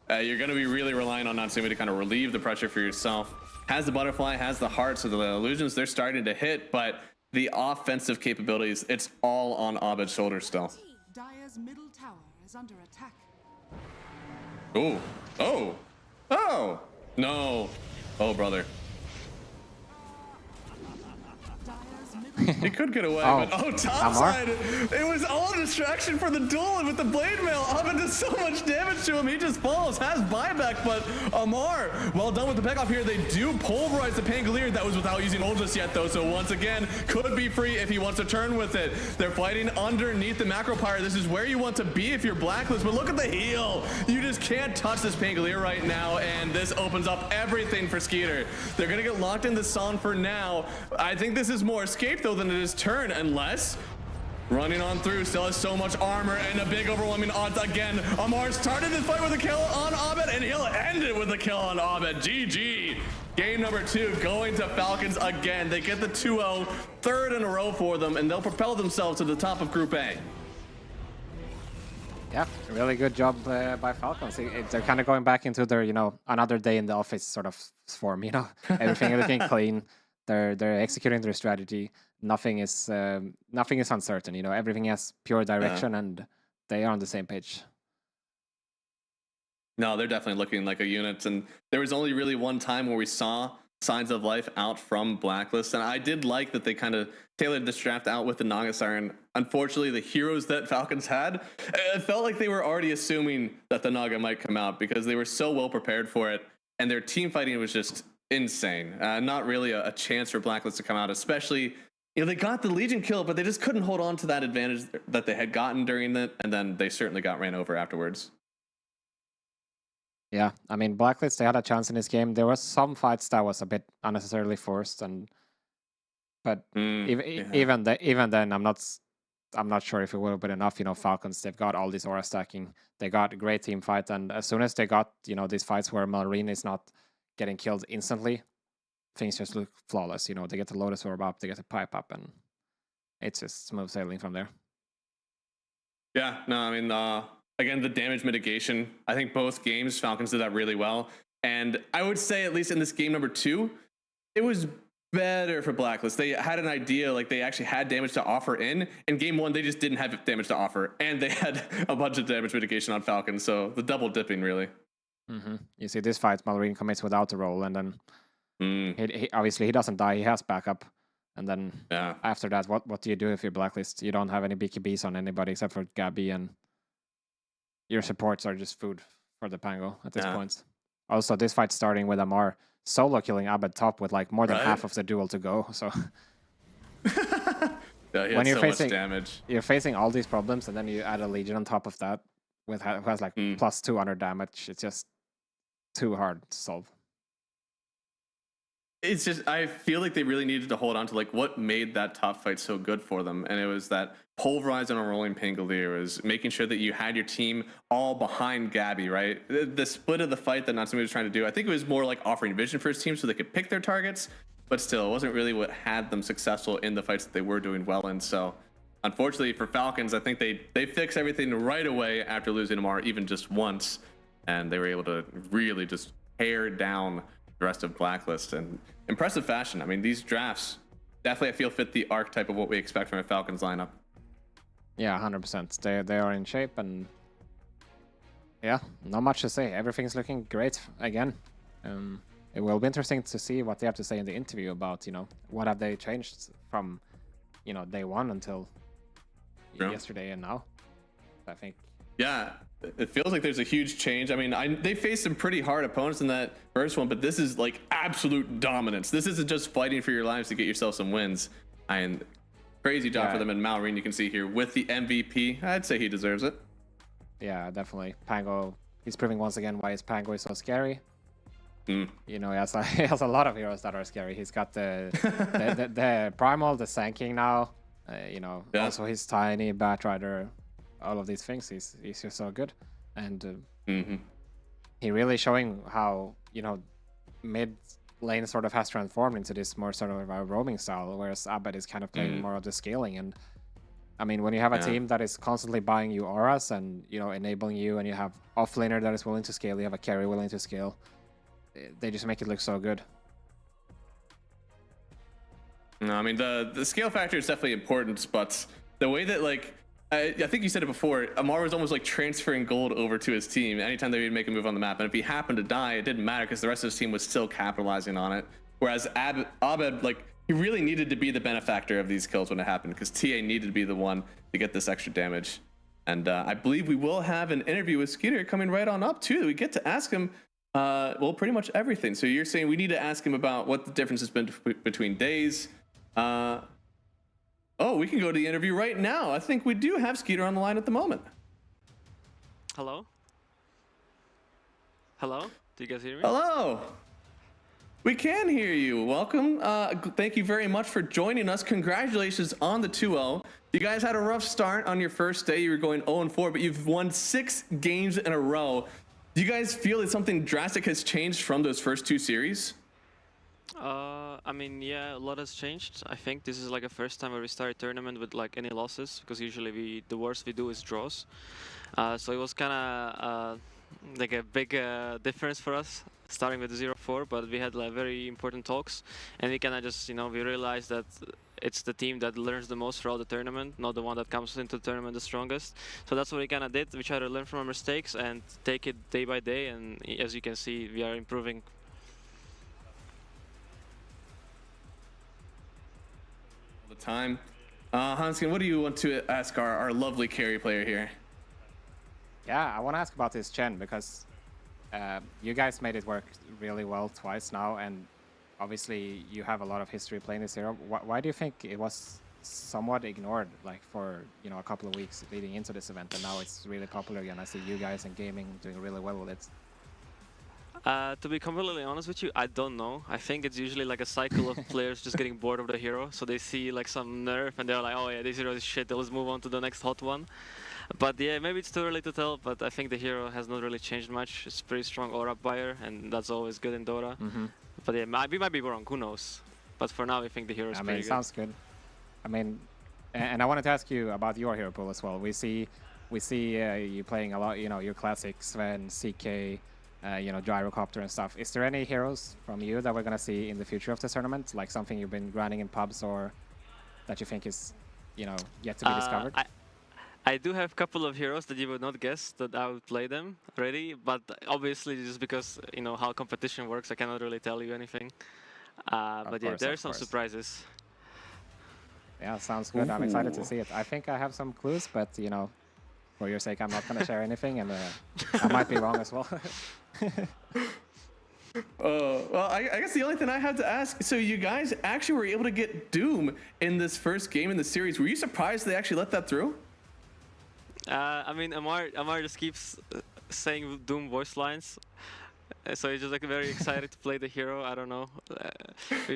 you're going to be really relying on Natsumi to kind of relieve the pressure for yourself. Has the butterfly, has the heart, so the illusions, they're starting to hit, but the offensive capabilities, it's all on Abed's shoulders still. Dire's middle tower is under attack. Oh, oh, oh, no. Oh, brother. He could get away, but topside! It was all a distraction for the duel, and with the blade mail, Abed does so much damage to him. He just falls, has buyback, but Amar, well done with the pick off here. They do pulverize the Pangolier. That was without using ult just yet, though, so once again, could be free if he wants to turn with it. They're fighting underneath the Macro Pyre. This is where you want to be if you're Blacklist, but look at the heal. You just can't touch this Pangolier right now, and this opens up everything for Skeeter. They're gonna get locked in the Son for now. I think this is more escape, though, than it is turn, unless running on through, still has so much armor and a big overwhelming odds again. Amar started this fight with a kill on Abed, and he'll end it with a kill on Abed. GG. Game number 2 going to Falcons again. They get the 2-0, third in a row for them, and they'll propel themselves to the top of Group A. Yeah, really good job by Falcons. They're kind of going back into their, you know, another day in the office sort of form, you know, everything clean. They're executing their strategy. Nothing is uncertain. You know, everything has pure direction, and they are on the same page. No, they're definitely looking like a unit, and there was only really one time where we saw signs of life out from Blacklist, and I did like that they kind of tailored this draft out with the Naga Siren. Unfortunately, the heroes that Falcons had, it felt like they were already assuming that the Naga might come out because they were so well prepared for it, and their team fighting was just insane. Not really a chance for Blacklist to come out, especially, you know, they got the Legion kill, but they just couldn't hold on to that advantage that they had gotten during that, and then they certainly got ran over afterwards. Yeah, I mean, Blacklist, they had a chance in this game. There was some fights that was a bit unnecessarily forced, but even then, I'm not sure if it would have been enough. You know, Falcons, they've got all this aura stacking. They got a great team fight, and as soon as they got, you know, these fights where Malrine is not getting killed instantly, things just look flawless. You know, they get the Lotus Orb up, they get the Pipe up, and it's just smooth sailing from there. Yeah, no, I mean, again, the damage mitigation, I think both games, Falcons did that really well. And I would say, at least in this game number 2, it was better for Blacklist. They had an idea, like they actually had damage to offer in game 1, they just didn't have damage to offer. And they had a bunch of damage mitigation on Falcons, so the double dipping, really. You see this fight, Malrine commits without the roll, and then he obviously he doesn't die, he has backup. And then after that, what do you do if you're Blacklist? You don't have any BKBs on anybody except for Gabby, and your supports are just food for the Pango at this point. Also, this fight starting with Amar solo killing Abed top with like more than half of the duel to go. So when you're facing much damage, you're facing all these problems, and then you add a Legion on top of that with who has like plus 200 damage. It's just too hard to solve. It's just, I feel like they really needed to hold on to like what made that top fight so good for them, and it was that pulverize on a rolling Pangolier, was making sure that you had your team all behind Gabby, right? The split of the fight that Natsumi was trying to do, I think it was more like offering vision for his team so they could pick their targets, but still, it wasn't really what had them successful in the fights that they were doing well in. So unfortunately for Falcons, I think they fixed everything right away after losing Amar even just once, and they were able to really just tear down the rest of Blacklist in impressive fashion. I mean, these drafts, definitely I feel fit the archetype of what we expect from a Falcons lineup. Yeah, 100%. They are in shape, and yeah, not much to say. Everything's looking great again. It will be interesting to see what they have to say in the interview about, what have they changed from, day one until yesterday and now. I think. Yeah, it feels like there's a huge change. I mean, they faced some pretty hard opponents in that first one, but this is like absolute dominance. This isn't just fighting for your lives to get yourself some wins. And crazy job for them. And Malrine, you can see here with the MVP. I'd say he deserves it. Yeah, definitely. Pango, he's proving once again why his Pango is so scary. He has a lot of heroes that are scary. He's got the Primal, the Sanking now. Also his Tiny, Batrider, all of these things. He's just so good. And he really showing how, mid lane sort of has transformed into this more sort of a roaming style, whereas Abed is kind of playing more of the scaling. And I mean, when you have a team that is constantly buying you auras and, enabling you, and you have offlaner that is willing to scale, you have a carry willing to scale, they just make it look so good. No, I mean, the scale factor is definitely important, but the way that, I think you said it before, Amar was almost like transferring gold over to his team anytime they would make a move on the map. And if he happened to die, it didn't matter because the rest of his team was still capitalizing on it. Whereas Abed, he really needed to be the benefactor of these kills when it happened because TA needed to be the one to get this extra damage. And I believe we will have an interview with Skeeter coming right on up, too. We get to ask him, pretty much everything. So you're saying we need to ask him about what the difference has been between days. We can go to the interview right now. I think we do have Skeeter on the line at the moment. Hello? Hello? Do you guys hear me? Hello. We can hear you. Welcome. Thank you very much for joining us. Congratulations on the 2-0. You guys had a rough start on your first day. You were going 0-4, but you've won 6 games in a row. Do you guys feel that something drastic has changed from those first 2 series? I mean, yeah, a lot has changed. I think this is like a first time where we start a tournament with any losses, because usually the worst we do is draws. So it was kind of like a big difference for us, starting with 0-4, but we had very important talks, and we kind of just, we realized that it's the team that learns the most throughout the tournament, not the one that comes into the tournament the strongest. So that's what we kind of did. We try to learn from our mistakes and take it day by day, and as you can see, we are improving. All the time. Hanskin, what do you want to ask our lovely carry player here? Yeah, I want to ask about this Chen, because you guys made it work really well twice now, and obviously you have a lot of history playing this hero. Why do you think it was somewhat ignored, for a couple of weeks leading into this event, and now it's really popular again? I see you guys in gaming doing really well with it. To be completely honest with you, I don't know. I think it's usually like a cycle of players just getting bored of the hero, so they see some nerf and they're like, oh yeah, this hero is shit, let's move on to the next hot one. But yeah, maybe it's too early to tell, but I think the hero has not really changed much. It's pretty strong aura buyer, and that's always good in Dota. But yeah, we might be wrong, who knows. But for now, I think the hero is pretty good. Sounds good. I mean, and I wanted to ask you about your hero pool as well. We see you playing a lot, your classic Sven, CK, Gyrocopter and stuff. Is there any heroes from you that we're going to see in the future of the tournament? Like something you've been grinding in pubs, or that you think is, yet to be discovered? I do have a couple of heroes that you would not guess that I would play them already, but obviously just because, how competition works, I cannot really tell you anything. But yeah, there are some surprises. Yeah, sounds good. I'm excited to see it. I think I have some clues, but, for your sake, I'm not going to share anything, and I might be wrong as well. Well, I guess the only thing I have to ask, so you guys actually were able to get Doom in this first game in the series. Were you surprised they actually let that through? I mean, Amar just keeps saying Doom voice lines, so he's just very excited to play the hero. I don't know.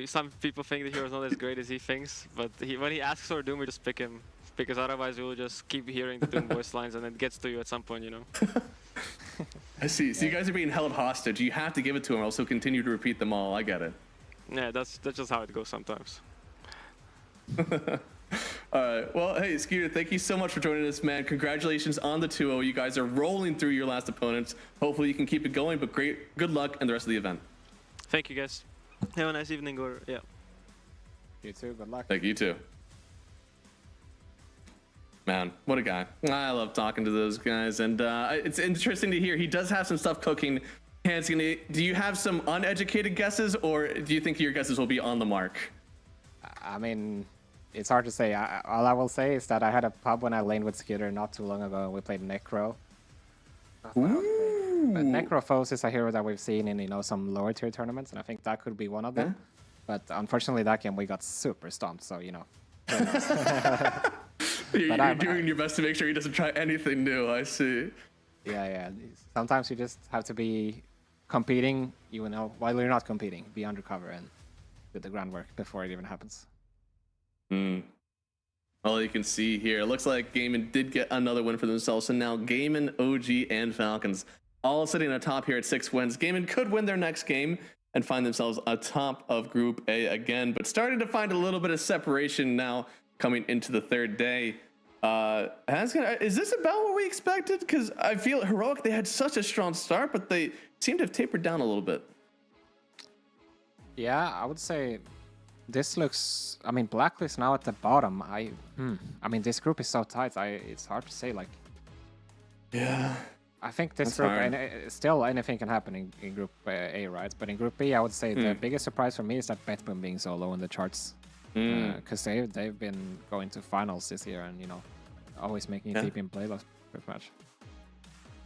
Some people think the hero is not as great as he thinks, but when he asks for Doom, we just pick him, because otherwise we will just keep hearing the Doom voice lines, and it gets to you at some point, I see. So you guys are being held hostage. You have to give it to him, or else he'll continue to repeat them all. I get it. Yeah, that's just how it goes sometimes. All right. Well, hey, Skeeter, thank you so much for joining us, man. Congratulations on the 2-0. You guys are rolling through your last opponents. Hopefully you can keep it going, but good luck in the rest of the event. Thank you, guys. Have a nice evening, or yeah. You too. Good luck. Thank you too. Man, what a guy. I love talking to those guys, and it's interesting to hear he does have some stuff cooking. Hanskin, do you have some uneducated guesses, or do you think your guesses will be on the mark? I mean, it's hard to say. All I will say is that I had a pub when I laned with Skitter not too long ago, and we played Necro. But Necro foes is a hero that we've seen in some lower tier tournaments, and I think that could be one of them. But unfortunately, that game we got super stomped, so You're doing your best to make sure he doesn't try anything new. I see. Yeah. Sometimes you just have to be competing, while you're not competing. Be undercover and do the groundwork before it even happens. Well, you can see here, it looks like Gaiman did get another win for themselves. So now Gaiman, OG, and Falcons all sitting atop here at 6 wins. Gaiman could win their next game and find themselves atop of Group A again, but starting to find a little bit of separation now coming into the third day. Is this about what we expected? Because I feel Heroic, they had such a strong start, but they seem to have tapered down a little bit. Yeah, I would say this looks... I mean, Blacklist now at the bottom. I mean, this group is so tight. It's hard to say, Yeah. I think this group, still anything can happen in Group A, right? But in Group B, I would say the biggest surprise for me is that Betboom being so low in the charts. Because they've been going to finals this year and, always making a deep in playoffs pretty much.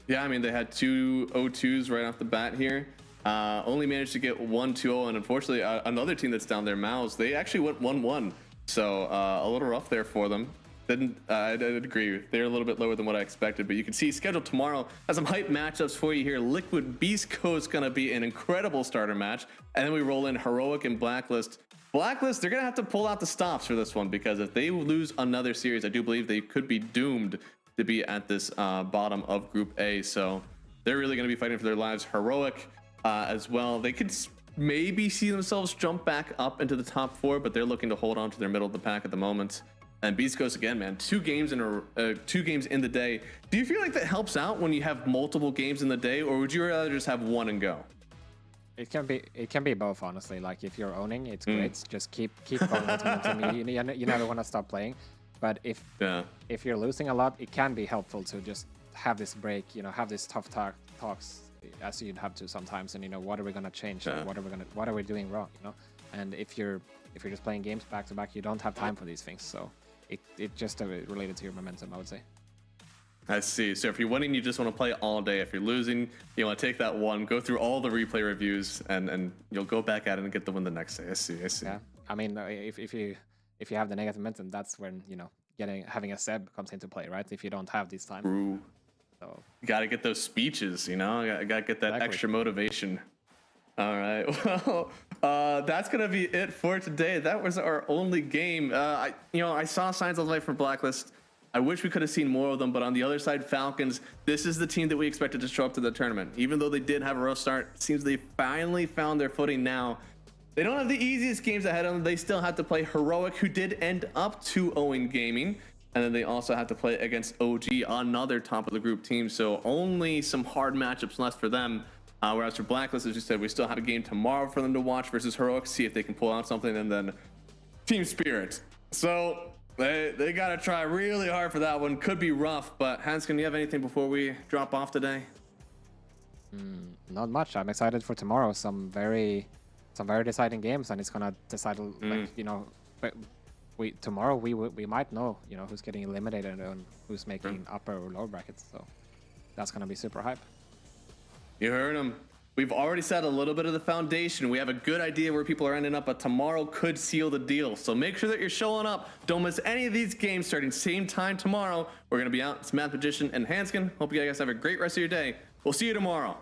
Yeah, I mean, they had 2 0-2s right off the bat here. Only managed to get 1-2-0, and unfortunately, another team that's down there, Mouz, they actually went 1-1. So a little rough there for them. I'd agree. They're a little bit lower than what I expected, but you can see scheduled tomorrow has some hype matchups for you here. Liquid Beast Coast going to be an incredible starter match, and then we roll in Heroic and Blacklist. Blacklist, they're going to have to pull out the stops for this one, because if they lose another series, I do believe they could be doomed to be at this bottom of Group A. So they're really going to be fighting for their lives. Heroic as well. They could maybe see themselves jump back up into the top 4, but they're looking to hold on to their middle of the pack at the moment. And Beast Coast again, man, 2 games in the day. Do you feel like that helps out when you have multiple games in the day, or would you rather just have one and go? It can be both, honestly. Like if you're owning, it's great. Just keep going with momentum. You never want to stop playing. But if you're losing a lot, it can be helpful to just have this break. Have this tough talks as you'd have to sometimes. And what are we gonna change? What are we doing wrong? And if you're just playing games back to back, you don't have time for these things. So it just related to your momentum, I would say. I see. So if you're winning, you just want to play all day. If you're losing, you want to take that one, go through all the replay reviews, and you'll go back at it and get the win the next day. I see. Yeah. I mean, if you have the negative momentum, that's when having a Seb comes into play, right? If you don't have these time. True. So you got to get those speeches. I got to get that extra motivation. All right. Well, that's gonna be it for today. That was our only game. I saw signs of life from Blacklist. I wish we could have seen more of them, but on the other side, Falcons, this is the team that we expected to show up to the tournament. Even though they did have a rough start, it seems they finally found their footing now. They don't have the easiest games ahead of them. They still have to play Heroic, who did end up 2-0 gaming. And then they also have to play against OG, another top of the group team. So only some hard matchups left for them. Whereas for Blacklist, as you said, we still have a game tomorrow for them to watch versus Heroic, see if they can pull out something, and then Team Spirit. So they got to try really hard for that one. Could be rough, but Hanskin, do you have anything before we drop off today? Not much. I'm excited for tomorrow. Some very deciding games, and it's gonna decide tomorrow we might know who's getting eliminated and who's making upper or lower brackets. So that's gonna be super hype. You heard him. We've already set a little bit of the foundation. We have a good idea where people are ending up, but tomorrow could seal the deal. So make sure that you're showing up. Don't miss any of these games starting same time tomorrow. We're going to be out. It's Math Magician and Hanskin. Hope you guys have a great rest of your day. We'll see you tomorrow.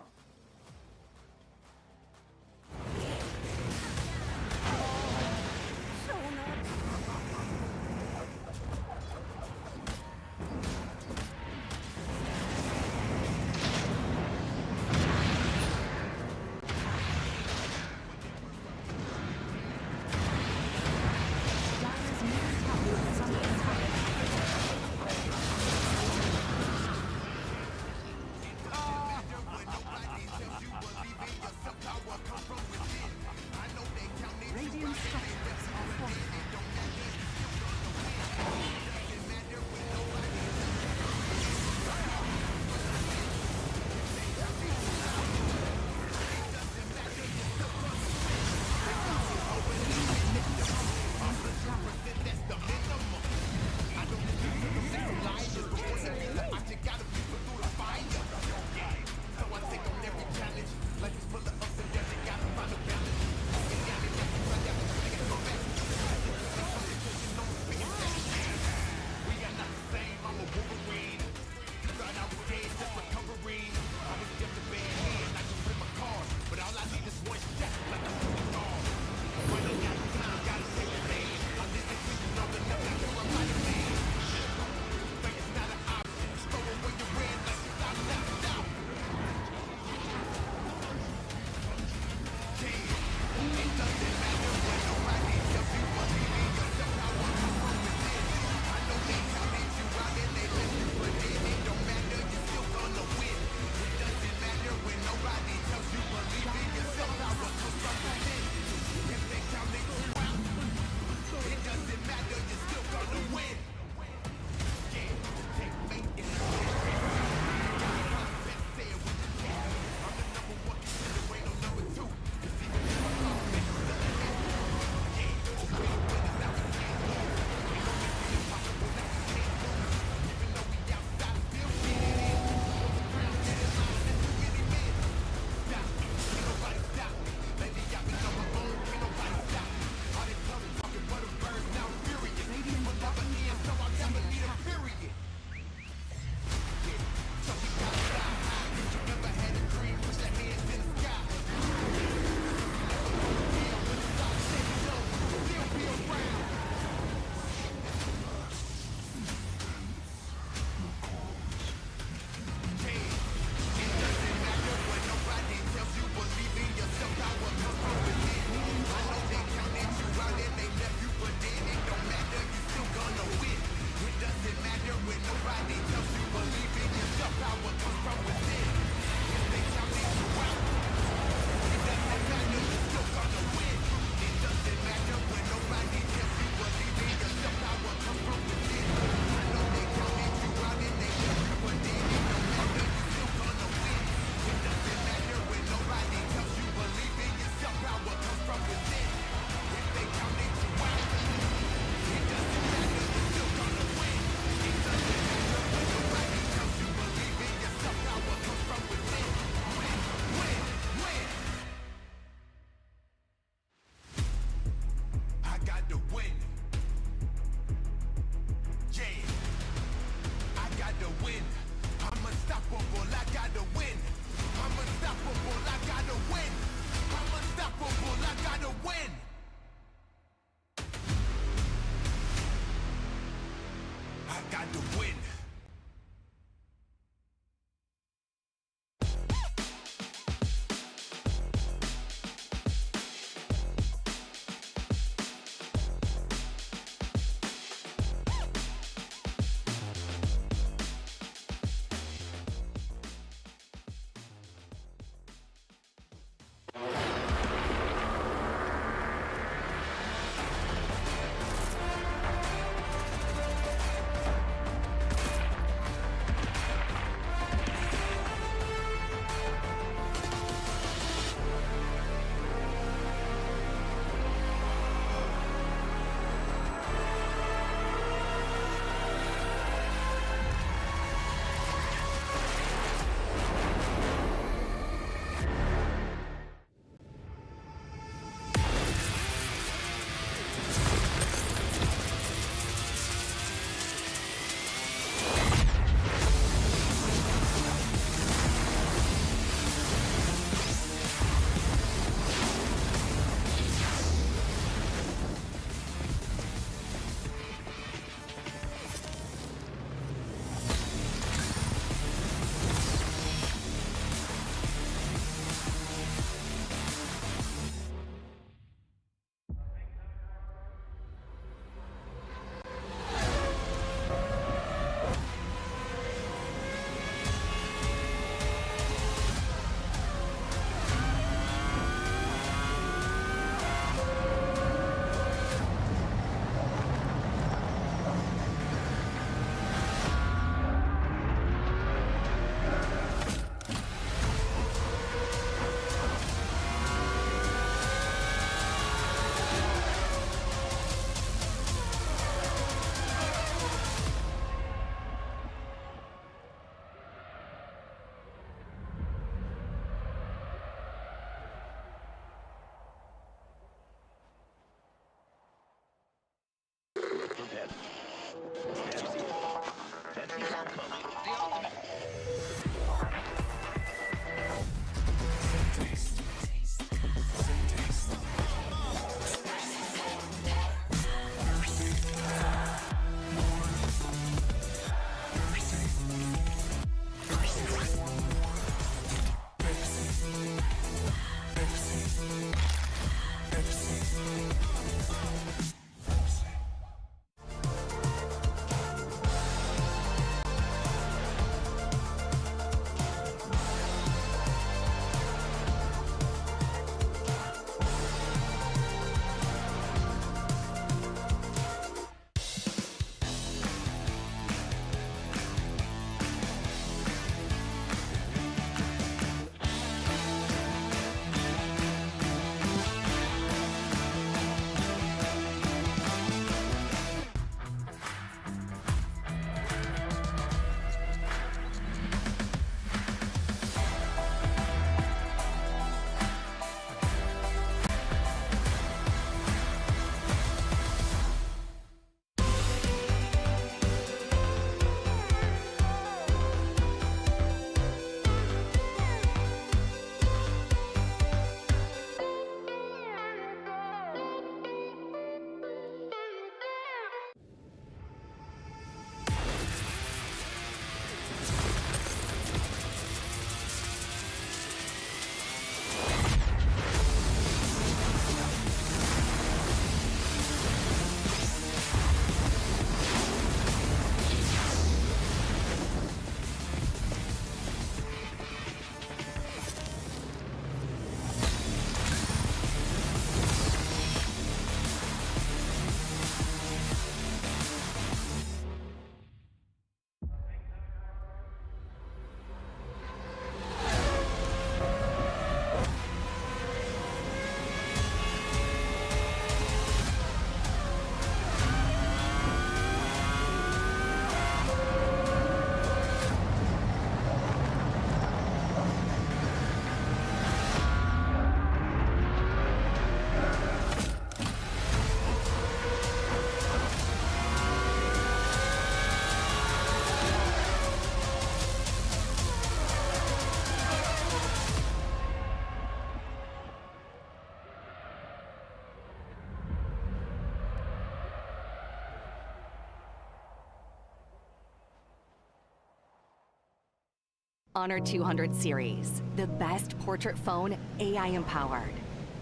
Honor 200 series, the best portrait phone, AI empowered.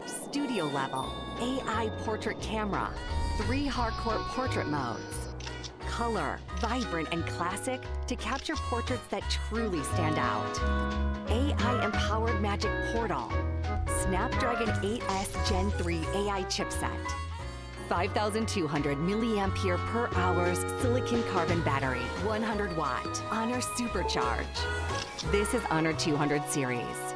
Studio level, AI portrait camera, 3 hardcore portrait modes. Color, vibrant and classic to capture portraits that truly stand out. AI empowered magic portal. Snapdragon 8S Gen 3 AI chipset. 5,200 milliampere per hour silicon carbon battery, 100 watt. Honor Supercharge. This is Honor 200 series.